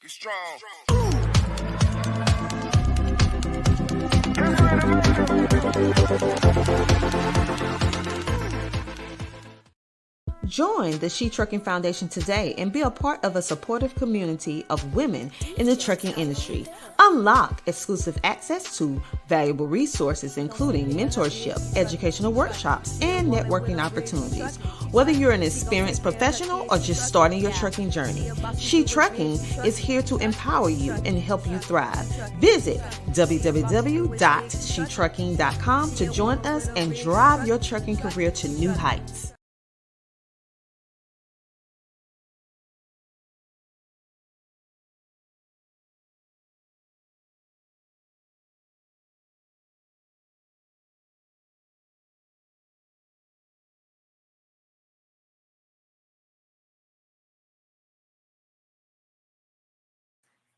Get strong. Join the She Trucking Foundation today and be a part of a supportive community of women in the trucking industry. Unlock exclusive access to valuable resources, including mentorship, educational workshops, and networking opportunities. Whether you're an experienced professional or just starting your trucking journey, She Trucking is here to empower you and help you thrive. Visit www.shetrucking.com to join us and drive your trucking career to new heights.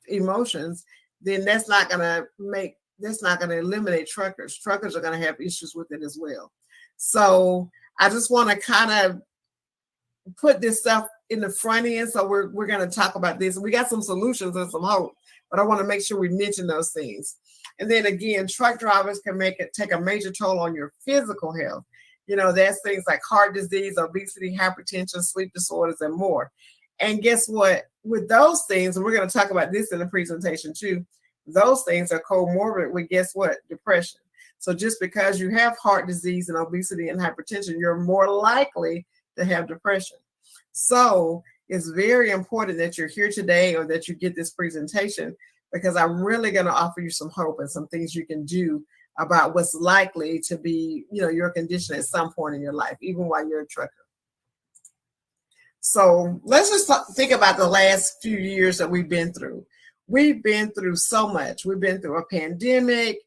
Emotions, then that's not going to eliminate truckers. Truckers are going to have issues with it as well. So I just want to kind of put this stuff in the front end. So we're going to talk about this. We got some solutions and some hope, but I want to make sure we mention those things. And then again, truck drivers can take a major toll on your physical health. You know, that's things like heart disease, obesity, hypertension, sleep disorders, and more. And guess what? With those things, and we're going to talk about this in the presentation too, those things are comorbid with, guess what? Depression. So just because you have heart disease and obesity and hypertension, you're more likely to have depression. So it's very important that you're here today or that you get this presentation, because I'm really going to offer you some hope and some things you can do about what's likely to be, you know, your condition at some point in your life, even while you're a trucker. So let's just think about the last few years that we've been through. We've been through so much. We've been through a pandemic.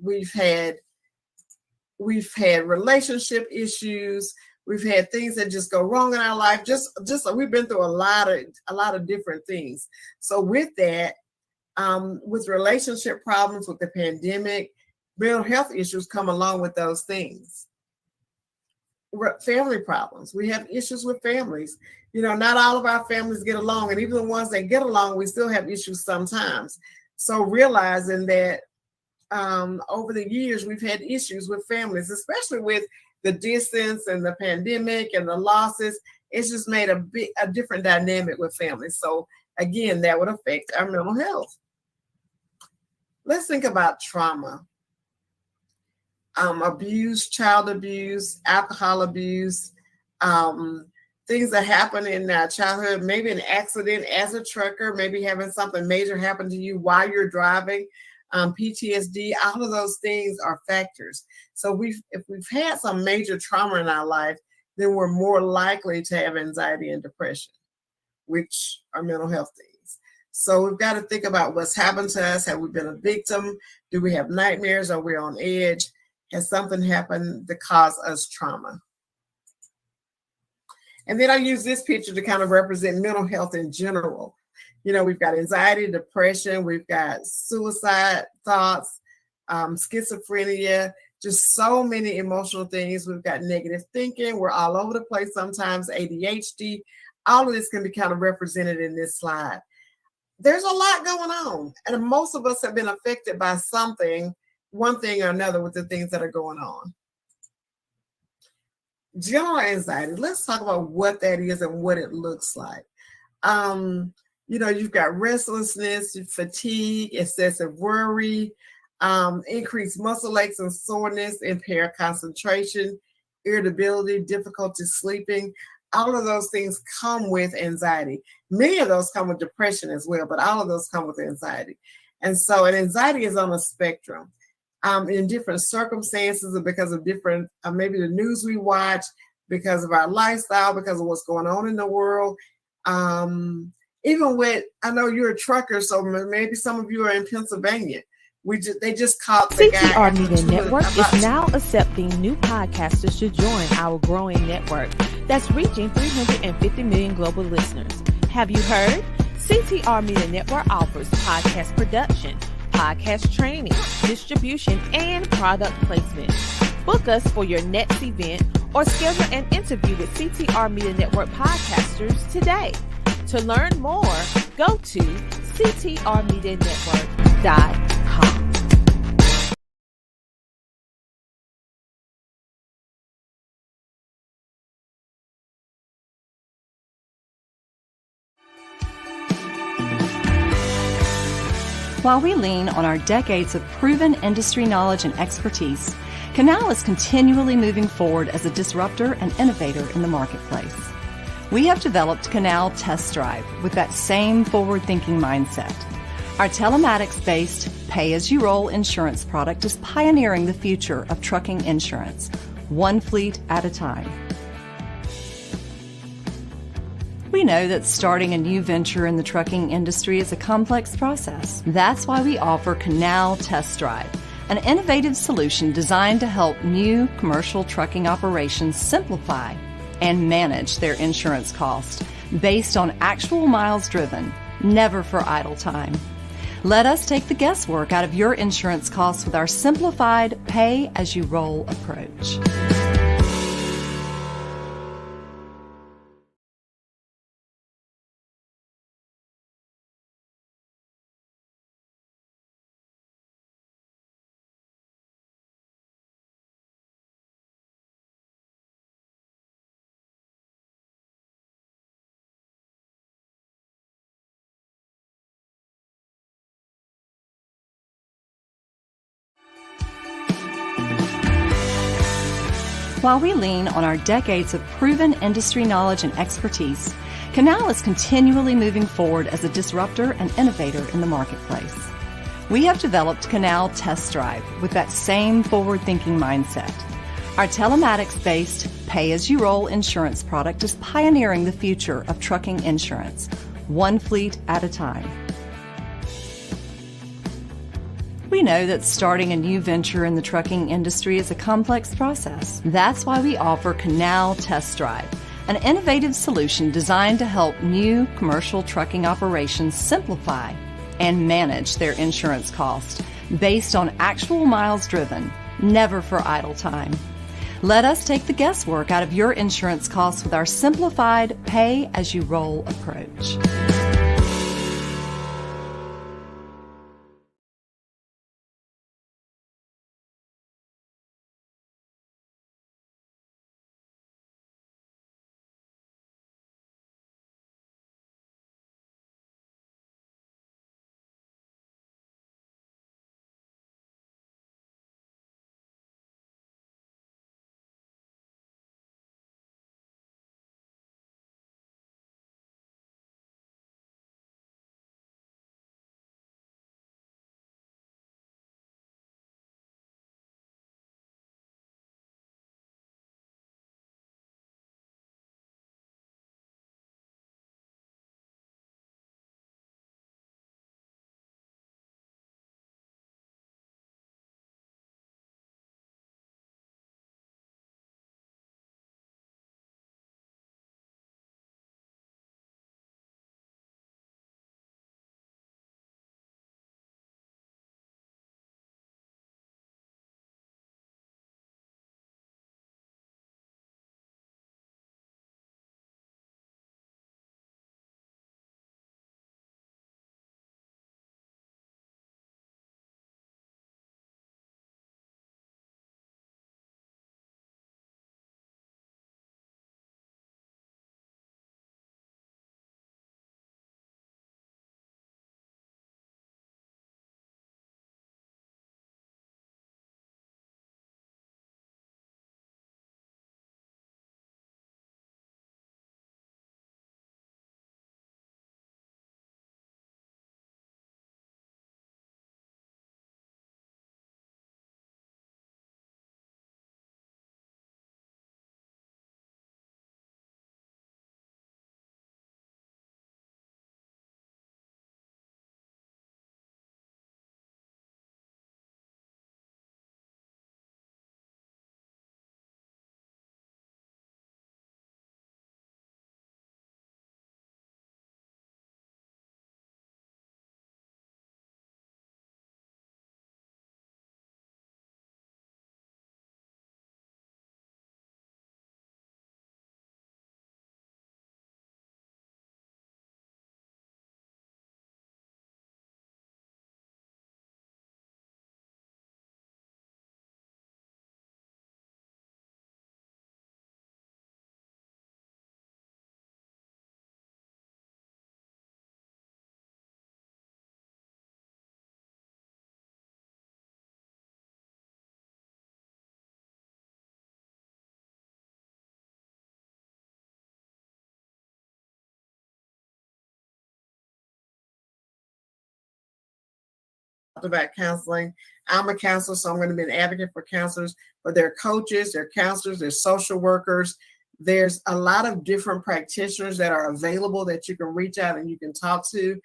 We've had relationship issues. We've had things that just go wrong in our life. Just we've been through a lot of different things. So with that, with relationship problems, with the pandemic, mental health issues come along with those things. Family problems. We have issues with families. You know, not all of our families get along, and even the ones that get along, we still have issues sometimes. So realizing that over the years, we've had issues with families, especially with the distance and the pandemic and the losses. It's just made a different dynamic with families. So again, that would affect our mental health. Let's think about trauma. Abuse, child abuse, alcohol abuse, things that happen in childhood, maybe an accident as a trucker, maybe having something major happen to you while you're driving, PTSD, all of those things are factors. So if we've had some major trauma in our life, then we're more likely to have anxiety and depression, which are mental health things. So we've got to think about what's happened to us. Have we been a victim? Do we have nightmares? Are we on edge? Has something happened that caused us trauma? And then I use this picture to kind of represent mental health in general. You know, we've got anxiety, depression, we've got suicide thoughts, schizophrenia, just so many emotional things. We've got negative thinking. We're all over the place sometimes, ADHD. All of this can be kind of represented in this slide. There's a lot going on, and most of us have been affected by something, one thing or another, with the things that are going on. General anxiety. Let's talk about what that is and what it looks like. You know, you've got restlessness, fatigue, excessive worry, increased muscle aches and soreness, impaired concentration, irritability, difficulty sleeping. All of those things come with anxiety. Many of those come with depression as well, but all of those come with anxiety. And so anxiety is on a spectrum. In different circumstances, or because of different, maybe the news we watch, because of our lifestyle, because of what's going on in the world. Even with, I know you're a trucker, so maybe some of you are in Pennsylvania. They just caught the guy. CTR Media Network is now accepting new podcasters to join our growing network that's reaching 350 million global listeners. Have you heard? CTR Media Network offers podcast production, podcast training, distribution, and product placement. Book us for your next event or schedule an interview with CTR Media Network podcasters today. To learn more, go to ctrmedianetwork.com. While we lean on our decades of proven industry knowledge and expertise, Canal is continually moving forward as a disruptor and innovator in the marketplace. We have developed Canal Test Drive with that same forward-thinking mindset. Our telematics-based pay-as-you-roll insurance product is pioneering the future of trucking insurance, one fleet at a time. We know that starting a new venture in the trucking industry is a complex process. That's why we offer Canal Test Drive, an innovative solution designed to help new commercial trucking operations simplify and manage their insurance costs based on actual miles driven, never for idle time. Let us take the guesswork out of your insurance costs with our simplified pay-as-you-roll approach. While we lean on our decades of proven industry knowledge and expertise, Canal is continually moving forward as a disruptor and innovator in the marketplace. We have developed Canal Test Drive with that same forward-thinking mindset. Our telematics-based pay-as-you-roll insurance product is pioneering the future of trucking insurance, one fleet at a time. We know that starting a new venture in the trucking industry is a complex process. That's why we offer Canal Test Drive, an innovative solution designed to help new commercial trucking operations simplify and manage their insurance costs based on actual miles driven, never for idle time. Let us take the guesswork out of your insurance costs with our simplified pay-as-you-roll approach. about counseling. I'm a counselor, so I'm going to be an advocate for counselors, but they're coaches, they're counselors, they're social workers. There's a lot of different practitioners that are available that you can reach out and you can talk to.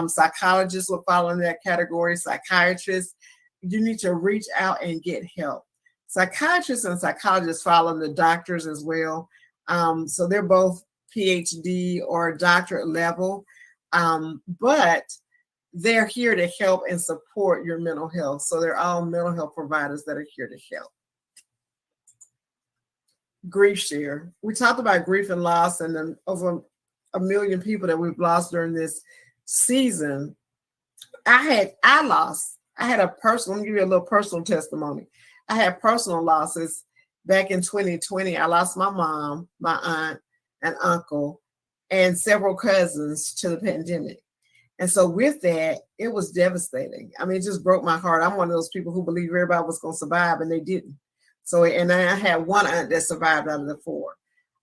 Psychologists will fall in that category, psychiatrists. You need to reach out and get help. Psychiatrists and psychologists fall under doctors as well. So they're both PhD or doctorate level, but they're here to help and support your mental health. So they're all mental health providers that are here to help. Grief share. We talked about grief and loss and over 1 million people that we've lost during this season. I had a personal, let me give you a little personal testimony. I had personal losses back in 2020. I lost my mom, my aunt, and uncle, and several cousins to the pandemic. And so with that, it was devastating. I mean, it just broke my heart. I'm one of those people who believe everybody was going to survive, and they didn't. So, and I had one aunt that survived out of the 4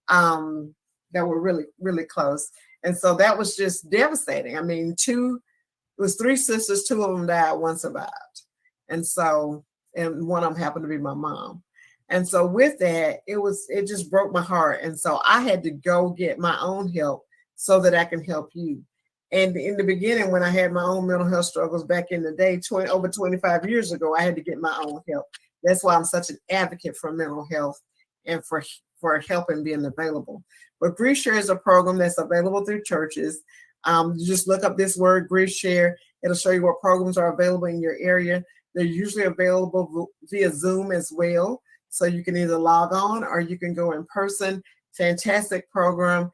that were really, really close. And so that was just devastating. I mean, it was 3 sisters, 2 of them died, 1 survived. And so, and one of them happened to be my mom. And so with that, it just broke my heart. And so I had to go get my own help so that I can help you. And in the beginning, when I had my own mental health struggles back in the day, over 25 years ago, I had to get my own help. That's why I'm such an advocate for mental health and for help and being available. But Grief Share is a program that's available through churches. You just look up this word, Grief Share. It'll show you what programs are available in your area. They're usually available via Zoom as well. So you can either log on or you can go in person. Fantastic program.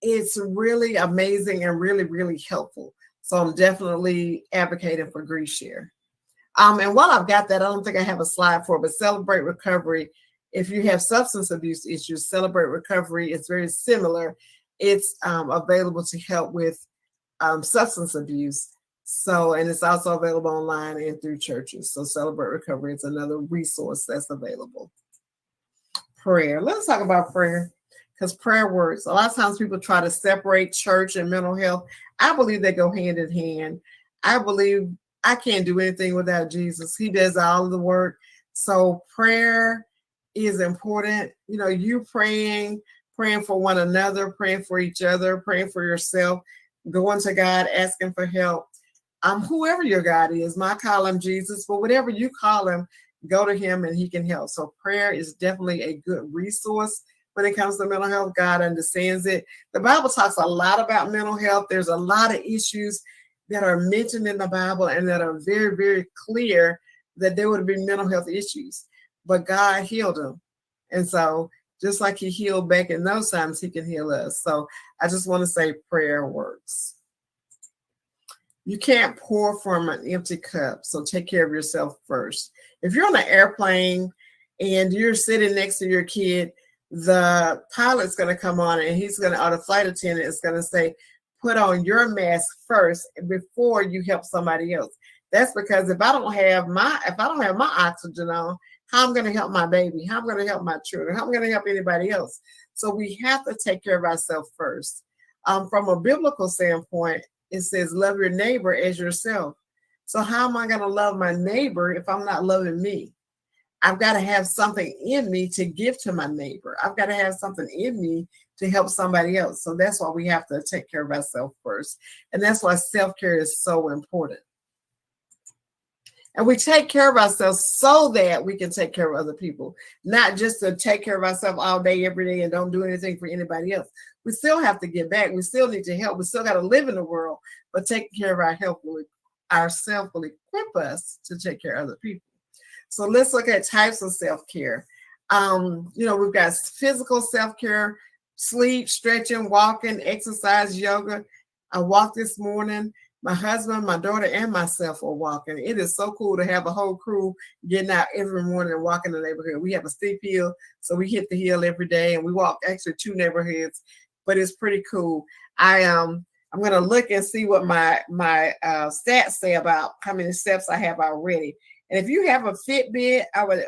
It's really amazing and really, really helpful. So I'm definitely advocating for Grief Share. And while I've got that, I don't think I have a slide for it, but Celebrate Recovery. If you have substance abuse issues, Celebrate Recovery is very similar. It's available to help with substance abuse. So, and it's also available online and through churches. So Celebrate Recovery is another resource that's available. Prayer. Let's talk about prayer, because prayer works. A lot of times people try to separate church and mental health. I believe they go hand in hand. I believe I can't do anything without Jesus. He does all of the work. So prayer is important. You know, you praying for one another, praying for each other, praying for yourself, going to God, asking for help. Whoever your God is, I call him Jesus, but whatever you call him, go to him and he can help. So prayer is definitely a good resource when it comes to mental health. God understands it. The Bible talks a lot about mental health. There's a lot of issues that are mentioned in the Bible and that are very, very clear that there would be mental health issues, but God healed them. And so just like he healed back in those times, he can heal us. So I just want to say prayer works. You can't pour from an empty cup, so take care of yourself first. If you're on an airplane and you're sitting next to your kid, the pilot's going to come on and or the flight attendant is going to say, put on your mask first before you help somebody else. That's because if I don't have my oxygen on, how I'm going to help my baby, how I'm going to help my children, how I'm going to help anybody else. So we have to take care of ourselves first. From a biblical standpoint, it says, love your neighbor as yourself. So how am I going to love my neighbor if I'm not loving me? I've got to have something in me to give to my neighbor. I've got to have something in me to help somebody else. So that's why we have to take care of ourselves first. And that's why self-care is so important. And we take care of ourselves so that we can take care of other people, not just to take care of ourselves all day, every day, and don't do anything for anybody else. We still have to give back. We still need to help. We still got to live in the world, but taking care of our health ourselves will equip us to take care of other people. So let's look at types of self-care. We've got physical self-care, sleep, stretching, walking, exercise, yoga. I walked this morning. My husband, my daughter, and myself are walking. It is so cool to have a whole crew getting out every morning and walking the neighborhood. We have a steep hill, so we hit the hill every day, and we walk actually 2 neighborhoods, but it's pretty cool. I'm going to look and see what my stats say about how many steps I have already. And if you have a Fitbit, I would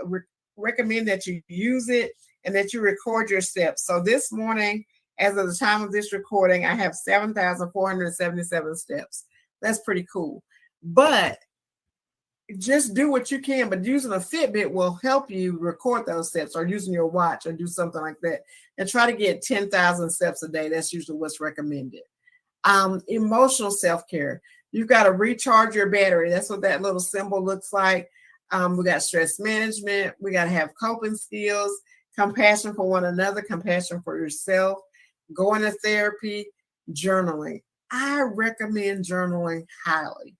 recommend that you use it and that you record your steps. So this morning, as of the time of this recording, I have 7,477 steps. That's pretty cool. But just do what you can, but using a Fitbit will help you record those steps, or using your watch, or do something like that, and try to get 10,000 steps a day. That's usually what's recommended. Emotional self-care. You've got to recharge your battery. That's what that little symbol looks like. We got stress management. We got to have coping skills, compassion for one another, compassion for yourself, going to therapy, journaling. I recommend journaling highly.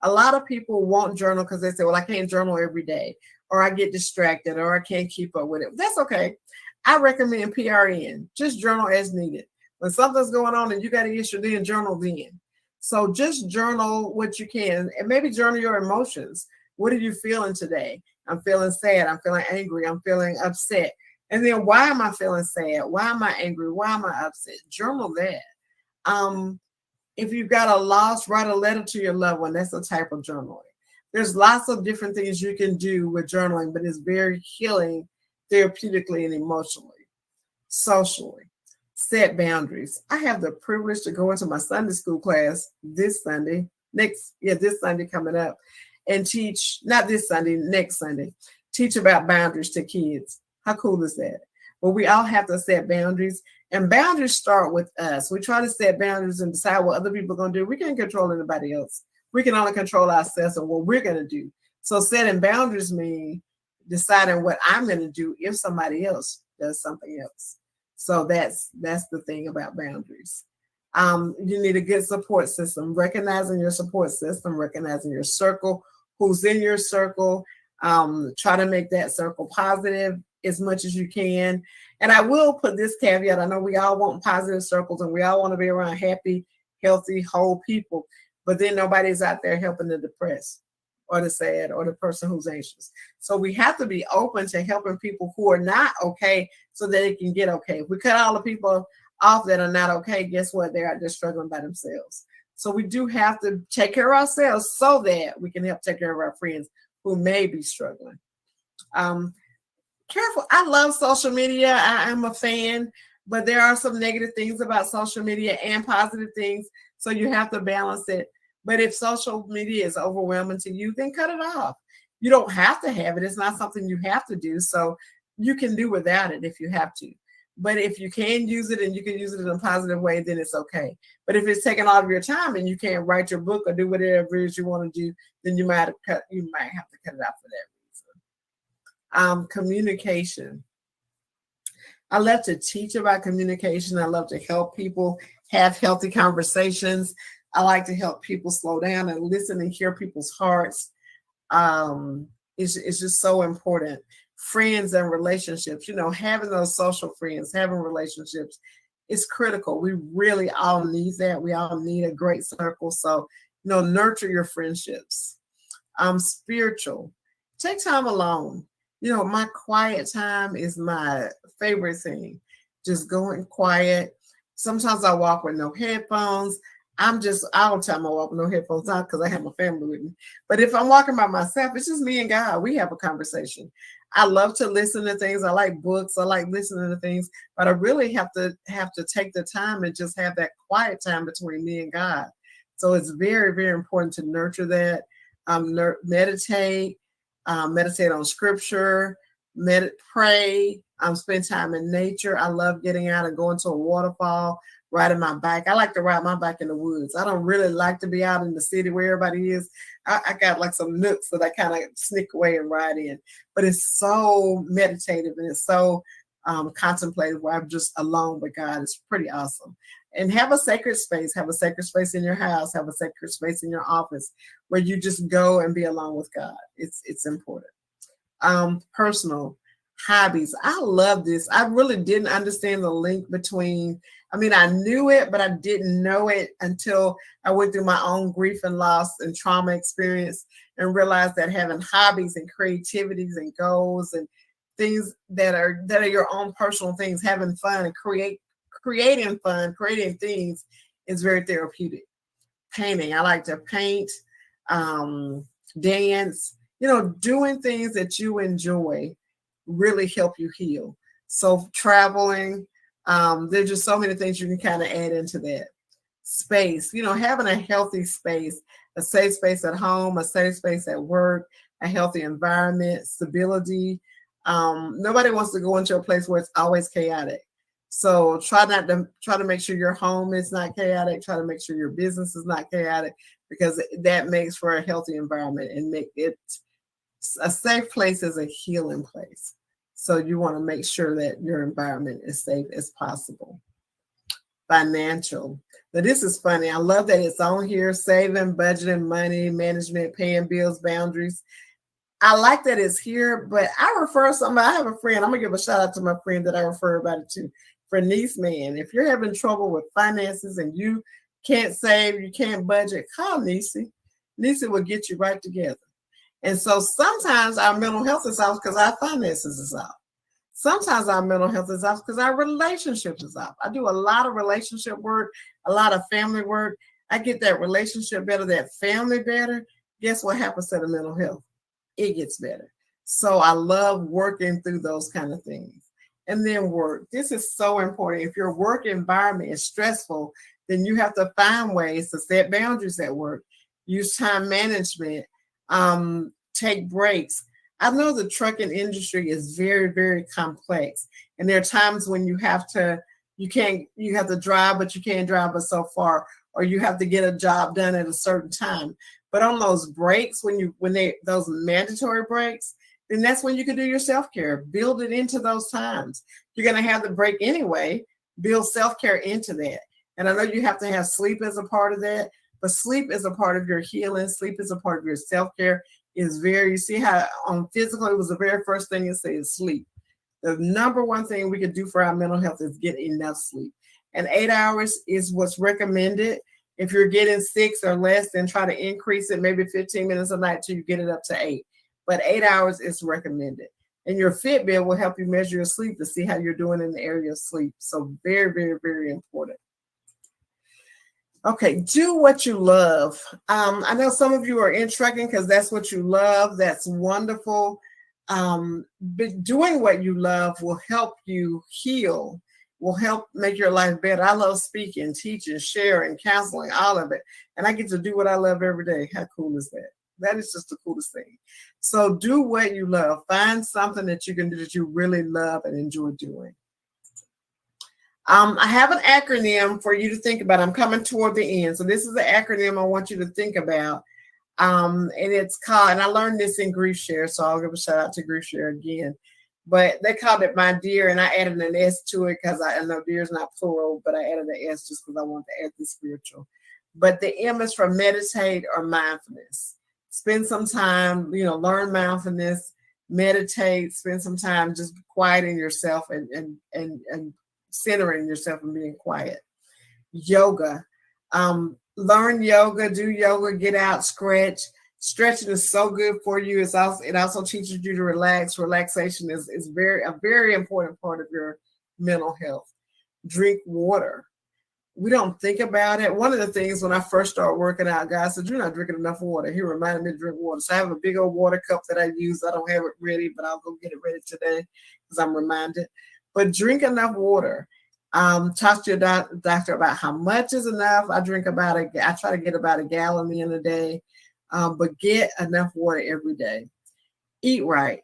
A lot of people won't journal because they say, well, I can't journal every day, or I get distracted, or I can't keep up with it. That's okay. I recommend PRN. Just journal as needed. When something's going on and you got an issue, then journal then. So just journal what you can, and maybe journal your emotions. What are you feeling today? I'm feeling sad. I'm feeling angry. I'm feeling upset. And then, why am I feeling sad? Why am I angry? Why am I upset? Journal that. If you've got a loss, write a letter to your loved one. That's a type of journaling. There's lots of different things you can do with journaling, but it's very healing therapeutically and emotionally. Socially, set boundaries. I have the privilege to go into my Sunday school class this Sunday, this Sunday coming up, and teach, not this Sunday, next Sunday, teach about boundaries to kids. How cool is that? Well, we all have to set boundaries, and boundaries start with us. We try to set boundaries and decide what other people are going to do. We can't control anybody else. We can only control ourselves and what we're going to do. So setting boundaries means deciding what I'm going to do if somebody else does something else. So that's the thing about boundaries. You need a good support system, recognizing your support system, recognizing your circle, who's in your circle. Try to make that circle positive as much as you can. And I will put this caveat. I know we all want positive circles and we all want to be around happy, healthy, whole people, but then nobody's out there helping the depressed or the sad or the person who's anxious. So we have to be open to helping people who are not okay so that they can get okay. If we cut all the people off that are not okay, guess what? They're out there struggling by themselves. So we do have to take care of ourselves so that we can help take care of our friends who may be struggling. Careful. I love social media. I'm a fan, but there are some negative things about social media and positive things. So you have to balance it. But if social media is overwhelming to you, then cut it off. You don't have to have it. It's not something you have to do. So you can do without it if you have to. But if you can use it and you can use it in a positive way, then it's okay. But if it's taking all of your time and you can't write your book or do whatever it is you want to do, then you might have to cut it out for that reason. Communication. I love to teach about communication. I love to help people have healthy conversations. I like to help people slow down and listen and hear people's hearts. It's just so important. Friends and relationships, having those social friends, having relationships is critical. We really all need that. We all need a great circle. So, nurture your friendships. Spiritual. Take time alone. My quiet time is my favorite thing. Just going quiet. Sometimes I walk with no headphones. All the time I walk with no headphones on because I have my family with me. But if I'm walking by myself, it's just me and God. We have a conversation. I love to listen to things. I like books. I like listening to things. But I really have to take the time and just have that quiet time between me and God. So it's very, very important to nurture that. Meditate. Meditate on scripture. Pray. Spend time in nature. I love getting out and going to a waterfall. Riding my bike. I like to ride my bike in the woods. I don't really like to be out in the city where everybody is. I got like some nooks that I kind of sneak away and ride in. But it's so meditative and it's so contemplative where I'm just alone with God. It's pretty awesome. And have a sacred space. Have a sacred space in your house. Have a sacred space in your office where you just go and be alone with God. It's important. Personal hobbies. I love this. I really didn't understand the link between, I knew it, but I didn't know it until I went through my own grief and loss and trauma experience and realized that having hobbies and creativities and goals and things that are your own personal things, having fun and creating things is very therapeutic. Painting. I like to paint, dance, doing things that you enjoy really help you heal. So traveling, there's just so many things you can kind of add into that. space, having a healthy space, a safe space at home, a safe space at work, a healthy environment, stability. Nobody wants to go into a place where it's always chaotic. So try to make sure your home is not chaotic. Try to make sure your business is not chaotic, because that makes for a healthy environment, and make it a safe place is a healing place. So you want to make sure that your environment is safe as possible. Financial. Now this is funny. I love that it's on here: saving, budgeting, money management, paying bills, boundaries. I like that it's here, but I refer somebody. I have a friend. I'm gonna give a shout out to my friend that I refer about it to. Bernice, man, if you're having trouble with finances and you can't save, you can't budget, call Nisi. Nisi will get you right together. And so sometimes our mental health is off because our finances is off. Sometimes our mental health is off because our relationships is off. I do a lot of relationship work, a lot of family work. I get that relationship better, that family better. Guess what happens to the mental health? It gets better. So I love working through those kind of things. And then work. This is so important. If your work environment is stressful, then you have to find ways to set boundaries at work, use time management, take breaks. I know the trucking industry is very, very complex. And there are times when you have to drive, but you can't drive but so far, or you have to get a job done at a certain time. But on those breaks, those mandatory breaks, then that's when you can do your self-care. Build it into those times. You're going to have the break anyway. Build self-care into that. And I know you have to have sleep as a part of that, but sleep is a part of your healing. Sleep is a part of your self-care. You see how on physical, it was the very first thing it said is sleep. The number one thing we can do for our mental health is get enough sleep. And 8 hours is what's recommended. If you're getting 6 or less, then try to increase it maybe 15 minutes a night till you get it up to 8. But 8 hours is recommended. And your Fitbit will help you measure your sleep to see how you're doing in the area of sleep. So very, very, very important. Okay, do what you love. I know some of you are in trucking because that's what you love. That's wonderful. But doing what you love will help you heal, will help make your life better. I love speaking, teaching, sharing, counseling, all of it. And I get to do what I love every day. How cool is that? That is just the coolest thing. So do what you love. Find something that you can do that you really love and enjoy doing. I have an acronym for you to think about. I'm coming toward the end. So this is the acronym I want you to think about. And it's called, and I learned this in Grief Share, so I'll give a shout out to Grief Share again. But they called it My Dear, and I added an S to it because I know dear is not plural, but I added an S just because I want to add the spiritual. But the M is for meditate or mindfulness. Spend some time, learn mindfulness, meditate, spend some time just quieting yourself and centering yourself and being quiet. Yoga. Learn yoga, do yoga, get out, stretch. Stretching is so good for you. It also teaches you to relax. Relaxation is a very important part of your mental health. Drink water. We don't think about it. One of the things when I first started working out, guys said, "You're not drinking enough water." He reminded me to drink water. So I have a big old water cup that I use. I don't have it ready, but I'll go get it ready today because I'm reminded. But drink enough water. Talk to your doctor about how much is enough. I try to get about a gallon in a day, but get enough water every day. Eat right.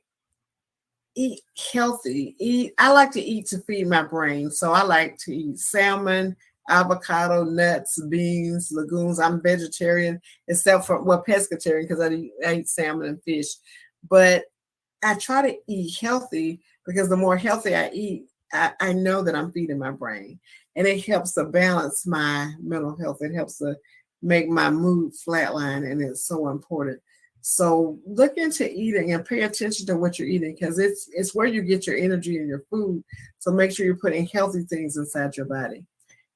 Eat healthy. I like to eat to feed my brain. So I like to eat salmon, avocado, nuts, beans, legumes. I'm vegetarian, except for, pescatarian because I eat salmon and fish. But I try to eat healthy because the more healthy I eat, I know that I'm feeding my brain. And it helps to balance my mental health. It helps to make my mood flatline, and it's so important. So look into eating and pay attention to what you're eating because it's where you get your energy and your food. So make sure you're putting healthy things inside your body.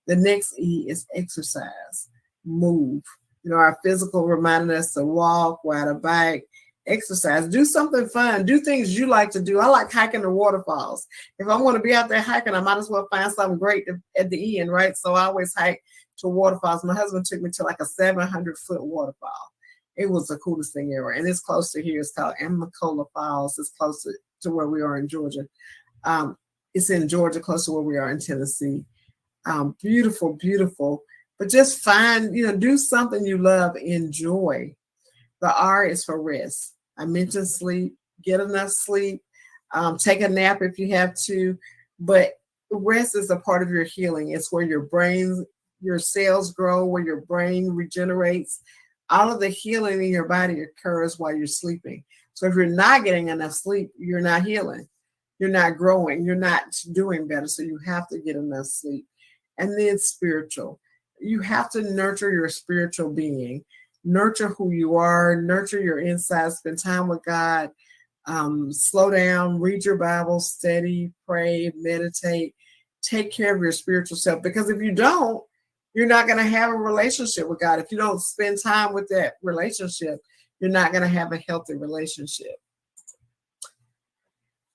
The next E is exercise, move. Our physical reminding us to walk, ride a bike, exercise, do something fun, do things you like to do. I like hiking the waterfalls. If I want to be out there hiking, I might as well find something great at the end, right? So I always hike to waterfalls. My husband took me to like a 700-foot waterfall. It was the coolest thing ever. And it's close to here. It's called Amnicola Falls. It's close to where we are in Georgia. It's in Georgia, close to where we are in Tennessee. Beautiful, beautiful. but just find, do something you love, enjoy. The R is for rest. I mentioned sleep, get enough sleep, take a nap if you have to, but rest is a part of your healing. It's where your cells grow, where your brain regenerates. All of the healing in your body occurs while you're sleeping. So if you're not getting enough sleep, you're not healing. You're not growing. You're not doing better. So you have to get enough sleep. And then spiritual. You have to nurture your spiritual being. Nurture who you are. Nurture your insides. Spend time with God. Slow down. Read your Bible. Study. Pray. Meditate. Take care of your spiritual self. Because if you don't, you're not going to have a relationship with God. If you don't spend time with that relationship, you're not going to have a healthy relationship.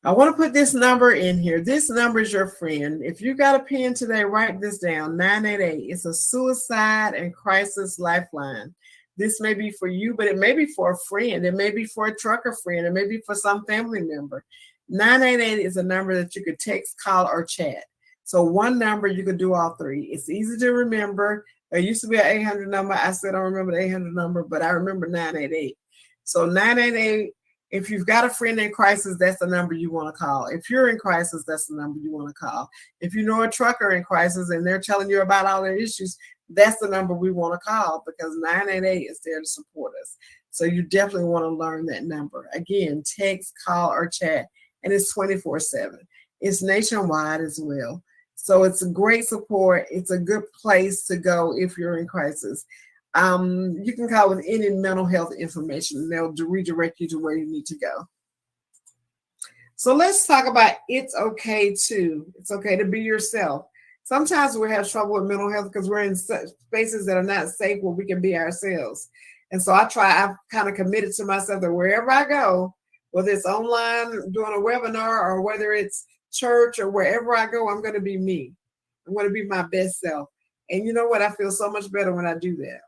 I want to put this number in here. This number is your friend. If you got a pen today, write this down. 988. It's a suicide and crisis lifeline. This may be for you, but it may be for a friend. It may be for a trucker friend. It may be for some family member. 988 is a number that you could text, call, or chat. So one number, you could do all three. It's easy to remember. There used to be an 800 number. I still don't remember the 800 number, but I remember 988. So 988, if you've got a friend in crisis, that's the number you want to call. If you're in crisis, that's the number you want to call. If you know a trucker in crisis and they're telling you about all their issues, that's the number we want to call, because 988 is there to support us. So you definitely want to learn that number. Again, text, call, or chat, and it's 24/7. It's nationwide as well. So it's a great support. It's a good place to go if you're in crisis. You can call with any mental health information. They'll redirect you to where you need to go. So let's talk about it's okay to be yourself. Sometimes we have trouble with mental health because we're in spaces that are not safe where we can be ourselves. And so I've kind of committed to myself that wherever I go, whether it's online doing a webinar or whether it's church or wherever I go, I'm going to be me. I'm going to be my best self. And you know what? I feel so much better when I do that.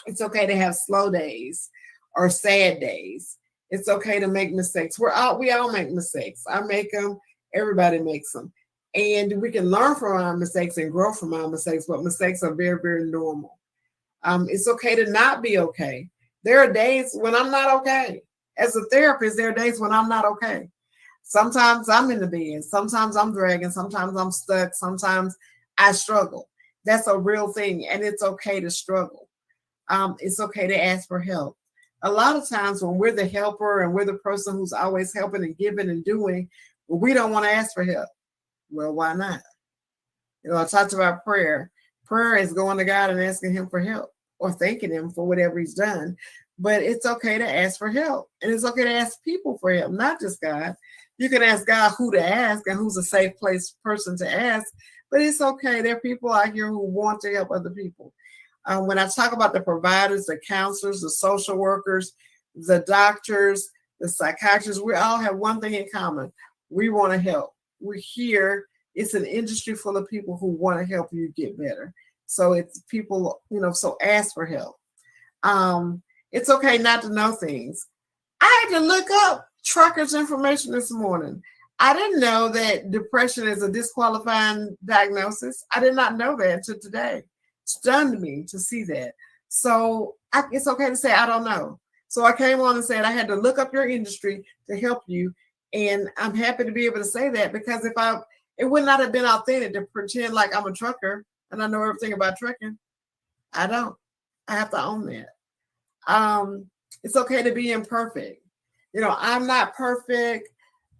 It's okay to have slow days or sad days. It's okay to make mistakes. We all make mistakes. I make them. Everybody makes them. And we can learn from our mistakes and grow from our mistakes, but mistakes are very, very normal. It's okay to not be okay. There are days when I'm not okay. As a therapist, there are days when I'm not okay. Sometimes I'm in the bed. Sometimes I'm dragging. Sometimes I'm stuck. Sometimes I struggle. That's a real thing. And it's okay to struggle. It's okay to ask for help. A lot of times when we're the helper and we're the person who's always helping and giving and doing, well, we don't want to ask for help. Well, why not? I talked about prayer. Prayer is going to God and asking him for help or thanking him for whatever he's done. But it's okay to ask for help. And it's okay to ask people for help, not just God. You can ask God who to ask and who's a safe person to ask. But it's okay. There are people out here who want to help other people. When I talk about the providers, the counselors, the social workers, the doctors, the psychiatrists, we all have one thing in common. We want to help. We're here. It's an industry full of people who want to help you get better. So it's people, so ask for help. It's okay not to know things. I had to look up truckers' information this morning. I didn't know that depression is a disqualifying diagnosis. I did not know that until today. Stunned me to see that. So it's okay to say, I don't know. So I came on and said, I had to look up your industry to help you. And I'm happy to be able to say that, because it would not have been authentic to pretend like I'm a trucker and I know everything about trucking. I don't. I have to own that. It's okay to be imperfect. I'm not perfect.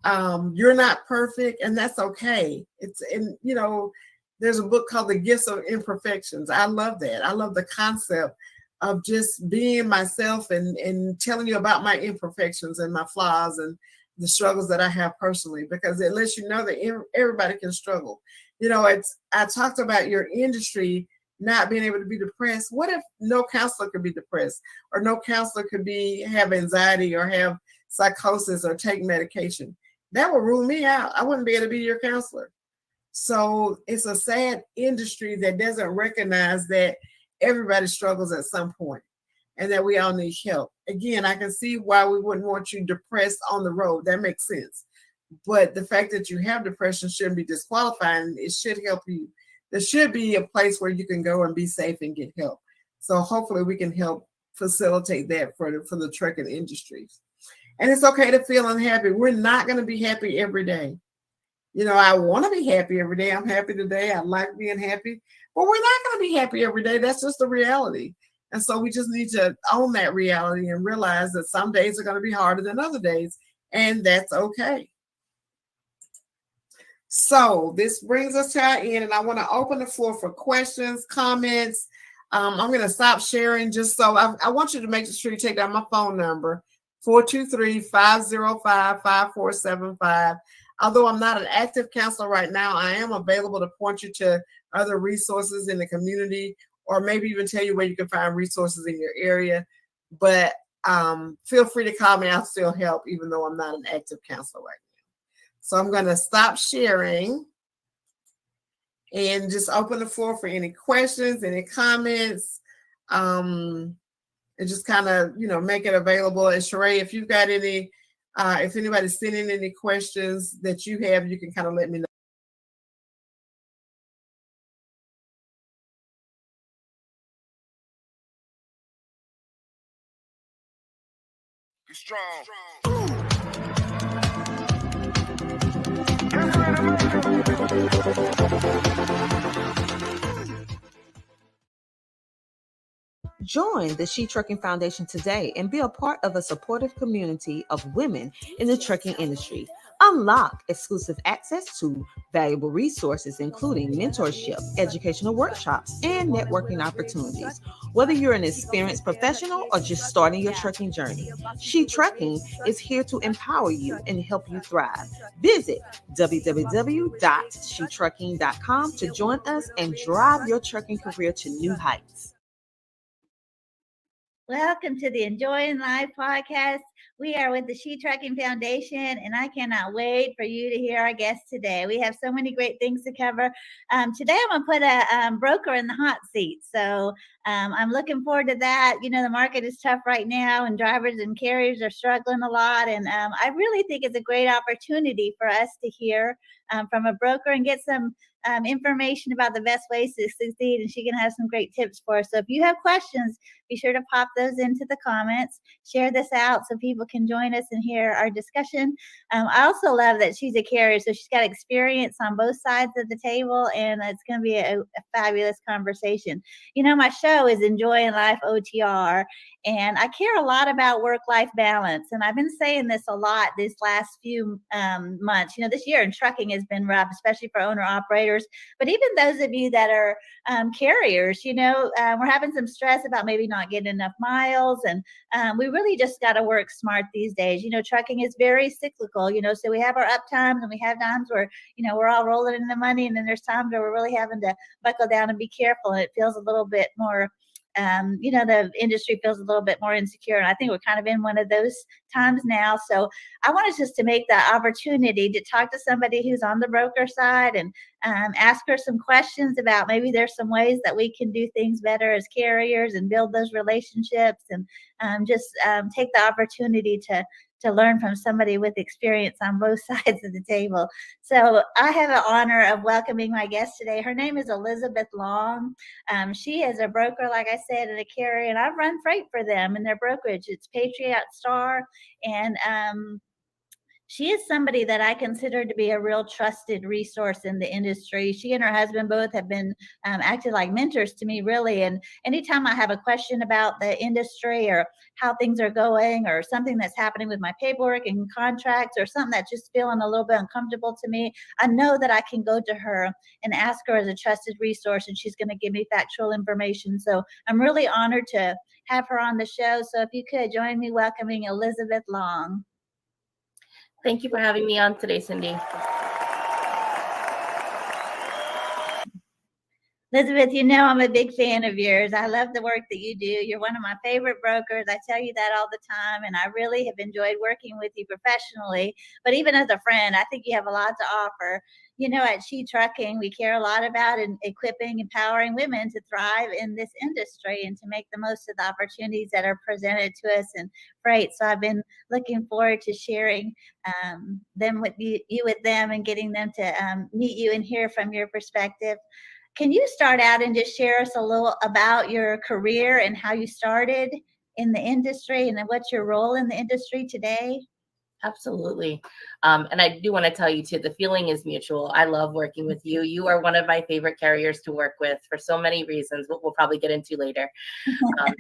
You're not perfect, and that's okay. There's a book called The Gifts of Imperfections. I love that. I love the concept of just being myself and telling you about my imperfections and my flaws and the struggles that I have personally, because it lets you know that everybody can struggle. I talked about your industry not being able to be depressed. What if no counselor could be depressed, or no counselor could have anxiety or have psychosis or take medication? That would rule me out. I wouldn't be able to be your counselor. So it's a sad industry that doesn't recognize that everybody struggles at some point and that we all need help. Again, I can see why we wouldn't want you depressed on the road. That makes sense. But the fact that you have depression shouldn't be disqualifying. It should help you there should be a place where you can go and be safe and get help. So hopefully we can help facilitate that for the trucking industries. And it's okay to feel unhappy. We're not going to be happy every day. I want to be happy every day. I'm happy today. I like being happy, but we're not going to be happy every day. That's just the reality. And so we just need to own that reality and realize that some days are going to be harder than other days, and that's okay. So this brings us to our end, and I want to open the floor for questions, comments. I'm going to stop sharing just so I want you to make sure you take down my phone number, 423-505-5475. Although I'm not an active counselor right now, I am available to point you to other resources in the community, or maybe even tell you where you can find resources in your area. But feel free to call me. I'll still help, even though I'm not an active counselor right now. So I'm going to stop sharing and just open the floor for any questions, any comments, and just kind of, make it available. And Sheree, if you've got any, if anybody's sending any questions that you have, you can kind of let me know. Strong. Join the She Trucking Foundation today and be a part of a supportive community of women in the trucking industry. Unlock exclusive access to valuable resources, including mentorship, educational workshops, and networking opportunities. Whether you're an experienced professional or just starting your trucking journey, She Trucking is here to empower you and help you thrive. Visit www.shetrucking.com to join us and drive your trucking career to new heights. Welcome to the Enjoying Life podcast. We are with the She Trucking Foundation, and I cannot wait for you to hear our guests today. We have so many great things to cover. Today, I'm going to put a broker in the hot seat. So I'm looking forward to that. The market is tough right now, and drivers and carriers are struggling a lot. And I really think it's a great opportunity for us to hear from a broker and get some information about the best ways to succeed. And she can have some great tips for us. So if you have questions, be sure to pop those into the comments. Share this out so people can join us and hear our discussion. I also love that she's a carrier, so she's got experience on both sides of the table, and it's going to be a fabulous conversation. My show is Enjoying Life OTR, and I care a lot about work-life balance. And I've been saying this a lot these last few months. This year in trucking has been rough, especially for owner-operators. But even those of you that are carriers, we're having some stress about maybe not getting enough miles. And we really just got to work smart these days. Trucking is very cyclical, so we have our up times and we have times where, we're all rolling in the money. And then there's times where we're really having to buckle down and be careful. And it feels a little bit more the industry feels a little bit more insecure. And I think we're kind of in one of those times now. So I wanted just to make the opportunity to talk to somebody who's on the broker side and ask her some questions about maybe there's some ways that we can do things better as carriers and build those relationships, and just take the opportunity to learn from somebody with experience on both sides of the table. So I have the honor of welcoming my guest today. Her name is Elizabeth Long. She is a broker, like I said, and a carrier, and I've run freight for them in their brokerage. It's Patriot Star, and she is somebody that I consider to be a real trusted resource in the industry. She and her husband both have been acted like mentors to me, really. And anytime I have a question about the industry or how things are going, or something that's happening with my paperwork and contracts, or something that's just feeling a little bit uncomfortable to me, I know that I can go to her and ask her as a trusted resource, and she's going to give me factual information. So I'm really honored to have her on the show. So if you could join me welcoming Elizabeth Long. Thank you for having me on today, Cindy. Elizabeth, I'm a big fan of yours. I love the work that you do. You're one of my favorite brokers. I tell you that all the time, and I really have enjoyed working with you professionally. But even as a friend, I think you have a lot to offer. At She Trucking, we care a lot about equipping, empowering women to thrive in this industry and to make the most of the opportunities that are presented to us in freight. So I've been looking forward to sharing them with you with them, and getting them to meet you and hear from your perspective. can you start out and just share us a little about your career and how you started in the industry and then what's your role in the industry today? Absolutely. And I do want to tell you too, the feeling is mutual. I love working with you. You are one of my favorite carriers to work with for so many reasons, what we'll probably get into later. Um,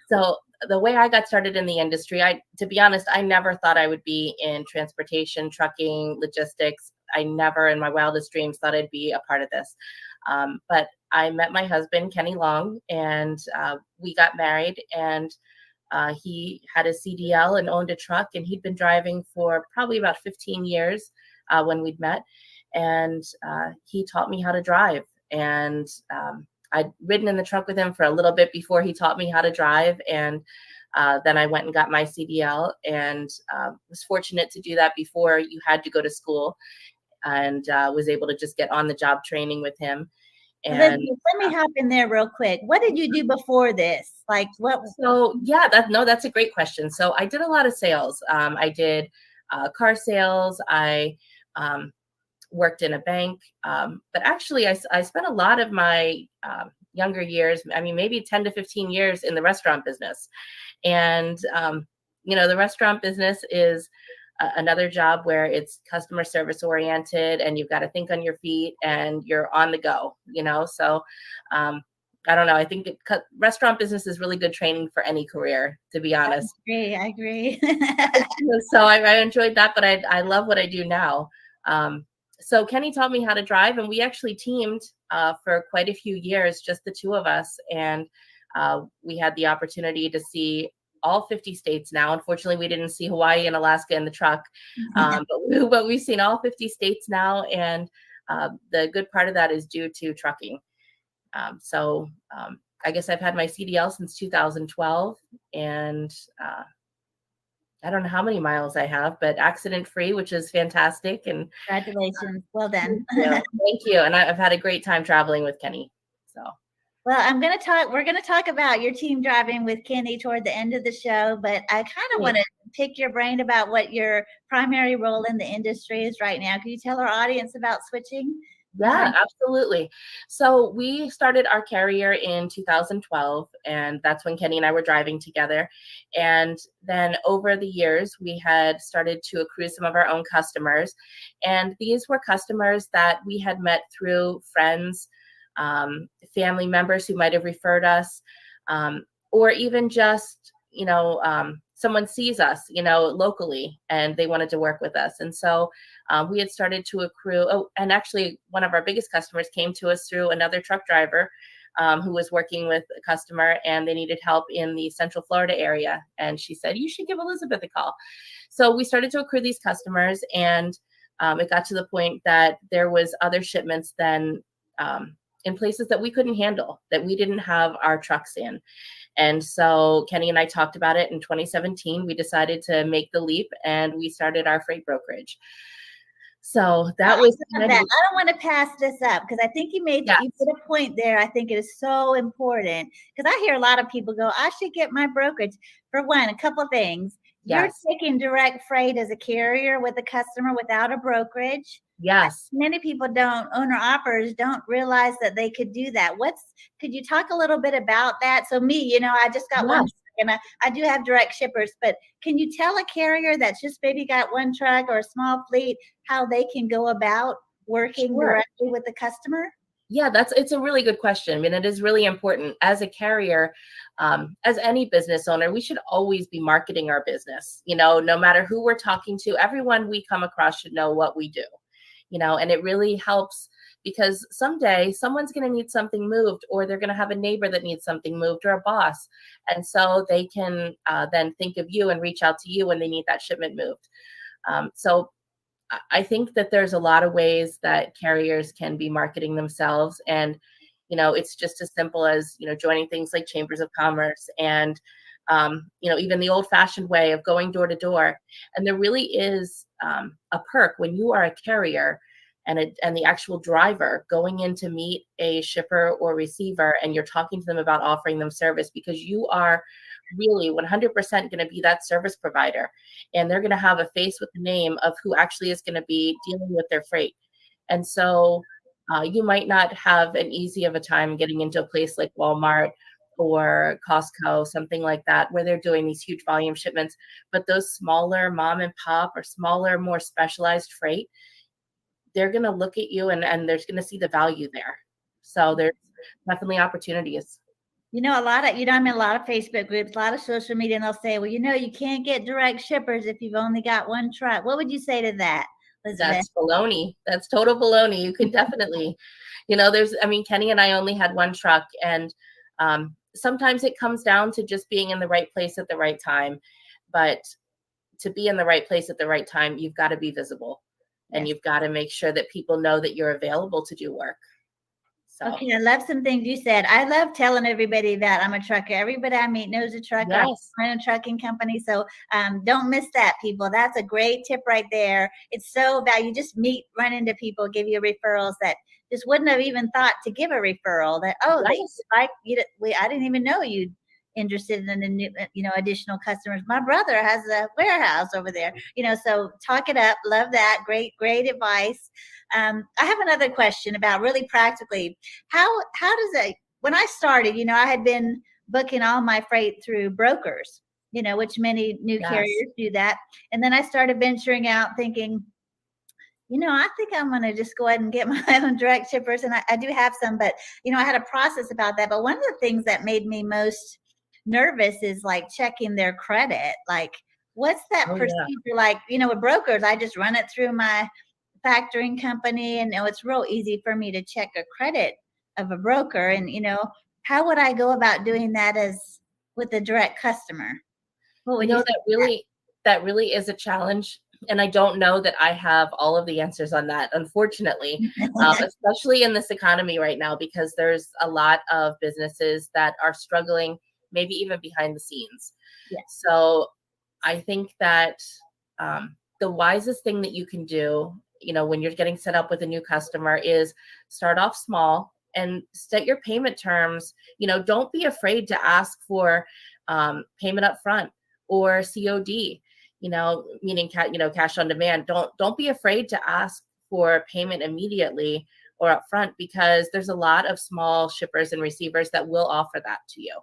so the way I got started in the industry, to be honest, I never thought I would be in transportation, trucking, logistics. I never in my wildest dreams thought I'd be a part of this. But I met my husband, Kenny Long, and we got married, and he had a CDL and owned a truck, and he'd been driving for probably about 15 years when we'd met. And he taught me how to drive. And I'd ridden in the truck with him for a little bit before he taught me how to drive. And then I went and got my CDL, and was fortunate to do that before you had to go to school, and was able to just get on the job training with him. And let me hop in there real quick. What did you do before this? Like what? So yeah, that's a great question. So I did a lot of sales. I did car sales. I worked in a bank. But actually, I spent a lot of my younger years, I mean, maybe 10 to 15 years in the restaurant business. And, the restaurant business is another job where it's customer service oriented, and you've got to think on your feet and you're on the go, So I don't know. I think restaurant business is really good training for any career, to be honest. I agree. So I enjoyed that, but I love what I do now. So Kenny taught me how to drive, and we actually teamed for quite a few years, just the two of us. And we had the opportunity to see all 50 states now. Unfortunately, we didn't see Hawaii and Alaska in the truck, but we've seen all 50 states now. And the good part of that is due to trucking. So I guess I've had my CDL since 2012, and I don't know how many miles I have, but accident free, which is fantastic. And congratulations. Well done. Thank you. And I've had a great time traveling with Kenny. So. Well, we're going to talk about your team driving with Kenny toward the end of the show, but I kind of want to pick your brain about what your primary role in the industry is right now. Can you tell our audience about switching? Yeah, absolutely. So we started our carrier in 2012, and that's when Kenny and I were driving together. And then over the years, we had started to accrue some of our own customers. And these were customers that we had met through friends, family members who might have referred us, or even just, someone sees us, locally, and they wanted to work with us. And so we had started to accrue. Oh, and actually one of our biggest customers came to us through another truck driver who was working with a customer, and they needed help in the Central Florida area. And she said, you should give Elizabeth a call. So we started to accrue these customers, and it got to the point that there was other shipments then in places that we couldn't handle, that we didn't have our trucks in. And so Kenny and I talked about it in 2017. We decided to make the leap, and we started our freight brokerage. So that was that. I don't want to pass this up, because I think you put a point there. I think it is so important, because I hear a lot of people go, I should get my brokerage. For one, a couple of things. Yes. You're taking direct freight as a carrier with a customer without a brokerage. Yes. Many people owner-operators don't realize that they could do that. Could you talk a little bit about that? So me, I just got one truck, and I do have direct shippers, but can you tell a carrier that's just maybe got one truck or a small fleet how they can go about working directly with the customer? Yeah, it's a really good question. I mean, it is really important as a carrier, as any business owner, we should always be marketing our business. No matter who we're talking to, everyone we come across should know what we do. And it really helps, because someday someone's going to need something moved, or they're going to have a neighbor that needs something moved, or a boss. And so they can then think of you and reach out to you when they need that shipment moved. So I think that there's a lot of ways that carriers can be marketing themselves. And, it's just as simple as, joining things like chambers of commerce, and, even the old fashioned way of going door to door. And there really is a perk when you are a carrier and the actual driver going in to meet a shipper or receiver, and you're talking to them about offering them service, because you are really 100% going to be that service provider, and they're going to have a face with the name of who actually is going to be dealing with their freight. And so You might not have an easy of a time getting into a place like Walmart or Costco, something like that, where they're doing these huge volume shipments. But those smaller mom and pop or smaller, more specialized freight, they're going to look at you and they're going to see the value there. So there's definitely opportunities. You know, a lot of, I'm in a lot of Facebook groups, a lot of social media, and they'll say, well, you can't get direct shippers if you've only got one truck. What would you say to that, Elizabeth? That's baloney. That's total baloney. You can definitely, Kenny and I only had one truck, and sometimes it comes down to just being in the right place at the right time. But to be in the right place at the right time, you've got to be visible, and you've got to make sure that people know that you're available to do work. So. Okay, I love some things you said. I love telling everybody that I'm a trucker. Everybody I meet knows a trucker. Yes. I run a trucking company. So don't miss that, people. That's a great tip right there. It's so valuable. You just run into people, give you referrals that just wouldn't have even thought to give a referral. That, I didn't even know you'd interested in a new, additional customers. My brother has a warehouse over there, so talk it up. Love that. Great advice. I have another question about really practically, how does it, when I started, I had been booking all my freight through brokers, which many new carriers do that. And then I started venturing out thinking, I think I'm going to just go ahead and get my own direct shippers. And I do have some, but, I had a process about that. But one of the things that made me most nervous is like checking their credit. Like, what's that procedure like? With brokers, I just run it through my factoring company, and it's real easy for me to check a credit of a broker. And how would I go about doing that as with a direct customer? What would that really is a challenge. And I don't know that I have all of the answers on that, unfortunately, especially in this economy right now, because there's a lot of businesses that are struggling, maybe even behind the scenes. Yes. So I think that the wisest thing that you can do, when you're getting set up with a new customer, is start off small and set your payment terms. Don't be afraid to ask for payment up front or COD, meaning cash on demand. Don't be afraid to ask for payment immediately or up front, because there's a lot of small shippers and receivers that will offer that to you.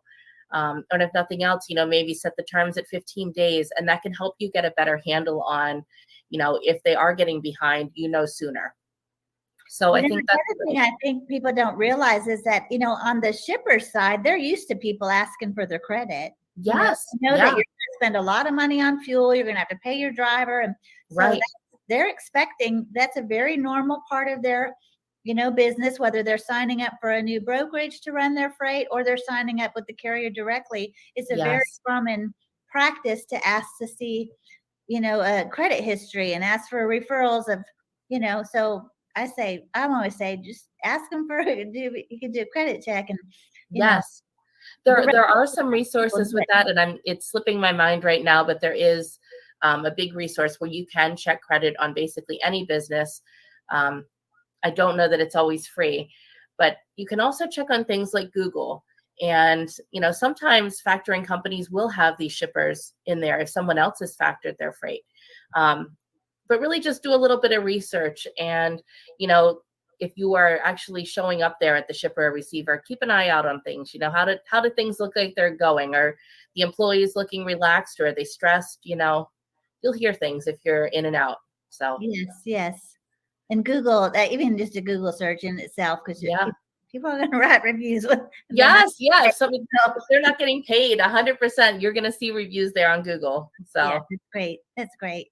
And if nothing else, maybe set the terms at 15 days, and that can help you get a better handle on, if they are getting behind, sooner. So I think that's the thing I think people don't realize is that, on the shipper side, they're used to people asking for their credit. Yes. That you're going to spend a lot of money on fuel. You're going to have to pay your driver. And so they're expecting, that's a very normal part of their, business, whether they're signing up for a new brokerage to run their freight or they're signing up with the carrier directly. It's a very common practice to ask to see, a credit history and ask for referrals of, so I'm always say, just ask them you can do a credit check. And there are some resources with that, and it's slipping my mind right now, but there is a big resource where you can check credit on basically any business. I don't know that it's always free, but you can also check on things like Google. And, sometimes factoring companies will have these shippers in there if someone else has factored their freight. But really just do a little bit of research. And, if you are actually showing up there at the shipper or receiver, keep an eye out on things. How do things look like they're going? Are the employees looking relaxed, or are they stressed? You'll hear things if you're in and out. So yes. And Google, even just a Google search in itself, because people are going to write reviews. If they're not getting paid 100%, you're going to see reviews there on Google. So that's great.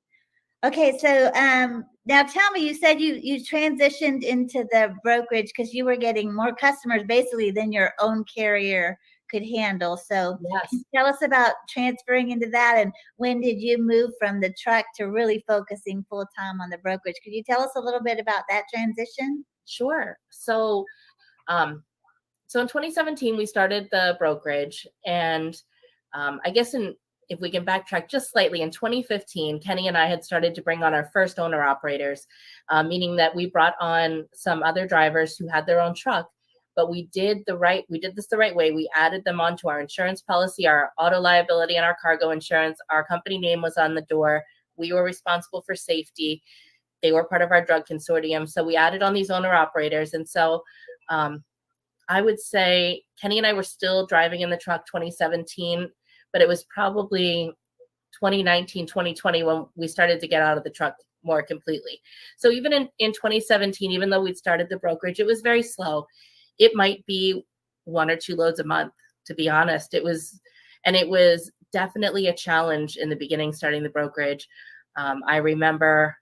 Okay, so now tell me, you said you transitioned into the brokerage because you were getting more customers basically than your own carrier could handle. So can you tell us about transferring into that, and when did you move from the truck to really focusing full time on the brokerage? Could you tell us a little bit about that transition? Sure. So in 2017, we started the brokerage, and I guess if we can backtrack just slightly, in 2015, Kenny and I had started to bring on our first owner operators, meaning that we brought on some other drivers who had their own truck, but we did this the right way. We added them onto our insurance policy, our auto liability and our cargo insurance. Our company name was on the door. We were responsible for safety. They were part of our drug consortium. So we added on these owner operators. And so I would say Kenny and I were still driving in the truck 2017, but it was probably 2019, 2020 when we started to get out of the truck more completely. So even in 2017, even though we'd started the brokerage, it was very slow. It might be 1 or 2 loads a month, to be honest. It was definitely a challenge in the beginning, starting the brokerage. I remember,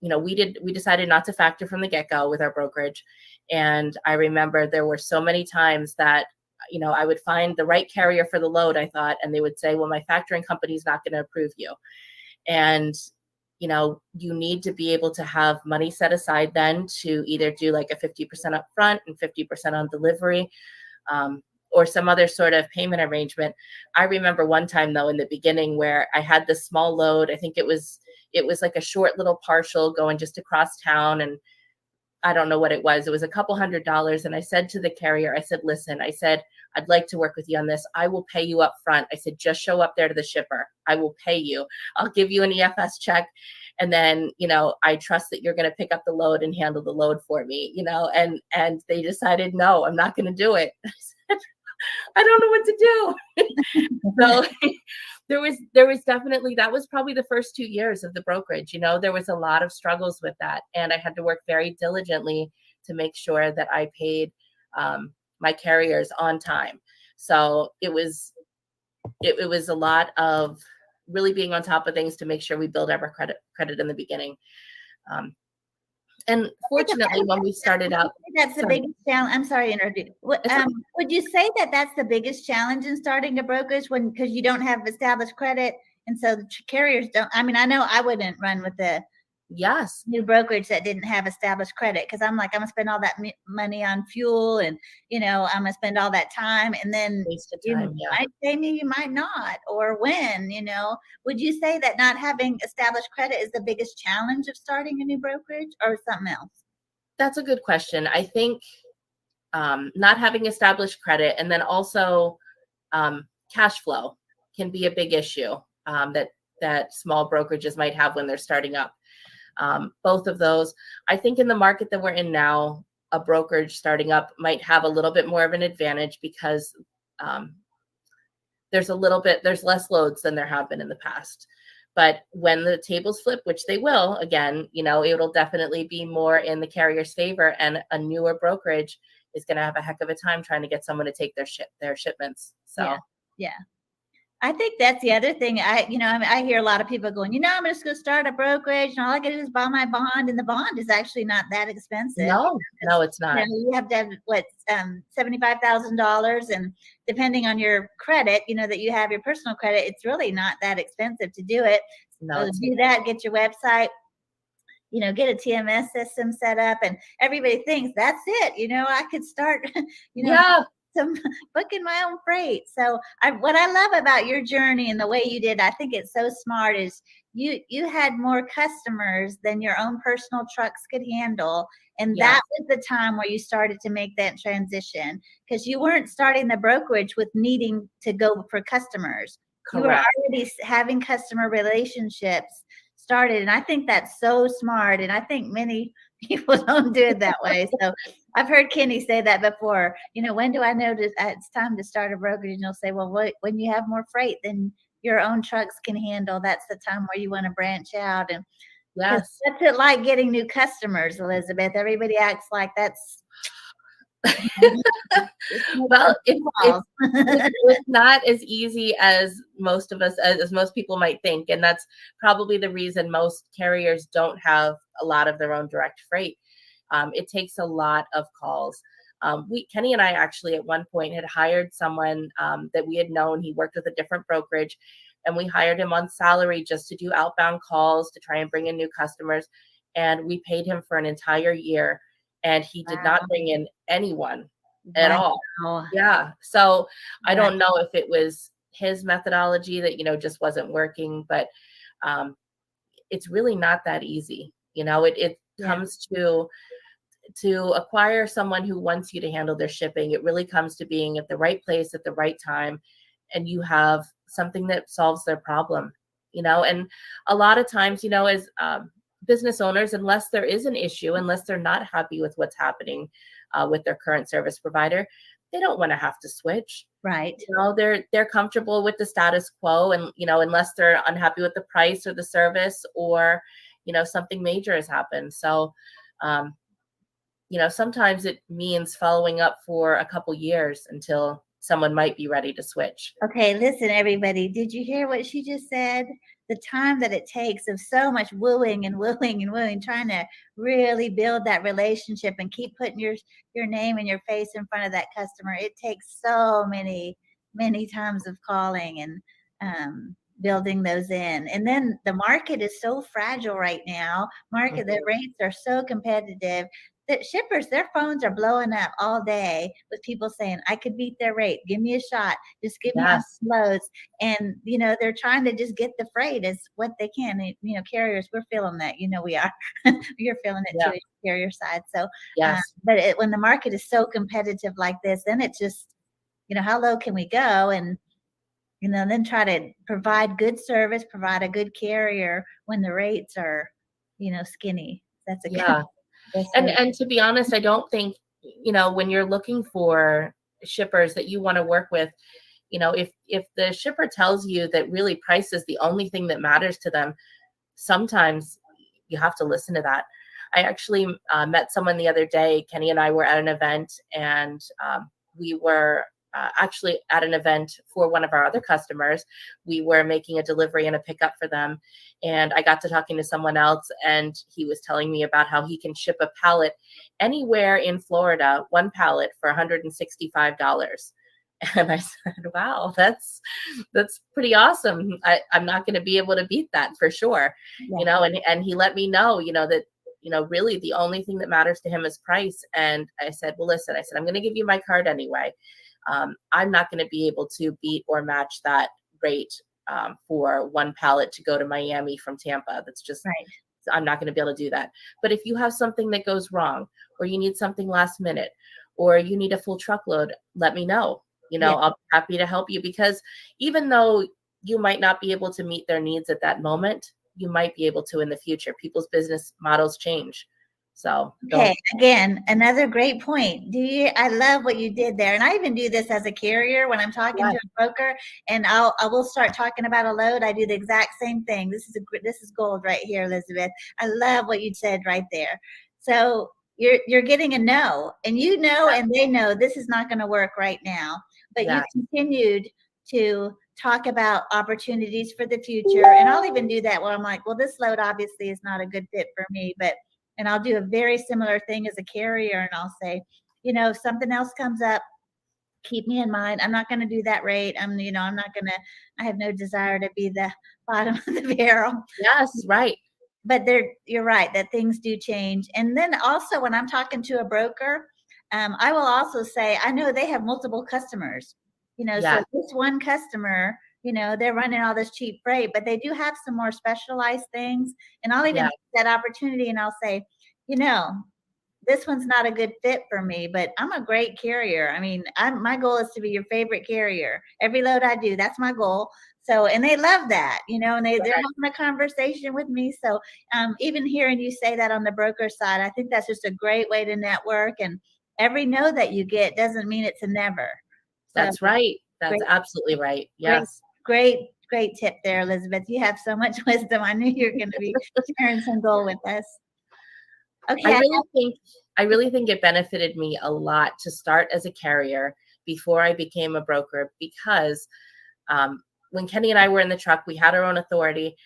we decided not to factor from the get-go with our brokerage. And I remember there were so many times that, I would find the right carrier for the load, I thought, and they would say, well, my factoring company is not going to approve you. And, you need to be able to have money set aside then to either do like a 50% upfront and 50% on delivery, or some other sort of payment arrangement. I remember one time though, in the beginning where I had this small load, I think it was like a short little partial going just across town. And I don't know what it was. It was a couple $100. And I said to the carrier, I said, listen, I said, I'd like to work with you on this. I will pay you up front. I said, just show up there to the shipper. I will pay you. I'll give you an EFS check. And then, I trust that you're going to pick up the load and handle the load for me, and they decided, no, I'm not going to do it. I said, I don't know what to do. So there was definitely, that was probably the first 2 years of the brokerage. There was a lot of struggles with that. And I had to work very diligently to make sure that I paid my carriers on time. So it was a lot of really being on top of things to make sure we build our credit in the beginning. And fortunately, when we started out, that's the biggest challenge. I'm sorry to interrupt. Would you say that that's the biggest challenge in starting a brokerage because you don't have established credit, and so the carriers don't? I mean, I know I wouldn't run with the new brokerage that didn't have established credit, because I'm like, I'm gonna spend all that money on fuel, and I'm gonna spend all that time, and then you might pay me, you might not, or when. Would you say that not having established credit is the biggest challenge of starting a new brokerage, or something else? That's a good question. I think not having established credit, and then also cash flow can be a big issue that small brokerages might have when they're starting up. Both of those, I think in the market that we're in now, a brokerage starting up might have a little bit more of an advantage because there's less loads than there have been in the past. But when the tables flip, which they will, again, it'll definitely be more in the carrier's favor, and a newer brokerage is going to have a heck of a time trying to get someone to take their shipments. So yeah. I think that's the other thing. I hear a lot of people going, I'm just going to start a brokerage, and all I got to do is buy my bond, and the bond is actually not that expensive. No, it's not. You have to have $75,000, and depending on your credit, that you have your personal credit, it's really not that expensive to do it. No, so do that. Get your website. Get a TMS system set up, and everybody thinks that's it. I could start. Some booking my own freight. So what I love about your journey and the way you did, I think it's so smart, is you had more customers than your own personal trucks could handle. And that was the time where you started to make that transition, because you weren't starting the brokerage with needing to go for customers. Correct. You were already having customer relationships started. And I think that's so smart. And I think many people don't do it that way. So I've heard Kenny say that before. When do I know it's time to start a brokerage? And you'll say, well, when you have more freight than your own trucks can handle, that's the time where you want to branch out. And yes, that's it, like getting new customers, Elizabeth. Everybody acts like that's well, it's not as easy as most of us, as most people might think. And that's probably the reason most carriers don't have a lot of their own direct freight. It takes a lot of calls. Kenny and I actually at one point had hired someone that we had known. He worked with a different brokerage, and we hired him on salary just to do outbound calls to try and bring in new customers. And we paid him for an entire year, and he did not bring in anyone at all. Yeah. So I don't know if it was his methodology that, just wasn't working, but it's really not that easy. It comes to acquire someone who wants you to handle their shipping. It really comes to being at the right place at the right time, and you have something that solves their problem, and a lot of times, business owners, unless there is an issue, unless they're not happy with what's happening with their current service provider, they don't want to have to switch. Right. You know, they're comfortable with the status quo, and unless they're unhappy with the price or the service, or something major has happened. So sometimes it means following up for a couple years until someone might be ready to switch. Okay, listen, everybody. Did you hear what she just said? The time that it takes of so much wooing and wooing and wooing, trying to really build that relationship and keep putting your name and your face in front of that customer. It takes so many times of calling and building those in. And then the market is so fragile right now. The rates are so competitive that shippers, their phones are blowing up all day with people saying, I could beat their rate. Give me a shot. Just give me some loads. And, they're trying to just get the freight as what they can. And, carriers, we're feeling that, we are. You're feeling it too, carrier side. So, but when the market is so competitive like this, then it's just, how low can we go? And, then try to provide good service, provide a good carrier when the rates are, skinny. That's a good. And to be honest, I don't think, when you're looking for shippers that you want to work with, if the shipper tells you that really price is the only thing that matters to them, sometimes you have to listen to that. I actually met someone the other day. Kenny and I were at an event, and we were actually at an event for one of our other customers. We were making a delivery and a pickup for them. And I got to talking to someone else, and he was telling me about how he can ship a pallet anywhere in Florida, one pallet for $165. And I said, wow, that's pretty awesome. I'm not going to be able to beat that for sure. And he let me know, that, really the only thing that matters to him is price. And I said, well, listen, I'm going to give you my card anyway. I'm not going to be able to beat or match that rate for one pallet to go to Miami from Tampa. That's just, I'm not going to be able to do that. But if you have something that goes wrong, or you need something last minute, or you need a full truckload, let me know. I'll be happy to help you, because even though you might not be able to meet their needs at that moment, you might be able to in the future. People's business models change. So okay, again, another great point. I love what you did there. And I even do this as a carrier when I'm talking to a broker, and I will start talking about a load. I do the exact same thing. This is gold right here, Elizabeth. I love what you said right there. So you're getting a no, and and they know this is not going to work right now, but you continued to talk about opportunities for the future. And I'll even do that where I'm like, well, this load obviously is not a good fit for me, and I'll do a very similar thing as a carrier, and I'll say, if something else comes up, keep me in mind. I'm not going to do that rate. I'm not going to, I have no desire to be the bottom of the barrel. Yes, right. But you're right that things do change. And then also when I'm talking to a broker, I will also say, I know they have multiple customers, so this one customer, they're running all this cheap freight, but they do have some more specialized things. And I'll even take that opportunity and I'll say, this one's not a good fit for me, but I'm a great carrier. I mean, my goal is to be your favorite carrier. Every load I do, that's my goal. So, and they love that, and they're having a conversation with me. So even hearing you say that on the broker side, I think that's just a great way to network. And every no that you get doesn't mean it's a never. That's right. That's absolutely right. Yes. Great tip there, Elizabeth. You have so much wisdom. I knew you were going to be sharing some gold with us. Okay. I really think it benefited me a lot to start as a carrier before I became a broker, because when Kenny and I were in the truck, we had our own authority.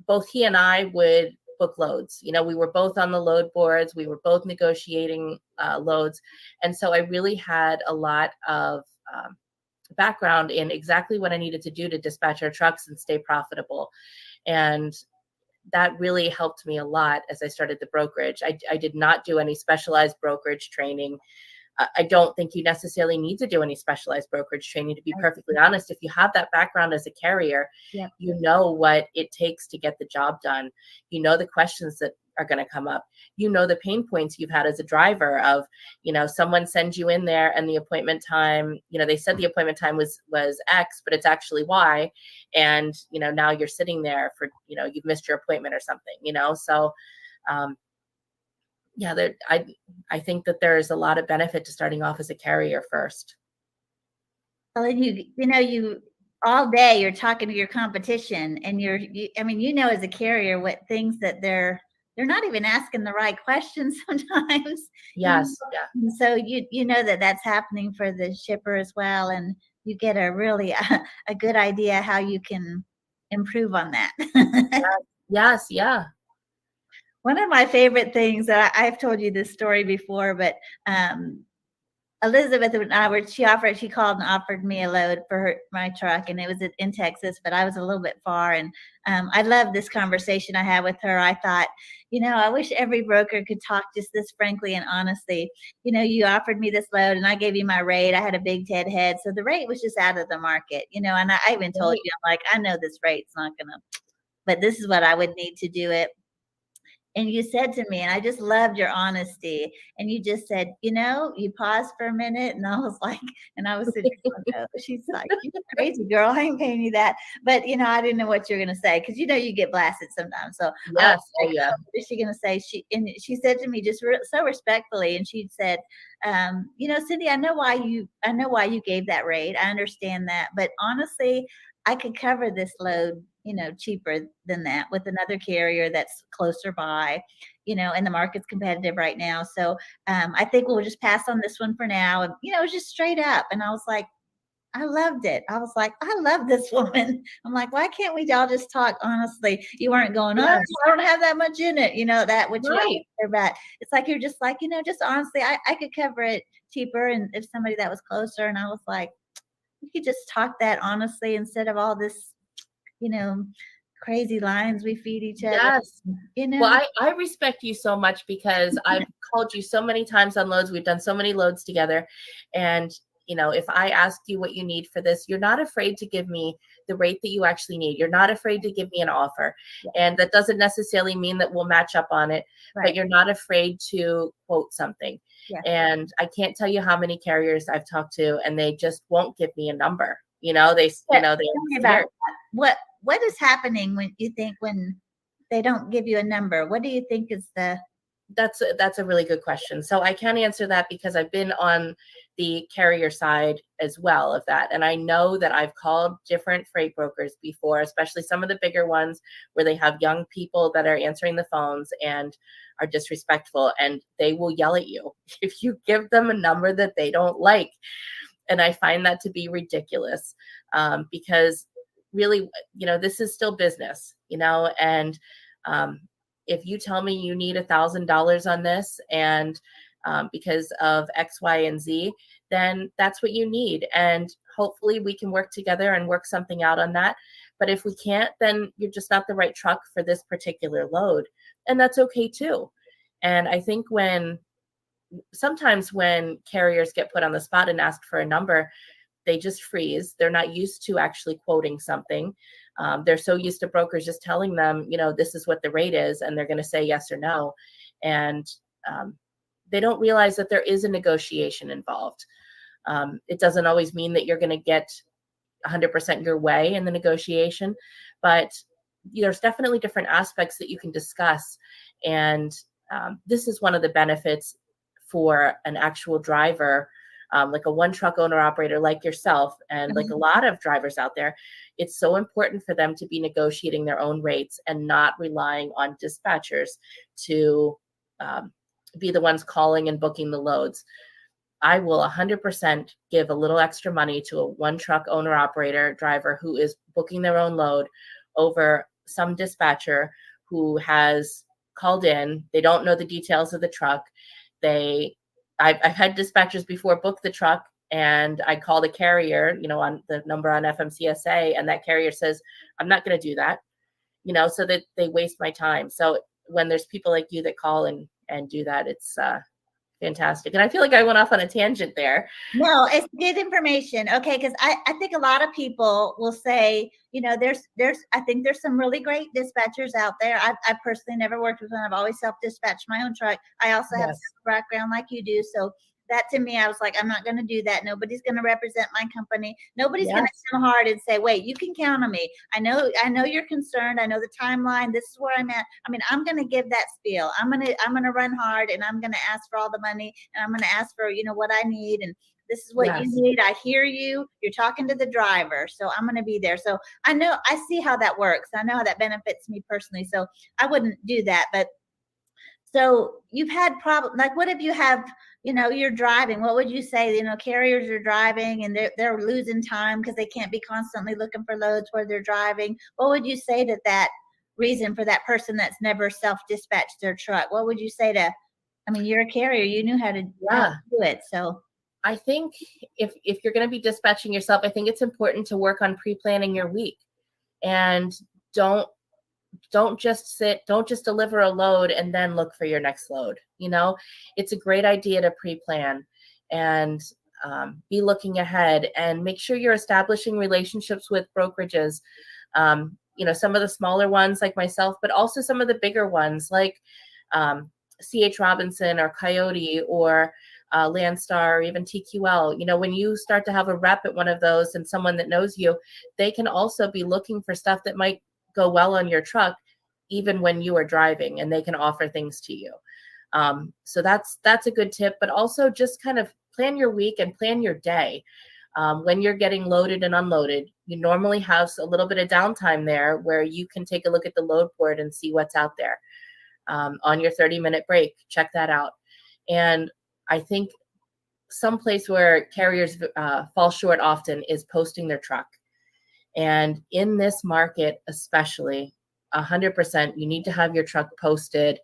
Both he and I would book loads. We were both on the load boards. We were both negotiating loads. And so I really had a lot of background in exactly what I needed to do to dispatch our trucks and stay profitable. And that really helped me a lot as I started the brokerage. I did not do any specialized brokerage training. I don't think you necessarily need to do any specialized brokerage training, to be perfectly honest. If you have that background as a carrier, you know what it takes to get the job done. You know the questions that are going to come up. You know, the pain points you've had as a driver of, you know, someone sends you in there and the appointment time, you know, they said the appointment time was X, but it's actually Y. And, you know, now you're sitting there for, you know, you've missed your appointment or something, you know? So, yeah, I think that there is a lot of benefit to starting off as a carrier first. Well, and you all day you're talking to your competition, and I mean, you know, as a carrier, what things that they're not even asking the right questions sometimes. Yes. Yeah. And so you know that that's happening for the shipper as well, and you get a really a good idea how you can improve on that. Yes. Yeah. One of my favorite things that I've told you this story before, but Elizabeth and she called and offered me a load for my truck, and it was in Texas, but I was a little bit far. And I loved this conversation I had with her. I thought, you know, I wish every broker could talk just this frankly and honestly. You know, you offered me this load and I gave you my rate. I had a big Ted head. So the rate was just out of the market, you know, and I even told you, I'm like, I know this rate's not going to, but this is what I would need to do it. And you said to me, and I just loved your honesty. And you just said, you know, you paused for a minute, and I was like, and I was sitting there, she's like, you're crazy, girl. I ain't paying you that. But you know, I didn't know what you're gonna say because you know you get blasted sometimes. So yes, like, yeah. What is she gonna say? She said to me just so respectfully, and she said, you know, Cindy, I know why you gave that rate. I understand that, but honestly, I could cover this load, you know, cheaper than that with another carrier that's closer by, you know, and the market's competitive right now. So I think we'll just pass on this one for now. And, you know, it was just straight up. And I was like, I loved it. I was like, I love this woman. I'm like, why can't we all just talk honestly? You weren't going, oh, I don't have that much in it. You know, that which right. About. It's like, you're just like, you know, just honestly, I could cover it cheaper. And if somebody that was closer, and I was like, we could just talk that honestly instead of all this, you know, crazy lines we feed each other. Yes. You know. Well, I respect you so much because I've called you so many times on loads. We've done so many loads together. And, you know, if I ask you what you need for this, you're not afraid to give me the rate that you actually need. You're not afraid to give me an offer. Yeah. And that doesn't necessarily mean that we'll match up on it, right. But you're not afraid to quote something. Yeah. And I can't tell you how many carriers I've talked to, and they just won't give me a number. You know, they're about what is happening when they don't give you a number? What do you think is that's a really good question. So I can answer that because I've been on the carrier side as well of that. And I know that I've called different freight brokers before, especially some of the bigger ones where they have young people that are answering the phones and are disrespectful, and they will yell at you if you give them a number that they don't like. And I find that to be ridiculous because really, you know, this is still business, you know, and if you tell me you need $1,000 on this and because of X, Y, and Z, then that's what you need. And hopefully we can work together and work something out on that. But if we can't, then you're just not the right truck for this particular load. And that's okay too. And I think sometimes when carriers get put on the spot and asked for a number, they just freeze. They're not used to actually quoting something. They're so used to brokers just telling them, you know, this is what the rate is, and they're going to say yes or no. And they don't realize that there is a negotiation involved. It doesn't always mean that you're going to get 100% your way in the negotiation, but there's definitely different aspects that you can discuss. And this is one of the benefits for an actual driver, like a one truck owner operator like yourself, and like a lot of drivers out there. It's so important for them to be negotiating their own rates and not relying on dispatchers to be the ones calling and booking the loads. I will 100% give a little extra money to a one truck owner operator driver who is booking their own load over some dispatcher who has called in. They don't know the details of the truck. I've had dispatchers before book the truck, and I call the carrier, you know, on the number on FMCSA, and that carrier says, I'm not going to do that, you know, so that they waste my time. So when there's people like you that call and do that, it's Fantastic. And I feel like I went off on a tangent there. No, it's good information. Okay, because I think a lot of people will say, I think there's some really great dispatchers out there. I personally never worked with one. I've always self-dispatched my own truck. I also have a background like you do. So that to me, I was like, I'm not going to do that. Nobody's going to represent my company. Nobody's going to come hard and say, wait, you can count on me. I know you're concerned. I know the timeline. This is where I'm at. I mean, I'm going to give that spiel. I'm going to run hard, and I'm going to ask for all the money, and I'm going to ask for, what I need. And this is what you need. I hear you. You're talking to the driver. So I'm going to be there. So I see how that works. I know how that benefits me personally. So I wouldn't do that. But so you've had problems. Like, what if you have, you're driving? What would you say? Carriers are driving and they're losing time because they can't be constantly looking for loads where they're driving. What would you say to that reason for that person that's never self-dispatched their truck? What would you say to, you're a carrier, you knew how to do it. So I think if you're going to be dispatching yourself, I think it's important to work on pre-planning your week, and don't just deliver a load and then look for your next load. It's a great idea to pre-plan and be looking ahead, and make sure you're establishing relationships with brokerages. Some of the smaller ones like myself, but also some of the bigger ones like CH Robinson or Coyote or Landstar or even TQL. When you start to have a rep at one of those and someone that knows you, they can also be looking for stuff that might go well on your truck even when you are driving, and they can offer things to you. So that's a good tip. But also just kind of plan your week and plan your day. When you're getting loaded and unloaded, you normally have a little bit of downtime there where you can take a look at the load board and see what's out there. On your 30-minute break, check that out. And I think some place where carriers fall short often is posting their truck. And in this market, especially 100%, you need to have your truck posted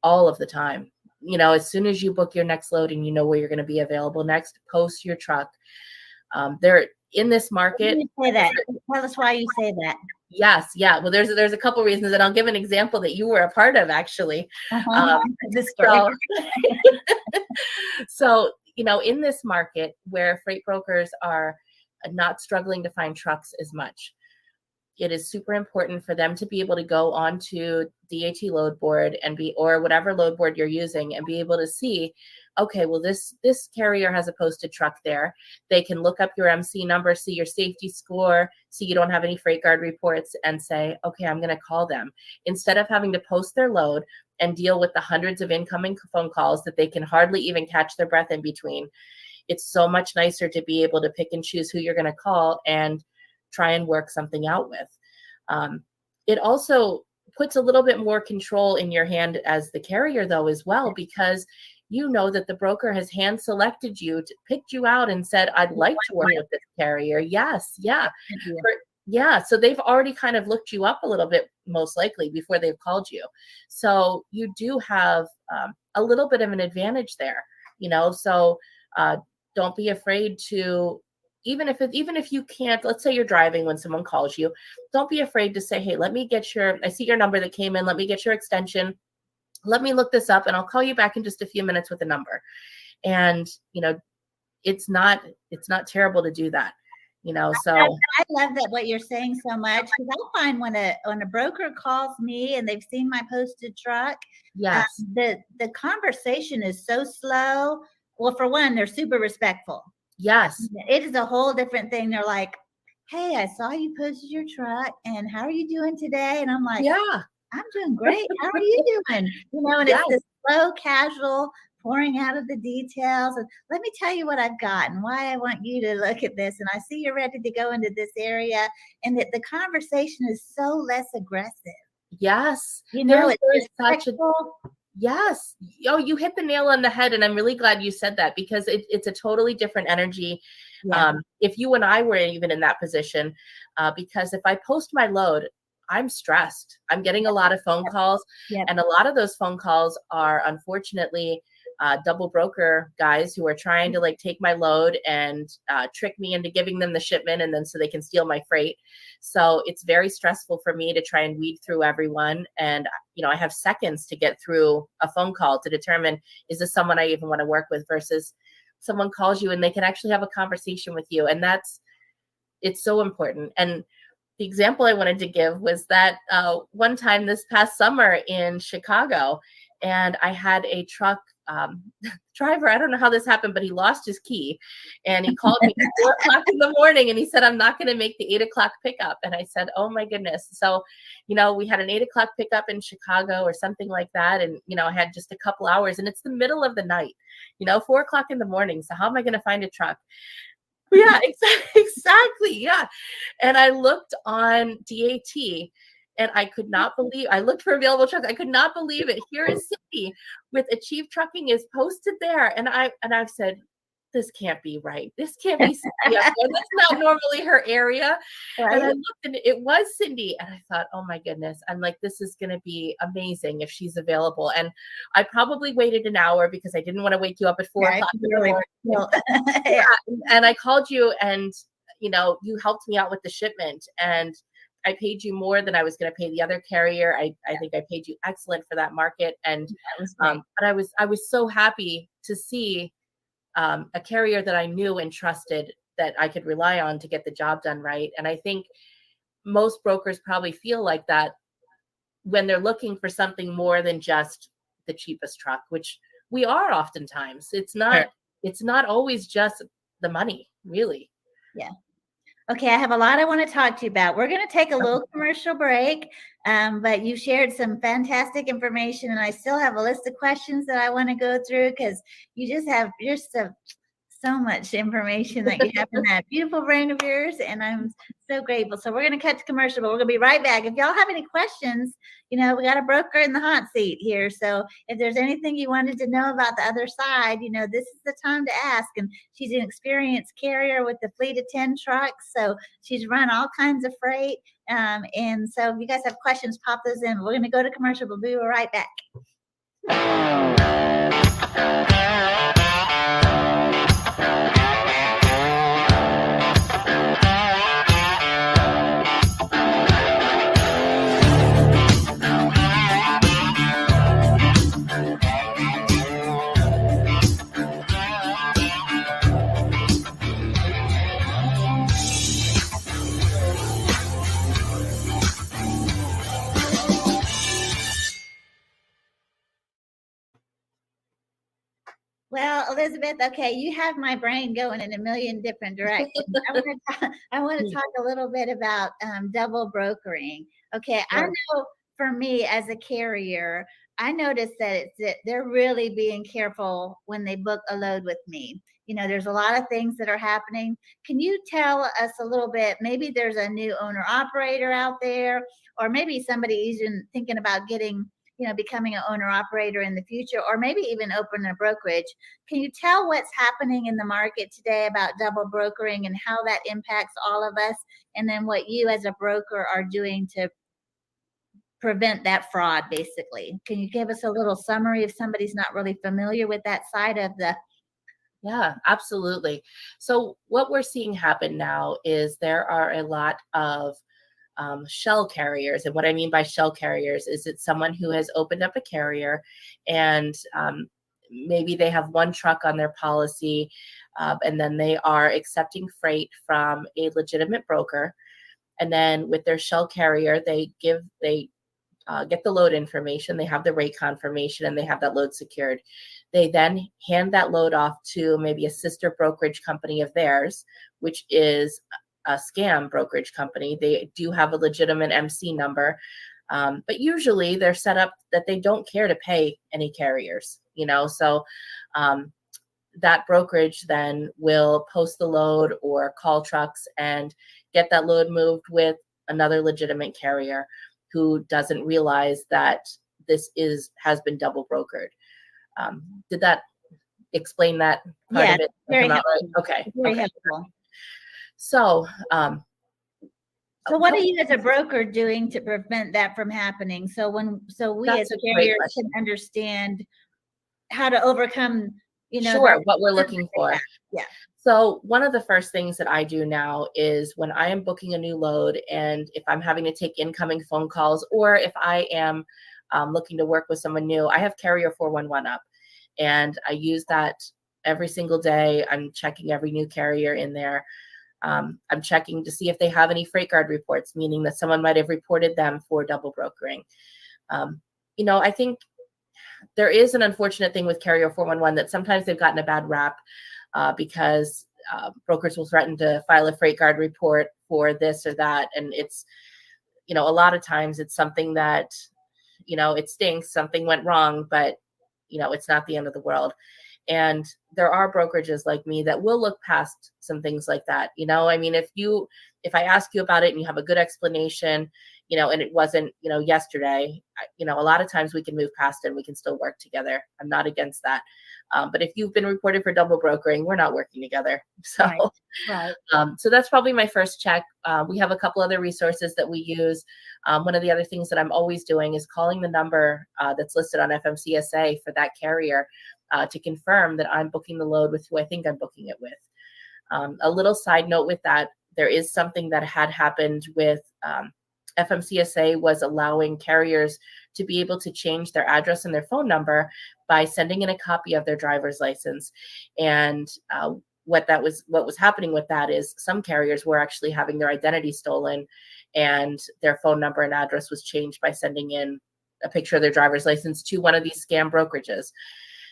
all of the time. As soon as you book your next load and you know where you're going to be available next, post your truck. They're in this market. Say that. Tell us why you say that. Yes. Yeah. Well, there's a couple reasons, and I'll give an example that you were a part of, actually. So, in this market where freight brokers are not struggling to find trucks as much, it is super important for them to be able to go onto DAT load board or whatever load board you're using, and be able to see, okay, well, this carrier has a posted truck there. They can look up your MC number, see your safety score, see you don't have any freight guard reports, and say, okay, I'm going to call them. Instead of having to post their load and deal with the hundreds of incoming phone calls that they can hardly even catch their breath in between, it's so much nicer to be able to pick and choose who you're going to call and try and work something out with. It also puts a little bit more control in your hand as the carrier, though, as well, because you know that the broker has hand selected you, picked you out and said, I'd like to work with this carrier. Yes. Yeah. So they've already kind of looked you up a little bit, most likely, before they've called you. So you do have a little bit of an advantage there, so don't be afraid to, even if you can't, let's say you're driving when someone calls you, don't be afraid to say, hey, I see your number that came in. Let me get your extension. Let me look this up, and I'll call you back in just a few minutes with a number. And, it's not terrible to do that, so. I love that what you're saying so much, because I find when a broker calls me and they've seen my posted truck, yes, the conversation is so slow. Well, for one, they're super respectful. Yes. It is a whole different thing. They're like, hey, I saw you posted your truck, and how are you doing today? And I'm like, yeah, I'm doing great. How are you doing? And it's this slow, casual pouring out of the details. And let me tell you what I've got and why I want you to look at this. And I see you're ready to go into this area. And that the conversation is so less aggressive. Yes. It's such yes. Oh, you hit the nail on the head. And I'm really glad you said that, because it's a totally different energy. Yeah. If you and I were even in that position, because if I post my load, I'm stressed. I'm getting a lot of phone calls, and a lot of those phone calls are unfortunately double broker guys who are trying to like take my load and trick me into giving them the shipment, and then so they can steal my freight. So it's very stressful for me to try and weed through everyone. And, I have seconds to get through a phone call to determine, is this someone I even want to work with, versus someone calls you and they can actually have a conversation with you. And it's so important. And the example I wanted to give was that one time this past summer in Chicago, and I had a truck driver. I don't know how this happened, but he lost his key, and he called me at 4:00 in the morning, and he said, "I'm not going to make the 8:00 pickup." And I said, "Oh my goodness!" So, we had an 8:00 pickup in Chicago or something like that, and I had just a couple hours, and it's the middle of the night, 4:00 in the morning. So how am I going to find a truck? Yeah, exactly. Yeah. And I looked on DAT and I could not believe, I looked for available trucks. I could not believe it. Here is Cindy with Achieve Trucking is posted there. And I've said, this can't be right. This can't be Cindy up there. That's not normally her area. Right. And I looked and it was Cindy. And I thought, oh my goodness. I'm like, this is going to be amazing if she's available. And I probably waited an hour because I didn't want to wake you up at 4:00 in the morning. Yeah. And I called you and, you helped me out with the shipment, and I paid you more than I was going to pay the other carrier. I think I paid you excellent for that market. And, but I was so happy to see a carrier that I knew and trusted that I could rely on to get the job done right. And I think most brokers probably feel like that when they're looking for something more than just the cheapest truck, which we are oftentimes. It's not always just the money, really. Yeah. Okay, I have a lot I want to talk to you about. We're going to take a little commercial break, but you shared some fantastic information, and I still have a list of questions that I want to go through because you're so much information that you have in that beautiful brain of yours, and I'm so grateful. So we're going to cut to commercial, but we're going to be right back. If y'all have any questions, we got a broker in the hot seat here. So if there's anything you wanted to know about the other side, this is the time to ask. And she's an experienced carrier with a fleet of 10 trucks. So she's run all kinds of freight. And so if you guys have questions, pop those in. We're going to go to commercial. We'll be right back. Well, Elizabeth, okay, you have my brain going in a million different directions. I want to talk a little bit about double brokering. Okay, sure. I know for me as a carrier, I noticed that they're really being careful when they book a load with me. There's a lot of things that are happening. Can you tell us a little bit? Maybe there's a new owner operator out there, or maybe somebody even thinking about becoming an owner operator in the future, or maybe even open a brokerage. Can you tell what's happening in the market today about double brokering and how that impacts all of us? And then what you as a broker are doing to prevent that fraud, basically. Can you give us a little summary if somebody's not really familiar with that side of the? Yeah, absolutely. So what we're seeing happen now is there are a lot of shell carriers. And what I mean by shell carriers is it's someone who has opened up a carrier and maybe they have one truck on their policy and then they are accepting freight from a legitimate broker. And then with their shell carrier, they get the load information, they have the rate confirmation, and they have that load secured. They then hand that load off to maybe a sister brokerage company of theirs, which is a scam brokerage company. They do have a legitimate MC number, but usually they're set up that they don't care to pay any carriers, so that brokerage then will post the load or call trucks and get that load moved with another legitimate carrier who doesn't realize that this has been double brokered. Did that explain that part of it? Very helpful. Right? Okay. Very helpful. So what are you as a broker doing to prevent that from happening? So we as carriers can understand how to overcome, Sure, what we're looking for. Yeah. So one of the first things that I do now is when I am booking a new load, and if I'm having to take incoming phone calls, or if I am looking to work with someone new, I have Carrier 411 up, and I use that every single day. I'm checking every new carrier in there. I'm checking to see if they have any freight guard reports, meaning that someone might have reported them for double brokering. I think there is an unfortunate thing with Carrier 411 that sometimes they've gotten a bad rap because brokers will threaten to file a freight guard report for this or that. And it's, a lot of times it's something that, it stinks, something went wrong, but, it's not the end of the world. And there are brokerages like me that will look past some things like that. I mean, if I ask you about it and you have a good explanation, and it wasn't, yesterday, a lot of times we can move past it and we can still work together. I'm not against that. But if you've been reported for double brokering, we're not working together. So, right. So that's probably my first check. We have a couple other resources that we use. One of the other things that I'm always doing is calling the number that's listed on FMCSA for that carrier to confirm that I'm booking the load with who I think I'm booking it with. A little side note with that, there is something that had happened with FMCSA was allowing carriers to be able to change their address and their phone number by sending in a copy of their driver's license. And what was happening with that is some carriers were actually having their identity stolen, and their phone number and address was changed by sending in a picture of their driver's license to one of these scam brokerages.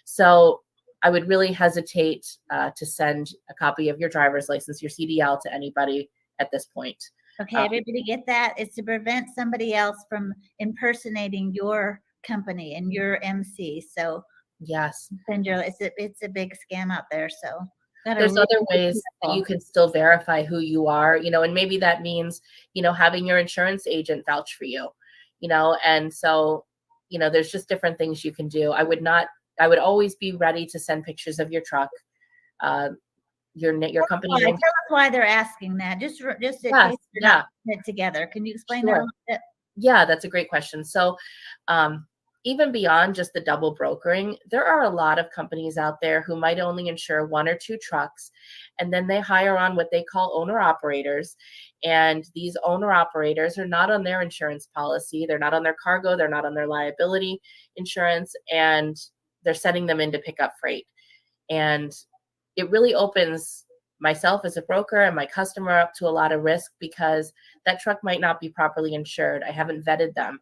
So I would really hesitate to send a copy of your driver's license, your CDL, to anybody at this point. Okay, everybody get that? It's to prevent somebody else from impersonating your company and your MC. So yes, it's a big scam out there. So there's other ways that you can still verify who you are, and maybe that means, having your insurance agent vouch for you, and so, there's just different things you can do. I would always be ready to send pictures of your truck, your company name. Tell us why they're asking that. Just together. Can you explain that a little bit? Yeah, that's a great question. So, even beyond just the double brokering, there are a lot of companies out there who might only insure one or two trucks, and then they hire on what they call owner operators. And these owner operators are not on their insurance policy. They're not on their cargo. They're not on their liability insurance, and they're sending them in to pick up freight. And it really opens myself as a broker and my customer up to a lot of risk, because that truck might not be properly insured. I haven't vetted them.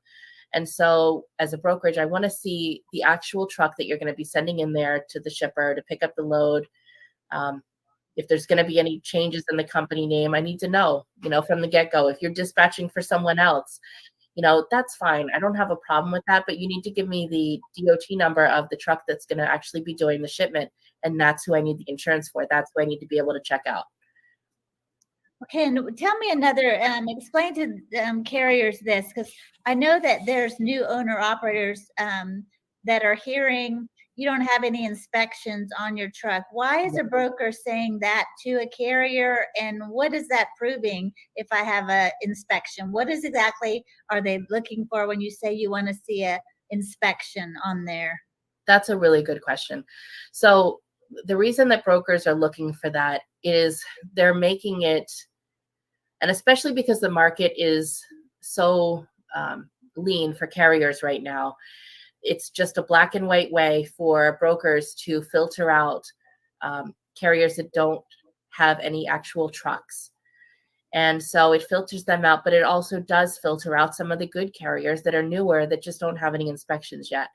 And so as a brokerage, I want to see the actual truck that you're going to be sending in there to the shipper to pick up the load. If there's going to be any changes in the company name, I need to know, from the get-go. If you're dispatching for someone else, that's fine. I don't have a problem with that, but you need to give me the DOT number of the truck that's going to actually be doing the shipment. And that's who I need the insurance for. That's who I need to be able to check out. Okay, and tell me another, explain to carriers this, because I know that there's new owner operators that are hearing you don't have any inspections on your truck. Why is a broker saying that to a carrier, and what is that proving if I have an inspection? What is exactly are they looking for when you say you want to see a inspection on there? That's a really good question. So the reason that brokers are looking for that is they're making it, and especially because the market is so lean for carriers right now, it's just a black and white way for brokers to filter out carriers that don't have any actual trucks. And so it filters them out, but it also does filter out some of the good carriers that are newer that just don't have any inspections yet.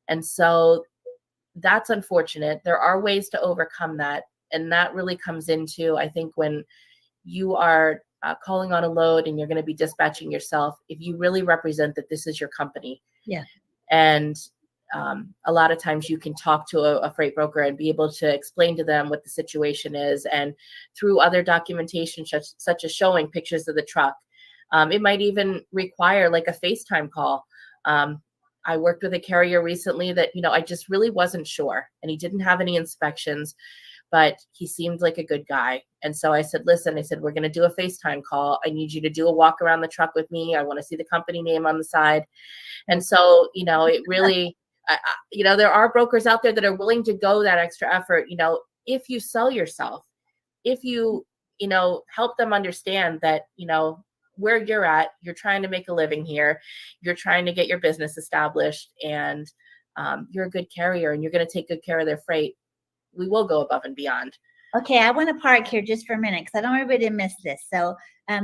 And so that's unfortunate. There are ways to overcome that. And that really comes into, I think, when you are calling on a load and you're going to be dispatching yourself, if you really represent that this is your company. Yeah. And a lot of times you can talk to a freight broker and be able to explain to them what the situation is. And through other documentation, such as showing pictures of the truck, it might even require like a FaceTime call. I worked with a carrier recently that, I just really wasn't sure, and he didn't have any inspections, but he seemed like a good guy. And so I said, listen, we're going to do a FaceTime call. I need you to do a walk around the truck with me. I want to see the company name on the side. And so, it really There are brokers out there that are willing to go that extra effort. If you sell yourself, if you, help them understand that, where you're at, you're trying to make a living here, you're trying to get your business established, and you're a good carrier and you're going to take good care of their freight, we will go above and beyond. Okay, I want to park here just for a minute because I don't want everybody to miss this. So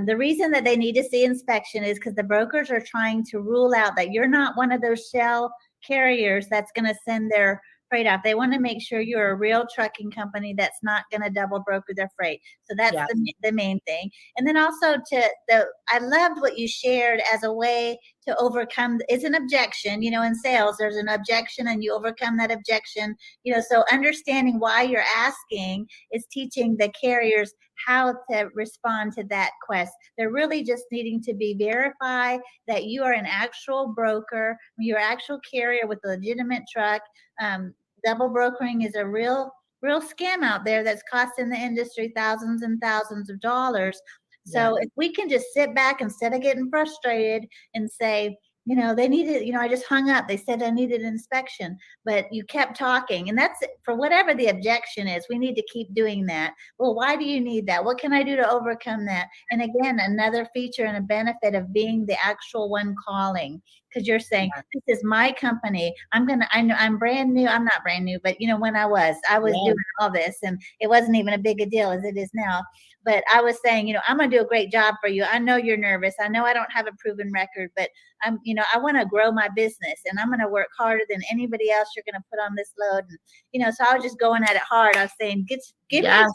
the reason that they need to see inspection is because the brokers are trying to rule out that you're not one of those shell carriers that's going to send their freight off. They want to make sure you're a real trucking company that's not going to double broker their freight. So that's Yeah. the main thing. And then also I loved what you shared as a way to overcome, it's an objection, in sales, there's an objection and you overcome that objection, so understanding why you're asking is teaching the carriers how to respond to that quest. They're really just needing to be verified that you are an actual broker, you're an actual carrier with a legitimate truck. Double brokering is a real scam out there that's costing the industry thousands and thousands of dollars. So if we can just sit back instead of getting frustrated and say, they needed, I just hung up. They said I needed inspection, but you kept talking. And that's for whatever the objection is. We need to keep doing that. Well, why do you need that? What can I do to overcome that? And again, another feature and a benefit of being the actual one calling. Because you're saying, this is my company. I'm brand new. I'm not brand new, but when I was doing all this, and it wasn't even a big a deal as it is now. But I was saying, I'm going to do a great job for you. I know you're nervous. I know I don't have a proven record, but I want to grow my business and I'm going to work harder than anybody else you're going to put on this load. And, so I was just going at it hard. I was saying, give me a shot,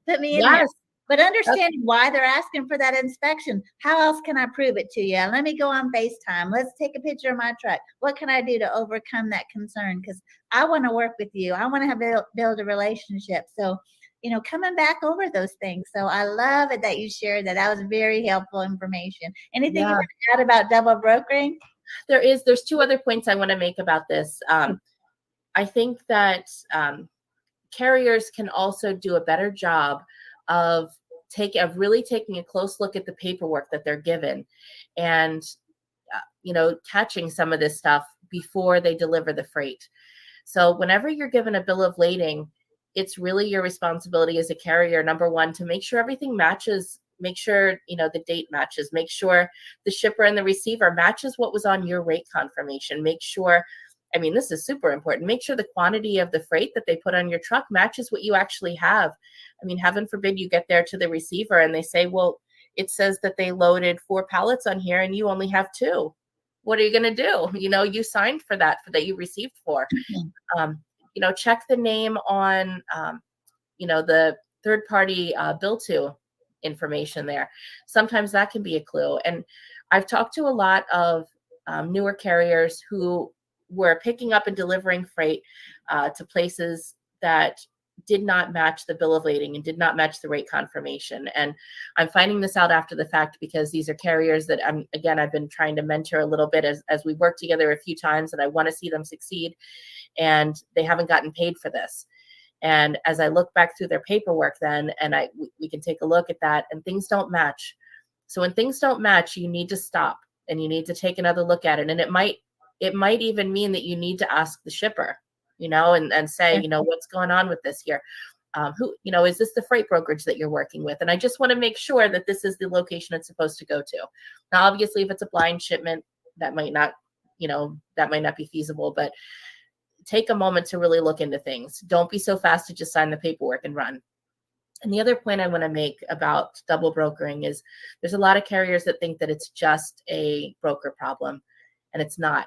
put me in there. But understanding why they're asking for that inspection. How else can I prove it to you? Let me go on FaceTime. Let's take a picture of my truck. What can I do to overcome that concern? Because I want to work with you. I want to build a relationship. So, coming back over those things. So I love it that you shared that. That was very helpful information. Anything you want to add about double brokering? There's two other points I want to make about this. I think that carriers can also do a better job of really taking a close look at the paperwork that they're given and, catching some of this stuff before they deliver the freight. So whenever you're given a bill of lading, it's really your responsibility as a carrier, number one, to make sure everything matches, make sure, the date matches, make sure the shipper and the receiver matches what was on your rate confirmation, make sure, this is super important, make sure the quantity of the freight that they put on your truck matches what you actually have. Heaven forbid you get there to the receiver and they say, well, it says that they loaded 4 pallets on here and you only have 2. What are you going to do? You signed for that you received 4. Check the name on, the third party bill to information there. Sometimes that can be a clue. And I've talked to a lot of newer carriers who were picking up and delivering freight to places that did not match the bill of lading and did not match the rate confirmation. And I'm finding this out after the fact because these are carriers that I've been trying to mentor a little bit as we work together a few times, and I want to see them succeed. And they haven't gotten paid for this. And as I look back through their paperwork then, and we can take a look at that, and things don't match. So when things don't match, you need to stop and you need to take another look at it. And it might even mean that you need to ask the shipper, and say, what's going on with this here? Is this the freight brokerage that you're working with? And I just want to make sure that this is the location it's supposed to go to. Now, obviously, if it's a blind shipment, that might not be feasible, but take a moment to really look into things. Don't be so fast to just sign the paperwork and run. And the other point I want to make about double brokering is there's a lot of carriers that think that it's just a broker problem, and it's not.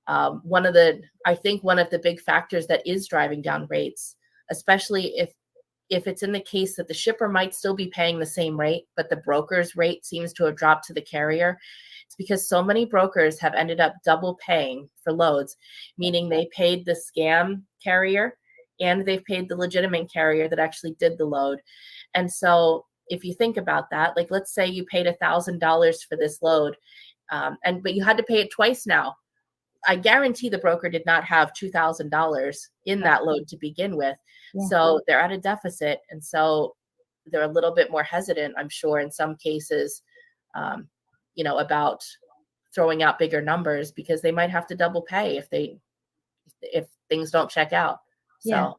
One of the big factors that is driving down rates, especially if it's in the case that the shipper might still be paying the same rate, but the broker's rate seems to have dropped to the carrier, it's because so many brokers have ended up double paying for loads, meaning they paid the scam carrier and they've paid the legitimate carrier that actually did the load. And so if you think about that, like let's say you paid $1,000 for this load, but you had to pay it twice now. I guarantee the broker did not have $2,000 in that load to begin with. Yeah. So they're at a deficit. And so they're a little bit more hesitant, I'm sure, in some cases, about throwing out bigger numbers because they might have to double pay if they if things don't check out. Yeah. So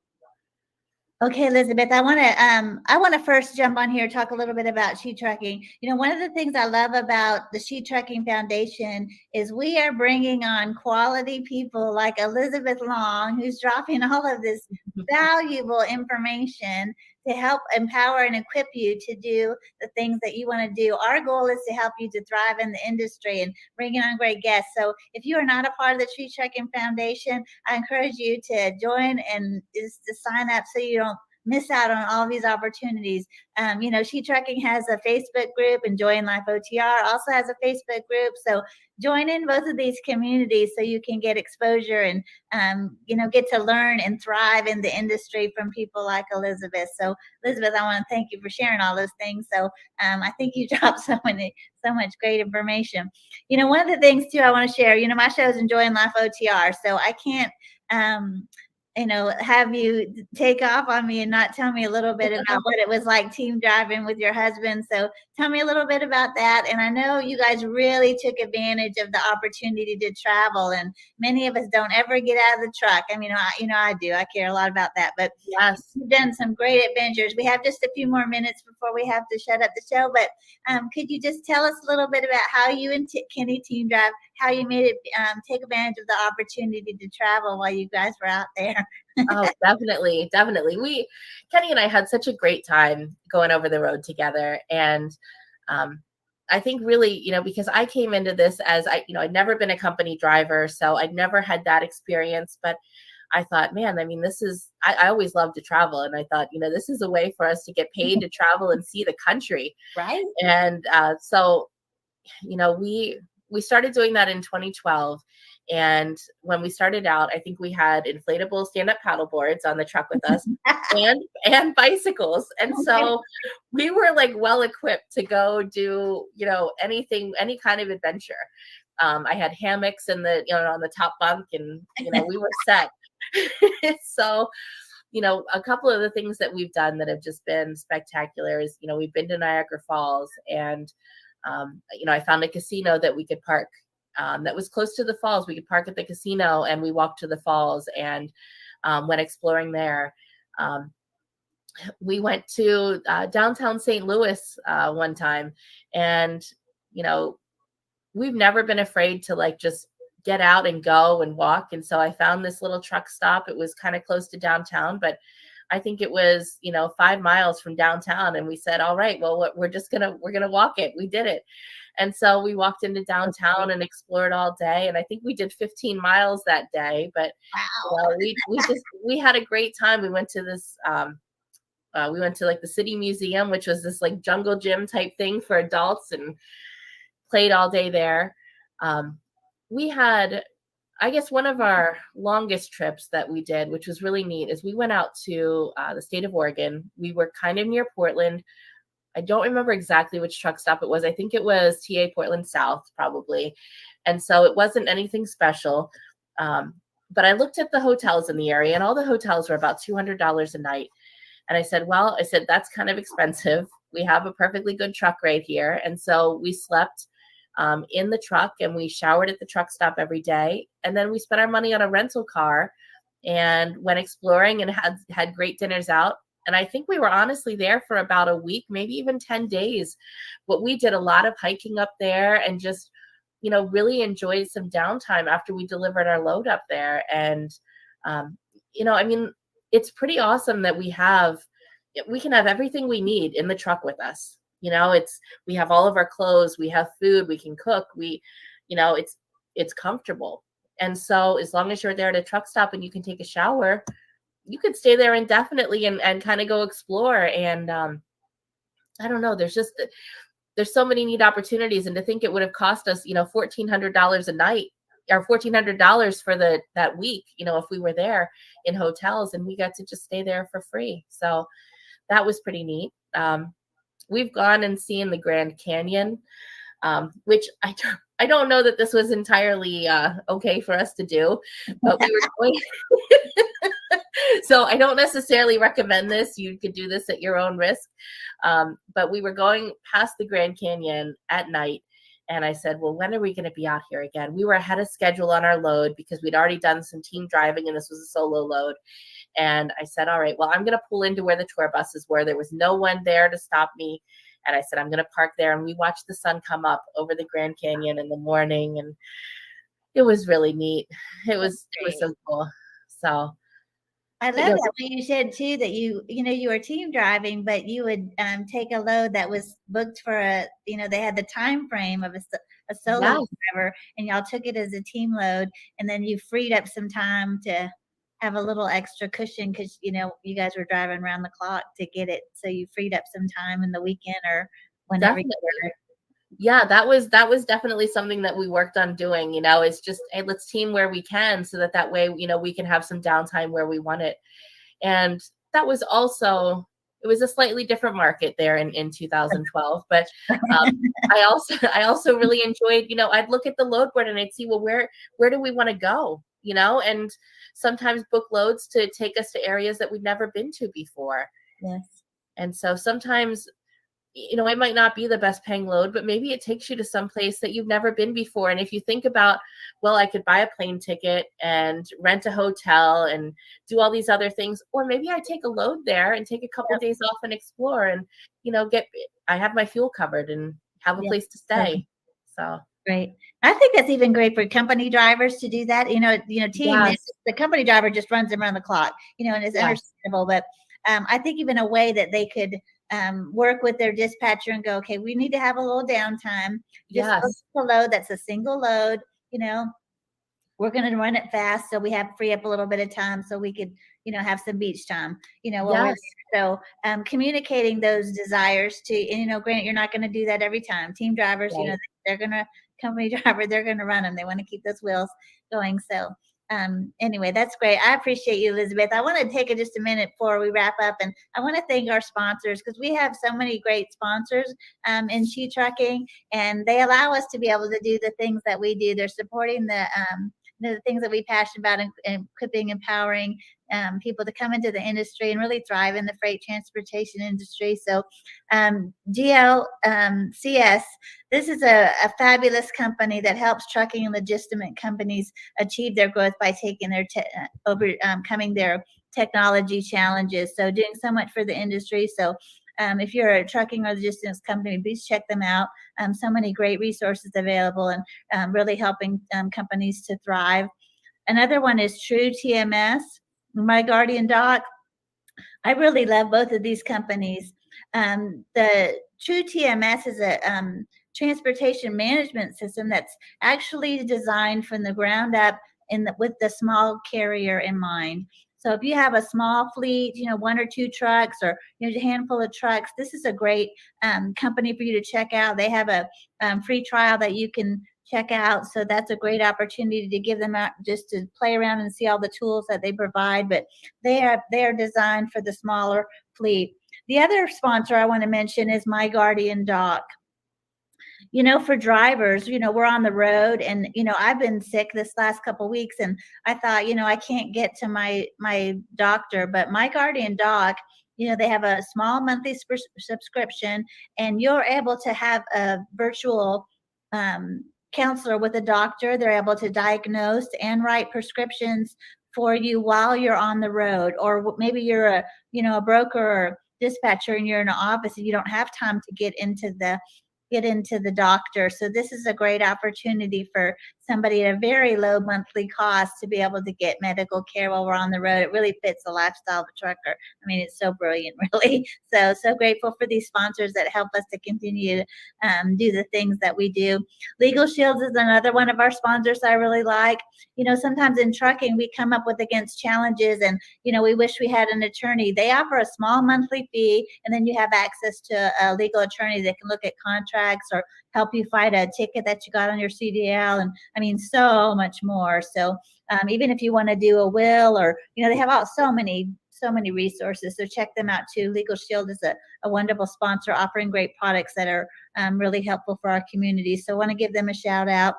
Okay, Elizabeth, I want to first jump on here, talk a little bit about She Trucking. One of the things I love about the She Trucking Foundation is we are bringing on quality people like Elizabeth Long, who's dropping all of this valuable information to help empower and equip you to do the things that you want to do. Our goal is to help you to thrive in the industry and bringing on great guests. So if you are not a part of the She Trucking Foundation, I encourage you to join and is to sign up so you don't miss out on all these opportunities. She Trucking has a Facebook group, and Joy in Life OTR also has a Facebook group. So join in both of these communities so you can get exposure and get to learn and thrive in the industry from people like Elizabeth. So Elizabeth, I want to thank you for sharing all those things. So I think you dropped so much great information. One of the things too I want to share, my show is Enjoy in Life OTR, so I can't have you take off on me and not tell me a little bit about what it was like team driving with your husband. So tell me a little bit about that. And I know you guys really took advantage of the opportunity to travel, and many of us don't ever get out of the truck. I mean, I do. I care a lot about that. But yes, you've done some great adventures. We have just a few more minutes before we have to shut up the show. But could you just tell us a little bit about how you and Kenny team drive, how you made it take advantage of the opportunity to travel while you guys were out there? Oh, definitely. Kenny and I had such a great time going over the road together. And I think really, because I came into this as I'd never been a company driver, so I'd never had that experience. But I thought, man, I mean, I always loved to travel. And I thought, this is a way for us to get paid to travel and see the country. Right. And so, we started doing that in 2012. And when we started out, I think we had inflatable stand-up paddle boards on the truck with us and bicycles. And so we were like well equipped to go do, anything, any kind of adventure. I had hammocks on the top bunk, and, we were set. So, a couple of the things that we've done that have just been spectacular is, we've been to Niagara Falls, and I found a casino that we could park that was close to the falls. We could park at the casino, and we walked to the falls and went exploring there. We went to downtown St. Louis one time, and, we've never been afraid to just get out and go and walk. And so I found this little truck stop. It was kind of close to downtown, but I think it was, 5 miles from downtown. And we said, all right, well, we're going to walk it. We did it. And so we walked into downtown and explored all day. And I think we did 15 miles that day, but wow. we had a great time. We went to this, we went to the city museum, which was this jungle gym type thing for adults, and played all day there. We had, I guess, one of our longest trips that we did, which was really neat, is we went out to the state of Oregon. We were kind of near Portland. I don't remember exactly which truck stop it was. I think it was TA Portland South, probably. And so it wasn't anything special. But I looked at the hotels in the area, and all the hotels were about $200 a night. And I said, that's kind of expensive. We have a perfectly good truck right here. And so we slept in the truck, and we showered at the truck stop every day. And then we spent our money on a rental car and went exploring and had great dinners out. And I think we were honestly there for about a week, maybe even 10 days. But we did a lot of hiking up there, and just, really enjoyed some downtime after we delivered our load up there. And, it's pretty awesome that we can have everything we need in the truck with us. We have all of our clothes, we have food, we can cook, it's comfortable. And so as long as you're there at a truck stop and you can take a shower, you could stay there indefinitely and kind of go explore. And I don't know, there's so many neat opportunities. And to think it would have cost us, $1,400 a night, or $1,400 for that week, if we were there in hotels, and we got to just stay there for free. So that was pretty neat. We've gone and seen the Grand Canyon, which I don't know that this was entirely okay for us to do, but we were going. So I don't necessarily recommend this. You could do this at your own risk. But we were going past the Grand Canyon at night, And I said, well, when are we going to be out here again? We were ahead of schedule on our load because we'd already done some team driving and this was a solo load. And I said, all right, well, I'm going to pull into where the tour buses were. There was no one there to stop me. And I said, I'm going to park there. And we watched the sun come up over the Grand Canyon in the morning. And it was really neat. It was so cool. So I love that when you said too that you were team driving, but you would take a load that was booked for they had the time frame of a solo driver, and y'all took it as a team load, and then you freed up some time to have a little extra cushion because you guys were driving around the clock to get it, so you freed up some time in the weekend or whenever you were. Yeah, that was definitely something that we worked on doing, is just, hey, let's team where we can so that way, we can have some downtime where we want it. And that was also, it was a slightly different market there in 2012, but I also really enjoyed, I'd look at the load board and I'd see, well, where do we want to go, and sometimes book loads to take us to areas that we've never been to before. Yes. And so sometimes, it might not be the best paying load, but maybe it takes you to some place that you've never been before. And if you think about, well, I could buy a plane ticket and rent a hotel and do all these other things, or maybe I take a load there and take a couple of days off and explore and, I have my fuel covered and have a place to stay. So great. I think that's even great for company drivers to do that. Team, the company driver just runs them around the clock, and it's understandable, but I think even a way that they could work with their dispatcher and go, okay, we need to have a little downtime. Just a load that's a single load, we're going to run it fast so we have free up a little bit of time so we could, have some beach time, so communicating those desires to, and Grant, you're not going to do that every time. Team drivers, they're going to, company driver, they're going to run them. They want to keep those wheels going. So anyway, that's great. I appreciate you, Elizabeth. I want to take just a minute before we wrap up, and I want to thank our sponsors because we have so many great sponsors in She Trucking, and they allow us to be able to do the things that we do. They're supporting the things that we passionate about and equipping, empowering people to come into the industry and really thrive in the freight transportation industry. So GLCS, this is a fabulous company that helps trucking and logistics companies achieve their growth by taking overcoming their technology challenges. So doing so much for the industry. So if you're a trucking or logistics company, please check them out. So many great resources available and really helping companies to thrive. Another one is True TMS, My Guardian Doc. I really love both of these companies. The True TMS is a transportation management system that's actually designed from the ground up with the small carrier in mind. So if you have a small fleet, 1 or 2 trucks or a handful of trucks, this is a great company for you to check out. They have a free trial that you can check out. So that's a great opportunity to give them out just to play around and see all the tools that they provide. But they are designed for the smaller fleet. The other sponsor I want to mention is My Guardian Doc. For drivers, we're on the road and, I've been sick this last couple of weeks and I thought, I can't get to my doctor, but My Guardian Doc, they have a small monthly subscription and you're able to have a virtual counselor with a doctor. They're able to diagnose and write prescriptions for you while you're on the road, or maybe you're a broker or dispatcher and you're in an office and you don't have time to get into the doctor. So this is a great opportunity for somebody at a very low monthly cost to be able to get medical care while we're on the road. It really fits the lifestyle of a trucker. I mean, it's so brilliant, really. So grateful for these sponsors that help us to continue to do the things that we do. Legal Shields is another one of our sponsors I really like. Sometimes in trucking, we come up against challenges and, we wish we had an attorney. They offer a small monthly fee, and then you have access to a legal attorney that can look at contracts or help you fight a ticket that you got on your CDL. And I mean, so much more. So even if you want to do a will or, they have so many resources. So check them out too. Legal Shield is a wonderful sponsor offering great products that are really helpful for our community. So I want to give them a shout out.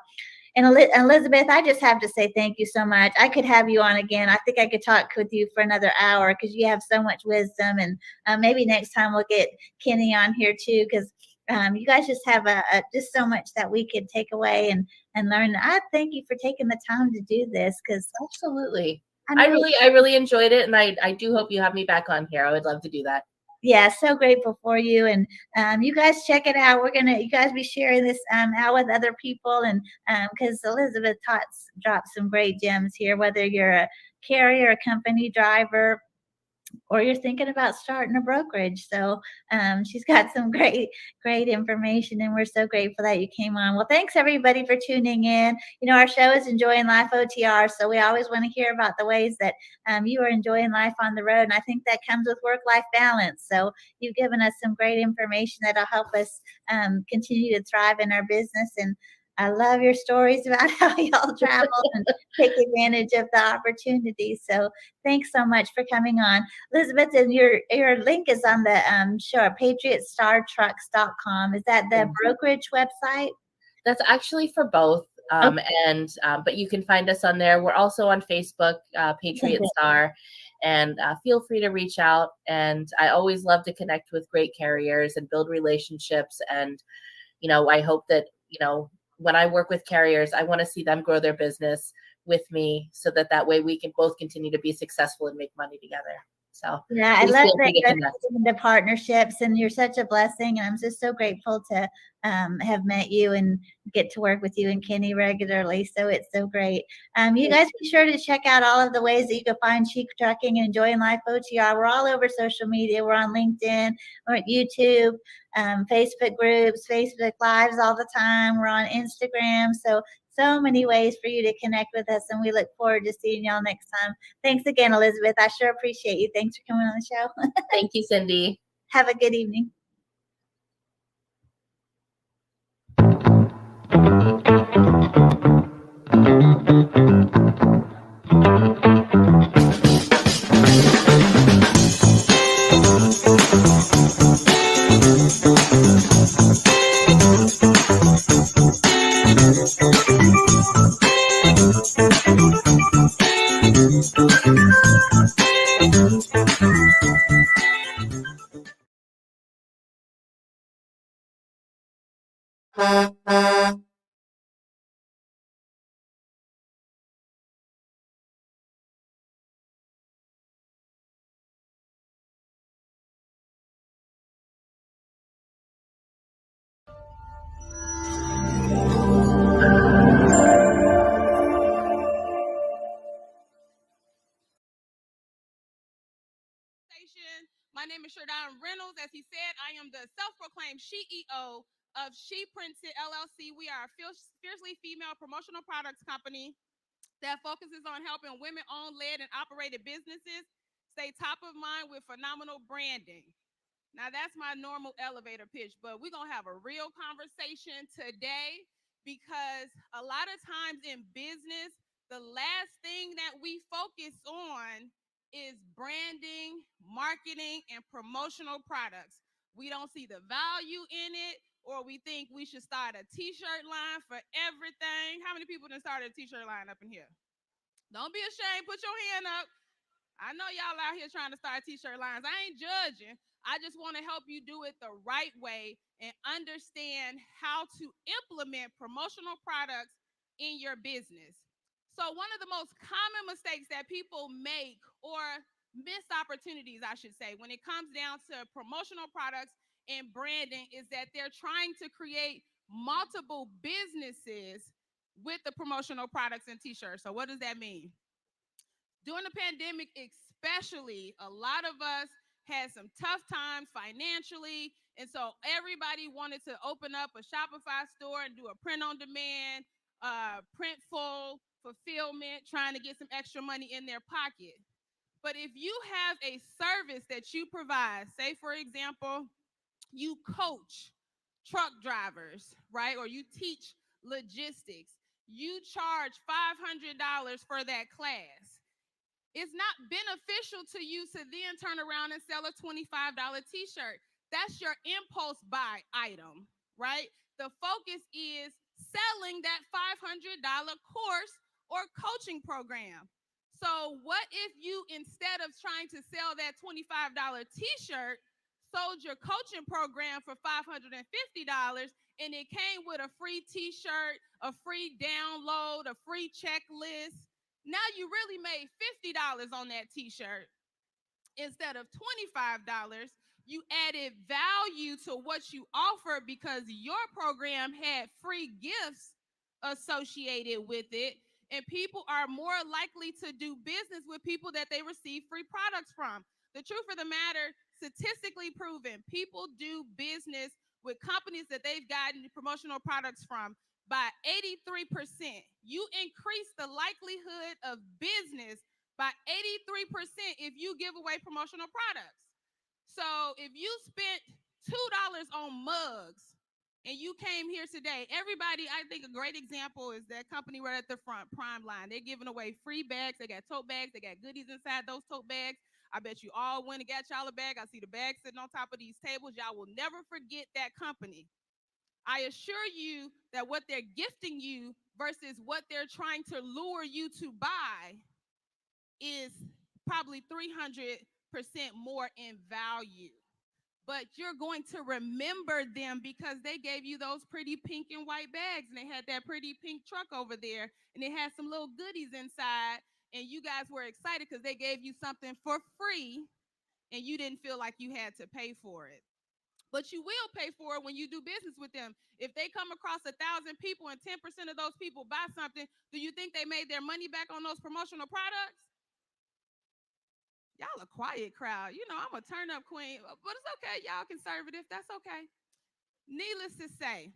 And Elizabeth, I just have to say thank you so much. I could have you on again. I think I could talk with you for another hour because you have so much wisdom. And maybe next time we'll get Kenny on here too, because you guys just have just so much that we could take away and learn. I thank you for taking the time to do this because Absolutely. I I know. really enjoyed it, and I do hope you have me back on here. I would love to do that. Yeah, so grateful for you, and you guys check it out. You guys be sharing this out with other people, and because Elizabeth dropped some great gems here. Whether you're a carrier, a company driver, or you're thinking about starting a brokerage. So she's got some great information, and we're so grateful that you came on. Well, thanks everybody for tuning in. You know, our show is Enjoying Life OTR, so we always want to hear about the ways that you are enjoying life on the road, and I think that comes with work-life balance. So you've given us some great information that'll help us continue to thrive in our business. And I love your stories about how y'all travel and take advantage of the opportunities. So thanks so much for coming on. Elizabeth, and your link is on the show, patriotstartrucks.com. Is that the brokerage website? That's actually for both. Okay. But you can find us on there. We're also on Facebook, Patriot Star, and feel free to reach out. And I always love to connect with great carriers and build relationships. And, I hope that, when I work with carriers, I want to see them grow their business with me so that way we can both continue to be successful and make money together. So yeah, I love that you're into partnerships, and you're such a blessing. And I'm just so grateful to have met you and get to work with you and Kenny regularly. So it's so great. You guys be sure to check out all of the ways that you can find Chic Trucking and Enjoying Life OTR. We're all over social media. We're on LinkedIn, we're at YouTube, Facebook groups, Facebook Lives all the time. We're on Instagram. So many ways for you to connect with us, and we look forward to seeing y'all next time. Thanks again, Elizabeth. I sure appreciate you. Thanks for coming on the show. Thank you, Cindy. Have a good evening. My name is Sherdon Reynolds. As he said, I am the self-proclaimed CEO of She Prints It LLC. We are a fiercely female promotional products company that focuses on helping women-owned, led, and operated businesses stay top of mind with phenomenal branding. Now, that's my normal elevator pitch, but we're going to have a real conversation today because a lot of times in business, the last thing that we focus on is branding, marketing, and promotional products. We don't see the value in it, or we think we should start a t-shirt line for everything. How many people done started a t-shirt line up in here? Don't be ashamed. Put your hand up. I know y'all out here trying to start t-shirt lines. I ain't judging. I just want to help you do it the right way and understand how to implement promotional products in your business. So one of the most common mistakes that people make, or missed opportunities, I should say, when it comes down to promotional products and branding, is that they're trying to create multiple businesses with the promotional products and t-shirts. So what does that mean? During the pandemic, especially, a lot of us had some tough times financially. And so everybody wanted to open up a Shopify store and do a print on demand, printful fulfillment, trying to get some extra money in their pocket. But if you have a service that you provide, say, for example, you coach truck drivers, right? Or you teach logistics, you charge $500 for that class. It's not beneficial to you to then turn around and sell a $25 t-shirt. That's your impulse buy item, right? The focus is selling that $500 course or coaching program. So what if you, instead of trying to sell that $25 t-shirt, sold your coaching program for $550, and it came with a free t-shirt, a free download, a free checklist. Now you really made $50 on that t-shirt instead of $25. You added value to what you offer because your program had free gifts associated with it, and people are more likely to do business with people that they receive free products from. The truth of the matter, statistically proven, people do business with companies that they've gotten promotional products from by 83%. You increase the likelihood of business by 83% if you give away promotional products. So if you spent $2 on mugs and you came here today, everybody, I think a great example is that company right at the front, Prime Line. They're giving away free bags. They got tote bags. They got goodies inside those tote bags. I bet you all went and got y'all a bag. I see the bags sitting on top of these tables. Y'all will never forget that company. I assure you that what they're gifting you versus what they're trying to lure you to buy is probably 300% more in value. But you're going to remember them because they gave you those pretty pink and white bags, and they had that pretty pink truck over there, and it had some little goodies inside, and you guys were excited because they gave you something for free, and you didn't feel like you had to pay for it. But you will pay for it when you do business with them. If they come across 1,000 people and 10% of those people buy something, do you think they made their money back on those promotional products? Y'all a quiet crowd. You know, I'm a turn up queen, but it's okay. Y'all conservative. That's okay. Needless to say,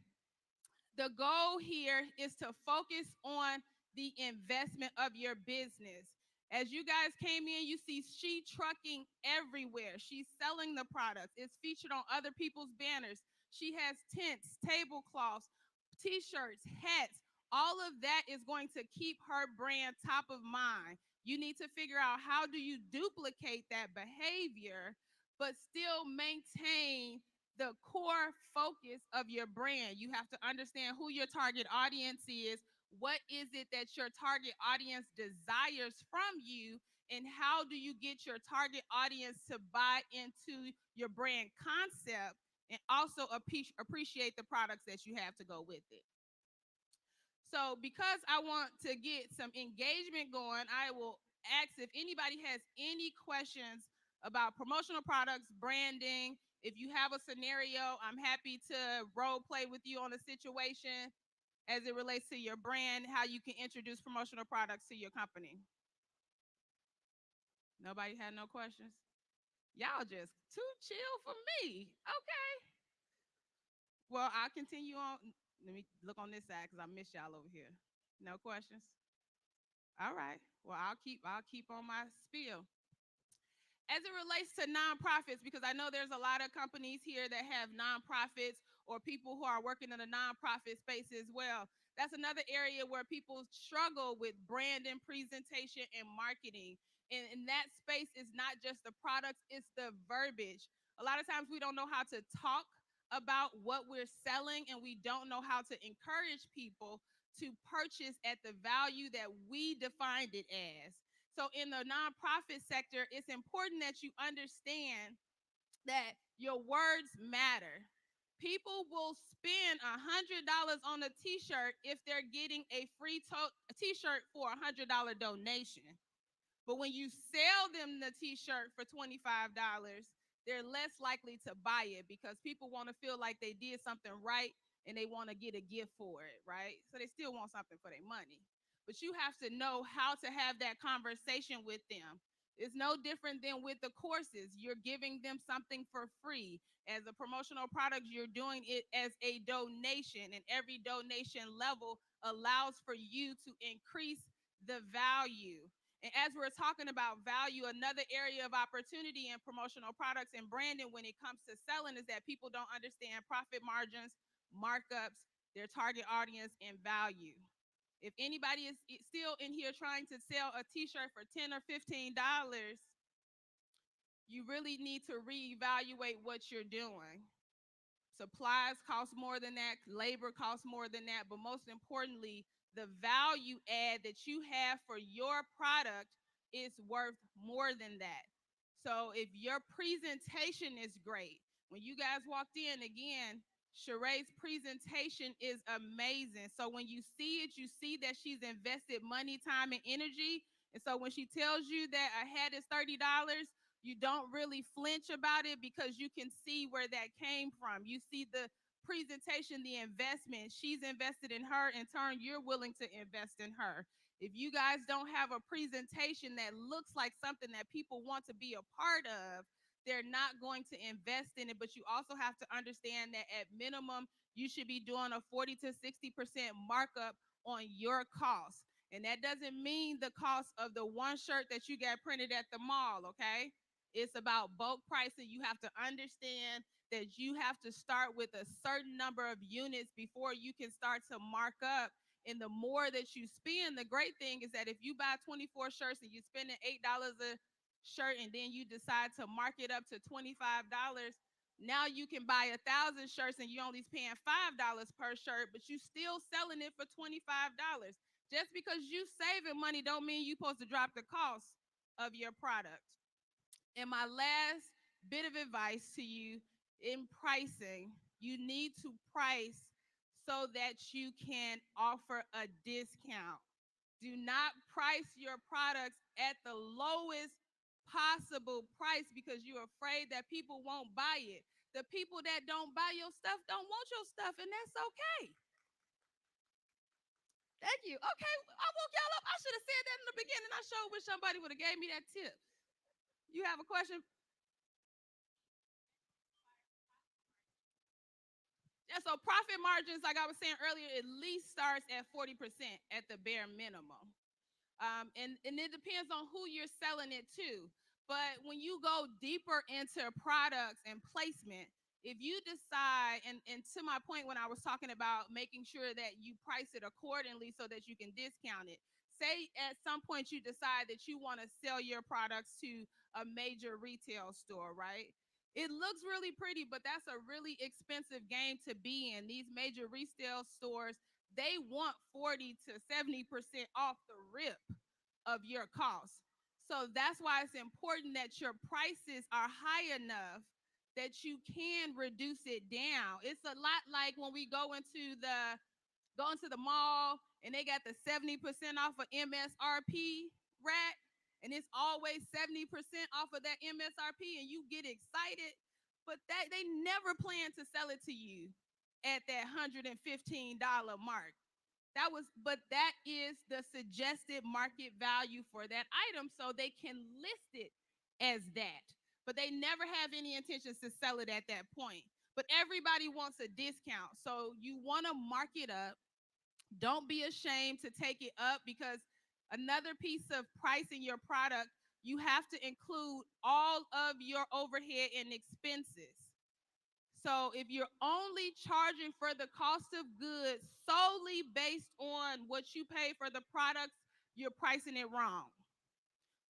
the goal here is to focus on the investment of your business. As you guys came in, you see She Trucking everywhere. She's selling the products. It's featured on other people's banners. She has tents, tablecloths, t-shirts, hats. All of that is going to keep her brand top of mind. You need to figure out how do you duplicate that behavior, but still maintain the core focus of your brand. You have to understand who your target audience is. What is it that your target audience desires from you? And how do you get your target audience to buy into your brand concept and also appreciate the products that you have to go with it? So because I want to get some engagement going, I will ask if anybody has any questions about promotional products, branding. If you have a scenario, I'm happy to role play with you on a situation as it relates to your brand, how you can introduce promotional products to your company. Nobody had no questions? Y'all just too chill for me. Okay. Well, I'll continue on. Let me look on this side because I miss y'all over here. No questions? All right. Well, I'll keep on my spiel. As it relates to nonprofits, because I know there's a lot of companies here that have nonprofits or people who are working in the nonprofit space as well. That's another area where people struggle with branding, presentation, and marketing. And in that space, it's not just the products, it's the verbiage. A lot of times we don't know how to talk about what we're selling, and we don't know how to encourage people to purchase at the value that we defined it as. So in the nonprofit sector, it's important that you understand that your words matter. People will spend $100 on a t-shirt if they're getting a free t-shirt for $100 donation. But when you sell them the t-shirt for $25, they're less likely to buy it because people want to feel like they did something right and they want to get a gift for it, right? So they still want something for their money. But you have to know how to have that conversation with them. It's no different than with the courses. You're giving them something for free. As a promotional product, you're doing it as a donation, and every donation level allows for you to increase the value. And as we're talking about value, another area of opportunity in promotional products and branding when it comes to selling is that people don't understand profit margins, markups, their target audience, and value. If anybody is still in here trying to sell a t-shirt for $10 or $15, you really need to reevaluate what you're doing. Supplies cost more than that, labor costs more than that, but most importantly, the value add that you have for your product is worth more than that. So if your presentation is great, when you guys walked in again, Sheree's presentation is amazing. So when you see it, you see that she's invested money, time, and energy. And so when she tells you that a hat is $30, you don't really flinch about it because you can see where that came from. You see the presentation, the investment. She's invested in her. In turn, you're willing to invest in her. If you guys don't have a presentation that looks like something that people want to be a part of, they're not going to invest in it. But you also have to understand that at minimum, you should be doing a 40 to 60% markup on your cost. And that doesn't mean the cost of the one shirt that you got printed at the mall, okay? It's about bulk pricing. You have to understand that you have to start with a certain number of units before you can start to mark up. And the more that you spend, the great thing is that if you buy 24 shirts and you're spending $8 a shirt and then you decide to mark it up to $25, now you can buy 1,000 shirts and you're only paying $5 per shirt, but you still selling it for $25. Just because you saving money don't mean you're supposed to drop the cost of your product. And my last bit of advice to you in pricing, you need to price so that you can offer a discount. Do not price your products at the lowest possible price because you're afraid that people won't buy it. The people that don't buy your stuff don't want your stuff, and that's okay. Thank you. Okay, I woke y'all up. I should have said that in the beginning. I sure wish somebody would have gave me that tip. You have a question? Yeah, so profit margins, like I was saying earlier, at least starts at 40% at the bare minimum. And it depends on who you're selling it to. But when you go deeper into products and placement, if you decide, and to my point when I was talking about making sure that you price it accordingly so that you can discount it, say at some point you decide that you want to sell your products to a major retail store, right? It looks really pretty, but that's a really expensive game to be in. These major retail stores, they want 40 to 70% off the rip of your costs. So that's why it's important that your prices are high enough that you can reduce it down. It's a lot like when we go into the mall and they got the 70% off of MSRP rack, and it's always 70% off of that MSRP, and you get excited, but that they never plan to sell it to you at that $115 mark. That is the suggested market value for that item, so they can list it as that. But they never have any intentions to sell it at that point. But everybody wants a discount, so you want to mark it up. Don't be ashamed to take it up because another piece of pricing your product, you have to include all of your overhead and expenses. So if you're only charging for the cost of goods solely based on what you pay for the products, you're pricing it wrong.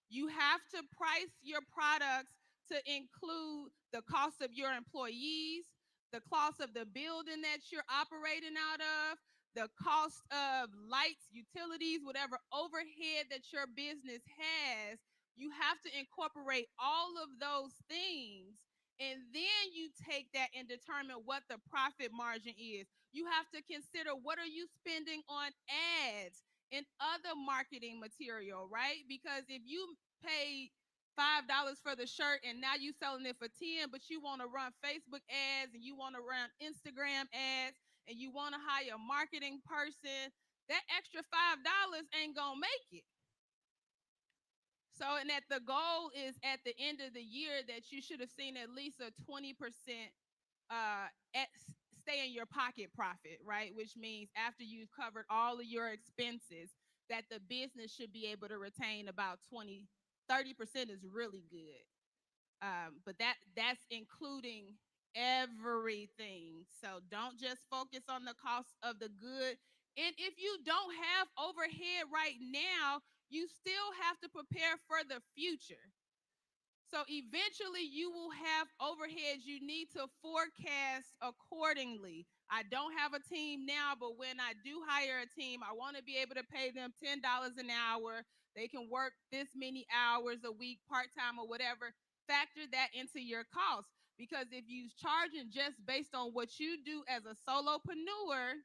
You have to price your products to include the cost of your employees, the cost of the building that you're operating out of, the cost of lights, utilities, whatever overhead that your business has. You have to incorporate all of those things. And then you take that and determine what the profit margin is. You have to consider what are you spending on ads and other marketing material, right? Because if you pay $5 for the shirt and now you selling it for 10, but you want to run Facebook ads and you want to run Instagram ads and you want to hire a marketing person, that extra $5 ain't gonna make it. So, and that the goal is at the end of the year that you should have seen at least a 20% at stay in your pocket profit, right? Which means after you've covered all of your expenses, that the business should be able to retain about 30% is really good. But that's including everything. So don't just focus on the cost of the good. And if you don't have overhead right now, you still have to prepare for the future. So eventually you will have overheads you need to forecast accordingly. I don't have a team now, but when I do hire a team, I want to be able to pay them $10 an hour. They can work this many hours a week, part time or whatever. factor that into your cost. Because if you charging just based on what you do as a solopreneur,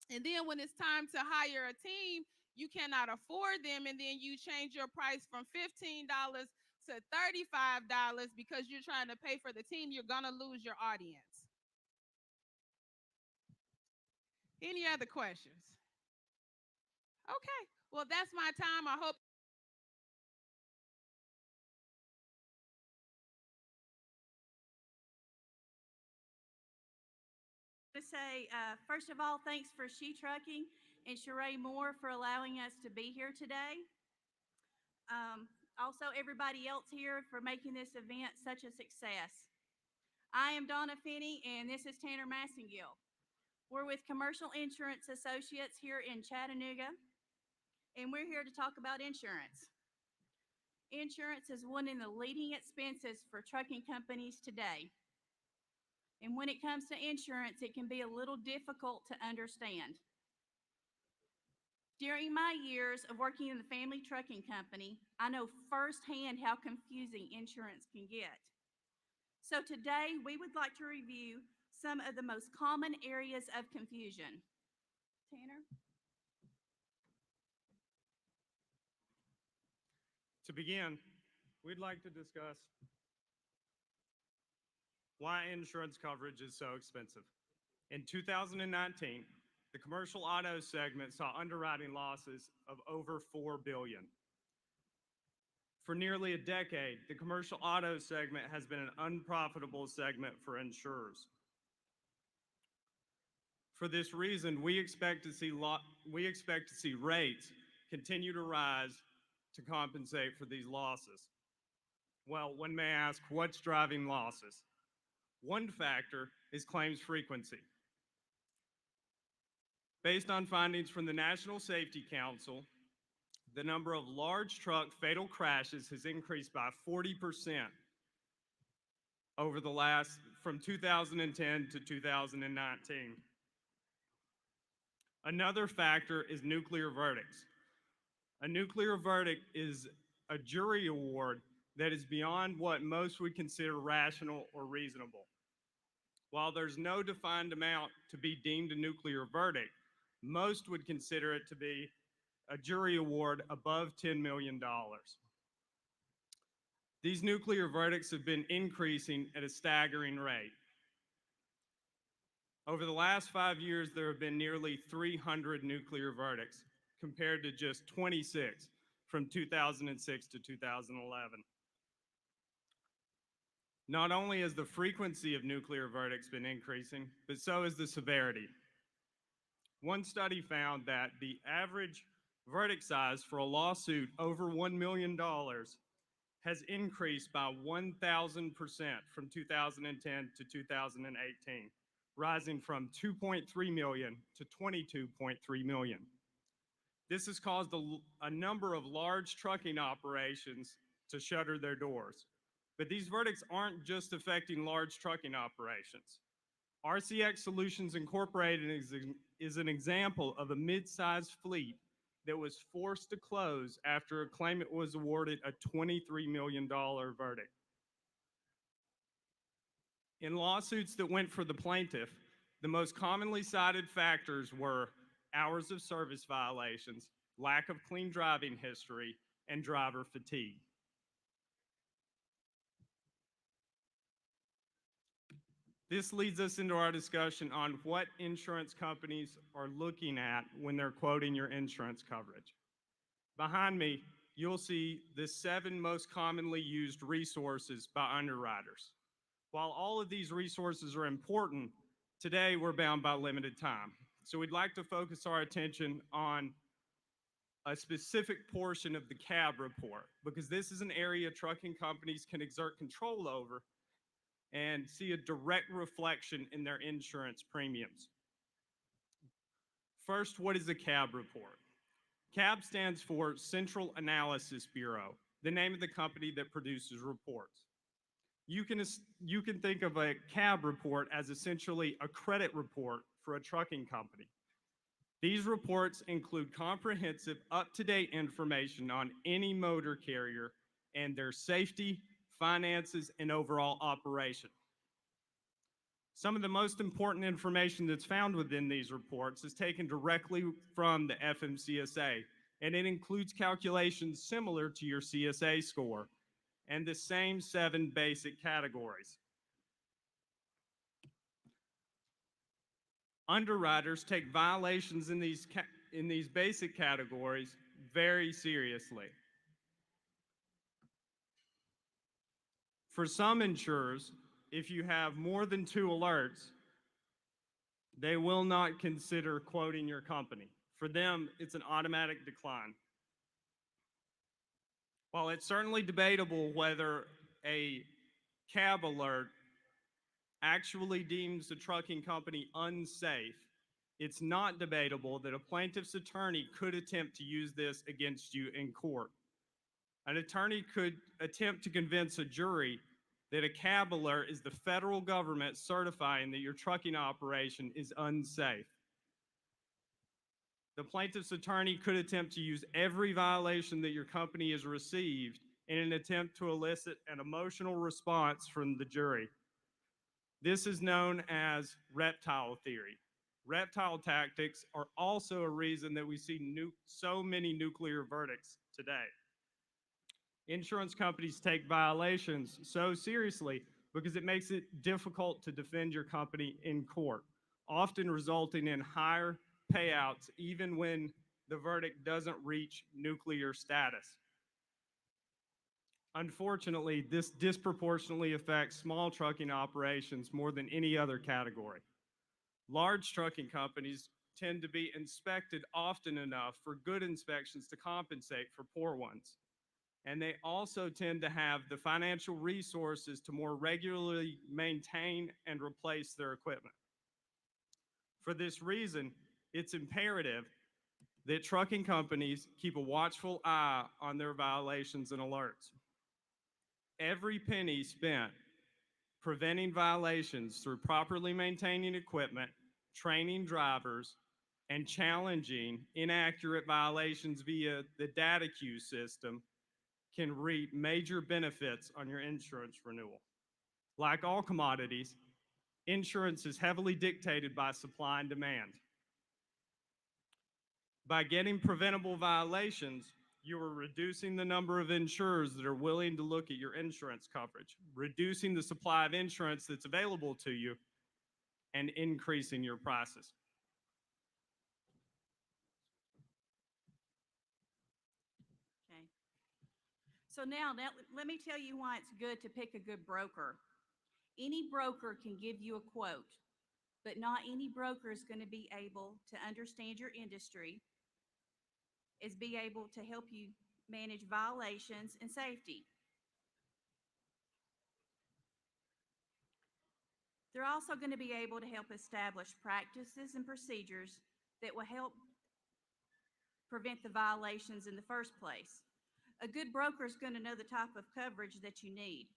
and then when it's time to hire a team, you cannot afford them, and then you change your price from $15 to $35 because you're trying to pay for the team, you're gonna lose your audience. Any other questions? Okay, well, that's my time. I hope. To say, first of all, thanks for She Trucking and Sheree Moore for allowing us to be here today. Also, everybody else here for making this event such a success. I am Donna Finney, and this is Tanner Massengill. We're with Commercial Insurance Associates here in Chattanooga, and we're here to talk about insurance. Insurance is one of the leading expenses for trucking companies today. And when it comes to insurance, it can be a little difficult to understand. During my years of working in the family trucking company, I know firsthand how confusing insurance can get. So today, we would like to review some of the most common areas of confusion. Tanner? To begin, we'd like to discuss why insurance coverage is so expensive. In 2019, the commercial auto segment saw underwriting losses of over $4 billion. For nearly a decade, the commercial auto segment has been an unprofitable segment for insurers. For this reason, we expect to see rates continue to rise to compensate for these losses. Well, one may ask, what's driving losses? One factor is claims frequency. Based on findings from the National Safety Council, the number of large truck fatal crashes has increased by 40% from 2010 to 2019. Another factor is nuclear verdicts. A nuclear verdict is a jury award that is beyond what most would consider rational or reasonable. While there's no defined amount to be deemed a nuclear verdict, most would consider it to be a jury award above $10 million. These nuclear verdicts have been increasing at a staggering rate. Over the last 5 years, there have been nearly 300 nuclear verdicts, compared to just 26 from 2006 to 2011. Not only has the frequency of nuclear verdicts been increasing, but so has the severity. One study found that the average verdict size for a lawsuit over $1 million has increased by 1,000% from 2010 to 2018, rising from 2.3 million to 22.3 million. This has caused a number of large trucking operations to shutter their doors. But these verdicts aren't just affecting large trucking operations. RCX Solutions Incorporated is an example of a mid-sized fleet that was forced to close after a claimant was awarded a $23 million verdict. In lawsuits that went for the plaintiff, the most commonly cited factors were hours of service violations, lack of clean driving history, and driver fatigue. This leads us into our discussion on what insurance companies are looking at when they're quoting your insurance coverage. Behind me, you'll see the 7 most commonly used resources by underwriters. While all of these resources are important, today we're bound by limited time. So we'd like to focus our attention on a specific portion of the CAB report, because this is an area trucking companies can exert control over and see a direct reflection in their insurance premiums. First, what is a CAB report? CAB stands for Central Analysis Bureau, the name of the company that produces reports. You can think of a CAB report as essentially a credit report for a trucking company. These reports include comprehensive, up-to-date information on any motor carrier and their safety, finances, and overall operation. Some of the most important information that's found within these reports is taken directly from the FMCSA, and it includes calculations similar to your CSA score and the same 7 basic categories. Underwriters take violations in these basic categories very seriously. For some insurers, if you have more than 2 alerts, they will not consider quoting your company. For them, it's an automatic decline. While it's certainly debatable whether a cab alert actually deems the trucking company unsafe, it's not debatable that a plaintiff's attorney could attempt to use this against you in court. An attorney could attempt to convince a jury that a cab alert is the federal government certifying that your trucking operation is unsafe. The plaintiff's attorney could attempt to use every violation that your company has received in an attempt to elicit an emotional response from the jury. This is known as reptile theory. Reptile tactics are also a reason that we see so many nuclear verdicts today. Insurance companies take violations so seriously because it makes it difficult to defend your company in court, often resulting in higher payouts even when the verdict doesn't reach nuclear status. Unfortunately, this disproportionately affects small trucking operations more than any other category. Large trucking companies tend to be inspected often enough for good inspections to compensate for poor ones. And they also tend to have the financial resources to more regularly maintain and replace their equipment. For this reason, it's imperative that trucking companies keep a watchful eye on their violations and alerts. Every penny spent preventing violations through properly maintaining equipment, training drivers, and challenging inaccurate violations via the data queue system can reap major benefits on your insurance renewal. Like all commodities, insurance is heavily dictated by supply and demand. By getting preventable violations, you are reducing the number of insurers that are willing to look at your insurance coverage, reducing the supply of insurance that's available to you, and increasing your prices. Okay. So now let me tell you why it's good to pick a good broker. Any broker can give you a quote, but not any broker is going to be able to understand your industry, is be able to help you manage violations and safety. They're also going to be able to help establish practices and procedures that will help prevent the violations in the first place. A good broker is going to know the type of coverage that you need.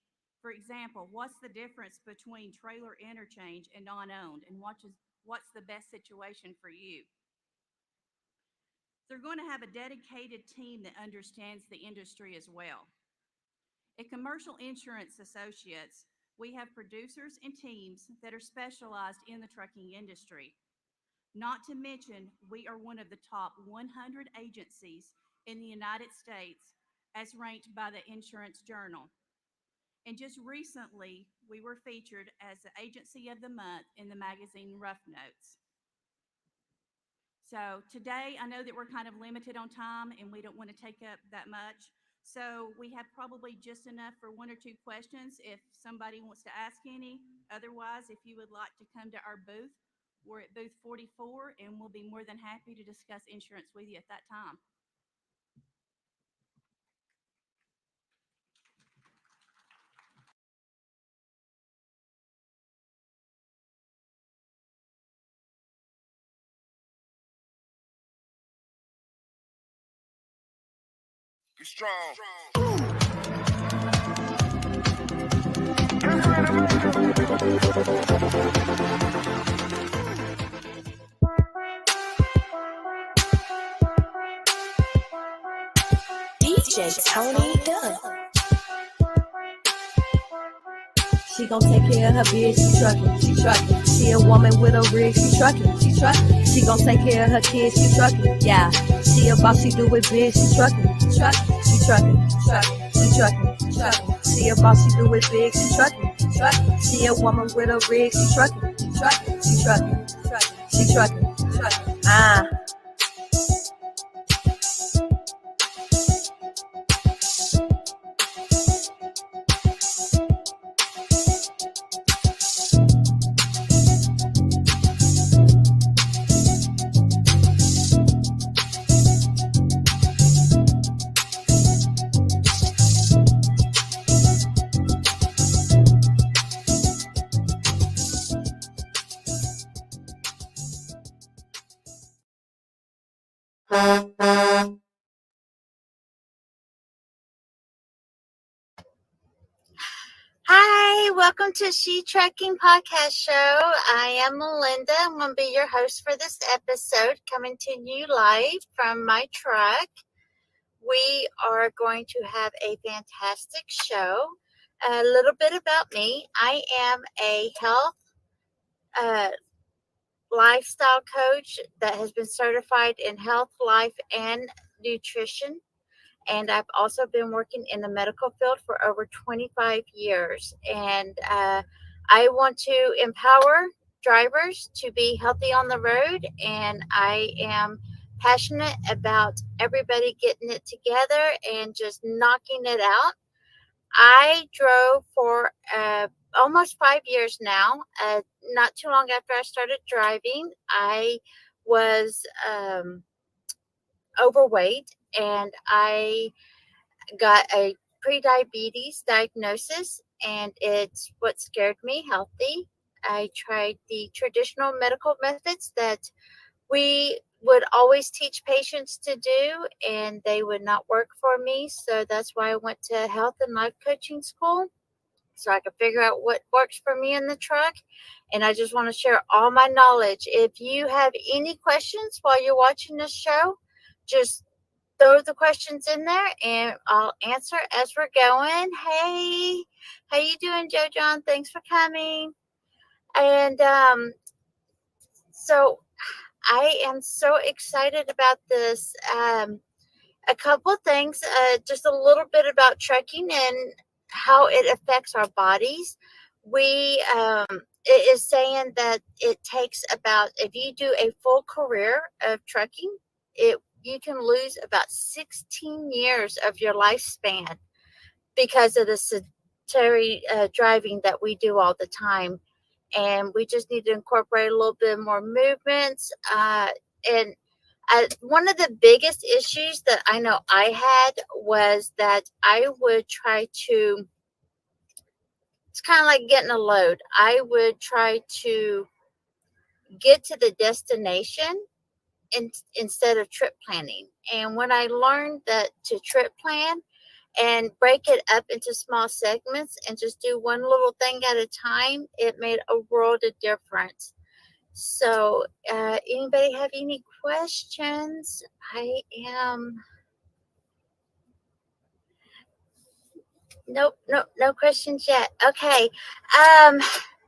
For example, what's the difference between trailer interchange and non-owned, and what's the best situation for you? They're going to have a dedicated team that understands the industry as well. At Commercial Insurance Associates, we have producers and teams that are specialized in the trucking industry. Not to mention, we are one of the top 100 agencies in the United States as ranked by the Insurance Journal. And just recently, we were featured as the Agency of the Month in the magazine Rough Notes. So today, I know that we're kind of limited on time and we don't want to take up that much. So we have probably just enough for 1 or 2 questions if somebody wants to ask any. Otherwise, if you would like to come to our booth, we're at booth 44 and we'll be more than happy to discuss insurance with you at that time. Be strong. DJ Tony Dunn. She gon' take care of her bitch, she truckin', she truckin'. She a woman with a rig, she truckin', she truckin'. She gon' take care of her kids, she truckin', yeah. She a boss, she do it big, she truckin', she truckin', she truckin', she truckin', she truckin'. She a boss, she do it big, she truckin', she truckin'. She a woman with a rig, she truckin', she truckin', she truckin', she truckin', she truckin'. Ah. Hi, welcome to She Trekking Podcast Show. I am Melinda. I'm going to be your host for this episode, coming to you live from my truck. We are going to have a fantastic show. A little bit about me. I am a health lifestyle coach that has been certified in health, life, and nutrition. And I've also been working in the medical field for over 25 years. And I want to empower drivers to be healthy on the road. And I am passionate about everybody getting it together and just knocking it out. I drove for almost 5 years now. Not too long after I started driving, I was overweight, and I got a prediabetes diagnosis, and it's what scared me healthy. I tried the traditional medical methods that we would always teach patients to do, and they would not work for me. So that's why I went to health and life coaching school, so I could figure out what works for me in the truck. And I just want to share all my knowledge. If you have any questions while you're watching this show, just throw the questions in there and I'll answer as we're going. Hey, how you doing, Joe John? Thanks for coming. And so I am so excited about this. A couple things, just a little bit about trekking and how it affects our bodies. It is saying that it takes about, if you do a full career of trekking, you can lose about 16 years of your lifespan because of the sedentary driving that we do all the time. And we just need to incorporate a little bit more movements. And one of the biggest issues that I know I had was that I would try to, it's kind of like getting a load. I would try to get to the destination instead of trip planning. And when I learned that to trip plan and break it up into small segments and just do one little thing at a time, it made a world of difference. So, anybody have any questions? I am. Nope, no questions yet. Okay.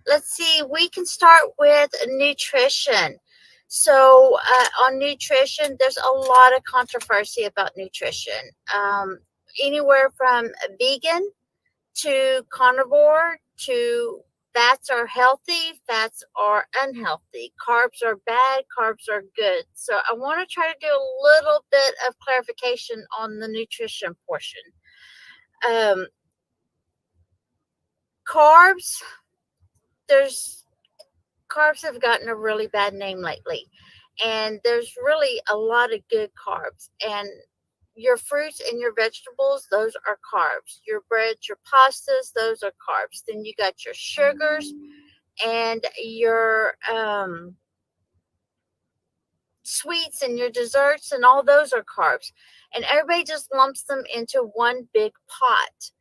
Let's see. We can start with nutrition. So, on nutrition, there's a lot of controversy about nutrition. Anywhere from vegan to carnivore to fats are healthy, fats are unhealthy, carbs are bad, carbs are good. So I want to try to do a little bit of clarification on the nutrition portion. Carbs, carbs have gotten a really bad name lately, and there's really a lot of good carbs. And your fruits and your vegetables, those are carbs. Your breads, your pastas, those are carbs. Then you got your sugars and your sweets and your desserts, and all those are carbs. And everybody just lumps them into one big pot.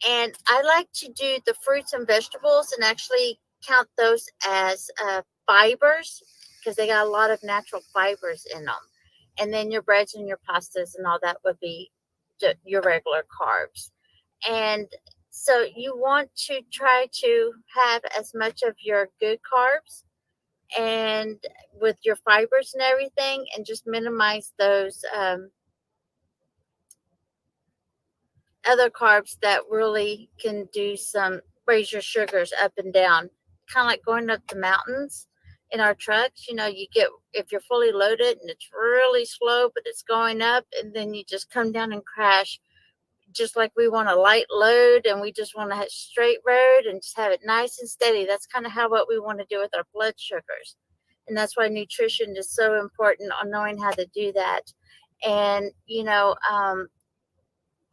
And I like to do the fruits and vegetables and actually count those as fibers, because they got a lot of natural fibers in them. And then your breads and your pastas and all that would be your regular carbs. And So you want to try to have as much of your good carbs and with your fibers and everything, and just minimize those other carbs that really can do some raise your sugars up and down. Kind of like going up the mountains in our trucks. You know, you get, if you're fully loaded and it's really slow, but it's going up, and then you just come down and crash. Just like we want a light load and we just want to have straight road and just have it nice and steady. That's kind of how what we want to do with our blood sugars. And that's why nutrition is so important on knowing how to do that. And, you know,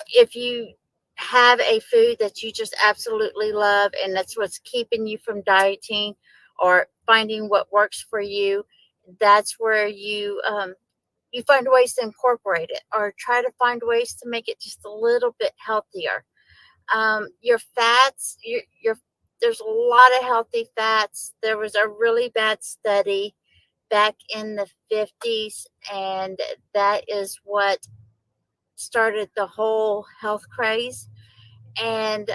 if you have a food that you just absolutely love and that's what's keeping you from dieting or finding what works for you, that's where you find ways to incorporate it or try to find ways to make it just a little bit healthier. Your fats, there's a lot of healthy fats. There was a really bad study back in the 50s, and that is what started the whole health craze. And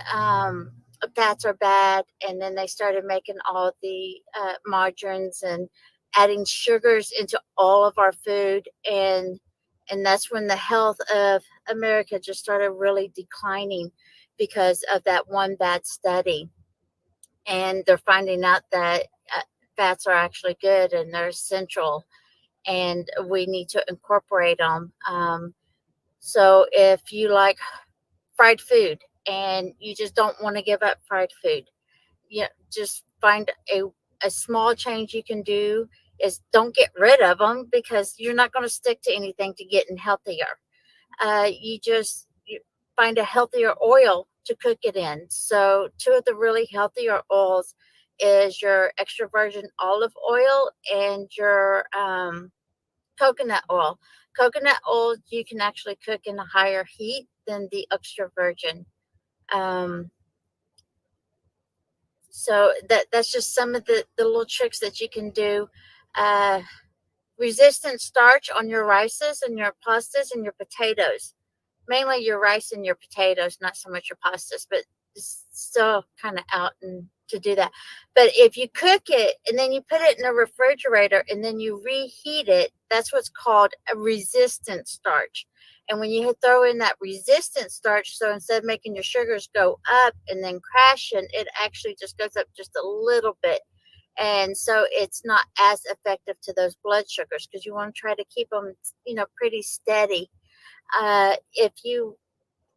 fats are bad. And then they started making all the margarines and adding sugars into all of our food. And that's when the health of America just started really declining because of that one bad study. And they're finding out that fats are actually good and they're essential, and we need to incorporate them. So if you like fried food and you just don't want to give up fried food, you know, just find a small change you can do is don't get rid of them, because you're not going to stick to anything to getting healthier. You find a healthier oil to cook it in. So two of the really healthier oils is your extra virgin olive oil and your coconut oil. Coconut oil you can actually cook in a higher heat than the extra virgin. So that's just some of the little tricks that you can do. Resistant starch on your rices and your pastas and your potatoes. Mainly your rice and your potatoes, not so much your pastas, but it's still kind of out and to do that. But if you cook it and then you put it in a refrigerator and then you reheat it, that's what's called a resistant starch. And when you throw in that resistant starch, so instead of making your sugars go up and then crashing, it actually just goes up just a little bit. And so it's not as effective to those blood sugars, because you want to try to keep them, you know, pretty steady. If you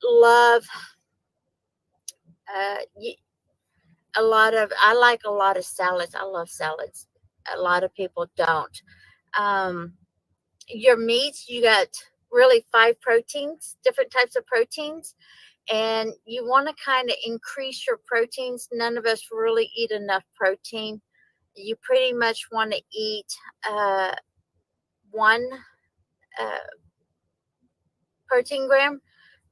love I like a lot of salads. I love salads. A lot of people don't. Um, your meats, you got really 5 proteins, different types of proteins, and you want to kind of increase your proteins. None of us really eat enough protein. You pretty much want to eat one uh, protein gram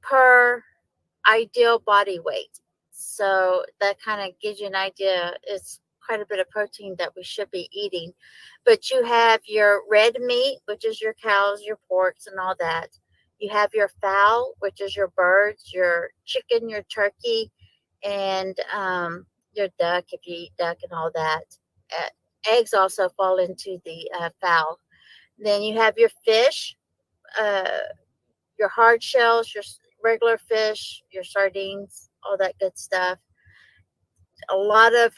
per ideal body weight. So that kind of gives you an idea. It's quite a bit of protein that we should be eating. But you have your red meat, which is your cows, your porks, and all that. You have your fowl, which is your birds, your chicken, your turkey, and your duck, if you eat duck and all that. Eggs also fall into the fowl. Then you have your fish, uh, your hard shells, your regular fish, your sardines, all that good stuff. A lot of,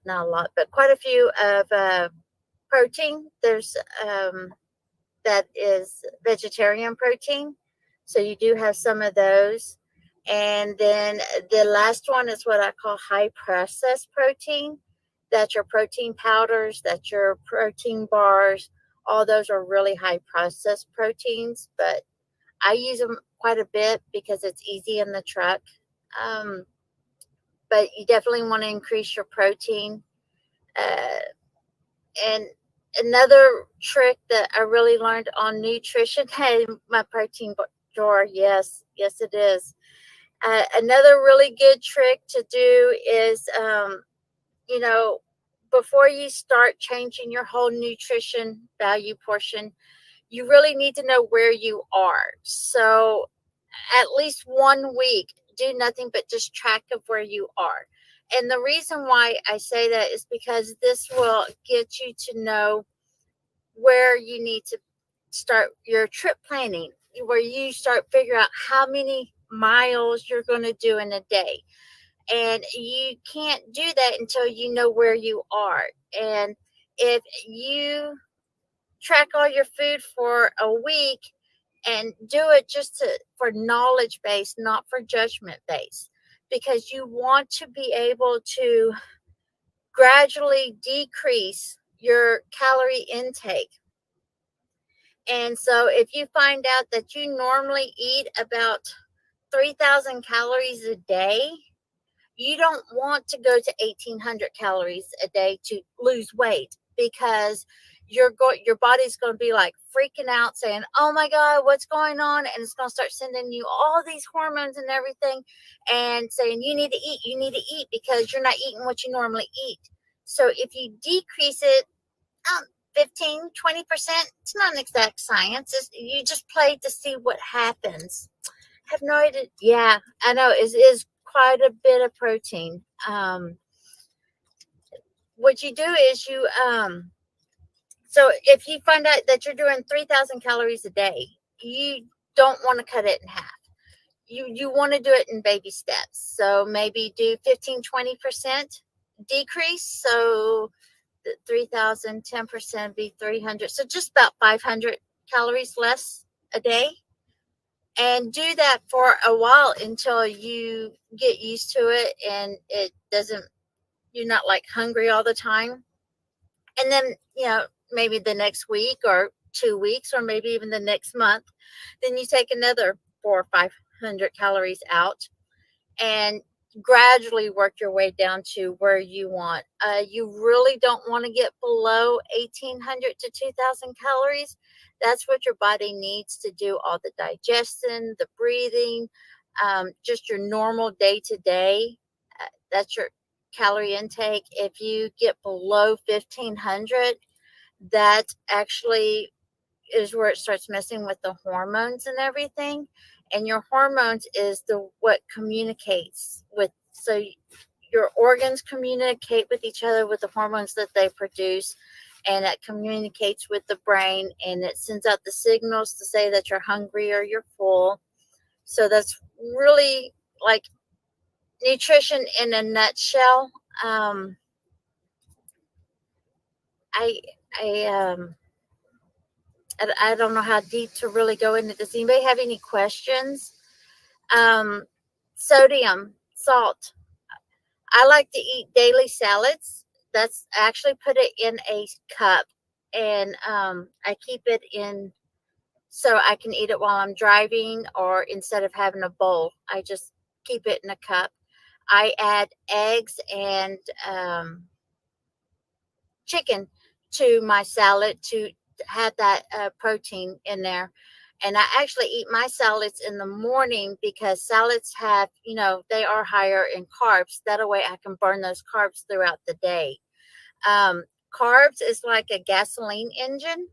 not a lot, but quite a few of protein. There's that is vegetarian protein. So you do have some of those. And then the last one is what I call high processed protein. That's your protein powders, that's your protein bars. All those are really high processed proteins, but I use them quite a bit because it's easy in the truck. But you definitely want to increase your protein. And another trick that I really learned on nutrition, hey, my protein drawer, yes, it is. Another really good trick to do is, you know, before you start changing your whole nutrition value portion, you really need to know where you are. So at least 1 week, do nothing but just track of where you are. And the reason why I say that is because this will get you to know where you need to start your trip planning, where you start figuring out how many miles you're going to do in a day. And you can't do that until you know where you are. And if you track all your food for a week and do it just for knowledge base, not for judgment base, because you want to be able to gradually decrease your calorie intake. And so if you find out that you normally eat about 3,000 calories a day, you don't want to go to 1,800 calories a day to lose weight, because your body's going to be like freaking out saying, oh my God, what's going on? And it's going to start sending you all these hormones and everything and saying, you need to eat because you're not eating what you normally eat. So if you decrease it 15, 20%, it's not an exact science. You just play to see what happens. I have no idea. Yeah, I know it is quite a bit of protein. What you do is so if you find out that you're doing 3,000 calories a day, you don't want to cut it in half. You want to do it in baby steps. So maybe do 15, 20% decrease. So 3,000, 10% be 300. So just about 500 calories less a day. And do that for a while until you get used to it and you're not like hungry all the time. And then, maybe the next week or 2 weeks or maybe even the next month, then you take another 400 or 500 calories out and gradually work your way down to where you want. You really don't want to get below 1,800 to 2,000 calories. That's what your body needs to do all the digestion, the breathing, just your normal day to day. That's your calorie intake. If you get below 1,500, that actually is where it starts messing with the hormones and everything. And your hormones is what communicates with, so your organs communicate with each other with the hormones that they produce, and it communicates with the brain, and it sends out the signals to say that you're hungry or you're full. So that's really like nutrition in a nutshell. I don't know how deep to really go into. Does anybody have any questions? Sodium, salt. I like to eat daily salads. That's actually put it in a cup, and I keep it in so I can eat it while I'm driving, or instead of having a bowl, I just keep it in a cup. I add eggs and chicken to my salad to have that protein in there. And I actually eat my salads in the morning because salads have, they are higher in carbs. That way I can burn those carbs throughout the day. Carbs is like a gasoline engine.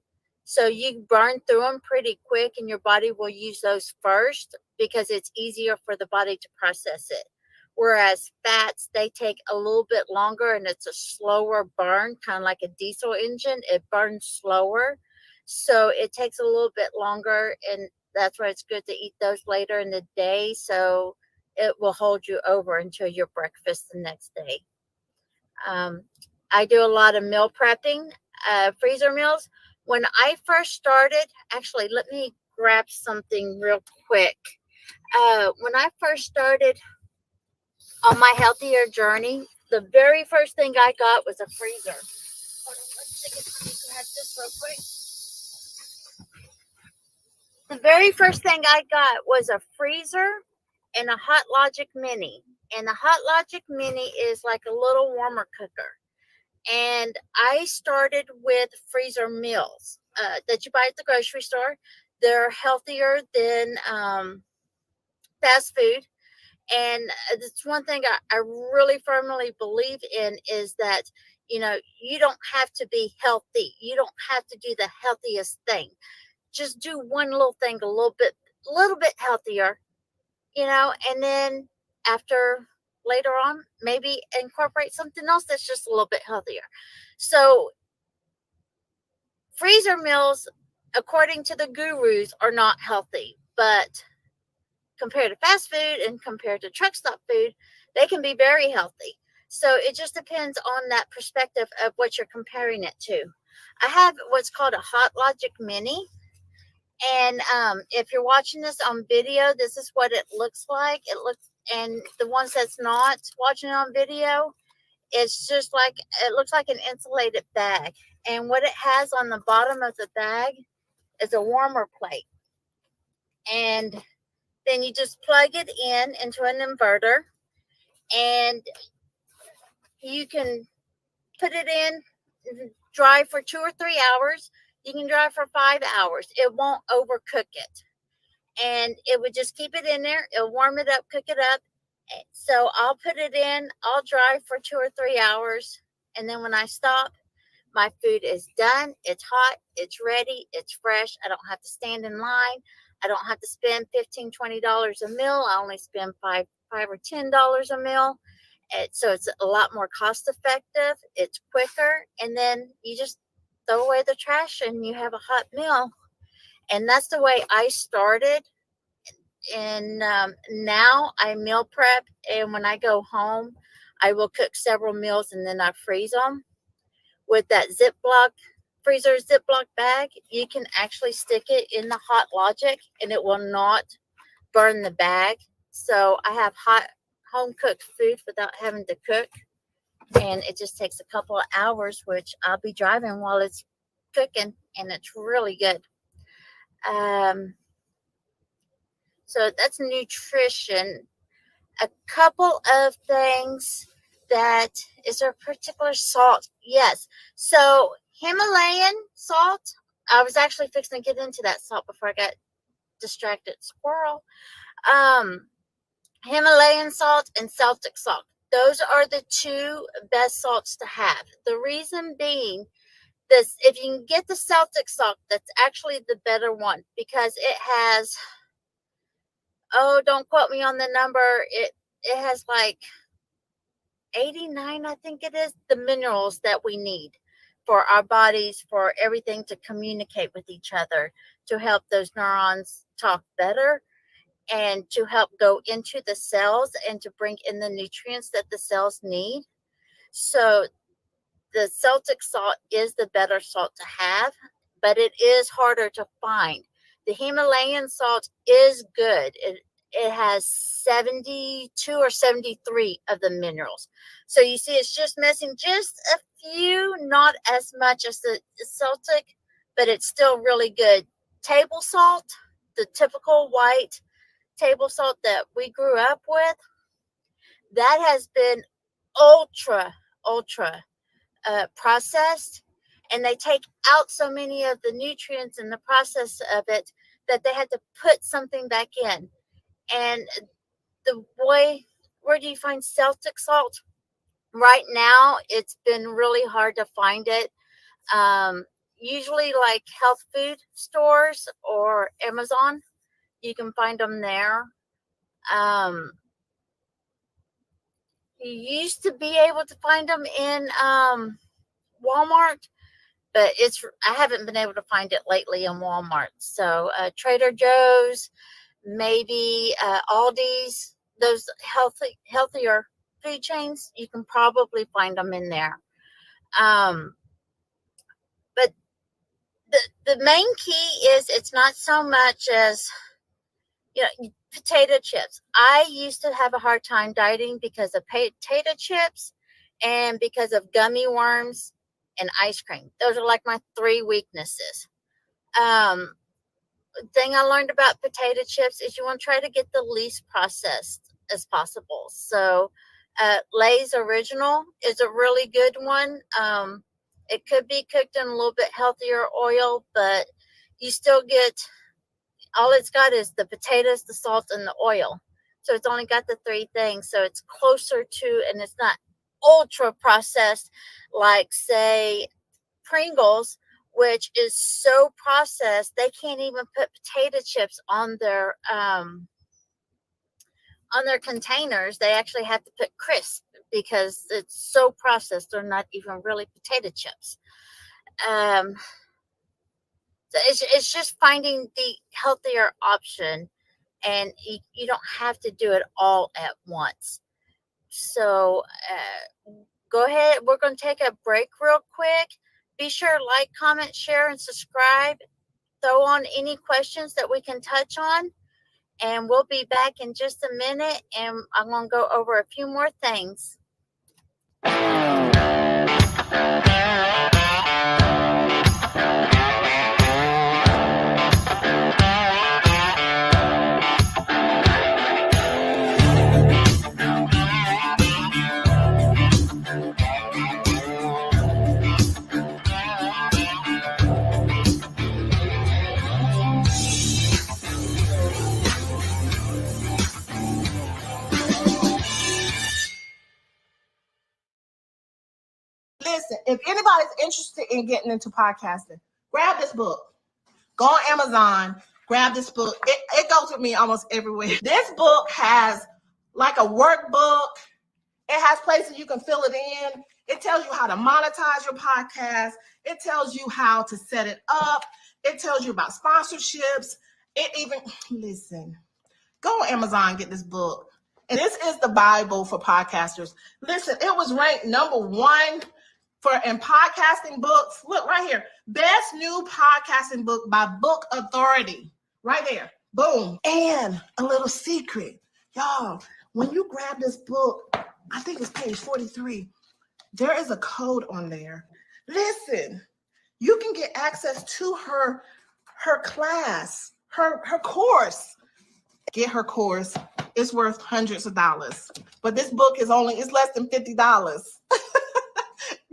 So you burn through them pretty quick and your body will use those first because it's easier for the body to process it. Whereas fats, they take a little bit longer and it's a slower burn, kind of like a diesel engine. It burns slower. So it takes a little bit longer, and that's why it's good to eat those later in the day. So it will hold you over until your breakfast the next day. I do a lot of meal prepping, freezer meals. When I first started, actually, let me grab something real quick. When I first started on my healthier journey, the very first thing I got was a freezer. Hold on, let's grab this real quick. The very first thing I got was a freezer and a Hot Logic Mini. And the Hot Logic Mini is like a little warmer cooker. And I started with freezer meals that you buy at the grocery store. They're healthier than fast food. And it's one thing I really firmly believe in is that, you don't have to be healthy. You don't have to do the healthiest thing. Just do one little thing a little bit healthier, and then after later on, maybe incorporate something else that's just a little bit healthier. So freezer meals, according to the gurus, are not healthy, but compared to fast food and compared to truck stop food, they can be very healthy. So it just depends on that perspective of what you're comparing it to. I have what's called a Hot Logic Mini. And if you're watching this on video, this is what it looks like. And the ones that's not watching it on video, it's just like, it looks like an insulated bag. And what it has on the bottom of the bag is a warmer plate. And then you just plug it into an inverter, and you can put it in, dry for 2 or 3 hours. You can dry for 5 hours. It won't overcook it. And it would just keep it in there. It'll warm it up, cook it up. So I'll put it in, I'll dry for 2 or 3 hours. And then when I stop, my food is done. It's hot, it's ready, it's fresh. I don't have to stand in line. I don't have to spend $15, $20 a meal. I only spend $5 or $10 a meal. So it's a lot more cost effective. It's quicker. And then you just throw away the trash and you have a hot meal. And that's the way I started. And now I meal prep. And when I go home, I will cook several meals and then I freeze them. With that freezer Ziploc bag, you can actually stick it in the Hot Logic and it will not burn the bag. So I have hot home cooked food without having to cook. And it just takes a couple of hours, which I'll be driving while it's cooking, and it's really good. So that's nutrition. A couple of things. Is there a particular salt? Yes. So Himalayan salt. I was actually fixing to get into that salt before I got distracted. Squirrel. Himalayan salt and Celtic salt. Those are the two best salts to have. The reason being, if you can get the Celtic salt, that's actually the better one, because it has, don't quote me on the number. It has like 89, I think it is, the minerals that we need for our bodies, for everything to communicate with each other, to help those neurons talk better, and to help go into the cells and to bring in the nutrients that the cells need. So the Celtic salt is the better salt to have, but it is harder to find. The Himalayan salt is good. It has 72 or 73 of the minerals. So you see, it's just missing just a few, not as much as the Celtic, but it's still really good. Table salt, the typical white table salt that we grew up with, that has been ultra processed, and they take out so many of the nutrients in the process of it that they had to put something back in. And where do you find Celtic salt? Right now, it's been really hard to find it. Usually like health food stores or Amazon, you can find them there. You used to be able to find them in Walmart, but I haven't been able to find it lately in Walmart. So Trader Joe's, maybe Aldi's, those healthier food chains, you can probably find them in there. But the main key is, it's not so much as, potato chips. I used to have a hard time dieting because of potato chips and because of gummy worms and ice cream. Those are like my 3 weaknesses. Thing I learned about potato chips is you want to try to get the least processed as possible. So Lay's Original is a really good one. It could be cooked in a little bit healthier oil, but you still get, all it's got is the potatoes, the salt, and the oil. So it's only got the 3 things. So it's closer to, and it's not ultra processed like, say, Pringles, which is so processed they can't even put potato chips on their on their containers, they actually have to put crisp because it's so processed. They're not even really potato chips. So it's just finding the healthier option, and you don't have to do it all at once. So go ahead. We're going to take a break real quick. Be sure to like, comment, share, and subscribe. Throw on any questions that we can touch on. And we'll be back in just a minute. And I'm going to go over a few more things. Listen, if anybody's interested in getting into podcasting, grab this book. Go on Amazon, grab this book. It goes with me almost everywhere. This book has like a workbook. It has places you can fill it in. It tells you how to monetize your podcast. It tells you how to set it up. It tells you about sponsorships. It even, listen, go on Amazon and get this book. And this is the Bible for podcasters. Listen, it was ranked #1 in podcasting books. Look right here. Best new podcasting book by Book Authority. Right there. Boom. And a little secret. Y'all, when you grab this book, I think it's page 43. There is a code on there. Listen, you can get access to her class, her course. Get her course. It's worth hundreds of dollars. But this book is it's less than $50.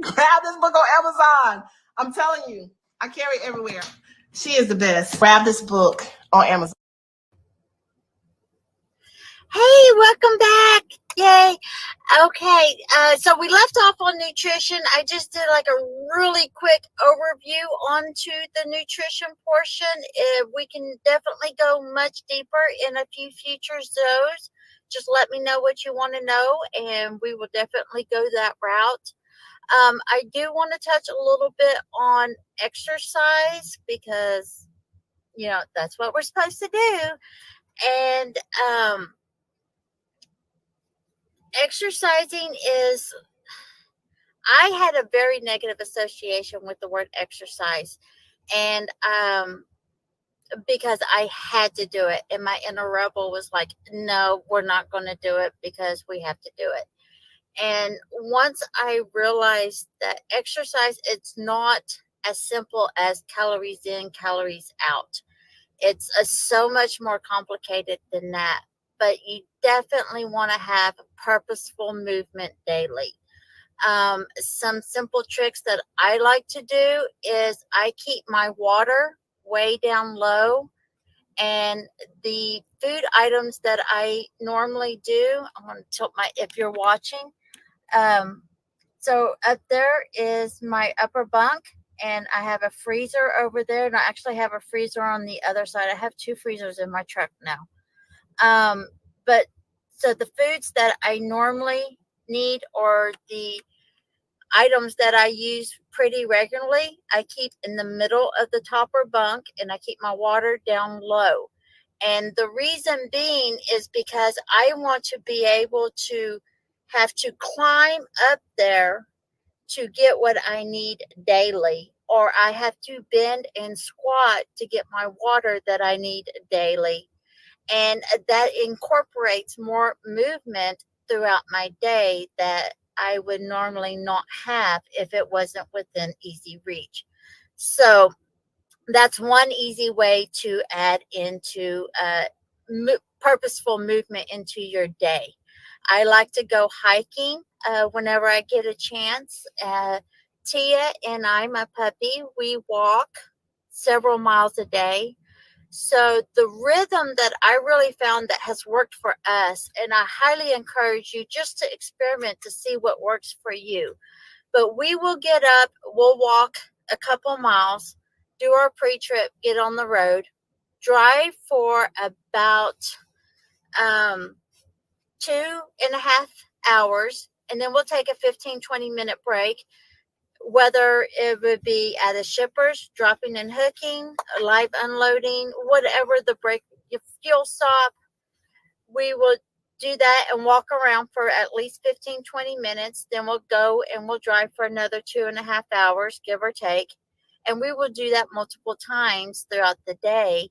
Grab this book on Amazon. I'm telling you, I carry it everywhere. She is the best. Grab this book on Amazon. Hey, welcome back. Yay. Okay, so we left off on nutrition. I just did like a really quick overview onto the nutrition portion. We can definitely go much deeper in a few future zones. Just let me know what you want to know, and we will definitely go that route. I do want to touch a little bit on exercise because, that's what we're supposed to do. And exercising I had a very negative association with the word exercise. And because I had to do it. And my inner rebel was like, no, we're not going to do it because we have to do it. And once I realized that exercise, it's not as simple as calories in, calories out. It's so much more complicated than that. But you definitely want to have purposeful movement daily. Some simple tricks that I like to do is I keep my water way down low. And the food items that I normally do, I'm going to tilt if you're watching. So up there is my upper bunk, and I have a freezer over there, and I actually have a freezer on the other side. I have 2 freezers in my truck now. But so the foods that I normally need, or the items that I use pretty regularly, I keep in the middle of the topper bunk, and I keep my water down low. And the reason being is because I want to be able to have to climb up there to get what I need daily, or I have to bend and squat to get my water that I need daily. And that incorporates more movement throughout my day that I would normally not have if it wasn't within easy reach. So that's one easy way to add into purposeful movement into your day. I like to go hiking whenever I get a chance. Tia and I, my puppy, we walk several miles a day. So the rhythm that I really found that has worked for us, and I highly encourage you just to experiment to see what works for you. But we will get up, we'll walk a couple miles, do our pre-trip, get on the road, drive for about 2.5 hours, and then we'll take a 15-20 minute break, whether it would be at a shipper's, dropping and hooking, live unloading, whatever the break, your fuel stop, we will do that and walk around for at least 15-20 minutes. Then we'll go and we'll drive for another 2.5 hours, give or take. And we will do that multiple times throughout the day.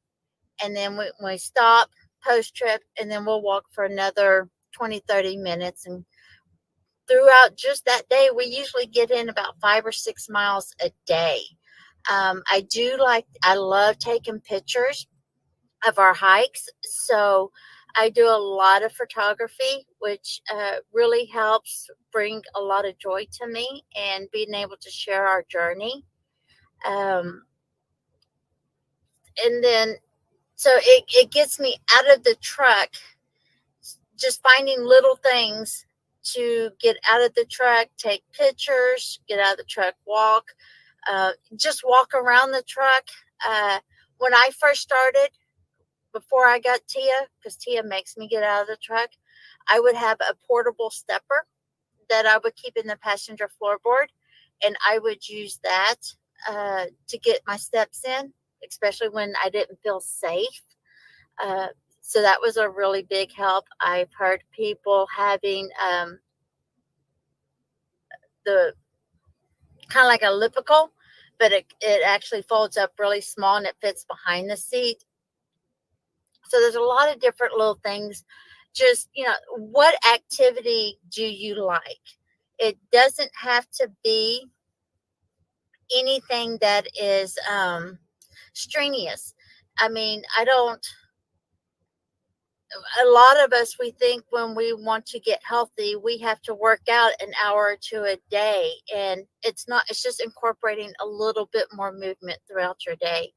And then we stop post trip, and then we'll walk for another 20-30 minutes. And throughout just that day, we usually get in about 5 or 6 miles a day. I love taking pictures of our hikes. So I do a lot of photography, which really helps bring a lot of joy to me and being able to share our journey. And then, so it gets me out of the truck, just finding little things to get out of the truck, take pictures, get out of the truck, walk, just walk around the truck. When I first started, before I got Tia, because Tia makes me get out of the truck, I would have a portable stepper that I would keep in the passenger floorboard, and I would use that to get my steps in, especially when I didn't feel safe. So that was a really big help. I've heard people having the kind of like a elliptical, but it actually folds up really small and it fits behind the seat. So there's a lot of different little things. Just, what activity do you like? It doesn't have to be anything that is strenuous. I mean, a lot of us, we think when we want to get healthy, we have to work out an hour or two a day. And it's just incorporating a little bit more movement throughout your day.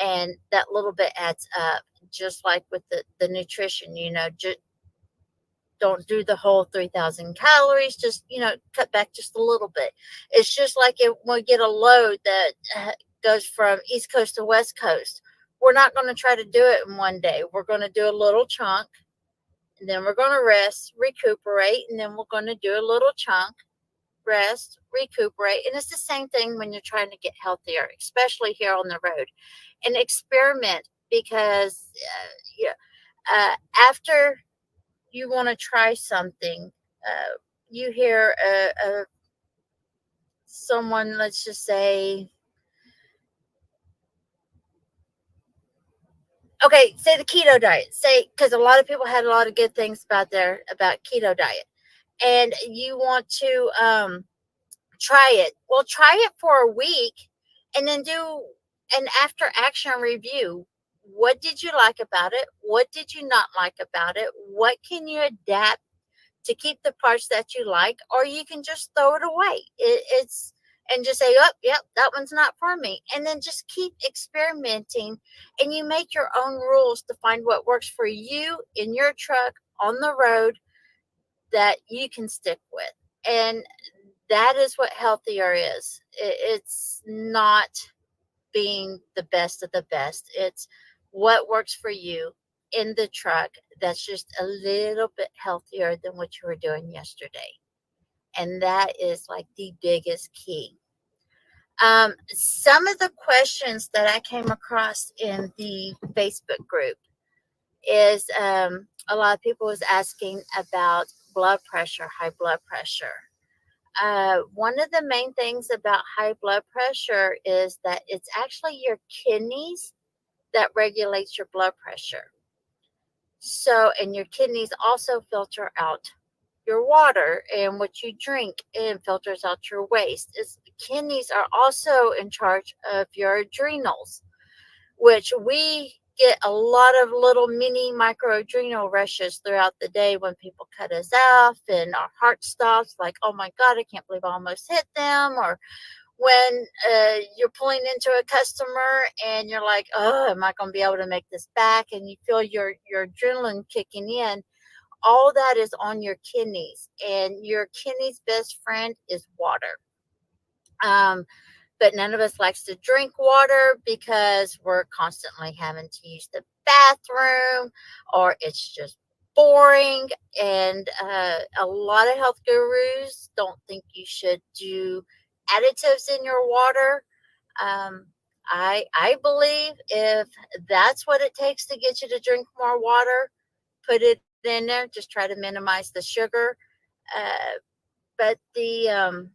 And that little bit adds up, just like with the nutrition, just don't do the whole 3,000 calories, just, cut back just a little bit. It's just like when we get a load that goes from East Coast to West Coast. We're not going to try to do it in one day. We're going to do a little chunk, and then we're going to rest, recuperate, and then we're going to do a little chunk, rest, recuperate. And it's the same thing when you're trying to get healthier, especially here on the road. And experiment, because after you want to try something, you hear someone, let's just say, okay, say the keto diet, because a lot of people had a lot of good things about keto diet, and you want to try it. Well, try it for a week and then do an after action review. What did you like about it? What did you not like about it? What can you adapt to keep the parts that you like? Or you can just throw it away. And just say, oh, yep, that one's not for me. And then just keep experimenting, and you make your own rules to find what works for you in your truck on the road that you can stick with. And that is what healthier is. It's not being the best of the best. It's what works for you in the truck that's just a little bit healthier than what you were doing yesterday. And that is like the biggest key. Some of the questions that I came across in the Facebook group is a lot of people was asking about blood pressure, high blood pressure. One of the main things about high blood pressure is that it's actually your kidneys that regulates your blood pressure. So, and your kidneys also filter out your water and what you drink, and filters out your waste. Kidneys are also in charge of your adrenals, which we get a lot of little mini micro adrenal rushes throughout the day when people cut us off and our heart stops, like, oh my God, I can't believe I almost hit them. Or when you're pulling into a customer and you're like, oh, am I going to be able to make this back? And you feel your adrenaline kicking in. All that is on your kidneys, and your kidneys' best friend is water. But none of us likes to drink water because we're constantly having to use the bathroom, or it's just boring, and a lot of health gurus don't think you should do additives in your water. I believe if that's what it takes to get you to drink more water, put it in there. Just try to minimize the sugar. But the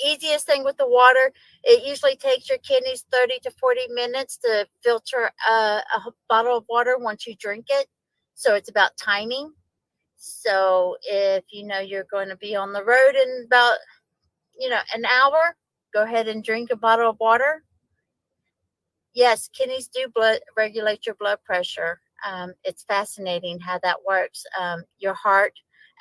easiest thing with the water, it usually takes your kidneys 30 to 40 minutes to filter a bottle of water once you drink it. So it's about timing. So if you know you're going to be on the road in about, an hour, go ahead and drink a bottle of water. Yes, kidneys do regulate your blood pressure. It's fascinating how that works. Your heart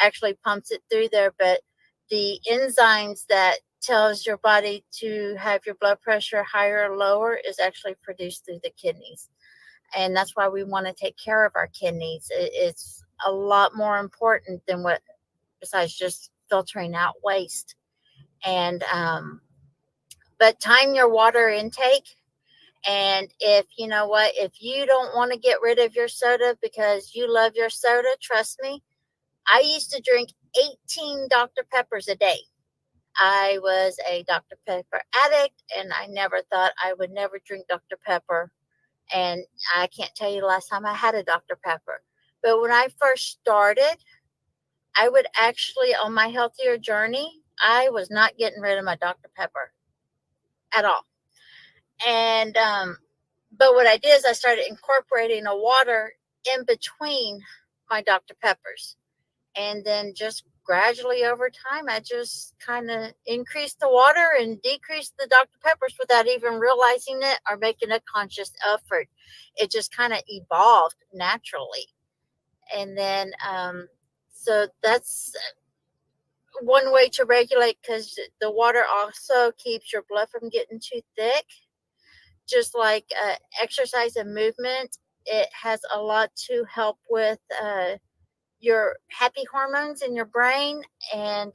actually pumps it through there, but the enzymes that tells your body to have your blood pressure higher or lower is actually produced through the kidneys. And that's why we want to take care of our kidneys. It's a lot more important than what, besides just filtering out waste. And, but time your water intake. And if you don't want to get rid of your soda because you love your soda, trust me, I used to drink 18 Dr. Peppers a day. I was a Dr. Pepper addict, and I never thought I would never drink Dr. Pepper. And I can't tell you the last time I had a Dr. Pepper. But when I first started, I would actually, on my healthier journey, I was not getting rid of my Dr. Pepper at all. And, but what I did is I started incorporating a water in between my Dr. Peppers. And then just gradually over time, I just kind of increased the water and decreased the Dr. Peppers without even realizing it or making a conscious effort. It just kind of evolved naturally. And then, so that's one way to regulate, because the water also keeps your blood from getting too thick. Just like exercise and movement, it has a lot to help with your happy hormones in your brain, and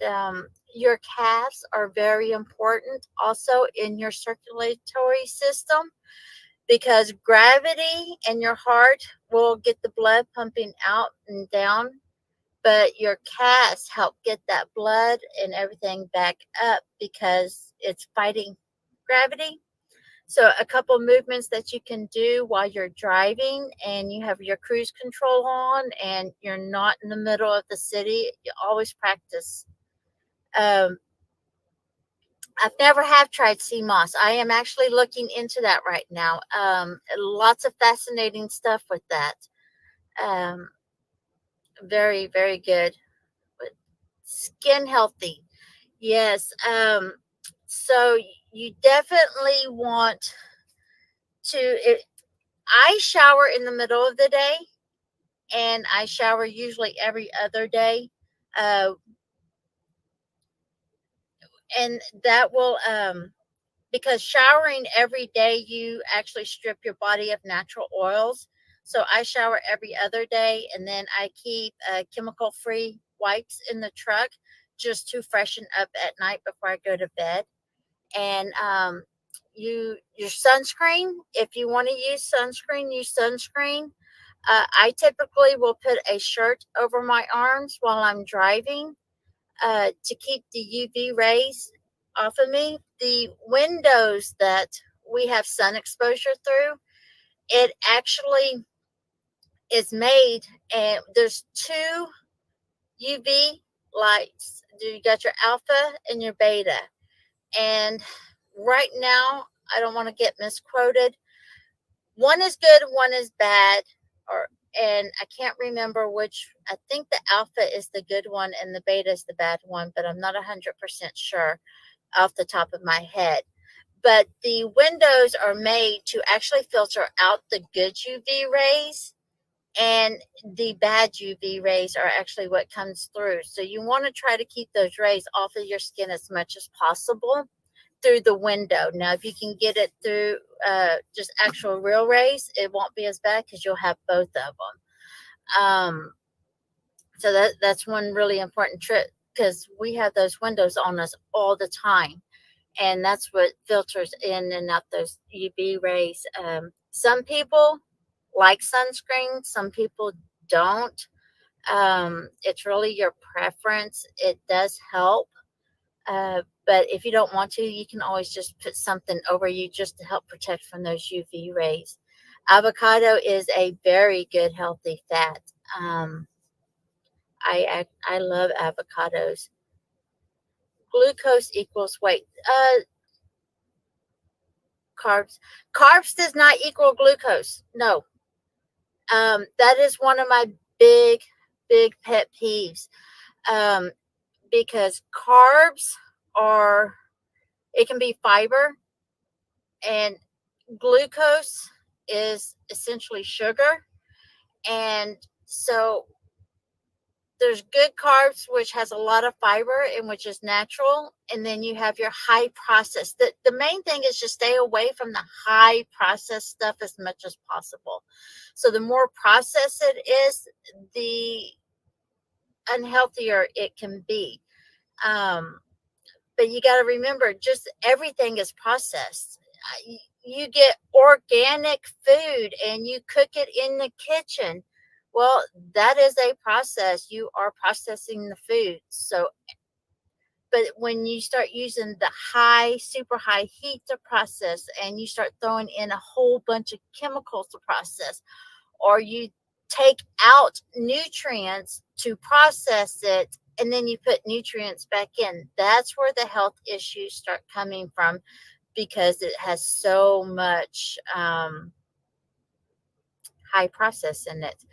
your calves are very important also in your circulatory system, because gravity and your heart will get the blood pumping out and down, but your calves help get that blood and everything back up because it's fighting gravity. So a couple movements that you can do while you're driving and you have your cruise control on and you're not in the middle of the city, you always practice. I've never have tried sea moss. I am actually looking into that right now. Lots of fascinating stuff with that. Very, very good. But skin healthy. Yes. So you definitely want to, I shower in the middle of the day, and I shower usually every other day. And that will, because showering every day, you actually strip your body of natural oils. So I shower every other day, and then I keep chemical free wipes in the truck just to freshen up at night before I go to bed. And your sunscreen, if you want to use sunscreen, use sunscreen. I typically will put a shirt over my arms while I'm driving to keep the UV rays off of me. The windows that we have sun exposure through, it actually is made, and there's two UV lights. You got your alpha and your beta. And right now, I don't want to get misquoted. One is good, one is bad, and I can't remember which. I think the alpha is the good one and the beta is the bad one, but I'm not 100% sure off the top of my head. But the windows are made to actually filter out the good UV rays, and the bad UV rays are actually what comes through. So you want to try to keep those rays off of your skin as much as possible through the window. Now, if you can get it through just actual real rays, it won't be as bad because you'll have both of them. So that's one really important trick, because we have those windows on us all the time, and that's what filters in and out those UV rays. Some people like sunscreen, some people don't. It's really your preference. It does help. But if you don't want to, you can always just put something over you just to help protect from those UV rays. Avocado is a very good healthy fat. I love avocados. Glucose equals weight. Carbs does not equal glucose. No. That is one of my big pet peeves. Because carbs it can be fiber, and glucose is essentially sugar. And so there's good carbs, which has a lot of fiber and which is natural. And then you have your high processed. The main thing is just stay away from the high processed stuff as much as possible. So the more processed it is, the unhealthier it can be. But you got to remember, just everything is processed. You get organic food and you cook it in the kitchen. Well, that is a process. You are processing the food. So, but when you start using the super high heat to process, and you start throwing in a whole bunch of chemicals to process, or you take out nutrients to process it, and then you put nutrients back in, that's where the health issues start coming from, because it has so much high process in it.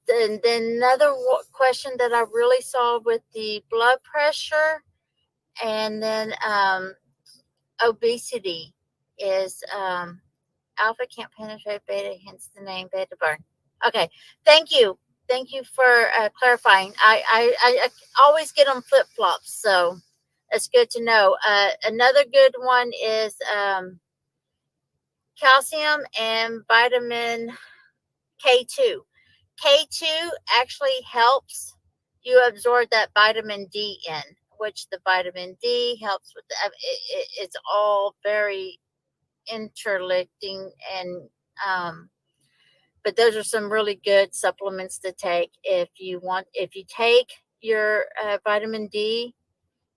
Then another question that I really saw with the blood pressure and then obesity is alpha can't penetrate beta, hence the name beta burn. Okay, thank you for clarifying. I always get them flip-flops, so it's good to know. Another good one is calcium and vitamin K2. K2 actually helps you absorb that vitamin D in, which the vitamin D helps with. It's all very interlinking, and but those are some really good supplements to take if you take your vitamin D.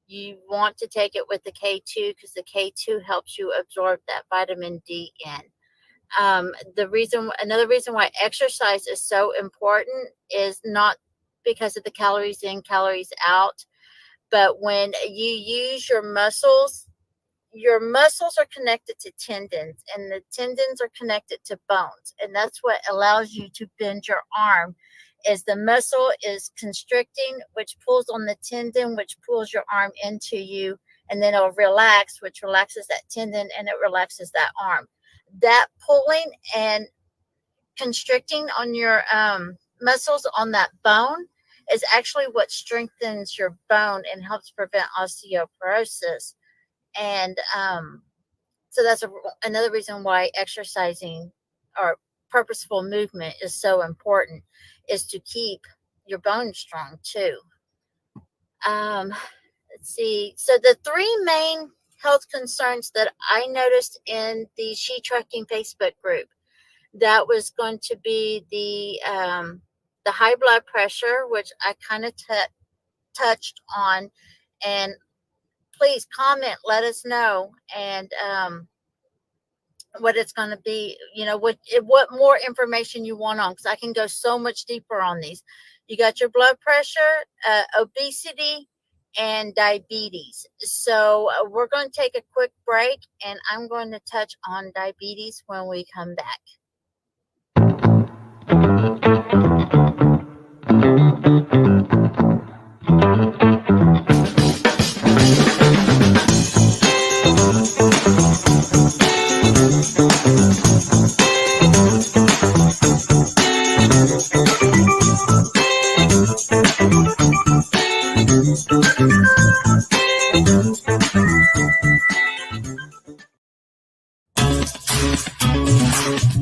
You want to take it with the K2, because the K2 helps you absorb that vitamin D in. Another reason why exercise is so important is not because of the calories in, calories out, but when you use your muscles are connected to tendons, and the tendons are connected to bones. And that's what allows you to bend your arm, is the muscle is constricting, which pulls on the tendon, which pulls your arm into you, and then it'll relax, which relaxes that tendon, and it relaxes that arm. That pulling and constricting on your muscles on that bone is actually what strengthens your bone and helps prevent osteoporosis. And so that's another reason why exercising or purposeful movement is so important, is to keep your bones strong too. Let's see. So the three main health concerns that I noticed in the She Trucking Facebook group, that was going to be the high blood pressure, which I kind of touched on. And please comment, let us know, and what it's going to be, what more information you want on, because I can go so much deeper on these. You got your blood pressure, obesity, and diabetes. So we're going to take a quick break, and I'm going to touch on diabetes when we come back.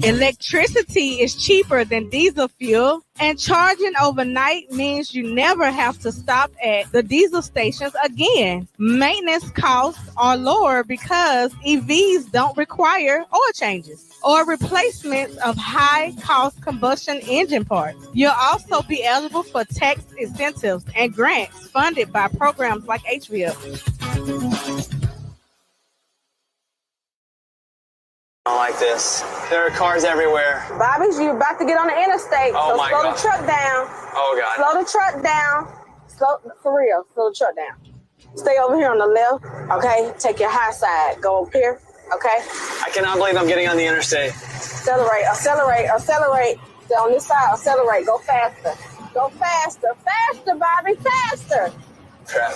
Electricity is cheaper than diesel fuel, and charging overnight means you never have to stop at the diesel stations again. Maintenance costs are lower because EVs don't require oil changes or replacements of high-cost combustion engine parts. You'll also be eligible for tax incentives and grants funded by programs like HVIP. Like this. There are cars everywhere. Bobby's, you about to get on the interstate. Oh so my slow God. the truck down. Oh God. Slow the truck down. Slow, for real, slow the truck down. Stay over here on the left, okay? Take your high side. Go up here, okay? I cannot believe I'm getting on the interstate. Accelerate, accelerate, accelerate. Stay on this side, accelerate. Go faster. Go faster, faster, Bobby, faster. Crap.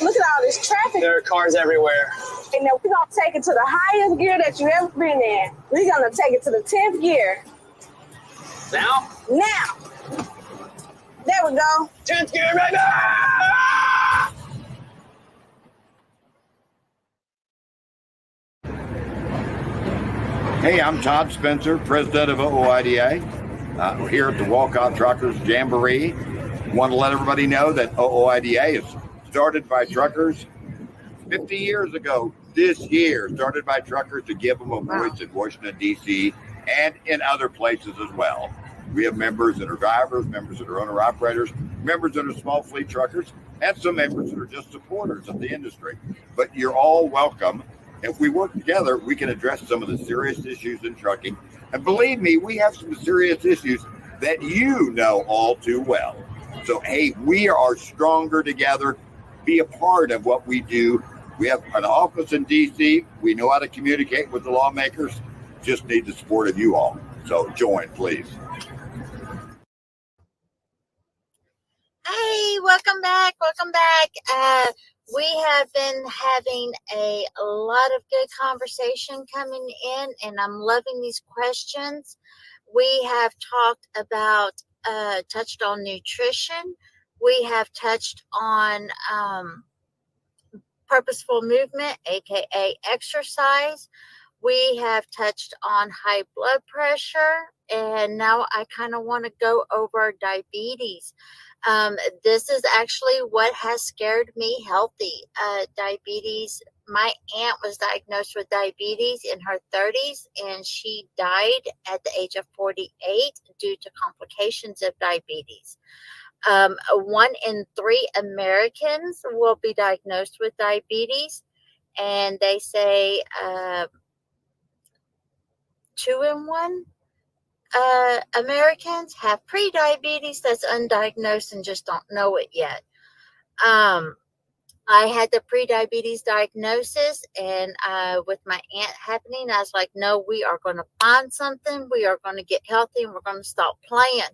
Look at all this traffic. There are cars everywhere. And now we're going to take it to the highest gear that you've ever been in. We're going to take it to the 10th gear. Now? Now. There we go. 10th gear right now! Hey, I'm Todd Spencer, president of OOIDA. We're here at the Walcott Truckers Jamboree. Want to let everybody know that OOIDA is started by truckers 50 years ago this year, started by truckers to give them a voice in Washington, D.C., and in other places as well. We have members that are drivers, members that are owner-operators, members that are small fleet truckers, and some members that are just supporters of the industry. But you're all welcome. If we work together, we can address some of the serious issues in trucking. And believe me, we have some serious issues that you know all too well. So, hey, we are stronger together. Be a part of what we do. We have an office in D.C. We know how to communicate with the lawmakers. Just need the support of you all. So join, please. Hey, welcome back. Welcome back. We have been having a lot of good conversation coming in, and I'm loving these questions. We have talked about, touched on nutrition. We have touched on purposeful movement, aka exercise. We have touched on high blood pressure, and now I kind of want to go over diabetes. This is actually what has scared me healthy. Diabetes. My aunt was diagnosed with diabetes in her 30s, and she died at the age of 48 due to complications of diabetes. 1 in 3 Americans will be diagnosed with diabetes, and they say 2 in 1 Americans have pre-diabetes that's undiagnosed and just don't know it yet. I had the pre-diabetes diagnosis, and with my aunt happening, I was like, no, we are going to find something. We are going to get healthy, and we're going to stop playing.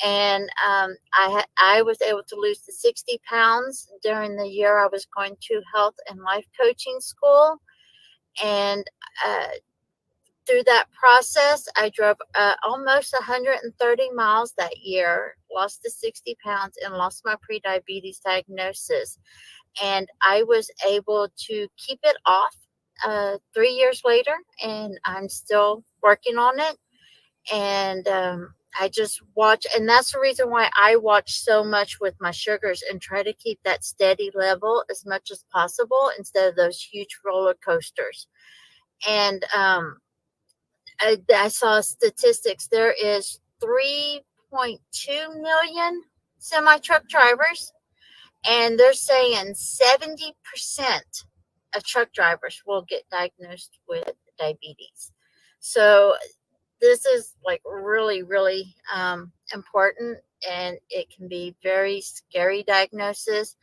And I was able to lose the 60 pounds during the year I was going to health and life coaching school. And through that process, I drove almost 130 miles that year, lost the 60 pounds, and lost my pre-diabetes diagnosis. And I was able to keep it off 3 years later, and I'm still working on it. And I just watch, and that's the reason why I watch so much with my sugars and try to keep that steady level as much as possible instead of those huge roller coasters. And I saw statistics. There is 3.2 million semi-truck drivers, and they're saying 70% of truck drivers will get diagnosed with diabetes. So this is like really, really important, and it can be very scary diagnosis.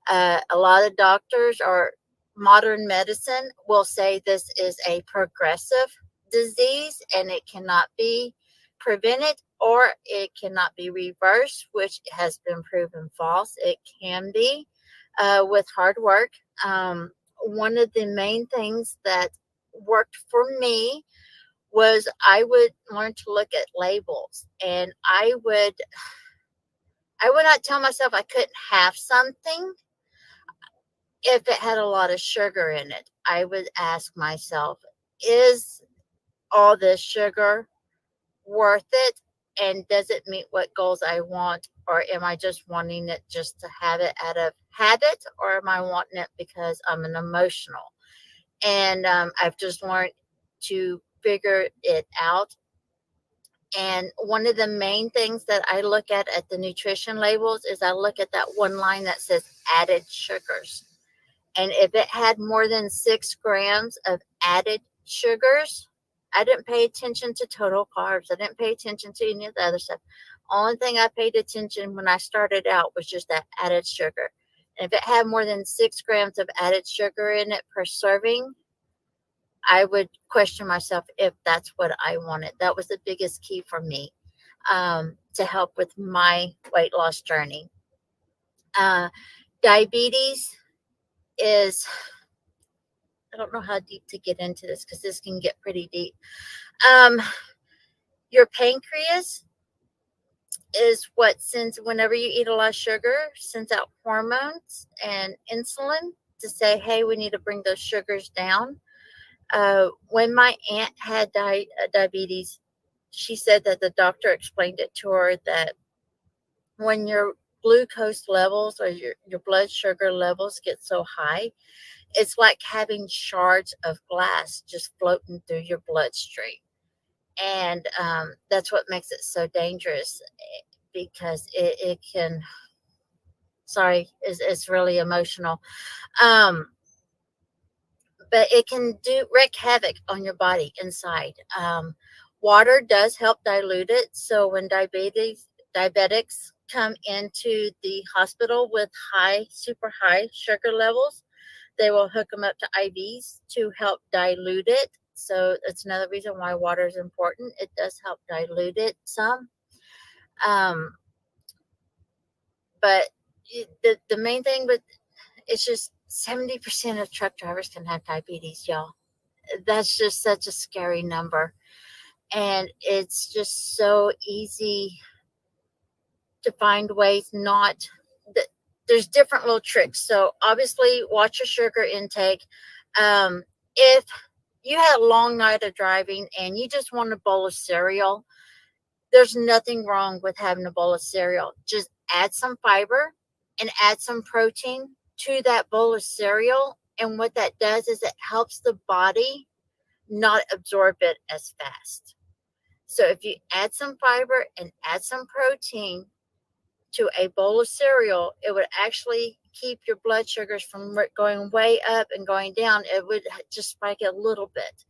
A lot of doctors or modern medicine will say this is a progressive disease and it cannot be prevented or it cannot be reversed, which has been proven false. It can be with hard work. One of the main things that worked for me was I would learn to look at labels, and I would not tell myself I couldn't have something if it had a lot of sugar in it. I would ask myself, is all this sugar worth it? And does it meet what goals I want? Or am I just wanting it just to have it out of habit? Or am I wanting it because I'm an emotional? And I've just learned to figure it out. And one of the main things that I look at the nutrition labels is I look at that one line that says added sugars. And if it had more than 6 grams of added sugars, I didn't pay attention to total carbs. I didn't pay attention to any of the other stuff. Only thing I paid attention when I started out was just that added sugar. And if it had more than 6 grams of added sugar in it per serving, I would question myself if that's what I wanted. That was the biggest key for me to help with my weight loss journey. Diabetes is, I don't know how deep to get into this because this can get pretty deep. Your pancreas is what sends, whenever you eat a lot of sugar, sends out hormones and insulin to say, hey, we need to bring those sugars down. When my aunt had diabetes, she said that the doctor explained it to her that when your glucose levels or your blood sugar levels get so high, it's like having shards of glass just floating through your bloodstream. And that's what makes it so dangerous, because it can, sorry, it's really emotional. But it can wreak havoc on your body inside. Water does help dilute it. So when diabetics come into the hospital with super high sugar levels, they will hook them up to IVs to help dilute it. So that's another reason why water is important. It does help dilute it some. But the main thing with it's just 70% of truck drivers can have diabetes, y'all. That's just such a scary number. And it's just so easy to find ways not that. There's different little tricks. So obviously watch your sugar intake. If you had a long night of driving and you just want a bowl of cereal, there's nothing wrong with having a bowl of cereal. Just add some fiber and add some protein to that bowl of cereal. And what that does is it helps the body not absorb it as fast. So if you add some fiber and add some protein to a bowl of cereal, it would actually keep your blood sugars from going way up and going down. It would just spike it a little bit.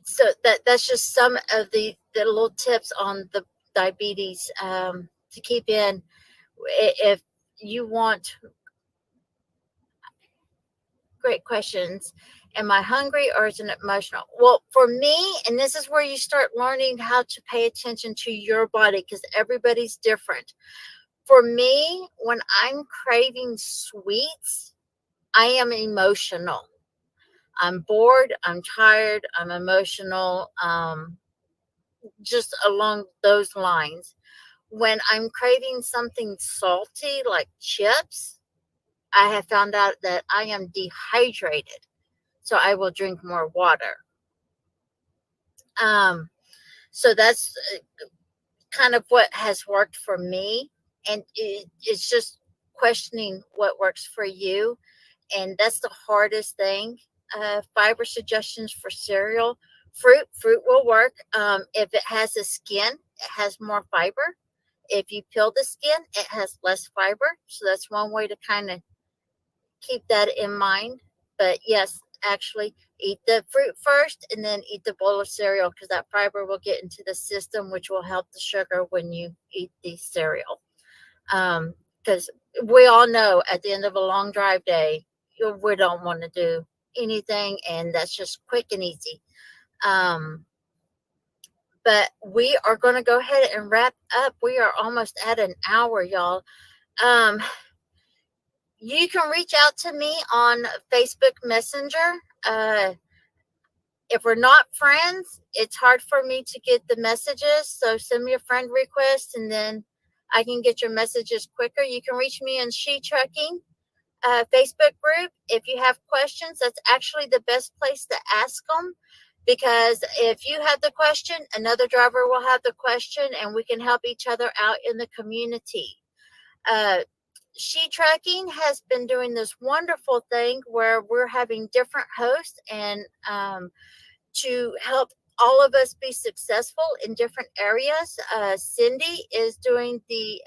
So that's just some of the little tips on the diabetes to keep in. If you want great questions. Am I hungry or is it emotional? Well, for me, and this is where you start learning how to pay attention to your body, because everybody's different. For me, when I'm craving sweets, I am emotional. I'm bored, I'm tired, I'm emotional, just along those lines. When I'm craving something salty like chips, I have found out that I am dehydrated. So I will drink more water. So that's kind of what has worked for me. And it's just questioning what works for you. And that's the hardest thing. Fiber suggestions for cereal. Fruit will work. If it has a skin, it has more fiber. If you peel the skin, it has less fiber. So that's one way to kind of keep that in mind. But yes, actually eat the fruit first and then eat the bowl of cereal, because that fiber will get into the system, which will help the sugar when you eat the cereal. Because we all know at the end of a long drive day, we don't want to do anything, and that's just quick and easy. But we are going to go ahead and wrap up. We are almost at an hour, y'all. You can reach out to me on Facebook Messenger. If we're not friends, it's hard for me to get the messages. So send me a friend request and then I can get your messages quicker. You can reach me on She Trucking. Facebook group. If you have questions, that's actually the best place to ask them, because if you have the question, another driver will have the question, and we can help each other out in the community. She Trucking has been doing this wonderful thing where we're having different hosts and to help all of us be successful in different areas. Cindy is doing the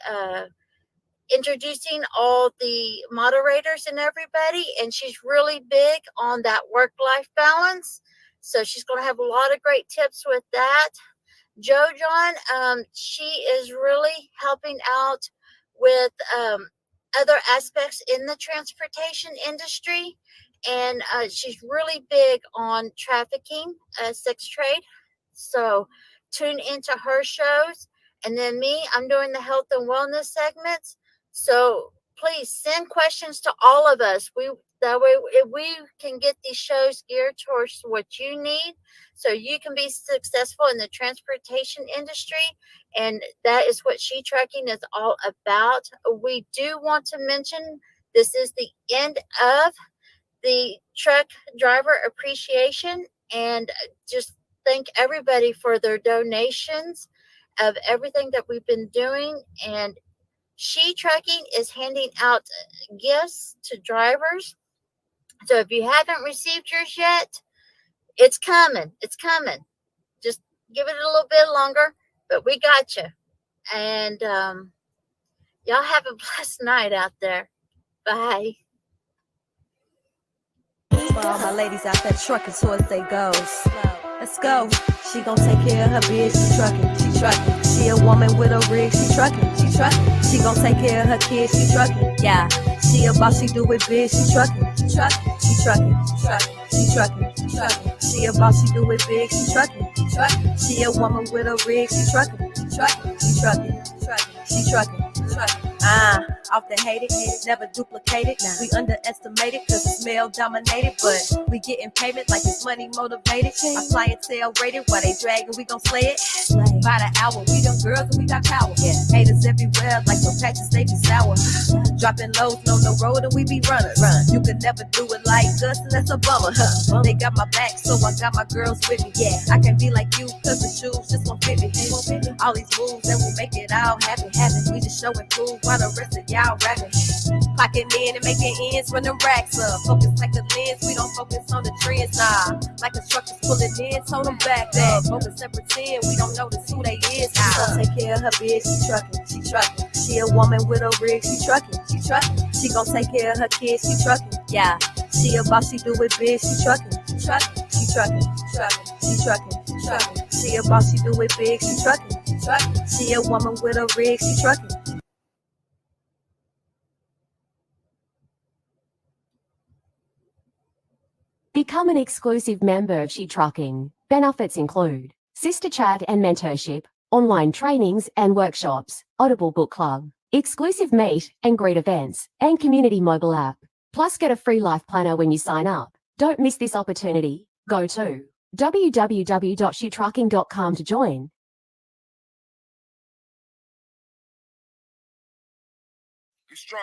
introducing all the moderators and everybody, and she's really big on that work-life balance. So she's going to have a lot of great tips with that. John, she is really helping out with other aspects in the transportation industry, and she's really big on trafficking, sex trade. So tune into her shows. And then me, I'm doing the health and wellness segments. So please send questions to all of us. That way we can get these shows geared towards what you need, so you can be successful in the transportation industry. And that is what She Trucking is all about. We do want to mention this is the end of the truck driver appreciation, and just thank everybody for their donations of everything that we've been doing. And She Trucking is handing out gifts to drivers. So if you haven't received yours yet, it's coming. It's coming. Just give it a little bit longer, but we got you. And y'all have a blessed night out there. Bye. For all my ladies out there trucking towards they goals. Let's go. She gon' take care of her biz. She trucking. She trucking. She a woman with a rig. She trucking. She trucking. She gon' take care of her kids. She trucking. Yeah. She a boss. She do it big. She trucking. She trucking. She trucking. She trucking. She trucking. She trucking. She a boss. She do it big. She trucking. She trucking. She a woman with a rig. She trucking. She trucking. She trucking. She trucking. She trucking. Often hated, never duplicated. We underestimated cause it's male dominated, but we getting payment like it's money motivated. Our clientele rated while they dragging, we gon' slay it. By the hour, we them girls and we got power. Haters everywhere like some patches, they be sour. Dropping lows on the road and we be runners. You could never do it like us and that's a bummer. They got my back, so I got my girls with me. I can't be like you cause the shoes just won't fit me. All these moves and we make it all happen. We just show and prove while the rest of y'all rapping. Clocking in and making ends when them racks up. Focus like the lens, we don't focus on the trends, nah. Like the truckers pulling in, told them back up. Focus and pretend we don't notice who they is. She gon' take care of her biz, she trucking, she trucking. She a woman with a rig, she trucking, she trucking. She gon' take care of her kids, she trucking, yeah. She a boss, she do it big, she trucking, she trucking, she trucking, she trucking, she trucking. She a boss, she do it big, she trucking, she trucking. She a woman with a rig, she trucking. Become an exclusive member of She Trucking. Benefits include sister chat and mentorship, online trainings and workshops, Audible Book Club, exclusive meet and greet events, and community mobile app. Plus, get a free life planner when you sign up. Don't miss this opportunity. Go to www.shetrucking.com to join. Be strong.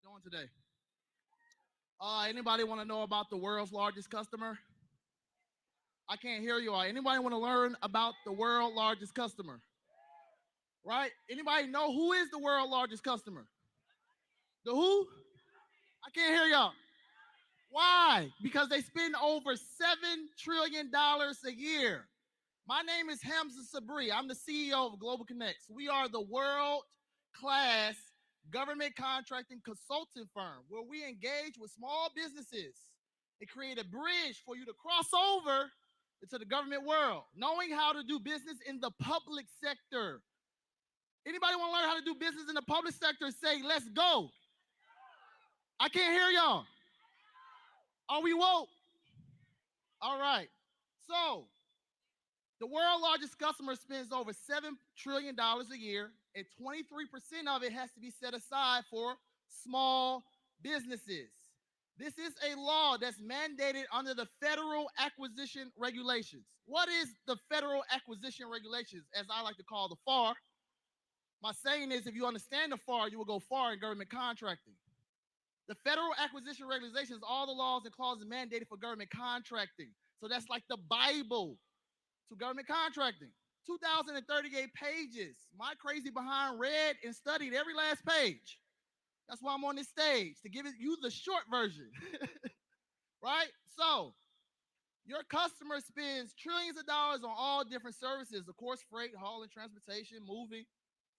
Doing today? Anybody want to know about the world's largest customer? I can't hear you all. Anybody want to learn about the world's largest customer? Right? Anybody know who is the world's largest customer? The who? I can't hear y'all. Why? Because they spend over $7 trillion a year. My name is Hamza Sabri. I'm the CEO of Global Connects. We are the world-class government contracting consulting firm where we engage with small businesses and create a bridge for you to cross over into the government world, knowing how to do business in the public sector. Anybody want to learn how to do business in the public sector? Say, let's go. I can't hear y'all. Are we woke? All right. So the world's largest customer spends over $7 trillion a year, and 23% of it has to be set aside for small businesses. This is a law that's mandated under the Federal Acquisition Regulations. What is the Federal Acquisition Regulations, as I like to call the FAR? My saying is, if you understand the FAR, you will go far in government contracting. The Federal Acquisition Regulations, all the laws and clauses mandated for government contracting. So that's like the Bible to government contracting. 2,038 pages. My crazy behind read and studied every last page. That's why I'm on this stage, to give you the short version. Right? So your customer spends trillions of dollars on all different services, of course, freight, hauling, transportation, moving,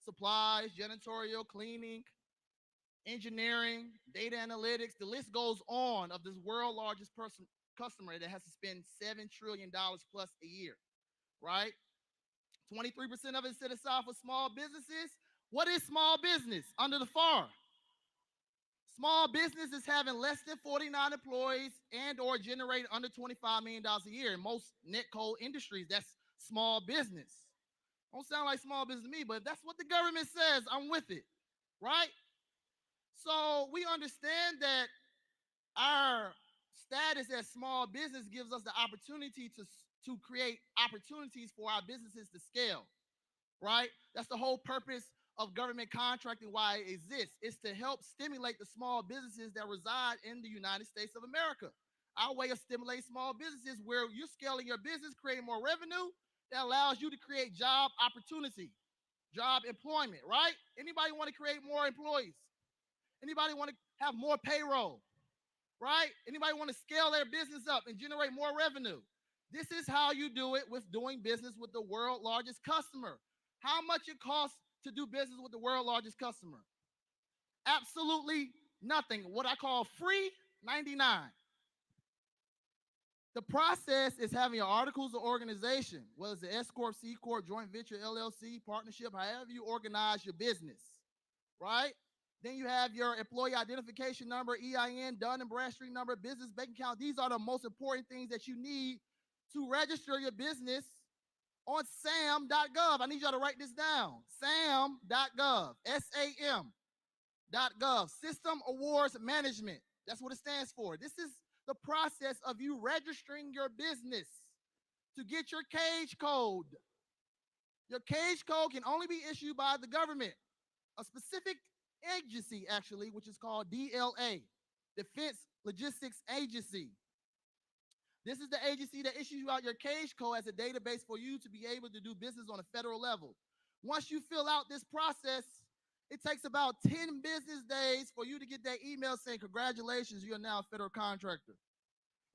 supplies, janitorial, cleaning, engineering, data analytics. The list goes on of this world's largest customer that has to spend $7 trillion plus a year, right? 23% of it set aside for small businesses. What is small business under the FAR? Small business is having less than 49 employees and or generating under $25 million a year. In most net coal industries, that's small business. Don't sound like small business to me, but if that's what the government says, I'm with it, right? So we understand that our status as small business gives us the opportunity to create opportunities for our businesses to scale, right? That's the whole purpose of government contracting, why it exists. It's to help stimulate the small businesses that reside in the United States of America. Our way of stimulating small businesses where you're scaling your business, creating more revenue, that allows you to create job opportunity, job employment, right? Anybody want to create more employees? Anybody want to have more payroll, right? Anybody want to scale their business up and generate more revenue? This is how you do it with doing business with the world's largest customer. How much it costs to do business with the world's largest customer? Absolutely nothing. What I call free 99. The process is having your articles of organization, whether it's an S Corp, C Corp, joint venture, LLC, partnership, however you organize your business, right? Then you have your employee identification number, EIN, Dun and Bradstreet number, business bank account. These are the most important things that you need to register your business on sam.gov. I need y'all to write this down. sam.gov, SAM.gov, System Awards Management. That's what it stands for. This is the process of you registering your business to get your cage code. Your cage code can only be issued by the government, a specific agency, actually, which is called DLA, Defense Logistics Agency. This is the agency that issues you out your cage code as a database for you to be able to do business on a federal level. Once you fill out this process, it takes about 10 business days for you to get that email saying, congratulations, you're now a federal contractor.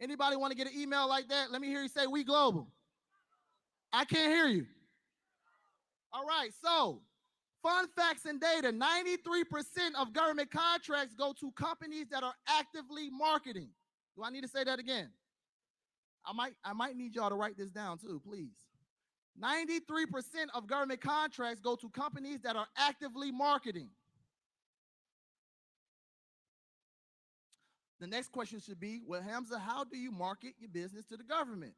Anybody want to get an email like that? Let me hear you say, we global. I can't hear you. All right, so fun facts and data, 93% of government contracts go to companies that are actively marketing. Do I need to say that again? I might need y'all to write this down too, please. 93% of government contracts go to companies that are actively marketing. The next question should be, well, Hamza, how do you market your business to the government?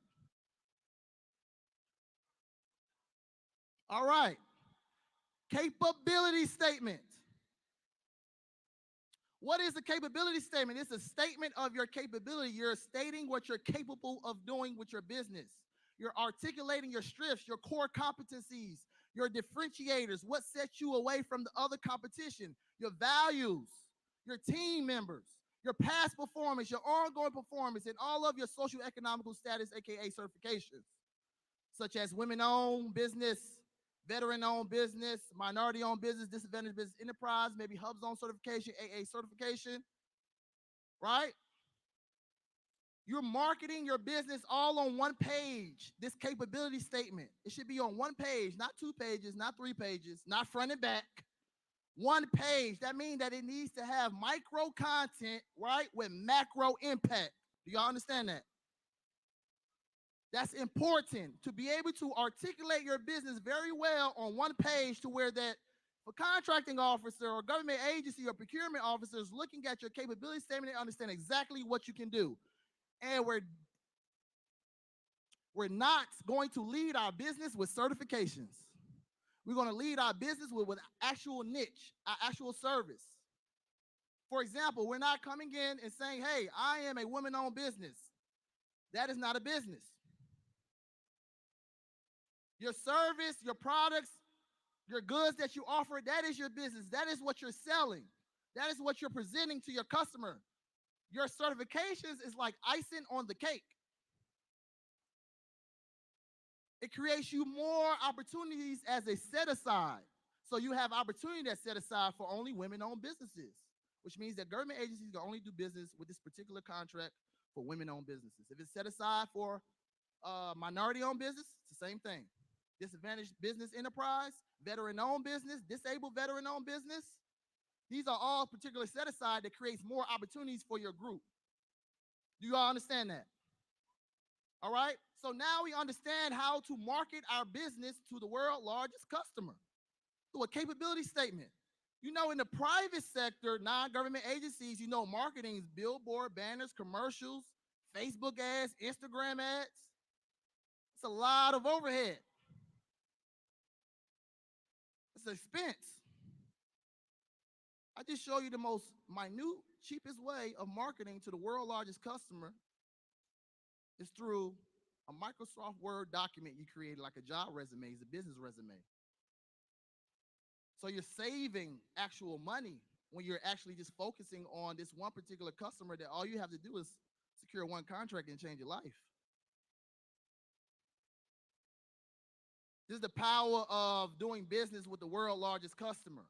All right. Capability statement. What is a capability statement? It's a statement of your capability. You're stating what you're capable of doing with your business. You're articulating your strengths, your core competencies, your differentiators, what sets you away from the other competition, your values, your team members, your past performance, your ongoing performance, and all of your social economical status, aka certifications, such as women-owned business, veteran-owned business, minority-owned business, disadvantaged business enterprise, maybe hub-zone certification, AA certification, right? You're marketing your business all on one page, this capability statement. It should be on one page, not 2 pages, not 3 pages, not front and back. One page. That means that it needs to have micro content, right, with macro impact. Do y'all understand that? That's important to be able to articulate your business very well on one page to where that For contracting officer or government agency or procurement officers looking at your capability statement, they understand exactly what you can do. And we're not going to lead our business with certifications. We're going to lead our business with actual niche, our actual service. For example, we're not coming in and saying, hey, I am a woman-owned business. That is not a business. Your service, your products, your goods that you offer, that is your business. That is what you're selling. That is what you're presenting to your customer. Your certifications is like icing on the cake. It creates you more opportunities as a set aside. So you have opportunity that's set aside for only women-owned businesses, which means that government agencies can only do business with this particular contract for women-owned businesses. If it's set aside for minority-owned business, it's the same thing. Disadvantaged business enterprise, veteran-owned business, disabled veteran-owned business. These are all particularly set aside that creates more opportunities for your group. Do you all understand that? All right. So now we understand how to market our business to the world's largest customer through a capability statement. You know, in the private sector, non-government agencies, you know, marketing is billboard, banners, commercials, Facebook ads, Instagram ads. It's a lot of overhead. It's an expense. I just show you the most minute, cheapest way of marketing to the world's largest customer is through a Microsoft Word document you created, like a job resume, it's a business resume. So you're saving actual money when you're actually just focusing on this one particular customer that all you have to do is secure one contract and change your life. This is the power of doing business with the world's largest customer.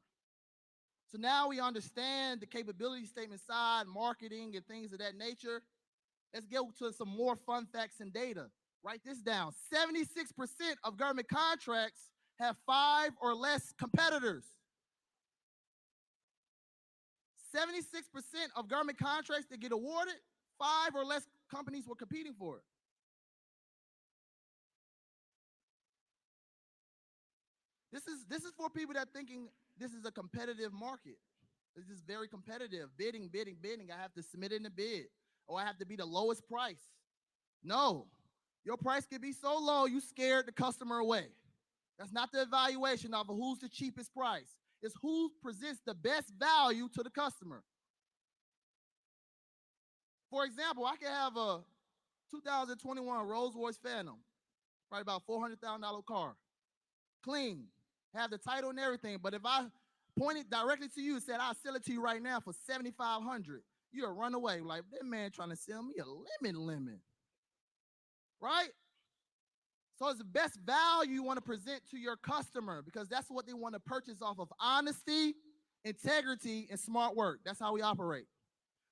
So now we understand the capability statement side, marketing, and things of that nature. Let's get to some more fun facts and data. Write this down. 76% of government contracts have 5 or less competitors. 76% of government contracts that get awarded, 5 or less companies were competing for it. This is for people that are thinking this is a competitive market. This is very competitive. Bidding. I have to submit in the bid, or I have to be the lowest price. No, your price can be so low you scared the customer away. That's not the evaluation of who's the cheapest price. It's who presents the best value to the customer. For example, I can have a 2021 Rolls-Royce Phantom, probably about $400,000 car, clean, have the title and everything. But if I pointed directly to you and said, I'll sell it to you right now for $7,500, you'll run away. Like, that man trying to sell me a lemon. Right? So it's the best value you want to present to your customer because that's what they want to purchase off of: honesty, integrity, and smart work. That's how we operate.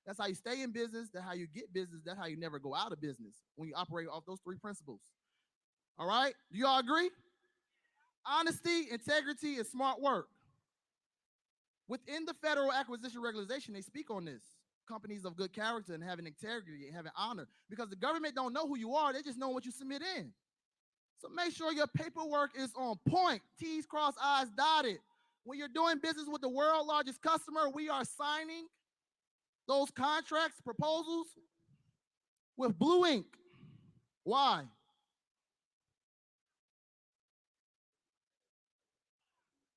That's how you stay in business. That's how you get business. That's how you never go out of business, when you operate off those 3 principles. All right? Do you all agree? Honesty, integrity, and smart work. Within the Federal Acquisition Regulation, they speak on this. Companies of good character and having integrity and having honor. Because the government don't know who you are. They just know what you submit in. So make sure your paperwork is on point. T's crossed, I's dotted. When you're doing business with the world's largest customer, we are signing those contracts, proposals with blue ink. Why?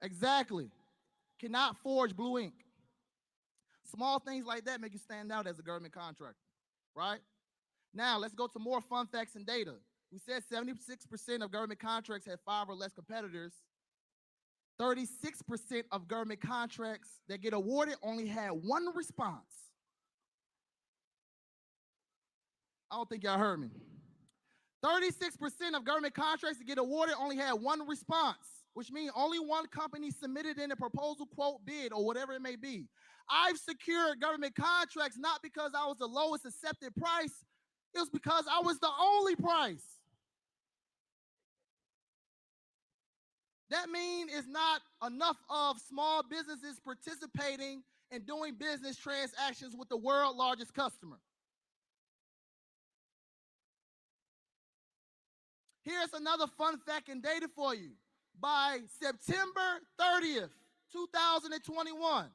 Exactly. Cannot forge blue ink. Small things like that make you stand out as a government contractor, right? Now, let's go to more fun facts and data. We said 76% of government contracts had 5 or less competitors. 36% of government contracts that get awarded only had 1 response. I don't think y'all heard me. 36% of government contracts that get awarded only had 1 response, which means only 1 company submitted in a proposal, quote, bid, or whatever it may be. I've secured government contracts not because I was the lowest accepted price. It was because I was the only price. That means it's not enough of small businesses participating in doing business transactions with the world's largest customer. Here's another fun fact and data for you. By September 30th, 2021.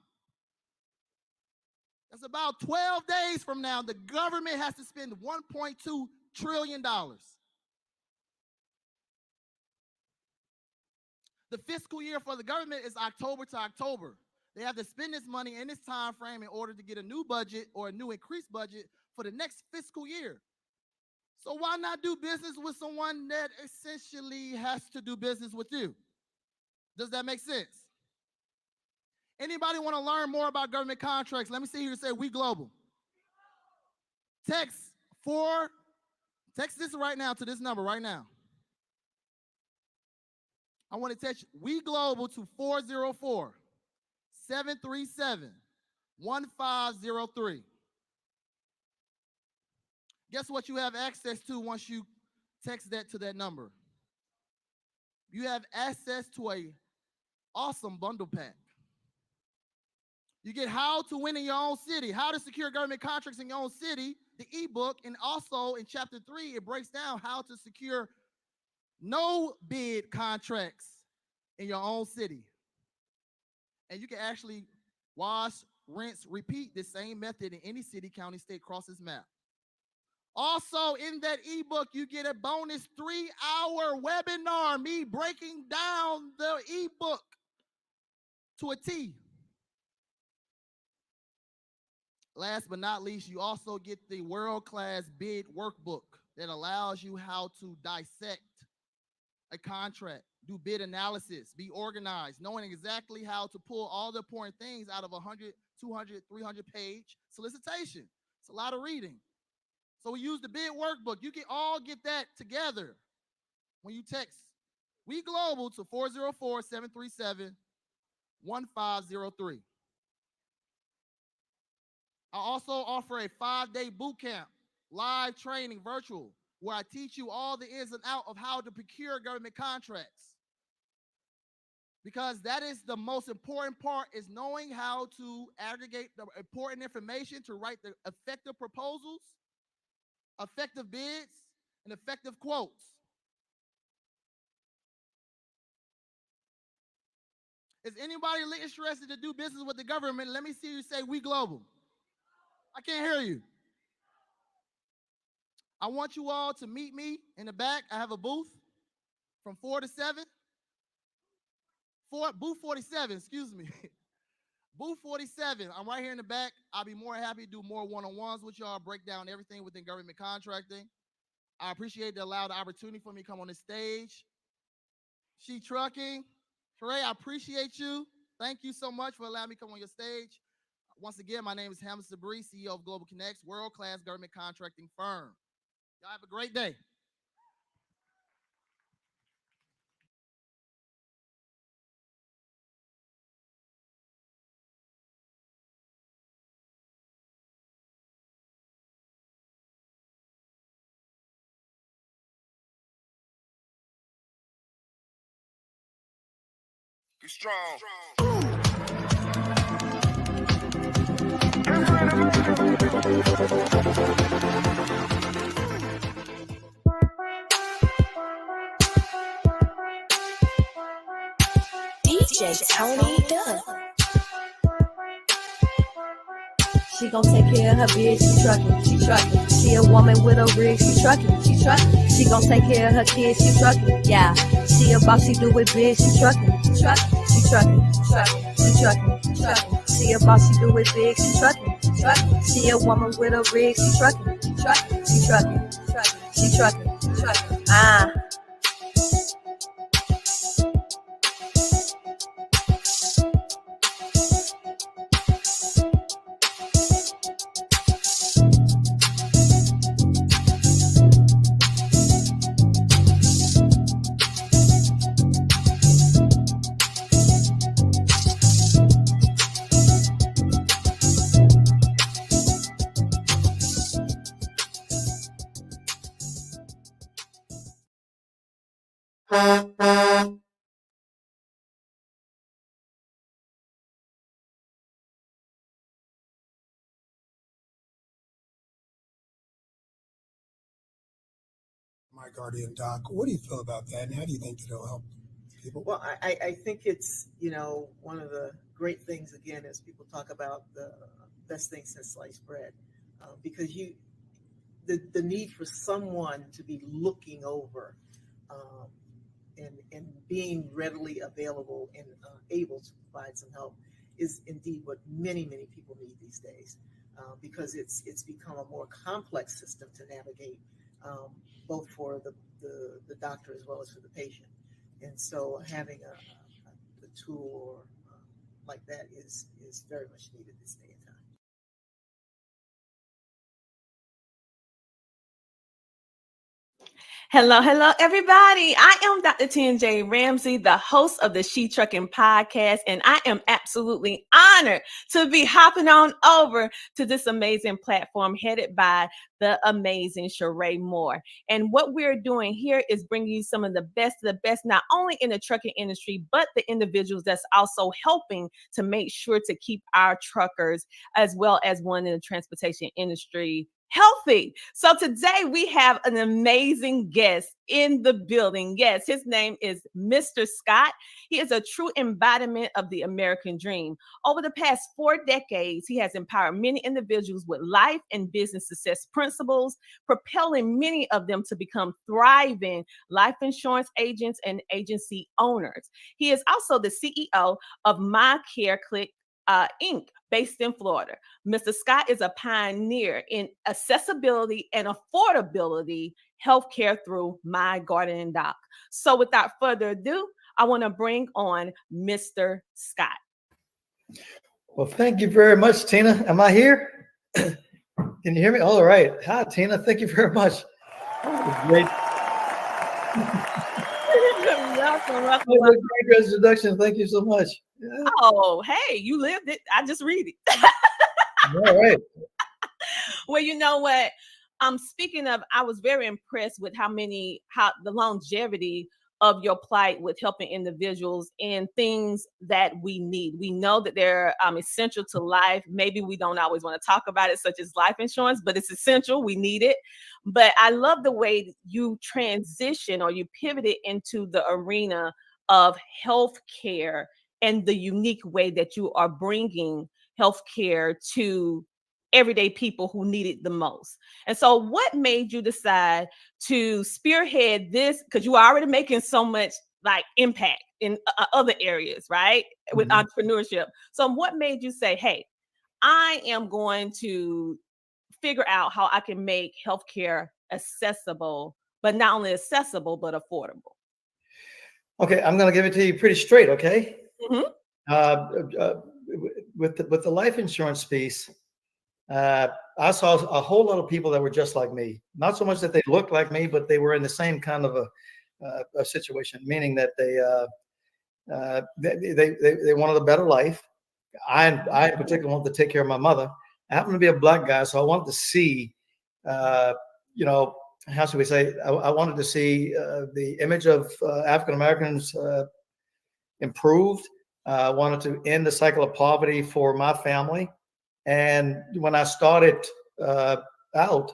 That's about 12 days from now. The government has to spend $1.2 trillion. The fiscal year for the government is October to October. They have to spend this money in this time frame in order to get a new budget or a new increased budget for the next fiscal year. So why not do business with someone that essentially has to do business with you? Does that make sense? Anybody want to learn more about government contracts? Let me see here say We Global. Text this right now to this number right now. I want to text We Global to 404-737-1503. Guess what you have access to once you text that to that number? You have access to an awesome bundle pack. You get How to Win in Your Own City, How to Secure Government Contracts in Your Own City, the ebook, and also in chapter 3, it breaks down how to secure no bid contracts in your own city. And you can actually wash, rinse, repeat this same method in any city, county, state, cross this map. Also, in that ebook, you get a bonus 3-hour webinar, me breaking down the ebook to a T. Last but not least, you also get the world-class bid workbook that allows you how to dissect a contract, do bid analysis, be organized, knowing exactly how to pull all the important things out of 100, 200, 300 page solicitation. It's a lot of reading. So we use the bid workbook. You can all get that together when you text We Global to 404-737-1503. I also offer a 5-day boot camp, live training, virtual, where I teach you all the ins and outs of how to procure government contracts. Because that is the most important part, is knowing how to aggregate the important information to write the effective proposals, effective bids, and effective quotes. Is anybody interested to do business with the government? Let me see you say We Global. I can't hear you. I want you all to meet me in the back. I have a booth from 4 to 7. Booth 47, excuse me. Booth 47. I'm right here in the back. I'll be more happy to do more one-on-ones with y'all, break down everything within government contracting. I appreciate the opportunity for me to come on the stage. She Trucking. Trey, I appreciate you. Thank you so much for allowing me to come on your stage. Once again, my name is Hamza Sabri, CEO of Global Connects, world-class government contracting firm. Y'all have a great day. Be strong. DJ Tony Dunn. She gon' take care of her bitch, she truckin', she truckin'. She a woman with a rig, she truckin', she truckin'. She gon' take care of her kids, she truckin', yeah. She a boss, she do it big, she truckin', she truckin', she truckin', she truckin', she truckin'. She a boss, she do it big, she truckin', she truckin'. She a woman with a rig, she truckin', she truckin', she truckin', she truckin', she truckin'. Ah. My guardian doc. What do you feel about that, and how do you think that it'll help people? Well, I think it's, one of the great things, again, is people talk about the best thing since sliced bread, because the need for someone to be looking over, um, and being readily available and able to provide some help is indeed what many people need these days, because it's become a more complex system to navigate, both for the doctor as well as for the patient. And so having a tool or like that is very much needed this day and time. Hello, everybody. I am Dr. TNJ Ramsey, the host of the She Trucking Podcast, and I am absolutely honored to be hopping on over to this amazing platform headed by the amazing Sheree Moore. And what we're doing here is bringing you some of the best, not only in the trucking industry, but the individuals that's also helping to make sure to keep our truckers, as well as one in the transportation industry, healthy. So today we have an amazing guest in the building. Yes, his name is Mr. Scott. He is a true embodiment of the American dream. Over the past 4 decades, he has empowered many individuals with life and business success principles, propelling many of them to become thriving life insurance agents and agency owners. He is also the CEO of My Care Click Inc., based in Florida. Mr. Scott is a pioneer in accessibility and affordability healthcare through My Garden Doc. So without further ado, I want to bring on Mr. Scott. Well, thank you very much, Tina. Am I here? Can you hear me? All right. Hi, Tina. Thank you very much. Great. Welcome. Great introduction. Thank you so much. Yeah. Oh, hey, you lived it. I just read it. All right. Well, you know what? Speaking of, I was very impressed with how the longevity of your plight with helping individuals in things that we need. We know that they're essential to life. Maybe we don't always want to talk about it, such as life insurance, but it's essential. We need it. But I love the way you transition or you pivoted into the arena of healthcare and the unique way that you are bringing healthcare to everyday people who need it the most. And so what made you decide to spearhead this? Because you are already making so much like impact in other areas, right? With entrepreneurship. So what made you say, hey, I am going to figure out how I can make healthcare accessible, but not only accessible, but affordable? Okay, I'm going to give it to you pretty straight, okay? Mm-hmm. With the life insurance piece, I saw a whole lot of people that were just like me. Not so much that they looked like me, but they were in the same kind of a situation, meaning that they wanted a better life. I in particular wanted to take care of my mother. I happen to be a Black guy, so I wanted to see, how should we say? I wanted to see the image of African Americans improved. I wanted to end the cycle of poverty for my family. And when I started out,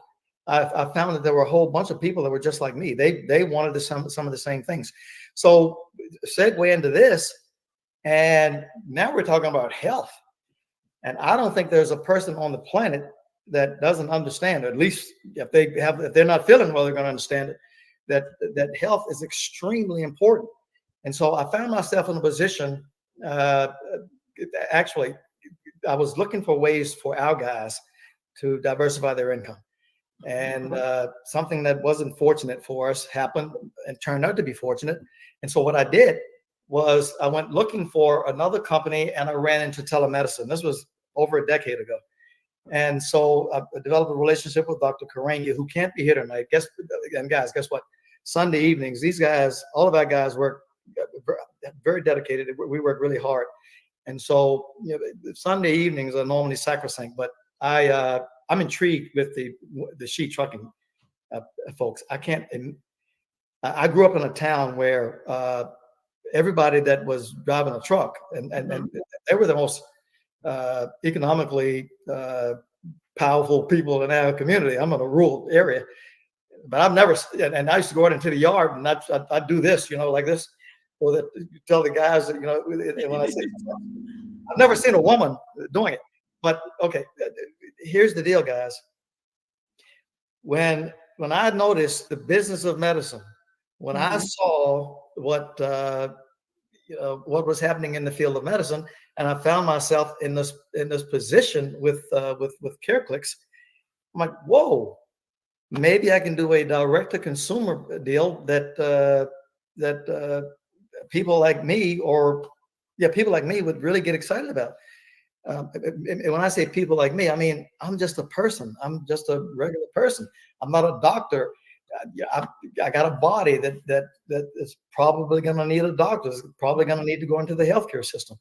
I found that there were a whole bunch of people that were just like me. They wanted some of the same things. So segue into this, and now we're talking about health. And I don't think there's a person on the planet that doesn't understand, or at least if they're not feeling well, they're going to understand it, that health is extremely important. And so I found myself in a position, actually, I was looking for ways for our guys to diversify their income. And something that wasn't fortunate for us happened and turned out to be fortunate. And so what I did was I went looking for another company, and I ran into telemedicine. This was over a decade ago. And so I developed a relationship with Dr. Karanga, who can't be here tonight. Guess what? Sunday evenings, these guys, all of our guys work very dedicated. We work really hard. And so, Sunday evenings are normally sacrosanct, but I'm intrigued with the She Trucking folks. I grew up in a town where everybody that was driving a truck, and they were the most economically powerful people in our community. I'm in a rural area, but I've never, and I used to go out into the yard and I'd do this, like this. or that you tell the guys that, and when I say, I've never seen a woman doing it, but okay, here's the deal, guys. When I noticed the business of medicine, when I saw what was happening in the field of medicine, and I found myself in this position with CareClicks, I'm like, whoa, maybe I can do a direct to consumer deal that people like me would really get excited about. And when I say people like me, I mean, I'm just a person. I'm just a regular person. I'm not a doctor. I got a body that is probably going to need a doctor. Is probably going to need to go into the healthcare system.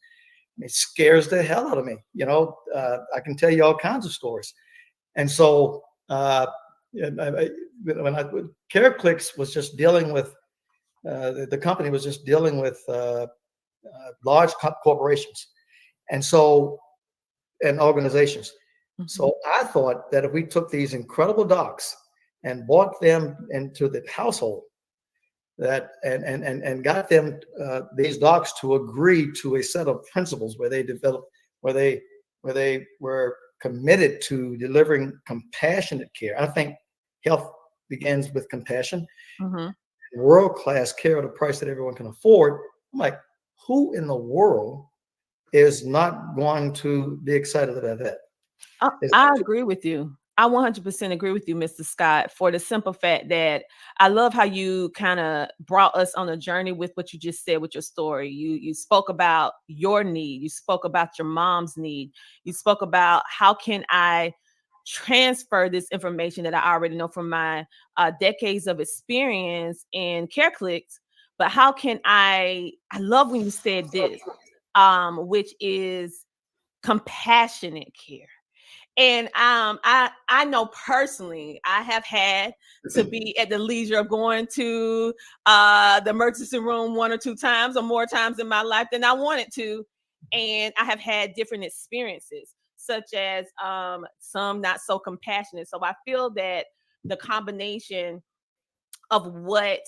It scares the hell out of me. I can tell you all kinds of stories. And so when CareClicks was just dealing with the company was just dealing with large corporations, and organizations. So I thought that if we took these incredible docs and brought them into the household, that and got them these docs to agree to a set of principles where they were committed to delivering compassionate care. I think health begins with compassion, world-class care at a price that everyone can afford. I'm like, who in the world is not going to be excited about that? I agree with you. I 100% agree with you, Mr. Scott, for the simple fact that I love how you kind of brought us on a journey with what you just said with your story. You spoke about your need. You spoke about your mom's need. You spoke about how can I transfer this information that I already know from my decades of experience in CareClicks, but how can I love when you said this, which is compassionate care. And I know personally, I have had to be at the leisure of going to the emergency room 1 or 2 times or more times in my life than I wanted to. And I have had different experiences, such as some not so compassionate. So I feel that the combination of what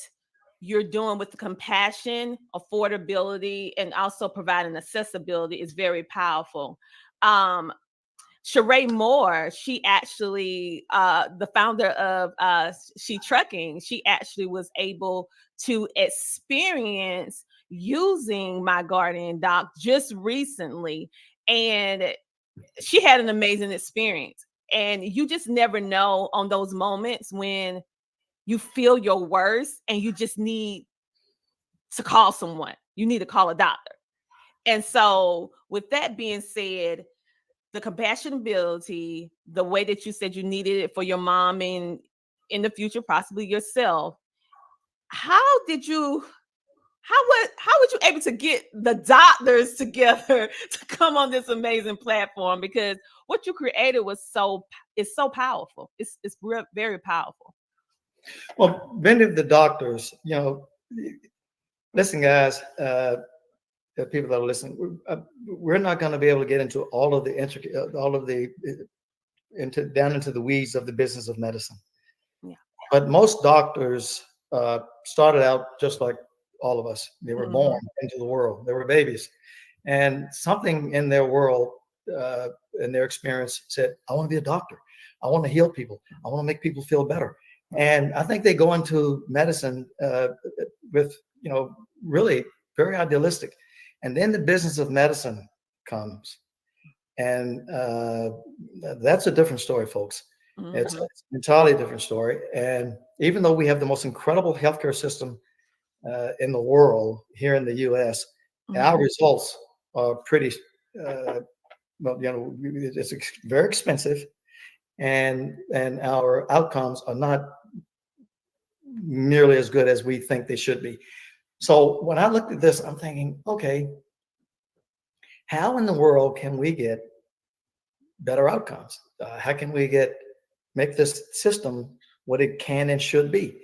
you're doing with the compassion, affordability, and also providing accessibility is very powerful. Sheree Moore, she actually, the founder of She Trucking, she actually was able to experience using My Guardian Doc just recently. And she had an amazing experience. And you just never know on those moments when you feel your worst and you just need to call someone. You need to call a doctor. And so with that being said, the compassionability, the way that you said you needed it for your mom and in the future, possibly yourself. How would you able to get the doctors together to come on this amazing platform? Because what you created was so powerful. It's very powerful. Well, many of the doctors, listen, guys, the people that are listening, we're not going to be able to get into all of the down into the weeds of the business of medicine. Yeah. But most doctors started out just like all of us. They were born into the world. They were babies, and something in their world, in their experience, said, "I want to be a doctor. I want to heal people. I want to make people feel better." And I think they go into medicine with, really very idealistic. And then the business of medicine comes. And that's a different story, folks. It's an entirely different story. And even though we have the most incredible healthcare system in the world here in the US, our results are pretty, it's very expensive. And our outcomes are not nearly as good as we think they should be. So when I looked at this, I'm thinking, okay, how in the world can we get better outcomes? How can we make this system what it can and should be?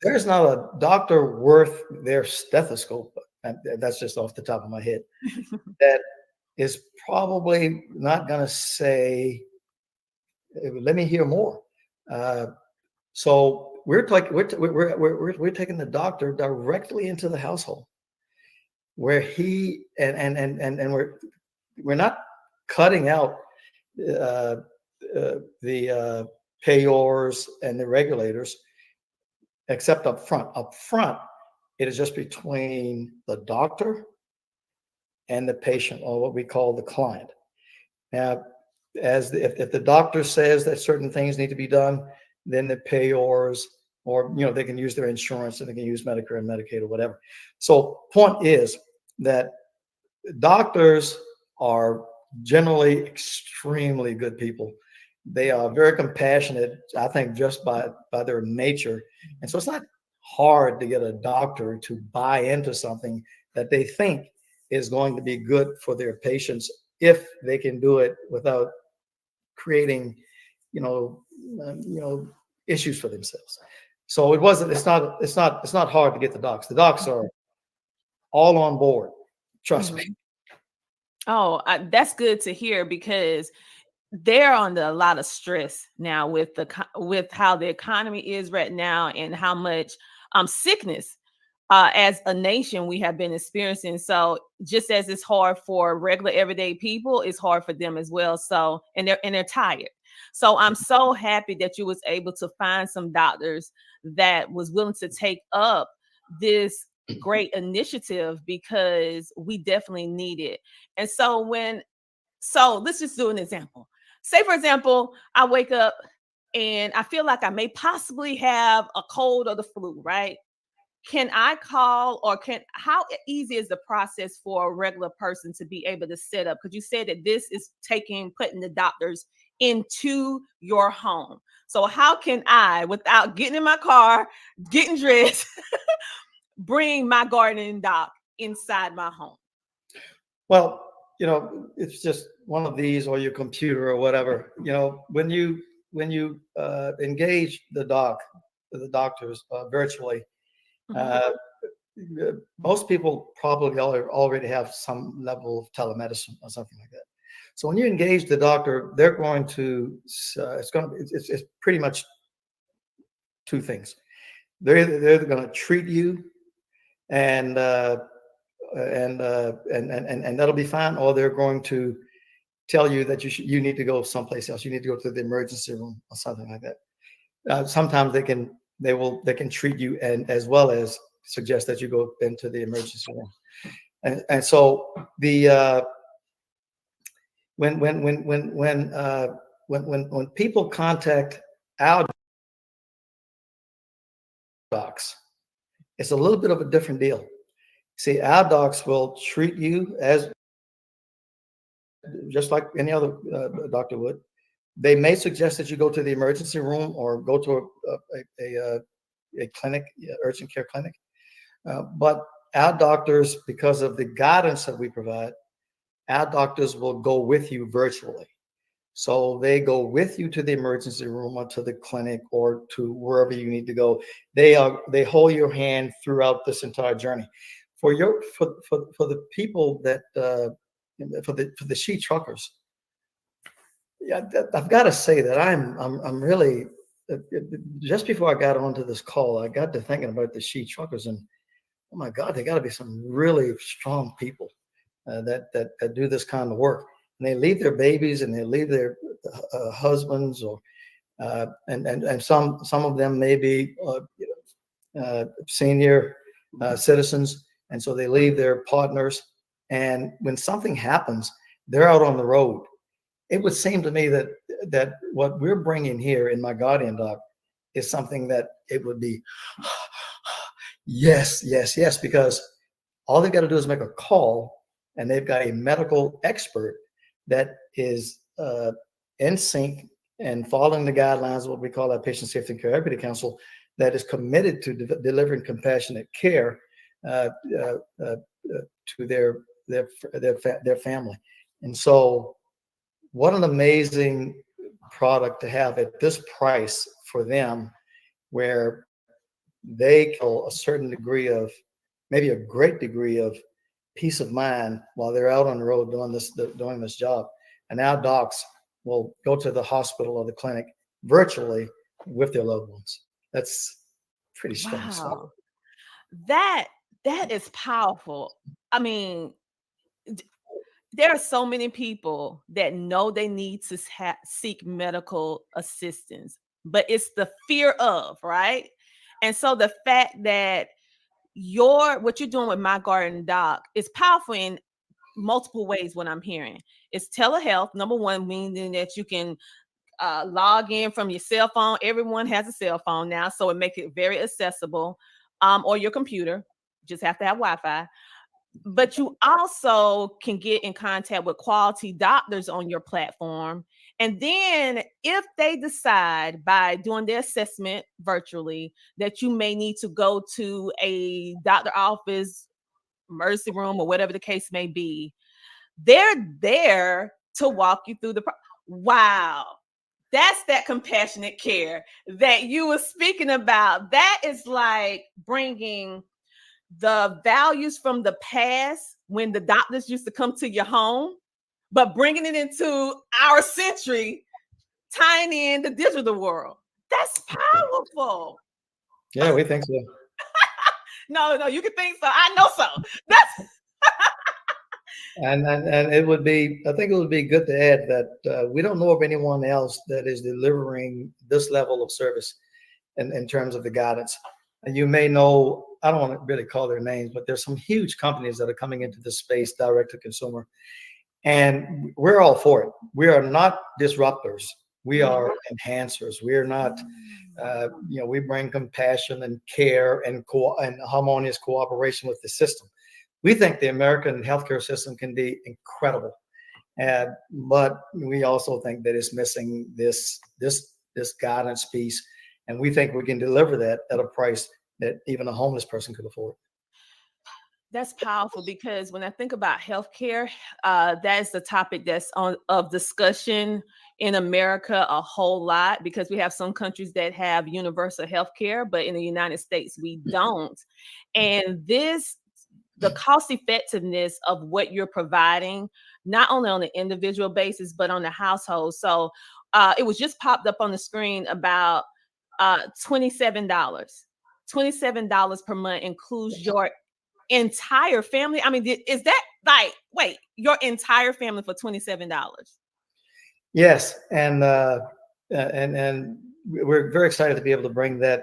There's not a doctor worth their stethoscope, that's just off the top of my head, that is probably not going to say, let me hear more. So we're taking the doctor directly into the household. where he and we're not cutting out the payors and the regulators, except up front. Up front, it is just between the doctor and the patient, or what we call the client. Now, if the doctor says that certain things need to be done, then the payors, or they can use their insurance and they can use Medicare and Medicaid or whatever. So, point is that doctors are generally extremely good people. They are very compassionate, I think, just by their nature. And so it's not hard to get a doctor to buy into something that they think is going to be good for their patients if they can do it without creating, issues for themselves. So it's not hard to get the docs. The docs are all on board. Trust me. Oh, that's good to hear, because they're under a lot of stress now with how the economy is right now and how much sickness as a nation we have been experiencing. So just as it's hard for regular everyday people, it's hard for them as well. So and they're tired. So I'm so happy that you was able to find some doctors that was willing to take up this great initiative, because we definitely need it. And so let's just do an example. Say, for example, I wake up and I feel like I may possibly have a cold or the flu, right? Can I call, or how easy is the process for a regular person to be able to set up? Because you said that this is putting the doctors into your home. So how can I, without getting in my car, getting dressed, bring my gardening doc inside my home? Well, it's just one of these, or your computer or whatever. When you engage the doctors virtually, most people probably already have some level of telemedicine or something like that. So when you engage the doctor, they're going to it's pretty much two things. They're either going to treat you and that'll be fine, or they're going to tell you that you need to go someplace else. You need to go to the emergency room or something like that. Sometimes they can treat you and as well as suggest that you go into the emergency room. And so when people contact our docs, it's a little bit of a different deal. See, our docs will treat you as just like any other doctor would. They may suggest that you go to the emergency room or go to a clinic, urgent care clinic. But our doctors, because of the guidance that we provide, our doctors will go with you virtually. So they go with you to the emergency room or to the clinic or to wherever you need to go. They hold your hand throughout this entire journey. For the people that for the she truckers, yeah, I've got to say that I'm really just before I got onto this call, I got to thinking about the she truckers, and oh my God, they got to be some really strong people that do this kind of work. And they leave their babies and they leave their husbands, or and some of them may be senior citizens, and so they leave their partners. And when something happens, they're out on the road. It would seem to me that what we're bringing here in my Guardian Doc is something that it would be yes, because all they've got to do is make a call, and they've got a medical expert that is in sync and following the guidelines of what we call our Patient Safety and Care Equity Council, that is committed to delivering compassionate care to their family. And so, what an amazing product to have at this price for them, where they feel a certain degree of, maybe a great degree of peace of mind while they're out on the road doing this job. And our docs will go to the hospital or the clinic virtually with their loved ones. That's pretty strong stuff. That That is powerful. I mean, there are so many people that know they need to seek medical assistance, but it's the fear of, right? And so the fact that what you're doing with My Garden Doc is powerful in multiple ways. What I'm hearing is telehealth. Number one, meaning that you can log in from your cell phone. Everyone has a cell phone now, so it makes it very accessible. Or your computer. Just have to have Wi-Fi. But you also can get in contact with quality doctors on your platform. And then if they decide by doing their assessment virtually that you may need to go to a doctor office, emergency room, or whatever the case may be, they're there to walk you through wow. That's that compassionate care that you were speaking about. That is like bringing the values from the past when the doctors used to come to your home, but bringing it into our century, tying in the digital world. That's powerful. Yeah, we think so. No, you can think so. I know so. That's And it would be, I think it would be good to add that we don't know of anyone else that is delivering this level of service in terms of the guidance. And you may know, I don't want to really call their names, but there's some huge companies that are coming into this space direct to consumer. And we're all for it. We are not disruptors. We are enhancers. We are not, we bring compassion and care and harmonious cooperation with the system. We think the American healthcare system can be incredible, but we also think that it's missing this guidance piece, and we think we can deliver that at a price that even a homeless person could afford. That's powerful because when I think about healthcare, that is the topic that's of discussion in America a whole lot, because we have some countries that have universal healthcare, but in the United States we don't. And the cost effectiveness of what you're providing, not only on an individual basis, but on the household. So it was just popped up on the screen about $27. $27 per month includes your entire family. I mean, is that like, wait, your entire family for $27? Yes, and we're very excited to be able to bring that.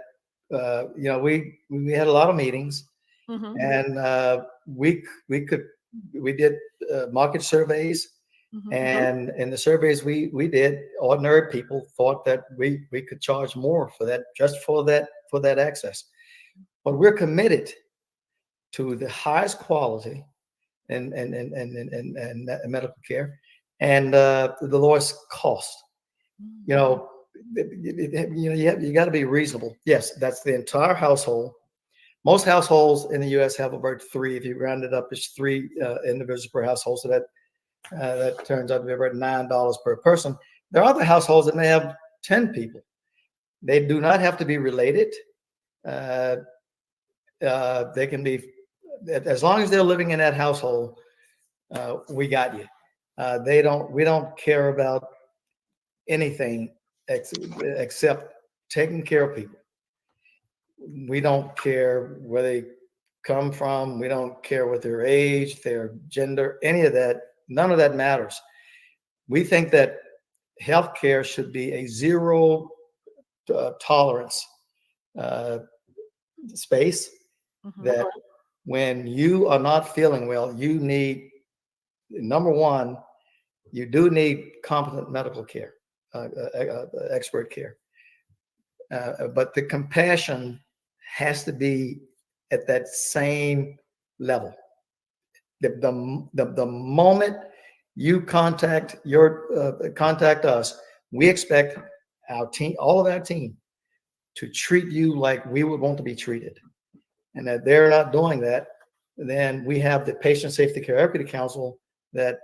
We had a lot of meetings, and we did market surveys, and in the surveys we did, ordinary people thought that we could charge more for that, just for that access. But we're committed to the highest quality and medical care and the lowest cost. You got to be reasonable. Yes, that's the entire household. Most households in the U.S. have about 3. If you round it up, it's 3 individuals per household. So that turns out to be about $9 per person. There are other households that may have 10 people. They do not have to be related. They can be, as long as they're living in that household. We got you. We don't care about anything except taking care of people. We don't care where they come from. We don't care what their age, their gender, any of that. None of that matters. We think that healthcare should be a zero tolerance space. That when you are not feeling well, you need, number one, you do need competent medical care, expert care. But the compassion has to be at that same level. The moment you contact us, we expect our team, all of our team, to treat you like we would want to be treated. And that they're not doing that, then we have the Patient Safety Care Equity Council that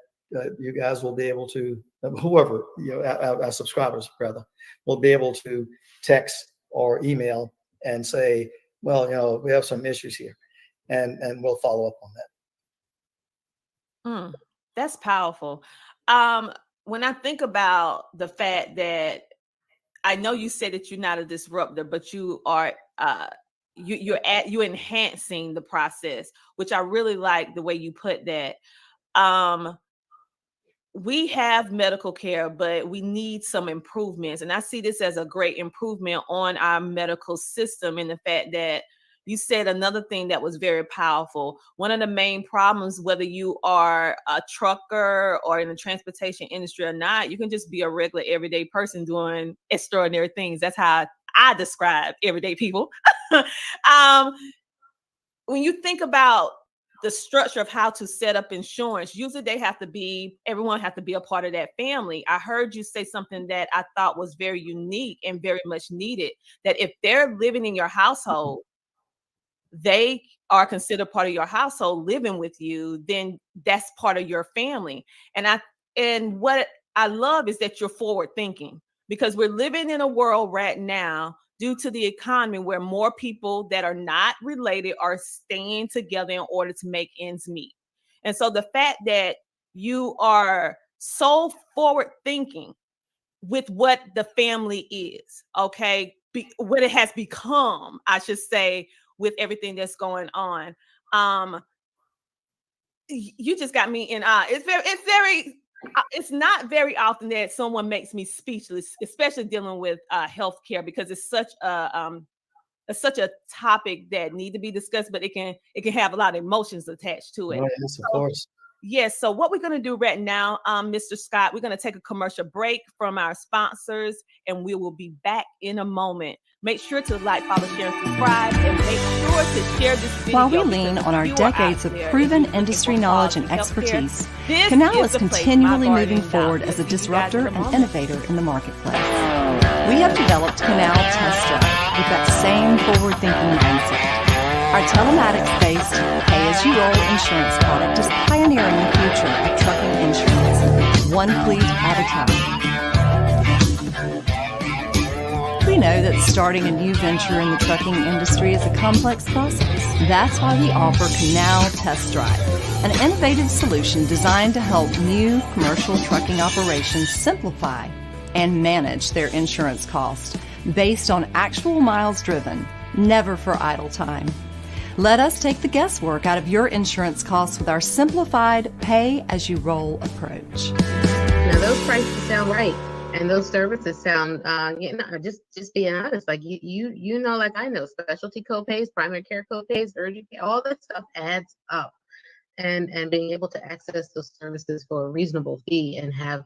you guys will be able to, whoever, our subscribers rather, will be able to text or email and say, well, we have some issues here, and we'll follow up on that. That's powerful. When I think about the fact that I know you said that you're not a disruptor, but you are you're enhancing the process, which I really like the way you put that. We have medical care, but we need some improvements. And I see this as a great improvement on our medical system, in the fact that you said another thing that was very powerful. One of the main problems, whether you are a trucker or in the transportation industry or not, you can just be a regular everyday person doing extraordinary things. That's how I describe everyday people. When you think about the structure of how to set up insurance, usually everyone has to be a part of that family. I heard you say something that I thought was very unique and very much needed, that if they're living in your household, they are considered part of your household, living with you, then that's part of your family. And what I love is that you're forward thinking, because we're living in a world right now, due to the economy, where more people that are not related are staying together in order to make ends meet. And so the fact that you are so forward thinking with what the family is, okay, what it has become, I should say, with everything that's going on. You just got me in awe. It's not very often that someone makes me speechless, especially dealing with healthcare, because it's such a topic that need to be discussed, but it can have a lot of emotions attached to it. Oh, yes, of course. Yes. So what we're going to do right now, Mr. Scott, we're going to take a commercial break from our sponsors, and we will be back in a moment. Make sure to like, follow, share, and subscribe, and make sure to share this video. While we lean on our decades of proven industry knowledge and expertise, Canal is continually moving forward as a disruptor and innovator in the marketplace. We have developed Canal Test Drive with that same forward-thinking mindset. Our telematics-based pay-as-you-roll insurance product is pioneering the future of trucking insurance, one fleet at a time. We know that starting a new venture in the trucking industry is a complex process. That's why we offer Canal Test Drive, an innovative solution designed to help new commercial trucking operations simplify and manage their insurance costs based on actual miles driven, never for idle time. Let us take the guesswork out of your insurance costs with our simplified pay-as-you-roll approach. Now, those prices sound right, and those services sound, just being honest, like you know, like I know, specialty copays, primary care copays, urgent care, all that stuff adds up, and being able to access those services for a reasonable fee and have,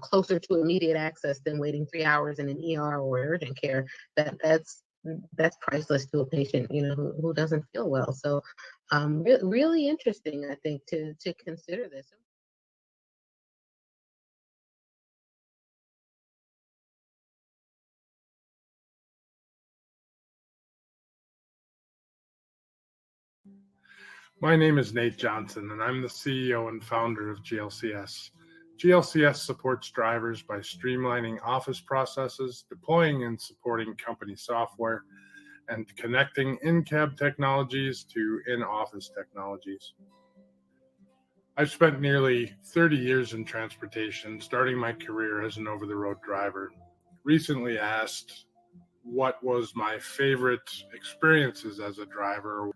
closer to immediate access than waiting 3 hours in an ER or urgent care, that's priceless to a patient, who doesn't feel well. So, really interesting, I think, to consider this. My name is Nate Johnson, and I'm the CEO and founder of GLCS. GLCS supports drivers by streamlining office processes, deploying and supporting company software, and connecting in-cab technologies to in-office technologies. I've spent nearly 30 years in transportation, starting my career as an over-the-road driver. Recently asked what was my favorite experiences as a driver.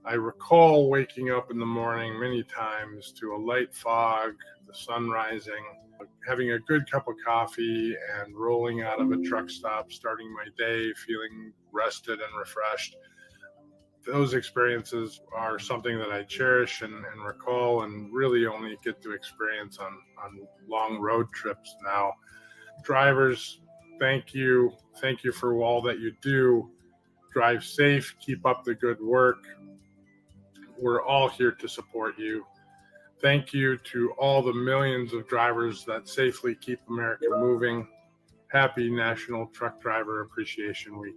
I recall waking up in the morning many times to a light fog, the sun rising, having a good cup of coffee, and rolling out of a truck stop, starting my day feeling rested and refreshed. Those experiences are something that I cherish and recall, and really only get to experience on long road trips now. Drivers, thank you. Thank you for all that you do. Drive safe, keep up the good work. We're all here to support you. Thank you to all the millions of drivers that safely keep America moving. Happy National Truck Driver Appreciation Week.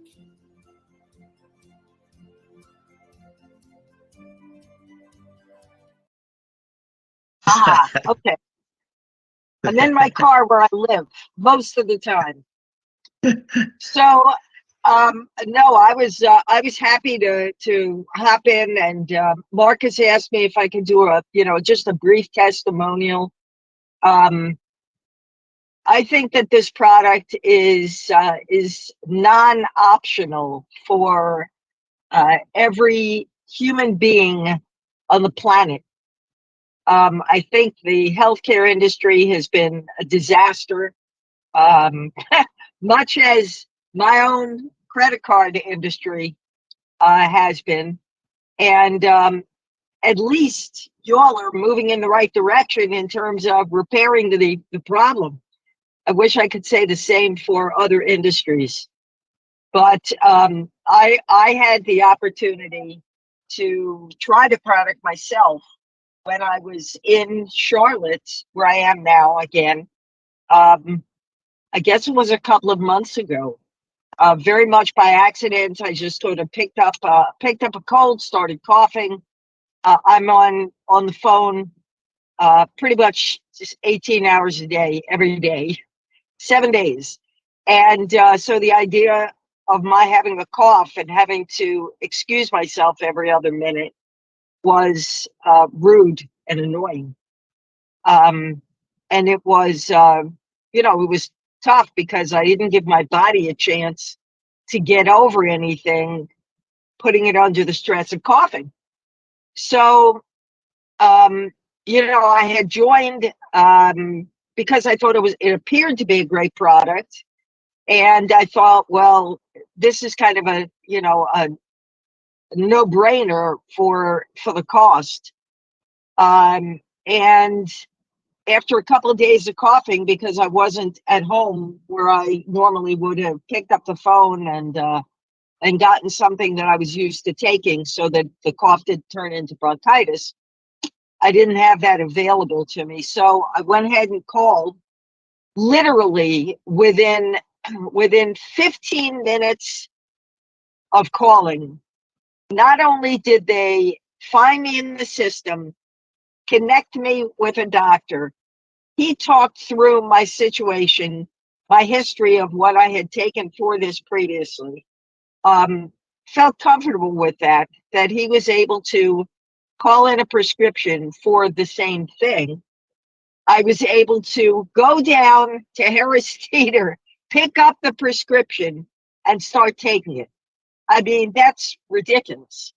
Okay. I'm in my car where I live most of the time. So, no, I was happy to hop in, and Marcus asked me if I could do just a brief testimonial. I think that this product is non-optional for every human being on the planet. I think the healthcare industry has been a disaster, much as my own credit card industry has been. And at least y'all are moving in the right direction in terms of repairing the problem. I wish I could say the same for other industries. But I had the opportunity to try the product myself when I was in Charlotte, where I am now again. I guess it was a couple of months ago. Very much by accident, I just sort of picked up a cold, started coughing. I'm on the phone pretty much just 18 hours a day, every day, 7 days. And so the idea of my having a cough and having to excuse myself every other minute was rude and annoying. And it was, it was tough because I didn't give my body a chance to get over anything, putting it under the stress of coughing. So, I had joined because I thought it appeared to be a great product. And I thought, well, this is kind of a no-brainer for the cost. And after a couple of days of coughing, because I wasn't at home where I normally would have picked up the phone and gotten something that I was used to taking so that the cough didn't turn into bronchitis, I didn't have that available to me. So I went ahead and called. Literally within 15 minutes of calling, not only did they find me in the system, connect me with a doctor, he talked through my situation, my history of what I had taken for this previously. Felt comfortable with that he was able to call in a prescription for the same thing. I was able to go down to Harris Teeter, pick up the prescription, and start taking it. I mean, that's ridiculous.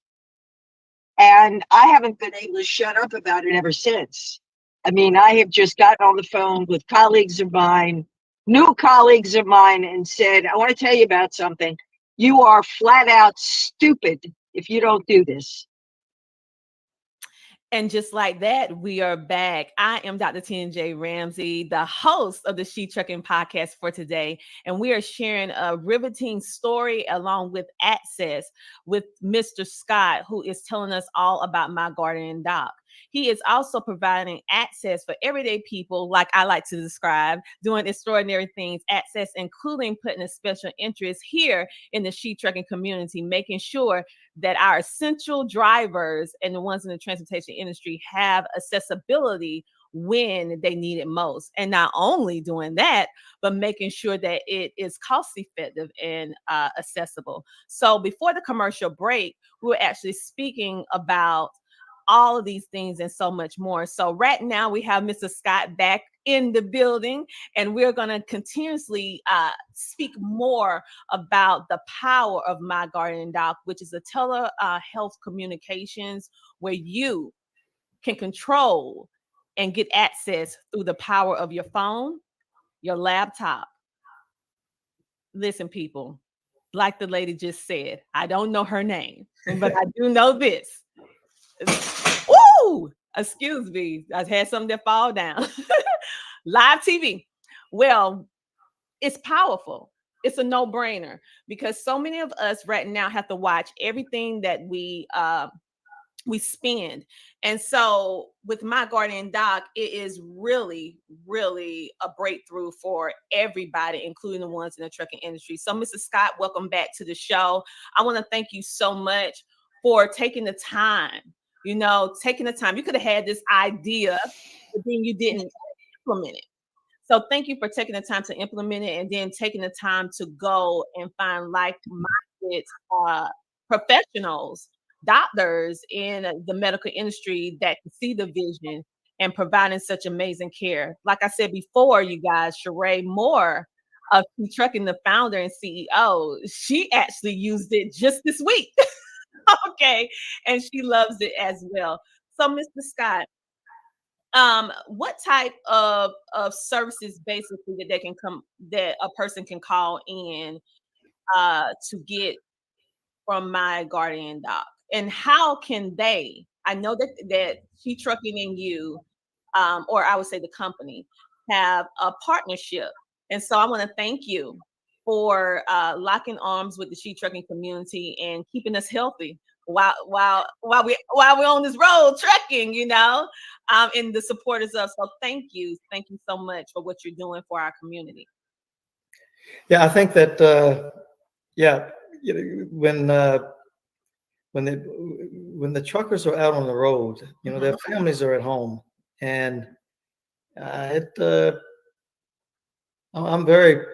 And I haven't been able to shut up about it ever since. I mean, I have just gotten on the phone with colleagues of mine, new colleagues of mine, and said, I want to tell you about something. You are flat out stupid if you don't do this. And just like that, we are back. I am Dr. TNJ Ramsey, the host of the She Trucking podcast for today. And we are sharing a riveting story along with access with Mr. Scott, who is telling us all about My Garden Dock. He is also providing access for everyday people, like I like to describe, doing extraordinary things, access, including putting a special interest here in the She Trucking community, making sure that our essential drivers and the ones in the transportation industry have accessibility when they need it most. And not only doing that, but making sure that it is cost effective and accessible. So before the commercial break, we were actually speaking about all of these things and so much more. So right now we have Mr. Scott back in the building, and we're going to continuously speak more about the power of My Garden Dock, which is a telehealth communications where you can control and get access through the power of your phone, your laptop. Listen, people, like the lady just said, I don't know her name, but I do know this. Ooh, excuse me. I had something that fall down. Live TV. Well, it's powerful. It's a no-brainer because so many of us right now have to watch everything that we spend. And so with My Garden Dock, it is really, really a breakthrough for everybody, including the ones in the trucking industry. So Mr. Scott, welcome back to the show. I want to thank you so much for taking the time. Taking the time. You could have had this idea, but then you didn't implement it. So thank you for taking the time to implement it and then taking the time to go and find like-minded professionals, doctors in the medical industry that can see the vision and providing such amazing care. Like I said before, you guys, Sheree Moore of She Trucking, the founder and CEO, she actually used it just this week. Okay, and she loves it as well. So, Mr. Scott, what type of services basically that they can come that a person can call in to get from my guardian dog, and how can they? I know that She Trucking and you, or I would say the company, have a partnership, and so I want to thank you for locking arms with the She Trucking community and keeping us healthy while we're on this road trekking, and the supporters of. So thank you so much for what you're doing for our community. Yeah, I think that yeah, when the truckers are out on the road, their families are at home, and I'm very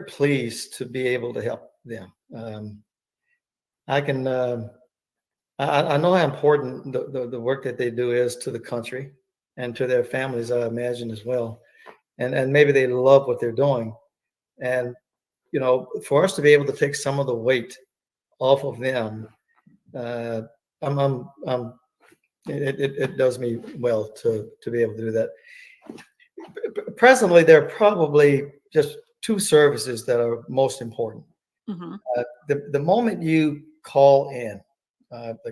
pleased to be able to help them. I can I know how important the work that they do is to the country and to their families, I imagine as well, and maybe they love what they're doing, and for us to be able to take some of the weight off of them, it does me well to be able to do that. Presently, there are probably just two services that are most important. The moment you call in,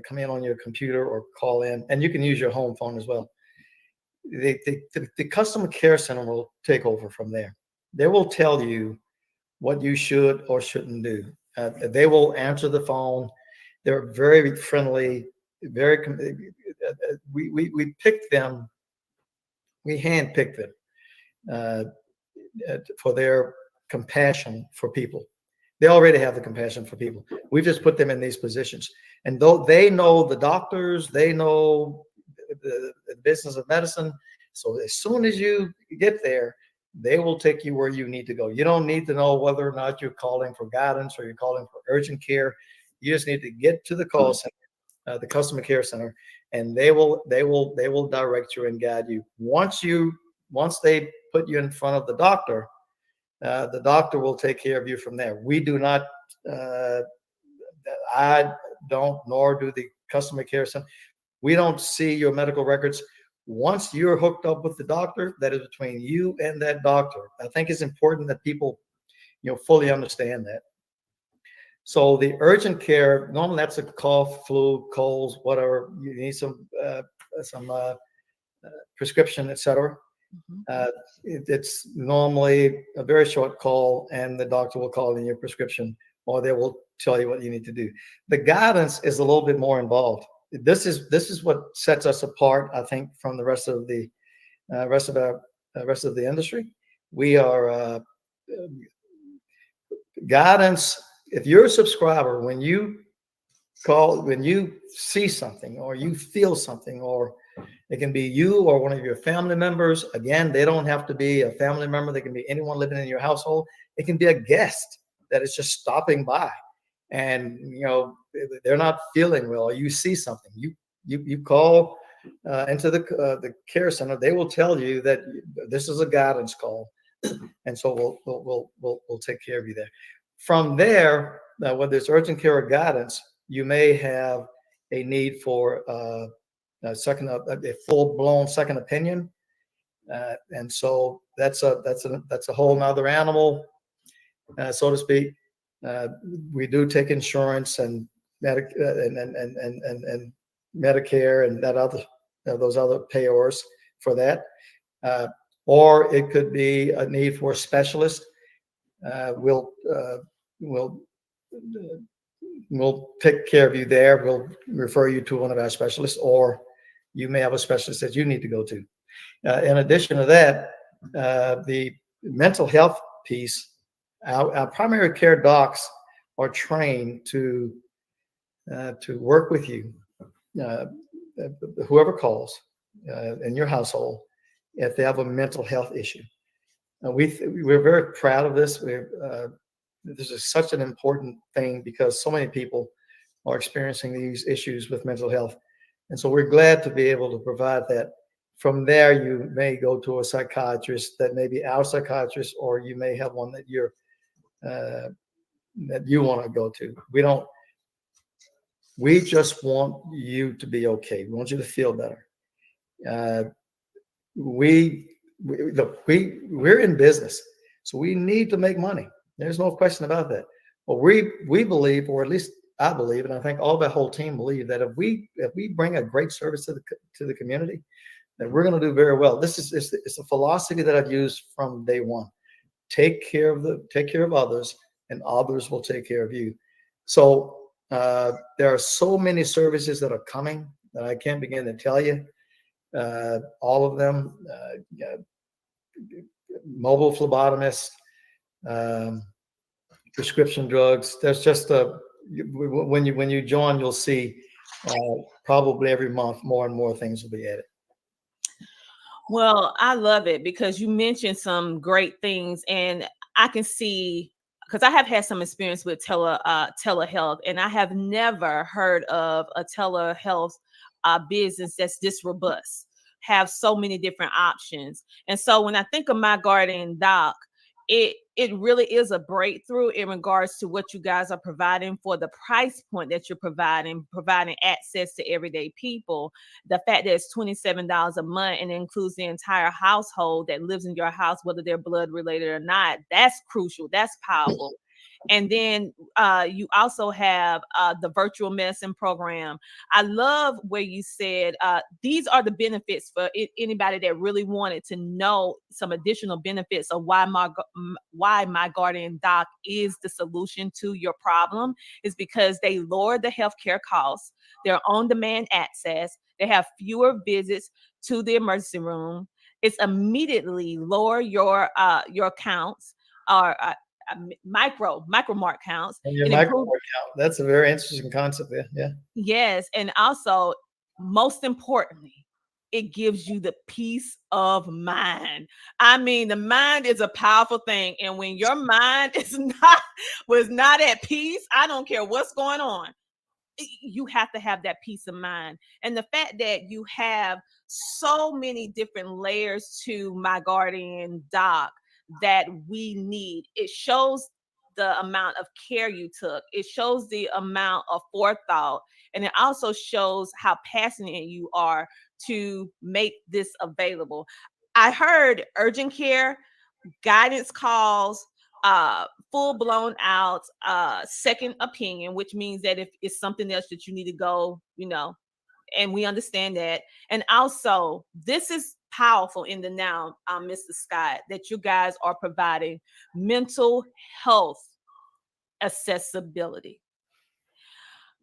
come in on your computer or call in, and you can use your home phone as well. The customer care center will take over from there. They will tell you what you should or shouldn't do. They will answer the phone. They're very friendly. We picked them. We handpicked them for their compassion for people. They already have the compassion for people. We've just put them in these positions. And though they know the doctors, they know the business of medicine. So as soon as you get there, they will take you where you need to go. You don't need to know whether or not you're calling for guidance or you're calling for urgent care. You just need to get to the call center, the customer care center, and they will direct you and guide you. Once they put you in front of the doctor will take care of you from there. We do not, I don't, nor do the customer care center. We don't see your medical records. Once you're hooked up with the doctor, that is between you and that doctor. I think it's important that people, fully understand that. So the urgent care, normally that's a cough, flu, colds, whatever. You need some prescription, etc. It's normally a very short call, and the doctor will call in your prescription, or they will tell you what you need to do. The guidance is a little bit more involved. This is what sets us apart, I think, from the rest of the rest of the industry. We are guidance. If you're a subscriber, when you see something or you feel something, or it can be you or one of your family members. Again, they don't have to be a family member. They can be anyone living in your household. It can be a guest that is just stopping by, and they're not feeling well. Or you see something. You call into the care center. They will tell you that this is a guidance call, and so we'll take care of you there. From there, whether it's urgent care or guidance, you may have a need for a full-blown second opinion, and so that's a whole nother animal, so to speak. We do take insurance and Medicare and those other payors for that, or it could be a need for a specialist. We'll take care of you there. We'll refer you to one of our specialists, or you may have a specialist that you need to go to. In addition to that, the mental health piece, our primary care docs are trained to work with you, whoever calls in your household, if they have a mental health issue. We're very proud of this. This is such an important thing because so many people are experiencing these issues with mental health. And so we're glad to be able to provide that. From there, you may go to a psychiatrist that may be our psychiatrist, or you may have one that you want to go to. We just want you to be okay. We want you to feel better. Uh, we're in business, so we need to make money. There's no question about that. But we believe, or at least I believe, and I think all the whole team believe, that if we bring a great service to the community, that we're going to do very well. It's a philosophy that I've used from day one. Take care of others, and others will take care of you. So there are so many services that are coming that I can't begin to tell you. All of them, mobile phlebotomist, prescription drugs. There's just when you join, you'll see probably every month more and more things will be added. Well, I love it because you mentioned some great things, and I can see, because I have had some experience with telehealth, and I have never heard of a telehealth business that's this robust, have so many different options. And so when I think of My Guardian Doc, it really is a breakthrough in regards to what you guys are providing for the price point that you're providing access to everyday people. The fact that it's $27 a month and it includes the entire household that lives in your house, whether they're blood related or not, that's crucial. That's powerful. And then you also have the virtual medicine program. I love where you said these are the benefits for anybody that really wanted to know some additional benefits of why My Guardian Doc is the solution to your problem, is because they lower the healthcare costs, their on-demand access, they have fewer visits to the emergency room. It's immediately lower your counts or micro mark counts. And your micro mark count. That's a very interesting concept there. Yeah. Yes. And also, most importantly, it gives you the peace of mind. I mean, the mind is a powerful thing. And when your mind was not at peace, I don't care what's going on, you have to have that peace of mind. And the fact that you have so many different layers to My Guardian Doc that we need, it shows the amount of care you took. It shows the amount of forethought. And it also shows how passionate you are to make this available. I heard urgent care, guidance calls, full blown out second opinion, which means that if it's something else that you need to go, and we understand that. And also, this is powerful in the now, Mr. Scott, that you guys are providing mental health accessibility,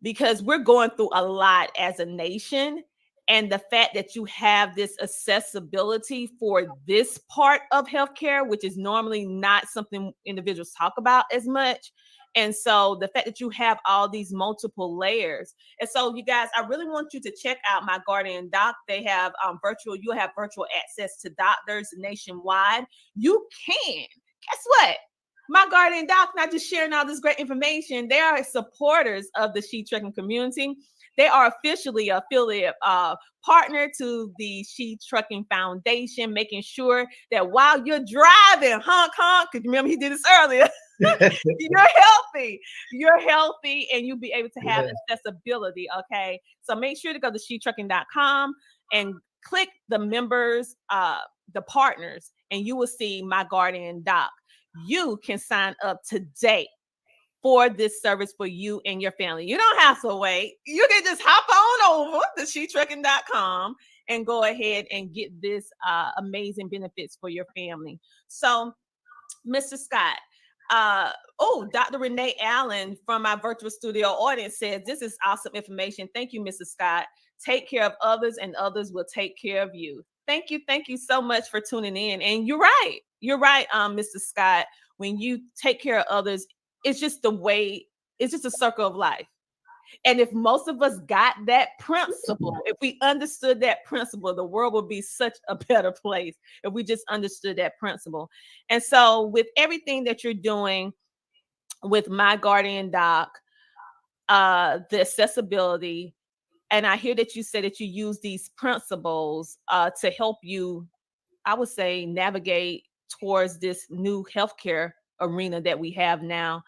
because we're going through a lot as a nation. And the fact that you have this accessibility for this part of healthcare, which is normally not something individuals talk about as much. And so the fact that you have all these multiple layers. And so you guys, I really want you to check out My Guardian Doc. They have you have virtual access to doctors nationwide. You can, guess what? My Guardian Doc, not just sharing all this great information, they are supporters of the She Trucking community. They are officially affiliate partner to the She Trucking Foundation, making sure that while you're driving, honk, because remember he did this earlier, you're healthy, and you'll be able to have accessibility. Okay. So make sure to go to shetrucking.com and click the members, the partners, and you will see My Guardian Doc. You can sign up today for this service for you and your family. You don't have to wait. You can just hop on over to shetrucking.com and go ahead and get this amazing benefits for your family. So, Mr. Scott, Dr. Renee Allen from our virtual studio audience says, this is awesome information. Thank you, Mr. Scott. Take care of others and others will take care of you. Thank you so much for tuning in. And you're right, Mr. Scott. When you take care of others, it's just a circle of life. And if most of us got that principle, if we understood that principle, the world would be such a better place if we just understood that principle. And so with everything that you're doing with My Guardian Doc, the accessibility, and I hear that you said that you use these principles to help you, I would say, navigate towards this new healthcare arena that we have now.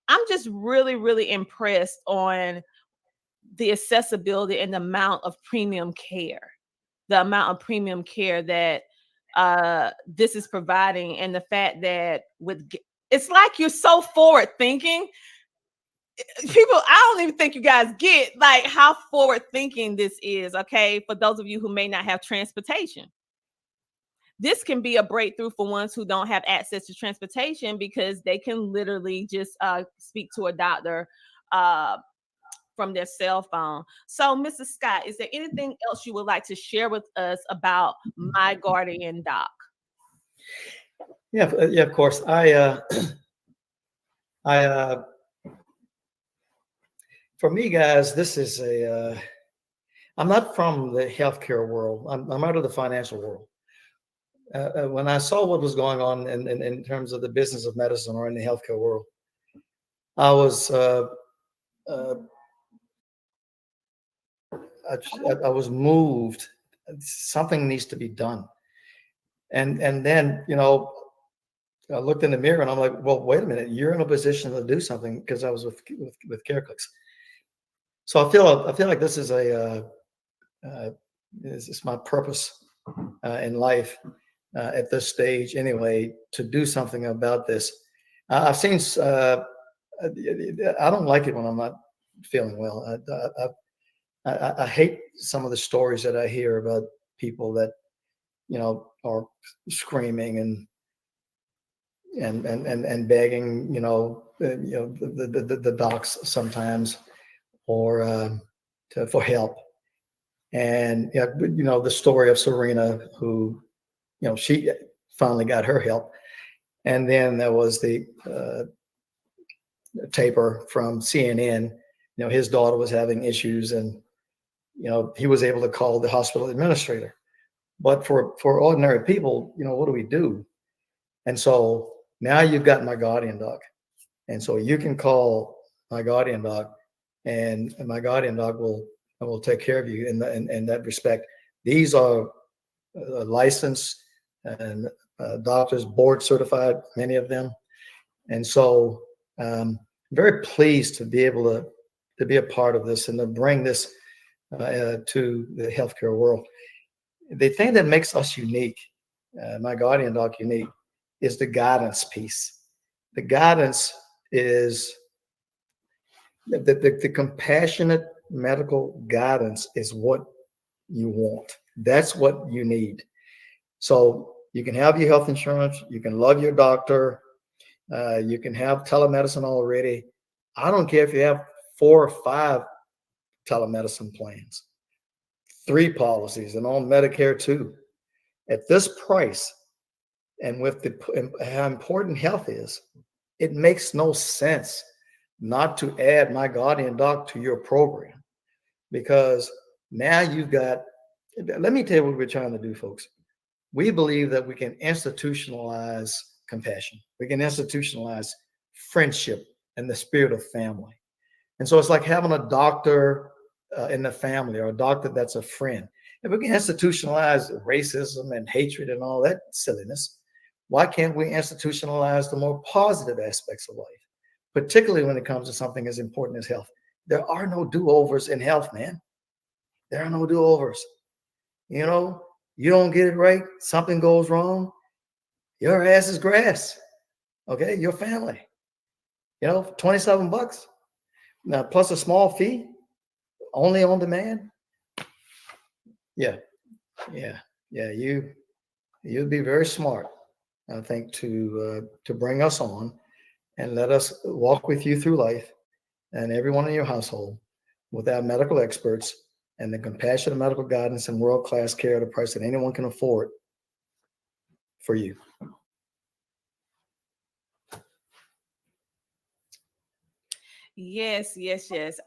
I'm just really, really impressed on the accessibility and the amount of premium care, that this is providing, and the fact that it's like you're so forward thinking. People, I don't even think you guys get like how forward thinking this is. Okay, for those of you who may not have transportation, this can be a breakthrough for ones who don't have access to transportation, because they can literally just speak to a doctor from their cell phone. So, Mrs. Scott, is there anything else you would like to share with us about My Guardian Doc? Yeah, of course. For me, guys, this is I'm not from the healthcare world. I'm out of the financial world. When I saw what was going on in terms of the business of medicine or in the healthcare world, I was I was moved. Something needs to be done. And then, I looked in the mirror and I'm like, well, wait a minute, you're in a position to do something, because I was with CareClicks. So I feel like this is it's my purpose in life at this stage anyway, to do something about this. I've seen, I don't like it when I'm not feeling well. I hate some of the stories that I hear about people that, are screaming and begging, the docs sometimes, or for help. And the story of Serena, who, she finally got her help. And then there was the taper from CNN. His daughter was having issues, and he was able to call the hospital administrator. But for ordinary people, what do we do? And so now you've got My Guardian Doc, and so you can call My Guardian Doc, and My Guardian Doc will take care of you in that respect. These are licensed and doctors, board certified, many of them. And so I'm very pleased to be able to be a part of this and to bring this to the healthcare world. The thing that makes us unique, My Guardian Doc unique, is the guidance piece. The guidance is the compassionate medical guidance is what you want. That's what you need. So you can have your health insurance, you can love your doctor, you can have telemedicine already. I don't care if you have 4 or 5 telemedicine plans, 3 policies, and on Medicare too. At this price, and with how important health is, it makes no sense not to add My Guardian Doc to your program, because now you've got, let me tell you what we're trying to do, folks. We believe that we can institutionalize compassion. We can institutionalize friendship and the spirit of family. And so it's like having a doctor in the family, or a doctor that's a friend. If we can institutionalize racism and hatred and all that silliness, why can't we institutionalize the more positive aspects of life, particularly when it comes to something as important as health? There are no do-overs in health, man. There are no do-overs. You don't get it right, something goes wrong, your ass is grass. Okay, your family. $27 now plus a small fee, only on demand. Yeah. You'd be very smart, I think, to bring us on and let us walk with you through life, and everyone in your household, with our medical experts and the compassionate medical guidance and world-class care at a price that anyone can afford for you. Yes.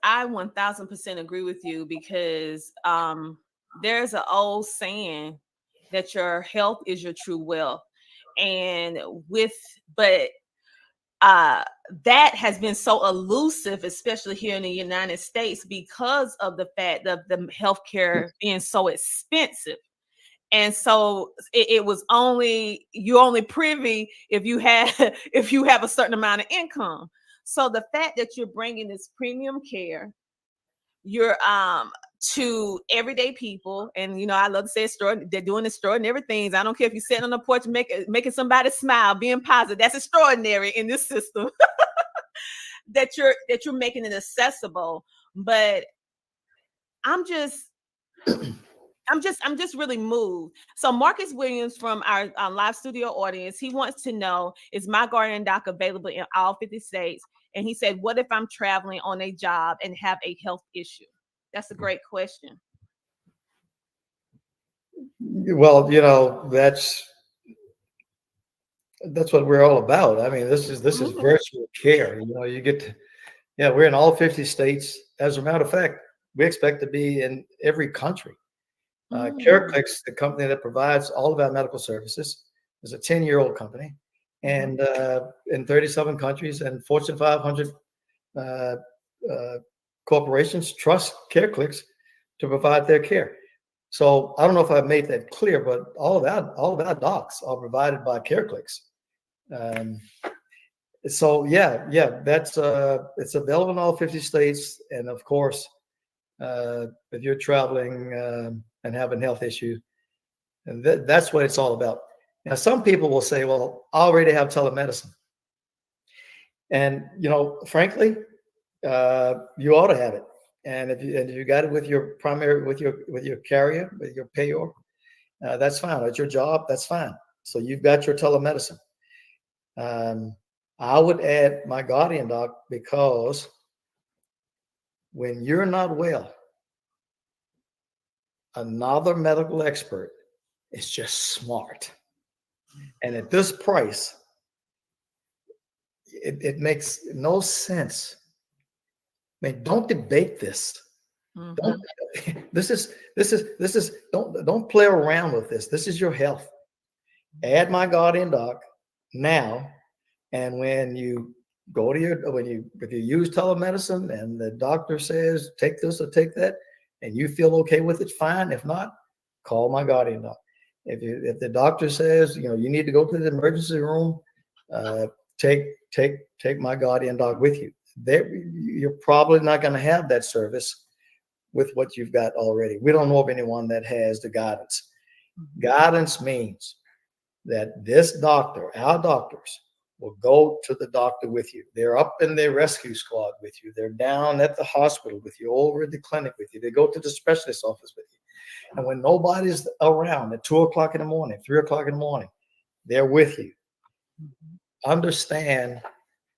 I 1000% agree with you, because there's an old saying that your health is your true wealth. And that has been so elusive, especially here in the United States, because of the fact of the healthcare being so expensive. And so it was you're only privy if you have a certain amount of income. So the fact that you're bringing this premium care, you're to everyday people. And you know, I love to say they're doing extraordinary things. I don't care if you're sitting on the porch making somebody smile, being positive. That's extraordinary in this system. that you're making it accessible. But I'm just really moved. So Marcus Williams from our live studio audience, he wants to know, is My Guardian Doc available in all 50 states? And he said, what if I'm traveling on a job and have a health issue? That's a great question. Well, you know, that's what we're all about. I mean, this is virtual care. You know, you get to, yeah, we're in all 50 states. As a matter of fact, we expect to be in every country. CareClicks, the company that provides all of our medical services, is a 10-year-old company, and in 37 countries, and Fortune 500 corporations trust CareClicks to provide their care. So I don't know if I've made that clear, but all of our docs are provided by CareClicks. So yeah, that's it's available in all 50 states, and of course, if you're traveling and having health issues, and that's what it's all about. Now, some people will say, "Well, I already have telemedicine," and you know, frankly, you ought to have it. And if you got it with your primary, with your carrier, with your payor, that's fine. At your job, that's fine. So you've got your telemedicine. I would add My Guardian Doc, because when you're not well, another medical expert is just smart. And at this price, it makes no sense. I mean, don't debate this. Don't, this is don't play around with this. This is your health. Add My Guardian Doc now, and when you go to if you use telemedicine and the doctor says take this or take that, and you feel okay with it, fine. If not, call My Guardian Doc. If the doctor says you need to go to the emergency room, take My Guardian Doc with you. You're probably not going to have that service with what you've got already. We don't know of anyone that has the guidance. Guidance means that this doctor, our doctors, will go to the doctor with you. They're up in their rescue squad with you. They're down at the hospital with you, over at the clinic with you. They go to the specialist office with you. And when nobody's around at 2 o'clock in the morning, 3 o'clock in the morning, they're with you. Understand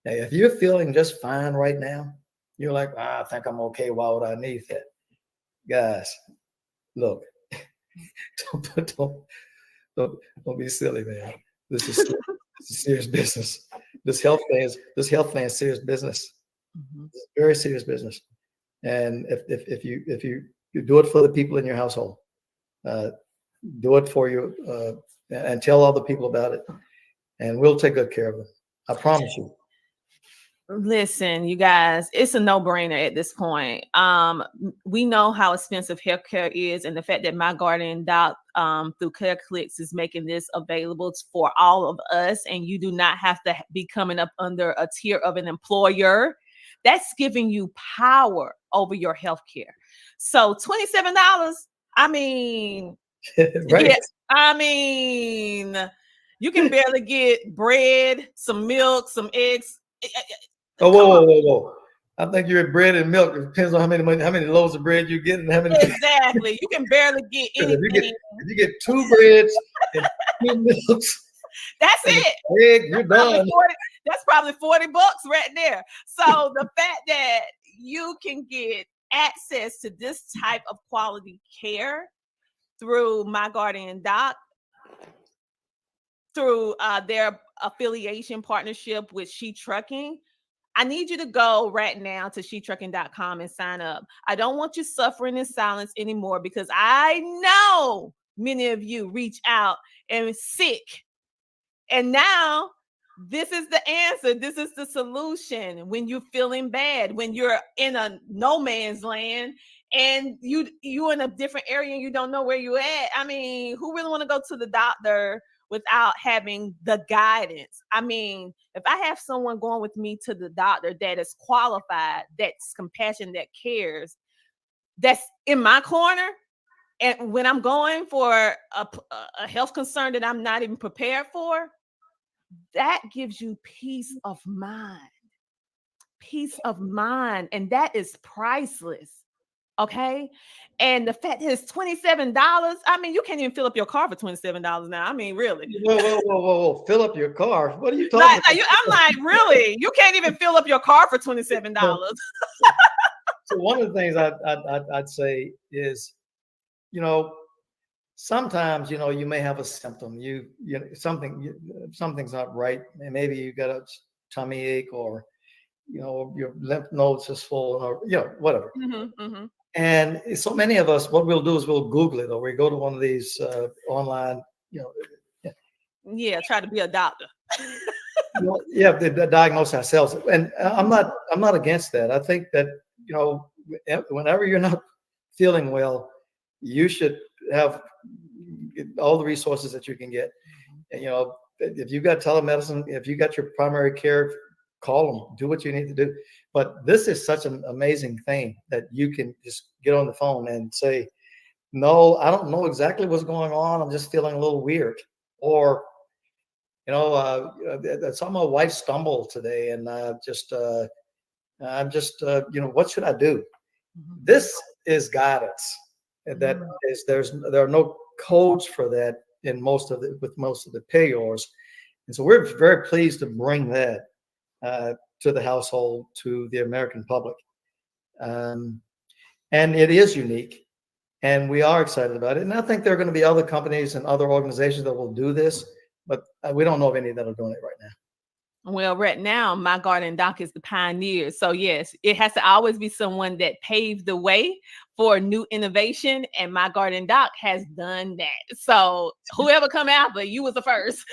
that if you're feeling just fine right now, you're like, I think I'm okay. Why would I need that? Guys, look, don't be silly, man. This is serious business. This health thing is serious business. It's very serious business. And if you do it for the people in your household, do it for you, and tell other people about it, and we'll take good care of them. I promise you. Listen, you guys, it's a no-brainer at this point. We know how expensive healthcare is, and the fact that My Guardian Doc through CareClicks is making this available for all of us, and you do not have to be coming up under a tier of an employer. That's giving you power over your healthcare. So $27, I mean, right. Yeah, I mean, you can barely get bread, some milk, some eggs. Oh, whoa. I think you're at bread and milk. It depends on how many loaves of bread you get and how many. Exactly. You can barely get anything. If you get 2 breads and 2 milks, that's it. Egg, you're done. That's probably $40 right there. So the fact that you can get access to this type of quality care through My Guardian Doc, through their affiliation partnership with She Trucking, I need you to go right now to shetrucking.com and sign up. I don't want you suffering in silence anymore, because I know many of you reach out and sick. And now this is the answer. This is the solution when you're feeling bad, when you're in a no man's land and you in a different area and you don't know where you're at. I mean, who really want to go to the doctor without having the guidance? I mean, if I have someone going with me to the doctor that is qualified, that's compassionate, that cares, that's in my corner. And when I'm going for a health concern that I'm not even prepared for, that gives you peace of mind. Peace of mind. And that is priceless. Okay. And the fact that it's $27, I mean, you can't even fill up your car for $27 now. I mean, really. Whoa. Fill up your car. What are you talking about? I'm like, really? You can't even fill up your car for $27. So one of the things I'd say is, sometimes, you may have a symptom, something's not right. And maybe you got a tummy ache, or, your lymph nodes is full, or, whatever. And so many of us, what we'll do is we'll Google it, or we go to one of these online, Yeah, try to be a doctor. to diagnose ourselves. And I'm not against that. I think that, whenever you're not feeling well, you should have all the resources that you can get. And, if you got telemedicine, if you got your primary care, call them, do what you need to do. But this is such an amazing thing that you can just get on the phone and say, no, I don't know exactly what's going on. I'm just feeling a little weird. Or, I saw my wife stumble today, and I'm just, what should I do? This is guidance. That is, there are no codes for that with most of the payors. And so we're very pleased to bring that to the household, to the American public. And it is unique, and we are excited about it. And I think there are going to be other companies and other organizations that will do this, but we don't know of any that are doing it right now. Well, right now, My Garden Doc is the pioneer. So yes, it has to always be someone that paved the way for new innovation, and My Garden Doc has done that. So whoever come after, you was the first.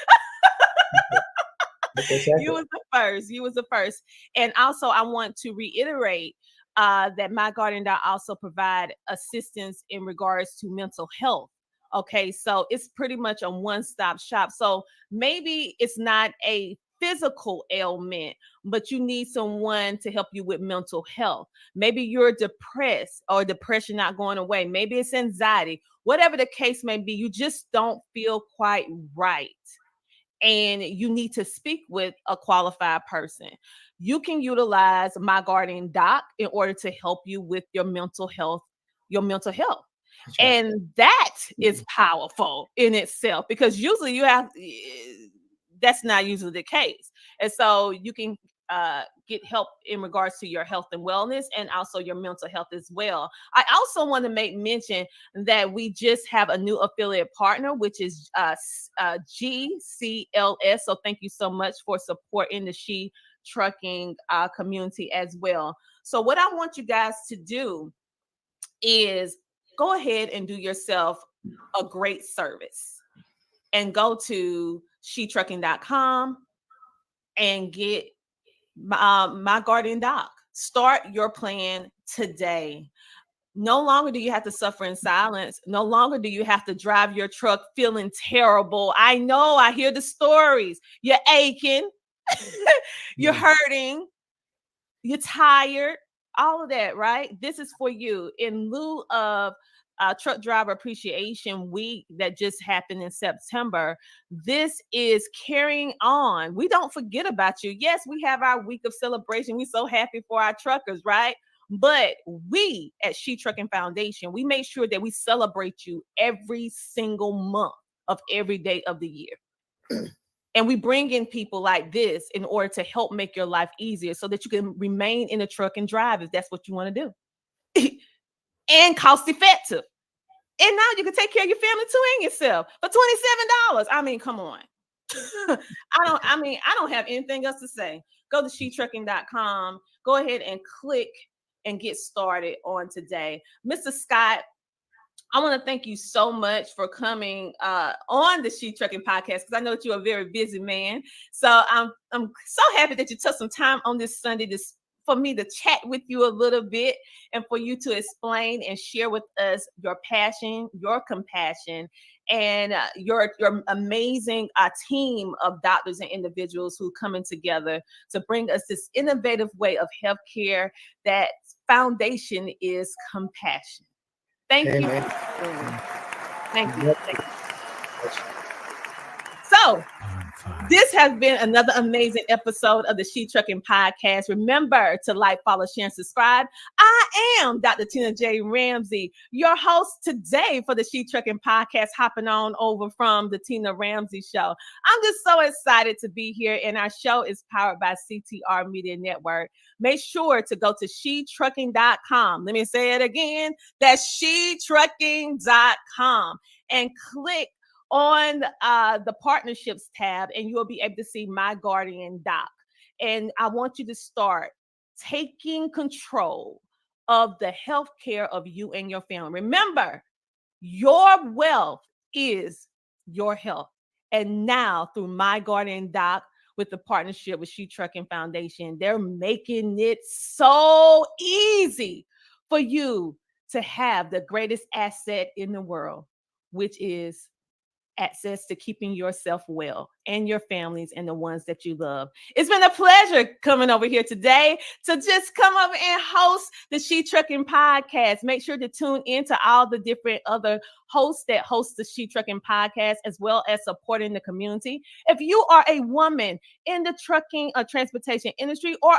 You was the first. And also, I want to reiterate that My Garden Doc also provide assistance in regards to mental health. Okay, so it's pretty much a one-stop shop. So maybe it's not a physical ailment, but you need someone to help you with mental health. Maybe you're depressed, or depression not going away. Maybe it's anxiety. Whatever the case may be, you just don't feel quite right, and you need to speak with a qualified person. You can utilize My Garden Doc in order to help you with your mental health. And that is powerful in itself, because usually that's not usually the case. And so you can get help in regards to your health and wellness, and also your mental health as well. I also want to make mention that we just have a new affiliate partner, which is GCLS. So thank you so much for supporting the She Trucking community as well. So what I want you guys to do is go ahead and do yourself a great service, and go to shetrucking.com and get My Garden Doc. Start your plan today. No longer do you have to suffer in silence. No longer do you have to drive your truck feeling terrible. I know, I hear the stories. You're aching, you're hurting, you're tired, all of that, right? This is for you. In lieu of Truck Driver Appreciation Week that just happened in September, this is carrying on. We don't forget about you. Yes, we have our week of celebration. We're so happy for our truckers, right? But we at She Trucking Foundation, we make sure that we celebrate you every single month of every day of the year. And we bring in people like this in order to help make your life easier, so that you can remain in the truck and drive if that's what you want to do. And cost effective. And now you can take care of your family too, and yourself for $27. I mean, come on. I don't have anything else to say. Go to shetrucking.com. Go ahead and click and get started on today. Mr. Scott, I want to thank you so much for coming on the She Trucking podcast, because I know that you're a very busy man. So I'm so happy that you took some time on this Sunday for me to chat with you a little bit, and for you to explain and share with us your passion, your compassion, and your amazing team of doctors and individuals who coming together to bring us this innovative way of healthcare that's foundation is compassion. Thank you. Amen. Thank you. Thank you. So, this has been another amazing episode of the She Trucking Podcast. Remember to like, follow, share, and subscribe. I am Dr. Tina J. Ramsey, your host today for the She Trucking Podcast, hopping on over from the Tina Ramsey Show. I'm just so excited to be here, and our show is powered by CTR Media Network. Make sure to go to shetrucking.com. Let me say it again. That's shetrucking.com, and click on the partnerships tab, and you'll be able to see My Guardian Doc. And I want you to start taking control of the health care of you and your family. Remember, your wealth is your health. And now through My Guardian Doc, with the partnership with She Trucking Foundation, they're making it so easy for you to have the greatest asset in the world, which is access to keeping yourself well and your families and the ones that you love. It's been a pleasure coming over here today to just come over and host the She Trucking Podcast. Make sure to tune into all the different other hosts that host the She Trucking Podcast, as well as supporting the community. If you are a woman in the trucking or transportation industry, or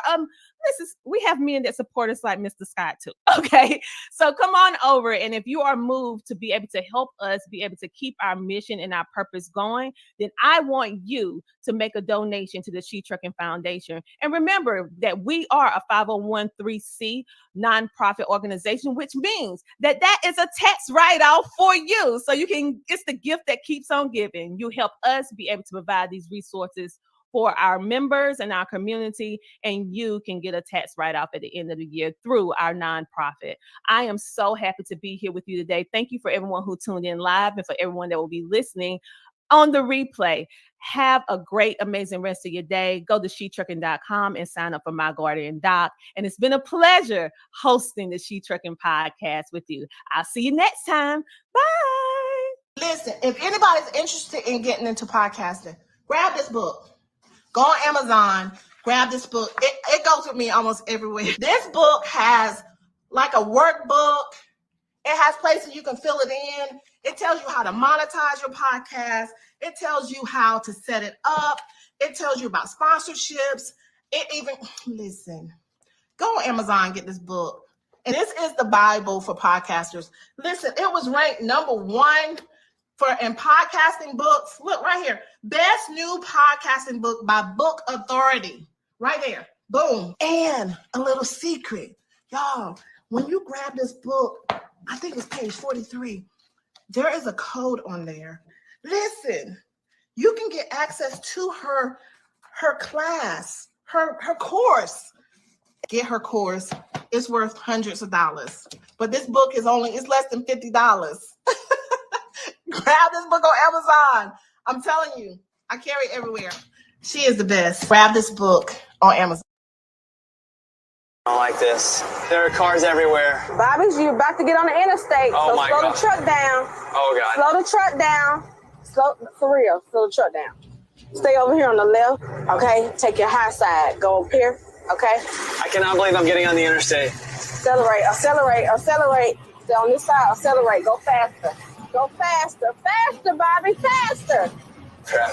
we have men that support us like Mr. Scott too. Okay, so come on over, and if you are moved to be able to help us be able to keep our mission and our purpose going, then I want you to make a donation to the She Trucking Foundation. And remember that we are a 501(c)(3) nonprofit organization, which means that is a tax write-off for you. So it's the gift that keeps on giving. You help us be able to provide these resources for our members and our community, and you can get a tax write-off at the end of the year through our nonprofit. I am so happy to be here with you today. Thank you for everyone who tuned in live, and for everyone that will be listening on the replay. Have a great, amazing rest of your day. Go to shetrucking.com and sign up for My Guardian Doc. And it's been a pleasure hosting the She Trucking Podcast with you. I'll see you next time. Bye. Listen, if anybody's interested in getting into podcasting, grab this book. Go on Amazon, grab this book. It goes with me almost everywhere. This book has like a workbook. It has places you can fill it in. It tells you how to monetize your podcast. It tells you how to set it up. It tells you about sponsorships. Listen, go on Amazon, get this book. And this is the Bible for podcasters. Listen, it was ranked #1 in podcasting books. Look right here. Best new podcasting book by Book Authority. Right there. Boom. And a little secret. Y'all, when you grab this book, I think it's page 43. There is a code on there. Listen, you can get access to her class, her course. Get her course. It's worth hundreds of dollars. But this book it's less than $50. Grab this book on Amazon. I'm telling you, I carry it everywhere. She is the best. Grab this book on Amazon. I don't like this. There are cars everywhere. Bobby, you're about to get on the interstate. Oh so my slow God. the truck down. Oh, God. Slow the truck down. For real, slow the truck down. Stay over here on the left, okay? Take your high side. Go up here, okay? I cannot believe I'm getting on the interstate. Accelerate. Stay on this side, accelerate. Go faster. Go faster, Bobby, faster. Crap.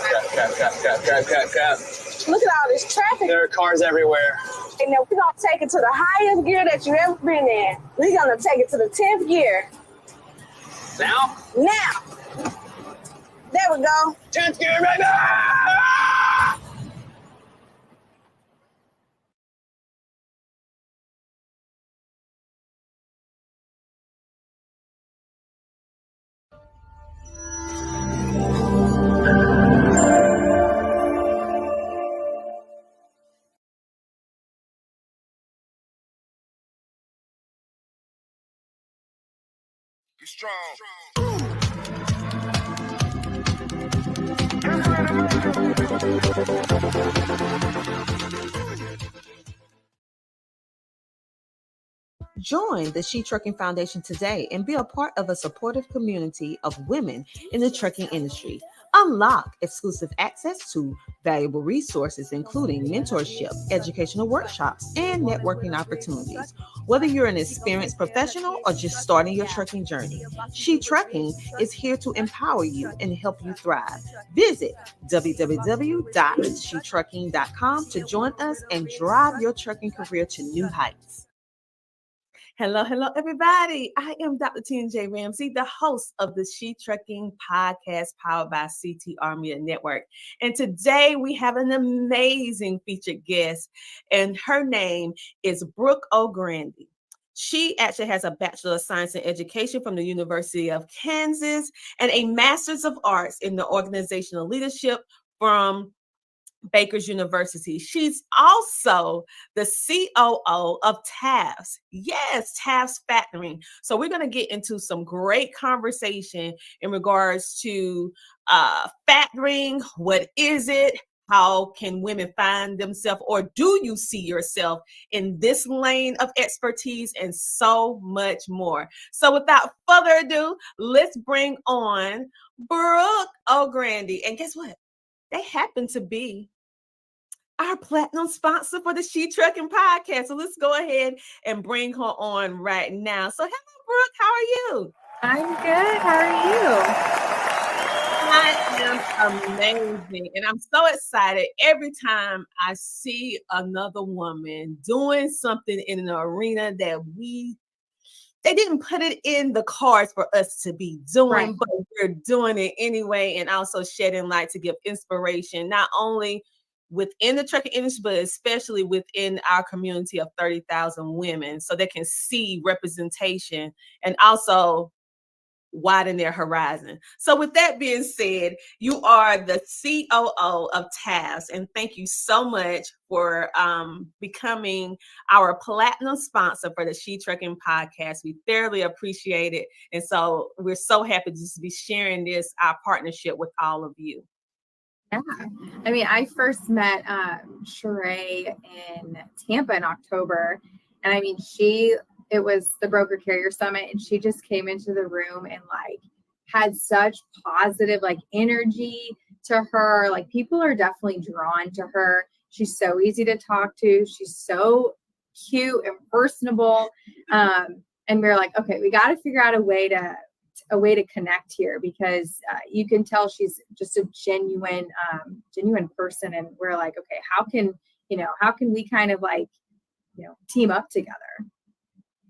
Look at all this traffic. There are cars everywhere. And now we're going to take it to the highest gear that you've ever been in. We're going to take it to the 10th gear. Now? Now. There we go. 10th gear right now! Be strong. Join the She Trucking Foundation today and be a part of a supportive community of women in the trucking industry. Unlock exclusive access to valuable resources, including mentorship, educational workshops, and networking opportunities. Whether you're an experienced professional or just starting your trucking journey, She Trucking is here to empower you and help you thrive. Visit www.shetrucking.com to join us and drive your trucking career to new heights. Hello, everybody. I am Dr. T&J Ramsey, the host of the She Trucking podcast powered by CTR Media Network. And today we have an amazing featured guest, and her name is Brooke O'Grady. She actually has a Bachelor of Science in Education from the University of Kansas and a Master's of Arts in the Organizational Leadership from Baker's University. She's also the COO of TAFS. Yes, TAFS Factoring. So we're going to get into some great conversation in regards to factoring. What is it? How can women find themselves, or do you see yourself in this lane of expertise, and so much more? So without further ado, let's bring on Brooke O'Grady. And guess what? They happen to be our platinum sponsor for the She Trucking podcast. So let's go ahead and bring her on right now. So hello, Brooke. How are you? I'm good. How are I you? am amazing. And I'm so excited every time I see another woman doing something in an arena that they didn't put it in the cards for us to be doing, Right. but we're doing it anyway, and also shedding light to give inspiration, not only within the trucking industry, but especially within our community of 30,000 women, so they can see representation and also widen their horizon. So with that being said, you are the COO of TAFS, and thank you so much for becoming our platinum sponsor for the She Trucking podcast. We thoroughly appreciate it. And so we're so happy to just be sharing our partnership with all of you. Yeah. I mean, I first met Sheree in Tampa in October. And I mean, it was the Broker Carrier Summit, and she just came into the room and had such positive energy to her. Like, people are definitely drawn to her. She's so easy to talk to. She's so cute and personable. And we were like, okay, we got to figure out a way to connect here, because you can tell she's just a genuine person. And we're like, okay, how can we kind of team up together?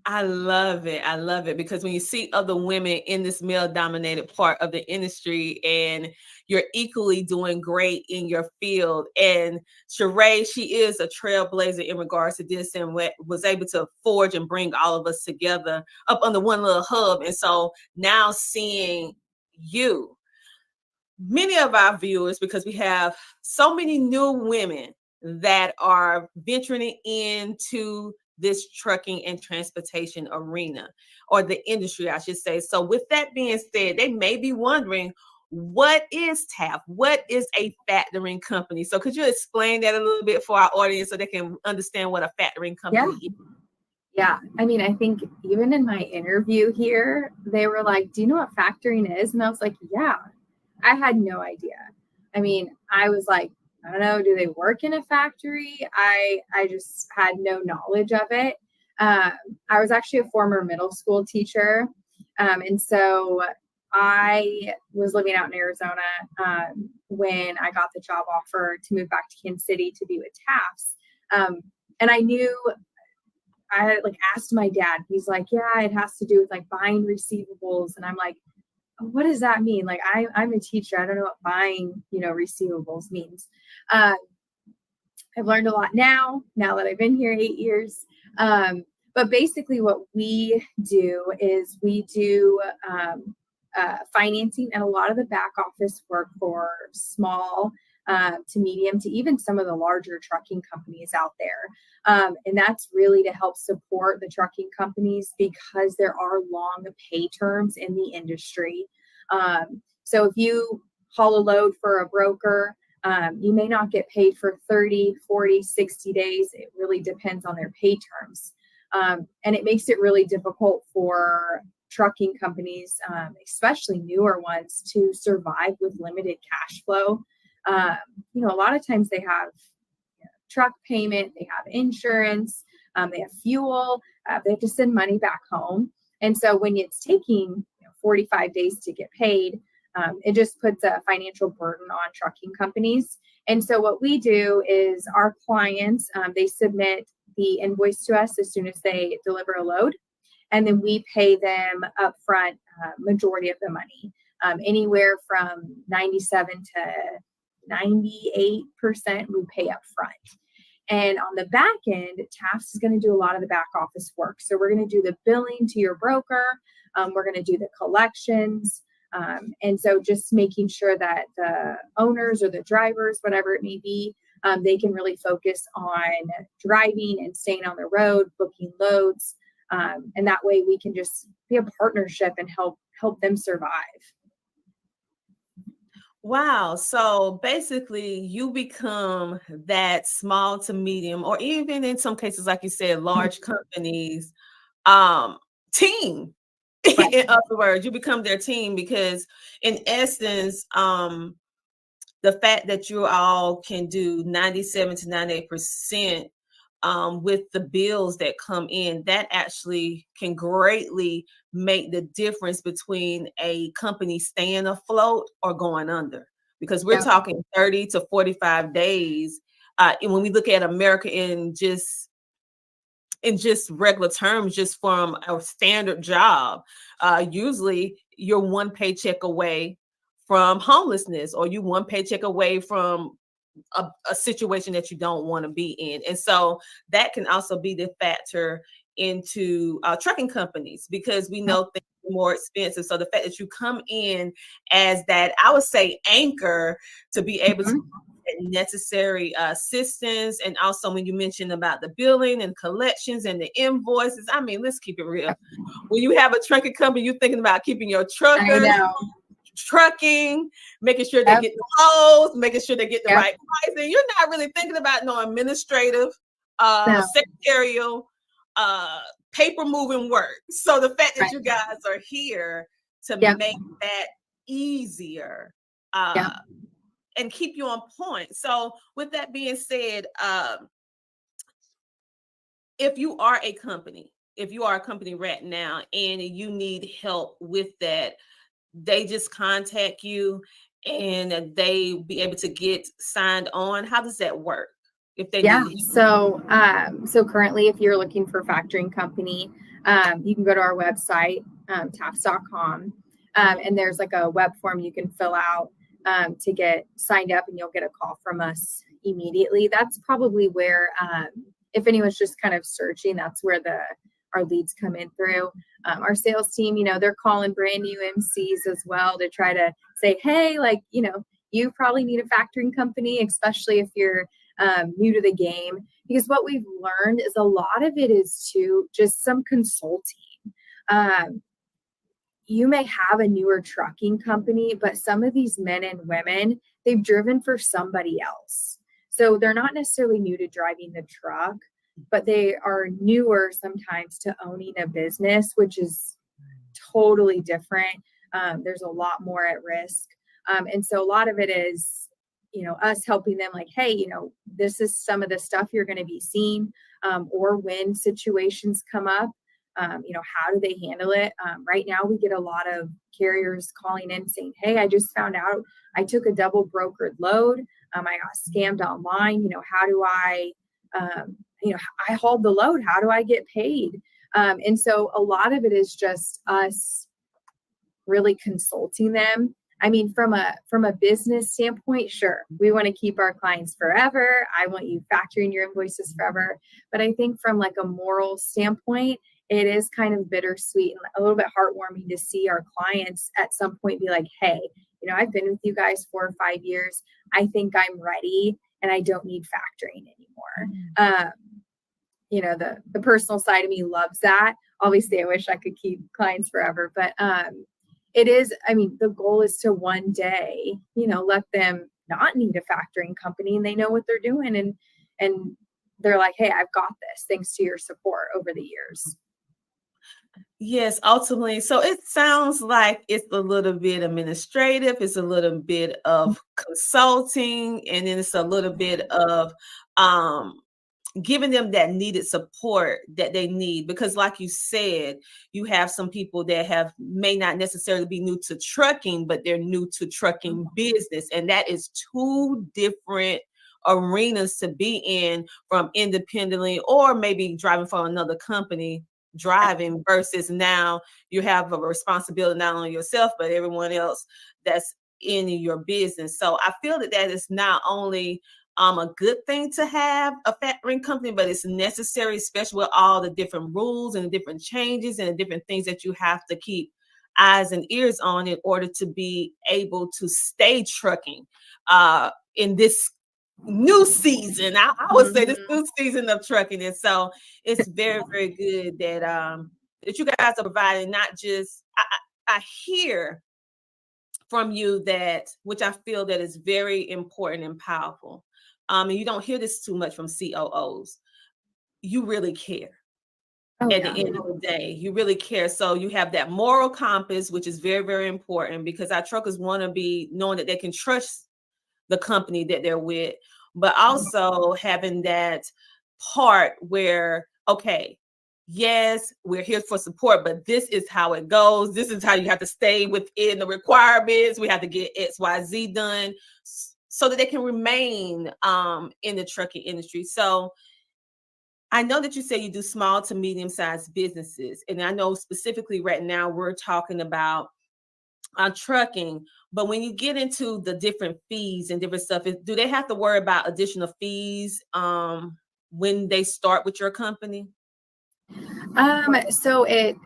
I love it because when you see other women in this male dominated part of the industry and you're equally doing great in your field. And Sheree, she is a trailblazer in regards to this, and was able to forge and bring all of us together up under one little hub. And so now seeing you, many of our viewers, because we have so many new women that are venturing into this trucking and transportation arena, or the industry, I should say. So with that being said, they may be wondering, what is TAF? What is a factoring company? So could you explain that a little bit for our audience so they can understand what a factoring company is? Yeah. I mean, I think even in my interview here, they were like, do you know what factoring is? And I was like, yeah. I had no idea. I mean, I was like, I don't know, do they work in a factory? I just had no knowledge of it. I was actually a former middle school teacher. And so I was living out in Arizona when I got the job offer to move back to Kansas City to be with TAFS. And I knew, I had asked my dad, he's like, yeah, it has to do with buying receivables. And I'm like, what does that mean? I'm a teacher. I don't know what buying, receivables means. I've learned a lot now that I've been here 8 years. But basically what we do is we do financing and a lot of the back office work for small to medium to even some of the larger trucking companies out there. And that's really to help support the trucking companies, because there are long pay terms in the industry. So if you haul a load for a broker, you may not get paid for 30, 40, 60 days. It really depends on their pay terms. And it makes it really difficult for trucking companies, especially newer ones, to survive with limited cash flow. A lot of times they have truck payment, they have insurance, they have fuel, they have to send money back home. And so when it's taking 45 days to get paid, it just puts a financial burden on trucking companies. And so what we do is our clients, they submit the invoice to us as soon as they deliver a load. And then we pay them upfront, majority of the money, anywhere from 97 to 98% we pay upfront. And on the back end, TAFS is going to do a lot of the back office work. So we're going to do the billing to your broker. We're going to do the collections. And so just making sure that the owners or the drivers, whatever it may be, they can really focus on driving and staying on the road, booking loads. And that way we can just be a partnership and help them survive. Wow. So basically you become that small to medium, or even in some cases, like you said, large companies, team. Right. In other words, you become their team because in essence, the fact that you all can do 97 to 98% with the bills that come in, that actually can greatly make the difference between a company staying afloat or going under. Because we're talking 30 to 45 days. And when we look at America in just regular terms, just from a standard job, usually you're one paycheck away from homelessness, or you one paycheck away from a situation that you don't want to be in. And so that can also be the factor into trucking companies, because we know things are more expensive. So the fact that you come in as that, I would say, anchor to be able to get necessary assistance. And also when you mentioned about the billing and collections and the invoices, I mean, let's keep it real. When you have a trucking company, you're thinking about keeping your truckers trucking, making sure they get the loads, making sure they get the right pricing. You're not really thinking about no administrative, secretarial, paper moving work. So the fact that you guys are here to make that easier and keep you on point. So with that being said, if you are a company right now and you need help with that, they just contact you and they be able to get signed on. How does that work? If they need so currently, if you're looking for a factoring company, you can go to our website, tafs.com, and there's like a web form you can fill out to get signed up, and you'll get a call from us immediately. That's probably where, if anyone's just kind of searching, that's where our leads come in through. Our sales team, they're calling brand new MCs as well to try to say, hey, you probably need a factoring company, especially if you're new to the game. Because what we've learned is a lot of it is to just some consulting. You may have a newer trucking company, but some of these men and women, they've driven for somebody else. So they're not necessarily new to driving the truck, but they are newer sometimes to owning a business, which is totally different. There's a lot more at risk. And so a lot of it is, us helping them like, hey, this is some of the stuff you're going to be seeing, or when situations come up, how do they handle it? Right now, we get a lot of carriers calling in saying, hey, I just found out I took a double brokered load. I got scammed online. How do I hauled the load. How do I get paid? And so a lot of it is just us really consulting them. I mean, from a business standpoint, sure, we want to keep our clients forever. I want you factoring your invoices forever. But I think from like a moral standpoint, it is kind of bittersweet and a little bit heartwarming to see our clients at some point be like, hey, I've been with you guys 4 or 5 years. I think I'm ready and I don't need factoring anymore. The personal side of me loves that. Obviously, I wish I could keep clients forever, but it is, the goal is to one day, let them not need a factoring company and they know what they're doing. And they're like, hey, I've got this thanks to your support over the years. Yes, ultimately. So it sounds like it's a little bit administrative, it's a little bit of consulting, and then it's a little bit of um giving them that needed support that they need, because like you said, you have some people that have may not necessarily be new to trucking, but they're new to trucking business, and that is two different arenas to be in, from independently or maybe driving for another company driving, versus now you have a responsibility not only yourself but everyone else that's in your business. So I feel that that is not only a good thing to have a factoring company, but it's necessary, especially with all the different rules and the different changes and the different things that you have to keep eyes and ears on in order to be able to stay trucking in this new season. I would say this new season of trucking. And so it's very, very good that that you guys are providing not just I hear from you that, which I feel that is very important and powerful. And you don't hear this too much from COOs. You really care. Oh, At yeah. the end of the day, you really care. So you have that moral compass, which is very, very important, because our truckers want to be knowing that they can trust the company that they're with, but also having that part where, okay, yes, we're here for support, but this is how it goes. This is how you have to stay within the requirements. We have to get XYZ done so that they can remain in the trucking industry. So I know that you say you do small to medium-sized businesses, and I know specifically right now we're talking about trucking, but when you get into the different fees and different stuff, do they have to worry about additional fees when they start with your company? So it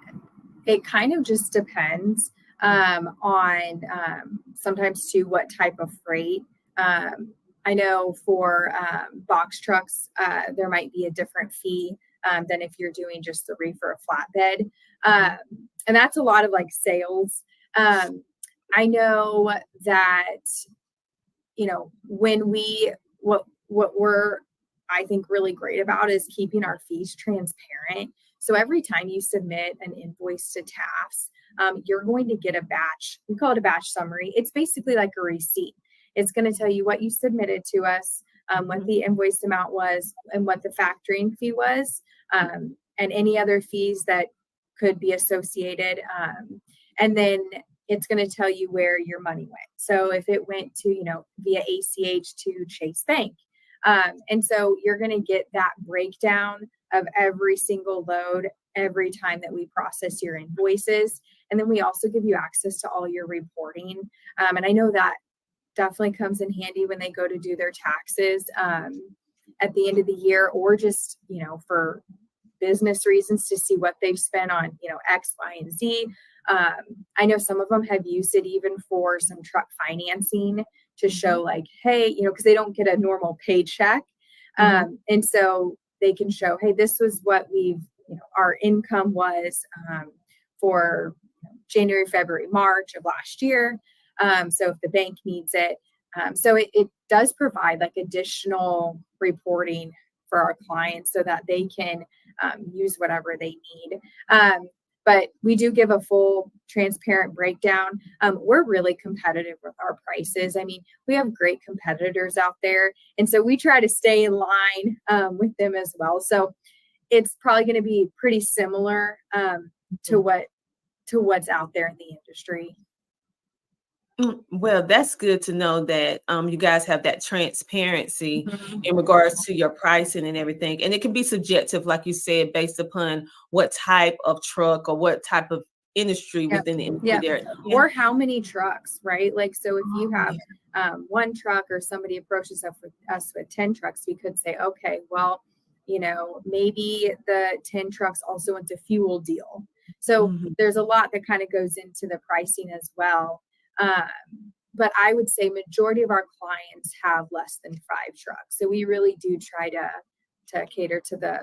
kind of just depends on sometimes too what type of freight. I know for box trucks, there might be a different fee than if you're doing just the reefer or flatbed. And that's a lot of like sales. I know that, when what we're, I think, really great about is keeping our fees transparent. So every time you submit an invoice to TAFs, you're going to get a batch. We call it a batch summary. It's basically like a receipt. It's going to tell you what you submitted to us, what the invoice amount was, and what the factoring fee was, and any other fees that could be associated. And then it's going to tell you where your money went. So if it went to, via ACH to Chase Bank. And so you're going to get that breakdown of every single load every time that we process your invoices. And then we also give you access to all your reporting. And I know that definitely comes in handy when they go to do their taxes at the end of the year, or just, for business reasons to see what they've spent on, X, Y, and Z. I know some of them have used it even for some truck financing to show like, hey, because they don't get a normal paycheck. And so they can show, hey, this was what our income was for January, February, March of last year. So if the bank needs it. So it does provide like additional reporting for our clients so that they can use whatever they need. But we do give a full transparent breakdown. We're really competitive with our prices. I mean, we have great competitors out there. And so we try to stay in line with them as well. So it's probably going to be pretty similar to what's out there in the industry. Well, that's good to know that you guys have that transparency in regards to your pricing and everything. And it can be subjective, like you said, based upon what type of truck or what type of industry within the industry there. Or how many trucks, right? Like, so if you have one truck, or somebody approaches us with 10 trucks, we could say, okay, well, maybe the 10 trucks also wants a fuel deal. So there's a lot that kind of goes into the pricing as well. But I would say majority of our clients have less than 5 trucks. So we really do try to cater to the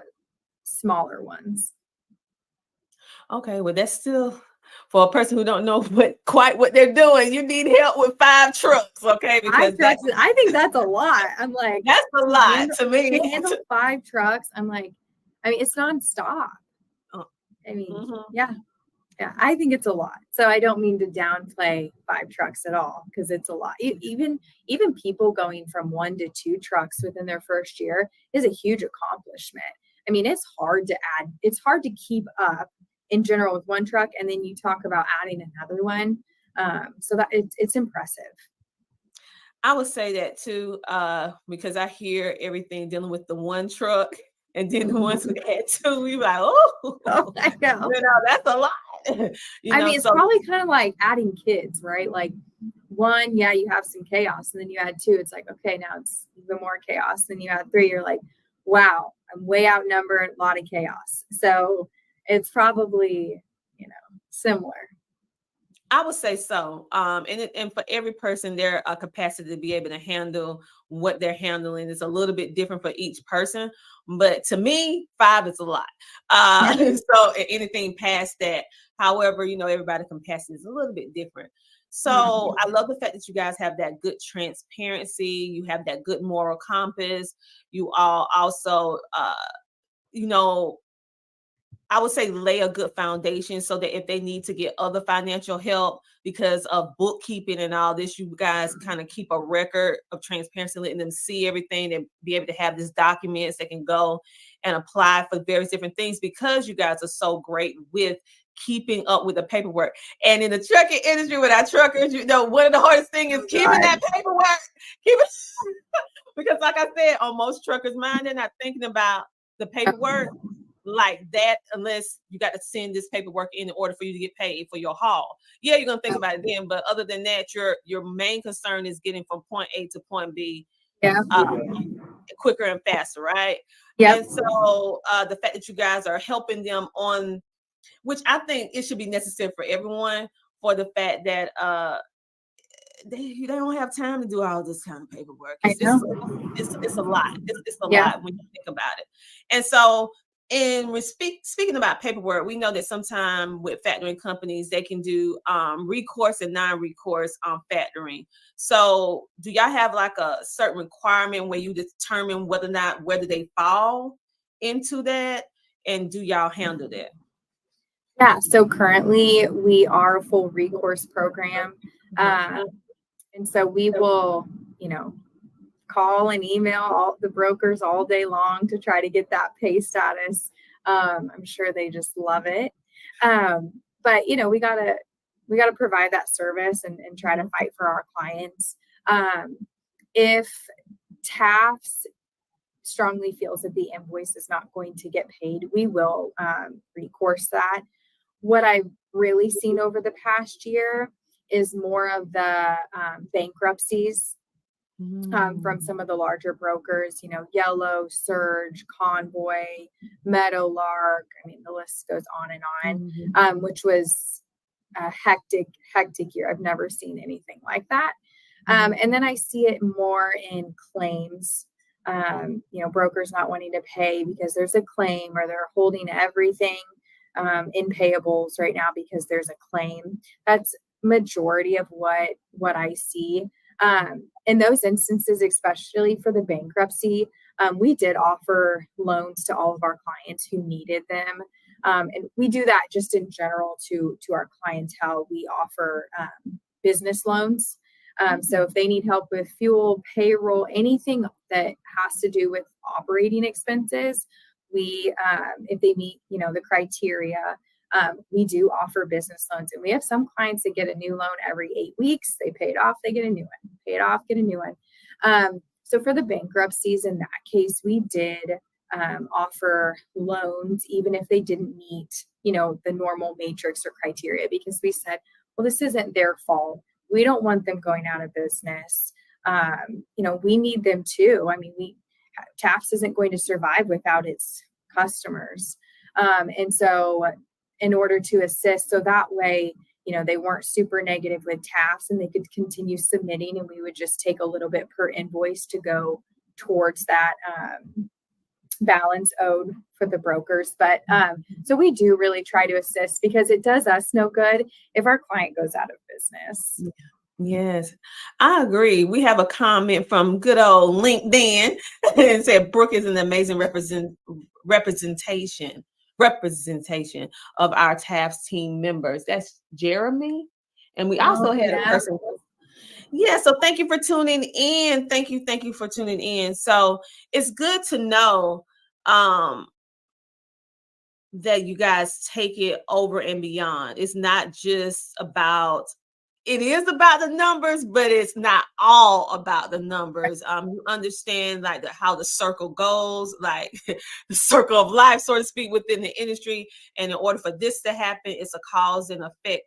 smaller ones. Okay, well, that's still, for a person who don't know quite what they're doing, you need help with 5 trucks, okay? Because I think that's a lot. I'm like, that's a lot to me. To handle 5 trucks, I'm like, I mean, it's nonstop. I mean, yeah, I think it's a lot. So I don't mean to downplay 5 trucks at all, because it's a lot. Even people going from 1 to 2 trucks within their first year is a huge accomplishment. I mean, it's hard to keep up in general with 1 truck, and then you talk about adding another one. So that it's impressive. I would say that too, because I hear everything dealing with the 1 truck, and then the ones who had 2, we like, oh, I know. That's a lot. I mean, it's probably kind of like adding kids, right? Like 1, yeah, you have some chaos, and then you add 2, it's like, okay, now it's even more chaos. Then you add 3, you're like, wow, I'm way outnumbered, a lot of chaos. So it's probably, similar. I would say so. And for every person, their capacity to be able to handle what they're handling is a little bit different for each person. But to me, 5 is a lot. So anything past that, however, everybody's capacity is a little bit different. So I love the fact that you guys have that good transparency. You have that good moral compass. You all also, I would say lay a good foundation so that if they need to get other financial help because of bookkeeping and all this, you guys kind of keep a record of transparency, letting them see everything and be able to have these documents that can go and apply for various different things, because you guys are so great with keeping up with the paperwork. And in the trucking industry with our truckers, one of the hardest things is keeping that paperwork. Because like I said, on most truckers' mind, they're not thinking about the paperwork like that unless you got to send this paperwork in order for you to get paid for your haul. Yeah, you're gonna think about it then, but other than that, your main concern is getting from point A to point B quicker and faster, right? Yeah. And so the fact that you guys are helping them on, which I think it should be necessary for everyone, for the fact that they don't have time to do all this kind of paperwork. It's a lot. It's a lot when you think about it. And so speaking about paperwork, we know that sometimes with factoring companies, they can do recourse and non-recourse on factoring. So do y'all have like a certain requirement where you determine whether they fall into that, and do y'all handle that? Yeah, so currently we are a full recourse program. And so we will, call and email all the brokers all day long to try to get that pay status. I'm sure they just love it. But we gotta provide that service and try to fight for our clients. If TAFS strongly feels that the invoice is not going to get paid, we will recourse that. What I've really seen over the past year is more of the bankruptcies from some of the larger brokers, Yellow, Surge, Convoy, Meadowlark. I mean, the list goes on and on, which was a hectic year. I've never seen anything like that. And then I see it more in claims, brokers not wanting to pay because there's a claim, or they're holding everything in payables right now because there's a claim. That's majority of what I see. In those instances, especially for the bankruptcy, we did offer loans to all of our clients who needed them. And we do that just in general to our clientele. We offer business loans. So if they need help with fuel, payroll, anything that has to do with operating expenses, we, if they meet, the criteria, we do offer business loans. And we have some clients that get a new loan every 8 weeks. They pay it off, they get a new one, pay it off, get a new one. So for the bankruptcies, in that case, we did offer loans, even if they didn't meet, the normal matrix or criteria, because we said, well, this isn't their fault. We don't want them going out of business. We need them too. I mean, TAFS isn't going to survive without its customers. And so in order to assist, so that way, they weren't super negative with TAFS and they could continue submitting, and we would just take a little bit per invoice to go towards that balance owed for the brokers. But so we do really try to assist, because it does us no good if our client goes out of business. Yes, I agree. We have a comment from good old LinkedIn and said Brooke is an amazing representation representation of our TAF's team members. That's Jeremy. And we also had a person. Yeah, so thank you for tuning in. Thank you for tuning in. So it's good to know that you guys take it over and beyond. It's not just about, it is about the numbers, but it's not all about the numbers. You understand like how the circle goes, like the circle of life, so to speak, within the industry. And in order for this to happen, it's a cause and effect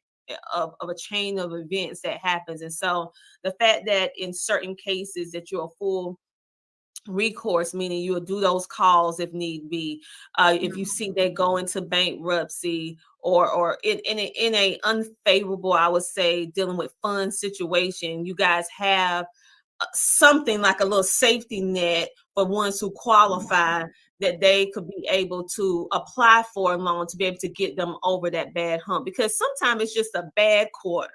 of a chain of events that happens. And so the fact that in certain cases that you're a full recourse, meaning you'll do those calls if need be, if you see they go into bankruptcy or in a unfavorable, I would say, dealing with fund situation, you guys have something like a little safety net for ones who qualify, that they could be able to apply for a loan to be able to get them over that bad hump, because sometimes it's just a bad quarter.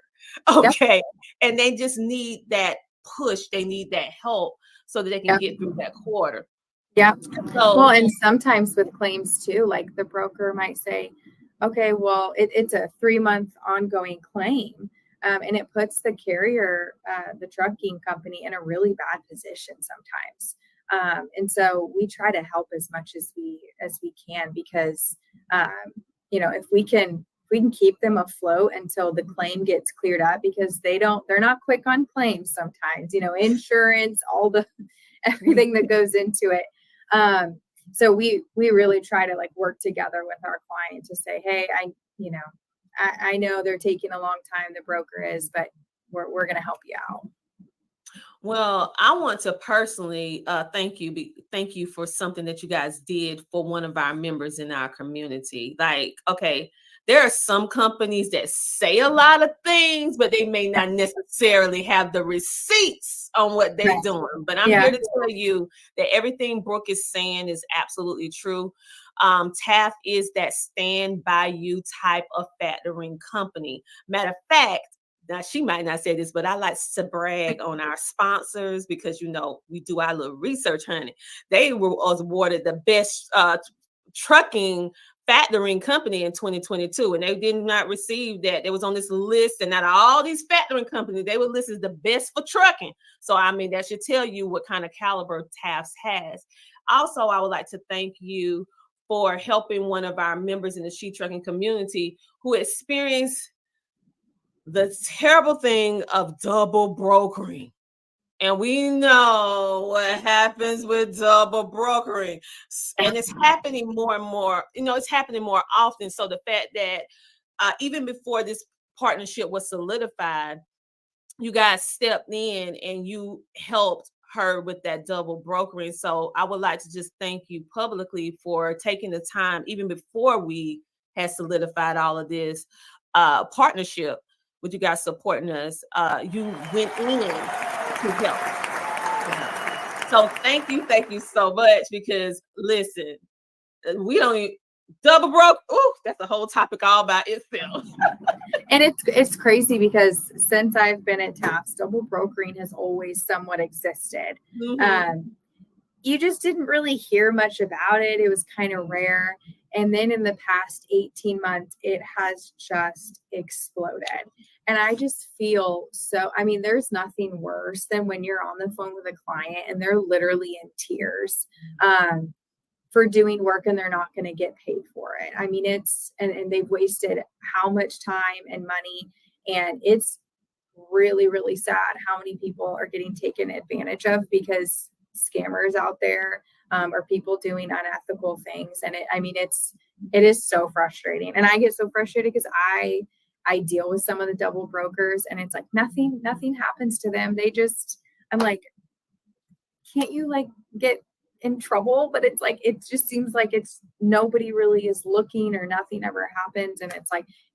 Okay. Yep. And they just need that push, they need that help so that they can get through that quarter. Yeah. So, well, and sometimes with claims too, like the broker might say, okay, well, it's a 3-month ongoing claim. And it puts the carrier, the trucking company, in a really bad position sometimes. And so we try to help as much as we can, because if we can keep them afloat until the claim gets cleared up, because they're not quick on claims sometimes, insurance, everything that goes into it. So we really try to work together with our client to say, hey, I know they're taking a long time, the broker is, but we're going to help you out. Well, I want to personally thank you for something that you guys did for one of our members in our community. Okay, there are some companies that say a lot of things, but they may not necessarily have the receipts on what they're doing. But I'm here to tell you that everything Brooke is saying is absolutely true. TAF is that stand by you type of factoring company. Matter of fact, now she might not say this, but I like to brag on our sponsors, because we do our little research, honey. They were awarded the best trucking factoring company in 2022, and they did not receive that. They was on this list, and out of all these factoring companies, they were listed as the best for trucking. So that should tell you what kind of caliber TAFs has. Also, I would like to thank you for helping one of our members in the She Trucking community who experienced the terrible thing of double brokering. And we know what happens with double brokering. And it's happening more and more, it's happening more often. So the fact that even before this partnership was solidified, you guys stepped in and you helped her with that double brokering. So I would like to just thank you publicly for taking the time, even before we had solidified all of this partnership with you guys supporting us. You went in to help. So thank you so much, because listen, we don't double broke. Ooh, that's a whole topic all by itself. And it's crazy, because since I've been at TAFs, double brokering has always somewhat existed. Mm-hmm. You just didn't really hear much about it. It was kind of rare. And then in the past 18 months, it has just exploded. And I just feel there's nothing worse than when you're on the phone with a client and they're literally in tears for doing work and they're not going to get paid for it. And they've wasted how much time and money. And it's really, really sad how many people are getting taken advantage of, because scammers out there or people doing unethical things. And it is so frustrating. And I get so frustrated because I deal with some of the double brokers, and it's like nothing happens to them. I'm like, can't you get in trouble? But it's it just seems like nobody really is looking, or nothing ever happens. And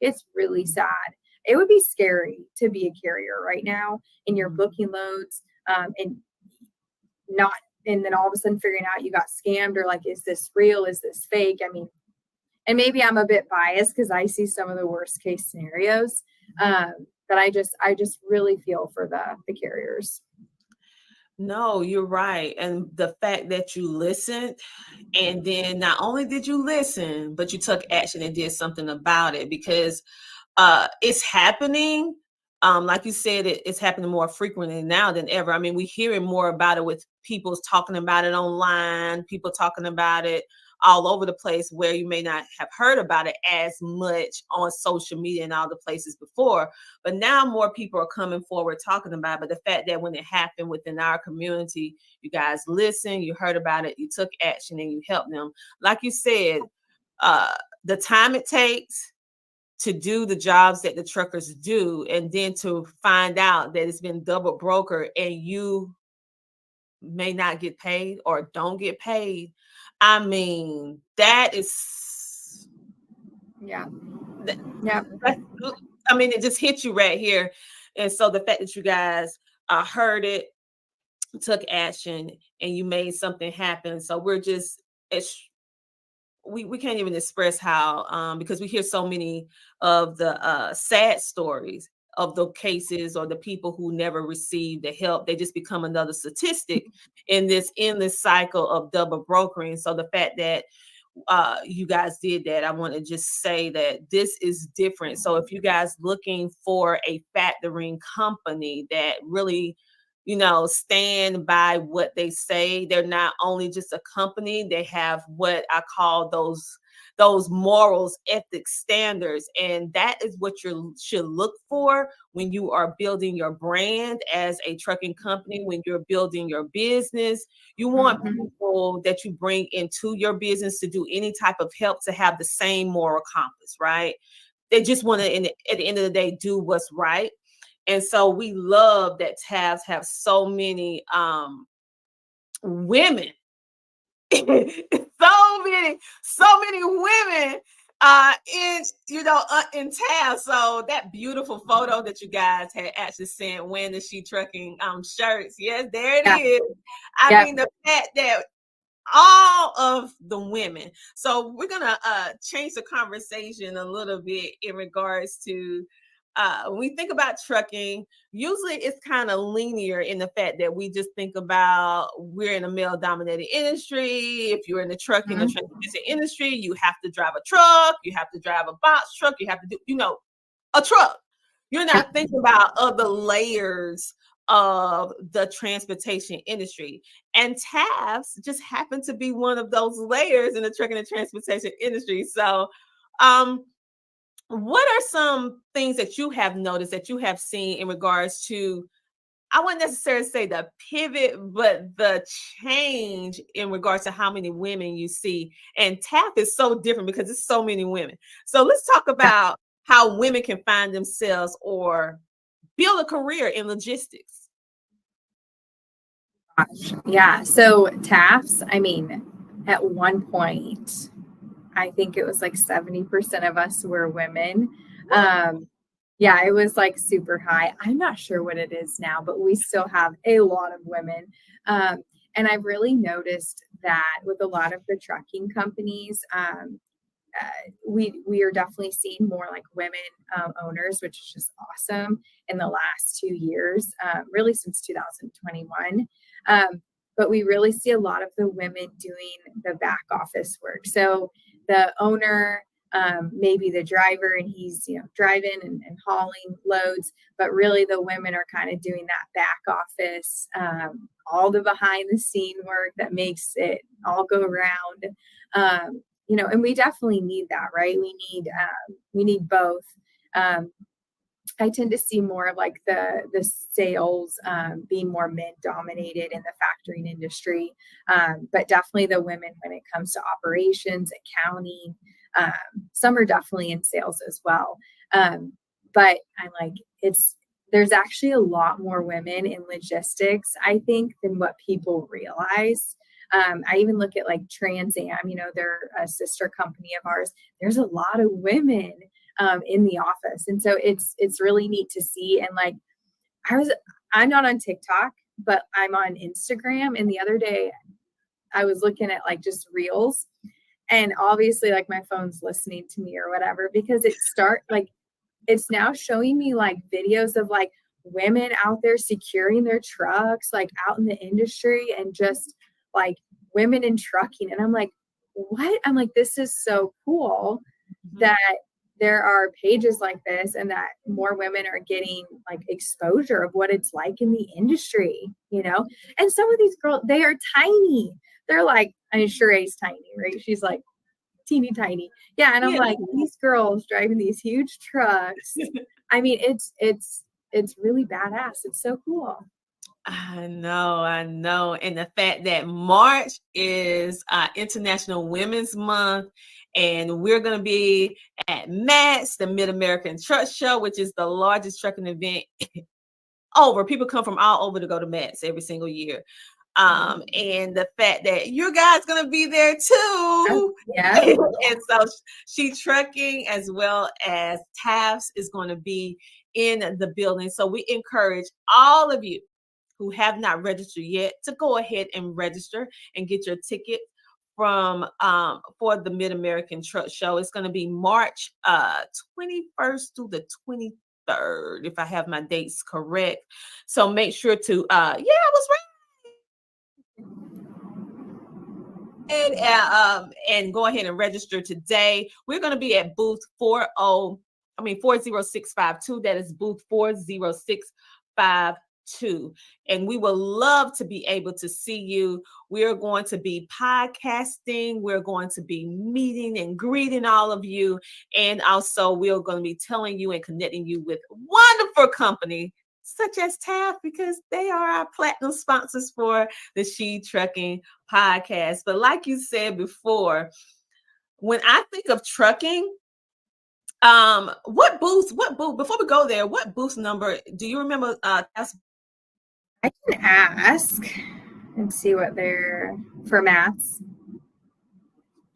it's really sad. It would be scary to be a carrier right now, and you're booking loads and then all of a sudden figuring out you got scammed, or is this real? Is this fake? And maybe I'm a bit biased because I see some of the worst case scenarios. But I just really feel for the carriers. No, you're right. And the fact that you listened, and then not only did you listen, but you took action and did something about it, because it's happening. Like you said, it's happening more frequently now than ever. I mean, we're hearing more about it with people talking about it online, people talking about it all over the place, where you may not have heard about it as much on social media and all the places before. But now more people are coming forward talking about it. But the fact that when it happened within our community, you guys listened, you heard about it, you took action, and you helped them. Like you said, uh, the time it takes to do the jobs that the truckers do, and then to find out that it's been double broker and you may not get paid or don't get paid. I mean, that is, Yeah. that, Yeah. I mean, it just hit you right here. And so the fact that you guys heard it, took action, and you made something happen. So we're just, we can't even express how, because we hear so many of the sad stories of the cases or the people who never received the help. They just become another statistic in this endless cycle of double brokering. So the fact that you guys did that, I want to just say that this is different. So if you guys looking for a factoring company that really, stand by what they say, they're not only just a company, they have what I call those morals, ethics, standards. And that is what you should look for when you are building your brand as a trucking company, when you're building your business. You want people that you bring into your business to do any type of help to have the same moral compass, right? They just want to, at the end of the day, do what's right. And so we love that Tabs have so many women, so many women in Tabs. So that beautiful photo that you guys had actually sent wearing the She Trucking shirts. Yes, there it is. I mean, the fact that all of the women. So we're gonna change the conversation a little bit in regards to when we think about trucking. Usually it's kind of linear in the fact that we just think about we're in a male dominated industry. If you're in the trucking, the transportation industry, you have to drive a truck, you have to drive a box truck, you have to do, a truck. You're not thinking about other layers of the transportation industry. And tabs just happen to be one of those layers in the trucking and transportation industry. So, what are some things that you have noticed, that you have seen in regards to, I wouldn't necessarily say the pivot, but the change in regards to how many women you see? And TAP is so different because it's so many women. So let's talk about how women can find themselves or build a career in logistics. Yeah. So TAFs, I mean, at one point, I think it was like 70% of us were women. Yeah, it was like super high. I'm not sure what it is now, but we still have a lot of women. And I've really noticed that with a lot of the trucking companies, we are definitely seeing more like women owners, which is just awesome in the last 2 years, really since 2021. But we really see a lot of the women doing the back office work. So the owner, maybe the driver, and he's driving and hauling loads, but really the women are kind of doing that back office, all the behind the scene work that makes it all go round. And we definitely need that, right? We need both. I tend to see more of like the sales being more men dominated in the factoring industry, but definitely the women when it comes to operations, accounting. Some are definitely in sales as well. But I'm like, there's actually a lot more women in logistics, I think, than what people realize. I even look at like Trans Am, they're a sister company of ours. There's a lot of women in the office. And so it's really neat to see. And like, I'm not on TikTok, but I'm on Instagram. And the other day I was looking at like just reels, and obviously like my phone's listening to me or whatever, because it's now showing me like videos of like women out there securing their trucks, like out in the industry, and just like women in trucking. And I'm like, what? I'm like, this is so cool that there are pages like this and that more women are getting like exposure of what it's like in the industry, you know? And some of these girls, they are tiny. They're like, I mean, Sheree's tiny, right? She's like teeny tiny. Yeah. And I'm like, these girls driving these huge trucks. I mean, it's really badass. It's so cool. I know. And the fact that March is International Women's Month, and we're going to be at MATS, the Mid-American Truck Show, which is the largest trucking event people come from all over to go to MATS every single year. And the fact that you guys going to be there too. Yeah. And so She Trucking as well as TAFS is going to be in the building. So we encourage all of you who have not registered yet to go ahead and register and get your ticket from for the Mid-American Truck Show. It's going to be March 21st through the 23rd, if I have my dates correct. So make sure to I was right. And go ahead and register today. We're going to be at booth 40652. That is booth 40652. And we would love to be able to see you. We're going to be podcasting. We're going to be meeting and greeting all of you. And also we're going to be telling you and connecting you with wonderful company such as TAF, because they are our platinum sponsors for the She Trucking podcast. But like you said before, when I think of trucking, what booth, before we go there, what booth number do you remember? I can ask and see what they're for MATS.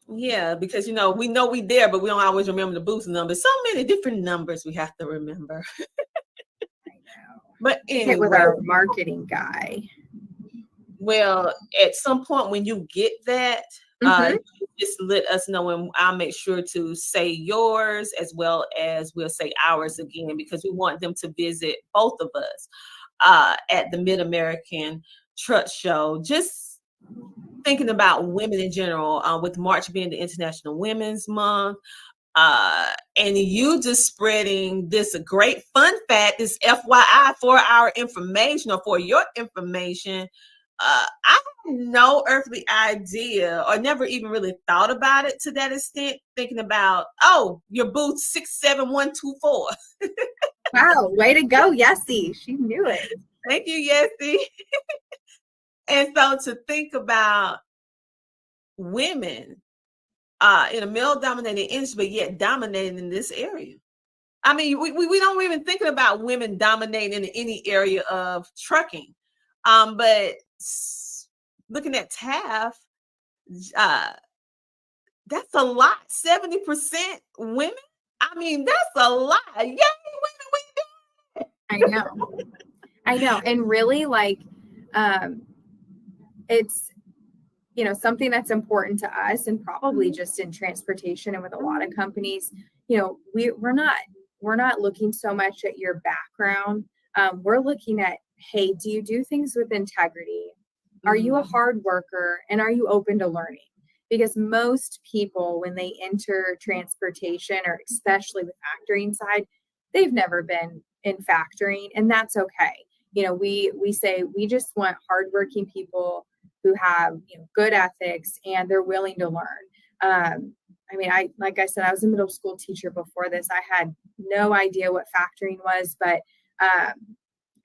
Yeah, because we know we there, but we don't always remember the booth number. So many different numbers we have to remember. But anyway, with our marketing guy. Well, at some point when you get that, just let us know, and I'll make sure to say yours as well as we'll say ours again, because we want them to visit both of us at the Mid-American Truck Show. Just thinking about women in general, with March being the International Women's Month. And you just spreading this great fun fact, this FYI for our information or for your information. I had no earthly idea or never even really thought about it to that extent, thinking about, your booth 67124. Wow, way to go, Yessie. She knew it. Thank you, Yessie. And so to think about women in a male-dominated industry, but yet dominating in this area. I mean, we don't even think about women dominating in any area of trucking. But looking at TAF, that's a lot. 70% women. I mean, that's a lot. Yay, women, we do it. I know. And really, like, it's something that's important to us, and probably just in transportation and with a lot of companies. We're not looking so much at your background. We're looking at, hey, do you do things with integrity? Are you a hard worker? And are you open to learning? Because most people, when they enter transportation, or especially the factoring side, they've never been in factoring, and that's okay. We say we just want hardworking people who have good ethics and they're willing to learn. Like I said, I was a middle school teacher before this. I had no idea what factoring was, but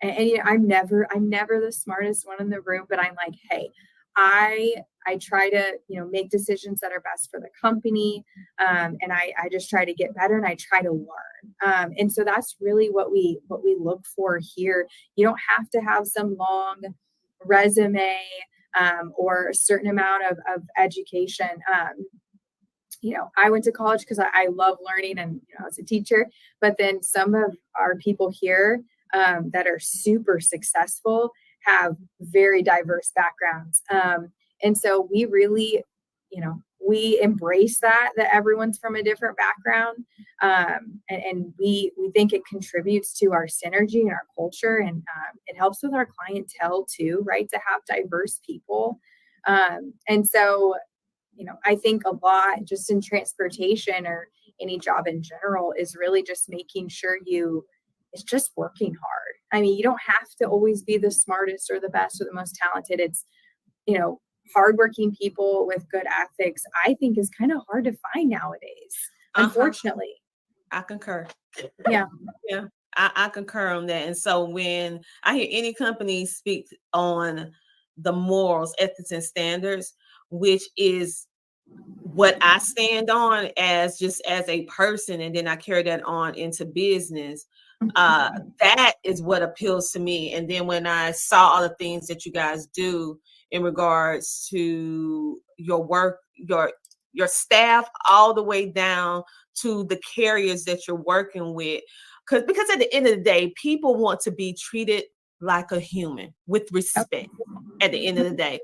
I'm never the smartest one in the room, but I'm like, hey, I try to make decisions that are best for the company, and I just try to get better, and I try to learn. And so that's really what we look for here. You don't have to have some long resume or a certain amount of education. I went to college because I love learning, and I was a teacher. But then some of our people here that are super successful have very diverse backgrounds. And so we really, we embrace that everyone's from a different background. And we think it contributes to our synergy and our culture. And it helps with our clientele too, right? To have diverse people. And so, I think a lot just in transportation or any job in general is really just making sure it's just working hard. I mean, you don't have to always be the smartest or the best or the most talented. It's, hardworking people with good ethics, I think is kind of hard to find nowadays, unfortunately. I concur. Yeah. Yeah, I concur on that. And so when I hear any company speak on the morals, ethics, and standards, which is what I stand on as a person, and then I carry that on into business, that is what appeals to me. And then when I saw all the things that you guys do in regards to your work, your staff, all the way down to the carriers that you're working with, because at the end of the day, people want to be treated like a human with respect at the end of the day.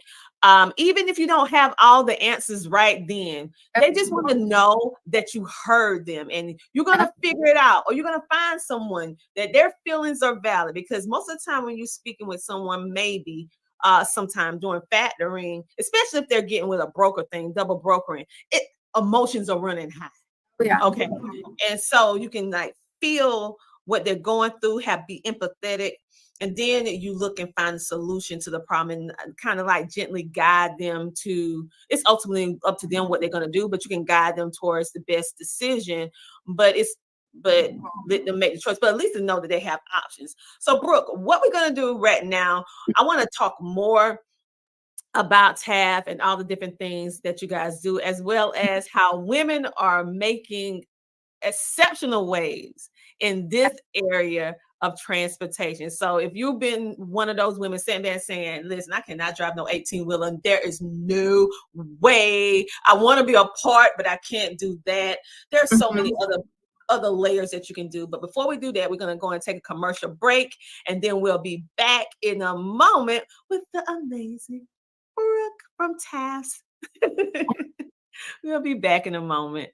Even if you don't have all the answers right then, they just want to know that you heard them and you're going to figure it out, or you're going to find someone that their feelings are valid. Because most of the time when you're speaking with someone, maybe sometime doing factoring, especially if they're getting with a broker thing, double brokering, emotions are running high. Yeah. Okay. And so you can feel what they're going through, be empathetic, and then you look and find a solution to the problem and kind of gently guide them to, it's ultimately up to them what they're going to do, but you can guide them towards the best decision, but let them make the choice, but at least to know that they have options. So Brooke, what we're going to do right now, I want to talk more about TAF and all the different things that you guys do, as well as how women are making exceptional waves in this area of transportation. So if you've been one of those women sitting there saying, listen, I cannot drive no 18-wheeler, there is no way, I want to be a part, but I can't do that. There's so many other layers that you can do. But before we do that, we're going to go and take a commercial break, and then we'll be back in a moment with the amazing Brooke from TAF. We'll be back in a moment.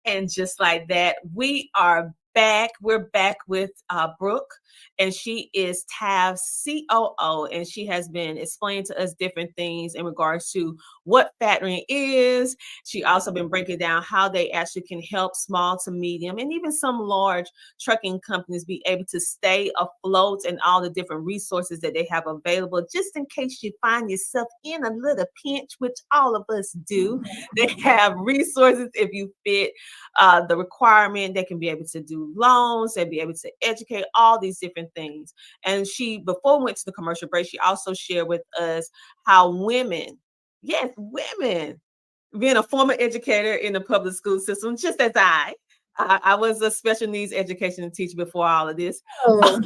And just like that, we are back. We're back with Brooke, and she is TAF's COO, and she has been explaining to us different things in regards to what factoring is. She also been breaking down how they actually can help small to medium and even some large trucking companies be able to stay afloat, and all the different resources that they have available, just in case you find yourself in a little pinch, which all of us do. They have resources if you fit the requirement. They can be able to do loans, they'll be able to educate, all these different things. And she, before we went to the commercial break, she also shared with us how women, yes, women, being a former educator in the public school system, just as I was a special needs education teacher before all of this. Oh,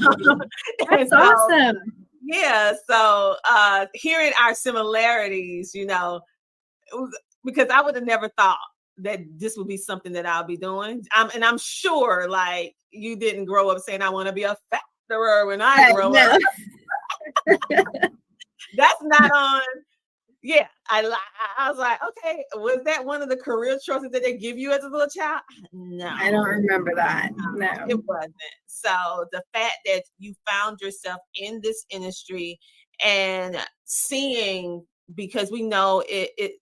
that's awesome. Yeah, so hearing our similarities, because I would have never thought that this would be something that I'll be doing. And I'm sure you didn't grow up saying I want to be a factorer when I grow up. That's not on. Yeah, I was like, okay, was that one of the career choices that they give you as a little child? No, I don't remember that. No, it wasn't. So the fact that you found yourself in this industry and seeing, because we know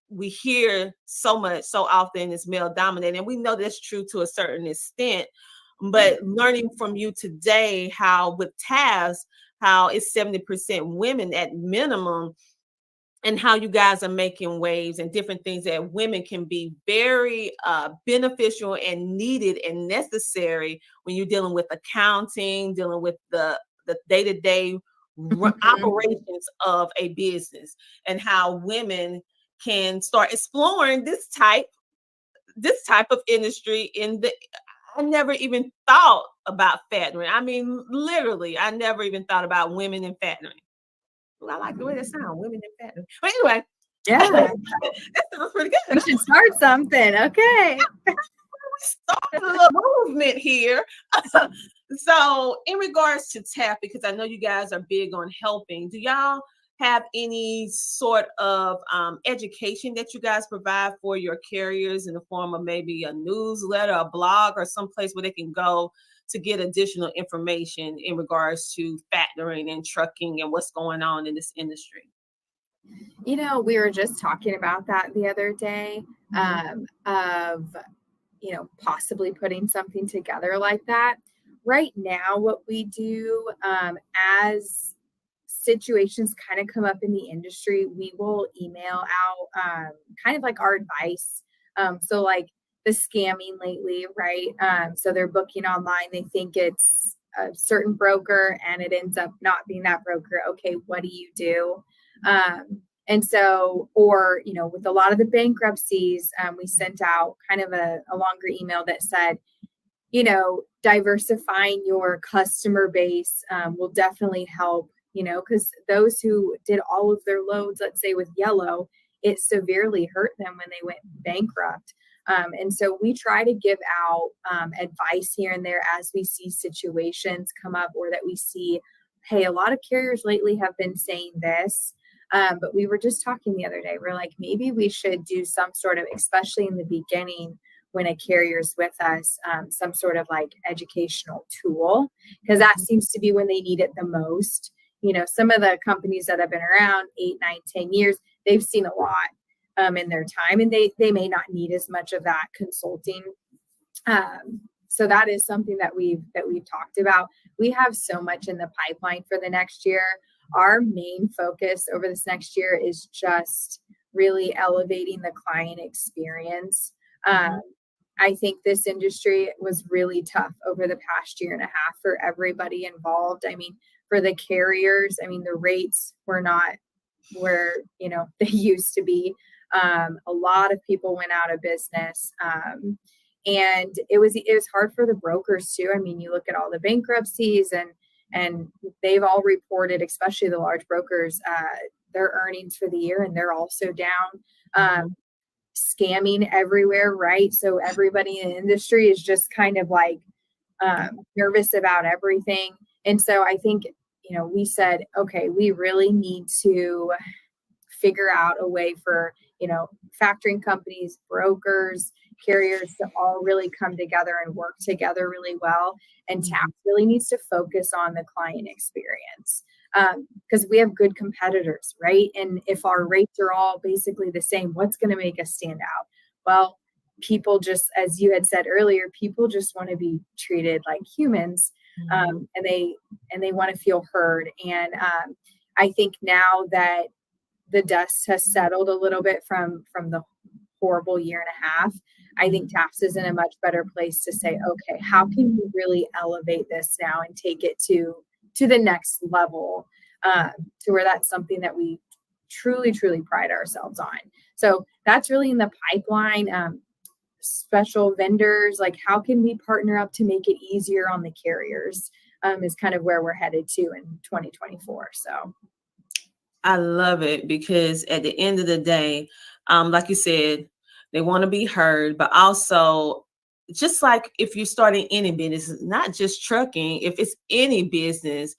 we hear so often it's male dominated, and we know that's true to a certain extent, But learning from you today, how with TAVs, how it's 70% women at minimum, and how you guys are making waves and different things that women can be very beneficial and needed and necessary when you're dealing with accounting, dealing with the day-to-day operations of a business, and how women can start exploring this type of industry. I never even thought about fattening. I mean, literally, I never even thought about women in fattening. Well, I like the way that sounds, women in fattening. But anyway, Yeah. that sounds pretty good. We should start something. Okay. Start a little movement here. So, in regards to TAP, because I know you guys are big on helping, do y'all have any sort of education that you guys provide for your carriers in the form of maybe a newsletter, a blog, or someplace where they can go to get additional information in regards to factoring and trucking and what's going on in this industry? You know, we were just talking about that the other day, of, you know, possibly putting something together like that. Right now, what we do, as situations kind of come up in the industry, we will email out kind of like our advice. So like the scamming lately, right? So they're booking online, they think it's a certain broker and it ends up not being that broker. Okay, what do you do? And so, or, you know, with a lot of the bankruptcies, we sent out kind of a longer email that said, you know, diversifying your customer base will definitely help, you know, because those who did all of their loads, let's say with Yellow, it severely hurt them when they went bankrupt. And so we try to give out advice here and there as we see situations come up, or that we see, hey, a lot of carriers lately have been saying this. But we were just talking the other day, we're like, maybe we should do some sort of, especially in the beginning, when a carrier's with us, some sort of like educational tool, because that seems to be when they need it the most. You know, some of the companies that have been around 8, 9, 10 years, they've seen a lot in their time, and they may not need as much of that consulting. So that is something that we've talked about. We have so much in the pipeline for the next year. Our main focus over this next year is just really elevating the client experience. I think this industry was really tough over the past year and a half for everybody involved. I mean, for the carriers, I mean, the rates were not where, you know, they used to be. A lot of people went out of business. And it was hard for the brokers too. I mean, you look at all the bankruptcies and they've all reported, especially the large brokers, their earnings for the year, and they're also down. Scamming everywhere, right? So everybody in the industry is just kind of like nervous about everything. And so I think, you know, we said, okay, we really need to figure out a way for, you know, factoring companies, brokers, carriers to all really come together and work together really well. And TAP really needs to focus on the client experience, because we have good competitors, right? And if our rates are all basically the same, what's going to make us stand out? Well, people just, as you had said earlier, people just want to be treated like humans, and they want to feel heard. And I think now that the dust has settled a little bit from the horrible year and a half, I think TAPS is in a much better place to say, okay, how can we really elevate this now and take it to the next level, to where that's something that we truly, truly pride ourselves on. So that's really in the pipeline. Special vendors, like how can we partner up to make it easier on the carriers, is kind of where we're headed to in 2024. So I love it, because at the end of the day, like you said, they want to be heard, but also, just like if you're starting any business, not just trucking, if it's any business,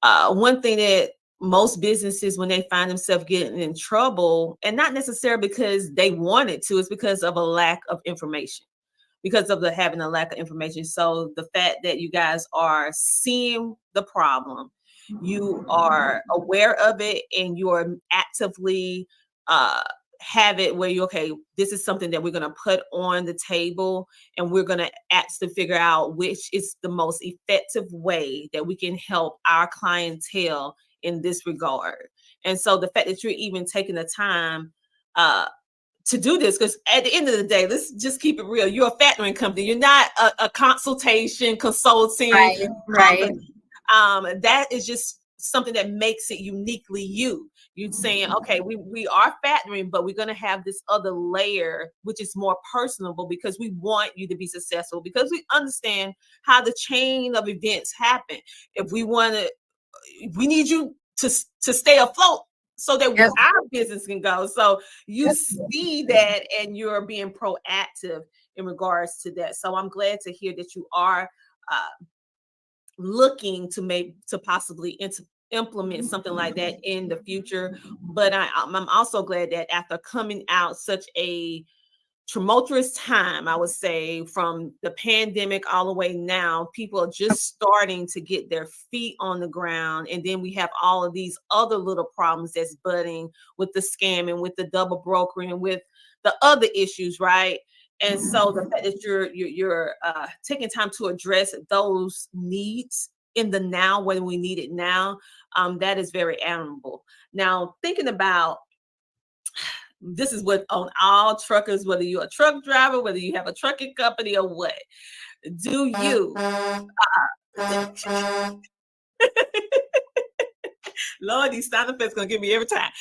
one thing that most businesses, when they find themselves getting in trouble, and not necessarily because they wanted to, it's because of a lack of information, because of having a lack of information. So the fact that you guys are seeing the problem, you are aware of it, and you're actively have it where this is something that we're going to put on the table, and we're going to ask to figure out which is the most effective way that we can help our clientele in this regard. And so the fact that you're even taking the time to do this, because at the end of the day, let's just keep it real. You're a factoring company. You're not a consulting company. Right. That is just something that makes it uniquely you. You're saying, okay, we are factoring, but we're going to have this other layer, which is more personable, because we want you to be successful, because we understand how the chain of events happen. If we need you to stay afloat so that our business can go. So you see that, and you're being proactive in regards to that. So I'm glad to hear that you are looking to possibly implement something like that in the future. But I'm also glad that after coming out such a tumultuous time, I would say, from the pandemic all the way now, people are just starting to get their feet on the ground. And then we have all of these other little problems that's budding with the scamming, with the double brokering, with the other issues, right? And so the fact that you're taking time to address those needs in the now, when we need it now, that is very admirable. Now, thinking about, this is what on all truckers, whether you're a truck driver, whether you have a trucking company or what, do you Lord, these sound effects gonna get me every time.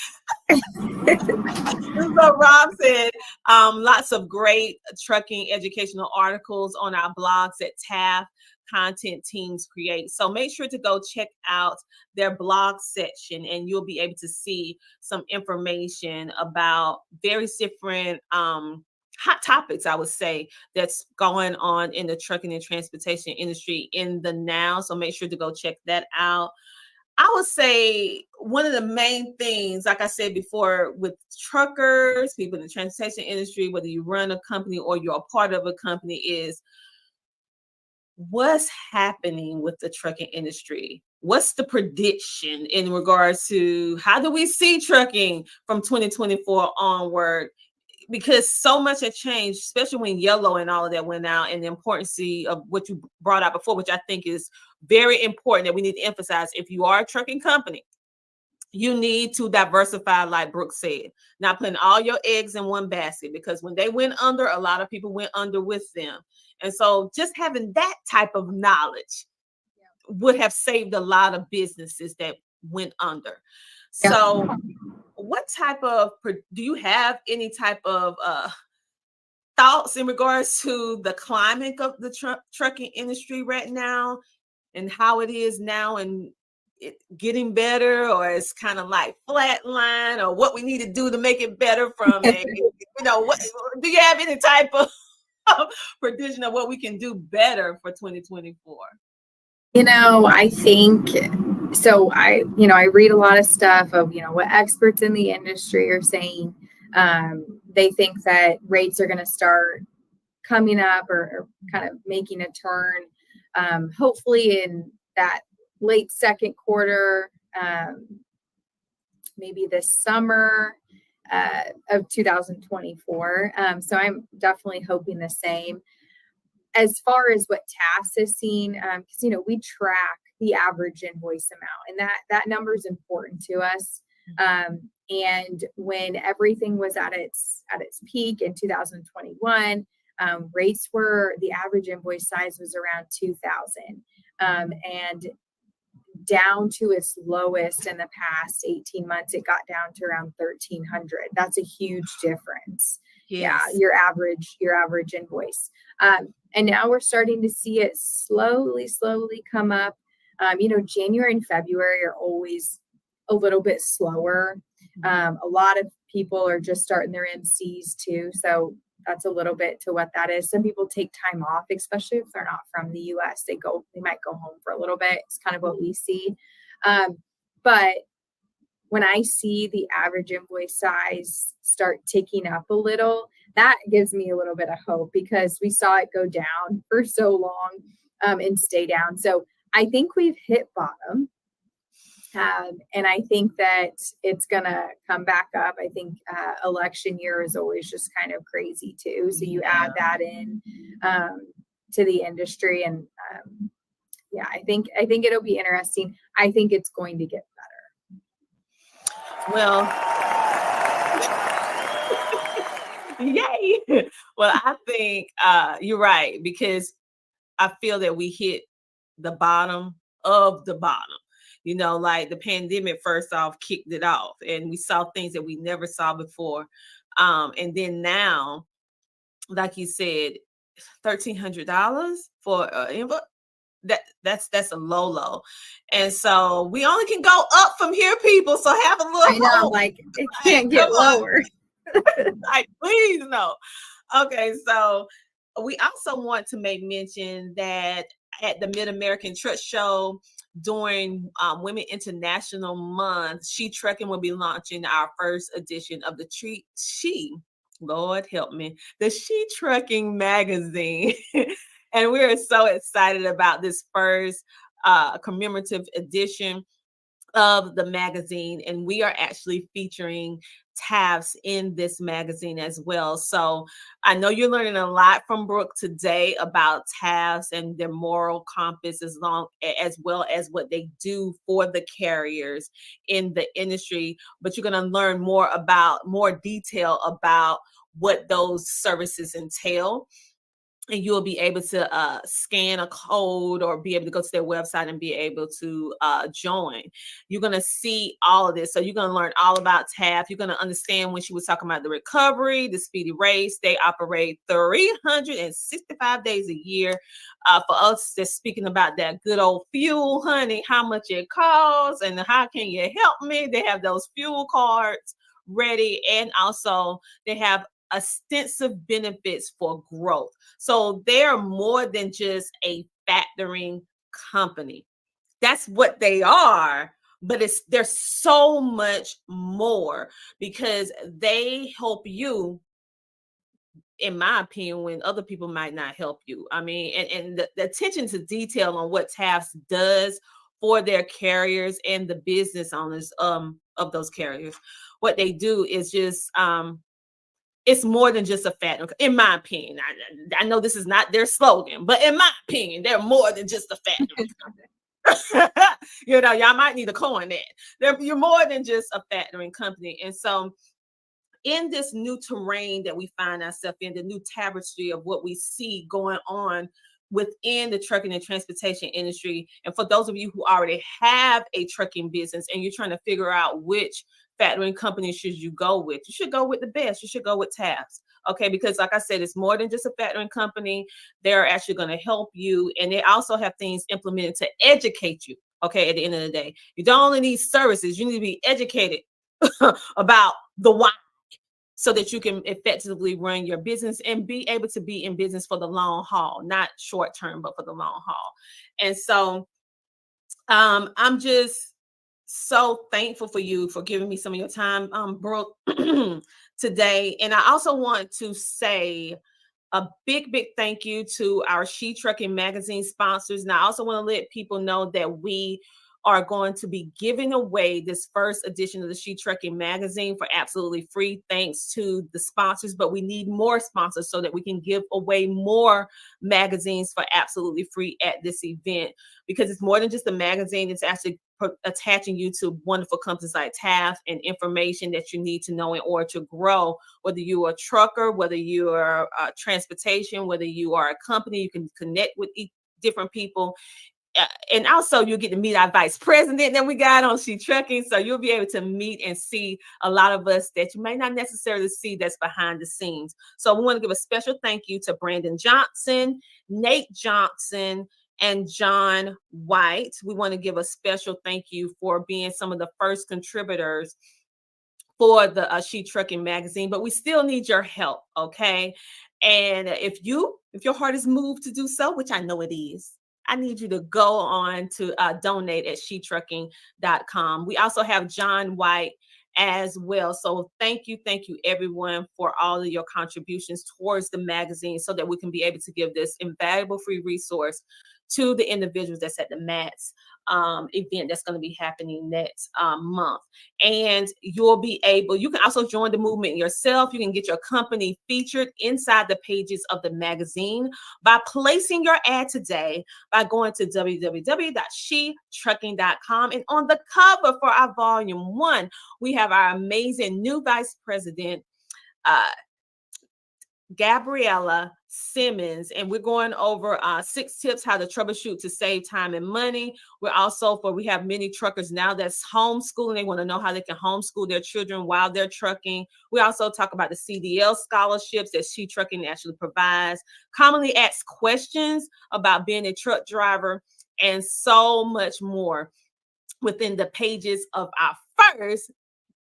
So Rob said, lots of great trucking educational articles on our blogs at TAF Content Teams Create. So make sure to go check out their blog section, and you'll be able to see some information about various different hot topics, I would say, that's going on in the trucking and transportation industry in the now. So make sure to go check that out. I would say one of the main things, like I said before, with truckers, people in the transportation industry, whether you run a company or you're a part of a company, is what's happening with the trucking industry? What's the prediction in regards to how do we see trucking from 2024 onward? Because so much has changed, especially when yellow and all of that went out, and the importance of what you brought out before, which I think is very important that we need to emphasize. If you are a trucking company, you need to diversify, like Brooke said, not putting all your eggs in one basket, because when they went under, a lot of people went under with them. And so just having that type of knowledge would have saved a lot of businesses that went under. So what type of, do you have any type of thoughts in regards to the climate of the trucking industry right now, and how it is now, and it getting better, or it's kind of like flatline, or what we need to do to make it better from a, what do you have any type of prediction of what we can do better for 2024? I think so. I read a lot of stuff of, what experts in the industry are saying. They think that rates are going to start coming up or kind of making a turn, hopefully in that late second quarter, maybe this summer of 2024. So I'm definitely hoping the same. As far as what TAS has seen, because we track the average invoice amount, and that number is important to us. And when everything was at its peak in 2021, rates were, the average invoice size was around 2,000, and down to its lowest in the past 18 months, it got down to around 1,300. That's a huge difference. Yes. Yeah, your average invoice. And now we're starting to see it slowly come up. January and February are always a little bit slower. A lot of people are just starting their MCs too. So that's a little bit to what that is. Some people take time off, especially if they're not from the US. They might go home for a little bit. It's kind of what we see. But when I see the average invoice size start ticking up a little, that gives me a little bit of hope, because we saw it go down for so long and stay down. So I think we've hit bottom. And I think that it's going to come back up. I think election year is always just kind of crazy too. So you add that in to the industry, and yeah, I think it'll be interesting. I think it's going to get better. Well, yay. Well, I think you're right, because I feel that we hit the bottom of the bottom. You know, like the pandemic first off kicked it off, and we saw things that we never saw before. And then now, like you said, $1,300 for an envelope. That's a low, and so we only can go up from here, people. So have a little I know, hope. like it can't get lower. Like, please no. Okay, so we also want to make mention that at the Mid-American Truck Show during Women International Month, She Trucking will be launching our first edition of the Lord help me, the She Trucking magazine. And we're so excited about this first commemorative edition of the magazine, and we are actually featuring TAFs in this magazine as well. So I know you're learning a lot from Brooke today about TAFs and their moral compass, as well as what they do for the carriers in the industry. But you're going to learn more detail about what those services entail. And you'll be able to scan a code or be able to go to their website and be able to join. You're going to see all of this. So you're going to learn all about TAF. You're going to understand when she was talking about the recovery, the speedy race. They operate 365 days a year. For us, just speaking about that good old fuel, honey, how much it costs and how can you help me? They have those fuel cards ready. And also they have extensive benefits for growth. So they're more than just a factoring company. That's what they are, but they're so much more, because they help you, in my opinion, when other people might not help you. I mean, and the attention to detail on what TAFs does for their carriers and the business owners of those carriers. What they do is just it's more than just a factoring, in my opinion. I know this is not their slogan, but in my opinion, they're more than just a factoring. You know, y'all might need to coin that. You're more than just a factoring company. And so in this new terrain that we find ourselves in, the new tapestry of what we see going on within the trucking and transportation industry, and for those of you who already have a trucking business and you're trying to figure out which factoring company should you go with, you should go with the best. You should go with TAFs. Okay, because like I said, it's more than just a factoring company. They're actually going to help you, and they also have things implemented to educate you. Okay, at the end of the day, you don't only need services, you need to be educated about the why, so that you can effectively run your business and be able to be in business for the long haul, not short term, but for the long haul. And so I'm just so thankful for you for giving me some of your time, Brooke, today. And I also want to say a big thank you to our She Trucking magazine sponsors. And I also want to let people know that we are going to be giving away this first edition of the She Trucking magazine for absolutely free, thanks to the sponsors. But we need more sponsors so that we can give away more magazines for absolutely free at this event, because it's more than just a magazine. It's actually attaching you to wonderful companies like TAF and information that you need to know in order to grow, whether you are a trucker, whether you are transportation, whether you are a company. You can connect with different people. And also you'll get to meet our vice president that we got on She Trucking. So you'll be able to meet and see a lot of us that you may not necessarily see that's behind the scenes. So we want to give a special thank you to Brandon Johnson, Nate Johnson, and John White. We want to give a special thank you for being some of the first contributors for the She Trucking magazine, but we still need your help, okay? And if your heart is moved to do so, which I know it is, I need you to go on to donate at shetrucking.com. We also have John White as well. So thank you everyone for all of your contributions towards the magazine, so that we can be able to give this invaluable free resource to the individuals that's at the mats event that's going to be happening next month. And you can also join the movement yourself. You can get your company featured inside the pages of the magazine by placing your ad today by going to www.shetrucking.com. And on the cover for our volume 1, we have our amazing new vice president, Gabriella Simmons, and we're going over 6 tips how to troubleshoot to save time and money. We have many truckers now that's homeschooling. They want to know how they can homeschool their children while they're trucking. We also talk about the CDL scholarships that She Trucking actually provides, commonly asked questions about being a truck driver, and so much more within the pages of our first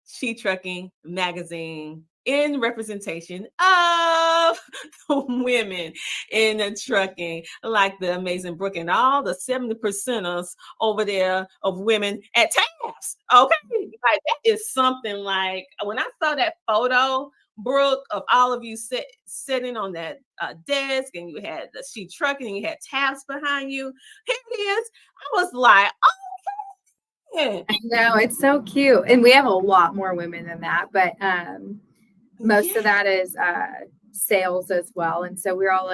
She Trucking magazine, in representation of women in the trucking, like the amazing Brooke and all the 70%ers over there of women at TAFs. Okay, like that is something. Like when I saw that photo, Brooke, of all of you sitting on that desk, and you had the She Trucking, and you had TAFs behind you. Here it is. I was like, I know, it's so cute. And we have a lot more women than that, but most of that is sales as well. And so we all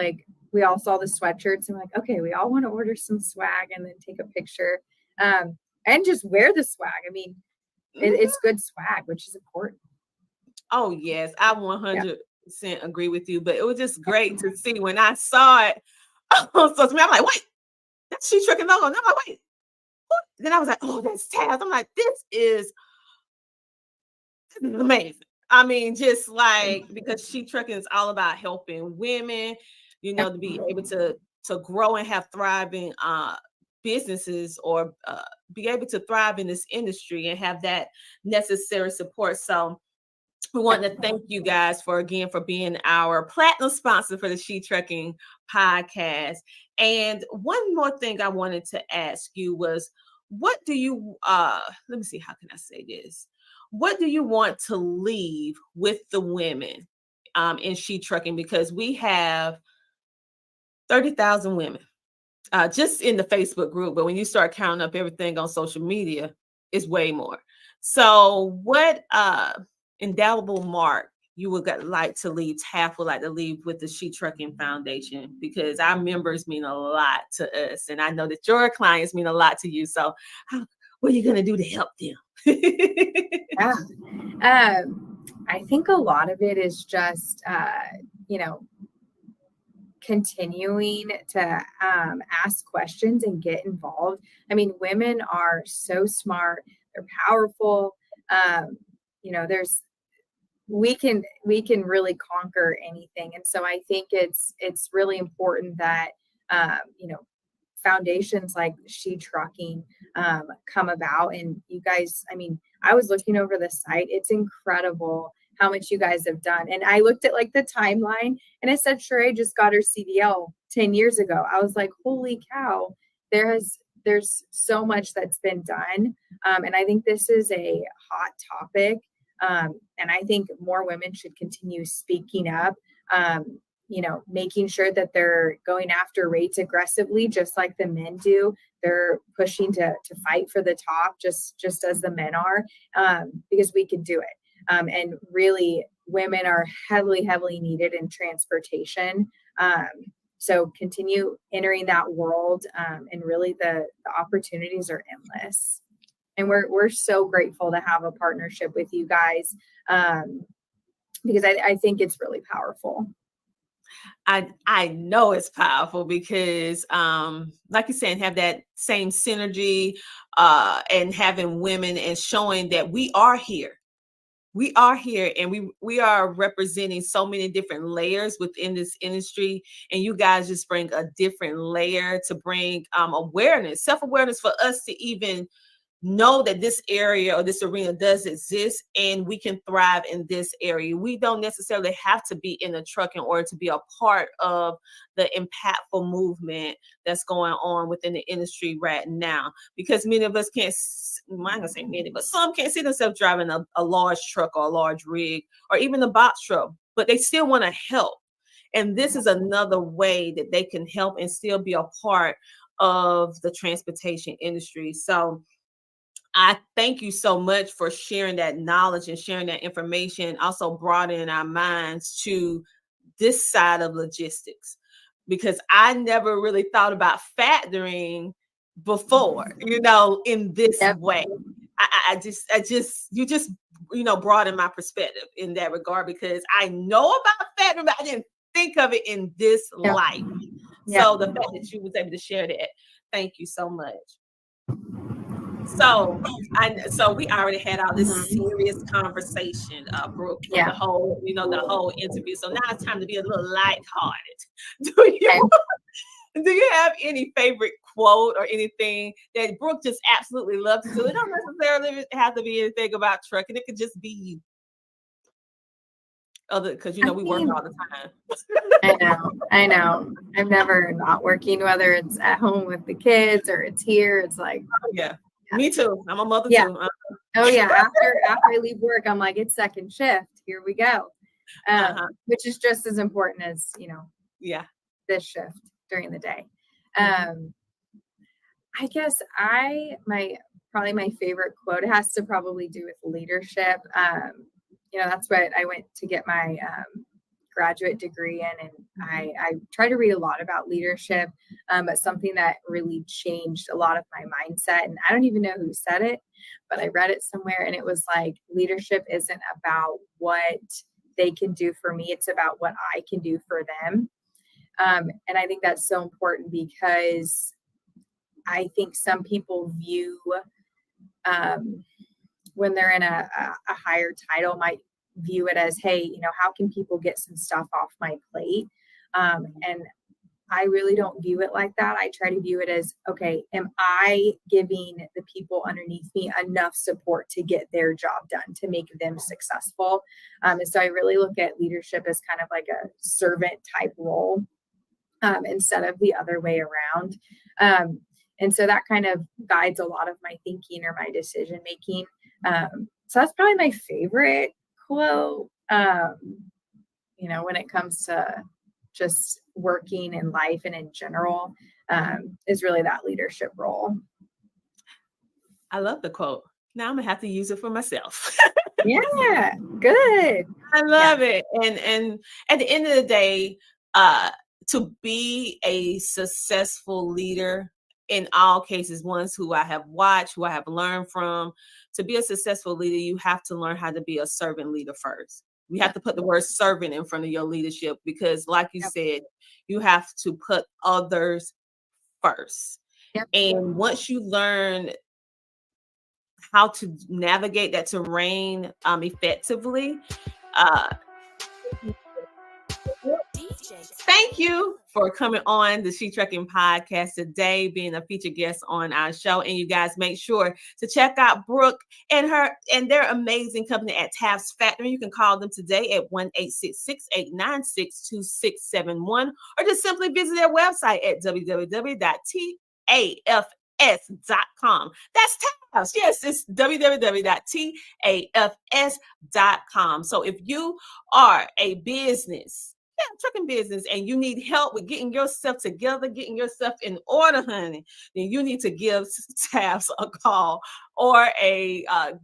saw the sweatshirts and we're like, okay, we all want to order some swag and then take a picture and just wear the swag. I mean, it's good swag, which is important. Oh, yes, I 100% agree with you. But it was just great to see when I saw it. So to me, I'm like, wait, that's She Trucking logo. And I'm like, wait. Then I was like, oh, that's Taz. I'm like, this is amazing. I mean, just like, because She Trucking is all about helping women, to be able to grow and have thriving businesses, or be able to thrive in this industry and have that necessary support. So we want to thank you guys for being our platinum sponsor for the She Trucking podcast. And one more thing I wanted to ask you was, what do you let me see, how can I say this? What do you want to leave with the women in She Trucking? Because we have 30,000 women just in the Facebook group, but when you start counting up everything on social media, it's way more. So what indelible mark you would like to leave, TAF would like to leave with the She Trucking Foundation? Because our members mean a lot to us, and I know that your clients mean a lot to you. So what are you going to do to help them? I think a lot of it is just, continuing to ask questions and get involved. I mean, women are so smart. They're powerful. We can really conquer anything. And so I think it's really important that, foundations like She Trucking come about. And you guys, I mean, I was looking over the site. It's incredible how much you guys have done. And I looked at like the timeline, and it said Sheree just got her CDL 10 years ago. I was like, holy cow, there's so much that's been done. And I think this is a hot topic. And I think more women should continue speaking up, making sure that they're going after rates aggressively, just like the men do. They're pushing to fight for the top, just as the men are, because we can do it. And really, women are heavily, heavily needed in transportation. So continue entering that world, and really the opportunities are endless. And we're so grateful to have a partnership with you guys, because I think it's really powerful. I know it's powerful because, like you're saying, have that same synergy, and having women and showing that we are here. We are here, and we are representing so many different layers within this industry. And you guys just bring a different layer to bring awareness, self-awareness, for us to even know that this area or this arena does exist, and we can thrive in this area. We don't necessarily have to be in the truck in order to be a part of the impactful movement that's going on within the industry right now, because many of us can't, I'm not gonna say many, but some can't see themselves driving a large truck or a large rig or even a box truck, but they still want to help. And this is another way that they can help and still be a part of the transportation industry. So I thank you so much for sharing that knowledge and sharing that information, also broadening our minds to this side of logistics, because I never really thought about factoring before, in this way. I just, broaden my perspective in that regard, because I know about factoring, but I didn't think of it in this light. So the fact that you was able to share that, thank you so much. So we already had all this serious conversation, Brooke, for the whole interview. So now it's time to be a little lighthearted. Do you have any favorite quote or anything that Brooke just absolutely loves to do? It don't necessarily have to be anything about trucking. It could just be you. Because we work all the time. I know. I'm never not working, whether it's at home with the kids or it's here. It's like, me too. I'm a mother too. Oh yeah. After I leave work, I'm like, it's second shift. Here we go. Which is just as important as this shift during the day. I guess probably my favorite quote has to probably do with leadership. That's what I went to get my graduate degree in, and I try to read a lot about leadership, but something that really changed a lot of my mindset, and I don't even know who said it, but I read it somewhere, and it was like, leadership isn't about what they can do for me, it's about what I can do for them. And I think that's so important, because I think some people view when they're in a higher title, might view it as, hey, how can people get some stuff off my plate? And I really don't view it like that. I try to view it as, okay, am I giving the people underneath me enough support to get their job done, to make them successful? And so I really look at leadership as kind of like a servant type role, instead of the other way around. And so that kind of guides a lot of my thinking or my decision making. So that's probably my favorite quote, when it comes to just working in life and in general, is really that leadership role. I love the quote. Now I'm gonna have to use it for myself. Yeah, good. I love it. And at the end of the day, to be a successful leader, in all cases, ones who I have watched, who I have learned from, to be a successful leader, you have to learn how to be a servant leader first. You have to put the word servant in front of your leadership, because like you said, you have to put others first. And once you learn how to navigate that terrain effectively, thank you for coming on the She Trucking Podcast today, being a featured guest on our show. And you guys make sure to check out Brooke and their amazing company at Taft's Factory. You can call them today at 1-866-896-2671, or just simply visit their website at www.tafs.com. That's Taft's. Yes, it's www.tafs.com. So if you are a business, trucking business, and you need help with getting yourself together, getting yourself in order, honey, then you need to give Taft's a call or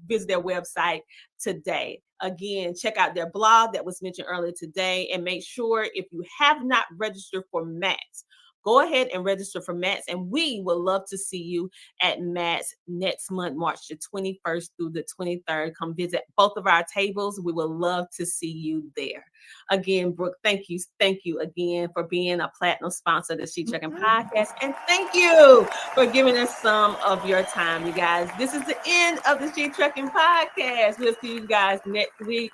visit their website today. Again, check out their blog that was mentioned earlier today, and make sure, if you have not registered for MATS, go ahead and register for MATS, and we would love to see you at MATS next month, March the 21st through the 23rd. Come visit both of our tables. We would love to see you there. Again, Brooke, thank you again for being a platinum sponsor of the She Trucking Podcast, and thank you for giving us some of your time, you guys. This is the end of the She Trucking Podcast. We'll see you guys next week.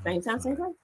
Same time, same place.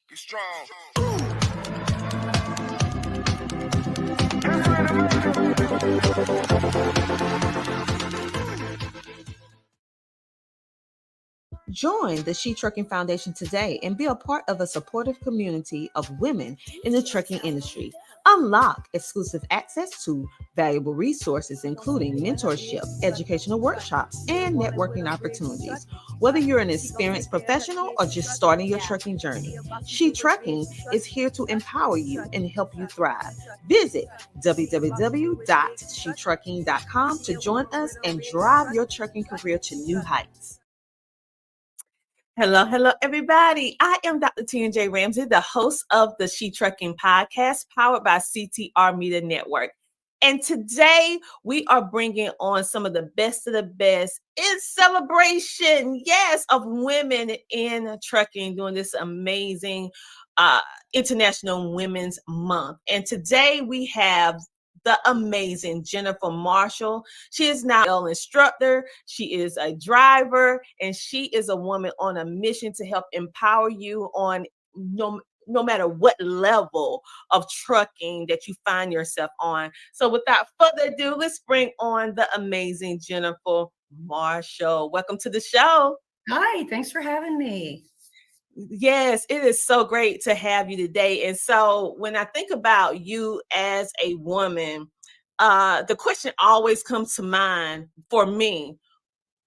Be strong. Join the She Trucking Foundation today and be a part of a supportive community of women in the trucking industry. Unlock exclusive access to valuable resources, including mentorship, educational workshops, and networking opportunities. Whether you're an experienced professional or just starting your trucking journey, She Trucking is here to empower you and help you thrive. Visit www.shetrucking.com to join us and drive your trucking career to new heights. Hello, everybody. I am Dr. T&J Ramsey, the host of the She Trucking podcast, powered by CTR Media Network. And today we are bringing on some of the best in celebration, yes, of women in trucking during this amazing International Women's Month. And today we have the amazing Jennifer Marshall. She is now an instructor. She is a driver, and she is a woman on a mission to help empower you on no matter what level of trucking that you find yourself on. So without further ado, let's bring on the amazing Jennifer Marshall. Welcome to the show. Hi, thanks for having me. Yes, it is so great to have you today. And so when I think about you as a woman, the question always comes to mind for me.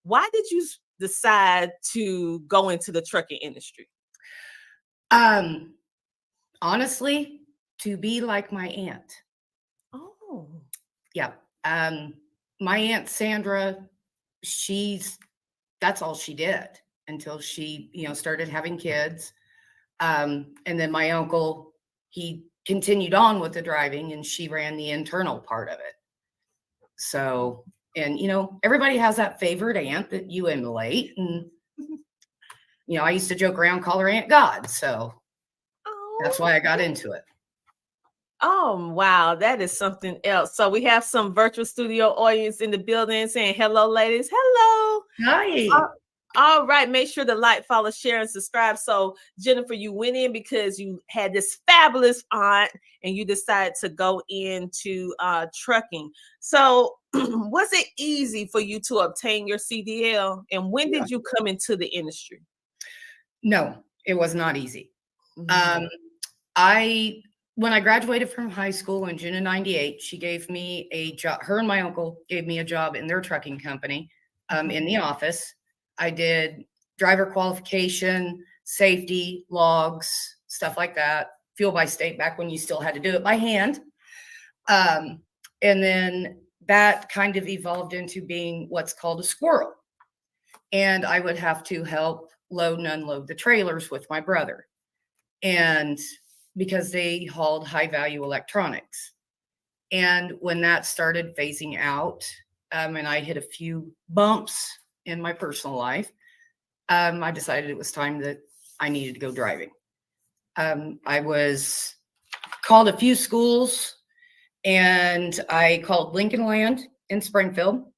Why did you decide to go into the trucking industry? Honestly, to be like my aunt. Oh. Yeah. My Aunt Sandra, that's all she did until she, started having kids. And then my uncle, he continued on with the driving and she ran the internal part of it. So, and everybody has that favorite aunt that you emulate. And, I used to joke around, call her Aunt God. So that's why I got into it. Oh, wow. That is something else. So we have some virtual studio audience in the building saying, hello, ladies. Hello. Hi. All right. Make sure to like, follow, share, and subscribe. So Jennifer, you went in because you had this fabulous aunt and you decided to go into trucking. So was it easy for you to obtain your CDL? And when did you come into the industry? No, it was not easy. When I graduated from high school in June of '98, she gave me a job. Her and my uncle gave me a job in their trucking company in the office. I did driver qualification, safety, logs, stuff like that, fuel by state back when you still had to do it by hand. And then that kind of evolved into being what's called a squirrel. And I would have to help load and unload the trailers with my brother. And because they hauled high value electronics. And when that started phasing out, and I hit a few bumps in my personal life, I decided it was time that I needed to go driving. I was called a few schools, and I called Lincoln Land in Springfield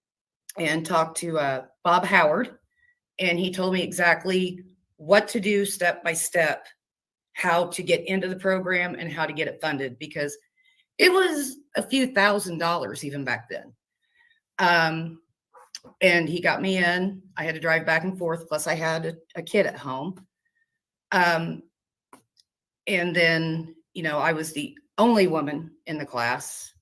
and talked to Bob Howard, and he told me exactly what to do step by step, how to get into the program and how to get it funded, because it was a few $1,000s even back then. And he got me in. I had to drive back and forth. Plus I had a kid at home. And then, I was the only woman in the class.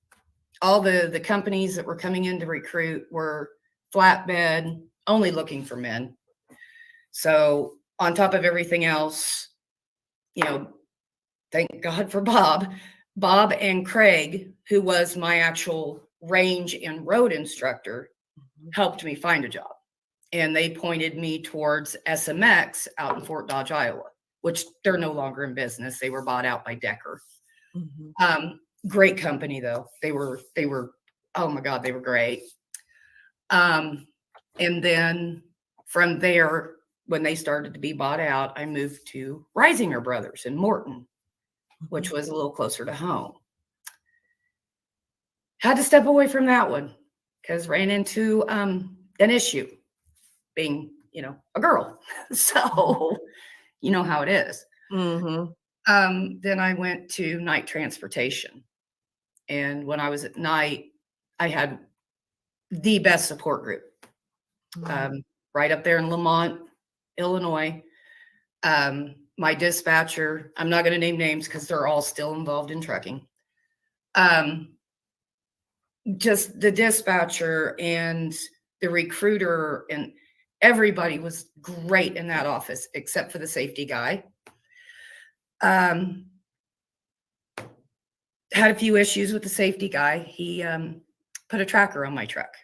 All the companies that were coming in to recruit were flatbed, only looking for men. So on top of everything else, thank God for Bob and Craig, who was my actual range and road instructor, helped me find a job. And they pointed me towards SMX out in Fort Dodge, Iowa, which they're no longer in business. They were bought out by Decker. Great company though. They were, oh my God, they were great. And then from there, when they started to be bought out, I moved to Risinger Brothers in Morton, which was a little closer to home. Had to step away from that one because ran into an issue being, a girl. So you know how it is. Then I went to night transportation. And when I was at night, I had the best support group. Right up there in Lamont, Illinois. My dispatcher, I'm not going to name names because they're all still involved in trucking. Just the dispatcher and the recruiter and everybody was great in that office except for the safety guy. Had a few issues with the safety guy. He put a tracker on my truck,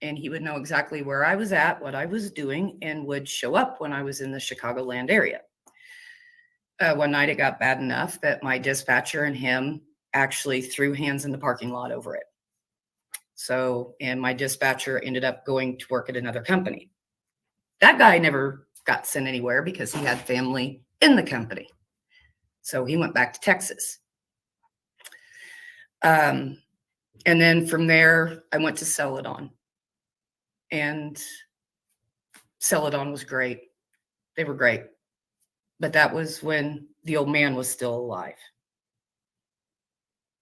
and he would know exactly where I was at, what I was doing, and would show up when I was in the Chicagoland area. One night it got bad enough that my dispatcher and him actually threw hands in the parking lot over it. So, and my dispatcher ended up going to work at another company. That guy never got sent anywhere because he had family in the company. So he went back to Texas. And then from there, I went to Celadon. And Celadon was great. They were great. But that was when the old man was still alive.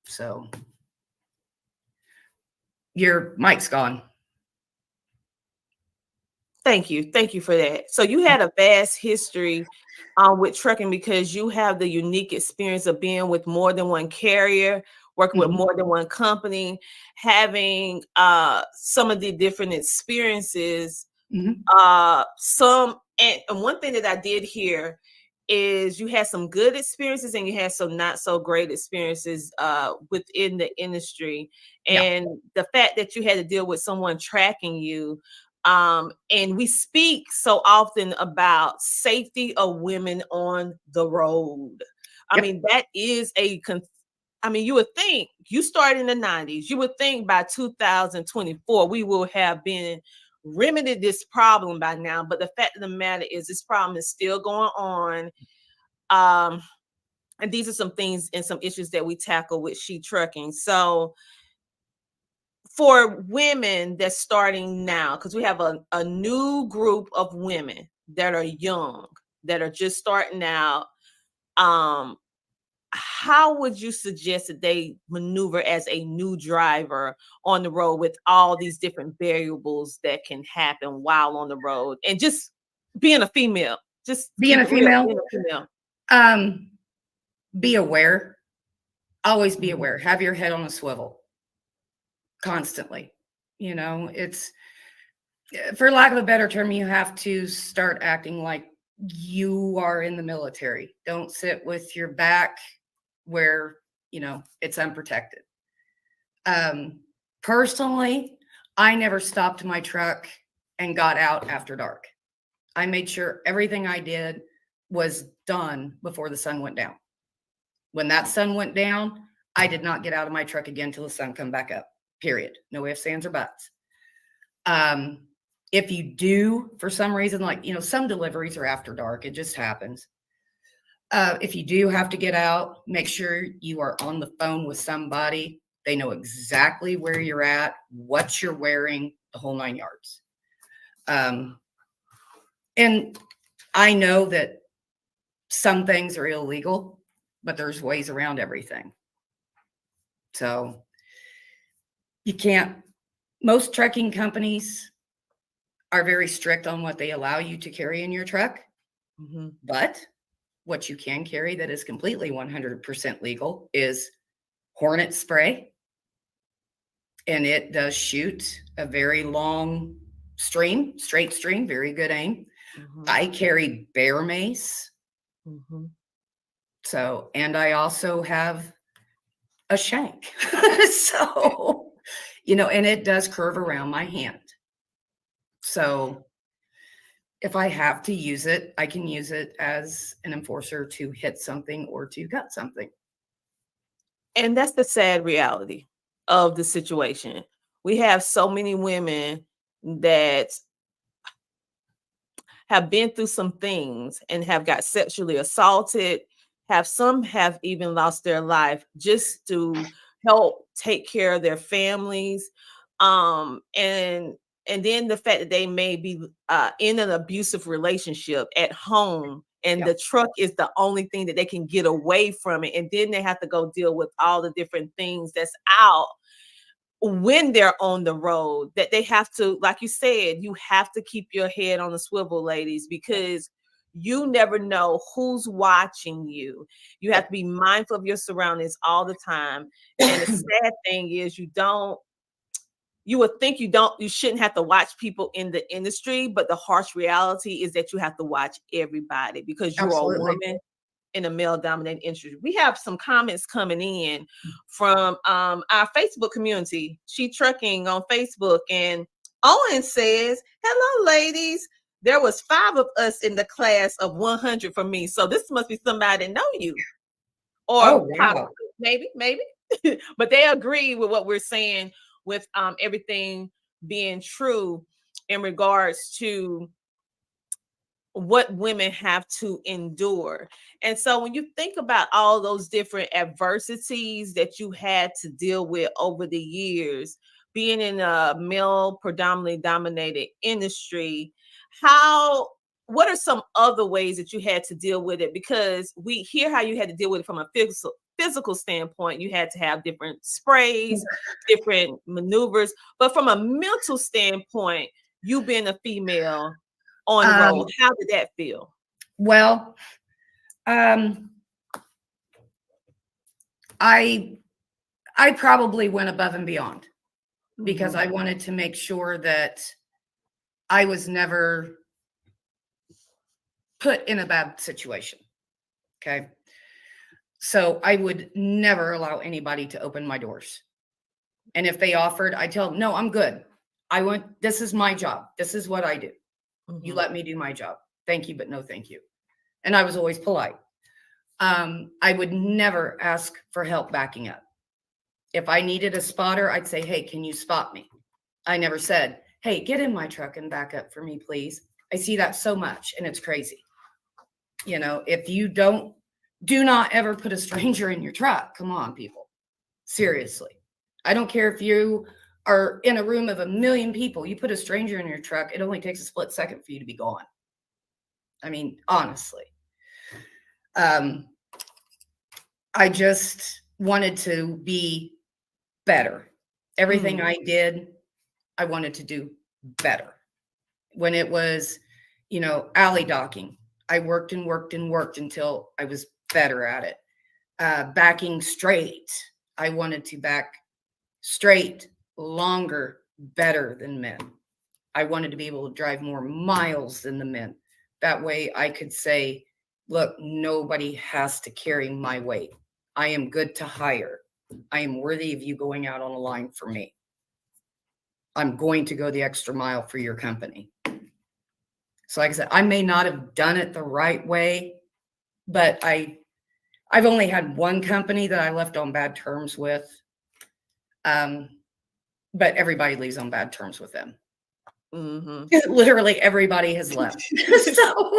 So your mic's gone. Thank you. Thank you for that. So you had a vast history with trucking because you have the unique experience of being with more than one carrier, working with more than one company, having some of the different experiences. And one thing that I did hear is you had some good experiences and you had some not so great experiences within the industry. And the fact that you had to deal with someone tracking you. And we speak so often about safety of women on the road. I mean, that is you would think you started in the 90s, you would think by 2024, we will have been remedied this problem by now. But the fact of the matter is this problem is still going on. And these are some things and some issues that we tackle with She Trucking. So for women that's starting now, because we have a new group of women that are young, that are just starting out, how would you suggest that they maneuver as a new driver on the road with all these different variables that can happen while on the road and just being a female? Just being a female. Be aware. Always be aware. Have your head on a swivel. Constantly. You know, it's, for lack of a better term, you have to start acting like you are in the military. Don't sit with your back where, you know, it's unprotected. Personally, I never stopped my truck and got out after dark. I made sure everything I did was done before the sun went down. When that sun went down, I did not get out of my truck again till the sun come back up. Period. No ifs, ands, or buts. If you do, for some reason, like, you know, some deliveries are after dark. It just happens. If you do have to get out, make sure you are on the phone with somebody. They know exactly where you're at, what you're wearing, the whole 9 yards. And I know that some things are illegal, but there's ways around everything. So you can't, most trucking companies are very strict on what they allow you to carry in your truck. But what you can carry that is completely 100% legal is Hornet spray. And it does shoot a very long stream, straight stream, very good aim. I carry bear mace. So, and I also have a shank. So, you know, and it does curve around my hand. So if I have to use it, I can use it as an enforcer to hit something or to gut something. And that's the sad reality of the situation. We have so many women that have been through some things and have got sexually assaulted, some have even lost their life just to help take care of their families. And then the fact that they may be in an abusive relationship at home And the truck is the only thing that they can get away from it. And then they have to go deal with all the different things that's out when they're on the road, that they have to, like you said, you have to keep your head on the swivel, ladies, because you never know who's watching you. You have to be mindful of your surroundings all the time. And the sad thing is you would think you shouldn't have to watch people in the industry, but the harsh reality is that you have to watch everybody because you're a woman in a male-dominated industry. We have some comments coming in from our Facebook community, She Trucking on Facebook, and Owen says, "Hello, ladies. There was 5 of us in the class of 100 for me, so this must be somebody that know you, or possibly, maybe." But they agree with what we're saying with everything being true in regards to what women have to endure. And so when you think about all those different adversities that you had to deal with over the years, being in a male predominantly dominated industry, what are some other ways that you had to deal with it? Because we hear how you had to deal with it from a physical standpoint. You had to have different sprays, different maneuvers, but from a mental standpoint, you being a female on the road, how did that feel? Well, I probably went above and beyond because I wanted to make sure that I was never put in a bad situation. Okay. So I would never allow anybody to open my doors. And if they offered, I tell them, no, I'm good. This is my job. This is what I do. You let me do my job. Thank you, but no, thank you. And I was always polite. I would never ask for help backing up. If I needed a spotter, I'd say, hey, can you spot me? I never said, hey, get in my truck and back up for me, please. I see that so much and it's crazy. You know, if you do not ever put a stranger in your truck. Come on, people. Seriously. I don't care if you are in a room of 1 million people, you put a stranger in your truck, it only takes a split second for you to be gone. I mean, honestly. I just wanted to be better. Everything I did, I wanted to do better. When it was, alley docking, I worked and worked and worked until I was better at it. Backing straight, I wanted to back straight, longer, better than men. I wanted to be able to drive more miles than the men. That way I could say, look, nobody has to carry my weight. I am good to hire. I am worthy of you going out on a line for me. I'm going to go the extra mile for your company. So like I said, I may not have done it the right way, but I've only had one company that I left on bad terms with. But everybody leaves on bad terms with them. Literally everybody has left. So,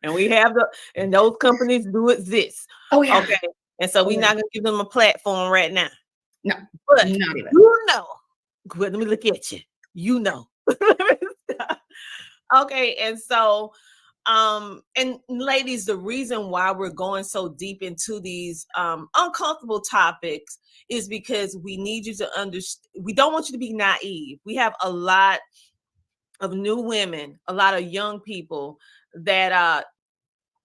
and we have and those companies do exist. Oh yeah. Okay. And so we're not gonna give them a platform right now. No, but not even. Let me look at you. Okay, and so and ladies, the reason why we're going so deep into these uncomfortable topics is because we need you to understand. We don't want you to be naive. We have a lot of new women, a lot of young people that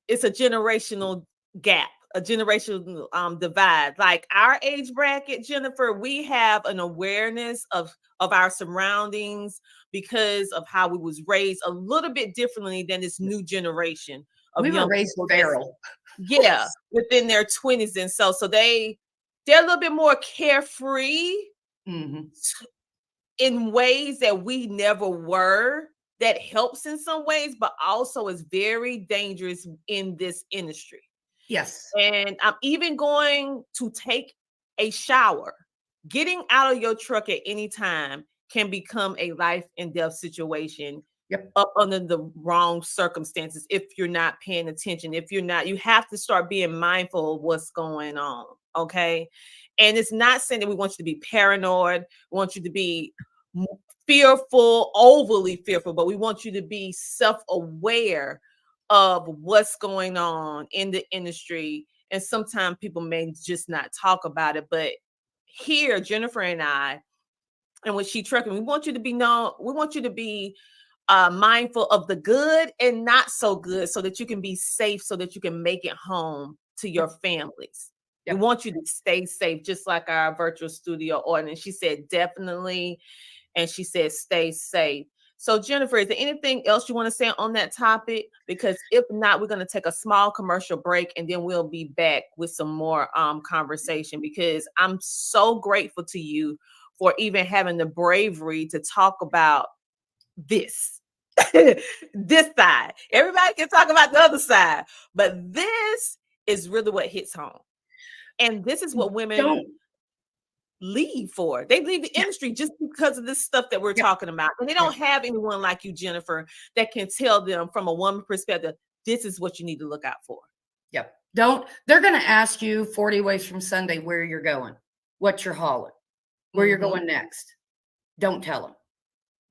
it's a generational gap, a generational divide. Like our age bracket, Jennifer, we have an awareness of our surroundings because of how we was raised a little bit differently than this new generation of we young were raised people. feral. Yeah, within their 20s. And so they're a little bit more carefree in ways that we never were. That helps in some ways, but also is very dangerous in this industry. Yes. And I'm even going to take a shower. Getting out of your truck at any time can become a life and death situation. Up under the wrong circumstances if you're not paying attention. If you're not, you have to start being mindful of what's going on. Okay. And it's not saying that we want you to be paranoid, we want you to be fearful, overly fearful, but we want you to be self-aware of what's going on in the industry. And sometimes people may just not talk about it. But here, Jennifer and I, and with She Trucking, we want you to be known, we want you to be mindful of the good and not so good so that you can be safe, so that you can make it home to your families. We want you to stay safe, just like our virtual studio audience. She said, definitely. And she said, stay safe. So Jennifer, is there anything else you want to say on that topic? Because if not, we're going to take a small commercial break and then we'll be back with some more conversation, because I'm so grateful to you for even having the bravery to talk about this. This side. Everybody can talk about the other side, but this is really what hits home. And this is what women leave for. They leave the industry just because of this stuff that we're talking about. And they don't have anyone like you, Jennifer, that can tell them from a woman perspective, this is what you need to look out for. Yep. They're going to ask you 40 ways from Sunday where you're going, what you're hauling, where you're going next. Don't tell them.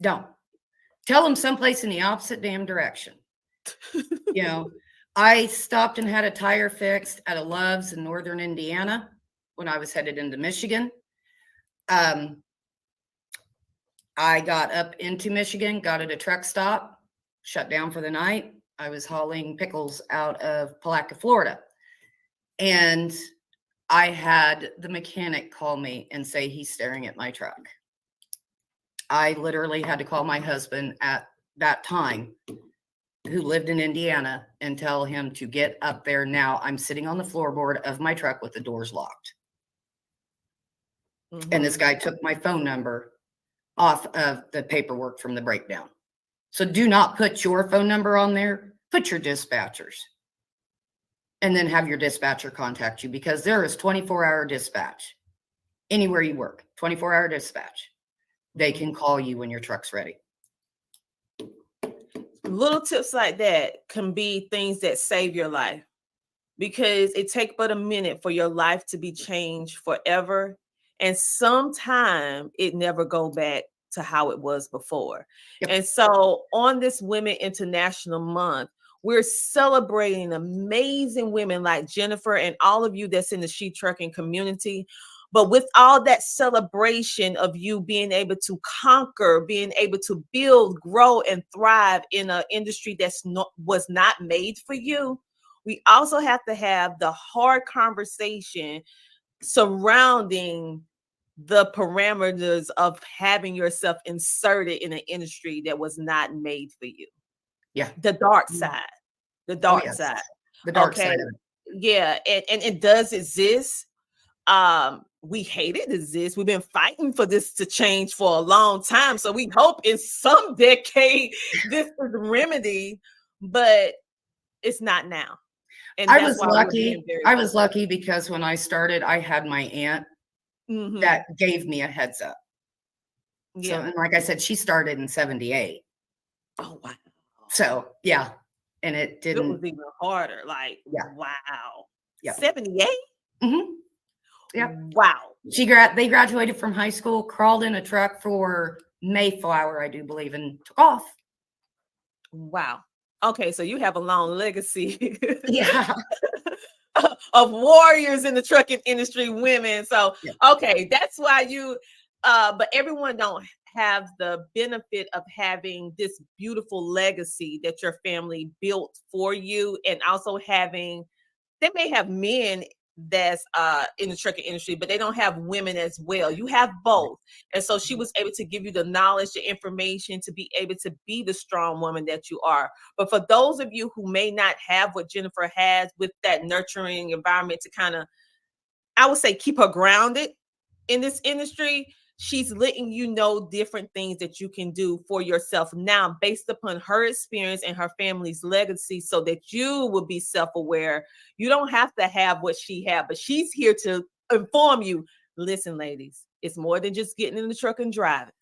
Don't. Tell them someplace in the opposite damn direction. You know, I stopped and had a tire fixed at a Love's in northern Indiana when I was headed into Michigan. I got up into Michigan, got at a truck stop, shut down for the night. I was hauling pickles out of Palatka, Florida. And I had the mechanic call me and say he's staring at my truck. I literally had to call my husband at that time, who lived in Indiana, and tell him to get up there now. I'm sitting on the floorboard of my truck with the doors locked. And this guy took my phone number off of the paperwork from the breakdown. So do not put your phone number on there. Put your dispatchers. And then have your dispatcher contact you, because there is 24-hour dispatch. Anywhere you work, 24-hour dispatch. They can call you when your truck's ready. Little tips like that can be things that save your life, because it takes but a minute for your life to be changed forever. And sometime it never go back to how it was before. And so on this Women International Month, we're celebrating amazing women like Jennifer and all of you that's in the She Trucking community. But with all that celebration of you being able to conquer, being able to build, grow, and thrive in an industry was not made for you, we also have to have the hard conversation surrounding the parameters of having yourself inserted in an industry that was not made for you. Yeah. The dark side. The dark side. The dark side. Yeah. And it does exist. We hate it exists. We've been fighting for this to change for a long time. So we hope in some decade this is remedy, but it's not now. And I was lucky. I was lucky because when I started, I had my aunt that gave me a heads up. So, and like I said, she started in 78. Oh, wow. So, yeah. And it didn't. It was even harder. Like, wow. Yeah. 78? Mm-hmm. Yeah. Wow. They graduated from high school, crawled in a truck for Mayflower, I do believe, and took off. Wow. Okay, so you have a long legacy. Yeah. Of warriors in the trucking industry, women. So, okay, that's why you, but everyone don't have the benefit of having this beautiful legacy that your family built for you, and also having, they may have men that's in the trucking industry, but they don't have women as well. You have both. And so she was able to give you the knowledge, the information to be able to be the strong woman that you are. But for those of you who may not have what Jennifer has, with that nurturing environment to kind of, I would say, keep her grounded in this industry, she's letting you know different things that you can do for yourself now based upon her experience and her family's legacy, so that you will be self-aware. You don't have to have what she had, but she's here to inform you. Listen, ladies, it's more than just getting in the truck and driving.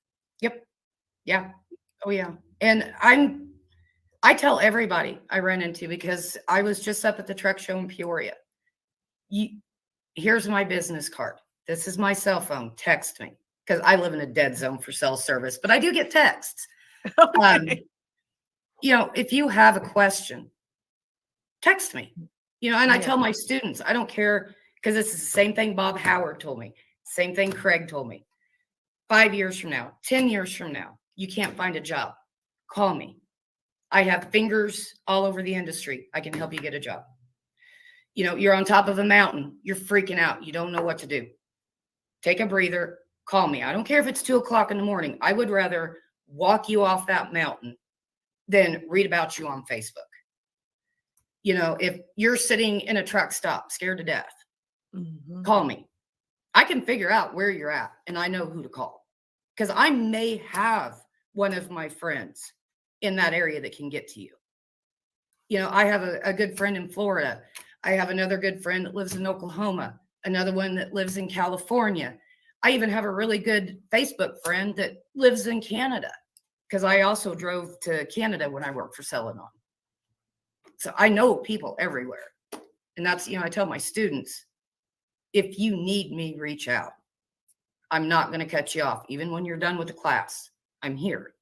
Yep. Yeah. Oh, yeah. And I tell everybody I run into, because I was just up at the truck show in Peoria. Here's my business card. This is my cell phone. Text me. Because I live in a dead zone for cell service, but I do get texts. Okay. You know, if you have a question, text me. And I Yeah. tell my students, I don't care, because it's the same thing Bob Howard told me, same thing Craig told me. 5 years from now, 10 years from now, you can't find a job, call me. I have fingers all over the industry. I can help you get a job. You're on top of a mountain, you're freaking out, you don't know what to do. Take a breather, call me. I don't care if it's 2:00 in the morning. I would rather walk you off that mountain than read about you on Facebook. If you're sitting in a truck stop, scared to death, call me. I can figure out where you're at, and I know who to call, because I may have one of my friends in that area that can get to you. I have a good friend in Florida. I have another good friend that lives in Oklahoma, another one that lives in California. I even have a really good Facebook friend that lives in Canada, because I also drove to Canada when I worked for Celenon. So I know people everywhere. And that's, I tell my students, if you need me, reach out. I'm not going to cut you off. Even when you're done with the class, I'm here.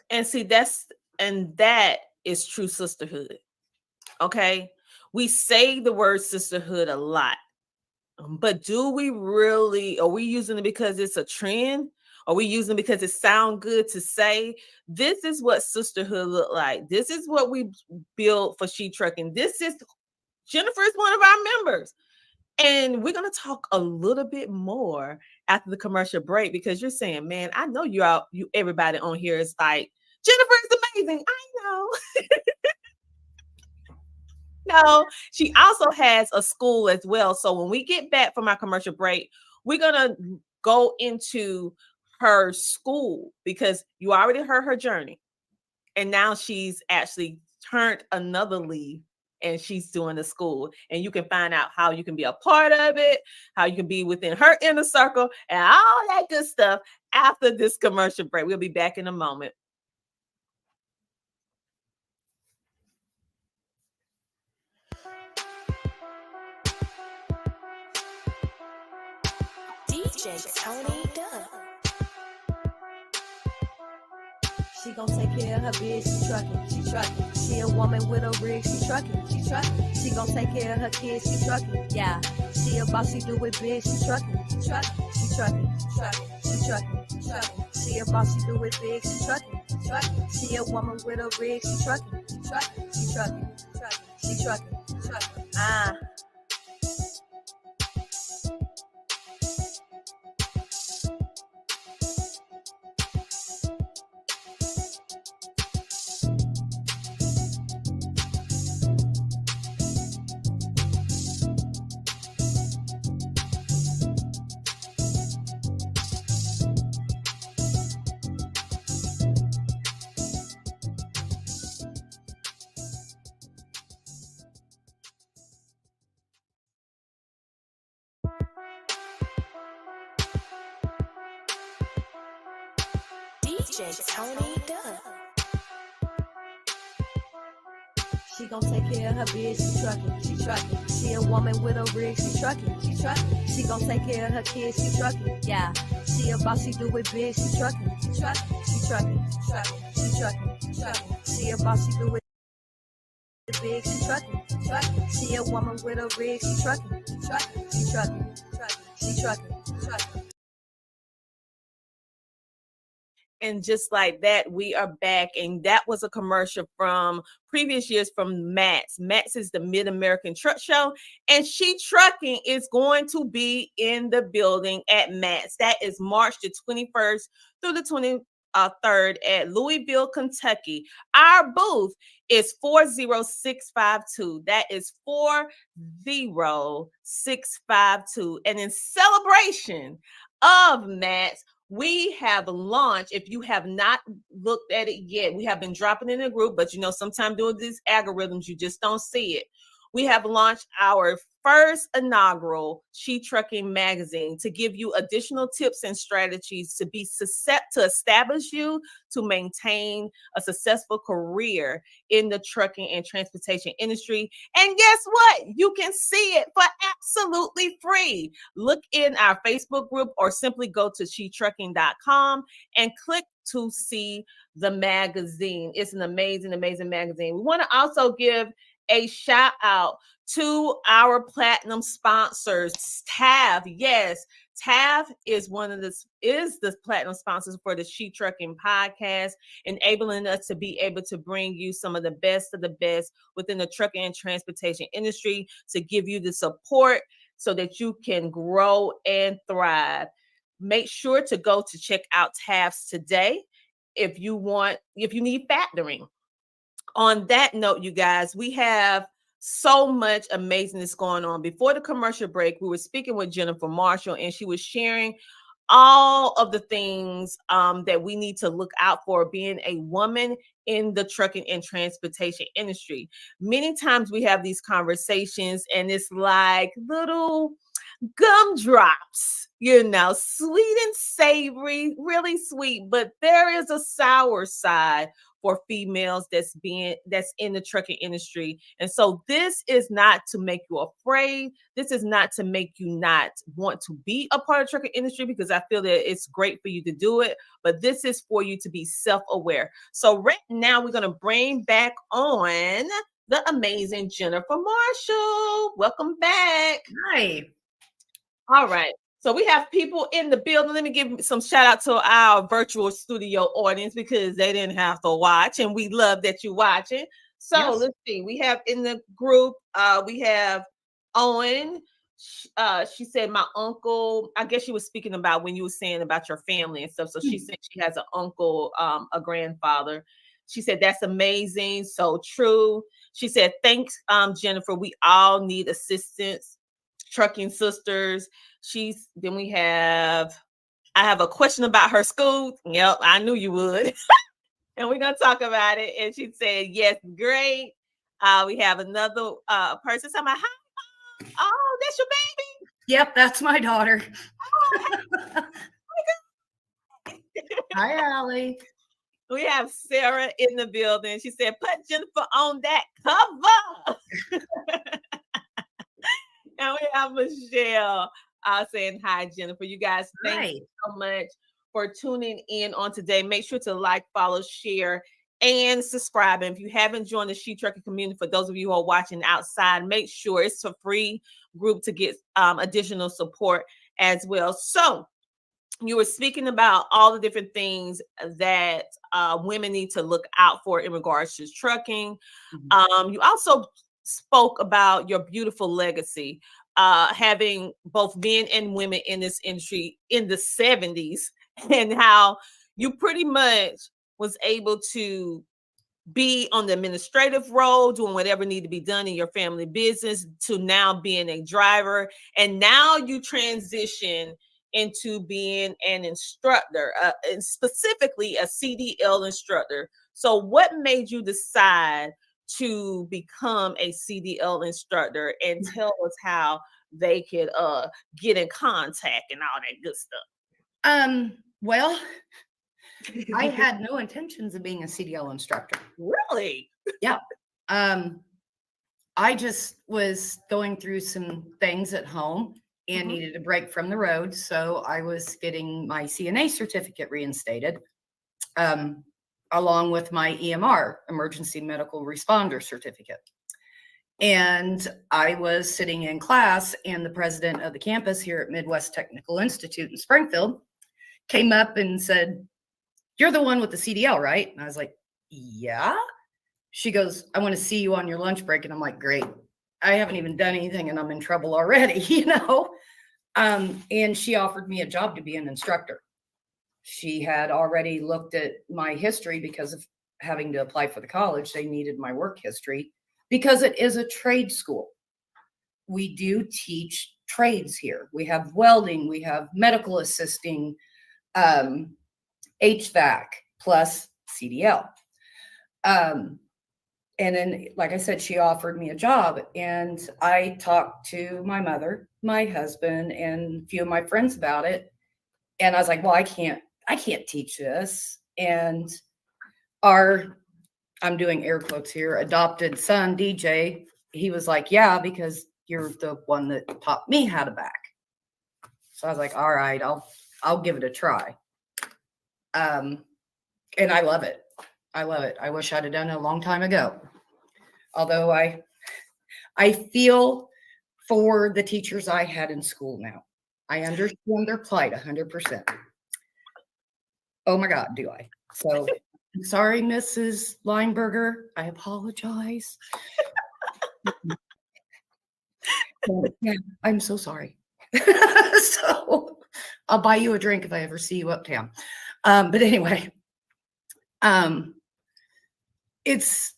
And see, that is true sisterhood. Okay. We say the word sisterhood a lot, but do we really, are we using it because it's a trend? Are we using it because it sounds good to say? This is what sisterhood look like. This is what we build for She Trucking. Jennifer is one of our members. And we're going to talk a little bit more after the commercial break, because you're saying, man, I know everybody on here is like, Jennifer is amazing. I know. No, she also has a school as well. So when we get back from our commercial break, we're going to go into her school, because you already heard her journey. And now she's actually turned another leaf, and she's doing the school. And you can find out how you can be a part of it, how you can be within her inner circle, and all that good stuff after this commercial break. We'll be back in a moment. DJ Tony Dubb. She gon' take care of her bitch, she truckin'. She a woman with a rig, she truckin'. She gon' take care of her kids, she truckin'. Yeah, she a boss, she do it big, she truckin'. She truckin'. She a boss, she do it big, she truckin'. She a woman with a rig, she truckin'. She truckin'. Ah. DJ Tony Dubb. She gon' take care of her bitch, she truckin'. She a woman with a rig, she truckin'. She gon' take care of her kids, she truckin'. Yeah, she a boss, she do it big, she truckin'. She truckin'. She a boss, she do it big, she truckin'. She a woman with a rig, she truckin'. She truckin'. And just like that, we are back. And that was a commercial from previous years from Matt's. Matt's is the Mid-American Truck Show. And She Trucking is going to be in the building at Matt's. That is March the 21st through the 23rd at Louisville, Kentucky. Our booth is 40652. That is 40652. And in celebration of Matt's, we have launched, if you have not looked at it yet, we have been dropping it in a group, but sometimes doing these algorithms, you just don't see it. we have launched our first inaugural She Trucking magazine to give you additional tips and strategies to to establish you to maintain a successful career in the trucking and transportation industry. And guess what? You can see it for absolutely free. Look in our Facebook group or simply go to shetrucking.com and click to see the magazine. It's an amazing, amazing magazine. We want to also give a shout out to our platinum sponsors, TAV. Yes, TAV is the platinum sponsors for the She Trucking podcast, enabling us to be able to bring you some of the best within the trucking and transportation industry, to give you the support so that you can grow and thrive. Make sure to go to check out TAVs today if you need factoring. On that note, you guys, we have so much amazingness going on. Before the commercial break, we were speaking with Jennifer Marshall, and she was sharing all of the things that we need to look out for being a woman in the trucking and transportation industry. Many times we have these conversations, and it's like little gumdrops, sweet and savory, really sweet, but there is a sour side for females that's in the trucking industry. And so this is not to make you afraid. This is not to make you not want to be a part of the trucking industry, because I feel that it's great for you to do it, but this is for you to be self-aware. So right now we're going to bring back on the amazing Jennifer Marshall. Welcome back. Hi. All right. So we have people in the building. Let me give some shout out to our virtual studio audience, because they didn't have to watch, and we love that you're watching. So Yes. Let's see. We have in the group, we have Owen. She said, my uncle, I guess she was speaking about when you were saying about your family and stuff. So she said she has an uncle, a grandfather. She said, that's amazing. So true. She said, thanks, Jennifer. We all need assistance. Trucking sisters. Then we have, I have a question about her school. Yep, I knew you would. And we're going to talk about it. And she said, yes, great. We have another person talking about, hi, Mom. Oh, that's your baby? Yep, that's my daughter. Hi, Allie. We have Sarah in the building. She said, put Jennifer on that cover. And we have Michelle saying hi, Jennifer. You guys, thank you so much for tuning in on today. Make sure to like, follow, share, and subscribe. And if you haven't joined the She Trucking community, for those of you who are watching outside, make sure it's a free group to get additional support as well. So you were speaking about all the different things that women need to look out for in regards to trucking. You also spoke about your beautiful legacy, having both men and women in this industry in the 70s, and how you pretty much was able to be on the administrative role, doing whatever needed to be done in your family business, to now being a driver. And now you transition into being an instructor, and specifically a CDL instructor. So what made you decide to become a CDL instructor, and tell us how they could get in contact and all that good stuff? Well, I had no intentions of being a CDL instructor. Really? Yeah. I just was going through some things at home and needed a break from the road. So I was getting my CNA certificate reinstated, along with my EMR, Emergency Medical Responder Certificate. And I was sitting in class, and the president of the campus here at Midwest Technical Institute in Springfield came up and said, "You're the one with the CDL, right?" And I was like, "Yeah." She goes, "I want to see you on your lunch break." And I'm like, "Great. I haven't even done anything and I'm in trouble already," And she offered me a job to be an instructor. She had already looked at my history because of having to apply for the college. They needed my work history because it is a trade school. We do teach trades here. We have welding, we have medical assisting, HVAC plus CDL. And then, like I said, she offered me a job, and I talked to my mother, my husband, and a few of my friends about it. And I was like, well, I can't teach this. And I'm doing air quotes here, adopted son, DJ, he was like, yeah, because you're the one that taught me how to back. So I was like, all right, I'll give it a try. And I love it. I love it. I wish I'd have done it a long time ago. Although I feel for the teachers I had in school now. I understand their plight 100%. Oh my God, do I? So I'm sorry, Mrs. Lineberger. I apologize. Yeah, I'm so sorry. So I'll buy you a drink if I ever see you uptown. But anyway, it's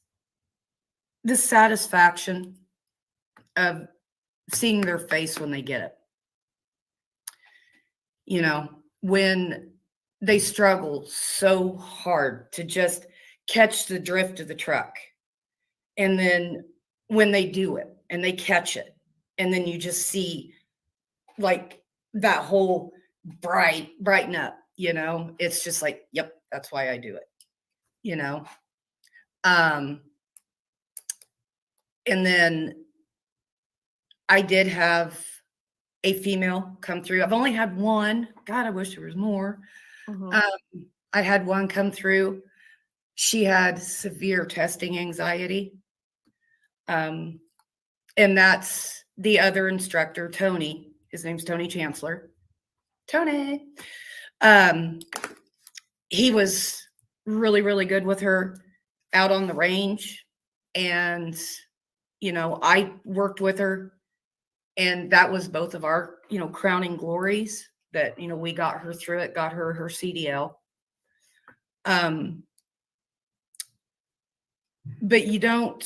the satisfaction of seeing their face when they get it. You know, when they struggle so hard to just catch the drift of the truck. And then when they do it and they catch it, and then you just see like that whole brighten up, you know, it's just like, yep, that's why I do it, you know? And then I did have a female come through. I've only had one. God, I wish there was more. I had one come through. She had severe testing anxiety. And that's the other instructor, Tony. His name's Tony Chancellor. Tony. He was really, really good with her out on the range. And, you know, I worked with her. And that was both of our, you know, crowning glories that, you know, we got her through it, got her CDL. But you don't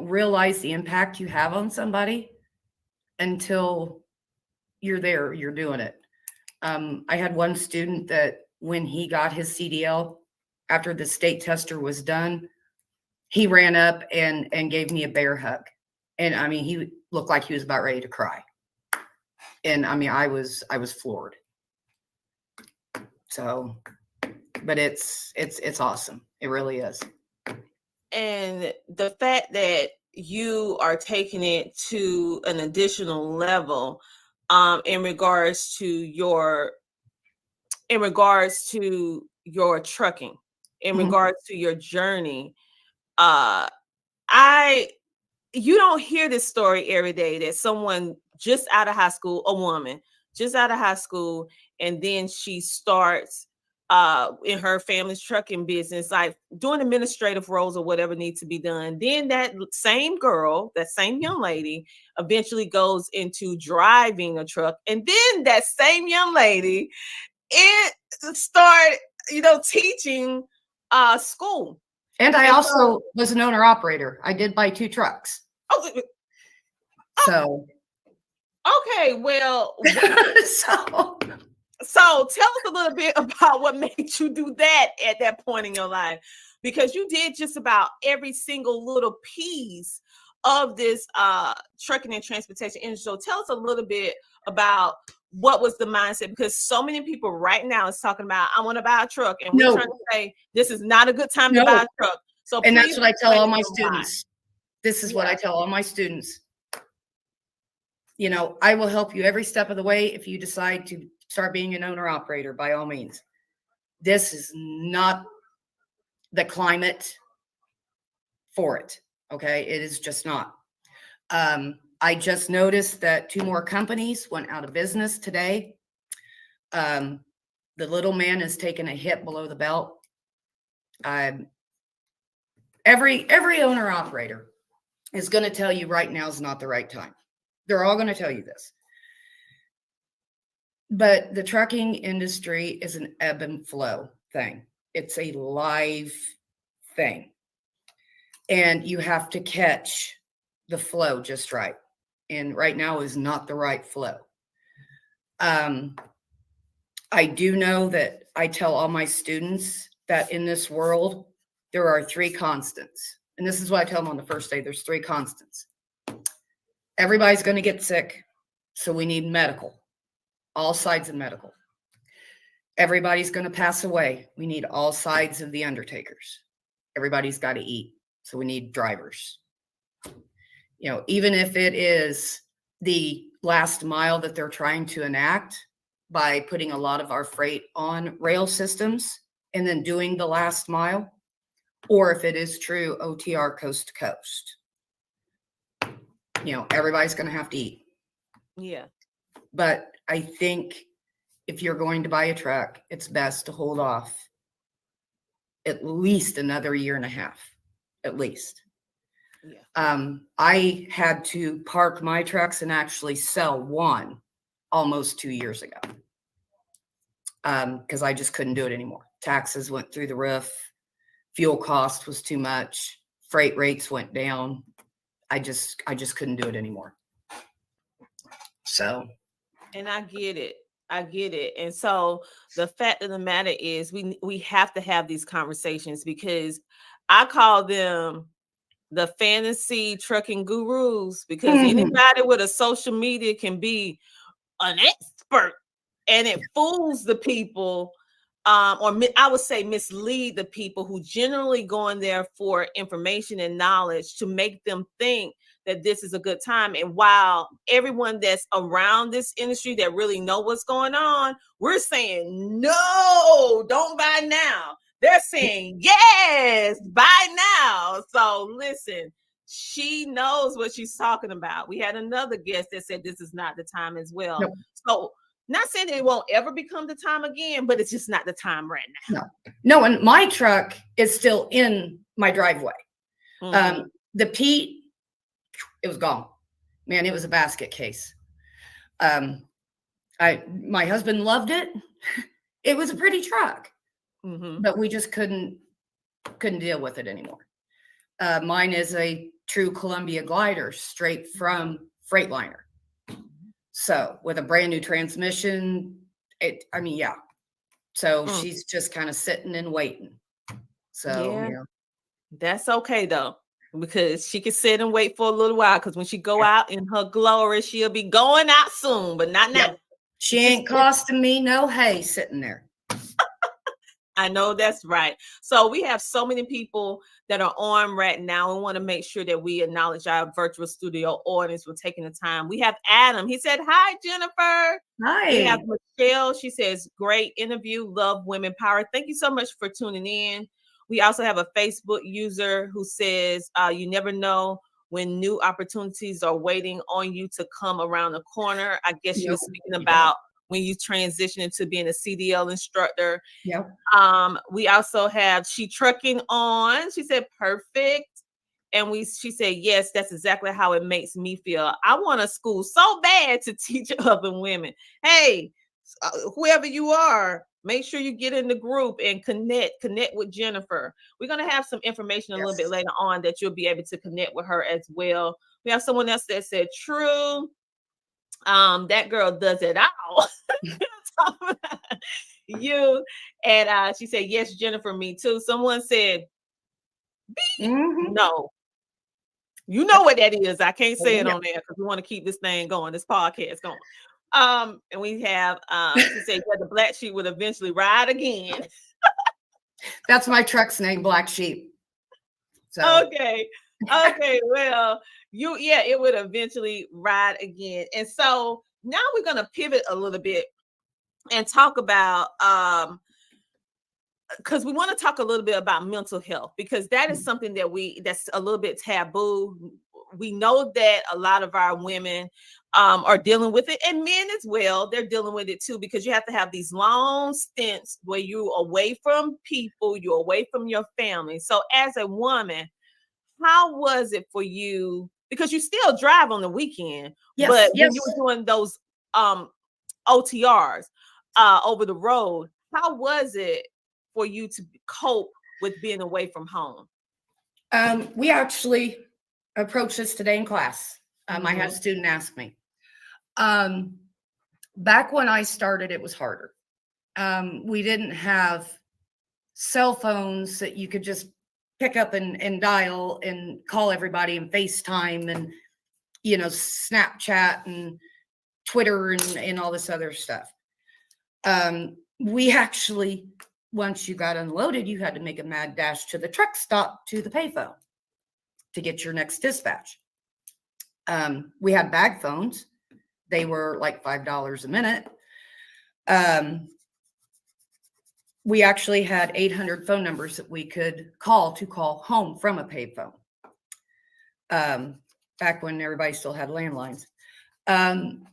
realize the impact you have on somebody until you're there, you're doing it. I had one student that when he got his CDL, after the state tester was done, he ran up and gave me a bear hug. And I mean, he looked like he was about ready to cry. And I mean, I was floored. So, but it's awesome. It really is. And the fact that you are taking it to an additional level in regards to your trucking, in regards to your journey, you don't hear this story every day that someone just out of high school, a woman just out of high school, and then she starts in her family's trucking business, like doing administrative roles or whatever needs to be done. Then that same girl, that same young lady, eventually goes into driving a truck, and then that same young lady start, you know, teaching school. And I also was an owner operator. I did buy 2 trucks. So okay, well, so tell us a little bit about what made you do that at that point in your life, because you did just about every single little piece of this trucking and transportation industry. So tell us a little bit about what was the mindset, because so many people right now is talking about, I want to buy a truck, and we're trying to say this is not a good time to buy a truck. So and that's what I tell all my students. This is what I tell all my students. You know, I will help you every step of the way if you decide to start being an owner operator, by all means. This is not the climate for it. Okay. It is just not. I just noticed that 2 more companies went out of business today. The little man is taking a hit below the belt. Every owner operator is going to tell you right now is not the right time. They're all going to tell you this. But the trucking industry is an ebb and flow thing. It's a live thing. And you have to catch the flow just right. And right now is not the right flow. I do know that I tell all my students that in this world, there are 3 constants. and this is what I tell them on the first day, there's 3 constants. Everybody's going to get sick, so we need medical, all sides of medical. Everybody's going to pass away. We need all sides of the undertakers. Everybody's got to eat, so we need drivers. You know, even if it is the last mile that they're trying to enact by putting a lot of our freight on rail systems and then doing the last mile, or if it is true OTR coast to coast, you know, everybody's going to have to eat. Yeah. But I think if you're going to buy a truck, it's best to hold off at least another year and a half, at least. Yeah. I had to park my trucks and actually sell one almost 2 years ago. Because I just couldn't do it anymore. Taxes went through the roof. Fuel cost was too much. Freight rates went down. I just couldn't do it anymore. So. And I get it. I get it. And so the fact of the matter is we have to have these conversations, because I call them the fantasy trucking gurus, because anybody with a social media can be an expert, and it fools the people, or I would say mislead the people who generally go in there for information and knowledge to make them think that this is a good time. And while everyone that's around this industry that really know what's going on, we're saying, no, don't buy now. They're saying, yes, buy now. So listen, she knows what she's talking about. We had another guest that said this is not the time as well. Nope. So not saying it won't ever become the time again, but it's just not the time right now. No, and my truck is still in my driveway. The Pete, it was gone. Man, it was a basket case. My husband loved it. It was a pretty truck, but we just couldn't deal with it anymore. Mine is a true Columbia glider, straight from Freightliner. So with a brand new transmission, yeah. So she's just kind of sitting and waiting. So yeah. That's okay though, because she can sit and wait for a little while, because when she go out in her glory, she'll be going out soon, but not now. She ain't costing me no hay sitting there. I know that's right. So we have so many people that are on right now. We want to make sure that we acknowledge our virtual studio audience for taking the time. We have Adam. He said, hi, Jennifer. Hi. We have Michelle. She says, great interview. Love women power. Thank you so much for tuning in. We also have a Facebook user who says, you never know when new opportunities are waiting on you to come around the corner. I guess she was speaking about when you transition into being a CDL instructor. Yep. We also have She Trucking on. She said, perfect. And she said, yes, that's exactly how it makes me feel. I want a school so bad to teach other women. Hey, whoever you are, make sure you get in the group and connect with Jennifer. We're going to have some information a little bit later on that you'll be able to connect with her as well. We have someone else that said, true. That girl does it all. You. And she said, yes, Jennifer, me too. Someone said, no. You know what that is. I can't say it on there because we want to keep this thing going, this podcast going. And we have, she said, yeah, the black sheep would eventually ride again. That's my truck's name, Black Sheep. So. Okay. Well, it would eventually ride again. And so now we're going to pivot a little bit and talk about, because we want to talk a little bit about mental health, because that is something that's a little bit taboo. We know that a lot of our women are dealing with it, and men as well. They're dealing with it too, because you have to have these long stints where you're away from people, you're away from your family. So as a woman, how was it for you? Because you still drive on the weekend, but when you were doing those OTRs over the road, how was it for you to cope with being away from home? We actually approached this today in class. I had a student ask me. Back when I started, it was harder. We didn't have cell phones that you could just pick up and dial and call everybody and FaceTime and, you know, Snapchat and Twitter and all this other stuff. We actually, once you got unloaded, you had to make a mad dash to the truck stop to the payphone to get your next dispatch. We had bag phones. They were like $5 a minute. We actually had 800 phone numbers that we could call to call home from a payphone. Back when everybody still had landlines. And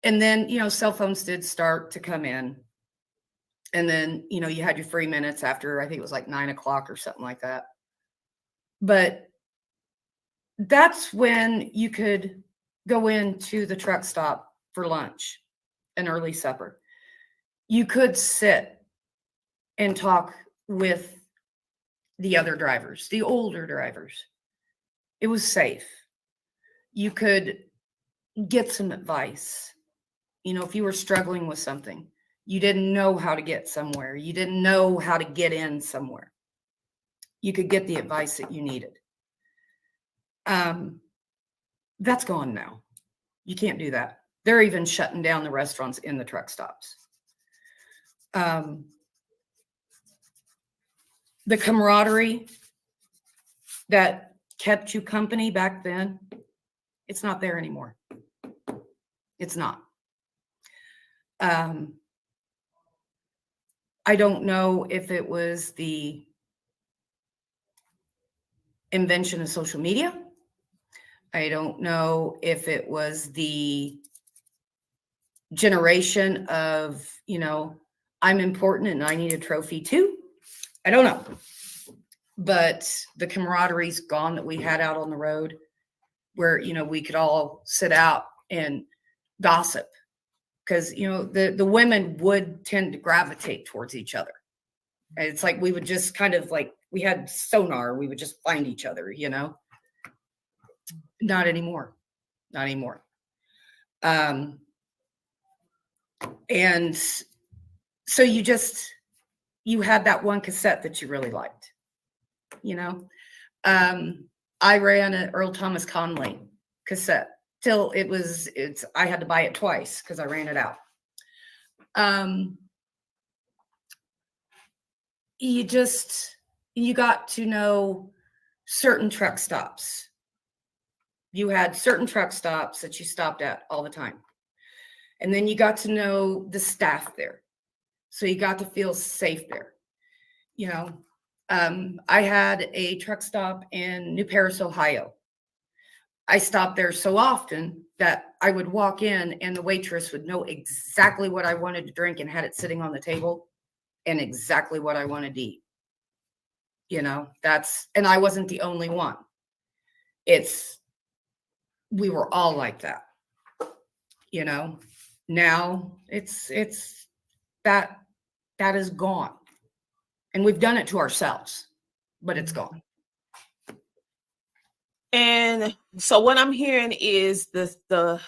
then, you know, cell phones did start to come in. And then, you know, you had your free minutes after, I think it was like 9 o'clock or something like that. But that's when you could go into the truck stop for lunch, an early supper. You could sit and talk with the other drivers, the older drivers. It was safe. You could get some advice. You know, if you were struggling with something, you didn't know how to get somewhere, you didn't know how to get in somewhere, you could get the advice that you needed. That's gone now. You can't do that. They're even shutting down the restaurants in the truck stops. The camaraderie that kept you company back then, it's not there anymore. It's not. I don't know if it was the invention of social media. I don't know if it was the generation of, you know, I'm important and I need a trophy too. I don't know. But the camaraderie's gone that we had out on the road where, you know, we could all sit out and gossip. Because, you know, the women would tend to gravitate towards each other. And it's like we would just kind of like, we had sonar, we would just find each other, you know. Not anymore. Not anymore. And so you had that one cassette that you really liked, you know. I ran an Earl Thomas Conley cassette till I had to buy it twice because I ran it out. You got to know certain truck stops. You had certain truck stops that you stopped at all the time. And then you got to know the staff there. So you got to feel safe there. You know, I had a truck stop in New Paris, Ohio. I stopped there so often that I would walk in and the waitress would know exactly what I wanted to drink and had it sitting on the table and exactly what I wanted to eat. You know, and I wasn't the only one. We were all like that. You know, now it's that is gone. And we've done it to ourselves, but it's gone. And so what I'm hearing is the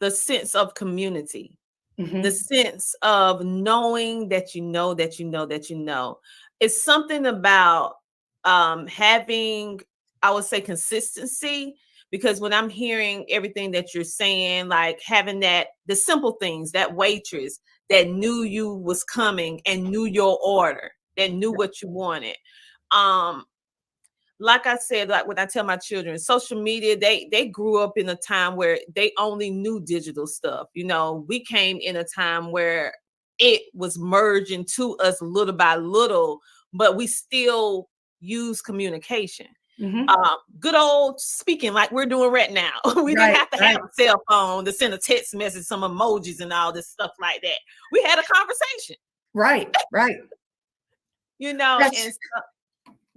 sense of community, the sense of knowing that you know that you know that you know. It's something about having, I would say, consistency. Because when I'm hearing everything that you're saying, like having the simple things, that waitress that knew you was coming and knew your order, that knew what you wanted. Like I said, like when I tell my children, social media, they grew up in a time where they only knew digital stuff. You know, we came in a time where it was merging to us little by little, but we still use communication. Good old speaking like we're doing right now. We didn't have to have a cell phone to send a text message, some emojis and all this stuff like that. We had a conversation. Right. You know, and so,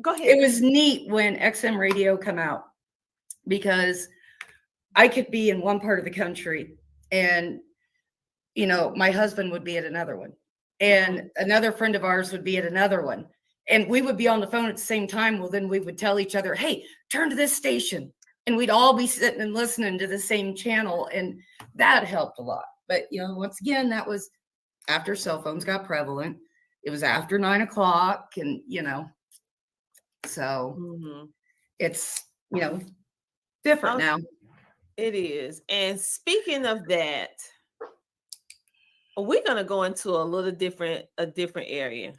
go ahead. It was neat when XM radio come out because I could be in one part of the country and, you know, my husband would be at another one and another friend of ours would be at another one. And we would be on the phone at the same time. Well, then we would tell each other, hey, turn to this station. And we'd all be sitting and listening to the same channel. And that helped a lot. But, you know, once again, that was after cell phones got prevalent. It was after 9 o'clock and, you know, So Mhm. it's, different now. It is. And speaking of that, we're gonna go into a different area.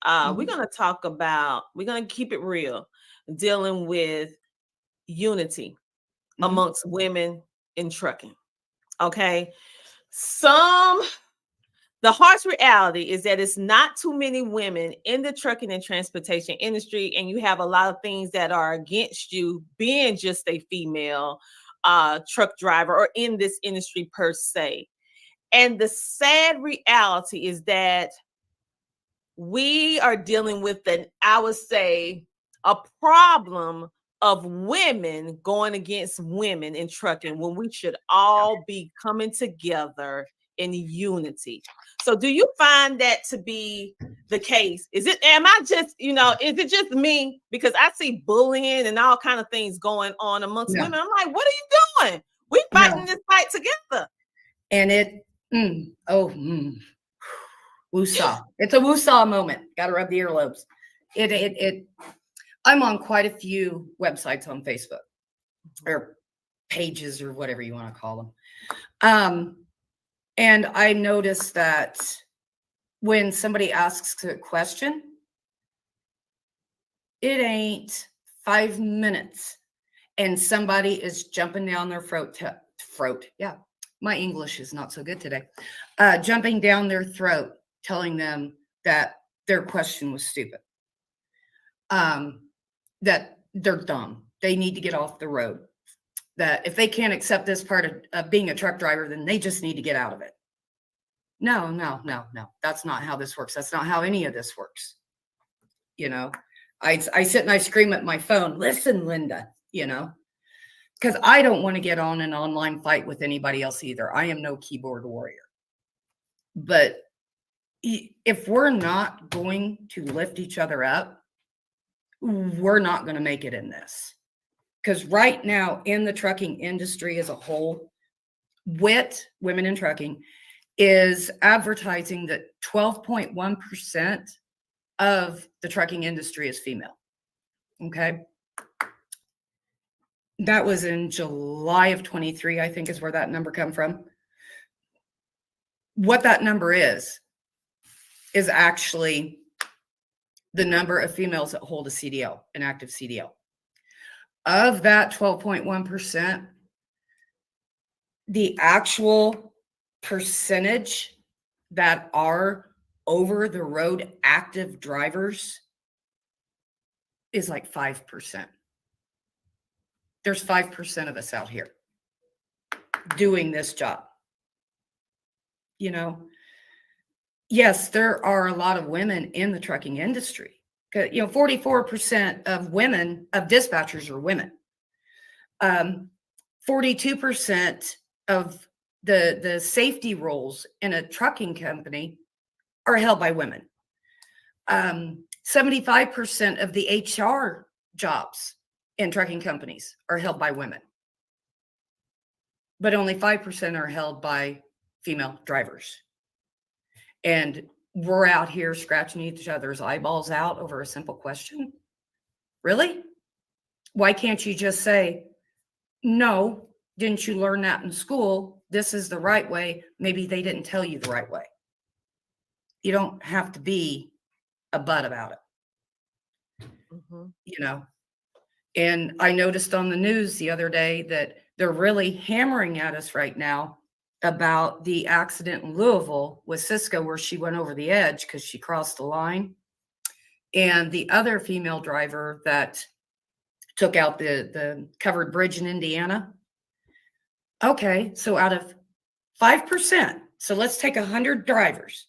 We're gonna talk about, we're gonna keep it real, dealing with unity amongst women in trucking. Okay. The harsh reality is that it's not too many women in the trucking and transportation industry, and you have a lot of things that are against you being just a female truck driver or in this industry per se. And the sad reality is that we are dealing with I would say, a problem of women going against women in trucking when we should all be coming together in unity. So do you find that to be the case? Is it just me? Because I see bullying and all kind of things going on amongst women. I'm like, what are you doing? We fighting this fight together. And woosah. It's a woosah moment. Got to rub the earlobes. I'm on quite a few websites on Facebook or pages or whatever you want to call them. And I noticed that when somebody asks a question, it ain't 5 minutes and somebody is jumping down their throat. Yeah, my English is not so good today. Jumping down their throat, telling them that their question was stupid. That they're dumb. They need to get off the road. That if they can't accept this part of being a truck driver, then they just need to get out of it. No. That's not how this works. That's not how any of this works. I sit and I scream at my phone, listen, Linda, because I don't want to get on an online fight with anybody else either. I am no keyboard warrior. But if we're not going to lift each other up, we're not going to make it in this. Because right now in the trucking industry as a whole, WIT, Women in Trucking, is advertising that 12.1% of the trucking industry is female. Okay. That was in July of 23, I think is where that number come from. What that number is actually the number of females that hold a CDL, an active CDL. Of that 12.1%, the actual percentage that are over the road active drivers is like 5%. There's 5% of us out here doing this job. Yes, there are a lot of women in the trucking industry. 44% of dispatchers are women. 42% of the safety roles in a trucking company are held by women. 75% of the HR jobs in trucking companies are held by women. But only 5% are held by female drivers. And we're out here scratching each other's eyeballs out over a simple question. Really? Why can't you just say, no, didn't you learn that in school? This is the right way. Maybe they didn't tell you the right way. You don't have to be a butt about it. And I noticed on the news the other day that they're really hammering at us right now about the accident in Louisville with Cisco, where she went over the edge because she crossed the line. And the other female driver that took out the covered bridge in Indiana. Okay, so out of 5%, so let's take 100 drivers.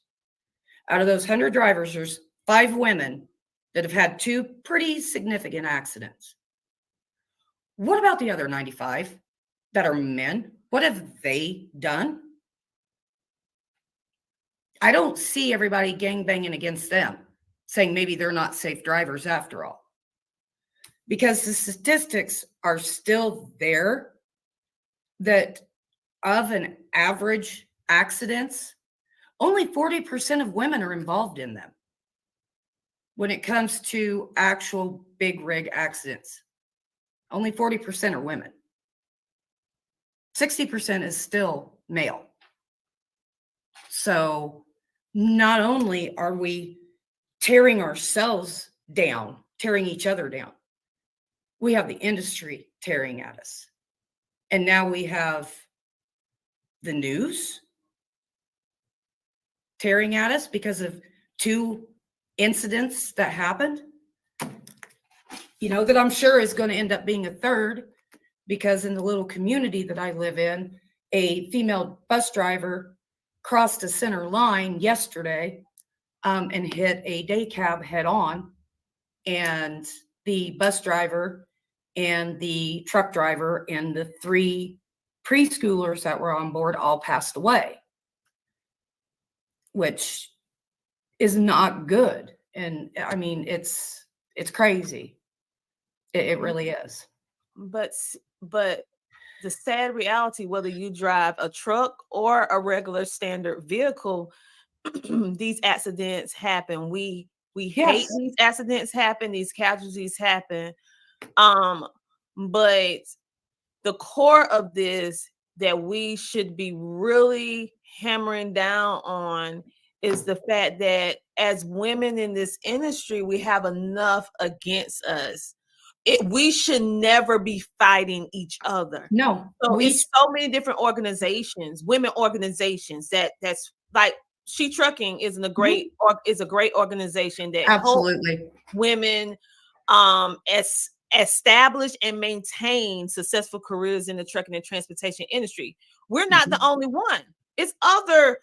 Out of those 100 drivers, there's 5 women that have had 2 pretty significant accidents. What about the other 95 that are men? What have they done? I don't see everybody gangbanging against them, saying maybe they're not safe drivers after all. Because the statistics are still there that of an average accidents, only 40% of women are involved in them. when it comes to actual big rig accidents, only 40% are women. 60% is still male. So not only are we tearing ourselves down, tearing each other down, we have the industry tearing at us. And now we have the news tearing at us because of 2 incidents that happened, that I'm sure is going to end up being a third, because in the little community that I live in, a female bus driver crossed a center line yesterday and hit a day cab head on. And the bus driver and the truck driver and the 3 preschoolers that were on board all passed away, which is not good. And I mean, it's crazy. It really is. But the sad reality, whether you drive a truck or a regular standard vehicle, these accidents happen. We hate these accidents happen, these casualties happen. But the core of this that we should be really hammering down on is the fact that as women in this industry, we have enough against us. We should never be fighting each other. No. So it's so many different organizations, women organizations that's like She Trucking is a great organization that Absolutely helps women establish and maintain successful careers in the trucking and transportation industry. We're not the only one. It's other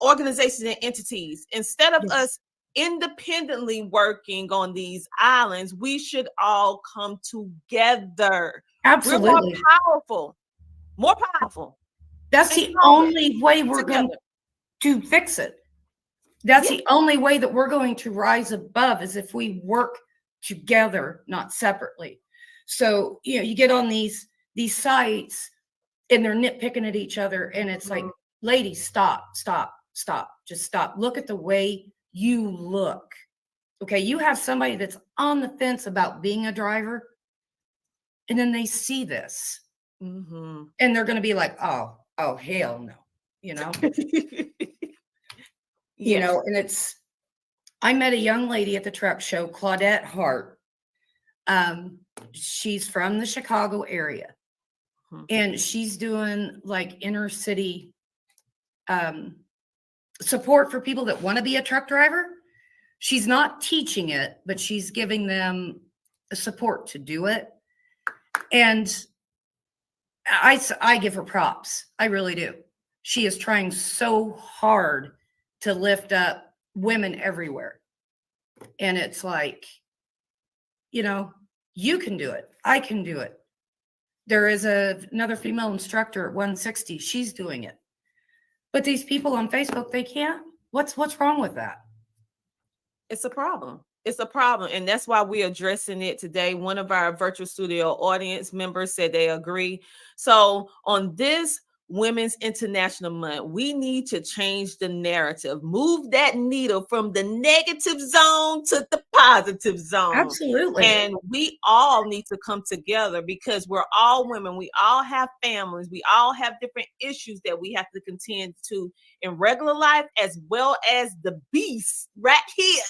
organizations and entities. Instead of us independently working on these islands, we should all come together. Absolutely. We're more powerful. That's the only way we're going to fix it. That's the only way that we're going to rise above, is if we work together, not separately. So, you get on these sites and they're nitpicking at each other, and it's like, ladies, stop, just stop. Look at the way you look. Okay, you have somebody that's on the fence about being a driver, and then they see this, and they're going to be like, oh, hell no, and I met a young lady at the truck show, Claudette Hart. She's from the Chicago area, and she's doing like inner city support for people that want to be a truck driver. She's not teaching it, but she's giving them support to do it. And I give her props. I really do. She is trying so hard to lift up women everywhere. And it's like, you can do it. I can do it. There is another female instructor at 160. She's doing it. But these people on Facebook, they can't. What's wrong with that? It's a problem. It's a problem. And that's why we're addressing it today. One of our virtual studio audience members said they agree. So on this Women's International Month, we need to change the narrative, move that needle from the negative zone to the positive zone. Absolutely. And we all need to come together, because we're all women. We all have families. We all have different issues that we have to contend to in regular life, as well as the beast right here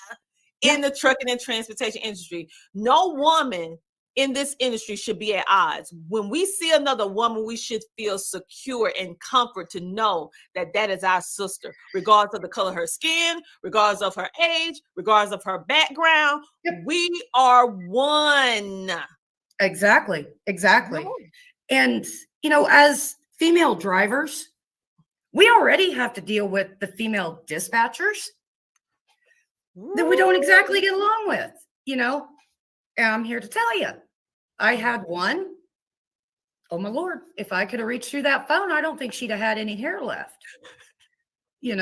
in the trucking and transportation industry. No woman in this industry should be at odds. When we see another woman, we should feel secure and comfort to know that that is our sister, regardless of the color of her skin, regardless of her age, regardless of her background. We are one. Exactly. And, as female drivers, we already have to deal with the female dispatchers that we don't exactly get along with, And I'm here to tell you, I had one. Oh my Lord, if I could have reached through that phone, I don't think she'd have had any hair left. It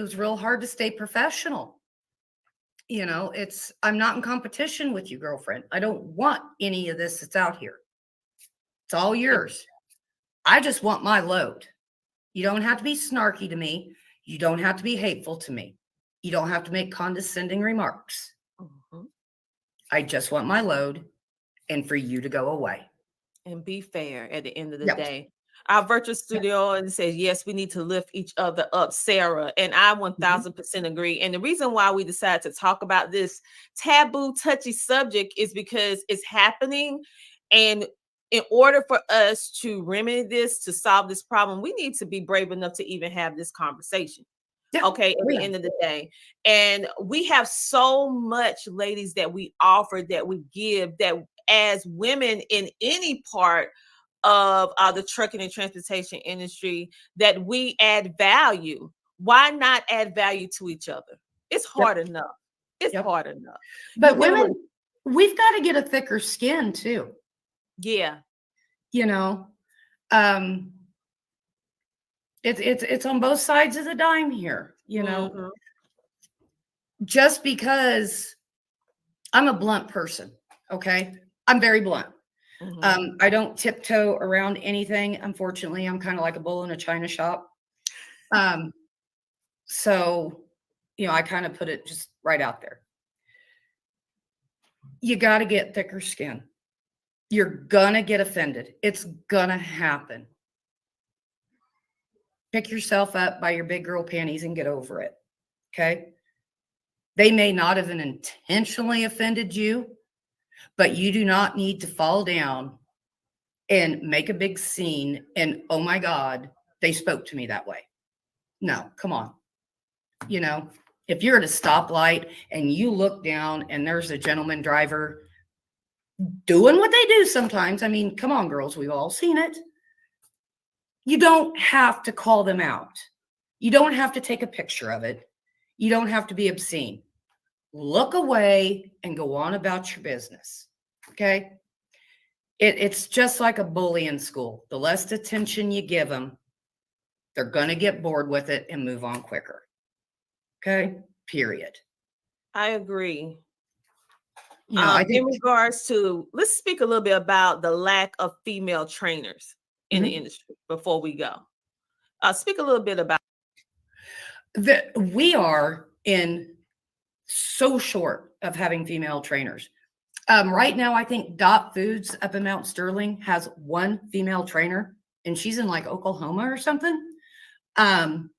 was real hard to stay professional. I'm not in competition with you, girlfriend. I don't want any of this that's out here. It's all yours. I just want my load. You don't have to be snarky to me. You don't have to be hateful to me. You don't have to make condescending remarks. Mhm. I just want my load and for you to go away. And be fair at the end of the Yep. day. Our virtual studio and says, yes, we need to lift each other up, Sarah. And I 1000% agree. And the reason why we decided to talk about this taboo, touchy subject is because it's happening. And in order for us to remedy this, to solve this problem, we need to be brave enough to even have this conversation. Yeah. Okay, at the end of the day. And we have so much, ladies, that we offer, that we give, that as women in any part of the trucking and transportation industry, that we add value. Why not add value to each other? It's hard enough. It's hard enough. But women, we've got to get a thicker skin too. Yeah. You know, it's on both sides of the dime here, you know. Just because I'm a blunt person, okay? I'm very blunt. I don't tiptoe around anything. Unfortunately, I'm kind of like a bull in a china shop. So, you know, I kind of put it just right out there. You got to get thicker skin. You're going to get offended. It's going to happen. Pick yourself up by your big girl panties and get over it. Okay? They may not have intentionally offended you, but you do not need to fall down and make a big scene and, oh my God, they spoke to me that way. No, come on. You know, if you're at a stoplight and you look down and there's a gentleman driver doing what they do sometimes, I mean, come on, girls, we've all seen it. You don't have to call them out. You don't have to take a picture of it. You don't have to be obscene. Look away and go on about your business. Okay? It's just like a bully in school. The less attention you give them, they're going to get bored with it and move on quicker. Okay? Period. I agree. You know, I think in regards to, let's speak a little bit about the lack of female trainers in the industry before we go. Speak a little bit about that. We are in so short of having female trainers. Right now, I think Dot Foods up in Mount Sterling has one female trainer, and she's in like Oklahoma or something. And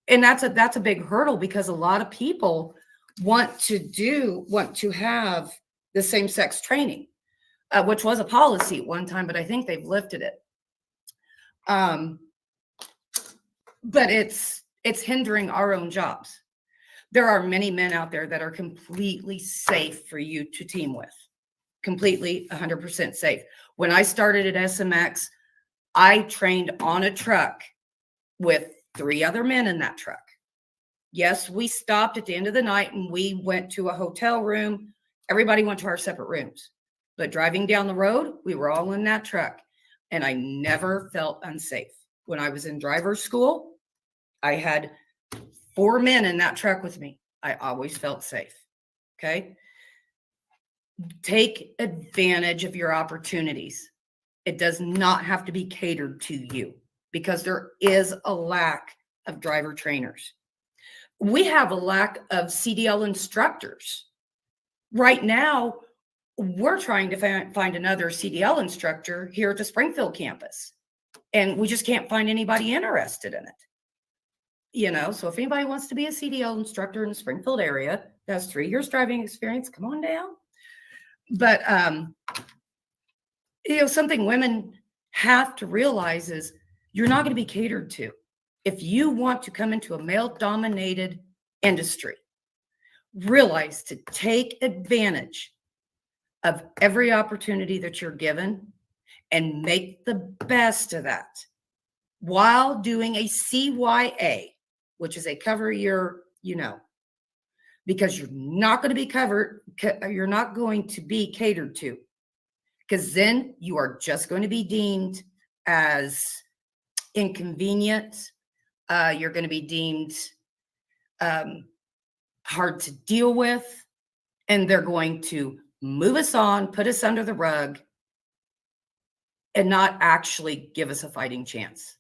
that's a big hurdle because a lot of people want to have the same sex training, which was a policy at one time, but I think they've lifted it. But it's hindering our own jobs. There are many men out there that are completely safe for you to team with. Completely 100% safe. When I started at SMX, I trained on a truck with 3 other men in that truck. Yes, we stopped at the end of the night and we went to a hotel room. Everybody went to our separate rooms. But driving down the road, we were all in that truck. And I never felt unsafe. When I was in driver's school, I had 4 men in that truck with me. I always felt safe. Okay. Take advantage of your opportunities. It does not have to be catered to you because there is a lack of driver trainers. We have a lack of CDL instructors. Right now, we're trying to find another CDL instructor here at the Springfield campus, and we just can't find anybody interested in it. You know, so if anybody wants to be a CDL instructor in the Springfield area, that has 3 years driving experience, come on down. But, you know, something women have to realize is you're not going to be catered to. If you want to come into a male-dominated industry, realize to take advantage of every opportunity that you're given and make the best of that while doing a CYA, which is a cover year, you know, because you're not going to be covered. You're not going to be catered to, because then you are just going to be deemed as inconvenient. You're going to be deemed hard to deal with, and they're going to move us on, put us under the rug, and not actually give us a fighting chance.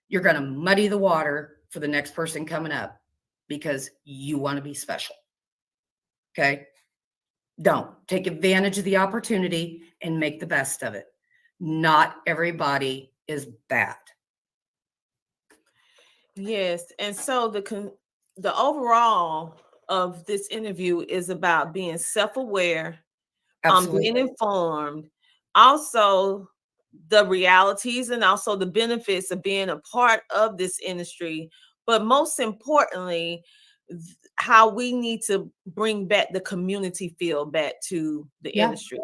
You're going to muddy the water for the next person coming up. because you want to be special. Okay. Don't take advantage of the opportunity and make the best of it. Not everybody is bad. Yes, and so the overall of this interview is about being self-aware, Absolutely. being informed, also the realities and also the benefits of being a part of this industry, but most importantly, how we need to bring back the community feel back to the industry.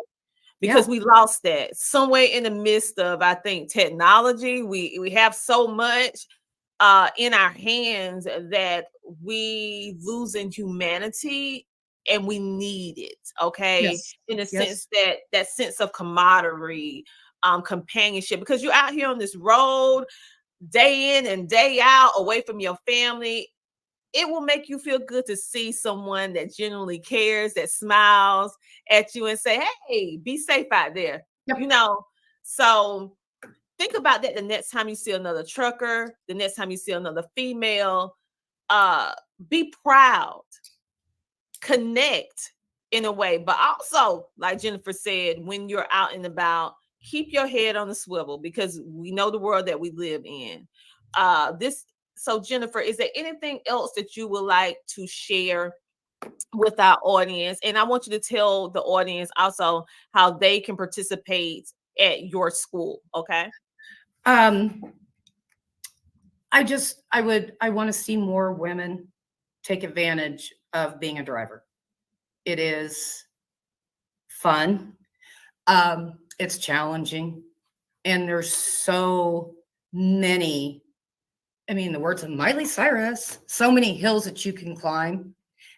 Because we lost that somewhere in the midst of, I think, technology. We have so much in our hands that we losing humanity, and we need it. Okay, Yes. in the Yes. sense that that sense of camaraderie, companionship, because you're out here on this road day in and day out, away from your family. It will make you feel good to see someone that genuinely cares, that smiles at you and say, hey, be safe out there. You know, so think about that the next time you see another trucker, the next time you see another female. Be proud, connect in a way, but also, like Jennifer said, when you're out and about, keep your head on the swivel, because we know the world that we live in. So Jennifer, is there anything else that you would like to share with our audience? And I want you to tell the audience also how they can participate at your school. Okay. I want to see more women take advantage of being a driver. It is fun. It's challenging. And there's so many, I mean, the words of Miley Cyrus, so many hills that you can climb,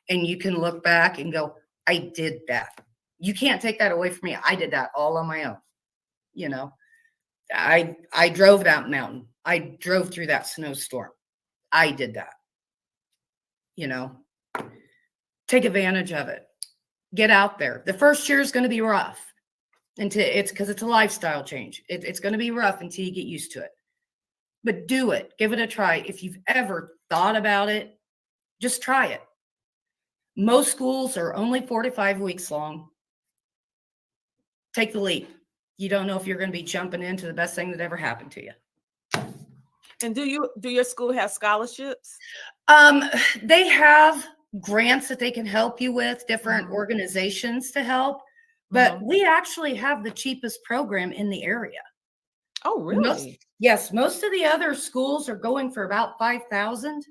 and you can look back and go, I did that. You can't take that away from me. I did that all on my own. You know, I drove that mountain. I drove through that snowstorm. I did that. You know, take advantage of it. Get out there. The first year is going to be rough because it's a lifestyle change. It's going to be rough until you get used to it. But do it. Give it a try. If you've ever thought about it, just try it. Most schools are only 4 to 5 weeks long. Take the leap. You don't know if you're going to be jumping into the best thing that ever happened to you. And do your school have scholarships? They have grants that they can help you with, different organizations to help, but we actually have the cheapest program in the area. Oh, really? Most of the other schools are going for about $5,000.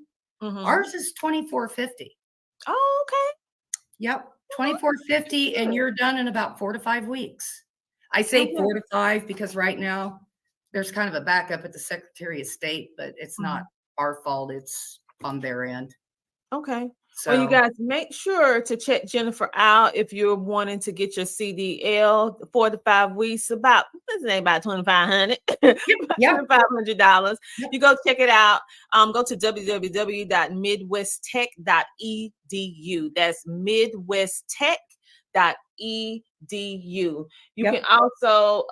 Ours is $2,450. Oh, okay. Yep, $2,450, and you're done in about 4 to 5 weeks. I say 4 to 5 because right now there's kind of a backup at the Secretary of State, but it's not our fault. It's on their end. Okay. So, well, you guys make sure to check Jennifer out if you're wanting to get your CDL 4 to 5 weeks. About $2,500. $2,500. You go check it out. Go to www.midwesttech.edu. That's midwesttech.edu. You can also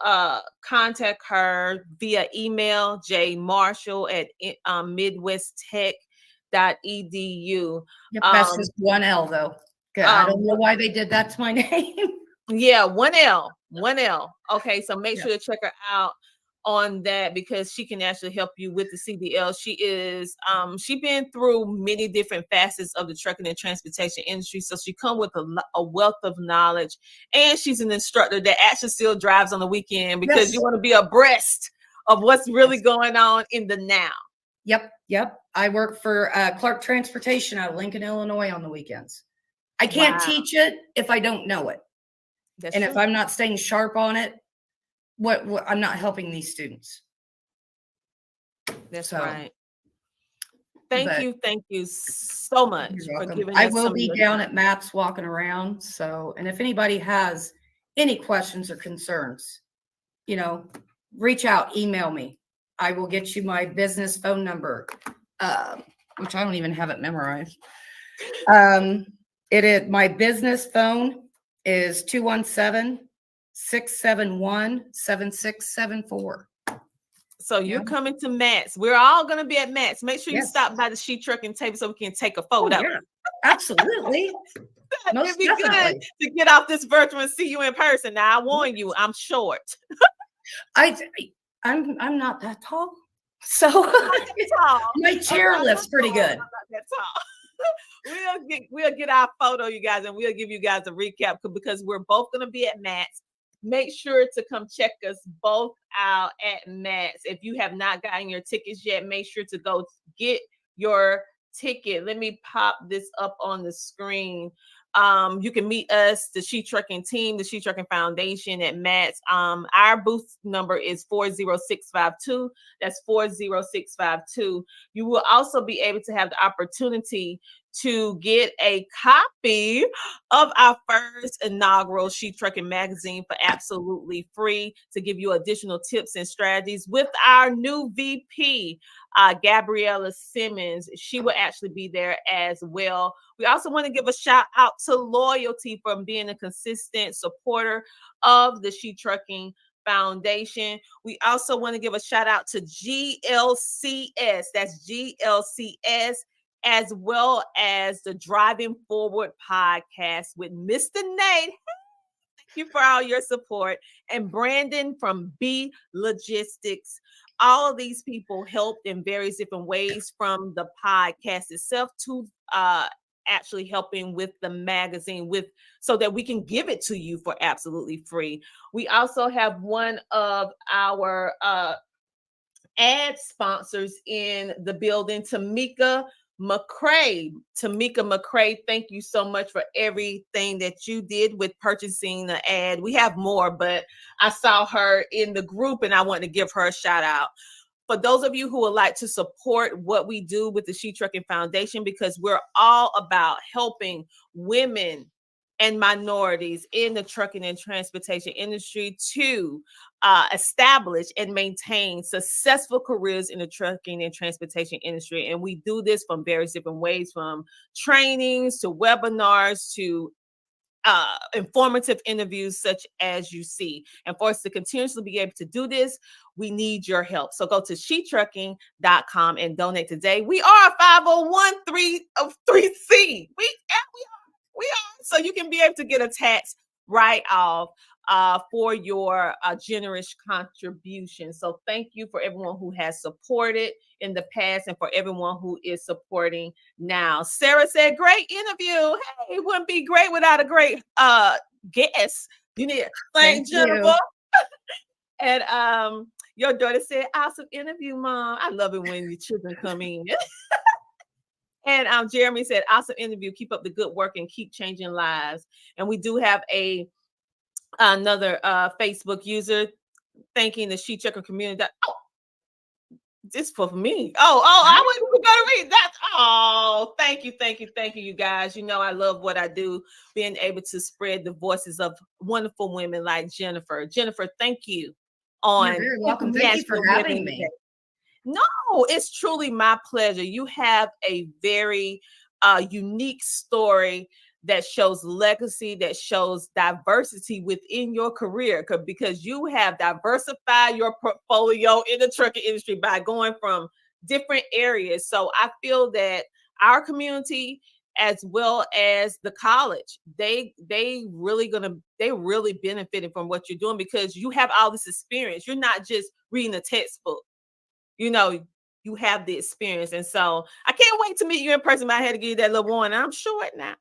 contact her via email, jmarshall@midwesttech.edu. That's just one L though. I don't know why they did that to my name. Yeah, one L. Okay, so make sure to check her out on that, because she can actually help you with the CDL. She is she been through many different facets of the trucking and transportation industry, so she come with a wealth of knowledge, and she's an instructor that actually still drives on the weekend, because you want to be abreast of what's really going on in the now. Yep. I work for Clark Transportation out of Lincoln, Illinois on the weekends. I can't teach it if I don't know it. If I'm not staying sharp on it, what I'm not helping these students. That's right. Thank you so much for giving us. I will be down at MAPS walking around. So, and if anybody has any questions or concerns, reach out, email me. I will get you my business phone number, which I don't even have it memorized. My business phone is 217-671-7674. So you're coming to Matt's. We're all going to be at Matt's. Make sure you Yes. stop by the Sheet Trucking table so we can take a Oh, photo. yeah, absolutely. Most It'd be definitely. good to get off this virtual and see you in person. Now, I warn you, I'm short. I'm not that tall. So my chair lifts pretty good. I'm not that tall. We'll get our photo, you guys, and we'll give you guys a recap because we're both going to be at Matt's. Make sure to come check us both out at Matt's. If you have not gotten your tickets yet, make sure to go get your ticket. Let me pop this up on the screen. You can meet us, the Sheet Trucking team, the Sheet Trucking Foundation at Matt's. Our booth number is 40652. That's 40652. You will also be able to have the opportunity to get a copy of our first inaugural Sheet Trucking magazine for absolutely free, to give you additional tips and strategies with our new VP, Gabriella Simmons. She will actually be there as well. We also want to give a shout out to Loyalty for being a consistent supporter of the Sheet Trucking Foundation. We also want to give a shout out to GLCS. That's GLCS, as well as the Driving Forward podcast with Mr. Nate. Thank you for all your support. And Brandon from B Logistics. All of these people helped in various different ways, from the podcast itself to actually helping with the magazine, so that we can give it to you for absolutely free. We also have one of our ad sponsors in the building, Tamika McCrae. Tamika McCrae, thank you so much for everything that you did with purchasing the ad. We have more, but I saw her in the group and I want to give her a shout out. For those of you who would like to support what we do with the Sheet Trucking Foundation, because we're all about helping women and minorities in the trucking and transportation industry to establish and maintain successful careers in the trucking and transportation industry. And we do this from various different ways, from trainings to webinars to informative interviews such as you see. And for us to continuously be able to do this, we need your help. So go to sheettrucking.com and donate today. We are 501(c)(3). We are. So you can be able to get a tax write-off for your generous contribution. So thank you for everyone who has supported in the past and for everyone who is supporting now. Sarah said, great interview. Hey, it wouldn't be great without a great guest. You need to thank Jennifer. And your daughter said, awesome interview, Mom. I love it when your children come in. And Jeremy said, awesome interview. Keep up the good work and keep changing lives. And we do have another Facebook user thanking the Sheet Trucker community. Oh, this for me. I wasn't going to read that. Oh, thank you, you guys. You know, I love what I do, being able to spread the voices of wonderful women like Jennifer. Jennifer, thank you. You're very welcome. Thank you for having me. No, it's truly my pleasure. You have a very unique story that shows legacy, that shows diversity within your career, because you have diversified your portfolio in the trucking industry by going from different areas. So I feel that our community, as well as the college, they really benefited from what you're doing, because you have all this experience. You're not just reading a textbook. You know, you have the experience. And so I can't wait to meet you in person. But I had to give you that little warning. I'm short now.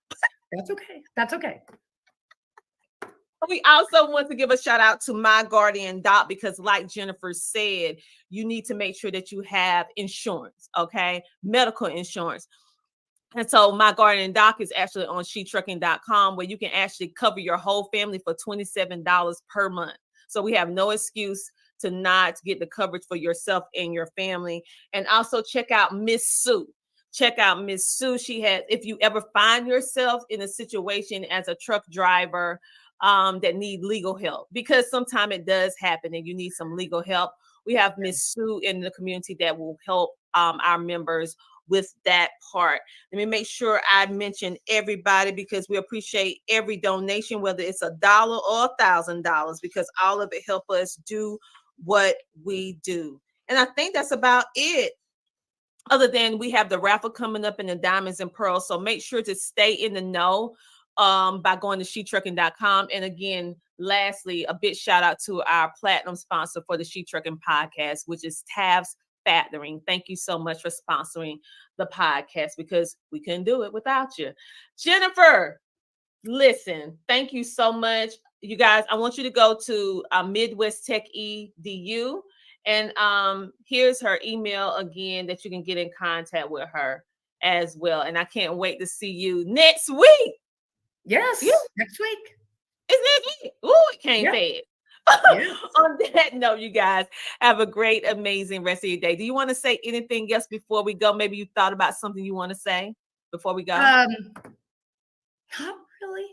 That's okay. That's okay. We also want to give a shout out to My Guardian Doc, because like Jennifer said, you need to make sure that you have insurance, okay? Medical insurance. And so My Guardian Doc is actually on sheettrucking.com, where you can actually cover your whole family for $27 per month. So we have no excuse to not get the coverage for yourself and your family. And also check out Miss Sue. Check out Miss Sue. She has, if you ever find yourself in a situation as a truck driver that need legal help, because sometimes it does happen and you need some legal help, we have Miss Sue in the community that will help our members with that part. Let me make sure I mention everybody, because we appreciate every donation, whether it's $1 or $1,000, because all of it helps us do what we do. And I think that's about it. Other than we have the raffle coming up in the Diamonds and Pearls. So make sure to stay in the know by going to SheTrucking.com. And again, lastly, a big shout out to our platinum sponsor for the She Trucking podcast, which is Tav's Factoring. Thank you so much for sponsoring the podcast because we couldn't do it without you. Jennifer, listen, thank you so much. You guys, I want you to go to Midwest Tech EDU. And here's her email again that you can get in contact with her as well. And I can't wait to see you next week. Yes, next week. It's next week. Ooh, it came fast. Yes. On that note, you guys have a great, amazing rest of your day. Do you want to say anything else before we go? Maybe you thought about something you want to say before we go? Not really.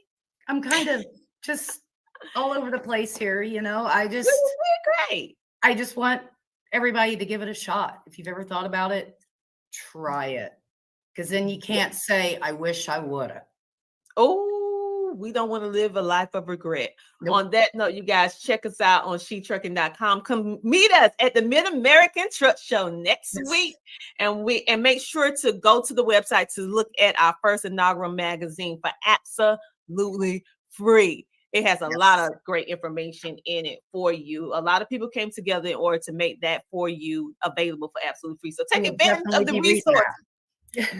I'm kind of just all over the place here, you know. We're great. I just want everybody to give it a shot. If you've ever thought about it, try it. Because then you can't say, I wish I would have. Oh, we don't want to live a life of regret. Nope. On that note, you guys check us out on SheTrucking.com. Come meet us at the Mid-American Truck Show next week. And make sure to go to the website to look at our first inaugural magazine for absolutely free. It has a lot of great information in it for you. A lot of people came together in order to make that for you available for absolutely free. So take advantage of the resources.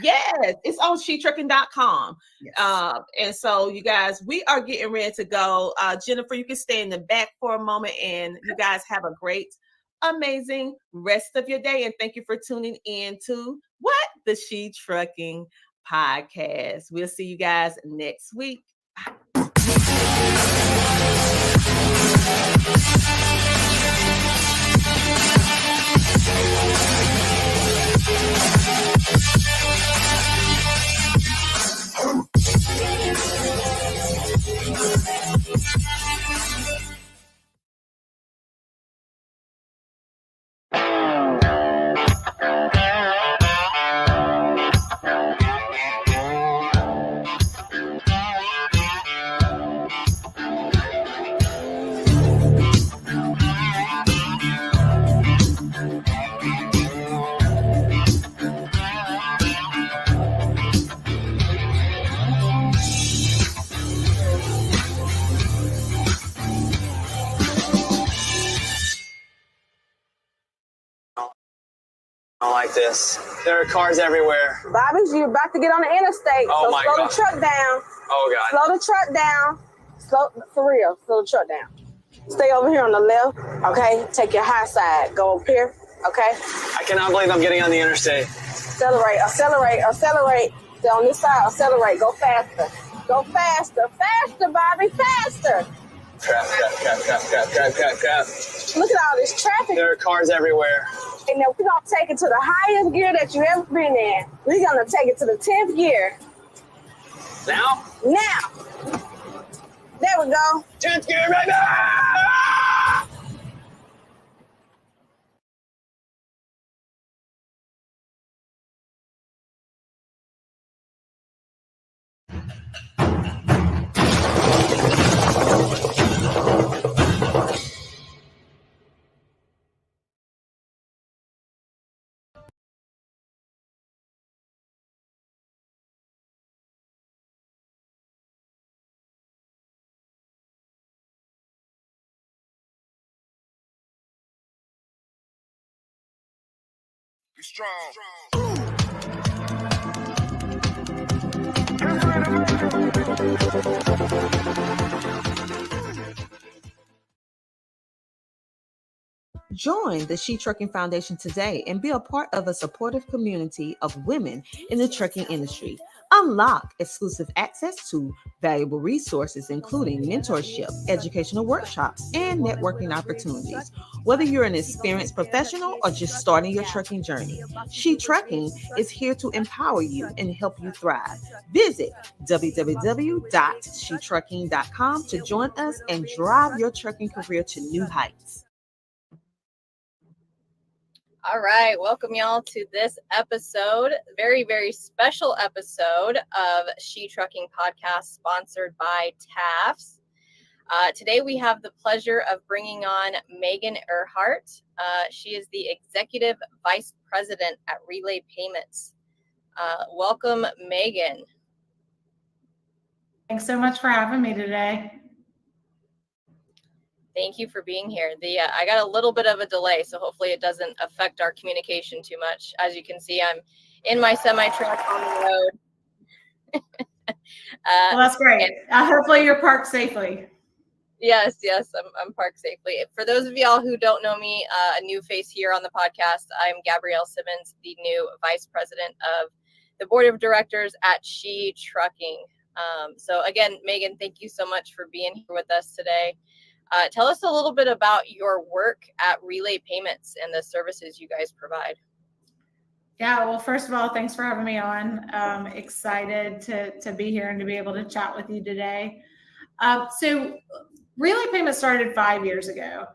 Yes, it's on SheTrucking.com. Yes. And so you guys, we are getting ready to go. Jennifer, you can stay in the back for a moment, and you guys have a great, amazing rest of your day. And thank you for tuning in to the She Trucking podcast. We'll see you guys next week. I don't like this. There are cars everywhere. Bobby, you're about to get on the interstate. Oh so my slow God. the truck down. Oh God. Slow the truck down. For real, slow the truck down. Stay over here on the left, okay? Take your high side. Go up here, okay? I cannot believe I'm getting on the interstate. Accelerate. Stay on this side, accelerate. Go faster. Go faster. Faster, Bobby, faster. Crap. Look at all this traffic. There are cars everywhere. And now we're going to take it to the highest gear that you've ever been in. We're going to take it to the 10th gear. Now? Now. There we go. 10th gear right now! Be strong. Join the She Trucking Foundation today and be a part of a supportive community of women in the trucking industry. Unlock exclusive access to valuable resources, including mentorship, educational workshops, and networking opportunities. Whether you're an experienced professional or just starting your trucking journey, She Trucking is here to empower you and help you thrive. Visit www.shetrucking.com to join us and drive your trucking career to new heights. All right, welcome y'all to this episode, very, very special episode of She Trucking Podcast, sponsored by TAFS. Today we have the pleasure of bringing on Megan Earhart. She is the Executive Vice President at Relay Payments. Welcome, Megan. Thanks so much for having me today. Thank you for being here. I got a little bit of a delay, so hopefully it doesn't affect our communication too much. As you can see, I'm in my semi-truck on the road. Well, that's great. Hopefully you're parked safely. Yes, I'm parked safely. For those of y'all who don't know me, a new face here on the podcast, I'm Gabrielle Simmons, the new Vice President of the Board of Directors at She Trucking. So again, Megan, thank you so much for being here with us today. Tell us a little bit about your work at Relay Payments and the services you guys provide. Yeah, well, first of all, thanks for having me on. Excited to be here and to be able to chat with you today. So Relay Payments started 5 years ago,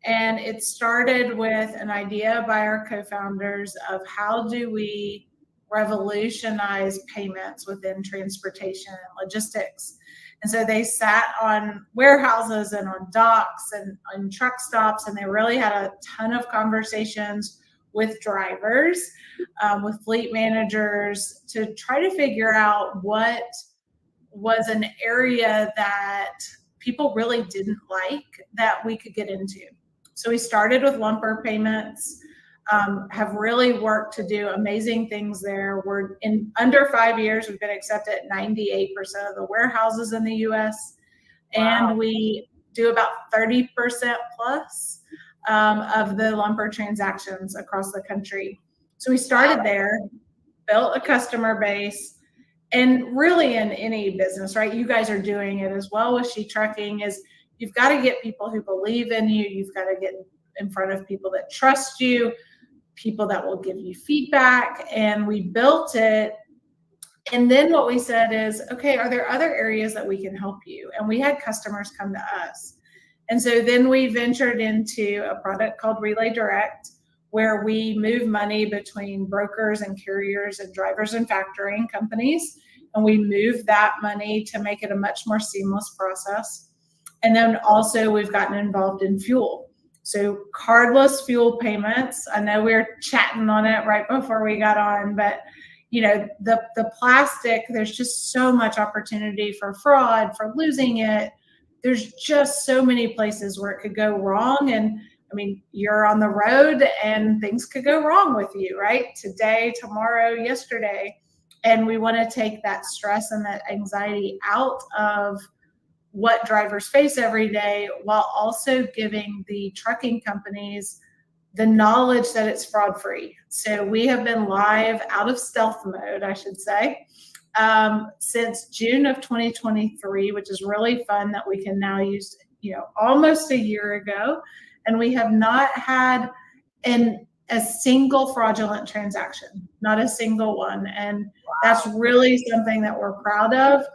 and it started with an idea by our co-founders of how do we revolutionize payments within transportation and logistics. And so they sat on warehouses and on docks and on truck stops, and they really had a ton of conversations with drivers, with fleet managers, to try to figure out what was an area that people really didn't like that we could get into. So we started with lumper payments, have really worked to do amazing things there. We're in under 5 years, we've been accepted at 98% of the warehouses in the US. Wow. And we do about 30% plus of the lumper transactions across the country. So we started there, built a customer base, and really in any business, right? You guys are doing it as well with She Trucking, is you've got to get people who believe in you. You've got to get in front of people that trust you, people that will give you feedback. And we built it. And then what we said is, okay, are there other areas that we can help you? And we had customers come to us. And so then we ventured into a product called Relay Direct, where we move money between brokers and carriers and drivers and factoring companies. And we move that money to make it a much more seamless process. And then also we've gotten involved in fuel. So cardless fuel payments. I know we were chatting on it right before we got on, but you know, the plastic, there's just so much opportunity for fraud, for losing it. There's just so many places where it could go wrong. And I mean, you're on the road and things could go wrong with you, right? Today, tomorrow, yesterday. And we want to take that stress and that anxiety out of what drivers face every day, while also giving the trucking companies the knowledge that it's fraud free. So we have been live out of stealth mode, I should say, since June of 2023, which is really fun that we can now use, you know, almost a year ago. And we have not had a single fraudulent transaction, not a single one. And that's really something that we're proud of.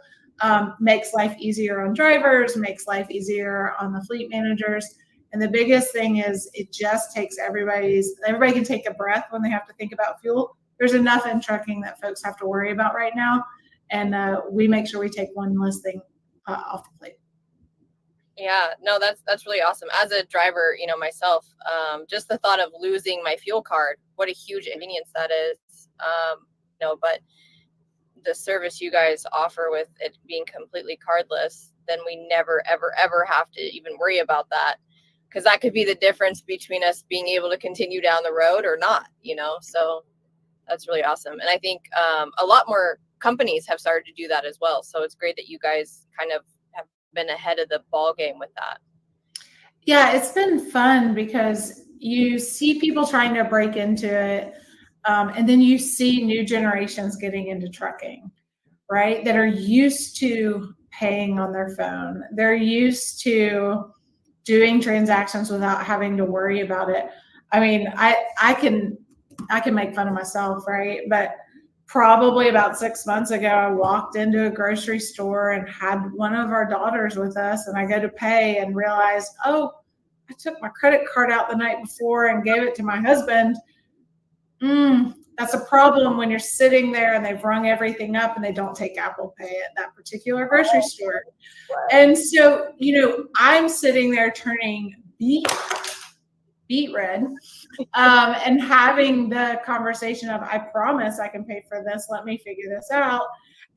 Makes life easier on drivers, makes life easier on the fleet managers. And the biggest thing is it just takes everybody can take a breath when they have to think about fuel. There's enough in trucking that folks have to worry about right now. And we make sure we take one less thing off the plate. Yeah, no, that's really awesome. As a driver, you know, myself, just the thought of losing my fuel card, what a huge inconvenience that is. You know, but the service you guys offer with it being completely cardless, then we never, ever, ever have to even worry about that. Because that could be the difference between us being able to continue down the road or not, you know? So that's really awesome. And I think a lot more companies have started to do that as well. So it's great that you guys kind of have been ahead of the ball game with that. Yeah, it's been fun because you see people trying to break into it. And then you see new generations getting into trucking, right? That are used to paying on their phone. They're used to doing transactions without having to worry about it. I mean, I can make fun of myself, right? But probably about 6 months ago, I walked into a grocery store and had one of our daughters with us, and I go to pay and realized, oh, I took my credit card out the night before and gave it to my husband. that's a problem when you're sitting there and they've rung everything up and they don't take Apple Pay at that particular grocery store. And so, I'm sitting there turning beet red, and having the conversation of, I promise I can pay for this. Let me figure this out.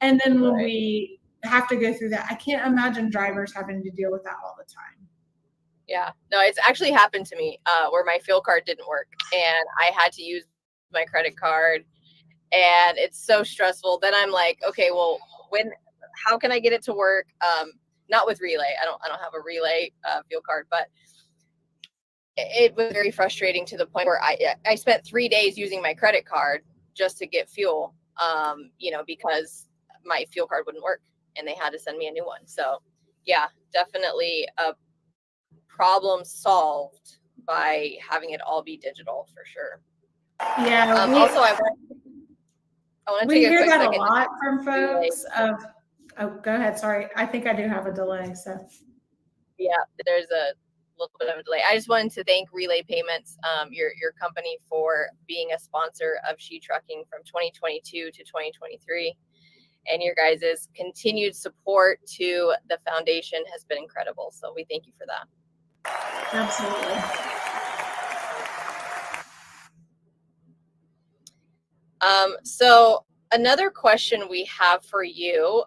And then when we have to go through that, I can't imagine drivers having to deal with that all the time. Yeah, no, it's actually happened to me where my fuel card didn't work and I had to use my credit card, and it's so stressful. Then I'm like, okay, well, how can I get it to work? Not with Relay. I don't have a Relay fuel card, but it was very frustrating to the point where I spent 3 days using my credit card just to get fuel, because my fuel card wouldn't work and they had to send me a new one. So yeah, definitely a problem solved by having it all be digital for sure. Yeah. Also, I want to we take a hear quick that second a lot from folks. Go ahead. Sorry. I think I do have a delay. So yeah, there's a little bit of a delay. I just wanted to thank Relay Payments, your company, for being a sponsor of She Trucking from 2022 to 2023. And your guys' continued support to the foundation has been incredible. So we thank you for that. Absolutely. So another question we have for you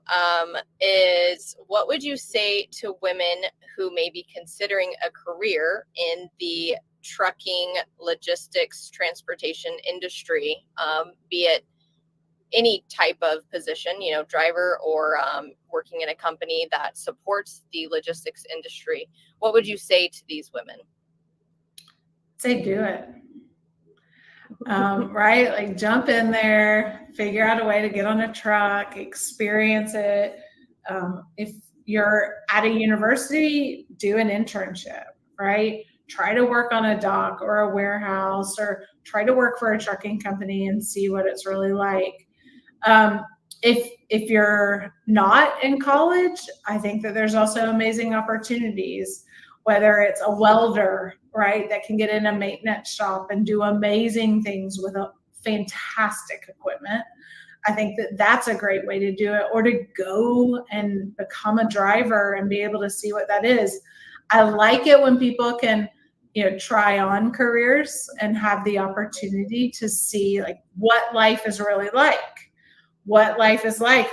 is, what would you say to women who may be considering a career in the trucking, logistics, transportation industry, be it any type of position, driver or working in a company that supports the logistics industry? What would you say to these women? Say do it. Right? Like jump in there, figure out a way to get on a truck, experience it. If you're at a university, do an internship, right? Try to work on a dock or a warehouse, or try to work for a trucking company and see what it's really like. If you're not in college, I think that there's also amazing opportunities, whether it's a welder, right, that can get in a maintenance shop and do amazing things with a fantastic equipment. I think that that's a great way to do it, or to go and become a driver and be able to see what that is. I like it when people can, try on careers and have the opportunity to see like what life is really like. What life is like.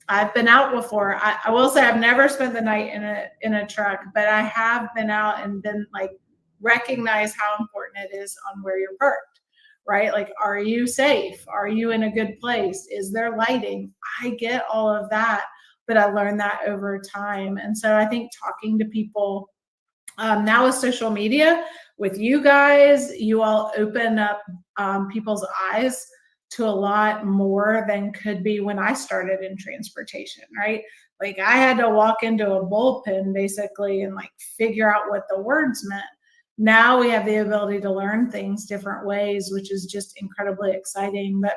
I've been out before. I will say I've never spent the night in a truck, but I have been out and been like, recognize how important it is on where you're parked, right? Like, are you safe? Are you in a good place? Is there lighting? I get all of that, but I learned that over time. And so I think talking to people now with social media, with you guys, you all open up people's eyes to a lot more than could be when I started in transportation, right? Like I had to walk into a bullpen basically and like figure out what the words meant. Now we have the ability to learn things different ways, which is just incredibly exciting. But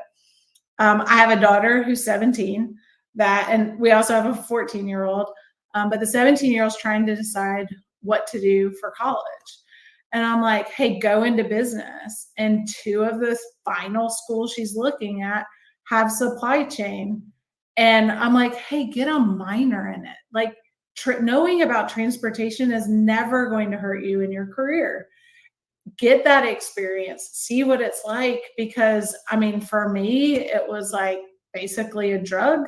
I have a daughter who's 17, and we also have a 14-year-old, but the 17-year-old is trying to decide what to do for college. And I'm like, hey, go into business. And 2 of the final schools she's looking at have supply chain. And I'm like, hey, get a minor in it. Like knowing about transportation is never going to hurt you in your career. Get that experience, see what it's like. Because I mean, for me, it was like basically a drug.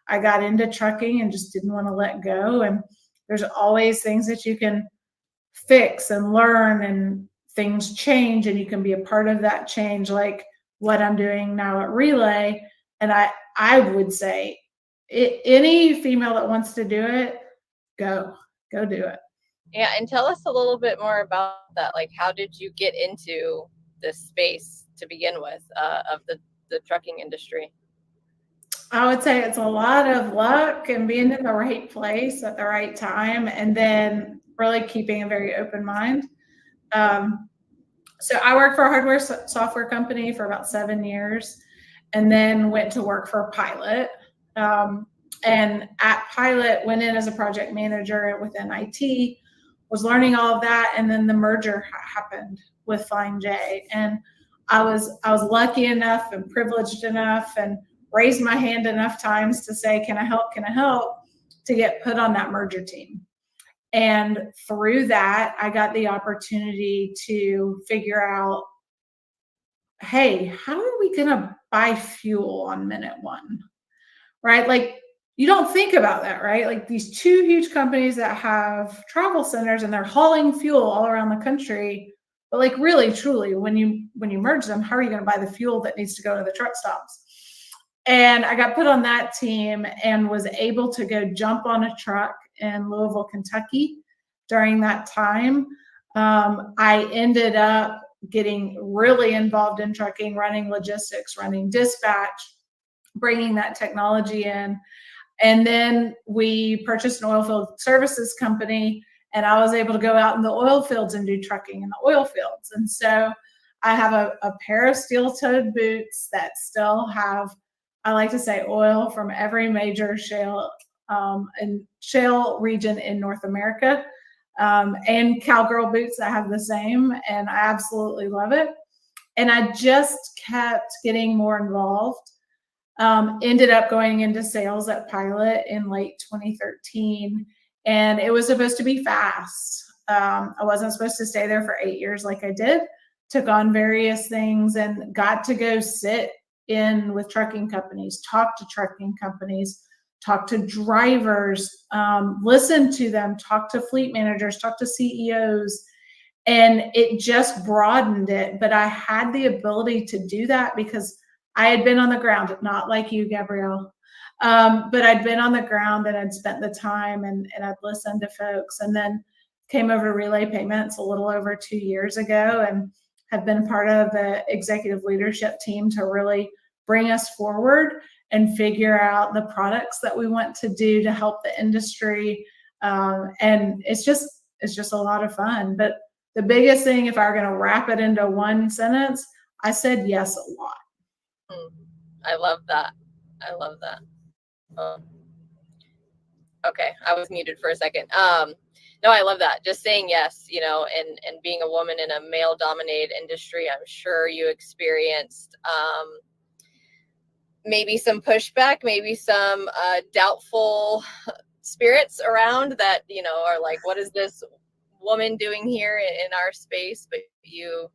I got into trucking and just didn't want to let go. And there's always things that you can fix and learn, and things change, and you can be a part of that change, like what I'm doing now at Relay. And I would say any female that wants to do it, go do it. Yeah, and tell us a little bit more about that. Like, how did you get into this space to begin with, of the trucking industry? I would say it's a lot of luck and being in the right place at the right time, and then really keeping a very open mind. So I worked for a hardware software company for about 7 years, and then went to work for Pilot. And at Pilot, went in as a project manager within IT, was learning all of that, and then the merger happened with Flying J. And I was lucky enough and privileged enough and raised my hand enough times to say, can I help? Can I help? To get put on that merger team. And through that, I got the opportunity to figure out, hey, how are we going to buy fuel on minute one? Right? Like, you don't think about that, right? Like these two huge companies that have travel centers and they're hauling fuel all around the country. But like really, truly, when you merge them, how are you going to buy the fuel that needs to go to the truck stops? And I got put on that team and was able to go jump on a truck in Louisville, Kentucky during that time. I ended up getting really involved in trucking, running logistics, running dispatch, bringing that technology in. And then we purchased an oil field services company, and I was able to go out in the oil fields and do trucking in the oil fields. And so I have a pair of steel-toed boots that still have, I like to say, oil from every major shale and shale region in North America, and cowgirl boots that have the same, and I absolutely love it. And I just kept getting more involved. Ended up going into sales at Pilot in late 2013, and it was supposed to be fast. I wasn't supposed to stay there for 8 years like I did. Took on various things and got to go sit in with trucking companies, talk to trucking companies, talk to drivers, listen to them, talk to fleet managers, talk to CEOs, and it just broadened it. But I had the ability to do that because I had been on the ground, not like you, Gabrielle, but I'd been on the ground and I'd spent the time and I'd listened to folks, and then came over to Relay Payments a little over 2 years ago and have been part of the executive leadership team to really bring us forward and figure out the products that we want to do to help the industry. And it's just a lot of fun. But the biggest thing, if I were going to wrap it into one sentence, I said yes a lot. I love that. I love that. Okay, I was muted for a second. No, I love that. Just saying yes, and being a woman in a male-dominated industry, I'm sure you experienced maybe some pushback, maybe some doubtful spirits around that, are like, what is this woman doing here in our space? But you,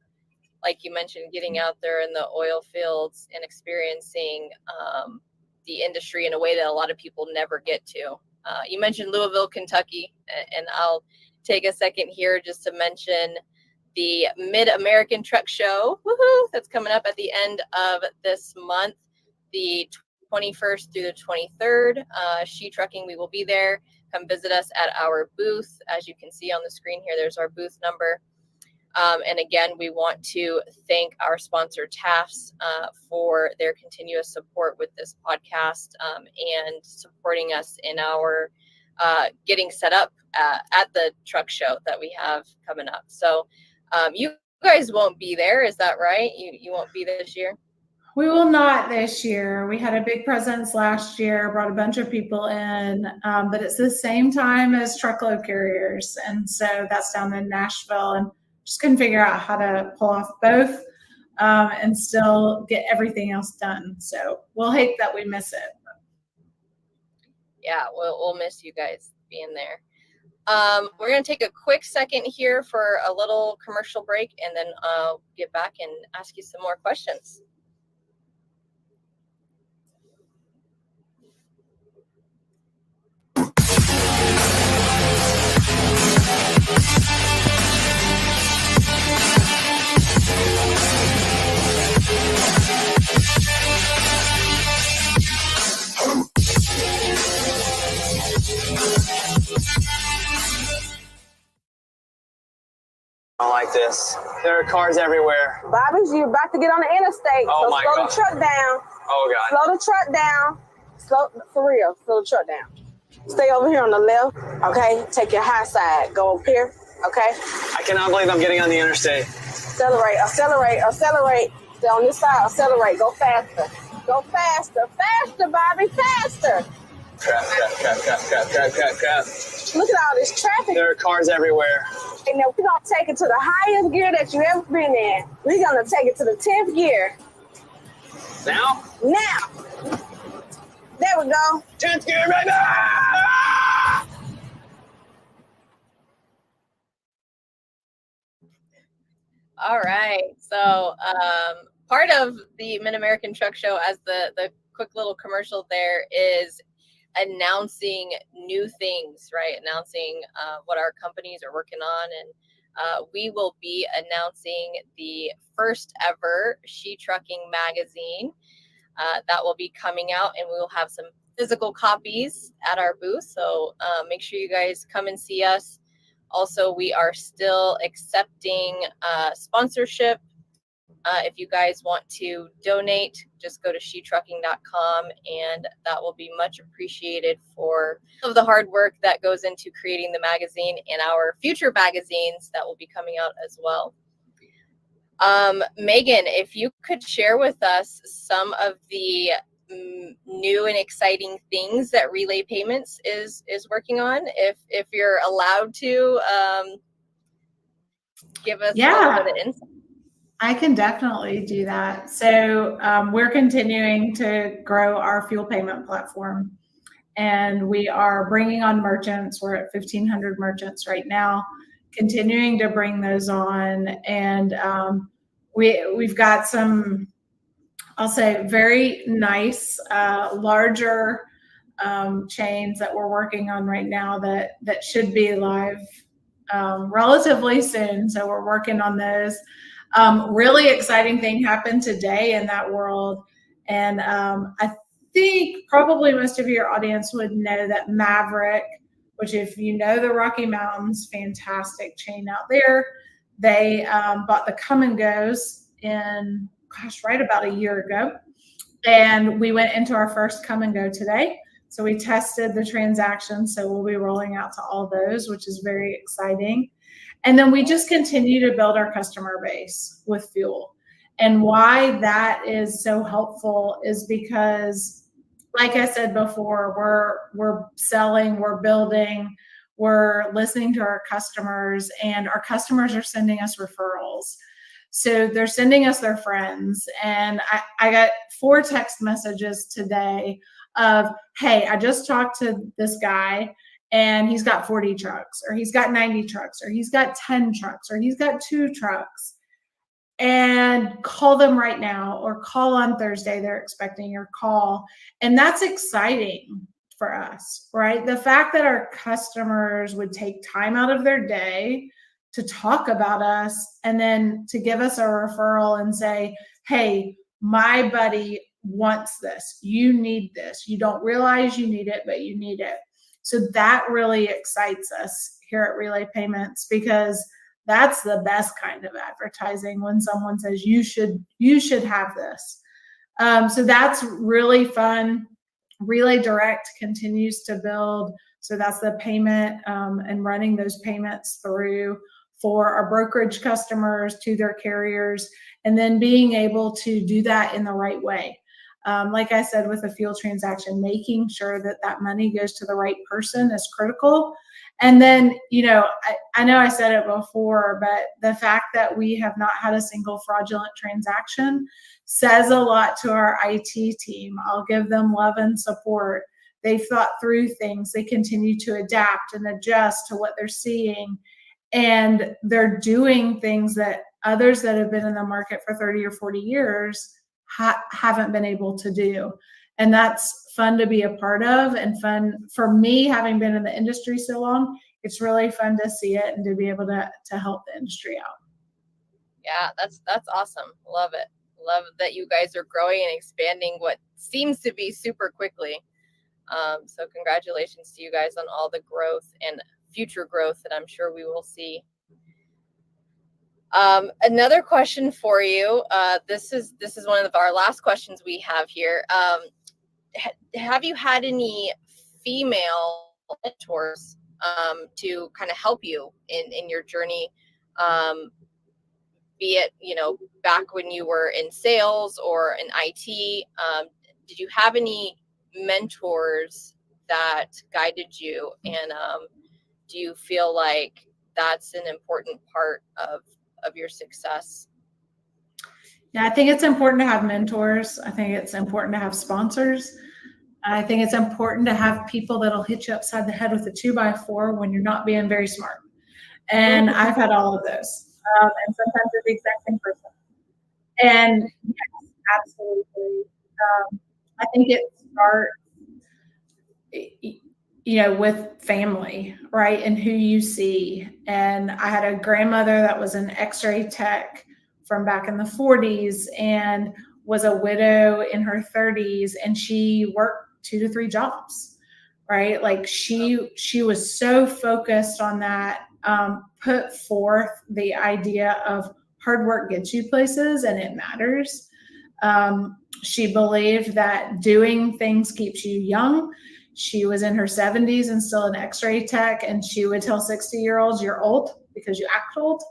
like you mentioned, getting out there in the oil fields and experiencing the industry in a way that a lot of people never get to. You mentioned Louisville, Kentucky, and I'll take a second here just to mention the Mid-American Truck Show, woohoo, that's coming up at the end of this month, the 21st through the 23rd. She Trucking, we will be there. Come visit us at our booth. As you can see on the screen here, there's our booth number. And again, we want to thank our sponsor, TAFS, for their continuous support with this podcast and supporting us in our getting set up at the truck show that we have coming up. So you guys won't be there, is that right? You won't be this year? We will not this year. We had a big presence last year, brought a bunch of people in, but it's the same time as truckload carriers. And so that's down in Nashville, and just couldn't figure out how to pull off both and still get everything else done. So we'll hate that we miss it. Yeah, we'll miss you guys being there. We're going to take a quick second here for a little commercial break, and then I'll get back and ask you some more questions. I don't like this. There are cars everywhere. Bobby's, you're about to get on the interstate. Oh so my slow God. the truck down. Oh God. Slow the truck down. For real, slow the truck down. Stay over here on the left, okay? Take your high side. Go up here, okay? I cannot believe I'm getting on the interstate. Accelerate. Stay on this side, accelerate. Go faster. Go faster. Faster, Bobby, faster. Crap. Look at all this traffic. There are cars everywhere. And then we're going to take it to the highest gear that you ever been in. We're going to take it to the 10th gear. Now? Now. There we go. 10th gear right now! All right. So part of the Mid-American Truck Show, as the quick little commercial there, is announcing new things, right? Announcing what our companies are working on. And we will be announcing the first ever She Trucking magazine that will be coming out, and we will have some physical copies at our booth. So make sure you guys come and see us. Also, we are still accepting sponsorship. If you guys want to donate, just go to shetrucking.com, and that will be much appreciated for all of the hard work that goes into creating the magazine and our future magazines that will be coming out as well. Megan, if you could share with us some of the new and exciting things that Relay Payments is working on, if you're allowed to give us a little bit of insight. I can definitely do that. So we're continuing to grow our fuel payment platform, and we are bringing on merchants. We're at 1,500 merchants right now, continuing to bring those on. And we've got some, I'll say, very nice, larger chains that we're working on right now that should be live relatively soon. So we're working on those. Really exciting thing happened today in that world. And I think probably most of your audience would know that Maverick, which if you know the Rocky Mountains, fantastic chain out there, they bought the Come and Goes in, right about a year ago. And we went into our first Come and Go today. So we tested the transaction. So we'll be rolling out to all those, which is very exciting. And then we just continue to build our customer base with fuel. And why that is so helpful is because, like I said before, we're selling, we're building, we're listening to our customers, and our customers are sending us referrals. So they're sending us their friends. And I got 4 text messages today of, hey, I just talked to this guy, and he's got 40 trucks, or he's got 90 trucks, or he's got 10 trucks, or he's got 2 trucks. And call them right now, or call on Thursday. They're expecting your call. And that's exciting for us, right? The fact that our customers would take time out of their day to talk about us, and then to give us a referral and say, hey, my buddy wants this. You need this. You don't realize you need it, but you need it. So that really excites us here at Relay Payments, because that's the best kind of advertising, when someone says you should have this. So that's really fun. Relay Direct continues to build. So that's the payment and running those payments through for our brokerage customers to their carriers, and then being able to do that in the right way. Like I said, with a fuel transaction, making sure that that money goes to the right person is critical. And then, I know I said it before, but the fact that we have not had a single fraudulent transaction says a lot to our IT team. I'll give them love and support. They've thought through things. They continue to adapt and adjust to what they're seeing. And they're doing things that others that have been in the market for 30 or 40 years haven't been able to do. And that's fun to be a part of, and fun for me, having been in the industry so long. It's really fun to see it and to be able to help the industry out. Yeah, that's awesome. Love it. Love that you guys are growing and expanding what seems to be super quickly. So congratulations to you guys on all the growth and future growth that I'm sure we will see. Another question for you. This is one of our last questions we have here. Have you had any female mentors to kind of help you in your journey? Be it, back when you were in sales or in IT, did you have any mentors that guided you? And do you feel like that's an important part of your success? Yeah, I think it's important to have mentors. I think it's important to have sponsors. I think it's important to have people that'll hit you upside the head with a 2x4 when you're not being very smart. And I've had all of those. And sometimes they're the exact same person. And yes, absolutely. I think it starts, with family, right? And who you see. And I had a grandmother that was an x-ray tech from back in the 40s and was a widow in her 30s, and she worked 2 to 3 jobs, right? Like she was so focused on that, put forth the idea of hard work gets you places and it matters. She believed that doing things keeps you young. She was in her 70s and still an x-ray tech, and she would tell 60-year-olds, you're old because you act old.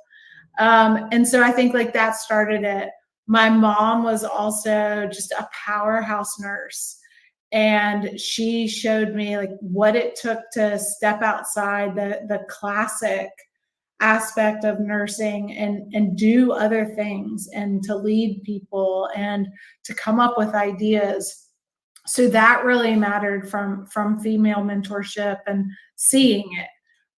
And so I think like that started it. My mom was also just a powerhouse nurse, and she showed me like what it took to step outside the classic aspect of nursing and do other things and to lead people and to come up with ideas. So that really mattered from female mentorship and seeing it,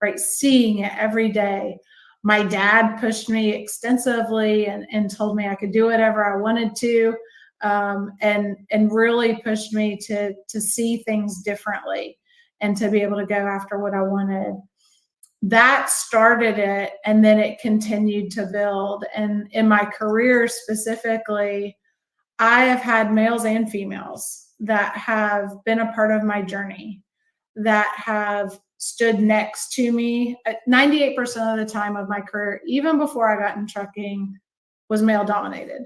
right? Seeing it every day. My dad pushed me extensively and told me I could do whatever I wanted to, and really pushed me to see things differently and to be able to go after what I wanted. That started it, and then it continued to build. And in my career specifically, I have had males and females that have been a part of my journey, that have stood next to me. 98% of the time of my career, even before I got in trucking, was male dominated.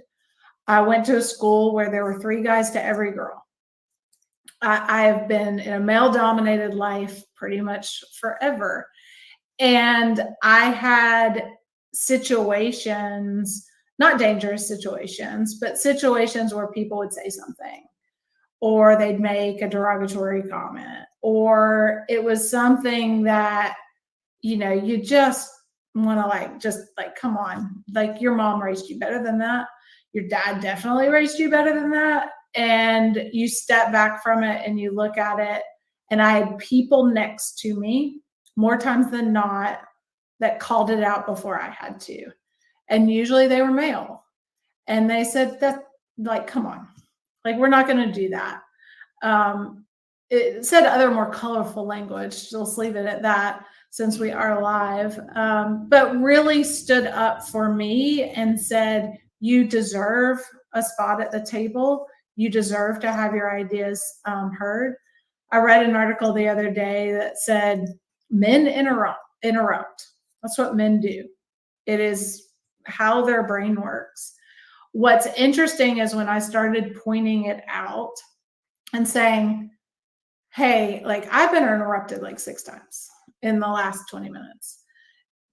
I went to a school where there were 3 guys to every girl. I have been in a male dominated life pretty much forever. And I had situations, not dangerous situations, but situations where people would say something, or they'd make a derogatory comment, or it was something that, you just want to come on, like your mom raised you better than that. Your dad definitely raised you better than that. And you step back from it and you look at it. And I had people next to me more times than not that called it out before I had to. And usually they were male. And they said that, like, come on, like, we're not going to do that. It said other more colorful language. Let's leave it at that since we are live. But really stood up for me and said, you deserve a spot at the table. You deserve to have your ideas heard. I read an article the other day that said men interrupt. That's what men do. It is how their brain works. What's interesting is when I started pointing it out and saying, hey, like I've been interrupted like 6 times in the last 20 minutes.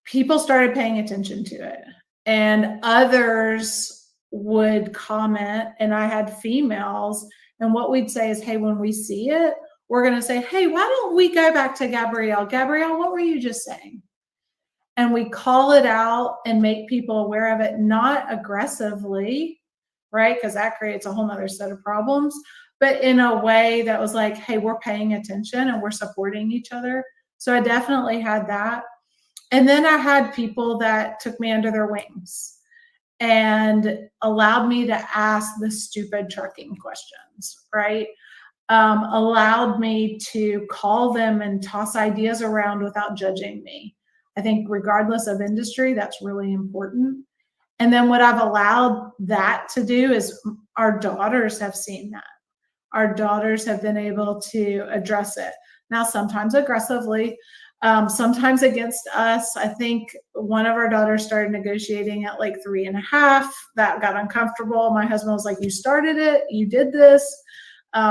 People started paying attention to it, and others would comment, and I had females, and what we'd say is, hey, when we see it, we're going to say, hey, why don't we go back to Gabrielle? Gabrielle, what were you just saying? And we call it out and make people aware of it, not aggressively, right? Because that creates a whole nother set of problems, but in a way that was like, hey, we're paying attention and we're supporting each other. So I definitely had that. And then I had people that took me under their wings and allowed me to ask the stupid trucking questions, right? Allowed me to call them and toss ideas around without judging me. I think regardless of industry, that's really important. And then what I've allowed that to do is our daughters have seen that. Our daughters have been able to address it. Now, sometimes aggressively, sometimes against us. I think one of our daughters started negotiating at like 3.5. That got uncomfortable. My husband was like, you started it, you did this,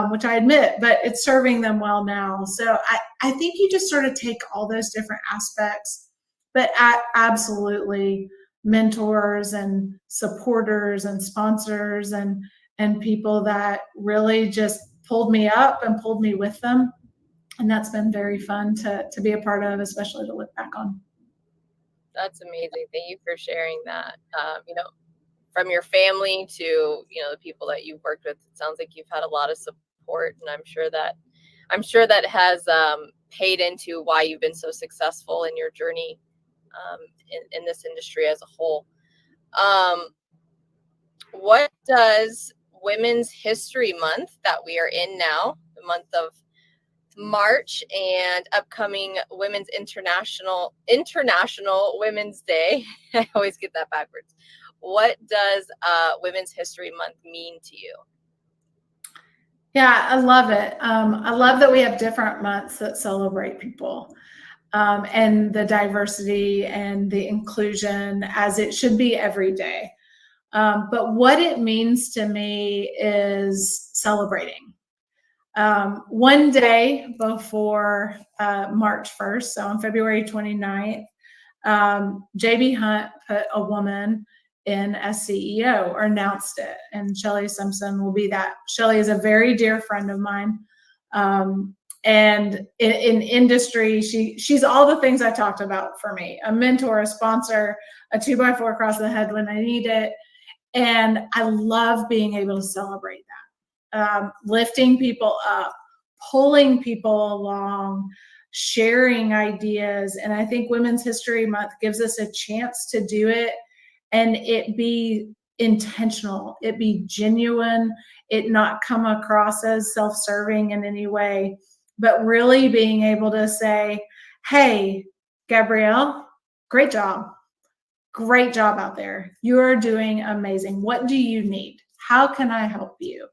which I admit, but it's serving them well now. So I think you just sort of take all those different aspects, but absolutely mentors and supporters and sponsors and people that really just pulled me up and pulled me with them. And that's been very fun to be a part of, especially to look back on. That's amazing. Thank you for sharing that. From your family to, the people that you've worked with, it sounds like you've had a lot of support, and I'm sure that has paid into why you've been so successful in your journey in this industry as a whole. What does Women's History Month that we are in now, the month of March, and upcoming Women's International Women's Day, I always get that backwards. What does Women's History Month mean to you? Yeah, I love it. I love that we have different months that celebrate people and the diversity and the inclusion, as it should be every day. But what it means to me is celebrating. One day before March 1st, so on February 29th, JB Hunt put a woman in as CEO, or announced it, and Shelly Simpson will be that. Shelly is a very dear friend of mine. And in industry, she's all the things I talked about for me: a mentor, a sponsor, a 2x4 across the head when I need it. And I love being able to celebrate that. Lifting people up, pulling people along, sharing ideas. And I think Women's History Month gives us a chance to do it, and it be intentional, it be genuine, it not come across as self-serving in any way, but really being able to say, hey, Gabrielle, great job. Great job out there. You're doing amazing. What do you need? How can I help you?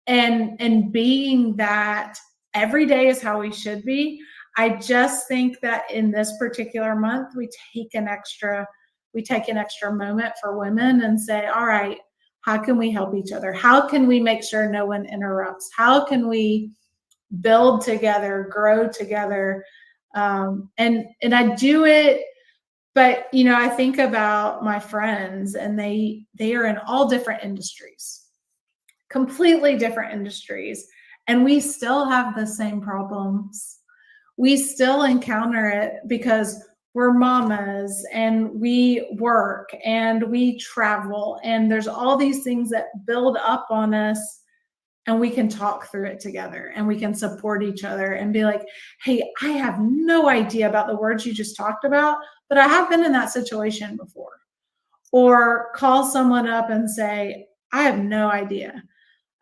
And being that every day is how we should be. I just think that in this particular month, we take an extra moment for women and say, all right, how can we help each other? How can we make sure no one interrupts? How can we build together, grow together? And I do it. But, I think about my friends, and they are in all different industries, completely different industries. And we still have the same problems. We still encounter it because we're mamas and we work and we travel, and there's all these things that build up on us. And we can talk through it together, and we can support each other and be like, hey, I have no idea about the words you just talked about, but I have been in that situation before. Or call someone up and say, I have no idea.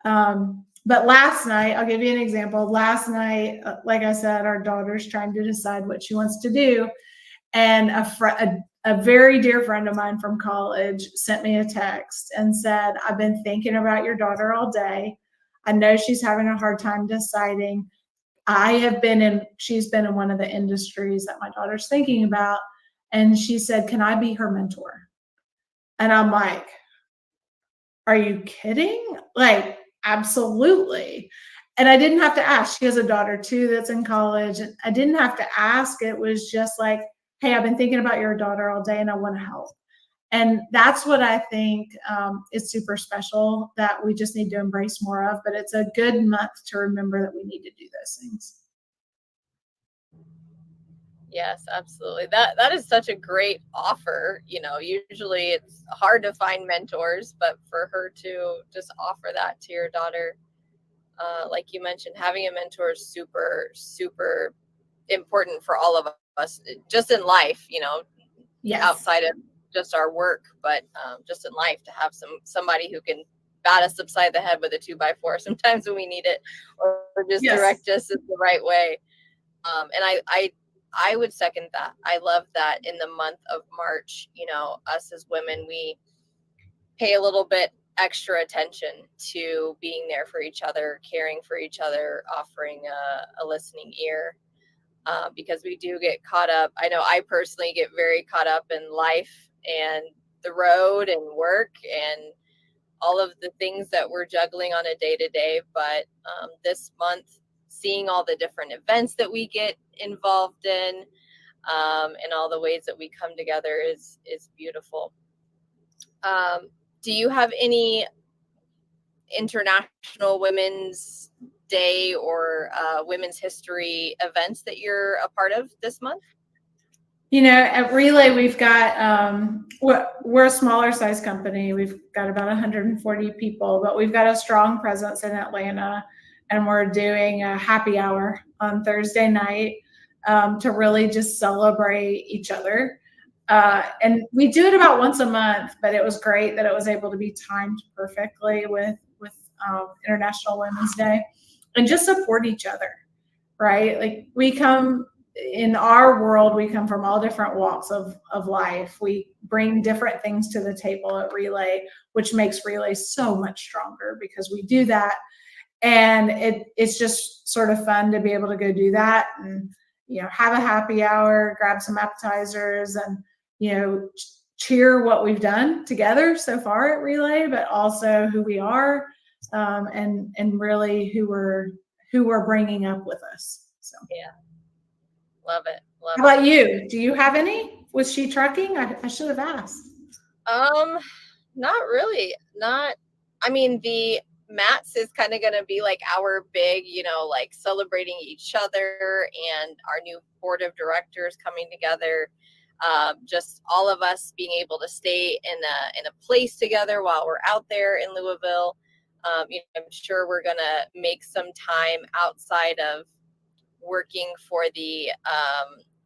But last night, I'll give you an example. Last night, like I said, our daughter's trying to decide what she wants to do. And a very dear friend of mine from college sent me a text and said, I've been thinking about your daughter all day. I know she's having a hard time deciding. She's been in one of the industries that my daughter's thinking about. And she said, can I be her mentor? And I'm like, are you kidding? Like, absolutely. And I didn't have to ask. She has a daughter too that's in college. And I didn't have to ask. It was just like, hey, I've been thinking about your daughter all day and I want to help. And that's what I think is super special, that we just need to embrace more of. But it's a good month to remember that we need to do those things. Yes, absolutely. That is such a great offer. Usually it's hard to find mentors, but for her to just offer that to your daughter, like you mentioned, having a mentor is super, super important for all of us, just in life, Yes. Outside of just our work, but just in life, to have somebody who can bat us upside the head with a 2x4 sometimes when we need it, or just direct us in the right way. And I would second that. I love that in the month of March, us as women, we pay a little bit extra attention to being there for each other, caring for each other, offering a listening ear, because we do get caught up. I know I personally get very caught up in life and the road and work and all of the things that we're juggling on a day-to-day. But this month, seeing all the different events that we get involved in, and all the ways that we come together is beautiful. Do you have any International Women's Day or Women's History events that you're a part of this month? You know, at Relay, we've got, we're a smaller size company. We've got about 140 people, but we've got a strong presence in Atlanta. And we're doing a happy hour on Thursday night to really just celebrate each other. And we do it about once a month, but it was great that it was able to be timed perfectly with International Women's Day and just support each other, right? Like we come in our world, we come from all different walks of life. We bring different things to the table at Relay, which makes Relay so much stronger because we do that. And it's just sort of fun to be able to go do that and, you know, have a happy hour, grab some appetizers and, you know, cheer what we've done together so far at Relay, but also who we are and really who we're bringing up with us. So yeah, love it. Love How about you? Do you have any with She Trucking? I should have asked. Not really. Not. I mean, the Mats is kind of going to be like our big, you know, like celebrating each other and our new board of directors coming together. Just all of us being able to stay in a place together while we're out there in Louisville. You know, I'm sure we're going to make some time outside of working for the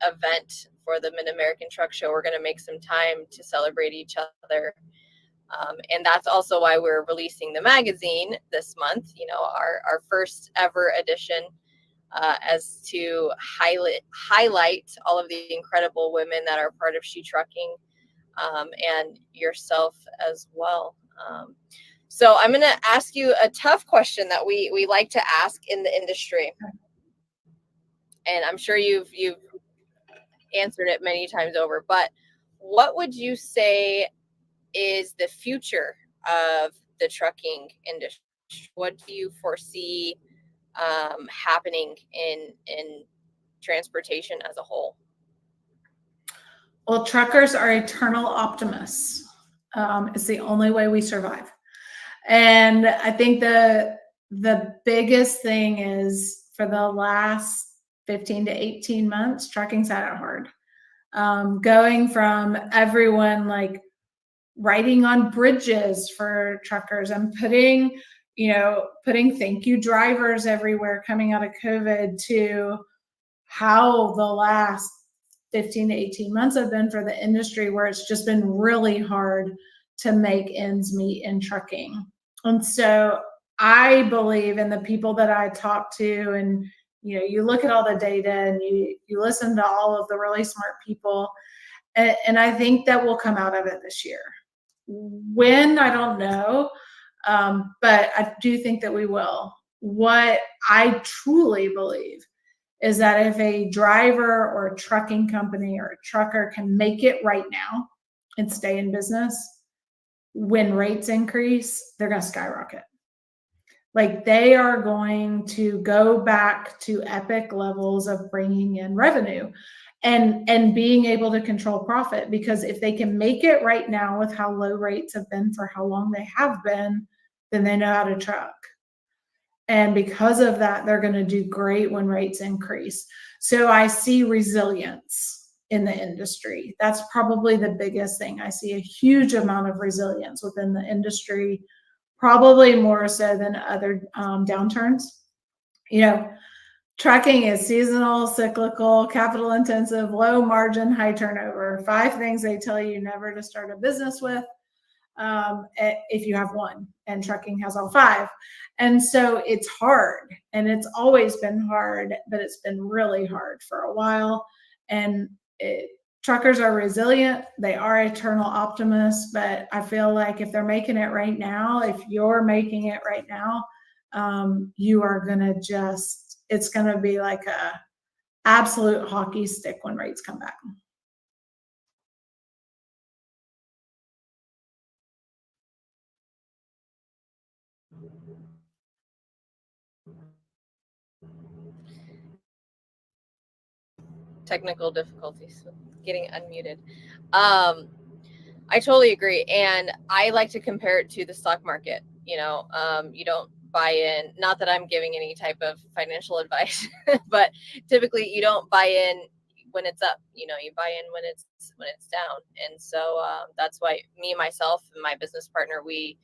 event for the Mid-American Truck Show. We're going to make some time to celebrate each other. And that's also why we're releasing the magazine this month, you know, our first ever edition, as to highlight all of the incredible women that are part of She Trucking, and yourself as well. So I'm going to ask you a tough question that we like to ask in the industry. And I'm sure you've answered it many times over, but what would you say is the future of the trucking industry? What do you foresee happening in transportation as a whole? Well, truckers are eternal optimists. It's the only way we survive. And I think the biggest thing is for the last 15 to 18 months, trucking's had it hard. Going from everyone like writing on bridges for truckers and putting thank you drivers everywhere coming out of COVID to how the last 15 to 18 months have been for the industry, where it's just been really hard to make ends meet in trucking. And so I believe in the people that I talk to, and you know, you look at all the data and you listen to all of the really smart people, and I think that we'll come out of it this year. When, I don't know, but I do think that we will. What I truly believe is that if a driver or a trucking company or a trucker can make it right now and stay in business, when rates increase, they're going to skyrocket. Like they are going to go back to epic levels of bringing in revenue and being able to control profit, because if they can make it right now with how low rates have been for how long they have been, then they know how to truck. And because of that, they're going to do great when rates increase. So I see resilience in the industry. That's probably the biggest thing. I see a huge amount of resilience within the industry, probably more so than other downturns. You know, trucking is seasonal, cyclical, capital intensive, low margin, high turnover. 5 things they tell you never to start a business with, if you have one, and trucking has all 5. And so it's hard, and it's always been hard, but it's been really hard for a while. And truckers are resilient. They are eternal optimists, but I feel like if they're making it right now, if you're making it right now, you are going to it's going to be like a absolute hockey stick when rates come back. Technical difficulties getting unmuted. I totally agree. And I like to compare it to the stock market. You know, you don't buy in, not that I'm giving any type of financial advice, but typically you don't buy in when it's up. You buy in when it's down. And so that's why me, myself, and my business partner, we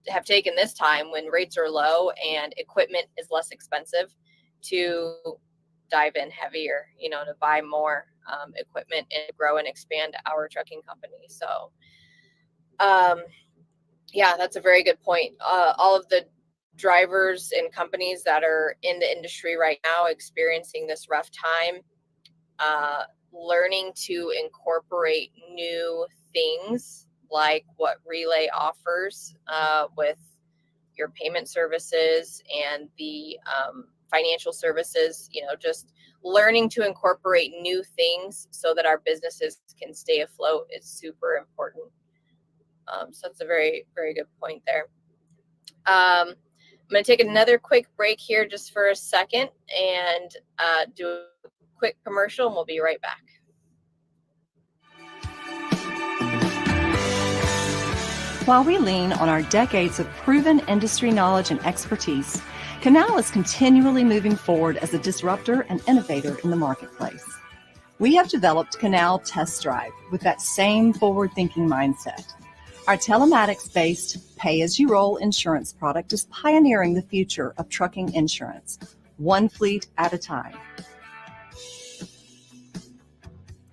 have taken this time when rates are low and equipment is less expensive to dive in heavier, to buy more equipment and grow and expand our trucking company. So yeah, that's a very good point. All of the drivers and companies that are in the industry right now experiencing this rough time, learning to incorporate new things like what Relay offers with your payment services and the financial services, just learning to incorporate new things so that our businesses can stay afloat is super important. So that's a very, very good point there. I'm going to take another quick break here just for a second and do a quick commercial, and we'll be right back. While we lean on our decades of proven industry knowledge and expertise, Canal is continually moving forward as a disruptor and innovator in the marketplace. We have developed Canal Test Drive with that same forward-thinking mindset. Our telematics-based pay-as-you-roll insurance product is pioneering the future of trucking insurance, one fleet at a time.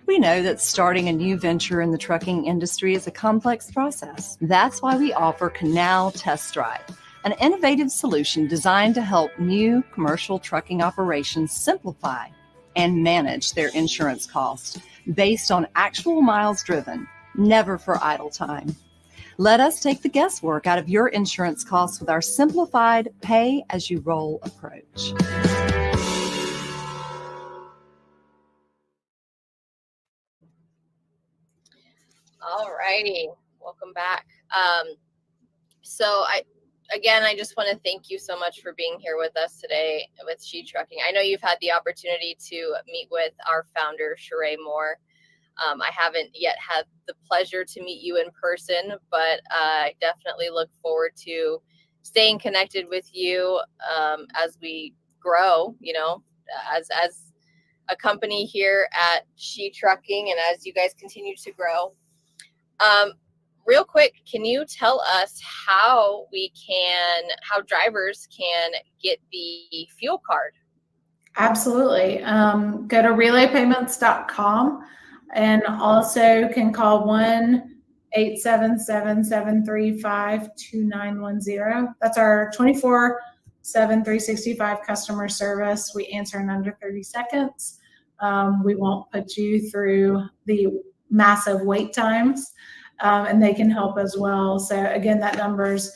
We know that starting a new venture in the trucking industry is a complex process. That's why we offer Canal Test Drive, an innovative solution designed to help new commercial trucking operations simplify and manage their insurance costs based on actual miles driven, never for idle time. Let us take the guesswork out of your insurance costs with our simplified pay-as-you-roll approach. All righty, welcome back. So I just want to thank you so much for being here with us today with She Trucking. I know you've had the opportunity to meet with our founder, Sheree Moore. I haven't yet had the pleasure to meet you in person, but I definitely look forward to staying connected with you as we grow, as a company here at She Trucking, and as you guys continue to grow. Real quick, can you tell us how drivers can get the fuel card? Absolutely. Go to relaypayments.com and also can call 1-877-735-2910. That's our 24/7 365 customer service. We answer in under 30 seconds. We won't put you through the massive wait times, and they can help as well. So again, that number is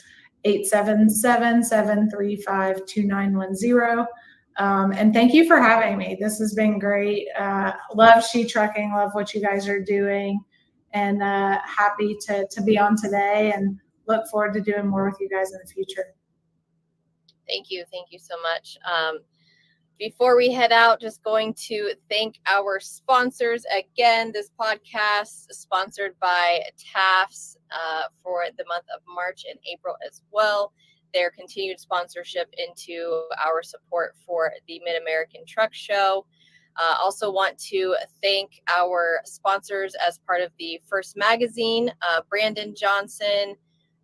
877-735-2910. And thank you for having me. This has been great. Love She Trucking, love what you guys are doing, and happy to be on today, and look forward to doing more with you guys in the future. Thank you so much. Before we head out, just going to thank our sponsors. Again, this podcast is sponsored by TAFS for the month of March and April as well. Their continued sponsorship into our support for the Mid-American Truck Show. Also want to thank our sponsors as part of the First Magazine, Brandon Johnson,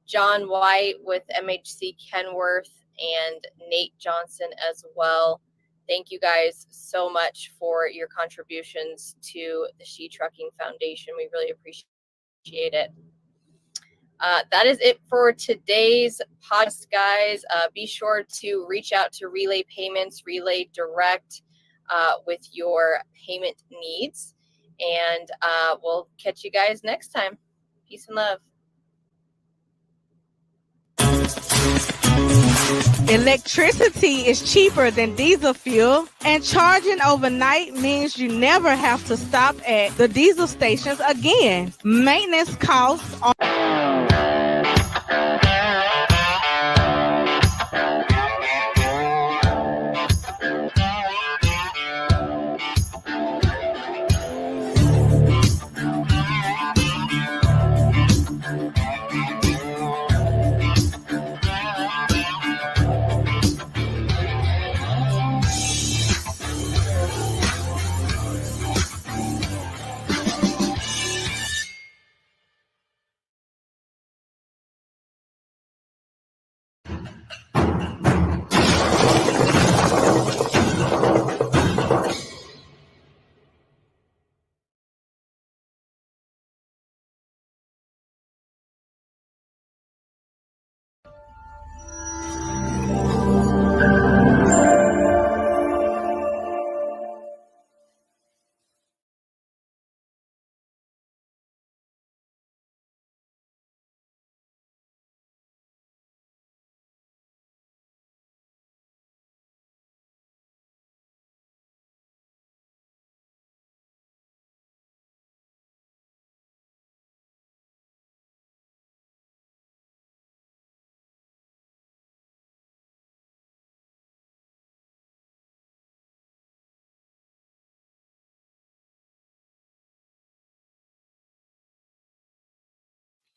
John White with MHC Kenworth, and Nate Johnson as well. Thank you guys so much for your contributions to the She Trucking Foundation. We really appreciate it. That is it for today's podcast, guys. Be sure to reach out to Relay Payments, Relay Direct with your payment needs. And we'll catch you guys next time. Peace and love. Electricity is cheaper than diesel fuel, and charging overnight means you never have to stop at the diesel stations again. Maintenance costs are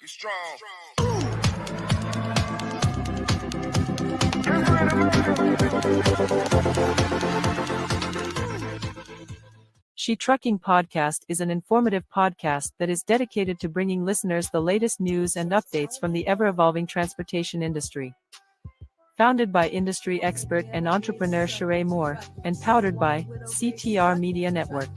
Be strong. She Trucking Podcast is an informative podcast that is dedicated to bringing listeners the latest news and updates from the ever-evolving transportation industry. Founded by industry expert and entrepreneur Sheree Moore, and powered by CTR Media Network.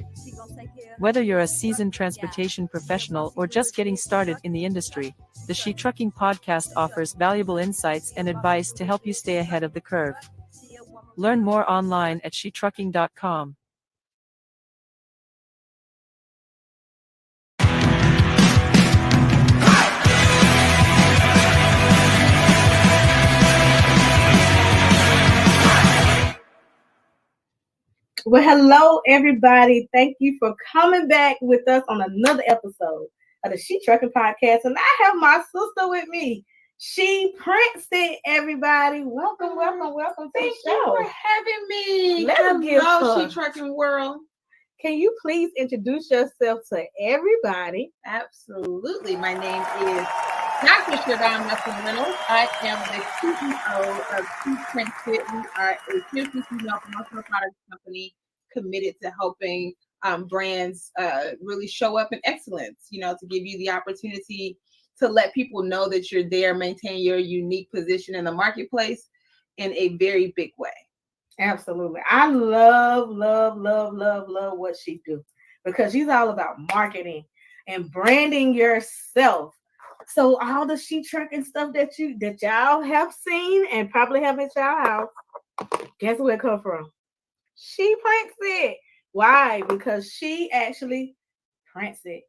Whether you're a seasoned transportation professional or just getting started in the industry, the She Trucking Podcast offers valuable insights and advice to help you stay ahead of the curve. Learn more online at shetrucking.com. Well, hello, everybody. Thank you for coming back with us on another episode of the She Trucking Podcast. And I have my sister with me. She Prints It, everybody. Welcome, welcome, welcome to Thank the show. you for having me. Let's give Hello, her. She Trucking World. Can you please introduce yourself to everybody? Absolutely. My name is Dr. Siobhan Russell Reynolds. I am the CEO of She Prints It. We are a fiercely female promotional products company committed to helping brands really show up in excellence, to give you the opportunity to let people know that you're there, maintain your unique position in the marketplace in a very big way. Absolutely. I love what she do, because she's all about marketing and branding yourself. So all the She Trucking stuff that y'all have seen and probably have at y'all house, guess where it come from? She prints it. Why? Because she actually prints it.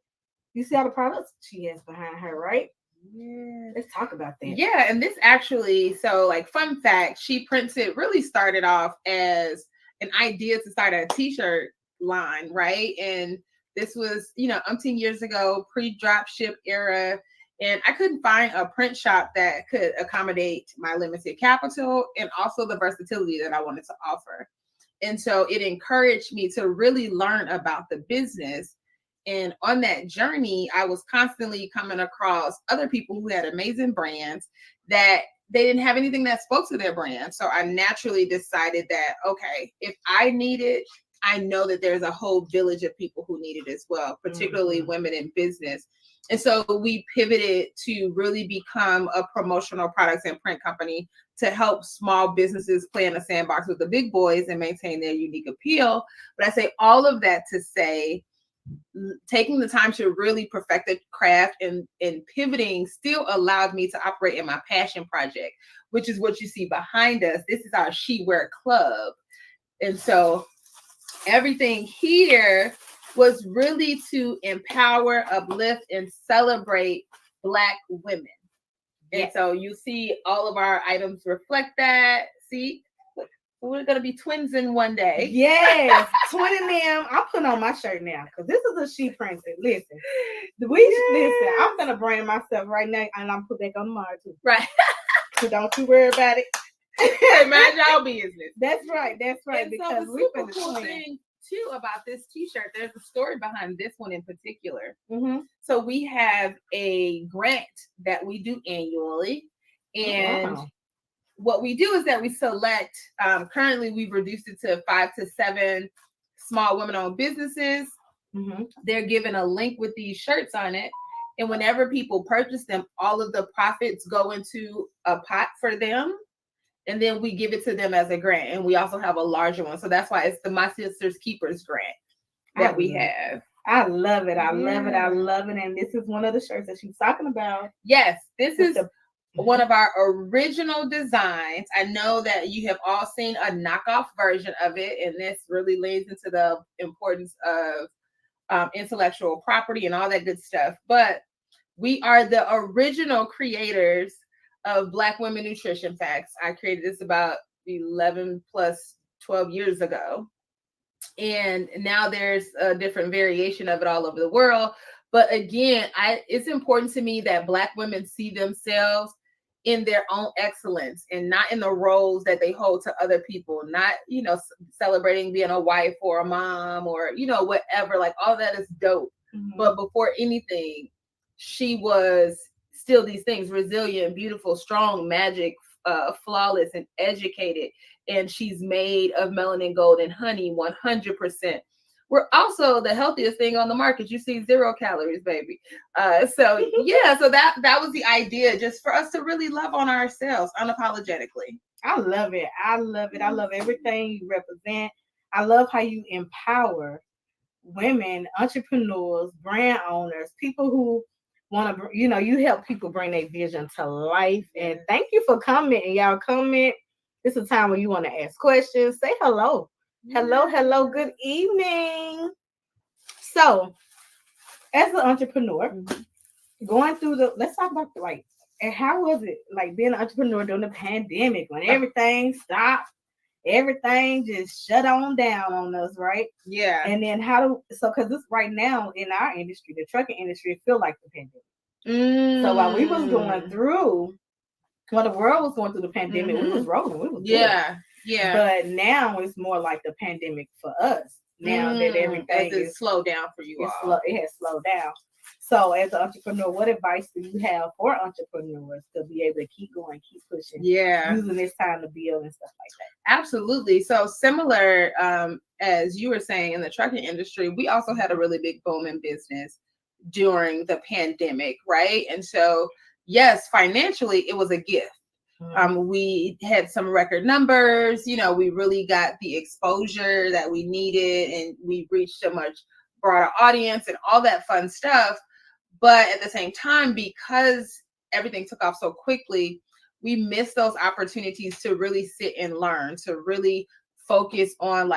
You see all the products she has behind her, right? Yeah. Let's talk about that. Yeah, and this actually, fun fact, She Prints It really started off as an idea to start a t-shirt line, right? And this was, umpteen years ago, pre-drop ship era. And I couldn't find a print shop that could accommodate my limited capital and also the versatility that I wanted to offer. And so it encouraged me to really learn about the business. And on that journey, I was constantly coming across other people who had amazing brands that they didn't have anything that spoke to their brand. So I naturally decided that, okay, if I need it, I know that there's a whole village of people who need it as well, particularly women in business. And so we pivoted to really become a promotional products and print company to help small businesses play in a sandbox with the big boys and maintain their unique appeal. But I say all of that to say, taking the time to really perfect the craft and pivoting still allowed me to operate in my passion project, which is what you see behind us. This is our She Wear Club. And so everything here was really to empower, uplift, and celebrate Black women. And so you see all of our items reflect that. See, we're going to be twins in one day. Yes, twin in them. I'm putting on my shirt now because this is a She Prints It. Listen, listen, I'm going to brand myself right now and I'm put back on tomorrow too. Right. So don't you worry about it. Hey, mind y'all business. That's right. And because so the we super cool thing too about this t-shirt, there's a story behind this one in particular. Mm-hmm. So we have a grant that we do annually, and what we do is that we select, currently we've reduced it to 5 to 7 small women-owned businesses. Mm-hmm. They're given a link with these shirts on it, and whenever people purchase them, all of the profits go into a pot for them. And then we give it to them as a grant. And we also have a larger one. So that's why it's the My Sister's Keepers grant that we have. I love it. I love it. And this is one of the shirts that she was talking about. Yes, this is one of our original designs. I know that you have all seen a knockoff version of it. And this really leans into the importance of intellectual property and all that good stuff. But we are the original creators of Black Women Nutrition Facts. I created this about 11 plus 12 years ago. And now there's a different variation of it all over the world. But again, it's important to me that Black women see themselves in their own excellence and not in the roles that they hold to other people, not, celebrating being a wife or a mom or, whatever, like all that is dope. Mm-hmm. But before anything, she was still these things: resilient, beautiful, strong, magic, flawless, and educated. And she's made of melanin gold and honey 100%. We're also the healthiest thing on the market. You see 0 calories, baby. So that was the idea, just for us to really love on ourselves unapologetically. I love it. I love it. I love everything you represent. I love how you empower women, entrepreneurs, brand owners, people who want to, you help people bring their vision to life. And thank you for commenting. Y'all comment. This is a time when you want to ask questions. Say hello. Hello. Good evening. So, as an entrepreneur, going through let's talk about and how was it like being an entrepreneur during the pandemic when everything stopped? Everything just shut on down on us, right? Yeah. And then because this right now in our industry, the trucking industry, it feel like the pandemic. So while we was going through, while the world was going through the pandemic, we was rolling. We was Yeah. But now it's more like the pandemic for us. Now that everything is slowed down for you all. It has slowed down. So as an entrepreneur, what advice do you have for entrepreneurs to be able to keep going, keep pushing, using this time to build and stuff like that? Absolutely. So similar as you were saying in the trucking industry, we also had a really big boom in business during the pandemic, right? And so, yes, financially, it was a gift. We had some record numbers, we really got the exposure that we needed, and we reached a much broader audience and all that fun stuff. But at the same time, because everything took off so quickly, we missed those opportunities to really sit and learn, to really focus on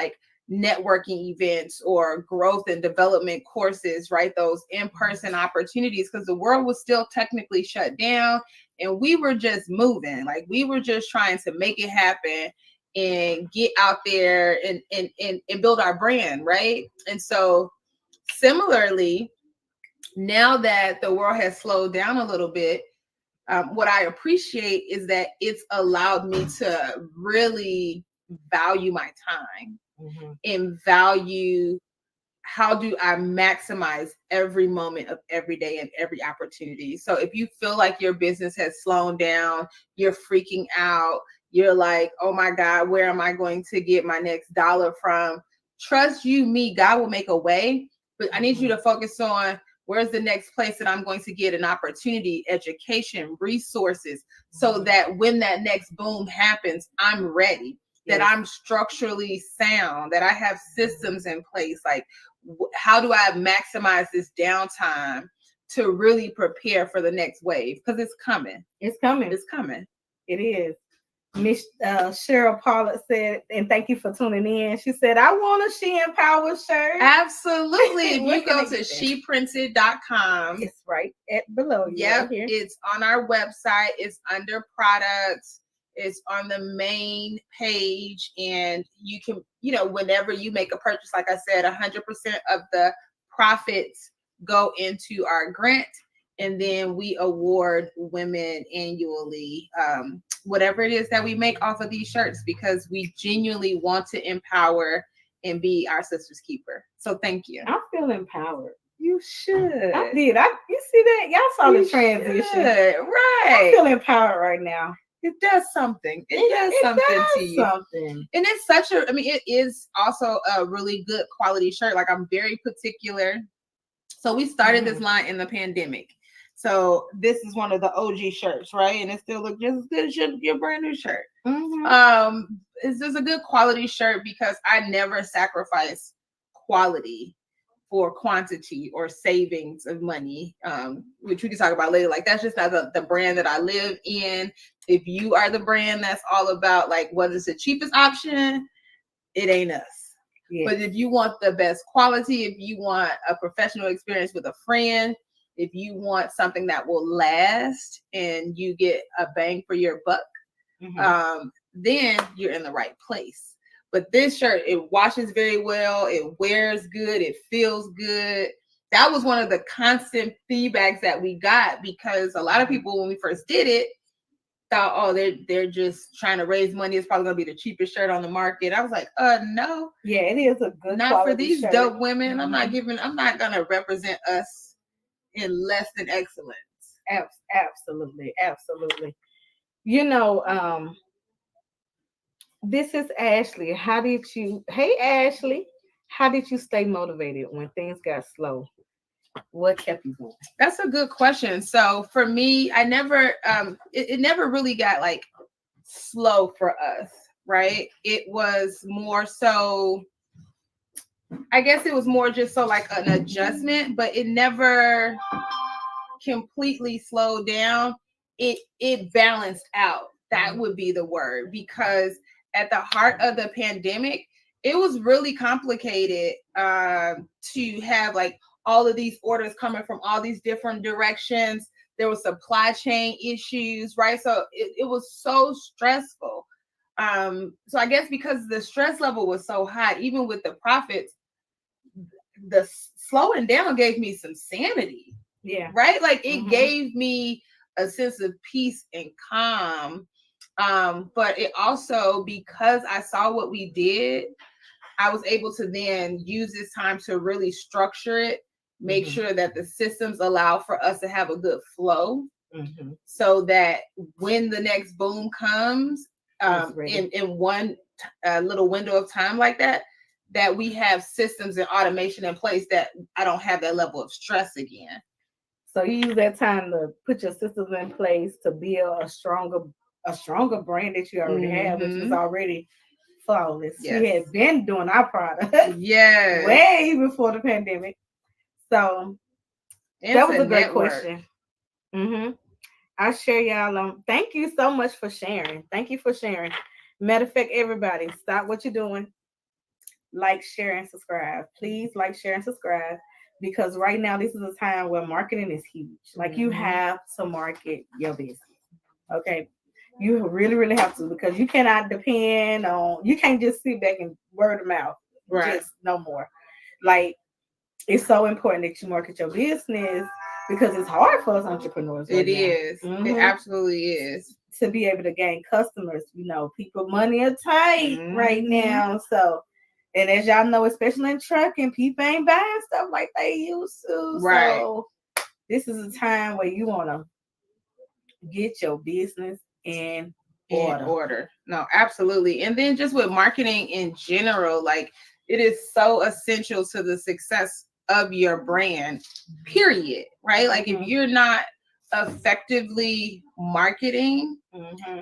networking events or growth and development courses, right? Those in-person opportunities, because the world was still technically shut down and we were just moving. We were just trying to make it happen and get out there and build our brand, right? And so similarly, now that the world has slowed down a little bit, what I appreciate is that it's allowed me to really value my time and value how do I maximize every moment of every day and every opportunity. So if you feel like your business has slowed down, you're freaking out, you're like, oh my God, where am I going to get my next dollar from? Trust you, me, God will make a way. But I need you to focus on where's the next place that I'm going to get an opportunity, education, resources, so that when that next boom happens, I'm ready, that I'm structurally sound, that I have systems in place. How do I maximize this downtime to really prepare for the next wave? Because it's coming. It's coming. It's coming. It is. Miss Cheryl Paulett said, and thank you for tuning in. She said, I want a She Empower shirt. Absolutely. If you go to sheprinted.com. It's right below you. Yep. Right here. It's on our website. It's under products. It's on the main page. And you can, whenever you make a purchase, like I said, 100% of the profits go into our grant. And then we award women annually whatever it is that we make off of these shirts, because we genuinely want to empower and be our sister's keeper. So thank you. I feel empowered. You should. I did. You see that? Y'all saw the transition. Right. I feel empowered right now. It does something. It does something to you. And it's it is also a really good quality shirt. I'm very particular. So we started this line in the pandemic. So this is one of the OG shirts, right? And it still looks just as good as your brand new shirt. It's just a good quality shirt because I never sacrifice quality for quantity or savings of money, which we can talk about later. That's just not the brand that I live in. If you are the brand that's all about what is the cheapest option, it ain't us. Yeah. But if you want the best quality, if you want a professional experience with a friend, if you want something that will last and you get a bang for your buck, then you're in the right place. But this shirt, it washes very well. It wears good. It feels good. That was one of the constant feedbacks that we got, because a lot of people, when we first did it, thought, oh, they're just trying to raise money. It's probably gonna be the cheapest shirt on the market. I was like, no. Yeah, it is a good. Not for these shirt. Dope women. I'm not gonna represent us in less than excellence. Absolutely, absolutely. You know, this is Ashley. Hey Ashley, how did you stay motivated when things got slow? What kept you going? That's a good question. So for me, I never, it never really got like slow for us, right? It was more so, I guess it was more just so like an adjustment, but it never completely slowed down. It balanced out. That would be the word, because at the heart of the pandemic, it was really complicated to have like all of these orders coming from all these different directions. There was supply chain issues, right? So it was so stressful. So I guess because the stress level was so high, even with the profits, the slowing down gave me some sanity. Yeah. Right? Like it gave me a sense of peace and calm. But it also, because I saw what we did, I was able to then use this time to really structure it, make sure that the systems allow for us to have a good flow, so that when the next boom comes, in one little window of time like that, that we have systems and automation in place that I don't have that level of stress again. So you use that time to put your systems in place to build a stronger brand that you already have, which was already flawless. Yes. We had been doing our product way before the pandemic. So that was a great question. I share y'all. Thank you so much for sharing. Thank you for sharing. Matter of fact, everybody, stop what you're doing. Like, share, and subscribe. Please like, share, and subscribe, because right now this is a time where marketing is huge. Like you have to market your business. Okay. You really, really have to, because you cannot depend on, you can't just sit back and word of mouth. Right. Just no more. Like, it's so important that you market your business, because it's hard for us entrepreneurs. It is. It absolutely is. To be able to gain customers. You know, people money are tight right now. So, and as y'all know, especially in trucking, people ain't buying stuff like they used to. Right. So this is a time where you want to get your business in order. No, absolutely. And then just with marketing in general, like it is so essential to the success of your brand, period. Right? Like if you're not effectively marketing,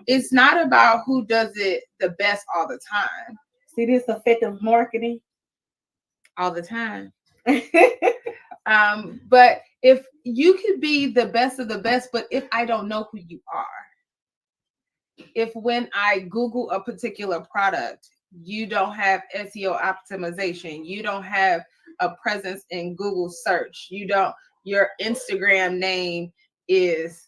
it's not about who does it the best all the time. See, this effective marketing all the time. But if you could be the best of the best, but if I don't know who you are, if when I Google a particular product, you don't have SEO optimization, you don't have a presence in Google search, your Instagram name is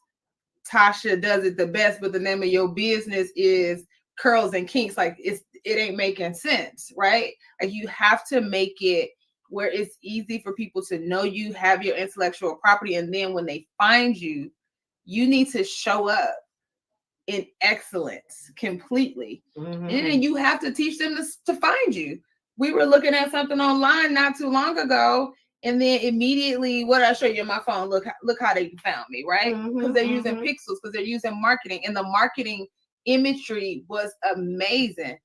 Tasha Does It the Best, but the name of your business is Curls and Kinks, like it ain't making sense, right? Like you have to make it where it's easy for people to know you have your intellectual property, and then when they find you, you need to show up in excellence completely, and then you have to teach them to find you. We were looking at something online not too long ago, and then immediately, what I show you on my phone, look how they found me, right? Because they're using pixels, because they're using marketing, and the marketing imagery was amazing.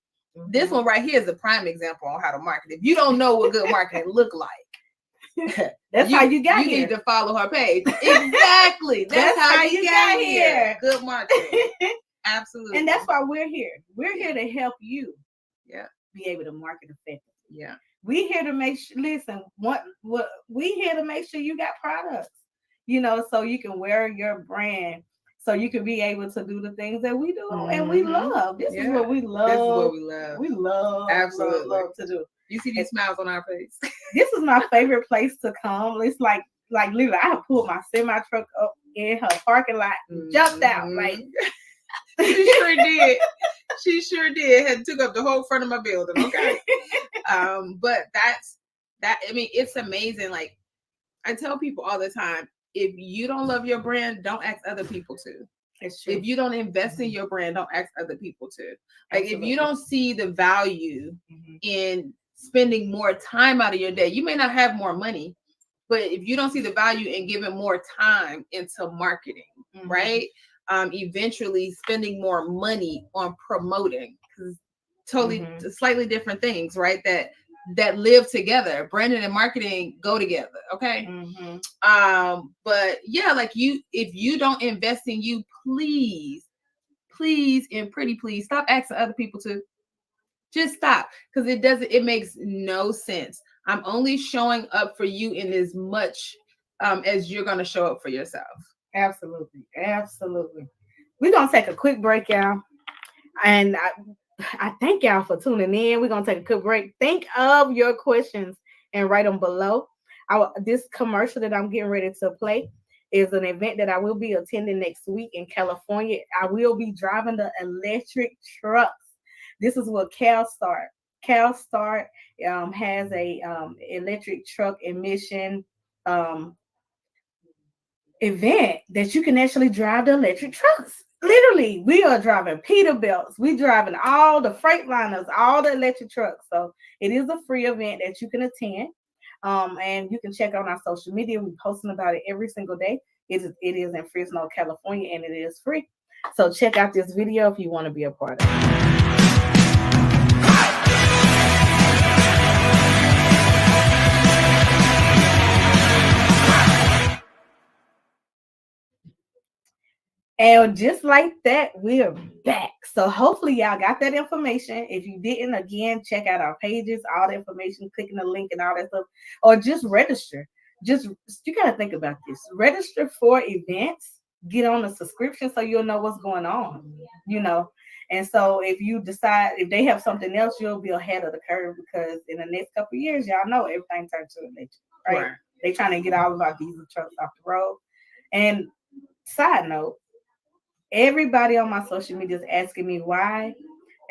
This one right here is a prime example on how to market. If you don't know what good marketing look like, that's how you got here. You need to follow her page. Exactly. That's how you got here. Good marketing. Absolutely. And that's why we're here. We're here to help you. Yeah. Be able to market effectively. Yeah. We here to make sure. Listen, what we here to make sure you got products. You know, so you can wear your brand. So you can be able to do the things that we do and we love. This is what we love. This is what we love. We love, absolutely love to do. You see these smiles on our face. This is my favorite place to come. It's like literally, I pulled my semi truck up in her parking lot, and jumped out. Like she sure did. She sure did. Had took up the whole front of my building. Okay. But that's that. I mean, it's amazing. Like I tell people all the time, if you don't love your brand, don't ask other people to. It's true. If you don't invest in your brand, don't ask other people to. Like if you don't see the value in spending more time out of your day, you may not have more money, But if you don't see the value in giving more time into marketing, right? Eventually spending more money on promoting, because totally slightly different things, right? That live together. Branding and marketing go together. Okay. But yeah, like if you don't invest in you, please and pretty please stop asking other people to. Just stop, because it makes no sense. I'm only showing up for you in as much as you're going to show up for yourself. Absolutely. We're going to take a quick break, y'all. And I thank y'all for tuning in. We're going to take a quick break. Think of your questions and write them below. This commercial that I'm getting ready to play is an event that I will be attending next week in California. I will be driving the electric trucks. This is what CalStart has a electric truck emission event that you can actually drive the electric trucks. Literally, we are driving Peterbilts. We driving all the Freightliners, all the electric trucks. So it is a free event that you can attend. And you can check out our social media. We're posting about it every single day. It is in Fresno, California, and it is free. So check out this video if you want to be a part of it. And just like that, we're back. So hopefully y'all got that information. If you didn't, again, check out our pages, all the information, clicking the link and all that stuff, or just register. You got to think about this. Register for events, get on a subscription so you'll know what's going on, And so if you decide, if they have something else, you'll be ahead of the curve, because in the next couple of years, y'all know everything turns to electric, right? They trying to get all of our diesel trucks off the road. And side note, everybody on my social media is asking me why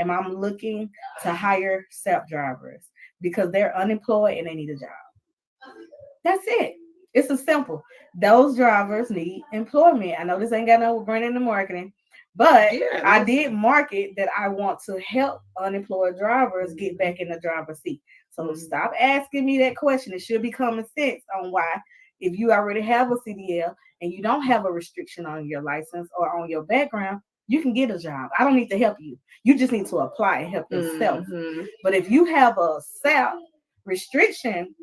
am I looking to hire self-drivers, because they're unemployed and they need a job. That's it. It's as simple. Those drivers need employment. I know this ain't got no branding and marketing, but I did market that I want to help unemployed drivers get back in the driver's seat. So stop asking me that question. It should be common sense on why, if you already have a CDL and you don't have a restriction on your license or on your background, you can get a job. I don't need to help you. You just need to apply and help yourself. But if you have a self restriction,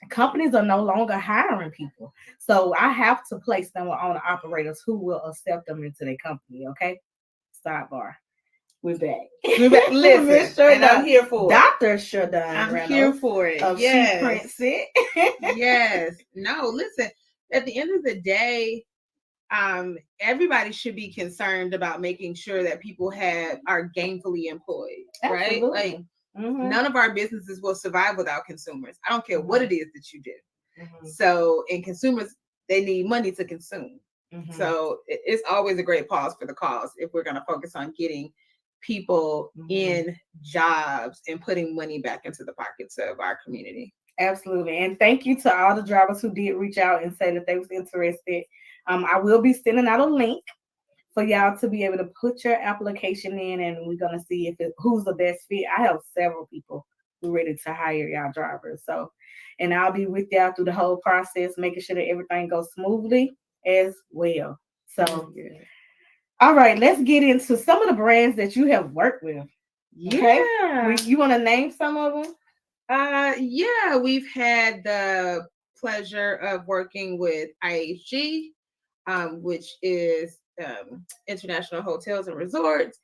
companies are no longer hiring people. So I have to place them on operators who will accept them into their company. Okay. Sidebar. We're back. Listen, and I'm here for Dr. Shadon. I'm here for it. Yes. Yes. No, listen, at the end of the day, everybody should be concerned about making sure that people are gainfully employed. Absolutely. Right? Like none of our businesses will survive without consumers. I don't care what it is that you do. So, and consumers, they need money to consume. So it's always a great pause for the cause if we're going to focus on getting people in jobs and putting money back into the pockets of our community. Absolutely. And thank you to all the drivers who did reach out and say that they was interested. I will be sending out a link for y'all to be able to put your application in, and we're going to see who's the best fit. I have several people who are ready to hire y'all drivers. So, and I'll be with y'all through the whole process, making sure that everything goes smoothly as well. So, all right, let's get into some of the brands that you have worked with. Okay? You want to name some of them? Yeah, we've had the pleasure of working with IHG, which is International Hotels and Resorts.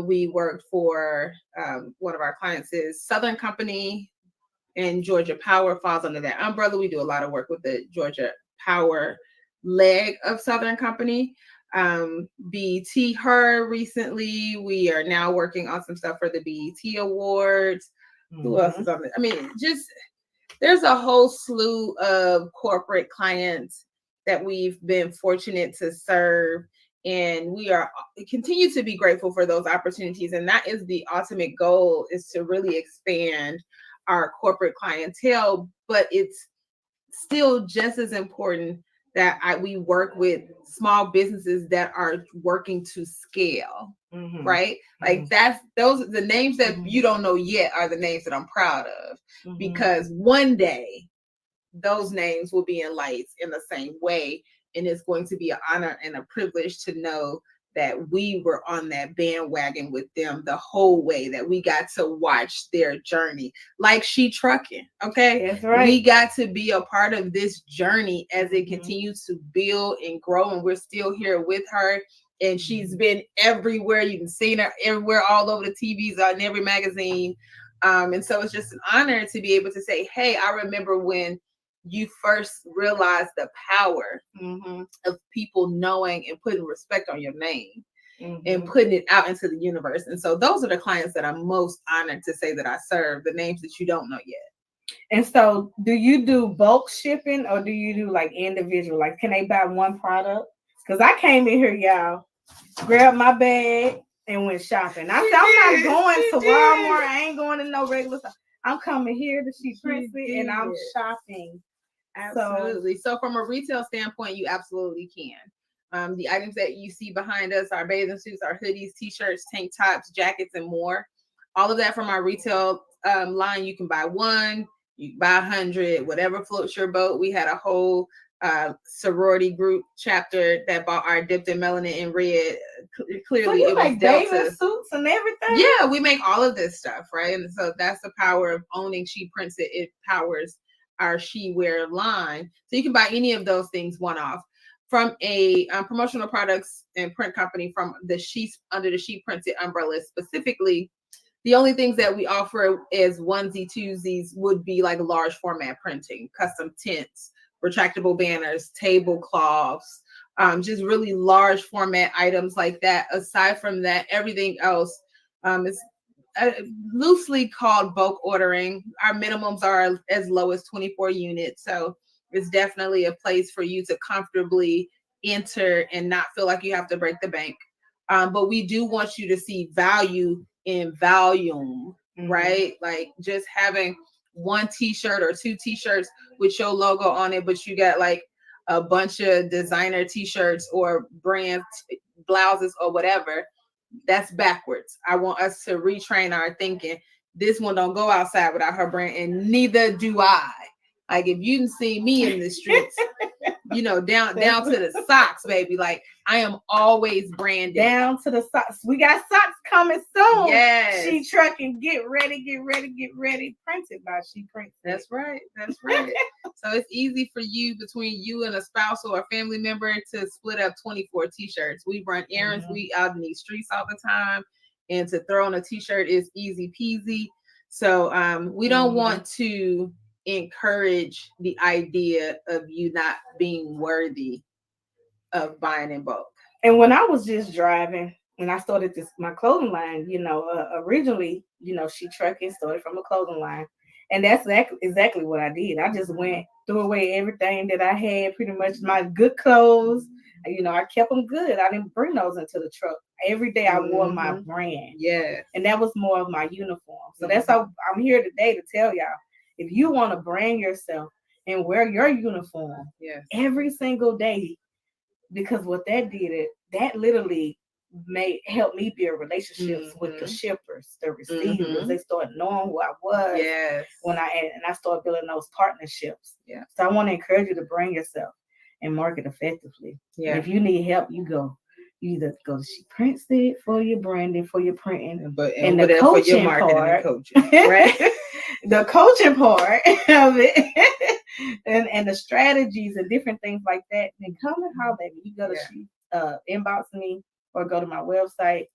We worked for one of our clients is Southern Company, and Georgia Power falls under that umbrella. We do a lot of work with the Georgia Power leg of Southern Company. BET Her recently. We are now working on some stuff for the BET Awards. Who else is on it? I mean, just there's a whole slew of corporate clients that we've been fortunate to serve, and we continue to be grateful for those opportunities. And that is the ultimate goal, is to really expand our corporate clientele. But it's still just as important that we work with small businesses that are working to scale, right? Like the names that you don't know yet are the names that I'm proud of, because one day those names will be in lights in the same way. And it's going to be an honor and a privilege to know that we were on that bandwagon with them the whole way, that we got to watch their journey. Like She Trucking, okay? That's right. We got to be a part of this journey as it continues to build and grow, and we're still here with her. And she's been everywhere. You can see her everywhere, all over the TVs, on every magazine. And so it's just an honor to be able to say, hey, I remember when you first realize the power of people knowing and putting respect on your name and putting it out into the universe. And so those are the clients that I'm most honored to say that I serve, the names that you don't know yet. And so do you do bulk shipping or do you do like individual? Like, can they buy one product? Because I came in here, y'all, grabbed my bag and went shopping. I said, I'm not going to Walmart. I ain't going to no regular stuff. I'm coming here to She Prints It and I'm shopping. Absolutely. So from a retail standpoint, you absolutely can. The items that you see behind us, our bathing suits, our hoodies, t-shirts, tank tops, jackets, and more. All of that from our retail line. You can buy one, you can buy 100, whatever floats your boat. We had a whole sorority group chapter that bought our Dipped in Melanin and Red. Clearly, so it was Delta. bathing suits and everything. Yeah, we make all of this stuff, right? And so that's the power of owning She Prints It. It powers our She Wear line. So you can buy any of those things one off. From a promotional products and print company from the under the She Prints It umbrella specifically, the only things that we offer as onesie twosies would be like large format printing, custom tints, retractable banners, tablecloths, just really large format items like that. Aside from that, everything else is loosely called bulk ordering. Our minimums are as low as 24 units. So it's definitely a place for you to comfortably enter and not feel like you have to break the bank. But we do want you to see value in volume, right? Like just having one t-shirt or two t-shirts with your logo on it, but you got like a bunch of designer t-shirts or brand blouses or whatever. That's backwards. I want us to retrain our thinking. This one don't go outside without her brand, and neither do I. Like if you can see me in the streets, you know, down to the socks, baby. Like I am always branded. Down to the socks. We got socks coming soon. Yes. She Trucking. Get ready, get ready, get ready. Printed by She Prints. That's right. That's right. So it's easy for you, between you and a spouse or a family member, to split up 24 t-shirts. We run errands. We out in these streets all the time. And to throw on a t-shirt is easy peasy. So we don't want to encourage the idea of you not being worthy of buying in bulk. And when I was just driving and I started my clothing line, you know, originally, you know, She Trucking started from a clothing line. And that's exactly what I did. I just threw away everything that I had, pretty much my good clothes. You know, I kept them good. I didn't bring those into the truck. Every day I wore my brand. Yeah. And that was more of my uniform. So that's how I'm here today to tell y'all, if you want to brand yourself and wear your uniform every single day, because what that did, that literally helped me build relationships with the shippers, the receivers. They started knowing who I was. Yes. When I started building those partnerships. Yeah. So I want to encourage you to brand yourself and market effectively. Yeah. And if you need help, you either go to She Prints It for your branding, for your printing, and the coaching for your marketing part, and coaching, right? The coaching part of it, and the strategies and different things like that. Then come and holler at me. You go to inbox me or go to my website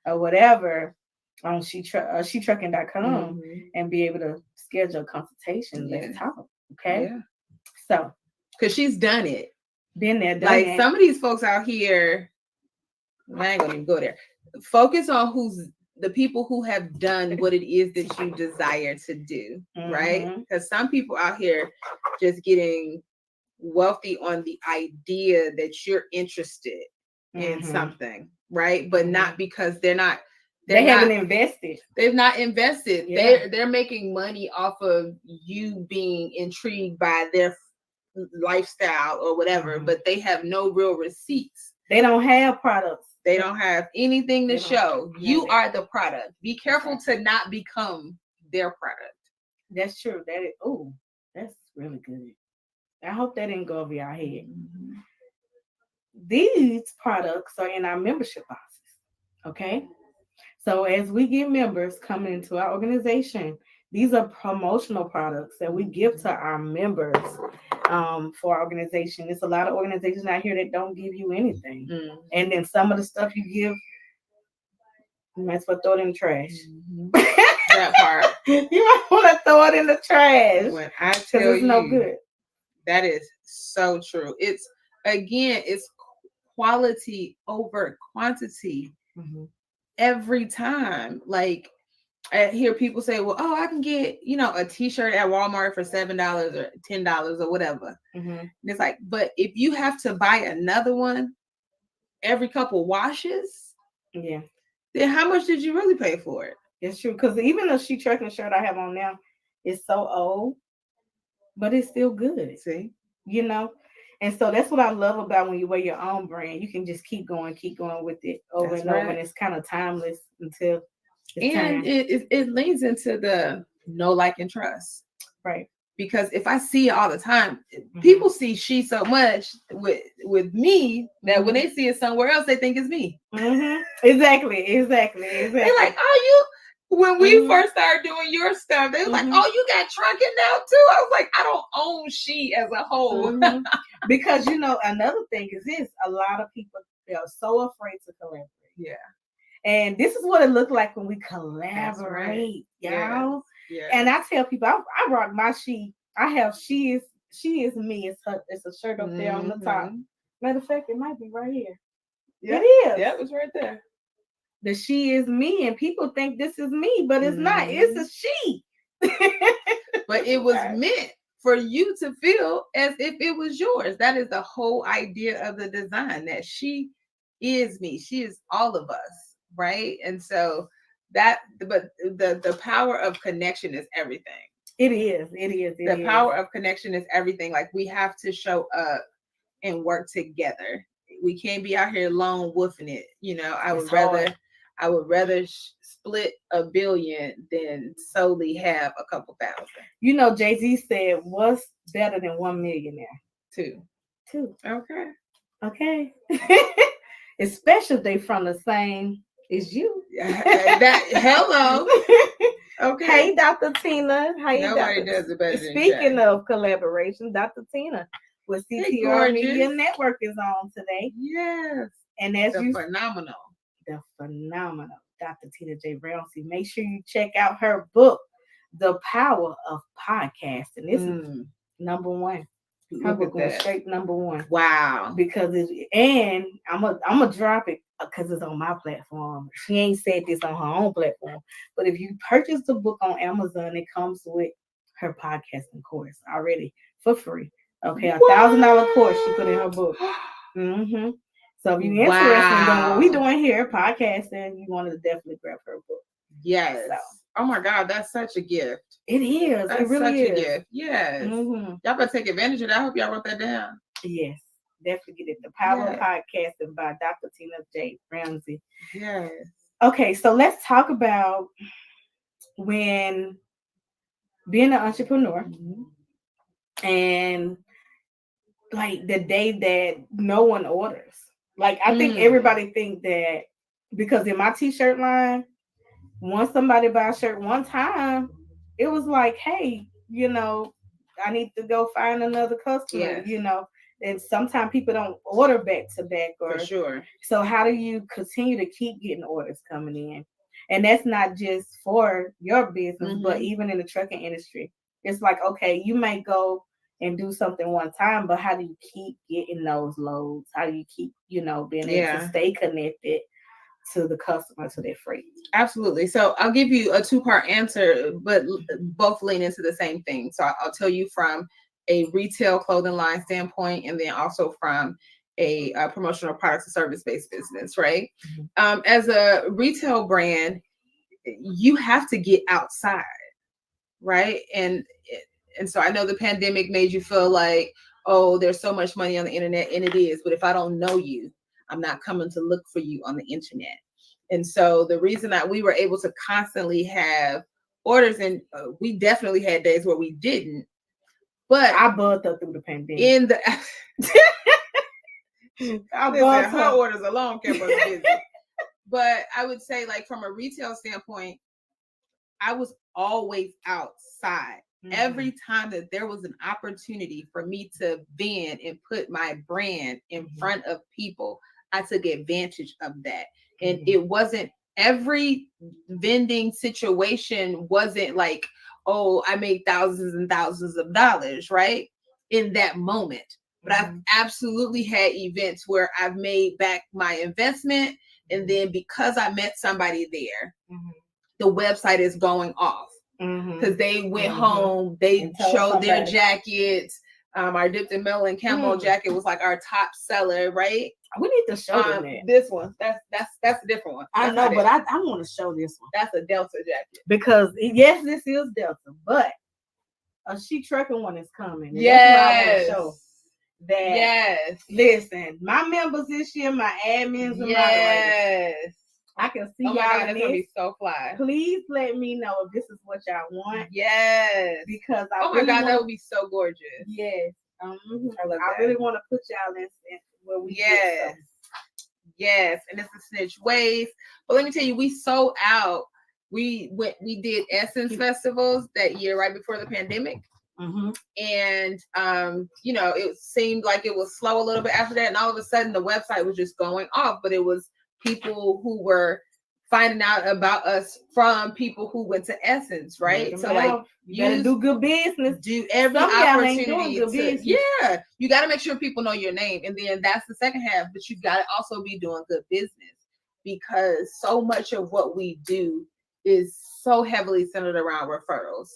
or whatever on shetrucking.com and be able to schedule a consultation. Let's talk. Okay. Yeah. So, because she's done it. Been there, done like that. Some of these folks out here, I ain't gonna even go there. Focus on the people who have done what it is that you desire to do, right? Because some people out here just getting wealthy on the idea that you're interested in something, right? But not because they haven't invested. They've not invested. Yeah. They're making money off of you being intrigued by their lifestyle or whatever, but they have no real receipts. They don't have products. They don't have anything to show. You are the product. Be careful to not become their product. That's true. That's really good. I hope that didn't go over your head. These products are in our membership boxes. Okay. So as we get members coming into our organization, these are promotional products that we give to our members for our organization. There's a lot of organizations out here that don't give you anything. And then some of the stuff you give, you might as well throw it in the trash. That part. You might want to throw it in the trash. When I tell it's you, no good. That is so true. It's quality over quantity every time. Like I hear people say, well, I can get, a t-shirt at Walmart for $7 or $10 or whatever. And it's like, but if you have to buy another one every couple washes, then how much did you really pay for it? It's true. Because even the She Trucking shirt I have on now is so old, but it's still good. See? And so that's what I love about when you wear your own brand. You can just keep going with it over and over. And it's kind of timeless until it's time. It leads into the know, like, and trust. Right. Because if I see it all the time, people see she so much with me that when they see it somewhere else, they think it's me. Exactly. They're like, when we first started doing your stuff, they was like, you got trucking now too? I was like, I don't own she as a whole. Because, another thing is this, a lot of people, they are so afraid to collaborate. Yeah. And this is what it looked like when we collaborate, y'all. Yeah. And I tell people, I rock my she. I have she is me. It's a shirt up there on the top. Matter of fact, it might be right here. Yeah. It is. Yeah, it's right there. The she is me, and people think this is me, but it's not. It's a she. But it was meant for you to feel as if it was yours. That is the whole idea of the design, that she is me. She is all of us, right? And so but the power of connection is everything. It is. The power of connection is everything. Like, we have to show up and work together. We can't be out here lone wolfing it. I would rather split $1 billion than solely have a couple thousand. Jay-Z said, what's better than 1 millionaire? Two. Okay. Especially if they from the same as you. Hello. Okay. Hey, Dr. Tina. Nobody does it better than Speaking Jack. of collaboration, Dr. Tina with CTR Media Network is on today. Yes. And as the phenomenal Dr. Tina J. Ramsey. Make sure you check out her book, The Power of Podcasting. This is number one. Her book was straight number one. Wow. Because I'm gonna drop it because it's on my platform. She ain't said this on her own platform. But if you purchase the book on Amazon, it comes with her podcasting course already for free. Okay, $1,000 course she put in her book. So if you're interested in doing what we're doing here, podcasting, you want to definitely grab her book. Yes. So. Oh my God, that's such a gift. It is. That's it really such is. a gift. Yes. Y'all better take advantage of that. I hope y'all wrote that down. Yes. Definitely get it. The Power of Podcasting by Dr. Tina J. Ramsey. Yes. Okay, so let's talk about when being an entrepreneur and like the day that no one orders. Like, I think everybody think that because in my t-shirt line, once somebody buy a shirt one time, it was like, hey, I need to go find another customer, and sometimes people don't order back to back. For sure. So how do you continue to keep getting orders coming in? And that's not just for your business, but even in the trucking industry. It's like, okay, you may go and do something one time, but how do you keep getting those loads? How do you keep, being able to stay connected to the customer, to their freight? Absolutely. So I'll give you a two-part answer, but both lean into the same thing. So I'll tell you from a retail clothing line standpoint, and then also from a promotional products and service-based business, right? As a retail brand, you have to get outside, right? And so I know the pandemic made you feel like, oh, there's so much money on the internet, and it is. But if I don't know you, I'm not coming to look for you on the internet. And so the reason that we were able to constantly have orders, and we definitely had days where we didn't, But I buzzed up through the pandemic. in the I listen, buzzed her up. orders alone kept us busy. But I would say, like, from a retail standpoint, I was always outside. Every time that there was an opportunity for me to vend and put my brand in front of people, I took advantage of that. And it wasn't every vending situation wasn't like, oh, I made thousands and thousands of dollars, right? In that moment. But I've absolutely had events where I've made back my investment. And then because I met somebody there, the website is going off. Because they went home, they showed their jackets. Our dipped in melon camo jacket was like our top seller, right? We need to show them that. This one. That's a different one. I That's know, not but it. I want to show this one. That's a Delta jacket. Because yes, this is Delta, but a She Trucking one is coming. And Yes. that's what I want to show. That Yes. listen, my members this year, my admins and moderators. Yes. I can see Oh my y'all God, in that's gonna this. be so fly. Please let me know if this is what y'all want. Yes. Because I Oh my really God, that wanna, would be so gorgeous. yes. I love I that. really want to put y'all in where we get Yes. some. Yes. And it's a snitch waist. But let me tell you, we sold out. We did Essence festivals that year right before the pandemic. And you know, it seemed like it was slow a little bit after that, and all of a sudden the website was just going off. But it was people who were finding out about us from people who went to Essence, right? So like, you gotta do good business. Do every Some of y'all ain't doing opportunity good to, business. yeah, you got to make sure people know your name, and then that's the second half. But you got to also be doing good business, because so much of what we do is so heavily centered around referrals.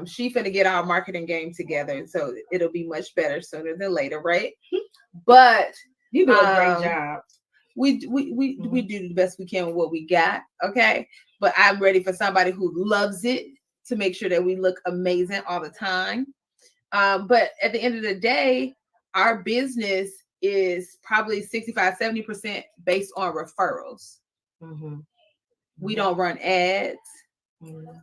She finna get our marketing game together, so it'll be much better sooner than later, right? But you do a great job. We do the best we can with what we got, okay? But I'm ready for somebody who loves it to make sure that we look amazing all the time. But at the end of the day, our business is probably 65-70% based on referrals. We don't run ads.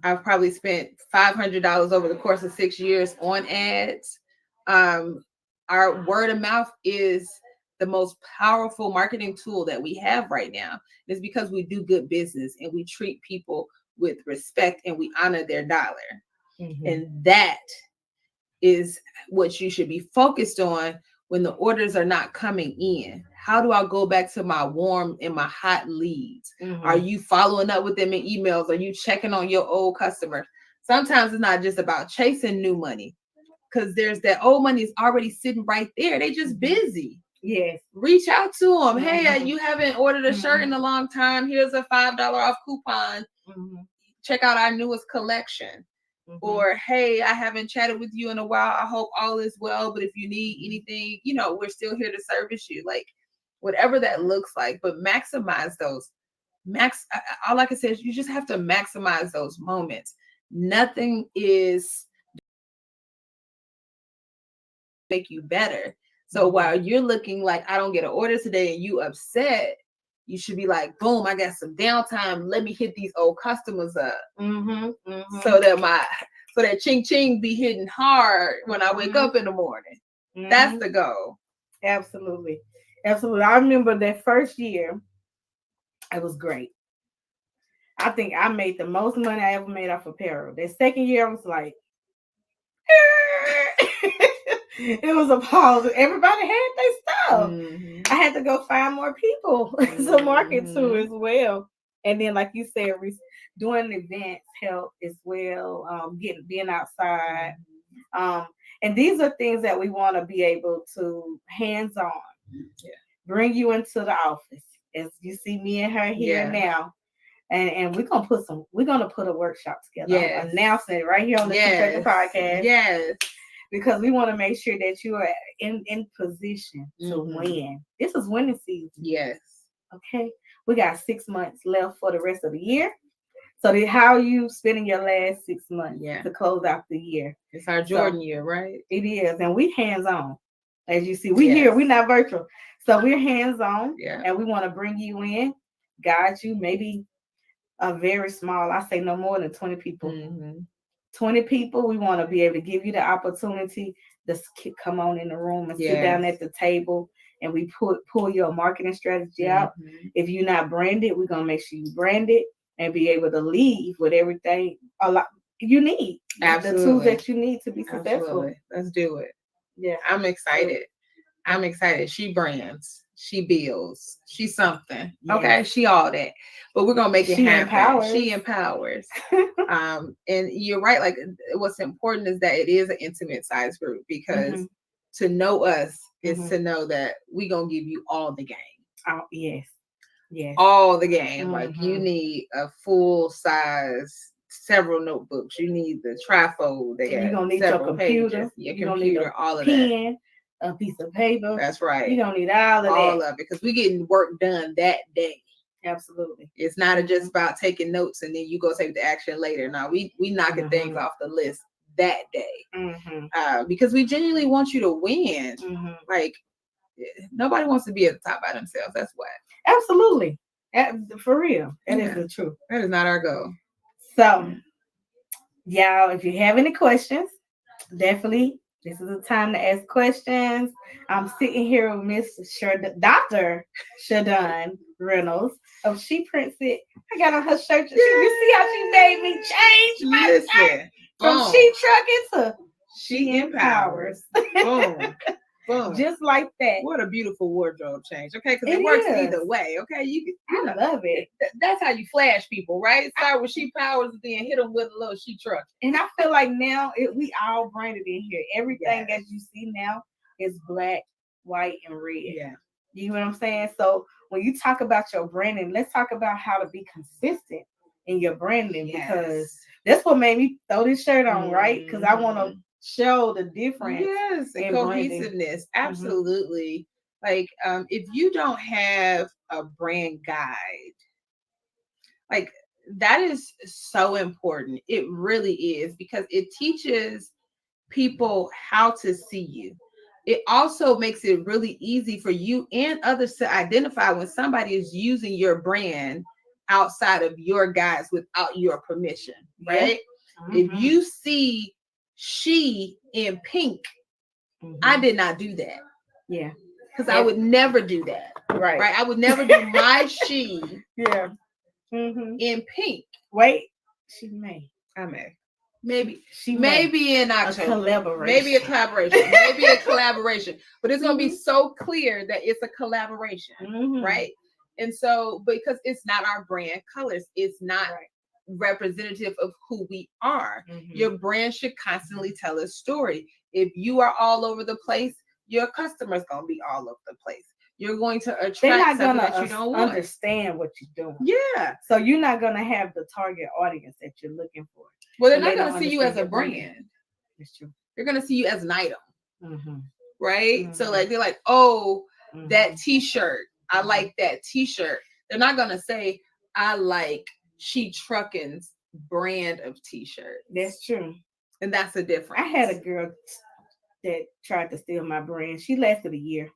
I've probably spent $500 over the course of 6 years on ads. Our word of mouth is the most powerful marketing tool that we have right now. It's because we do good business and we treat people with respect and we honor their dollar. And that is what you should be focused on when the orders are not coming in. How do I go back to my warm and my hot leads? Are you following up with them in emails? Are you checking on your old customers? Sometimes it's not just about chasing new money, because there's that old money is already sitting right there. They just busy. Yes. Reach out to them. Hey, you haven't ordered a shirt in a long time. Here's a $5 off coupon. Check out our newest collection. Or, hey, I haven't chatted with you in a while. I hope all is well. But if you need anything, you know, we're still here to service you. Like, whatever that looks like. But maximize those. All I can say is you just have to maximize those moments. Nothing is make you better. So while you're looking like I don't get an order today and you upset, you should be like, boom, I got some downtime. Let me hit these old customers up. So that ching ching be hitting hard when I wake up in the morning. That's the goal. Absolutely. Absolutely. I remember that first year, it was great. I think I made the most money I ever made off apparel. That second year, I was like, it was a pause. Everybody had their stuff. I had to go find more people to market to as well. And then, like you said, doing events help as well. Being outside. And these are things that we want to be able to hands-on bring you into the office. As you see me and her here now. And we're gonna put a workshop together. I'm announcing it right here on the CTR Podcast. Yes. Because we want to make sure that you are in position to win. This is winning season. Yes. Okay. We got 6 months left for the rest of the year. So how are you spending your last 6 months to close out the year? It's our Jordan year, right? It is. And we hands-on. As you see, we here, we're not virtual. So we're hands-on and we want to bring you in, guide you, maybe a very small, I say no more than 20 people. 20 people, we want to be able to give you the opportunity to come on in the room and sit down at the table, and we pull your marketing strategy out. If you're not branded, we're going to make sure you brand it and be able to leave with everything you need. Absolutely. The tools that you need to be successful. Absolutely. Let's do it. Yeah. I'm excited. I'm excited. She brands. She builds. She's something. Yes. Okay. She all that. But we're gonna make it happen. Empowers. She empowers. And you're right. Like, what's important is that it is an intimate size group, because to know us is to know that we're gonna give you all the game. Oh, yes. Yes. All the game. Like, you need a full size, several notebooks. You need the trifold. You're gonna need your computer. Your computer, all of that. Pen, a piece of paper. That's right. You're gonna need all of it, because we're getting work done that day. Absolutely. It's not just about taking notes and then you go take the action later. No, we knocking things off the list that day. Because we genuinely want you to win. Like, nobody wants to be at the top by themselves. That's why. Absolutely. For real. That is the truth. That is not our goal. So, y'all, if you have any questions, definitely this is the time to ask questions. I'm sitting here with Miss Dr. Shadon Reynolds of She Prints It. I got on her shirt. You see how she made me change my shirt from She Trucking to She Empowers. Boom. Boom. Just like that. What a beautiful wardrobe change. Okay, because it works either way. Okay, I love it. That's how you flash people, right? Start with She Powers, and then hit them with a little She Truck. And I feel like now we all branded in here. Everything as you see now is black, white, and red. Yeah. You know what I'm saying? So when you talk about your branding, let's talk about how to be consistent in your branding, because that's what made me throw this shirt on, right? Because I want to show the difference. Yes, and cohesiveness. Absolutely. Like, if you don't have a brand guide, like, that is so important. It really is, because it teaches people how to see you. It also makes it really easy for you and others to identify when somebody is using your brand outside of your guides without your permission, right? If you see She in pink, I did not do that. Yeah. Because I would never do that. Right. I would never do my She in pink. Wait, she may. I may. Maybe. She maybe in October. A collaboration. Maybe a collaboration. Maybe a collaboration. But it's going to be so clear that it's a collaboration. Right? And so, because it's not our brand colors, it's not representative of who we are. Your brand should constantly tell a story. If you are all over the place, your customer's going to be all over the place. You're going to attract something that you don't want. Understand what you're doing. Yeah. So you're not going to have the target audience that you're looking for. Well, they're not going to see you as a brand. That's true. They're going to see you as an item. Right? So, like, they're like, oh, that t-shirt. I like that t-shirt. They're not going to say, I like She Trucking's brand of t-shirt. That's true. And that's the difference. I had a girl that tried to steal my brand. She lasted a year.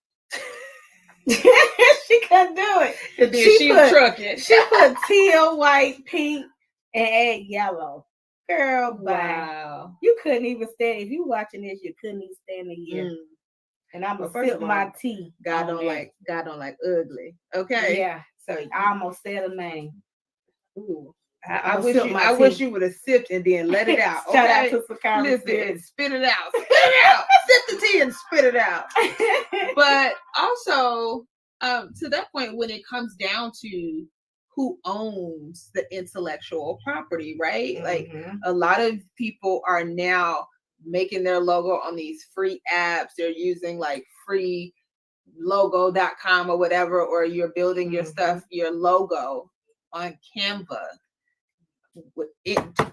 She couldn't do it. And then she was trucking. She put teal, white, pink, and add yellow. Girl, wow. Bye. You couldn't even stand. If you watching this, you couldn't even stand a year. And I'm gonna sip my tea. God don't like ugly. Okay. Yeah. So I almost said a name. Ooh. I wish you would have sipped and then let it out. Shout out to Sakara. Listen, spit it out. Spit it out. Sip the tea and spit it out. But also, to that point, when it comes down to who owns the intellectual property, right? Like, a lot of people are now making their logo on these free apps. They're using like free logo.com or whatever, or you're building your stuff, your logo on Canva.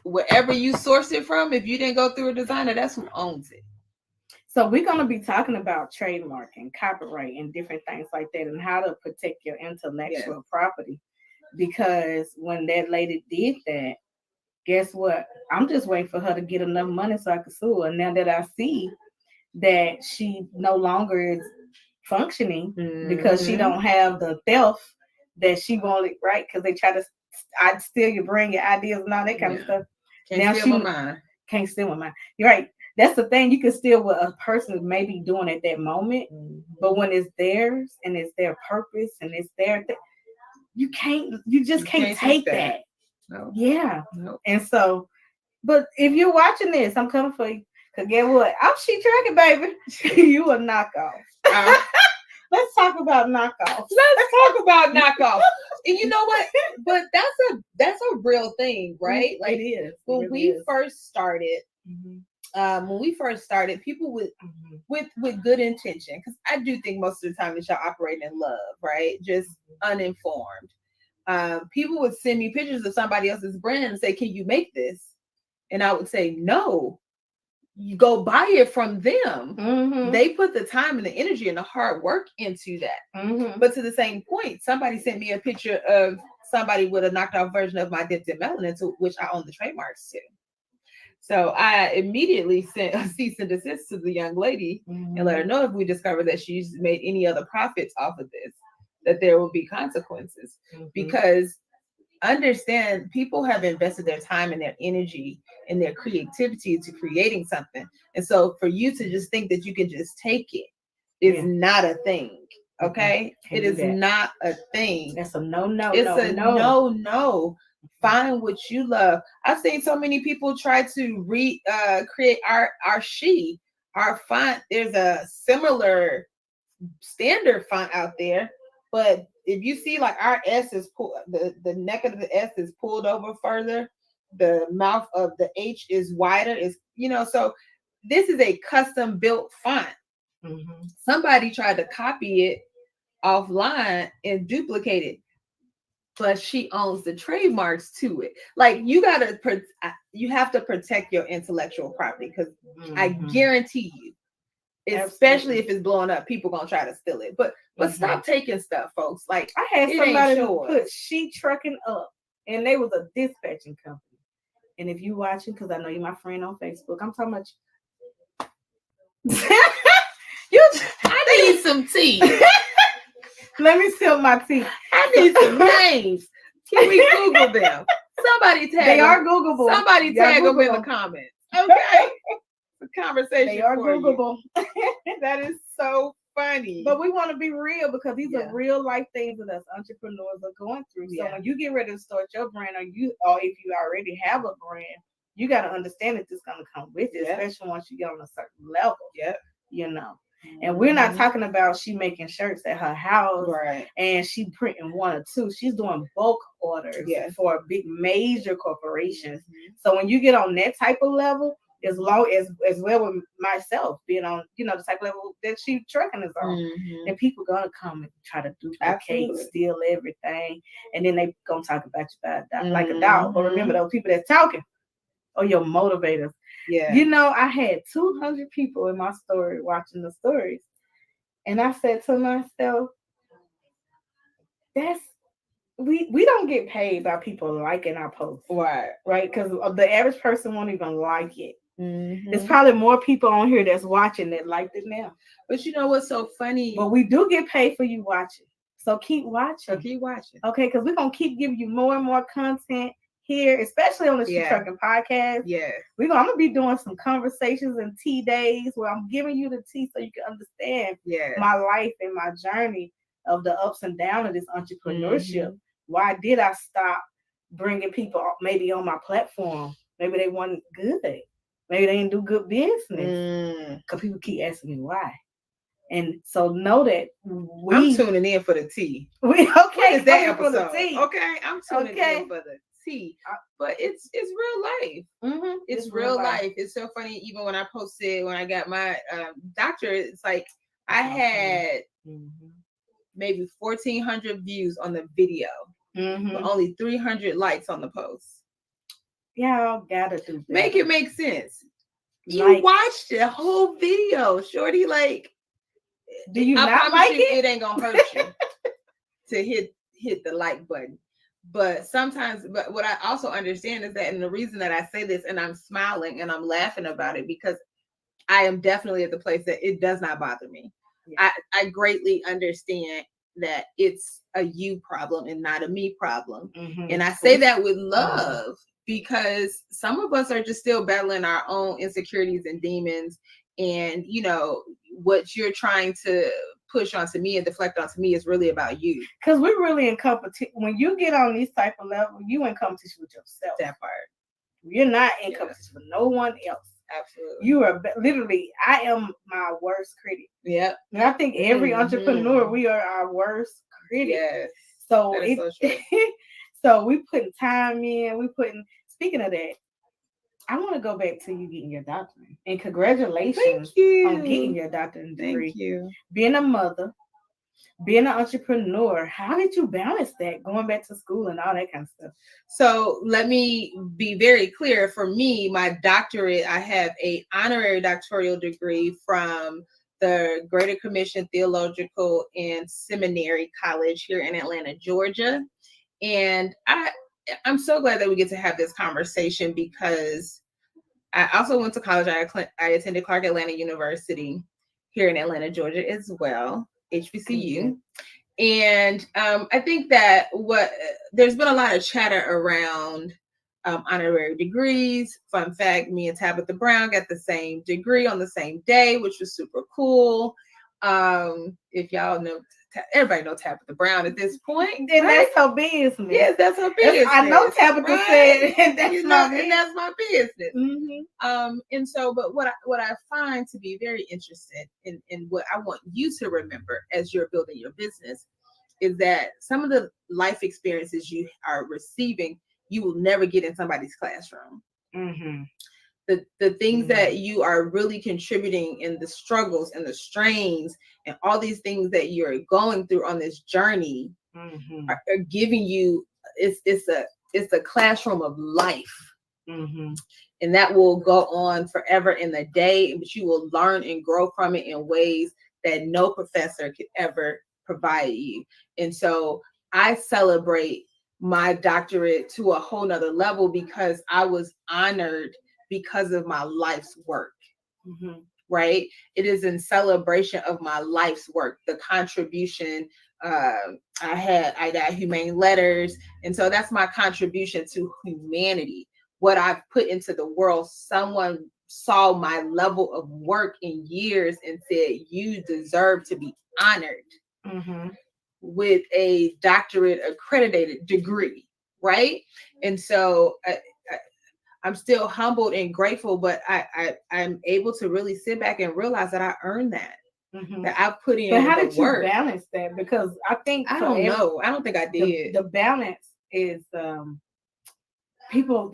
Wherever you source it from, if you didn't go through a designer, that's who owns it. So we're going to be talking about trademark and copyright and different things like that, and how to protect your intellectual property. Because when that lady did that, guess what? I'm just waiting for her to get enough money so I can sue her. Now that I see that she no longer is functioning because she don't have the theft that she wanted, right? Because they try to steal your brain, your ideas, and all that kind of stuff. Can't can't steal with mine. You're right. That's the thing. You can steal what a person may be doing at that moment, but when it's theirs and it's their purpose and it's their thing, you just can't take that. No. Yeah. No. And so, but if you're watching this, I'm coming for you. Cause get what? I'm sheet tracking, baby. You a knockoff. Let's talk about knockoffs. Let's talk about knockoffs. And you know what? But that's a real thing, right? Like it is. When we first started, people with good intention, because I do think most of the time that y'all operate in love, right? Just uninformed. People would send me pictures of somebody else's brand and say, "Can you make this?" And I would say, "No. You go buy it from them." They put the time and the energy and the hard work into that. But to the same point, somebody sent me a picture of somebody with a knocked off version of my Dented Melanin, to which I own the trademarks to. So I immediately sent a cease and desist to the young lady and let her know if we discover that she's made any other profits off of this, that there will be consequences. Because understand, people have invested their time and their energy and their creativity to creating something. And so for you to just think that you can just take it is not a thing. Okay? It is not a thing. That's a no. It's a no. Find what you love. I've seen so many people try to create our font. There's a similar standard font out there, but if you see, like, our S is pulled, the neck of the S is pulled over further, the mouth of the H is wider, so this is a custom built font. Somebody tried to copy it offline and duplicate it, but she owns the trademarks to it. Like, you have to protect your intellectual property, because I guarantee you, especially if it's blowing up, people gonna try to steal it. But stop taking stuff, folks. Like, I had somebody who put sheet trucking up, and they was a dispatching company. And if you watching, because I know you're my friend on Facebook, I'm talking about you. I need some tea. Let me spill my tea. I need some names. Can we Google them? Somebody tag them. They are Googleable. Somebody tag them in the comments. Okay. The conversation. They are Googleable. That is so funny. But we want to be real, because these are real life things that us entrepreneurs are going through. So when you get ready to start your brand, or if you already have a brand, you got to understand that this is going to come with it, especially once you get on a certain level. And we're not talking about she making shirts at her house, right? And she printing 1 or 2. She's doing bulk orders for big major corporations. So when you get on that type of level, as well with myself being on, the type of level that she trucking is on, and people gonna come and try to duplicate, steal everything, and then they gonna talk about you like a dog. But remember, those people that's talking are your motivators. I had 200 people in my story watching the stories, and I said to myself, we don't get paid by people liking our posts, right? Because the average person won't even like it. There's probably more people on here that's watching that liked it now. But you know what's so funny? But we do get paid for you watching, so keep watching. Okay, because we're gonna keep giving you more and more content here, especially on the Sheet Trucking Podcast. I'm gonna be doing some conversations and tea days where I'm giving you the tea so you can understand my life and my journey of the ups and downs of this entrepreneurship. Why did I stop bringing people maybe on my platform? Maybe they weren't good. Maybe they didn't do good business. Because people keep asking me why. And so know that I'm tuning in for the tea. What is that episode? For the tea. Okay, I'm tuning in for the tea. But it's real life. It's real life. It's so funny. Even when I got my doctorate, it's like I had maybe 1,400 views on the video, but only 300 likes on the post. Y'all gotta do that. Make it make sense. You watched the whole video, shorty. Like, do you not like it? It ain't gonna hurt you to hit the like button. But sometimes, what I also understand is that, and the reason that I say this, and I'm smiling and I'm laughing about it, because I am definitely at the place that it does not bother me. I greatly understand that it's a you problem and not a me problem. And I say that with love, because some of us are just still battling our own insecurities and demons. And, you know, what you're trying to push onto me and deflect onto me is really about you. Because we're really in competition. When you get on these type of level, you in competition with yourself. That part. You're not in competition with no one else. Absolutely. You are literally, I am my worst critic. Yep. And I think every entrepreneur, we are our worst critic. Yes. So, That is so true. so we putting time in, speaking of that, I want to go back to you getting your doctorate. And congratulations on getting your doctorate degree. Thank you. Being a mother, being an entrepreneur, how did you balance that, going back to school and all that kind of stuff? So let me be very clear. For me, my doctorate, I have a honorary doctoral degree from the Greater Commission Theological and Seminary College here in Atlanta, Georgia. And I'm so glad that we get to have this conversation because I also went to college. I attended Clark Atlanta University here in Atlanta, Georgia as well, HBCU. And I think that there's been a lot of chatter around honorary degrees. Fun fact, me and Tabitha Brown got the same degree on the same day, which was super cool. If y'all know, everybody knows Tabitha Brown at this point. And right? That's her business. Yes, that's her business. I know Tabitha said, and that's my business. Mm-hmm. And so, but what I find to be very interesting in what I want you to remember as you're building your business is that some of the life experiences you are receiving, you will never get in somebody's classroom. Mm-hmm. The things that you are really contributing in the struggles and the strains and all these things that you're going through on this journey are giving you, it's a classroom of life. And that will go on forever in the day, but you will learn and grow from it in ways that no professor could ever provide you. And so I celebrate my doctorate to a whole nother level because I was honored because of my life's work. Right? It is in celebration of my life's work, the contribution. I got humane letters. And so that's my contribution to humanity. What I've put into the world, someone saw my level of work in years and said, you deserve to be honored with a doctorate accredited degree. Right? And so I'm still humbled and grateful, but I'm able to really sit back and realize that I earned that. That I put in. But how did you work. balance that? Because I think I don't know. I don't think I did. The balance is people.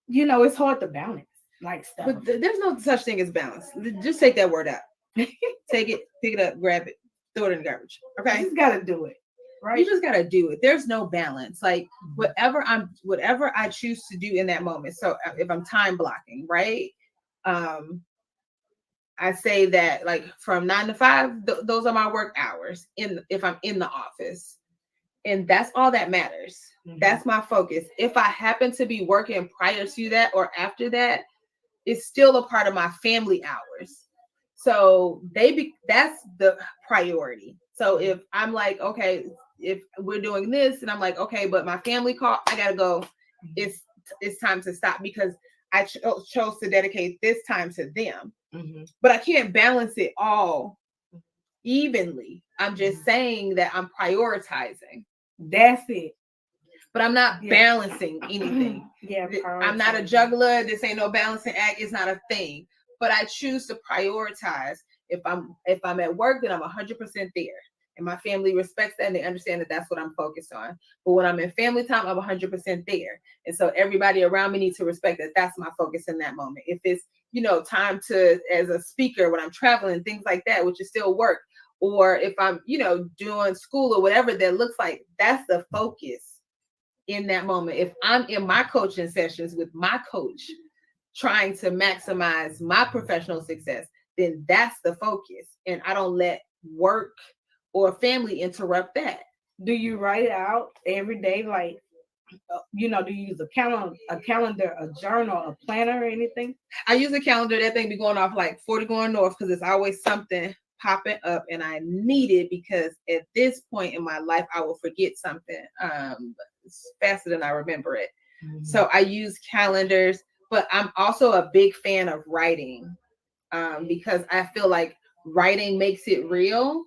You know, it's hard to balance like stuff. But there's no such thing as balance. Just take that word out. Take it, pick it up, grab it, throw it in the garbage. Okay, you just gotta do it. Right. You just gotta do it. There's no balance. Like whatever I choose to do in that moment. So if I'm time blocking, right? I say that like from 9 to 5, those are my work hours. If I'm in the office, and that's all that matters. That's my focus. If I happen to be working prior to that or after that, it's still a part of my family hours. So that's the priority. So if I'm like, okay, if we're doing this and I'm like, okay, but my family call, I gotta go. It's time to stop because I chose to dedicate this time to them. But I can't balance it all evenly. I'm just saying that I'm prioritizing. That's it. But I'm not balancing anything. I'm not a juggler. This ain't no balancing act. It's not a thing. But I choose to prioritize. If I'm at work, then I'm 100% there. And my family respects that and they understand that that's what I'm focused on. But when I'm in family time, I'm 100% there. And so everybody around me needs to respect that that's my focus in that moment. If it's, time to, as a speaker, when I'm traveling, things like that, which is still work. Or if I'm, doing school or whatever that looks like, that's the focus in that moment. If I'm in my coaching sessions with my coach, trying to maximize my professional success, then that's the focus. And I don't let work or family interrupt that. Do you write it out every day? Like, do you use a calendar, a journal, a planner, or anything? I use a calendar. That thing be going off like 40 going north because it's always something popping up and I need it because at this point in my life, I will forget something faster than I remember it. So I use calendars, but I'm also a big fan of writing because I feel like writing makes it real.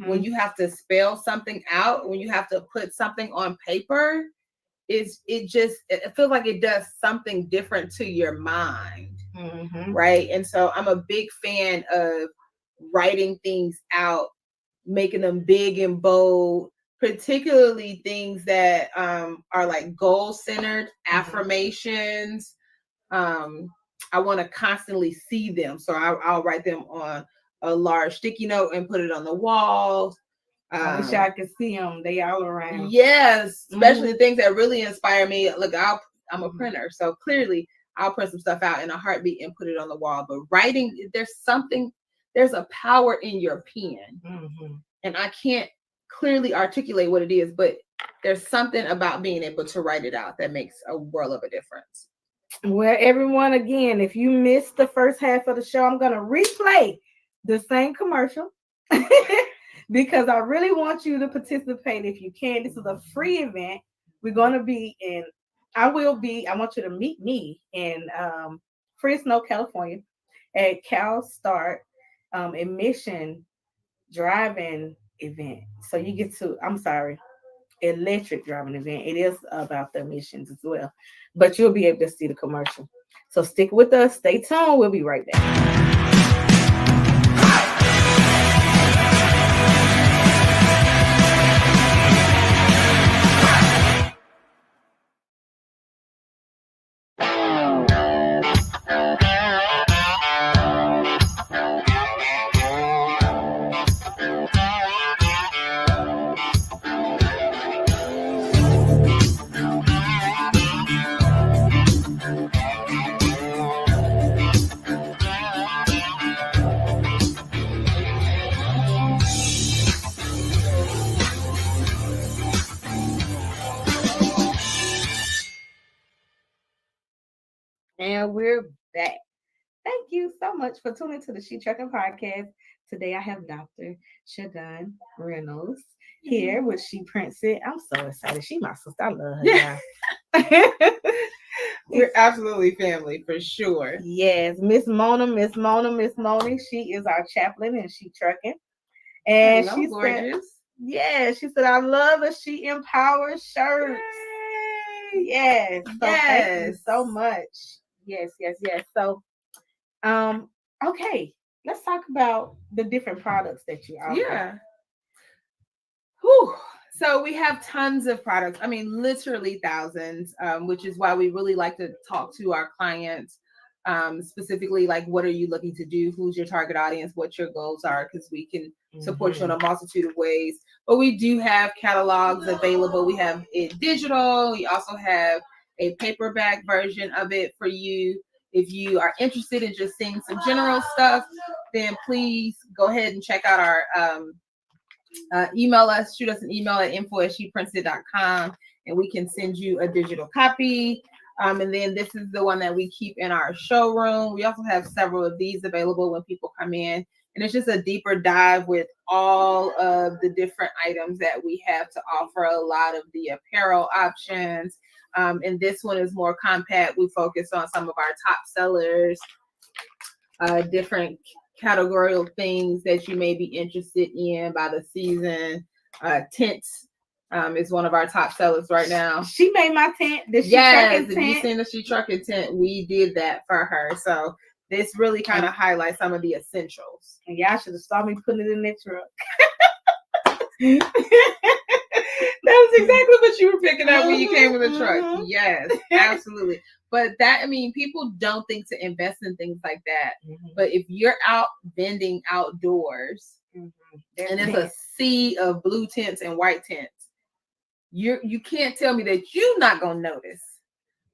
When you have to spell something out, when you have to put something on paper, it feels like it does something different to your mind, right? And so I'm a big fan of writing things out, making them big and bold, particularly things that are like goal-centered affirmations. I want to constantly see them, so I'll write them on a large sticky note and put it on the wall. I wish I could see them. They all around. Yes, especially the things that really inspire me. Look, I'm a printer, so clearly I'll print some stuff out in a heartbeat and put it on the wall. But writing, there's a power in your pen, and I can't clearly articulate what it is, but there's something about being able to write it out that makes a world of a difference. Well, everyone, again, if you missed the first half of the show, I'm going to replay the same commercial because I really want you to participate if you can. This is a free event. We're going to be I want you to meet me in Fresno, California at Cal Start emission driving event. So you get to, electric driving event. It is about the emissions as well, but you'll be able to see the commercial. So stick with us. Stay tuned. We'll be right back. And we're back. Thank you so much for tuning to the She Trucking Podcast. Today I have Dr. Shagun Reynolds here with She Prints It. I'm so excited. She my sister. I love her. Yeah. We're absolutely family for sure. Yes, Miss Mona. She is our chaplain and She Trucking. And Hello, she gorgeous. She said, I love the She Empowers shirts. Yay. Yes. So thank you so much. Yes. So, okay, let's talk about the different products that you offer. Yeah. Whew. So we have tons of products. I mean, literally thousands, which is why we really like to talk to our clients, specifically like, what are you looking to do? Who's your target audience? What your goals are? Because we can support you in a multitude of ways. But we do have catalogs available. We have it digital. We also have a paperback version of it for you. If you are interested in just seeing some general stuff, then please go ahead and check out our email us, shoot us an email at info@sheprinted.com, and we can send you a digital copy. And then this is the one that we keep in our showroom. We also have several of these available when people come in, and it's just a deeper dive with all of the different items that we have to offer, a lot of the apparel options. And this one is more compact. We focus on some of our top sellers, different categorical things that you may be interested in by the season. Tents is one of our top sellers right now. She made my tent. Yes, if you've seen the She Trucking tent, we did that for her. So this really kind of highlights some of the essentials. And y'all should have saw me put it in that truck. That was exactly what you were picking up when you came with the truck. Yes, absolutely. But that, I mean, people don't think to invest in things like that. But if you're out vending outdoors and it's a sea of blue tents and white tents, you can't tell me that you're not gonna notice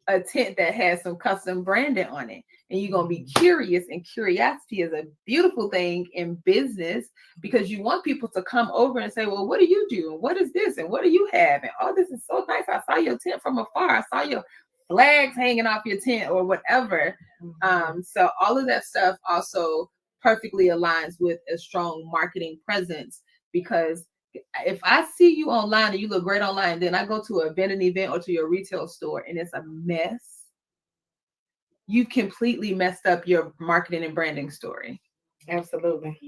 a tent that has some custom branding on it. And you're gonna be curious, and curiosity is a beautiful thing in business because you want people to come over and say, well, what do you do? And what is this? And what do you have? And oh, this is so nice. I saw your tent from afar. I saw your flags hanging off your tent or whatever. So all of that stuff also perfectly aligns with a strong marketing presence, because If I see you online and you look great online, then I go to an event or to your retail store and it's a mess, you completely messed up your marketing and branding story. Absolutely.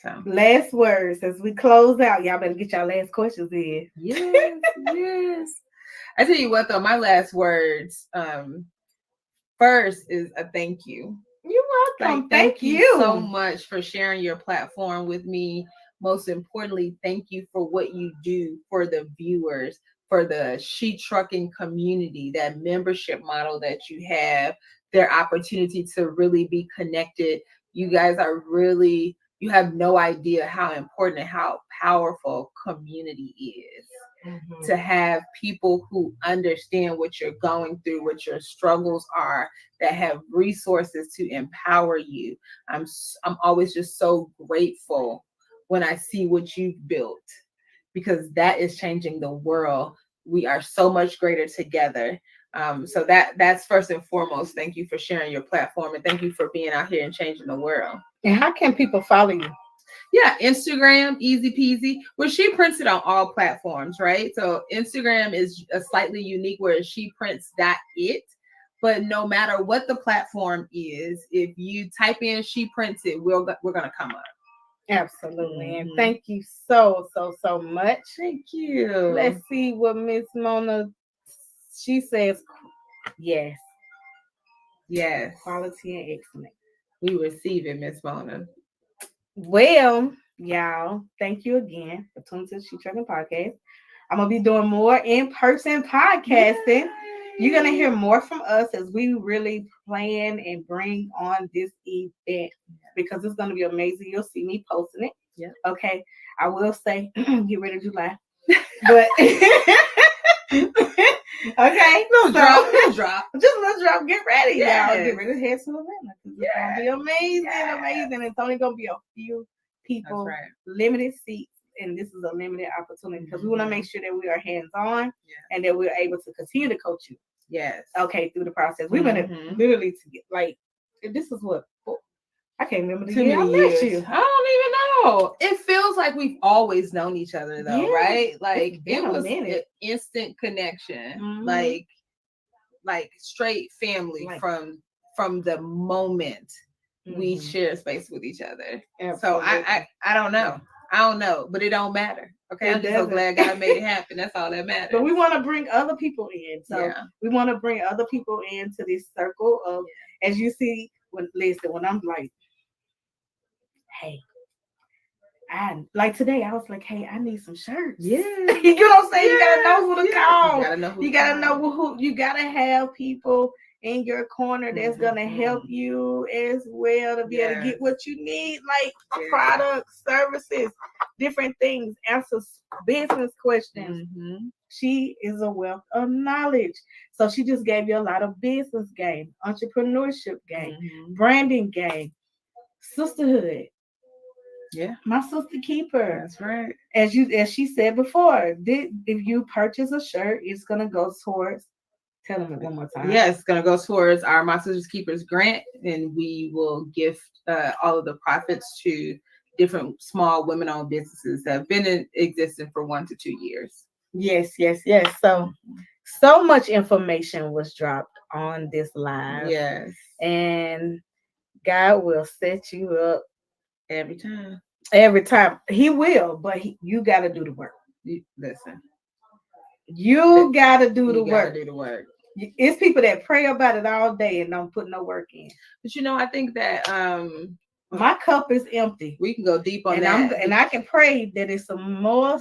So last words as we close out. Y'all better get y'all last questions in. Yes, yes. I tell you what though, my last words, first is a thank you. You're welcome. Thank you so much for sharing your platform with me. Most importantly, thank you for what you do for the viewers, for the She Trucking community, that membership model that you have, their opportunity to really be connected. You guys are really, you have no idea how important and how powerful community is. Mm-hmm. To have people who understand what you're going through, what your struggles are, that have resources to empower you. I'm always just so grateful when I see what you've built, because that is changing the world. We are so much greater together. So that's first and foremost. Thank you for sharing your platform, and thank you for being out here and changing the world. And how can people follow you? Yeah, Instagram, easy peasy. Well, She Prints it on all platforms, right? So Instagram is a slightly unique where sheprints.it. But no matter what the platform is, if you type in She Prints It, we're gonna come up. Absolutely. Mm-hmm. And thank you so much. Thank you. Let's see what Miss Mona, she says. Yes. Yes. Quality and excellence. We receive it, Miss Mona. Well, y'all, thank you again for tuning to the She Trucking Podcast. I'm going to be doing more in-person podcasting. Yay. You're going to hear more from us as we really plan and bring on this event, because it's going to be amazing. You'll see me posting it. Yeah. Okay. I will say, get ready to July. But okay. Little drop. Just a little drop. Get ready, Yes. y'all. Get ready to head to Atlanta. It's going to be amazing, amazing. It's only going to be a few people, That's right. Limited seats. And this is a limited opportunity because we want to make sure that we are hands-on and that we're able to continue to coach you. Yes. Okay, through the process. We're going to literally like, this is what, I can't remember the year I met you. I don't even know. It feels like we've always known each other though, right? Like it was an instant connection, like straight family from the moment we share space with each other. Absolutely. So I don't know. I don't know, but it don't matter. Okay, I'm just so glad God made it happen. That's all that matters. But we want to bring other people in. So we want to bring other people into this circle of, as you see, when I'm like, hey, like today, I was like, hey, I need some shirts. Yeah. You know what I'm saying? You gotta know who to call. You gotta know who. You gotta have people in your corner that's gonna help you as well to be able to get what you need, like products, services, different things, answer business questions. She is a wealth of knowledge. So she just gave you a lot of business game, entrepreneurship game, branding game, sisterhood. Yeah, my sister keeper. That's right. As she said before, if you purchase a shirt, it's gonna go towards. Tell them it one more time. Yeah, it's gonna go towards our My Sister's Keepers grant, and we will gift all of the profits to different small women-owned businesses that have been in existence for 1 to 2 years. Yes. So much information was dropped on this live. Yes, and God will set you up every time. Every time He will, but you got to do the work. Listen, you got to do the work. Do the work. It's people that pray about it all day and don't put no work in. But I think that my cup is empty. We can go deep on that, and I can pray that it's some more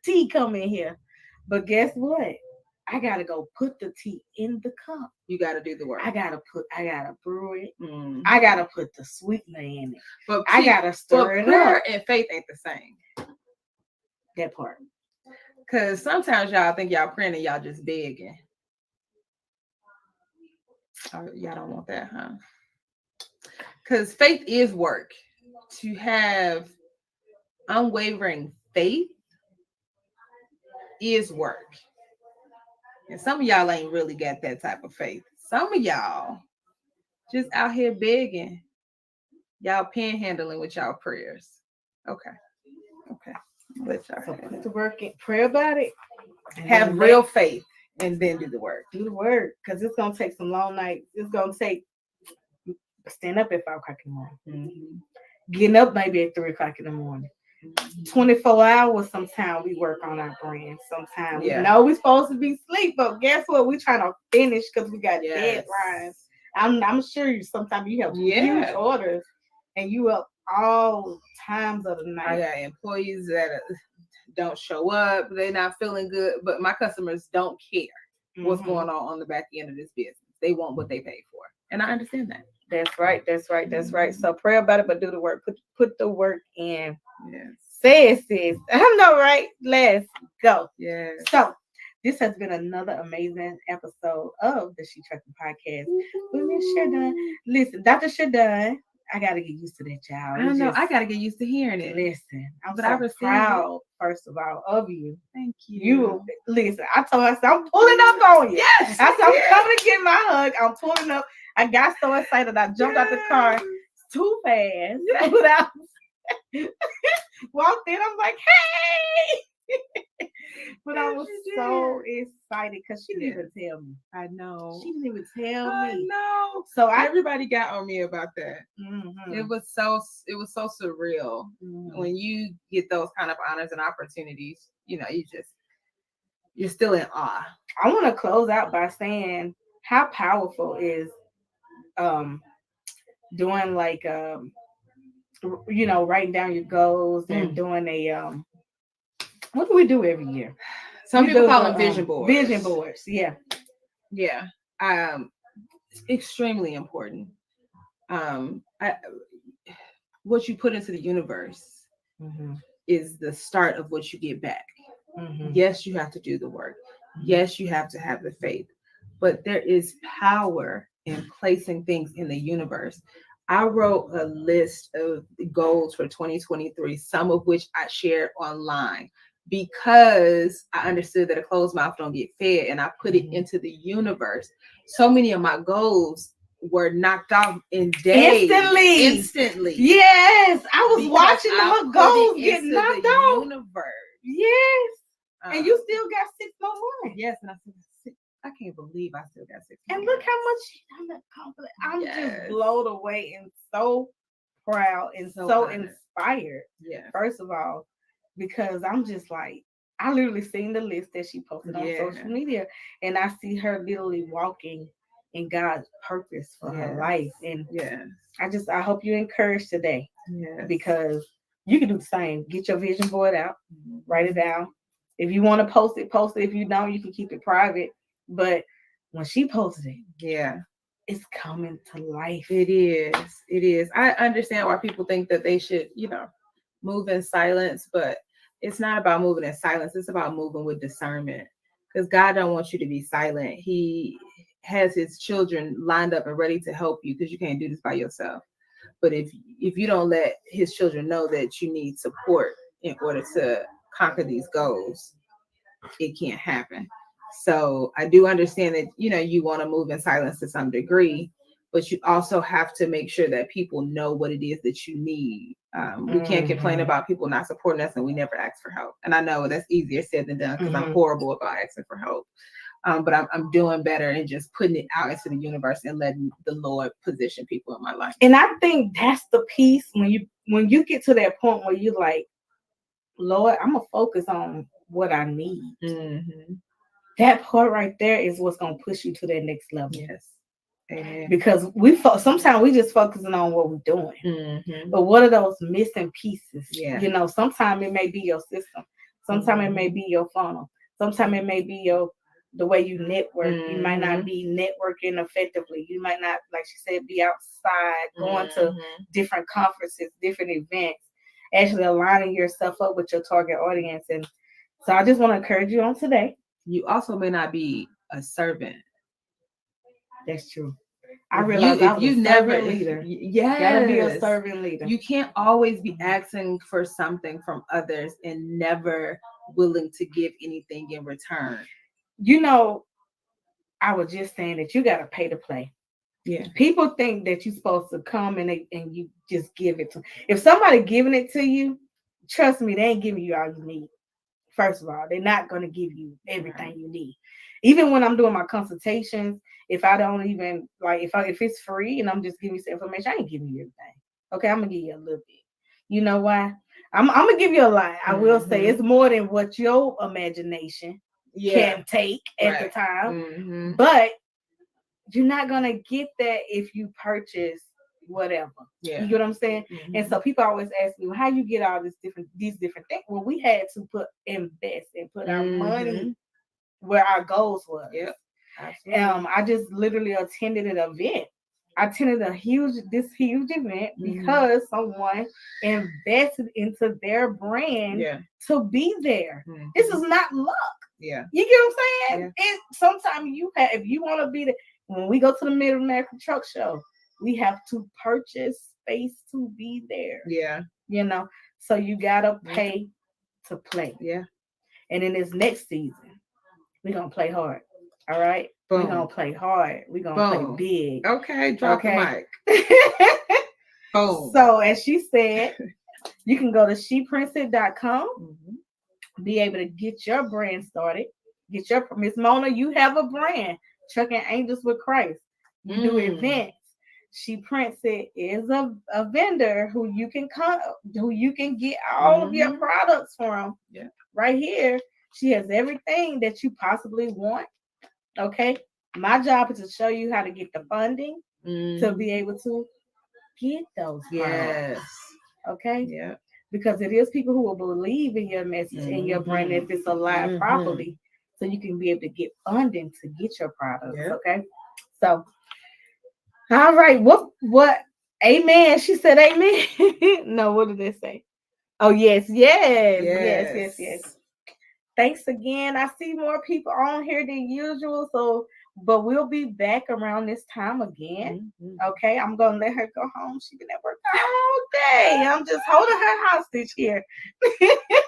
tea coming here. But guess what? I gotta go put the tea in the cup. You gotta do the work. I gotta brew it. I gotta put the sweetener in it. But I gotta stir it up. Prayer and faith ain't the same. That part. Because sometimes y'all think y'all praying and y'all just begging. Oh, y'all don't want that, huh? Because faith is work. To have unwavering faith is work. And some of y'all ain't really got that type of faith. Some of y'all just out here begging. Y'all panhandling with y'all prayers. Okay. So put the work in, pray about it, Have real faith, and then do the work. Do the work, because it's gonna take some long nights. It's gonna take stand up at 5 o'clock in the morning, getting up maybe at 3 o'clock in the morning. 24 hours. Sometimes we work on our brand. Sometimes we know we're supposed to be asleep, but guess what? We're trying to finish because we got deadlines. I'm sure you sometimes you have huge orders and you up all times of the night. I got employees that don't show up, they're not feeling good, but my customers don't care what's going on the back end of this business. They want what they pay for, and I understand that. That's right. So pray about it, but do the work. Put the work in. Say it, sis. I know, right? Let's go. So this has been another amazing episode of the She Trucking Podcast with Miss Sherdun. Listen, Dr. Sherdun, I gotta get used to that, child. I know. I gotta get used to hearing it. Listen, I'm But so I received proud, first of all, of you. Thank you. You listen. I told her, I'm pulling up on you. Yes. I said, I'm coming to get my hug. I'm pulling up. I got so excited. I jumped out the car too fast without walked in. I'm like, hey. But I was so excited because she didn't even tell me. I know. She didn't even tell me. I know. So everybody got on me about that. It was so surreal when you get those kind of honors and opportunities. You know, you're still in awe. I want to close out by saying how powerful is doing like writing down your goals and doing a what do we do every year? Some people call them vision boards. Vision boards, yeah. It's extremely important. What you put into the universe is the start of what you get back. Yes, you have to do the work. Yes, you have to have the faith, but there is power in placing things in the universe. I wrote a list of goals for 2023, some of which I shared online because I understood that a closed mouth don't get fed, and I put it into the universe. So many of my goals were knocked off in days. Instantly. Yes, I was watching her goals get knocked off. Universe. Yes, and you still got 6 more months. Yes, and I said, I can't believe I still got 6 more. And look how much I'm just blown away and so proud and so inspired. First of all, because I'm just like, I literally seen the list that she posted on social media, and I see her literally walking in God's purpose for her life. And I hope you're encouraged today, because you can do the same. Get your vision board out, write it down. If you want to post it, post it. If you don't, you can keep it private. But when she posted it, it's coming to life. It is. I understand why people think that they should, move in silence, but it's not about moving in silence. It's about moving with discernment, because God don't want you to be silent. He has his children lined up and ready to help you, because you can't do this by yourself. But if you don't let his children know that you need support in order to conquer these goals, it can't happen. So I do understand that, you want to move in silence to some degree, but you also have to make sure that people know what it is that you need. We can't complain about people not supporting us and we never ask for help. And I know that's easier said than done, because I'm horrible about asking for help. But I'm doing better and just putting it out into the universe and letting the Lord position people in my life. And I think that's the piece when you get to that point where you're like, Lord, I'm gonna focus on what I need. That part right there is what's gonna push you to that next level. Yes. Amen. Because sometimes we just focusing on what we're doing, but what are those missing pieces? Sometimes it may be your system, sometimes it may be your funnel, sometimes it may be the way you network. You might not be networking effectively. You might not, like she said, be outside going to different conferences, different events, actually aligning yourself up with your target audience. And so I just want to encourage you on today. You also may not be a servant. That's true. I realize if you never leader, gotta be a servant leader. You can't always be asking for something from others and never willing to give anything in return. I was just saying that you gotta pay to play. Yeah. People think that you're supposed to come and you just give it to them. If somebody giving it to you, trust me, they ain't giving you all you need. First of all, they're not going to give you everything you need. Even when I'm doing my consultations, if I don't even like, if it's free and I'm just giving you some information, I ain't giving you everything. Okay, I'm gonna give you a little bit. You know why? I'm gonna give you a lot. I will say it's more than what your imagination can take at the time, but you're not gonna get that if you purchase whatever. You get what I'm saying? And so people always ask me, well, how you get all these different things? Well, we had to invest and put our money where our goals was. I just literally attended an event. I attended this huge event because someone invested into their brand to be there. This is not luck. You get what I'm saying? Sometimes if you want to be there, when we go to the Mid American Truck Show, we have to purchase space to be there. You know, so you gotta pay to play. And in this next season, we're gonna play hard. All right. We're gonna play hard. We're gonna play big. Okay, drop the mic. Boom. So as she said, you can go to sheprincesit.com, be able to get your brand started. Get your Miss Mona, you have a brand, Trucking Angels with Christ. You do events. She Prince It is a vendor who you can get all of your products from. Right here. She has everything that you possibly want. Okay. My job is to show you how to get the funding to be able to get those products. Okay. Because it is people who will believe in your message and your brand if it's aligned properly. So you can be able to get funding to get your products. Okay. So all right. What? Amen. She said amen. No, what did it say? Oh, yes. Thanks again. I see more people on here than usual. But we'll be back around this time again. Okay. I'm going to let her go home. She's been at work all day. I'm just holding her hostage here.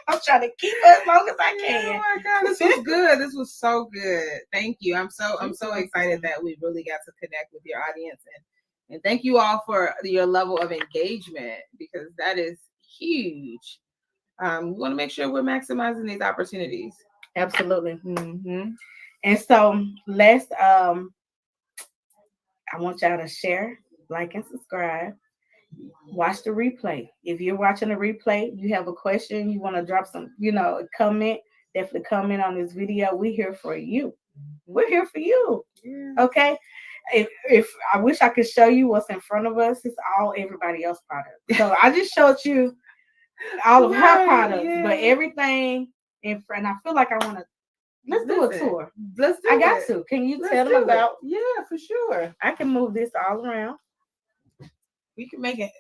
I'm trying to keep her as long as I can. Oh my God, this was good. This was so good. Thank you. I'm so excited that we really got to connect with your audience, and thank you all for your level of engagement, because that is huge. We want to make sure we're maximizing these opportunities. Absolutely. And so let's I want y'all to share, like, and subscribe. Watch the replay. If you're watching the replay, you have a question, you want to drop some, comment, definitely comment on this video. We're here for you. We're here for you. Okay. If I wish I could show you what's in front of us, it's all everybody else's product. So I just showed you all of her products, but everything in front. I feel like I want to. Let's do a tour. Let's do it. I got to. Can you tell them about? Yeah, for sure. I can move this all around. We can make it.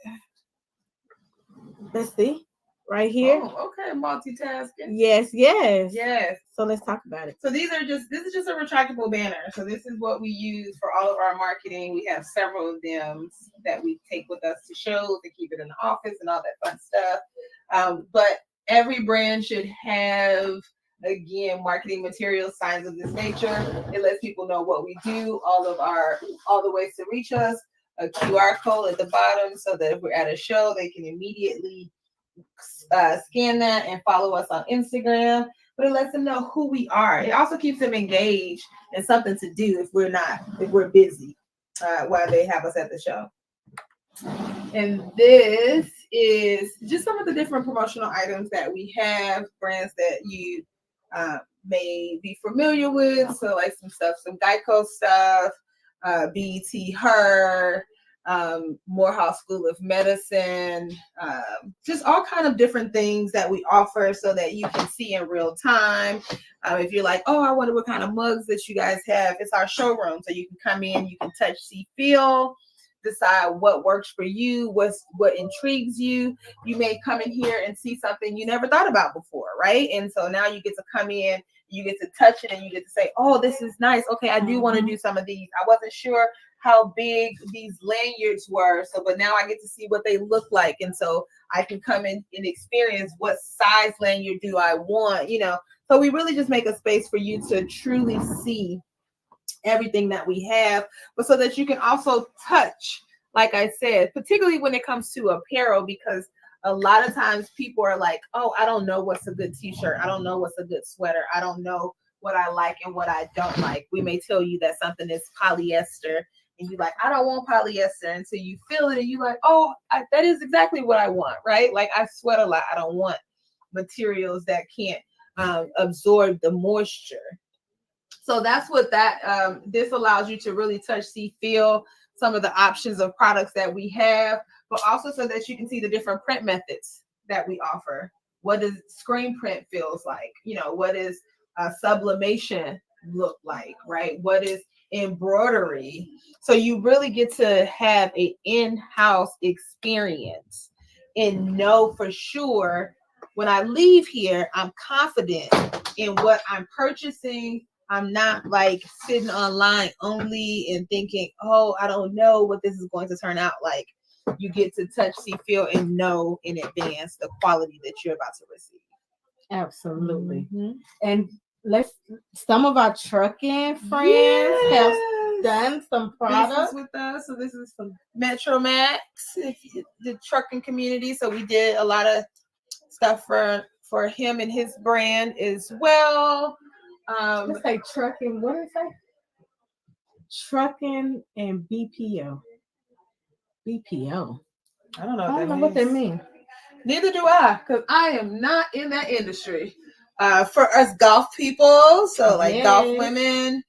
Let's see. Right here. Oh, okay. Multitasking. Yes. So let's talk about it. So this is just a retractable banner. So this is what we use for all of our marketing. We have several of them that we take with us to shows and keep it in the office and all that fun stuff. But every brand should have, again, marketing materials, signs of this nature. It lets people know what we do, all the ways to reach us, a QR code at the bottom so that if we're at a show, they can immediately scan that and follow us on Instagram. But it lets them know who we are. It also keeps them engaged and something to do if we're busy while they have us at the show. And this is just some of the different promotional items that we have, brands that you may be familiar with. So like some Geico stuff, BET Her, Morehouse School of Medicine, just all kind of different things that we offer so that you can see in real time. If you're like, oh, I wonder what kind of mugs that you guys have, it's our showroom. So you can come in, you can touch, see, feel, decide what works for you, what intrigues you. You may come in here and see something you never thought about before, right? And so now you get to come in, you get to touch it, and you get to say, oh, this is nice. Okay, I do want to do some of these. I wasn't sure how big these lanyards were, but now I get to see what they look like. And so I can come in and experience what size lanyard do I want, So we really just make a space for you to truly see everything that we have, but so that you can also touch, like I said, particularly when it comes to apparel, because A lot of times people are like, oh, I don't know what's a good t-shirt. I don't know what's a good sweater. I don't know what I like and what I don't like. We may tell you that something is polyester and you like, I don't want polyester until you feel it and you like, oh, that is exactly what I want, right? Like I sweat a lot. I don't want materials that can't absorb the moisture. So that's what this allows you to really touch, see, feel some of the options of products that we have, but also so that you can see the different print methods that we offer. What does screen print feels like? You know, what is sublimation look like, right? What is embroidery? So you really get to have an in-house experience and know for sure when I leave here, I'm confident in what I'm purchasing. I'm not like sitting online only and thinking, oh, I don't know what this is going to turn out like. You get to touch, see, feel, and know in advance the quality that you're about to receive. Absolutely. And some of our trucking friends have done some products with us. So this is from Metro Max, the trucking community. So we did a lot of stuff for him and his brand as well. Let's say trucking. What did it say? Trucking and BPO. BPO. I don't know. I don't know what that means. Neither do I, because I am not in that industry. For us golf people, so like golf women,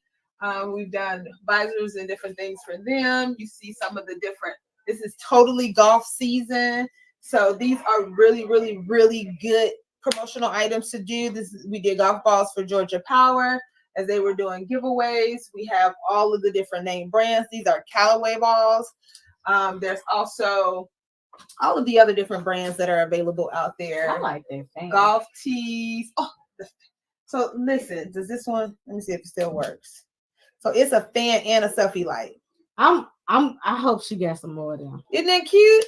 we've done visors and different things for them. You see some of the different. This is totally golf season, so these are really, really, really good promotional items to do. We did golf balls for Georgia Power as they were doing giveaways. We have all of the different name brands. These are Callaway balls. There's also all of the other different brands that are available out there. I like that fan. Golf tees. Oh, so listen, does this one? Let me see if it still works. So it's a fan and a selfie light. I hope she got some more of them. Isn't that cute?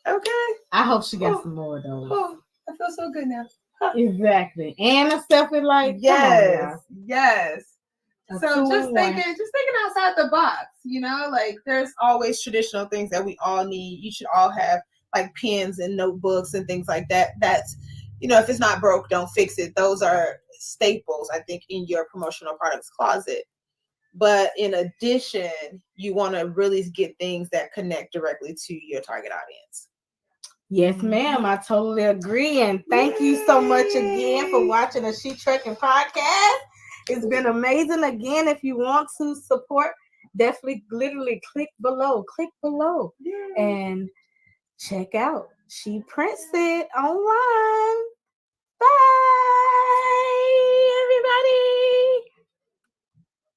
Okay. I hope she got some more of those. Oh, I feel so good now. Exactly. And a selfie light. Yes. Yes. A So just two-in-one. thinking outside the box, you know, like there's always traditional things that we all need. You should all have like pens and notebooks and things like that. That's, you know, if it's not broke, don't fix it. Those are staples, I think, in your promotional products closet. But in addition, you want to really get things that connect directly to your target audience. Yes, ma'am. I totally agree. And thank you so much again for watching the She Trucking Podcast. It's been amazing. Again, if you want to support, definitely literally click below and check out She Prints It online. Bye, everybody.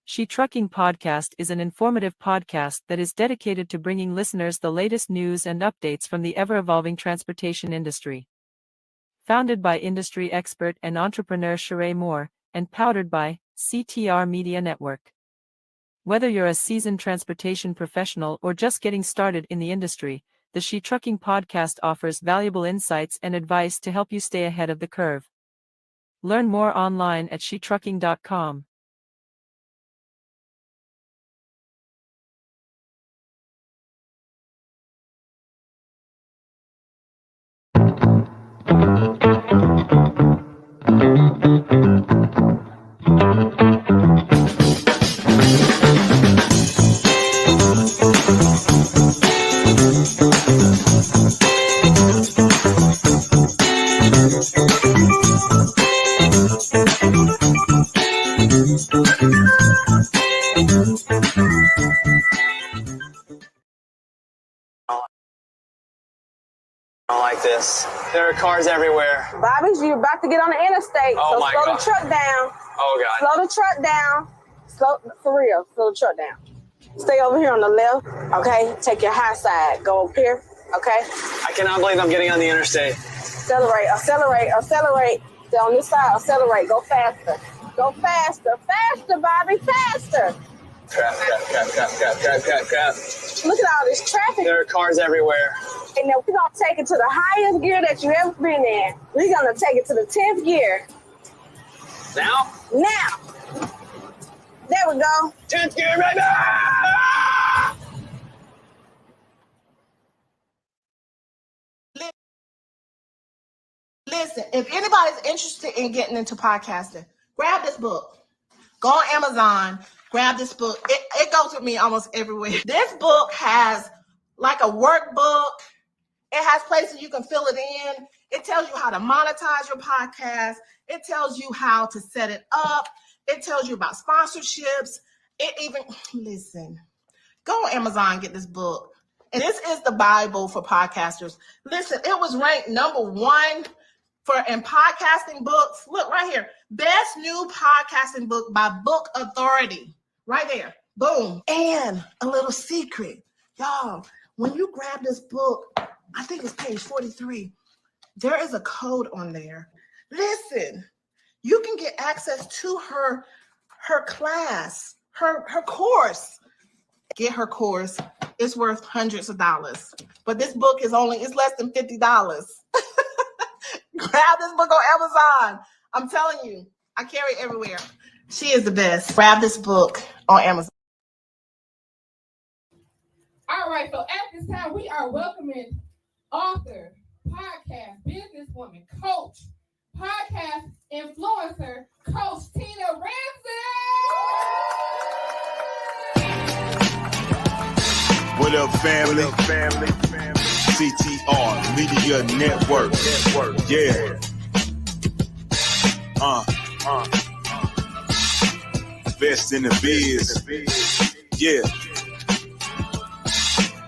She Trucking Podcast is an informative podcast that is dedicated to bringing listeners the latest news and updates from the ever-evolving transportation industry. Founded by industry expert and entrepreneur Sheree Moore, and powered by CTR Media Network. Whether you're a seasoned transportation professional or just getting started in the industry, the She Trucking Podcast offers valuable insights and advice to help you stay ahead of the curve. Learn more online at shetrucking.com. I don't like this. There are cars everywhere. Bobby, you're about to get on the interstate. Oh so my slow God. the truck down. Oh God. Slow the truck down. For real, slow the truck down. Stay over here on the left, okay? Take your high side. Go up here, okay? I cannot believe I'm getting on the interstate. Accelerate. Stay on this side, accelerate. Go faster. Faster, Bobby, faster. Crap. Look at all this traffic. There are cars everywhere. And then we're going to take it to the highest gear that you've ever been in. We're going to take it to the 10th gear. Now? There we go. 10th gear, baby! Listen, if anybody's interested in getting into podcasting, grab this book. Go on Amazon, grab this book. It goes with me almost everywhere. This book has like a workbook. It has places you can fill it in. It tells you how to monetize your podcast. It tells you how to set it up. It tells you about sponsorships. It even, listen, go on Amazon and get this book. And this is the Bible for podcasters. Listen, it was ranked #1 in podcasting books. Look right here. Best new podcasting book by Book Authority. Right there. Boom. And a little secret. Y'all, when you grab this book, I think it's page 43. There is a code on there. Listen, you can get access to her class, her course. Get her course. It's worth hundreds of dollars. But this book it's less than $50. Grab this book on Amazon. I'm telling you, I carry it everywhere. She is the best. Grab this book on Amazon. All right, so at this time, we are welcoming author, podcast, businesswoman, coach, podcast influencer, Coach Tina Ramsey. What up, family? CTR Media Network. Yeah. Best in the biz. Yeah.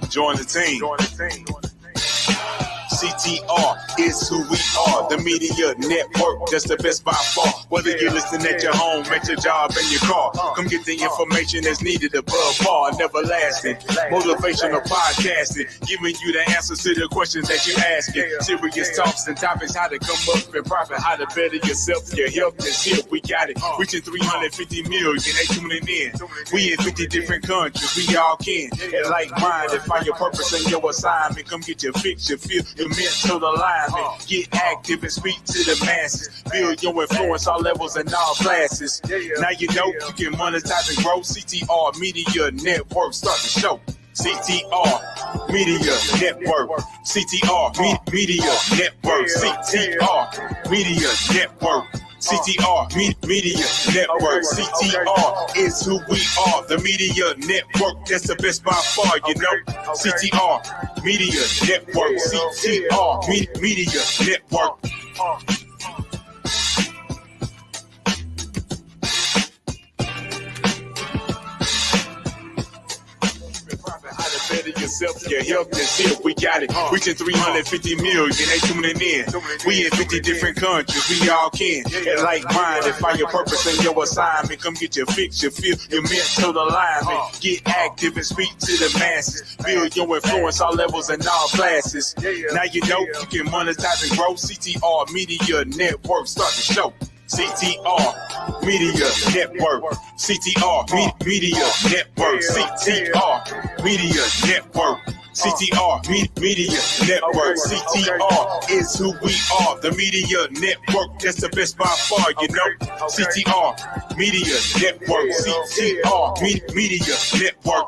Join the team. CTR is who we are, the media network, that's the best by far. Whether you're listening at your home, at your job, in your car, come get the information that's needed above par, never lasting. Motivational podcasting, giving you the answers to the questions that you're asking. Serious talks and topics, how to come up and profit, how to better yourself, your health and shit. We got it, reaching 350 million, they tuning in. We in 50 different countries, we all can. And like minded, find your purpose and your assignment. Come get your fix, your feel, your mental alignment. Get active and speak to the masses. Build your influence all levels and all classes. Now you know you can monetize and grow. CTR Media Network, start the show. CTR Media Network. CTR Media Network. CTR Media Network. CTR Media Network. CTR is who we are. The media network that's the best by far, you know. CTR Media Network. CTR Media Network. Better yourself, your health and shit. We got it. Reaching 350 million, they tuning in. We in 50 different countries, we all can. And like minded, find your purpose and your assignment. Come get your fix, your feel, your mental alignment. Get active and speak to the masses. Build your influence all levels and all classes. Now you know you can monetize and grow. CTR Media Network, start the show. CTR Media Network. CTR Media Network. CTR Media Network. CTR Media Network. CTR is who we are. The media network that's the best by far, you know. CTR Media Network. CTR Media Network.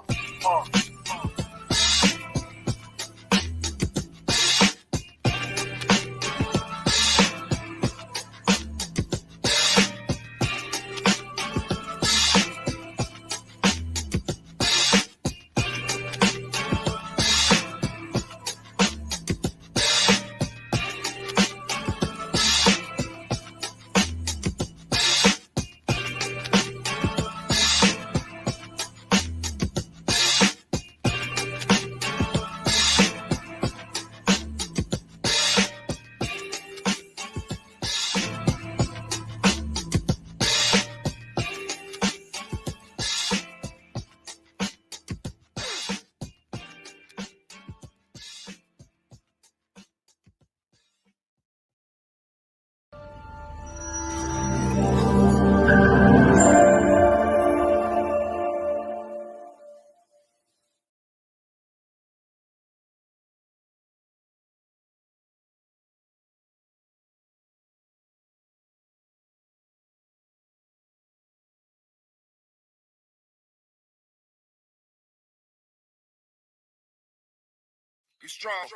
Be strong.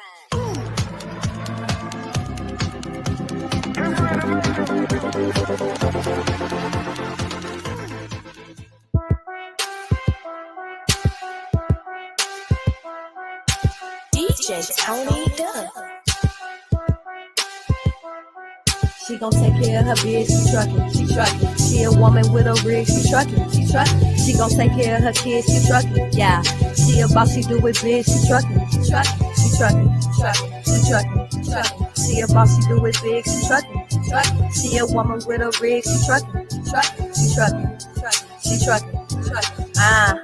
DJ Tony Duff. She gon' take care of her bitch, she truckin', she truckin'. She a woman with a rig, she truckin', she truckin'. She gon' take care of her kids, she truckin', yeah. She a boss, she do it big, she truckin', she truckin', she truckin', she truckin', she truckin'. She a boss, she do it big, she truckin', she truckin'. She a woman with a rig, she truckin', she truckin', she truckin', she truckin', she truckin'. Ah.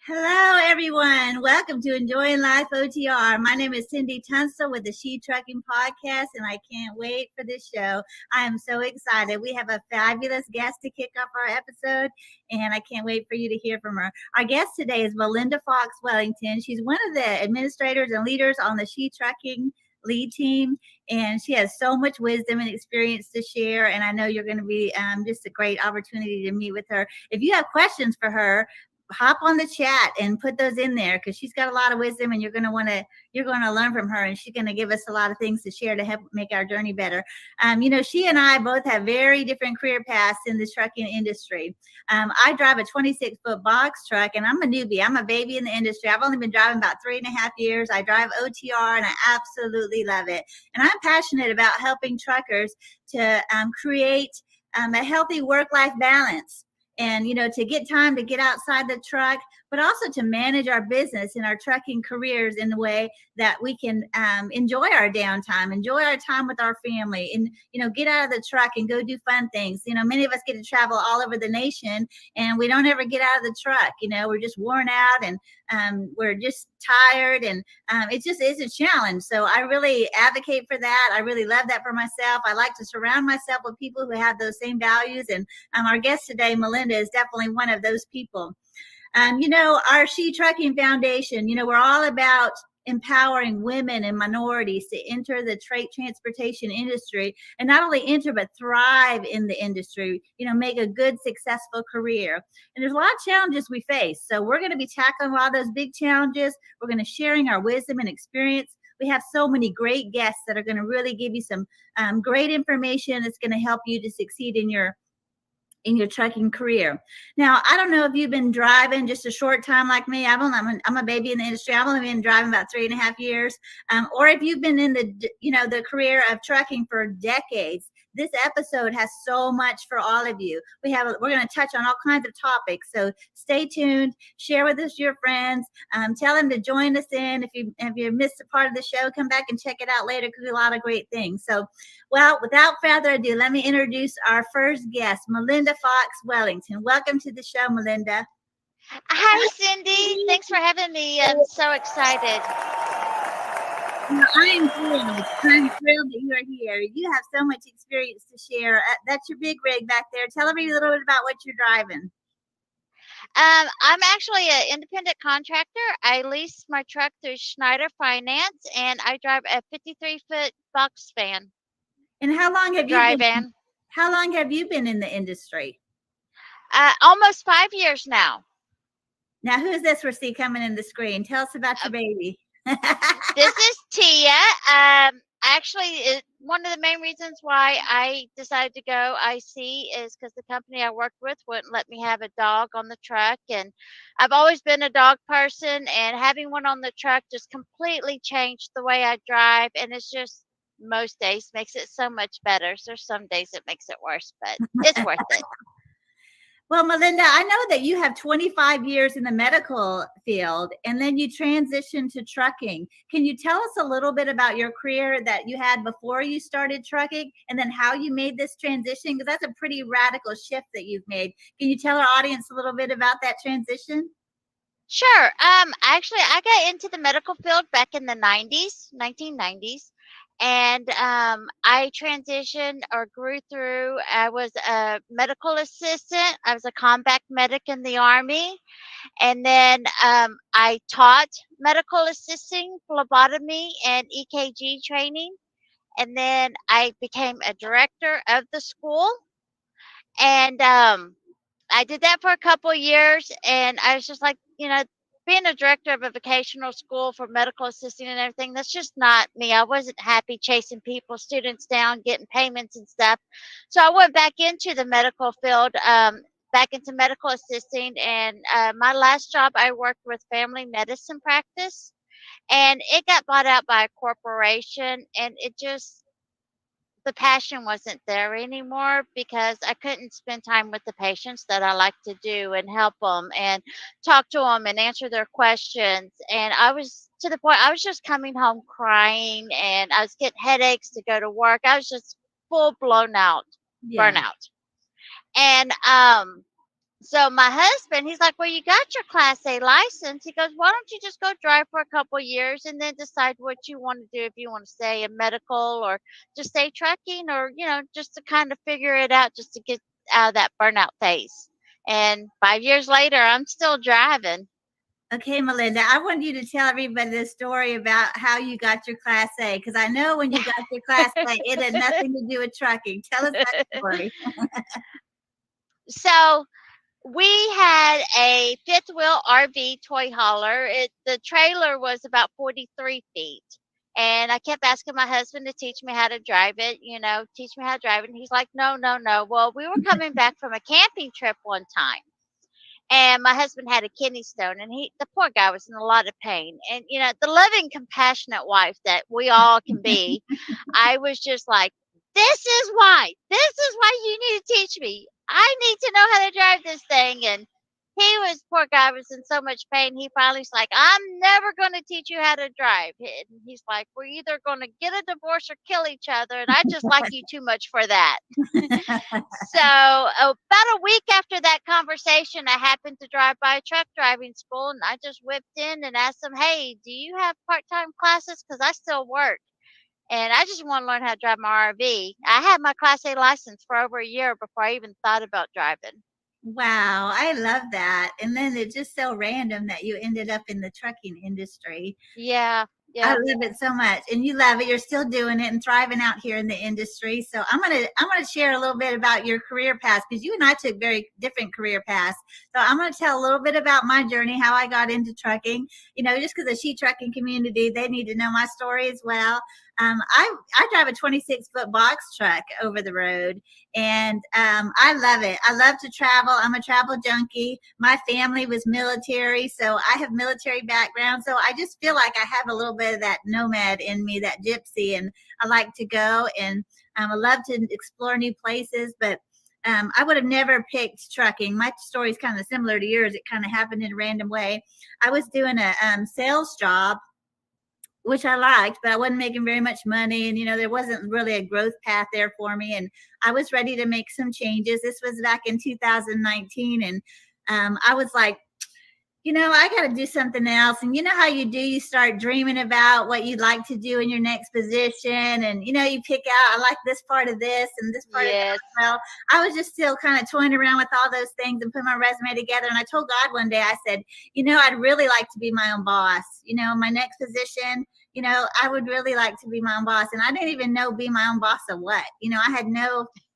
Hello, everyone. Welcome to Enjoying Life OTR. My name is Cindy Tunstall with the She Trucking Podcast, and I can't wait for this show. I am so excited. We have a fabulous guest to kick off our episode, and I can't wait for you to hear from her. Our guest today is Melinda Fox Wellington. She's one of the administrators and leaders on the She Trucking lead team, and she has so much wisdom and experience to share, and I know you're going to be just a great opportunity to meet with her. If you have questions for her, hop on the chat and put those in there, because she's got a lot of wisdom, and you're going to learn from her, and she's going to give us a lot of things to share to help make our journey better. She and I both have very different career paths in the trucking industry. I drive a 26-foot box truck, and I'm a newbie. I'm a baby in the industry. I've only been driving about 3.5 years. I drive OTR, and I absolutely love it. And I'm passionate about helping truckers to create a healthy work-life balance. And, to get time to get outside the truck, but also to manage our business and our trucking careers in the way that we can enjoy our downtime, enjoy our time with our family, and, get out of the truck and go do fun things. Many of us get to travel all over the nation, and we don't ever get out of the truck. We're just worn out, and we're just tired, and it's a challenge. So I really advocate for that. I really love that for myself. I like to surround myself with people who have those same values. And our guest today, Melinda, is definitely one of those people. Our She Trucking Foundation, we're all about empowering women and minorities to enter the transportation industry, and not only enter, but thrive in the industry, make a good, successful career. And there's a lot of challenges we face. So we're going to be tackling a lot of those big challenges. We're going to sharing our wisdom and experience. We have so many great guests that are going to really give you some great information that's going to help you to succeed in your trucking career. Now, I don't know if you've been driving just a short time like me. I'm a baby in the industry. I've only been driving about 3.5 years. Or if you've been in the career of trucking for decades. This episode has so much for all of you. We're going to touch on all kinds of topics. So stay tuned. Share with us your friends. Tell them to join us in. If you missed a part of the show, come back and check it out later, because there's a lot of great things. So, well, without further ado, let me introduce our first guest, Melinda Fox Wellington. Welcome to the show, Melinda. Hi, Cindy. Thanks for having me. I'm so excited. I am thrilled. I'm thrilled that you're here. You have so much experience to share. That's your big rig back there. Tell everybody a little bit about what you're driving. I'm actually an independent contractor. I lease my truck through Schneider Finance, and I drive a 53-foot box van. And how long have you been? How long have you been in the industry? Almost 5 years now. Now, who is this we see coming in the screen? Tell us about your baby. This is Tia. Actually, one of the main reasons why I decided to go IC is because the company I worked with wouldn't let me have a dog on the truck. And I've always been a dog person, and having one on the truck just completely changed the way I drive. And it's just, most days makes it so much better. So there's some days it makes it worse, but it's worth it. Well, Melinda, I know that you have 25 years in the medical field, and then you transitioned to trucking. Can you tell us a little bit about your career that you had before you started trucking, and then how you made this transition? Because that's a pretty radical shift that you've made. Can you tell our audience a little bit about that transition? Sure. Actually, I got into the medical field back in the 1990s. And I transitioned or grew through. I was a medical assistant. I was a combat medic in the Army. And then I taught medical assisting, phlebotomy, and EKG training. And then I became a director of the school. And I did that for a couple of years. And I was just like, being a director of a vocational school for medical assisting and everything, that's just not me. I wasn't happy chasing people, students down, getting payments and stuff. So I went back into the medical field, back into medical assisting. And my last job, I worked with family medicine practice, and it got bought out by a corporation, and it just, the passion wasn't there anymore because I couldn't spend time with the patients that I like to do and help them and talk to them and answer their questions. And I was to the point I was just coming home crying, and I was getting headaches to go to work. I was just full blown out, Yeah. burnout. And so my husband, he's like, well, you got your Class A license. He goes, why don't you just go drive for a couple years and then decide what you want to do, if you want to stay in medical or just stay trucking, or, just to kind of figure it out, just to get out of that burnout phase. And 5 years later, I'm still driving. Okay, Melinda, I want you to tell everybody the story about how you got your Class A, because I know when you got your Class A, it had nothing to do with trucking. Tell us that story. So we had a fifth wheel RV toy hauler. The trailer was about 43 feet. And I kept asking my husband to teach me how to drive it, teach me how to drive it. And he's like, no, no, no. Well, we were coming back from a camping trip one time, and my husband had a kidney stone, and the poor guy was in a lot of pain. And, the loving, compassionate wife that we all can be, I was just like, this is why you need to teach me. I need to know how to drive this thing. And poor guy was in so much pain. He finally's like, I'm never going to teach you how to drive. And he's like, we're either going to get a divorce or kill each other. And I just like you too much for that. So about a week after that conversation, I happened to drive by a truck driving school, and I just whipped in and asked them, hey, do you have part-time classes? Because I still work. And I just want to learn how to drive my RV. I had my Class A license for over a year before I even thought about driving. Wow, I love that. And then it's just so random that you ended up in the trucking industry. Yeah. I love it so much, and you love it. You're still doing it and thriving out here in the industry. So I'm gonna share a little bit about your career path, because you and I took very different career paths. So I'm gonna tell a little bit about my journey, how I got into trucking. Just because the She Trucking community, they need to know my story as well. I drive a 26-foot box truck over the road, and I love it. I love to travel. I'm a travel junkie. My family was military, so I have military background. So I just feel like I have a little bit of that nomad in me, that gypsy, and I like to go, and I love to explore new places. But I would have never picked trucking. My story is kind of similar to yours. It kind of happened in a random way. I was doing a sales job, which I liked, but I wasn't making very much money. And, there wasn't really a growth path there for me. And I was ready to make some changes. This was back in 2019. And I was like, I got to do something else. And you know how you do, you start dreaming about what you'd like to do in your next position. And, you pick out, I like this part of this and this part of that. Well, I was just still kind of toying around with all those things and putting my resume together. And I told God one day, I said, I'd really like to be my own boss. My next position, I would really like to be my own boss. And I didn't even know be my own boss of what.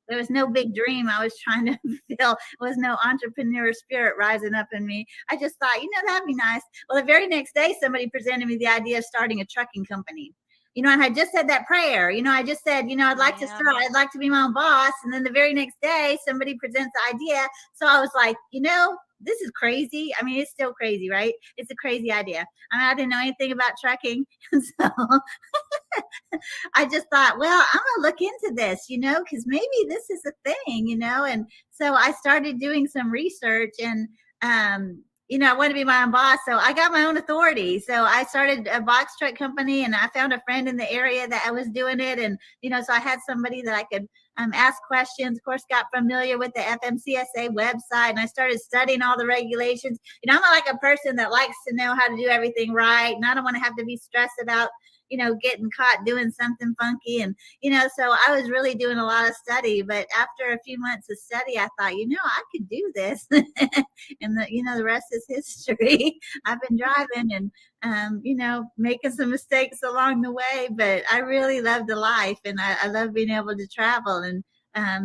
There was no big dream I was trying to fulfill. There was no entrepreneur spirit rising up in me. I just thought, that'd be nice. Well, the very next day, somebody presented me the idea of starting a trucking company. And I just said that prayer. I just said, I'd like to start. I'd like to be my own boss. And then the very next day, somebody presents the idea. So I was like, this is crazy. I mean, it's still crazy, right? It's a crazy idea. I didn't know anything about trucking. So I just thought, well, I'm going to look into this, because maybe this is a thing, And so I started doing some research, and, I want to be my own boss. So I got my own authority. So I started a box truck company, and I found a friend in the area that I was doing it. And, so I had somebody that I could ask questions, of course, got familiar with the FMCSA website, and I started studying all the regulations. I'm not like a person that likes to know how to do everything right. And I don't want to have to be stressed about, getting caught doing something funky. And, so I was really doing a lot of study, but after a few months of study, I thought, I could do this. And the rest is history. I've been driving and, making some mistakes along the way, but I really love the life, and I love being able to travel. And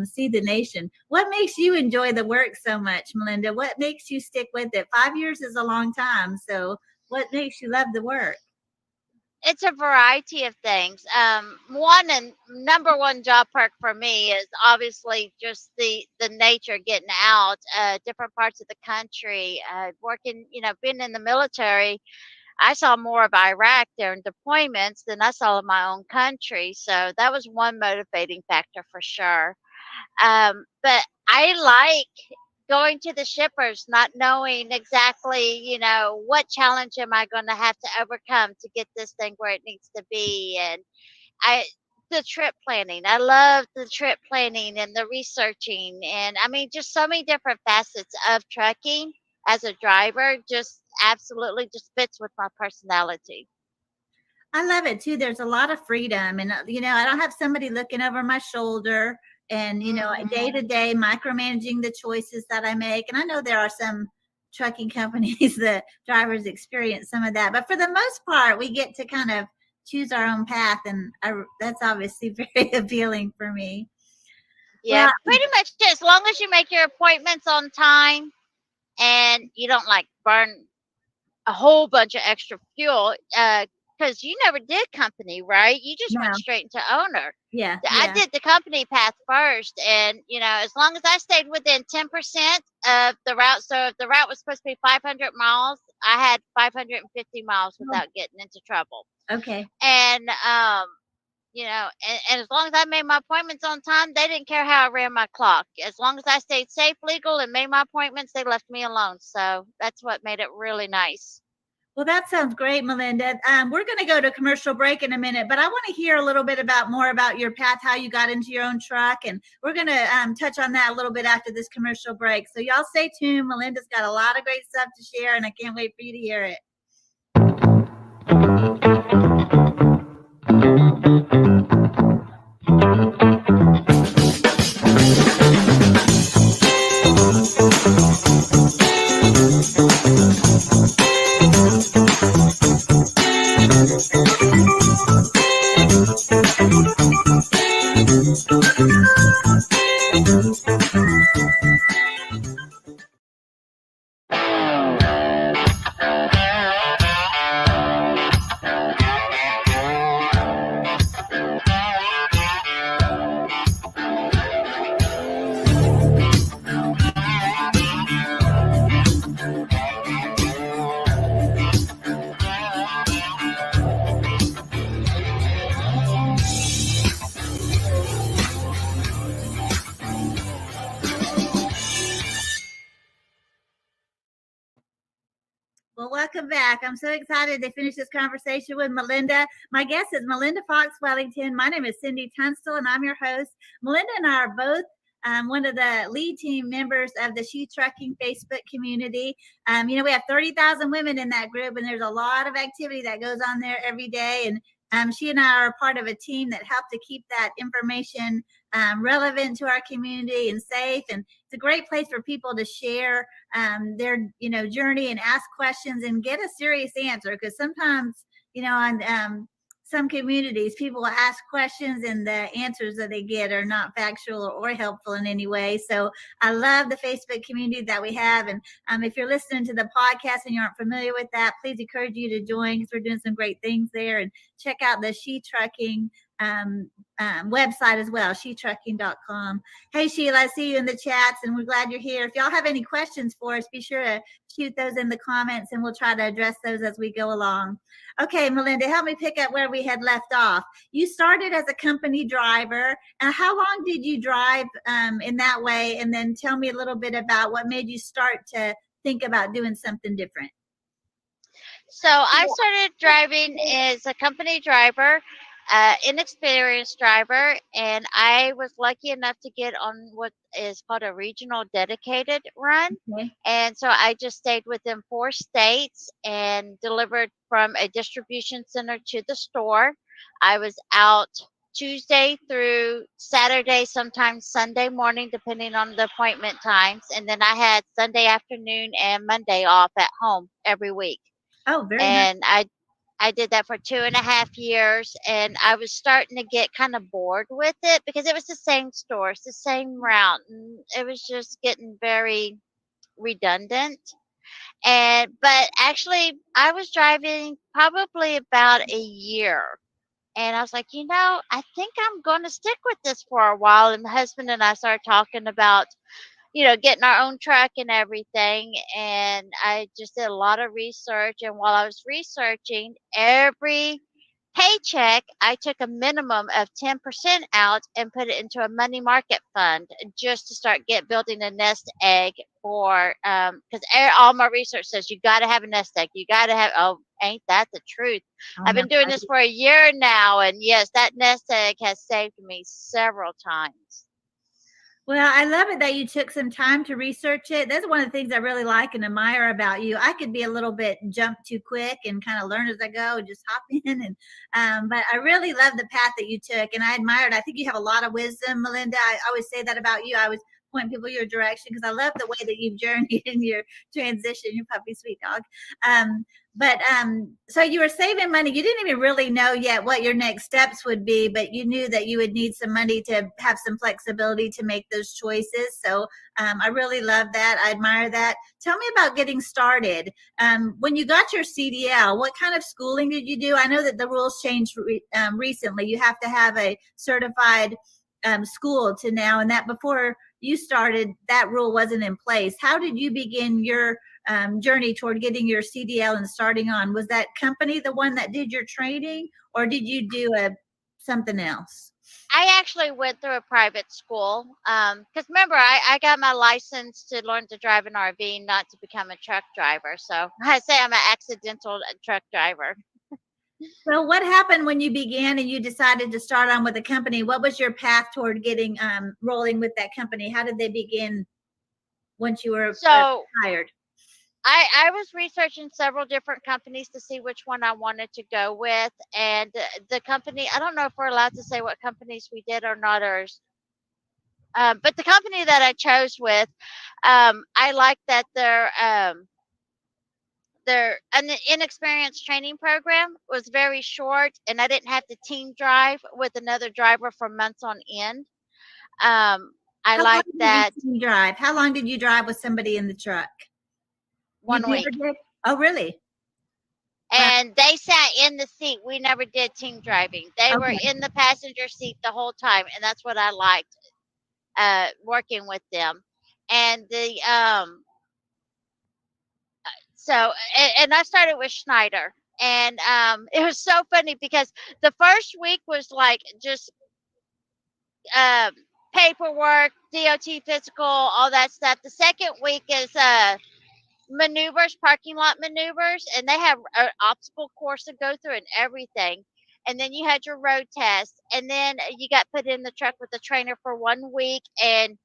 see the nation. What makes you enjoy the work so much, Melinda? What makes you stick with it? 5 years is a long time. So what makes you love the work? It's a variety of things. One and number one job perk for me is obviously just the nature, getting out, different parts of the country, working. Being in the military, I saw more of Iraq during deployments than I saw in my own country. So that was one motivating factor for sure. But I like going to the shippers, not knowing exactly, what challenge am I going to have to overcome to get this thing where it needs to be. And the trip planning, I love the trip planning and the researching. And I mean, just so many different facets of trucking as a driver just absolutely just fits with my personality. I love it too. There's a lot of freedom, and I don't have somebody looking over my shoulder, and day to day micromanaging the choices that I make. And I know there are some trucking companies that drivers experience some of that, but for the most part, we get to kind of choose our own path, and that's obviously very appealing for me. Yeah, pretty much as long as you make your appointments on time and you don't like burn a whole bunch of extra fuel, because you never did company, right? You just went straight into owner. Yeah, I did the company path first, and as long as I stayed within 10% of the route. So if the route was supposed to be 500 miles, I had 550 miles without getting into trouble. Okay. And and as long as I made my appointments on time, they didn't care how I ran my clock. As long as I stayed safe, legal, and made my appointments, they left me alone. So that's what made it really nice. Well, that sounds great, Melinda. We're going to go to commercial break in a minute, but I want to hear a little bit more about your path, how you got into your own truck, and we're going to touch on that a little bit after this commercial break. So y'all stay tuned. Melinda's got a lot of great stuff to share, and I can't wait for you to hear it. Well, welcome back. I'm so excited to finish this conversation with Melinda. My guest is Melinda Fox Wellington. My name is Cindy Tunstall, and I'm your host. Melinda and I are both one of the lead team members of the She Trucking Facebook community. We have 30,000 women in that group, and there's a lot of activity that goes on there every day. And she and I are part of a team that help to keep that information relevant to our community and safe. And it's a great place for people to share their journey and ask questions and get a serious answer, because sometimes on some communities people will ask questions and the answers that they get are not factual or helpful in any way. So I love the Facebook community that we have. And if you're listening to the podcast and you aren't familiar with that, please encourage you to join, because we're doing some great things there. And check out the She Trucking website as well, shetrucking.com. Hey Sheila, I see you in the chats, and we're glad you're here. If y'all have any questions for us, be sure to shoot those in the comments, and we'll try to address those as we go along. Okay, Melinda, help me pick up where we had left off. You started as a company driver. How long did you drive in that way? And then tell me a little bit about what made you start to think about doing something different. So I started driving as a company driver, inexperienced driver, and I was lucky enough to get on what is called a regional dedicated run. Okay. And so I just stayed within 4 states and delivered from a distribution center to the store. I was out Tuesday through Saturday, sometimes Sunday morning, depending on the appointment times. And then I had Sunday afternoon and Monday off at home every week. Oh, very and nice. I did that for 2.5 years, and I was starting to get kind of bored with it because it was the same stores, the same route, and it was just getting very redundant. And but actually, I was driving probably about a year, and I was like, I think I'm going to stick with this for a while. And my husband and I started talking about getting our own truck and everything. And I just did a lot of research. And while I was researching, every paycheck, I took a minimum of 10% out and put it into a money market fund just to start building a nest egg for, because all my research says you got to have a nest egg. You got to have, oh, ain't that the truth? I've been doing this for a year now. And yes, that nest egg has saved me several times. Well, I love it that you took some time to research it. That's one of the things I really like and admire about you. I could be a little bit jump too quick and kind of learn as I go and just hop in. And but I really love the path that you took, and I admire it. I think you have a lot of wisdom, Melinda. I always say that about you. I always point people your direction because I love the way that you've journeyed in your transition. Your puppy, sweet dog. So you were saving money. You didn't even really know yet what your next steps would be, but you knew that you would need some money to have some flexibility to make those choices. So I really love that. I admire that. Tell me about getting started. When you got your CDL, what kind of schooling did you do? I know that the rules changed recently. You have to have a certified school to now, and that before you started, that rule wasn't in place. How did you begin your journey toward getting your CDL and starting on? Was that company the one that did your training, or did you do something else? I actually went through a private school because remember, I got my license to learn to drive an RV, not to become a truck driver. So I say I'm an accidental truck driver. So what happened when you began and you decided to start on with a company? What was your path toward getting rolling with that company? How did they begin once you were hired? I was researching several different companies to see which one I wanted to go with. And the company, I don't know if we're allowed to say what companies we did or not, but the company that I chose with, I like that their an inexperienced training program was very short, and I didn't have to team drive with another driver for months on end. I like that. Team drive. How long did you drive with somebody in the truck? 1 week. Oh, really? And they sat in the seat. We never did team driving. They were in the passenger seat the whole time, and that's what I liked working with them. And and I started with Schneider, and it was so funny because the first week was like just paperwork, DOT physical, all that stuff. The second week is maneuvers, parking lot maneuvers, and they have an obstacle course to go through and everything. And then you had your road test, and then you got put in the truck with the trainer for 1 week. And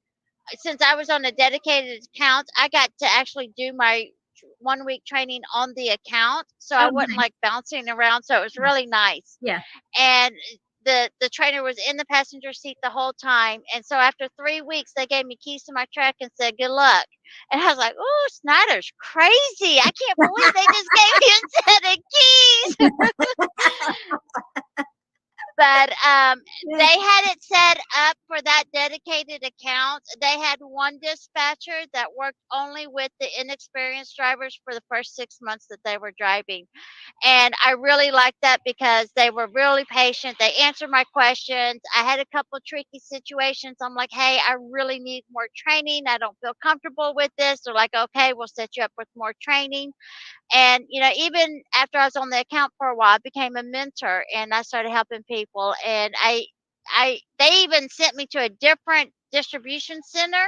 since I was on a dedicated account, I got to actually do my 1 week training on the account, so I wasn't like bouncing around. So it was really nice. Yeah. And the trainer was in the passenger seat the whole time. And so after 3 weeks, they gave me keys to my truck and said, good luck. And I was like, oh, Snyder's crazy. I can't believe they just gave me a set of keys. But they had it set up for that dedicated account. They had one dispatcher that worked only with the inexperienced drivers for the first 6 months that they were driving. And I really liked that because they were really patient. They answered my questions. I had a couple of tricky situations. I'm like, hey, I really need more training. I don't feel comfortable with this. They're like, okay, we'll set you up with more training. And, even after I was on the account for a while, I became a mentor and I started helping people. And they even sent me to a different distribution center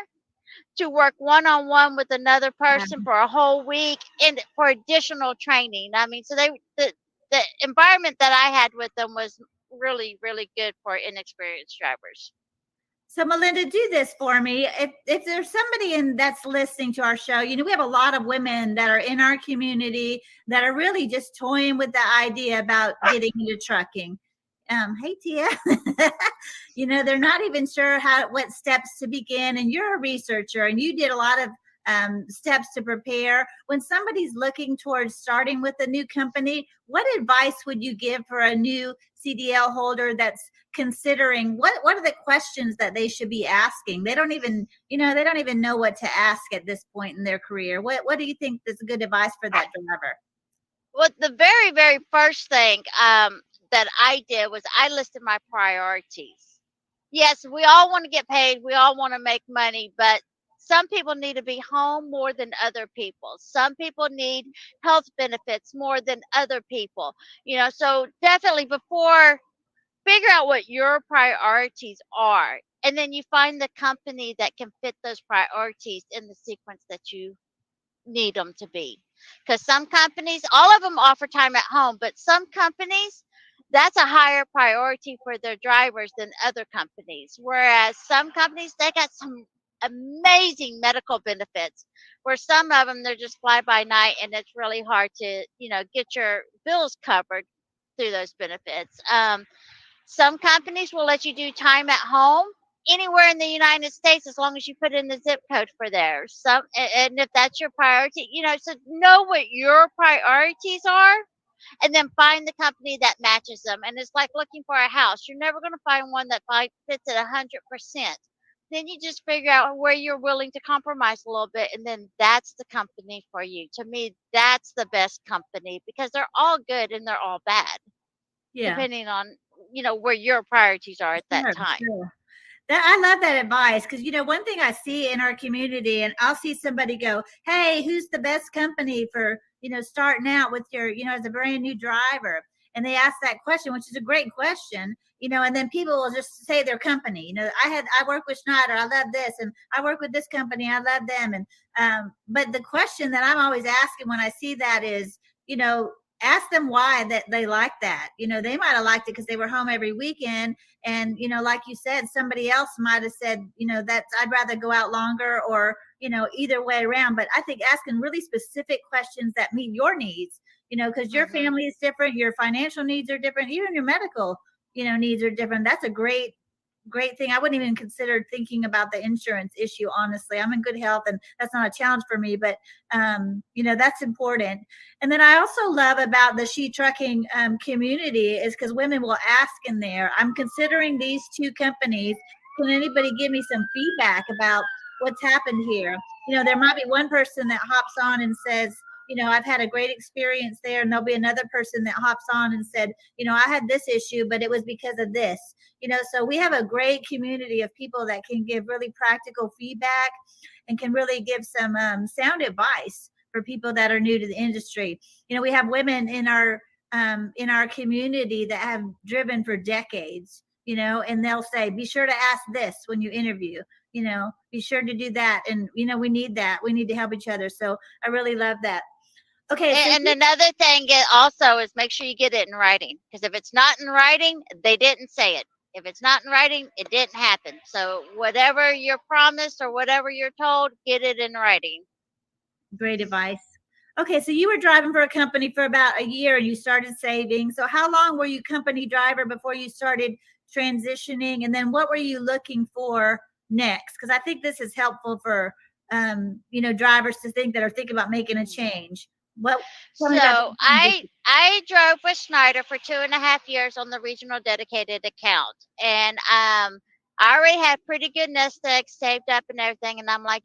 to work one-on-one with another person for a whole week and for additional training. I mean, so the environment that I had with them was really, really good for inexperienced drivers. So Melinda, do this for me. If there's somebody that's listening to our show, we have a lot of women that are in our community that are really just toying with the idea about getting into trucking. Hey Tia, they're not even sure what steps to begin. And you're a researcher, and you did a lot of steps to prepare. When somebody's looking towards starting with a new company, what advice would you give for a new CDL holder that's considering what are the questions that they should be asking? They don't even know what to ask at this point in their career. What do you think is good advice for that driver? Well, the very, very first thing that I did was I listed my priorities. Yes, we all want to get paid. We all want to make money, but some people need to be home more than other people. Some people need health benefits more than other people. So definitely figure out what your priorities are, and then you find the company that can fit those priorities in the sequence that you need them to be. Because some companies, all of them offer time at home, but some companies, that's a higher priority for their drivers than other companies. Whereas some companies, they got some amazing medical benefits, where some of them, they're just fly by night, and it's really hard to, get your bills covered through those benefits. Some companies will let you do time at home anywhere in the United States as long as you put in the zip code for there. And if that's your priority, so know what your priorities are, and then find the company that matches them. And it's like looking for a house. You're never going to find one that fits at 100%. Then you just figure out where you're willing to compromise a little bit, and then that's the company for you. To me, that's the best company, because they're all good and they're all bad, depending on where your priorities are at that time. Sure. I love that advice, because one thing I see in our community, and I'll see somebody go, "Hey, who's the best company for starting out with your as a brand new driver?" And they ask that question, which is a great question, and then people will just say their company. I work with Schneider, I love this, and I work with this company, I love them. And but the question that I'm always asking when I see that is, ask them why that they like that. They might have liked it because they were home every weekend, and like you said, somebody else might have said, that's I'd rather go out longer, or either way around. But I think asking really specific questions that meet your needs, because your family is different, your financial needs are different, even your medical needs are different. That's a great thing. I wouldn't even consider thinking about the insurance issue, honestly. I'm in good health, and that's not a challenge for me, but that's important. And then I also love about the She Trucking community is because women will ask in there, I'm considering these two companies. Can anybody give me some feedback about what's happened here? There might be one person that hops on and says, I've had a great experience there. And there'll be another person that hops on and said, I had this issue, but it was because of this. So we have a great community of people that can give really practical feedback and can really give some sound advice for people that are new to the industry. We have women in our community that have driven for decades, and they'll say, be sure to ask this when you interview, be sure to do that. And, we need that. We need to help each other. So I really love that. Okay. And another thing also is make sure you get it in writing, because if it's not in writing, they didn't say it. If it's not in writing, it didn't happen. So whatever you're promised or whatever you're told, get it in writing. Great advice. Okay, so you were driving for a company for about a year and you started saving. So how long were you company driver before you started transitioning? And then what were you looking for next? Because I think this is helpful for drivers to think that are thinking about making a change. So I drove with Schneider for 2.5 years on the regional dedicated account, and I already had pretty good nest eggs saved up and everything. And I'm like,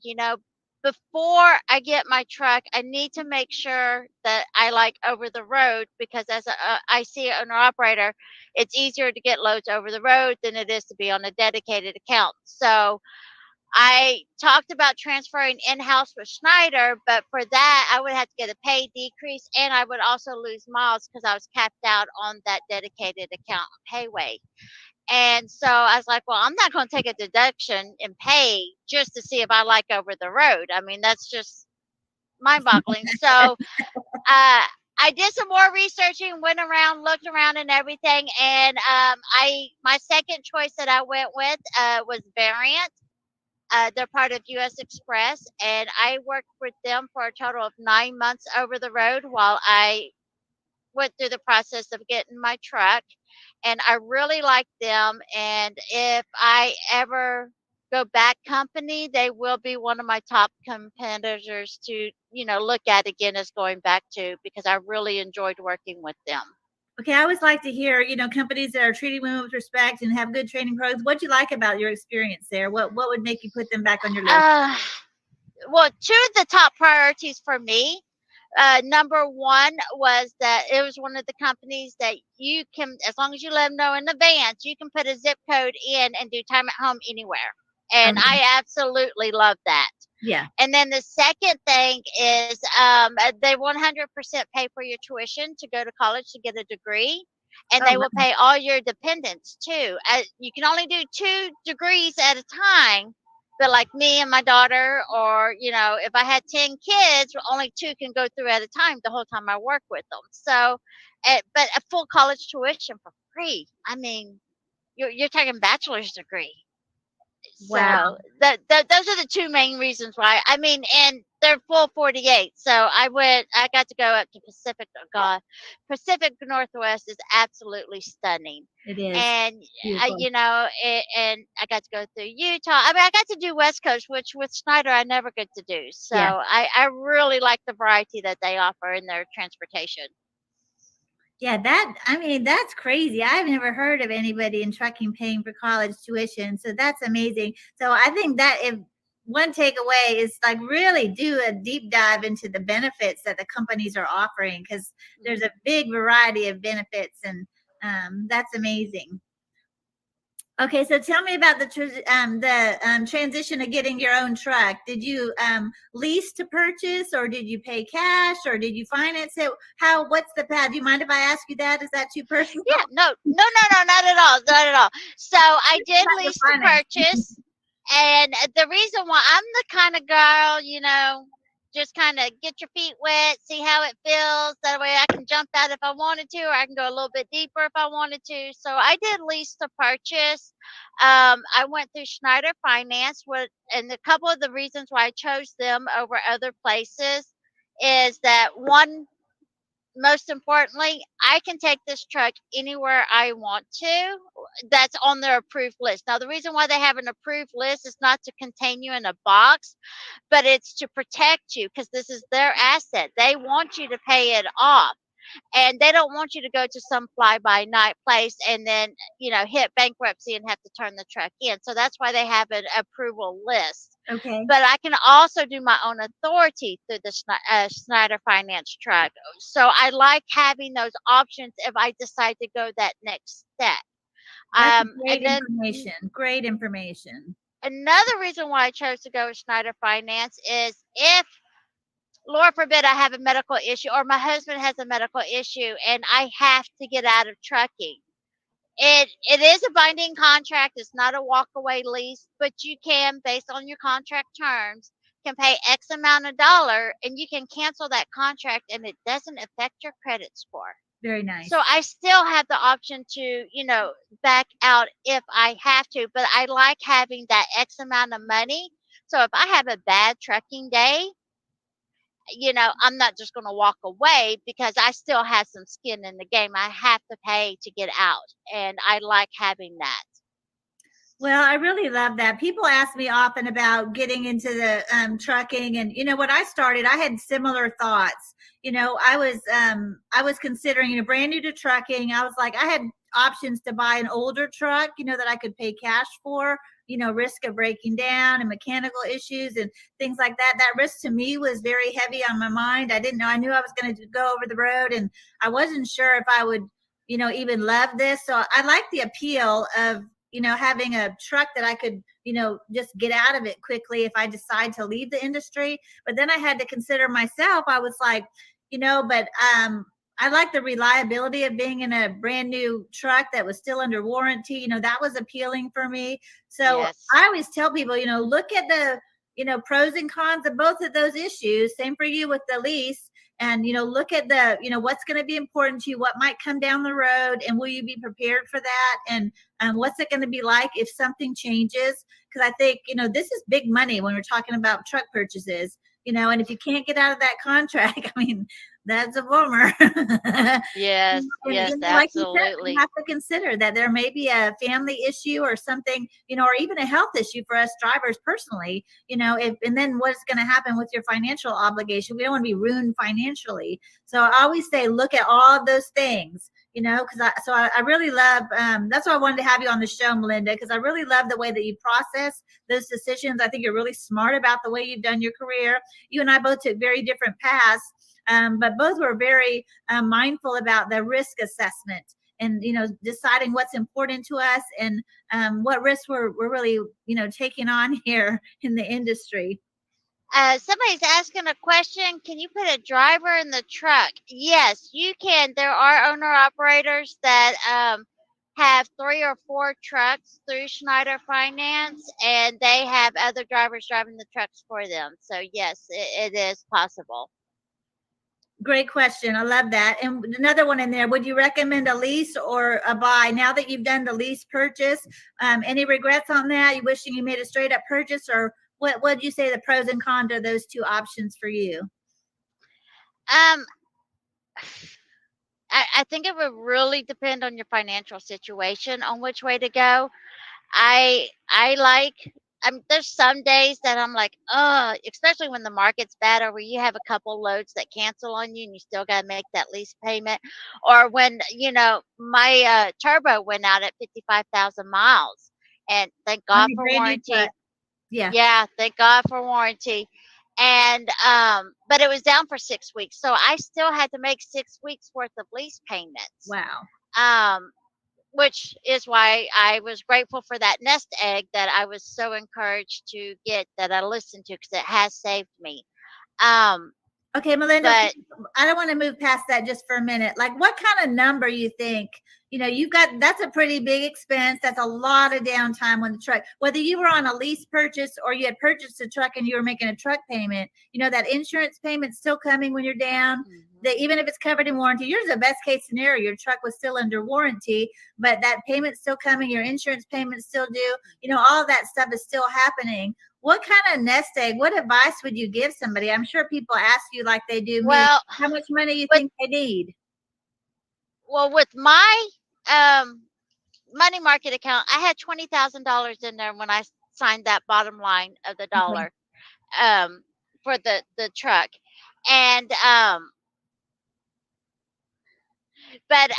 before I get my truck, I need to make sure that I like over the road, because as a IC owner operator, it's easier to get loads over the road than it is to be on a dedicated account. So I talked about transferring in-house with Schneider, but for that, I would have to get a pay decrease, and I would also lose miles because I was capped out on that dedicated account payway. And so I was like, well, I'm not going to take a deduction in pay just to see if I like over the road. I mean, that's just mind-boggling. So I did some more researching, went around, looked around and everything, and my second choice that I went with was Variant. They're part of US Express, and I worked with them for a total of 9 months over the road while I went through the process of getting my truck. And I really liked them. And if I ever go back company, they will be one of my top competitors to, look at again as going back to, because I really enjoyed working with them. Okay, I always like to hear, companies that are treating women with respect and have good training programs. What do you like about your experience there? What would make you put them back on your list? Well, two of the top priorities for me. Number one was that it was one of the companies that you can, as long as you let them know in advance, you can put a zip code in and do time at home anywhere. And I absolutely love that. Yeah. And then the second thing is they 100% pay for your tuition to go to college to get a degree. And they will pay all your dependents too. You can only do 2 degrees at a time. But like me and my daughter, or, if I had 10 kids, only 2 can go through at a time the whole time I work with them. So, but a full college tuition for free. I mean, you're talking bachelor's degree. Wow. So those are the 2 main reasons why. I mean, and they're full 48. So I got to go up to Pacific. Oh God, Pacific Northwest is absolutely stunning. It is. And beautiful. and I got to go through Utah. I mean, I got to do West Coast, which with Schneider I never get to do. So Yeah. I really like the variety that they offer in their transportation. Yeah, that's crazy. I've never heard of anybody in trucking paying for college tuition. So that's amazing. So I think that if one takeaway is like really do a deep dive into the benefits that the companies are offering, because there's a big variety of benefits, and that's amazing. Okay, so tell me about the transition of getting your own truck. Did you lease to purchase, or did you pay cash, or did you finance it? What's the path? Do you mind if I ask you that? Is that too personal? Yeah, no, not at all, not at all. So I did lease to purchase, and the reason why, I'm the kind of girl, just kind of get your feet wet, see how it feels. That way I can jump out if I wanted to, or I can go a little bit deeper if I wanted to. So I did lease to purchase. I went through Schneider Finance, and a couple of the reasons why I chose them over other places is that, one, most importantly, I can take this truck anywhere I want to. That's on their approved list. Now, the reason why they have an approved list is not to contain you in a box, but it's to protect you, because this is their asset. They want you to pay it off. And they don't want you to go to some fly-by-night place and then, hit bankruptcy and have to turn the truck in. So that's why they have an approval list. Okay. But I can also do my own authority through the Schneider Finance truck. So I like having those options if I decide to go that next step. That's great information. Great information. Another reason why I chose to go with Schneider Finance is if, Lord forbid, I have a medical issue, or my husband has a medical issue and I have to get out of trucking. It is a binding contract. It's not a walk-away lease, but you can, based on your contract terms, can pay X amount of dollar, and you can cancel that contract, and it doesn't affect your credit score. Very nice. So I still have the option to, back out if I have to, but I like having that X amount of money. So if I have a bad trucking day, I'm not just going to walk away, because I still have some skin in the game. I have to pay to get out, and I like having that. Well, I really love that. People ask me often about getting into the trucking, and when I started, I had similar thoughts. I was considering, brand new to trucking. I was like, I had options to buy an older truck, that I could pay cash for, risk of breaking down and mechanical issues and things like that. That risk to me was very heavy on my mind. I didn't know. I knew I was going to go over the road, and I wasn't sure if I would, even love this. So I like the appeal of, having a truck that I could, just get out of it quickly if I decide to leave the industry. But then I had to consider myself. I was like, but I like the reliability of being in a brand new truck that was still under warranty. That was appealing for me. So Yes. I always tell people, look at the, pros and cons of both of those issues. Same for you with the lease. And, look at the, what's going to be important to you, what might come down the road, and will you be prepared for that? And what's it going to be like if something changes? Because I think, this is big money when we're talking about truck purchases. and if you can't get out of that contract, I mean, that's a bummer. Yes, And, yes, like you said, we absolutely. have to consider that there may be a family issue or something, or even a health issue for us drivers personally, and then what's going to happen with your financial obligation? We don't want to be ruined financially. So I always say, look at all of those things, because I really love, that's why I wanted to have you on the show, Melinda, because I really love the way that you process those decisions. I think you're really smart about the way you've done your career. You and I both took very different paths, but both were very mindful about the risk assessment and deciding what's important to us and what risks we're really taking on here in the industry. Somebody's asking a question. Can you put a driver in the truck? Yes, you can. There are owner operators that have 3 or 4 trucks through Schneider Finance, and they have other drivers driving the trucks for them. So yes, it is possible. Great question. I love that. And another one in there, would you recommend a lease or a buy? Now that you've done the lease purchase, any regrets on that? You wishing you made a straight up purchase, or what would you say the pros and cons of those two options for you? Um, I think it would really depend on your financial situation on which way to go. I like there's some days that I'm like, especially when the market's bad or where you have a couple loads that cancel on you and you still gotta make that lease payment. Or when, my turbo went out at 55,000 miles. And thank On God your for brand new warranty. truck. Yeah. Yeah, thank God for warranty. And but it was down for 6 weeks. So I still had to make 6 weeks worth of lease payments. Wow. Which is why I was grateful for that nest egg that I was so encouraged to get, that I listened to, because it has saved me. Okay, Melinda, But I don't want to move past that just for a minute. Like, what kind of number you think? You've got, that's a pretty big expense. That's a lot of downtime on the truck. Whether you were on a lease purchase or you had purchased a truck and you were making a truck payment, that insurance payment's still coming when you're down. That even if it's covered in warranty, yours is a best case scenario. Your truck was still under warranty, but that payment's still coming. Your insurance payment's still due. All of that stuff is still happening. What kind of nest egg, what advice would you give somebody? I'm sure people ask you like they do me, well, how much money you think they need? well, with my money market account, I had $20,000 in there when I signed that bottom line of the dollar for the truck. And but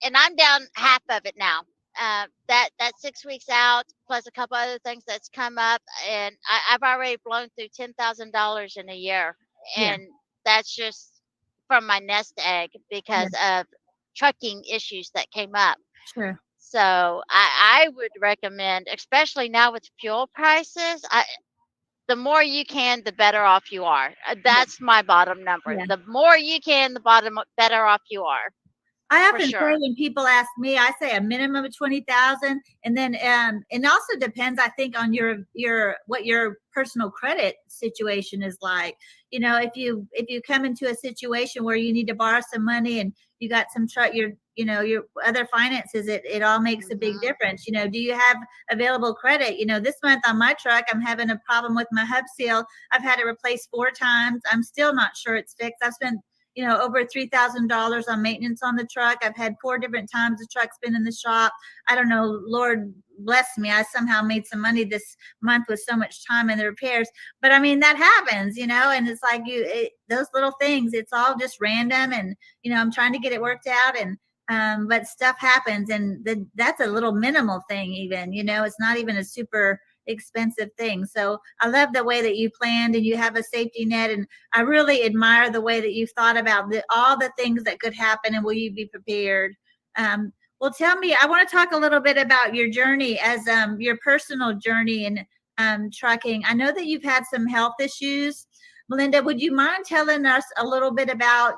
and I'm down half of it now. That 6 weeks out, plus a couple other things that's come up, and I've already blown through $10,000 in a year, Yeah. and that's just from my nest egg because of trucking issues that came up. Sure. So I would recommend, especially now with fuel prices, the more you can, the better off you are. That's my bottom number. Yeah. The more you can, the better off you are. I For often say sure. when people ask me, I say a minimum of 20,000, and then it also depends, I think, on your what your personal credit situation is like. If you come into a situation where you need to borrow some money and you got some truck, your other finances, it all makes a big difference. Do you have available credit? This month on my truck, I'm having a problem with my hub seal. I've had it replaced 4 times. I'm still not sure it's fixed. I've spent over $3,000 on maintenance on the truck. I've had 4 different times the truck's been in the shop. I don't know, Lord bless me. I somehow made some money this month with so much time in the repairs. But I mean, that happens, and it's like those little things, it's all just random. And, I'm trying to get it worked out, and but stuff happens, and that's a little minimal thing even, it's not even a super expensive thing. So I love the way that you planned and you have a safety net, and I really admire the way that you've thought about all the things that could happen, and will you be prepared? Well, tell me, I want to talk a little bit about your journey as your personal journey in trucking. I know that you've had some health issues. Melinda, would you mind telling us a little bit about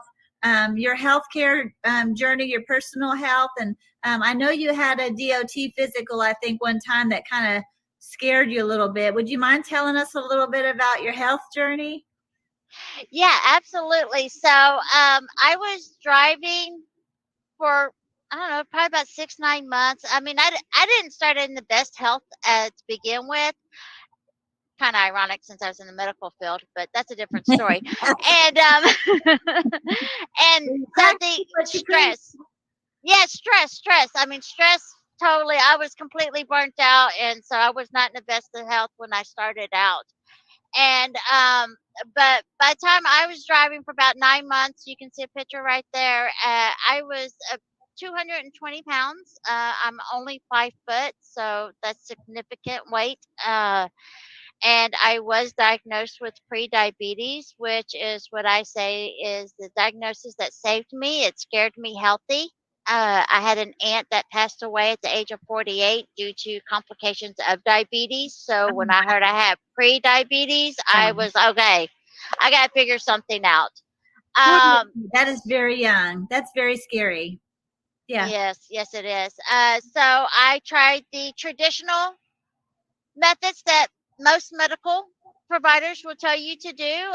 your healthcare journey, your personal health? And I know you had a DOT physical, I think, one time that kind of scared you a little bit. Would you mind telling us a little bit about your health journey? Yeah, absolutely. So I was driving for, I don't know, probably about 6-9 months. I mean, I didn't start in the best health to begin with. kind of ironic since I was in the medical field, but that's a different story. And and the stress. Yeah, stress. I mean, stress totally. I was completely burnt out, and so I was not in the best of health when I started out. And but by the time I was driving for about 9 months, you can see a picture right there. I was 220 pounds. I'm only 5 foot, so that's significant weight. And I was diagnosed with pre-diabetes, which is what I say is the diagnosis that saved me. It scared me healthy. I had an aunt that passed away at the age of 48 due to complications of diabetes. So when I heard I had pre-diabetes, I was okay. I got to figure something out. That is very young. That's very scary. Yeah. Yes, it is. So I tried the traditional methods that most medical providers will tell you to do,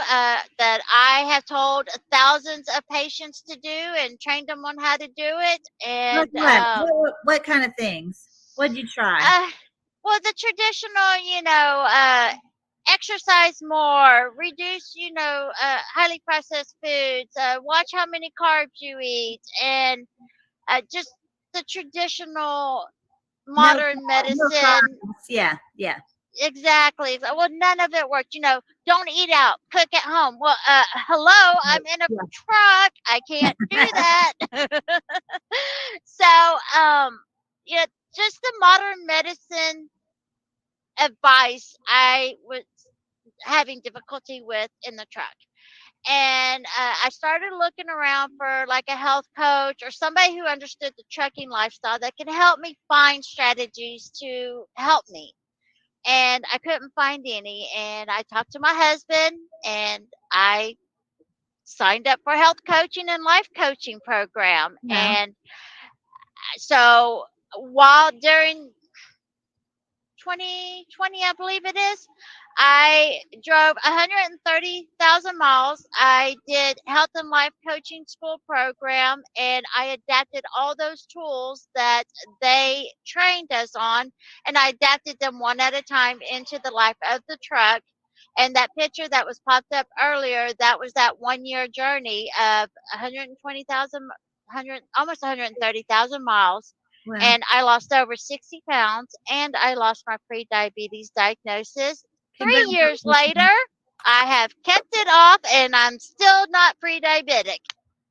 that I have told thousands of patients to do and trained them on how to do it. And What kind of things? What did you try? well, the traditional, exercise more, reduce, highly processed foods, watch how many carbs you eat, and just the traditional modern medicine. Yeah. Exactly. Well, none of it worked. Don't eat out, cook at home. Well, hello, I'm in a truck. I can't do that. So, just the modern medicine advice I was having difficulty with in the truck. And I started looking around for like a health coach or somebody who understood the trucking lifestyle that could help me find strategies to help me. And I couldn't find any. And I talked to my husband and I signed up for health coaching and life coaching program. Yeah. And so while during 2020, I believe it is, I drove 130,000 miles. I did health and life coaching school program, and I adapted all those tools that they trained us on, and I adapted them one at a time into the life of the truck. And that picture that was popped up earlier, that was that 1 year journey of 120,000, almost 130,000 miles. Wow. And I lost over 60 pounds, and I lost my pre-diabetes diagnosis. 3 years later, I have kept it off, and I'm still not pre-diabetic.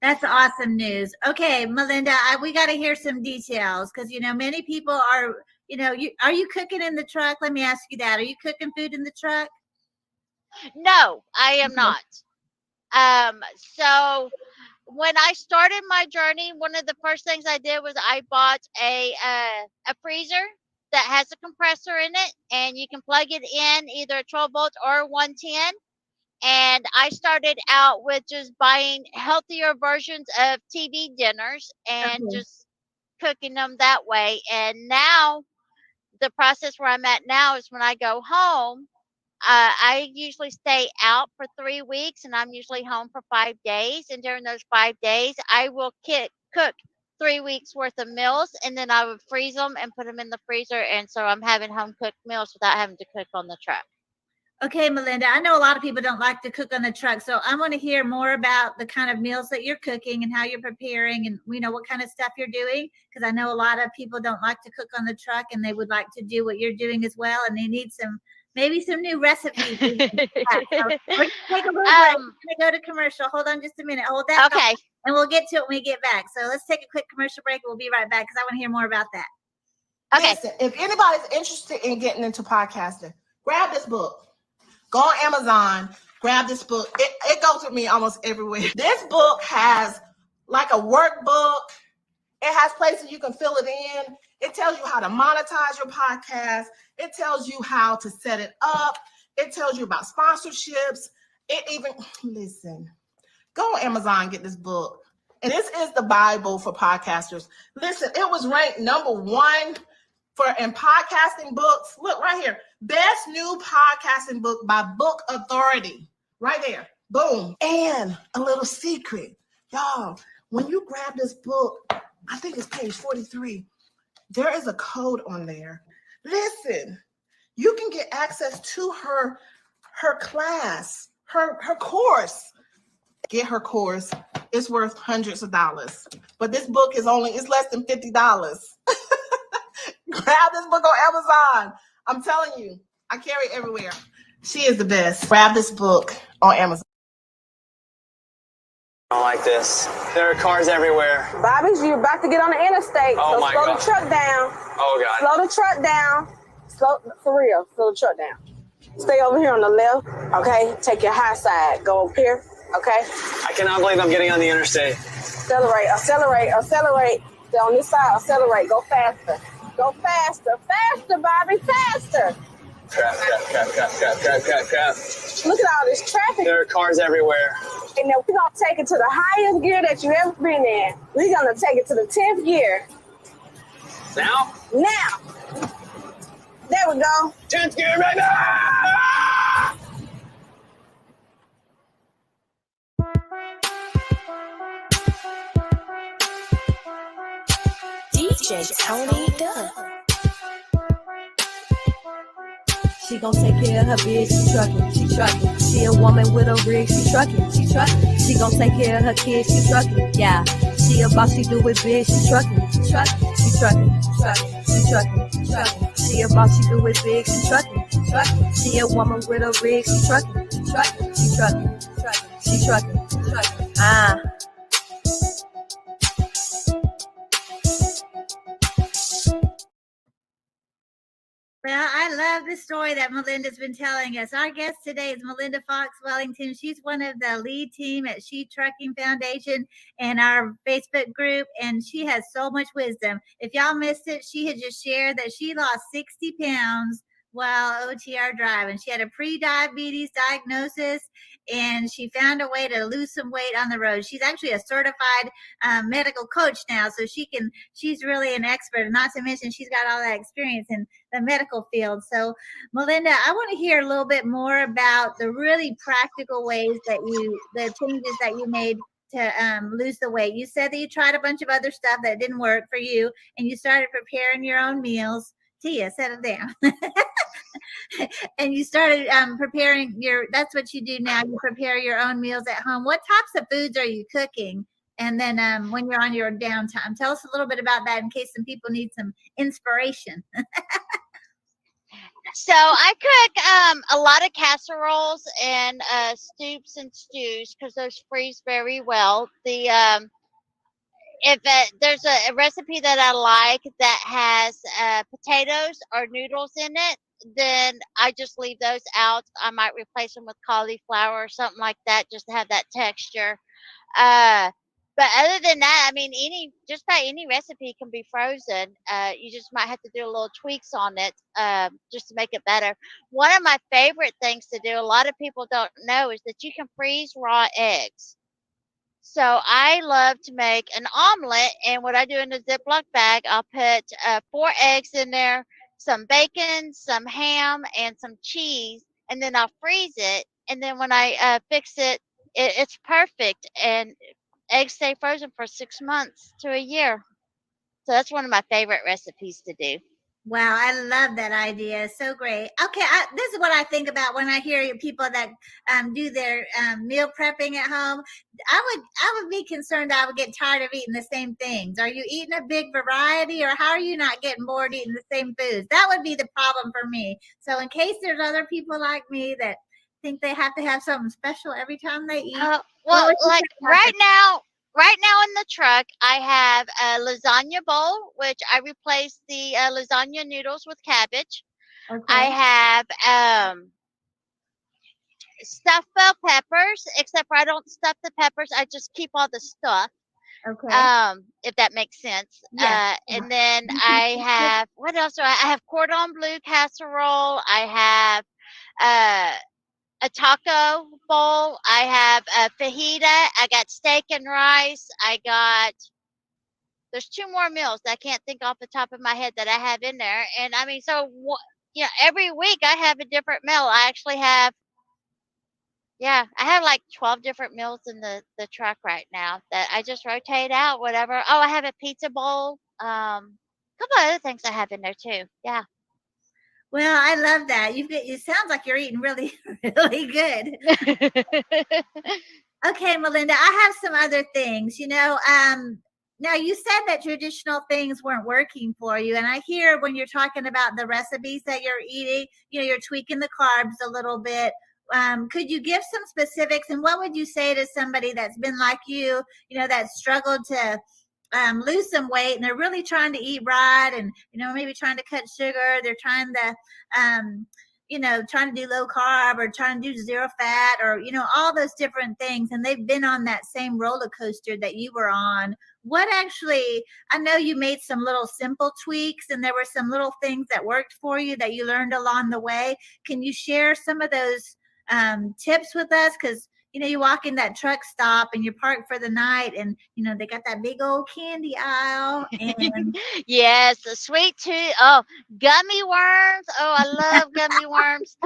That's awesome news. Okay, Melinda, we got to hear some details because many people are. Are you cooking in the truck? Let me ask you that. Are you cooking food in the truck? No, I am not. So when I started my journey, one of the first things I did was I bought a freezer that has a compressor in it, and you can plug it in either 12 volts or 110. And I started out with just buying healthier versions of TV dinners and just cooking them that way. And now the process where I'm at now is when I go home, I usually stay out for 3 weeks, and I'm usually home for 5 days. And during those 5 days, I will cook 3 weeks worth of meals, and then I would freeze them and put them in the freezer. And so I'm having home cooked meals without having to cook on the truck. Okay, Melinda, I know a lot of people don't like to cook on the truck, so I want to hear more about the kind of meals that you're cooking and how you're preparing and what kind of stuff you're doing, because I know a lot of people don't like to cook on the truck and they would like to do what you're doing as well, and they need maybe some new recipes. So we're gonna take a little break. We're gonna go to commercial. Hold on just a minute. Hold that. Okay. And we'll get to it when we get back. So let's take a quick commercial break. We'll be right back because I want to hear more about that. Okay. Listen, if anybody's interested in getting into podcasting, grab this book. Go on Amazon, grab this book. It goes with me almost everywhere. This book has like a workbook. It has places you can fill it in. It tells you how to monetize your podcast. It tells you how to set it up. It tells you about sponsorships. Listen, go on Amazon and get this book. And this is the Bible for podcasters. Listen, it was ranked #1 in podcasting books. Look right here. Best new podcasting book by Book Authority. Right there. Boom. And a little secret. Y'all, when you grab this book, I think it's page 43. There is a code on there. Listen, You can get access to her class, her course. Get her course. It's worth hundreds of dollars. But this book it's less than $50. Grab this book on Amazon. I'm telling you, I carry it everywhere. She is the best. Grab this book on Amazon. I don't like this. There are cars everywhere. Bobby's, you're about to get on the interstate. Oh so my slow God. the truck down. Oh God. Slow the truck down. For real, slow the truck down. Stay over here on the left, okay? Take your high side. Go up here, okay? I cannot believe I'm getting on the interstate. Accelerate. Stay on this side, accelerate. Go faster. Faster, Bobby, faster. Crap. Look at all this traffic. There are cars everywhere. And then we're going to take it to the highest gear that you've ever been in. We're going to take it to the 10th gear. Now? There we go. 10th gear, baby! DJ Tony Duff. She gon' take care of her bitch, she truckin'. She a woman with a rig, she truckin'. She gon' take care of her kids, she truckin'. Yeah, she a boss, she do it big, she truckin'. She truckin'. She a boss, she do it big, she truckin'. She a woman with a rig, she truckin'. She truckin'. Ah. Well, I love the story that Melinda's been telling us. Our guest today is Melinda Fox Wellington. She's one of the lead team at She Trucking Foundation and our Facebook group, and she has so much wisdom. If y'all missed it, she had just shared that she lost 60 pounds while OTR driving. She had a pre-diabetes diagnosis, and she found a way to lose some weight on the road. She's actually a certified medical coach now, so she's really an expert. Not to mention she's got all that experience in the medical field. So, Melinda, I want to hear a little bit more about the really practical ways the changes that you made to lose the weight. You said that you tried a bunch of other stuff that didn't work for you, and you started preparing your own meals. Tia, settle down. And you started preparing that's what you do now. You prepare your own meals at home. What types of foods are you cooking? And then when you're on your downtime, tell us a little bit about that in case some people need some inspiration. So I cook a lot of casseroles and soups and stews because those freeze very well. If there's a recipe that I like that has potatoes or noodles in it, then I just leave those out. I might replace them with cauliflower or something like that just to have that texture. But other than that, I mean, just about any recipe can be frozen. You just might have to do a little tweaks on it just to make it better. One of my favorite things to do, a lot of people don't know, is that you can freeze raw eggs. So I love to make an omelet, and what I do in a Ziploc bag, I'll put 4 eggs in there, some bacon, some ham, and some cheese, and then I'll freeze it. And then when I fix it, it's perfect, and eggs stay frozen for 6 months to a year. So that's one of my favorite recipes to do. Wow, I love that idea. So great. Okay, this is what I think about when I hear people that do their meal prepping at home. I would be concerned that I would get tired of eating the same things. Are you eating a big variety, or how are you not getting bored eating the same foods? That would be the problem for me. So in case there's other people like me that think they have to have something special every time they eat. Well, like right now in the truck, I have a lasagna bowl, which I replace the lasagna noodles with cabbage. Okay. I have stuffed bell peppers, except for I don't stuff the peppers. I just keep all the stuff. Okay. If that makes sense. Yeah. And then I have, what else do I have? Cordon bleu casserole. I have a taco bowl. I have a fajita. I got steak and rice. There's 2 more meals that I can't think off the top of my head that I have in there. And I mean, so, every week I have a different meal. I actually have, I have like 12 different meals in the truck right now that I just rotate out, whatever. Oh, I have a pizza bowl. A couple of other things I have in there too. Yeah. Well, I love that. It sounds like you're eating really, really good. Okay, Melinda, I have some other things. Now you said that traditional things weren't working for you, and I hear when you're talking about the recipes that you're eating, you're tweaking the carbs a little bit. Could you give some specifics, and what would you say to somebody that's been like you, that struggled to lose some weight, and they're really trying to eat right, and maybe trying to cut sugar, they're trying to trying to do low carb or trying to do zero fat, or all those different things, and they've been on that same roller coaster that you were on. What actually, I know you made some little simple tweaks, and there were some little things that worked for you that you learned along the way. Can you share some of those tips with us? Because you walk in that truck stop and you park for the night, and they got that big old candy aisle, and Yes, the sweet tooth. Oh, gummy worms. Oh, I love gummy worms.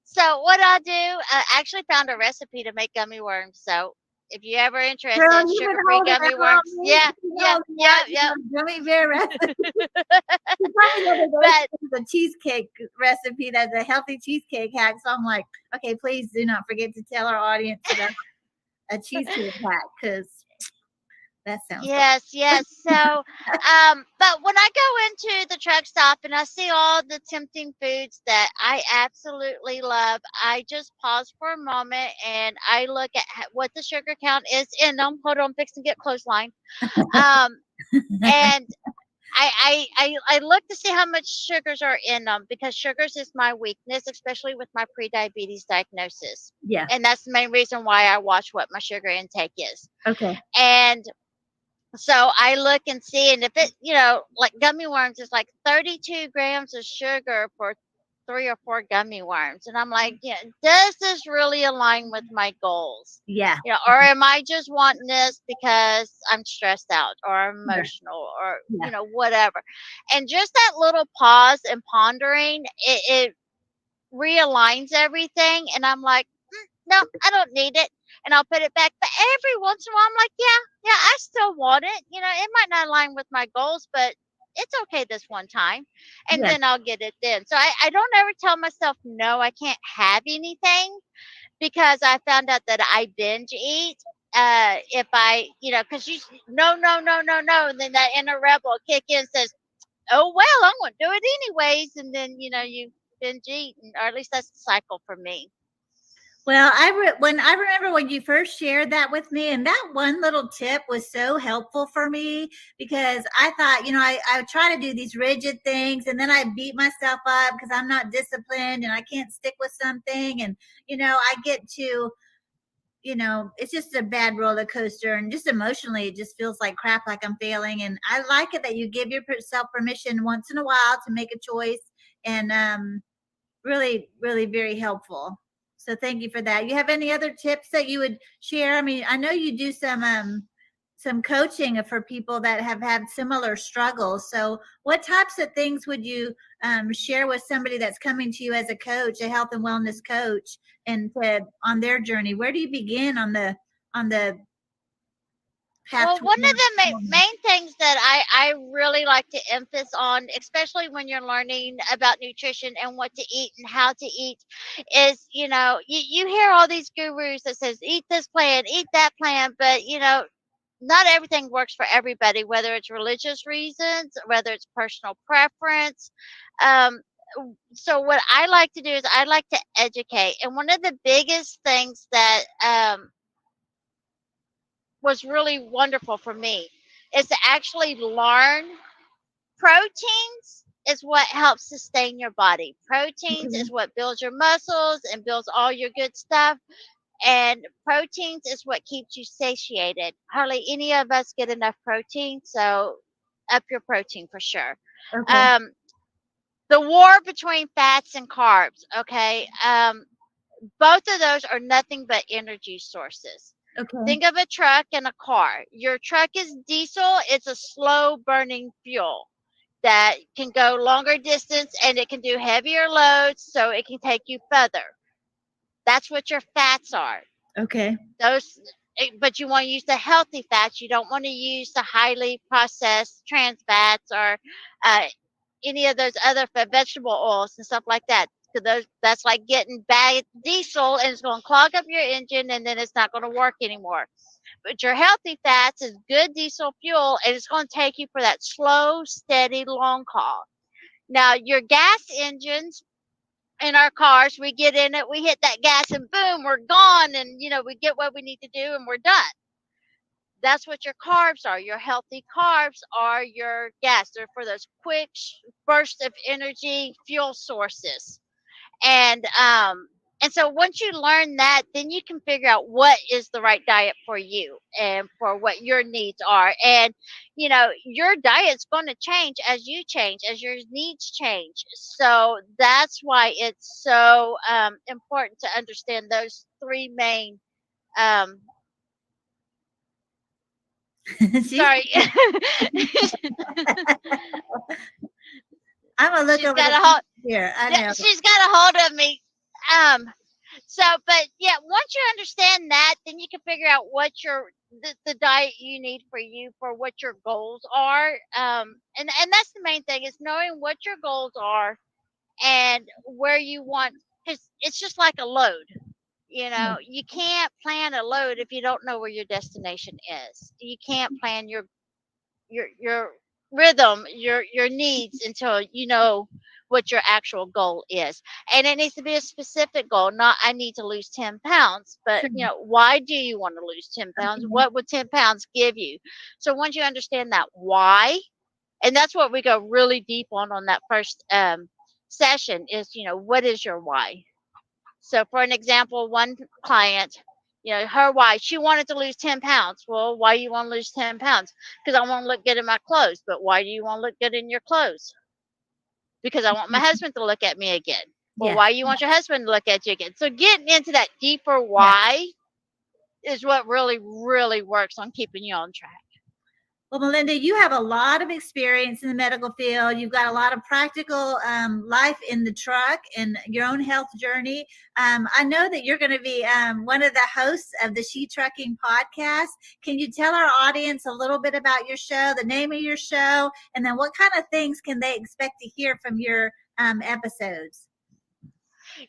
So what I do, I actually found a recipe to make gummy worms. So if you're ever interested girl, in you've been sugar-free holding gummy that long. worms, yeah, Gummy bear recipe. You probably know But the cheesecake recipe, that's a healthy cheesecake hack. So I'm like, okay, please do not forget to tell our audience about a cheesecake hack, because that sounds yes. So, but when I go into the truck stop and I see all the tempting foods that I absolutely love, I just pause for a moment and I look at what the sugar count is in them. Hold on, I'm fixing to get clothesline. And I look to see how much sugars are in them, because sugars is my weakness, especially with my pre-diabetes diagnosis. Yeah. And that's the main reason why I watch what my sugar intake is. Okay. And so I look and see, and if it, like gummy worms is like 32 grams of sugar for 3 or 4 gummy worms. And I'm like, yeah, does this really align with my goals? Yeah. Or am I just wanting this because I'm stressed out or emotional or, Yeah. whatever. And just that little pause and pondering, it realigns everything. And I'm like, no, I don't need it. And I'll put it back. But every once in a while, I'm like, yeah, I still want it. It might not align with my goals, but it's okay this one time. And Yeah. then I'll get it then. So I don't ever tell myself, no, I can't have anything, because I found out that I binge eat. If I, because no, and then that inner rebel kick in and says, oh, well, I'm going to do it anyways. And then, you binge eat, or at least that's the cycle for me. Well, when I remember when you first shared that with me, and that one little tip was so helpful for me, because I thought, I try to do these rigid things, and then I beat myself up because I'm not disciplined and I can't stick with something, and I get to, it's just a bad roller coaster, and just emotionally it just feels like crap, like I'm failing. And I like it that you give yourself permission once in a while to make a choice, and really, really very helpful. So thank you for that. You have any other tips that you would share? I mean, I know you do some coaching for people that have had similar struggles. So what types of things would you share with somebody that's coming to you as a coach, a health and wellness coach, and on their journey? Where do you begin on the path? Well, one of the main things that I really like to emphasize on, especially when you're learning about nutrition and what to eat and how to eat, is, you hear all these gurus that says, eat this plan, eat that plan, but, not everything works for everybody, whether it's religious reasons, whether it's personal preference. So what I like to do is I like to educate. And one of the biggest things that was really wonderful for me is to actually learn proteins is what helps sustain your body. Proteins is what builds your muscles and builds all your good stuff. And proteins is what keeps you satiated. Hardly any of us get enough protein, so up your protein for sure. Okay. The war between fats and carbs, okay? Both of those are nothing but energy sources. Okay. Think of a truck and a car. Your truck is diesel. It's a slow burning fuel that can go longer distance, and it can do heavier loads, so it can take you further. That's what your fats are. Okay. But you want to use the healthy fats. You don't want to use the highly processed trans fats or any of those other vegetable oils and stuff like that. That's like getting bad diesel, and it's going to clog up your engine, and then it's not going to work anymore. But your healthy fats is good diesel fuel, and it's going to take you for that slow, steady, long haul. Now, your gas engines in our cars, we get in it, we hit that gas, and boom, we're gone, and we get what we need to do, and we're done. That's what your carbs are. Your healthy carbs are your gas. They're for those quick bursts of energy fuel sources. And so once you learn that, then you can figure out what is the right diet for you and for what your needs are. And your diet's going to change as you change, as your needs change. So that's why it's so important to understand those three main sorry. I'm gonna look She's over got the a hold here. I yeah, know. she's got a hold of me. But yeah, once you understand that, then you can figure out what the diet you need for you for what your goals are. And that's the main thing, is knowing what your goals are and where you want, because it's just like a load. You can't plan a load if you don't know where your destination is. You can't plan your rhythm, your needs until you know what your actual goal is. And it needs to be a specific goal, not I need to lose 10 pounds, but why do you want to lose 10 pounds? What would 10 pounds give you? So once you understand that why, and that's what we go really deep on that first session is, what is your why? So for an example, one client, her why, she wanted to lose 10 pounds. Well, why do you want to lose 10 pounds? Because I want to look good in my clothes. But why do you want to look good in your clothes? Because I want my husband to look at me again. Well, why do you want your husband to look at you again? So getting into that deeper why is what really, really works on keeping you on track. Well, Melinda, you have a lot of experience in the medical field. You've got a lot of practical life in the truck and your own health journey. I know that you're going to be one of the hosts of the She Trucking podcast. Can you tell our audience a little bit about your show, the name of your show, and then what kind of things can they expect to hear from your episodes?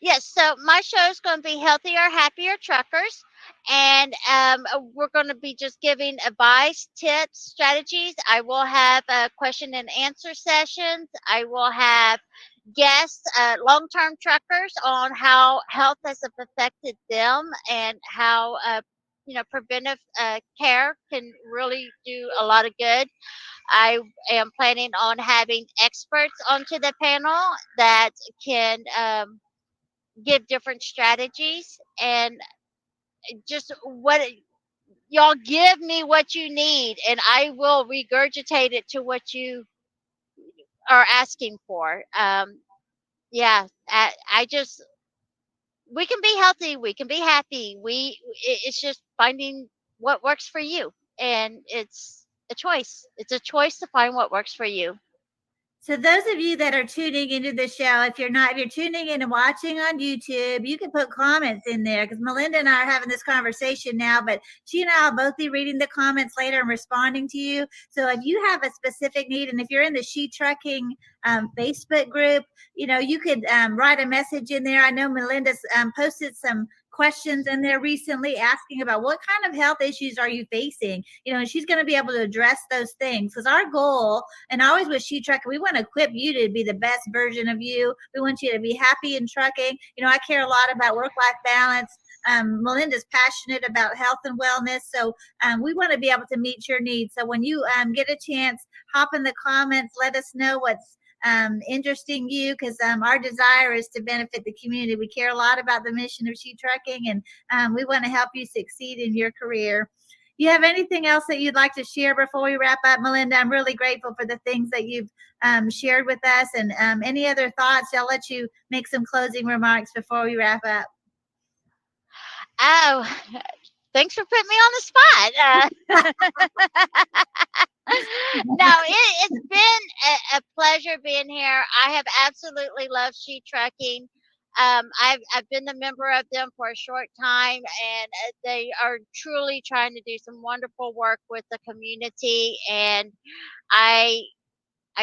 Yes, so my show is going to be Healthier, Happier Truckers. And we're going to be just giving advice, tips, strategies. I will have question and answer sessions. I will have guests, long-term truckers, on how health has affected them and how preventive care can really do a lot of good. I am planning on having experts onto the panel that can give different strategies, and just what y'all give me what you need, and I will regurgitate it to what you are asking for. I just, we can be healthy, we can be happy. It's just finding what works for you, and it's a choice. It's a choice to find what works for you. So those of you that are tuning into the show, if you're tuning in and watching on YouTube, you can put comments in there, because Melinda and I are having this conversation now, but she and I will both be reading the comments later and responding to you. So if you have a specific need, and if you're in the She Trucking Facebook group, you could write a message in there. I know Melinda's posted some questions in there recently asking about what kind of health issues are you facing, and she's going to be able to address those things, because our goal, and always with She Trucking, we want to equip you to be the best version of you. We want you to be happy in trucking. I care a lot about work-life balance. Melinda's passionate about health and wellness, so we want to be able to meet your needs. So when you get a chance, hop in the comments, let us know what's interesting you, because our desire is to benefit the community. We care a lot about the mission of She Trucking, and we want to help you succeed in your career. You have anything else that you'd like to share before we wrap up, Melinda? I'm really grateful for the things that you've shared with us, and any other thoughts? I'll let you make some closing remarks before we wrap up. Oh, thanks for putting me on the spot. No, it's been a pleasure being here. I have absolutely loved She Trucking. I've been a member of them for a short time, and they are truly trying to do some wonderful work with the community. And I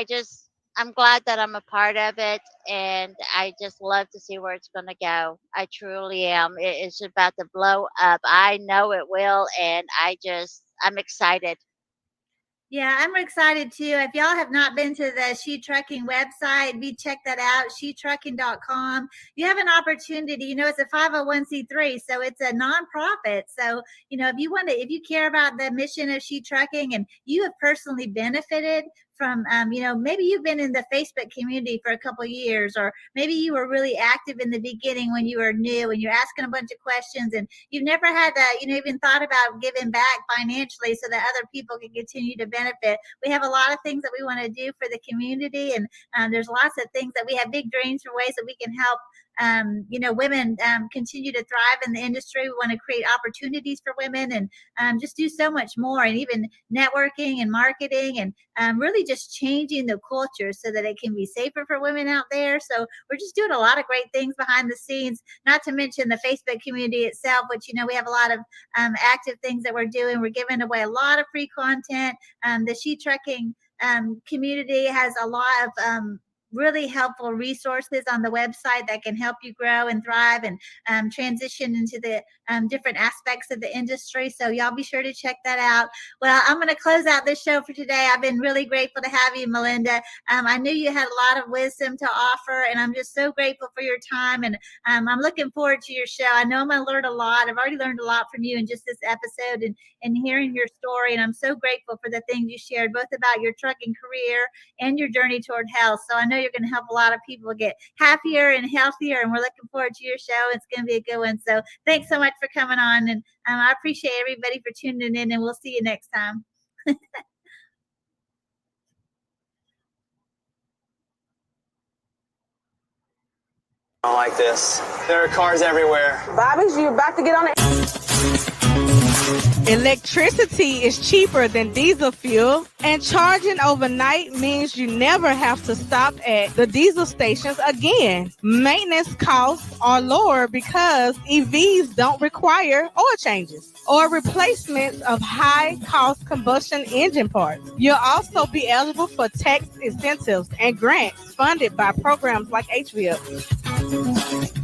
just I'm glad that I'm a part of it, and I just love to see where it's going to go. I truly am. It's about to blow up. I know it will, and I'm excited. Yeah, I'm excited too. If y'all have not been to the She Trucking website, be check that out, shetrucking.com. You have an opportunity, it's a 501c3, so it's a nonprofit. So, if you care about the mission of She Trucking and you have personally benefited from, maybe you've been in the Facebook community for a couple of years, or maybe you were really active in the beginning when you were new and you're asking a bunch of questions and you've never had that, even thought about giving back financially so that other people can continue to benefit. We have a lot of things that we want to do for the community, and there's lots of things that we have big dreams for ways that we can help women continue to thrive in the industry. We want to create opportunities for women and just do so much more, and even networking and marketing and really just changing the culture so that it can be safer for women out there. So we're just doing a lot of great things behind the scenes, not to mention the Facebook community itself, which, we have a lot of active things that we're doing. We're giving away a lot of free content. The She Trucking community has a lot of really helpful resources on the website that can help you grow and thrive and transition into the different aspects of the industry. So y'all be sure to check that out. Well, I'm going to close out this show for today. I've been really grateful to have you, Melinda. I knew you had a lot of wisdom to offer, and I'm just so grateful for your time. And I'm looking forward to your show. I know I'm going to learn a lot. I've already learned a lot from you in just this episode and hearing your story. And I'm so grateful for the things you shared, both about your trucking career and your journey toward health. So I know you're going to help a lot of people get happier and healthier, and we're looking forward to your show. It's going to be a good one. So thanks so much for coming on, and I appreciate everybody for tuning in, and we'll see you next time. I don't like this. There are cars everywhere. Bobby's, you about to get on it? Electricity is cheaper than diesel fuel, and charging overnight means you never have to stop at the diesel stations again. Maintenance costs are lower because EVs don't require oil changes or replacements of high-cost combustion engine parts. You'll also be eligible for tax incentives and grants funded by programs like HVIP.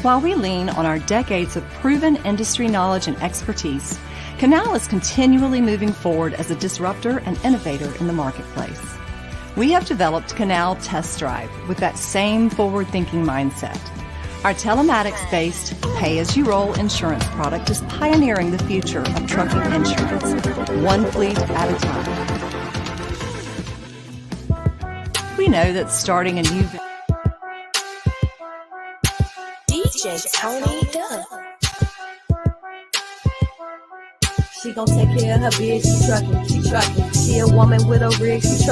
while we lean on our decades of proven industry knowledge and expertise, Canal is continually moving forward as a disruptor and innovator in the marketplace. We have developed Canal Test Drive with that same forward-thinking mindset. Our telematics-based pay-as-you-roll insurance product is pioneering the future of trucking insurance, one fleet at a time. We know that starting a new DJ Tony Duff. She gon' take care of her bitch, she truckin', she truckin'. She a woman with a rig, she truckin'.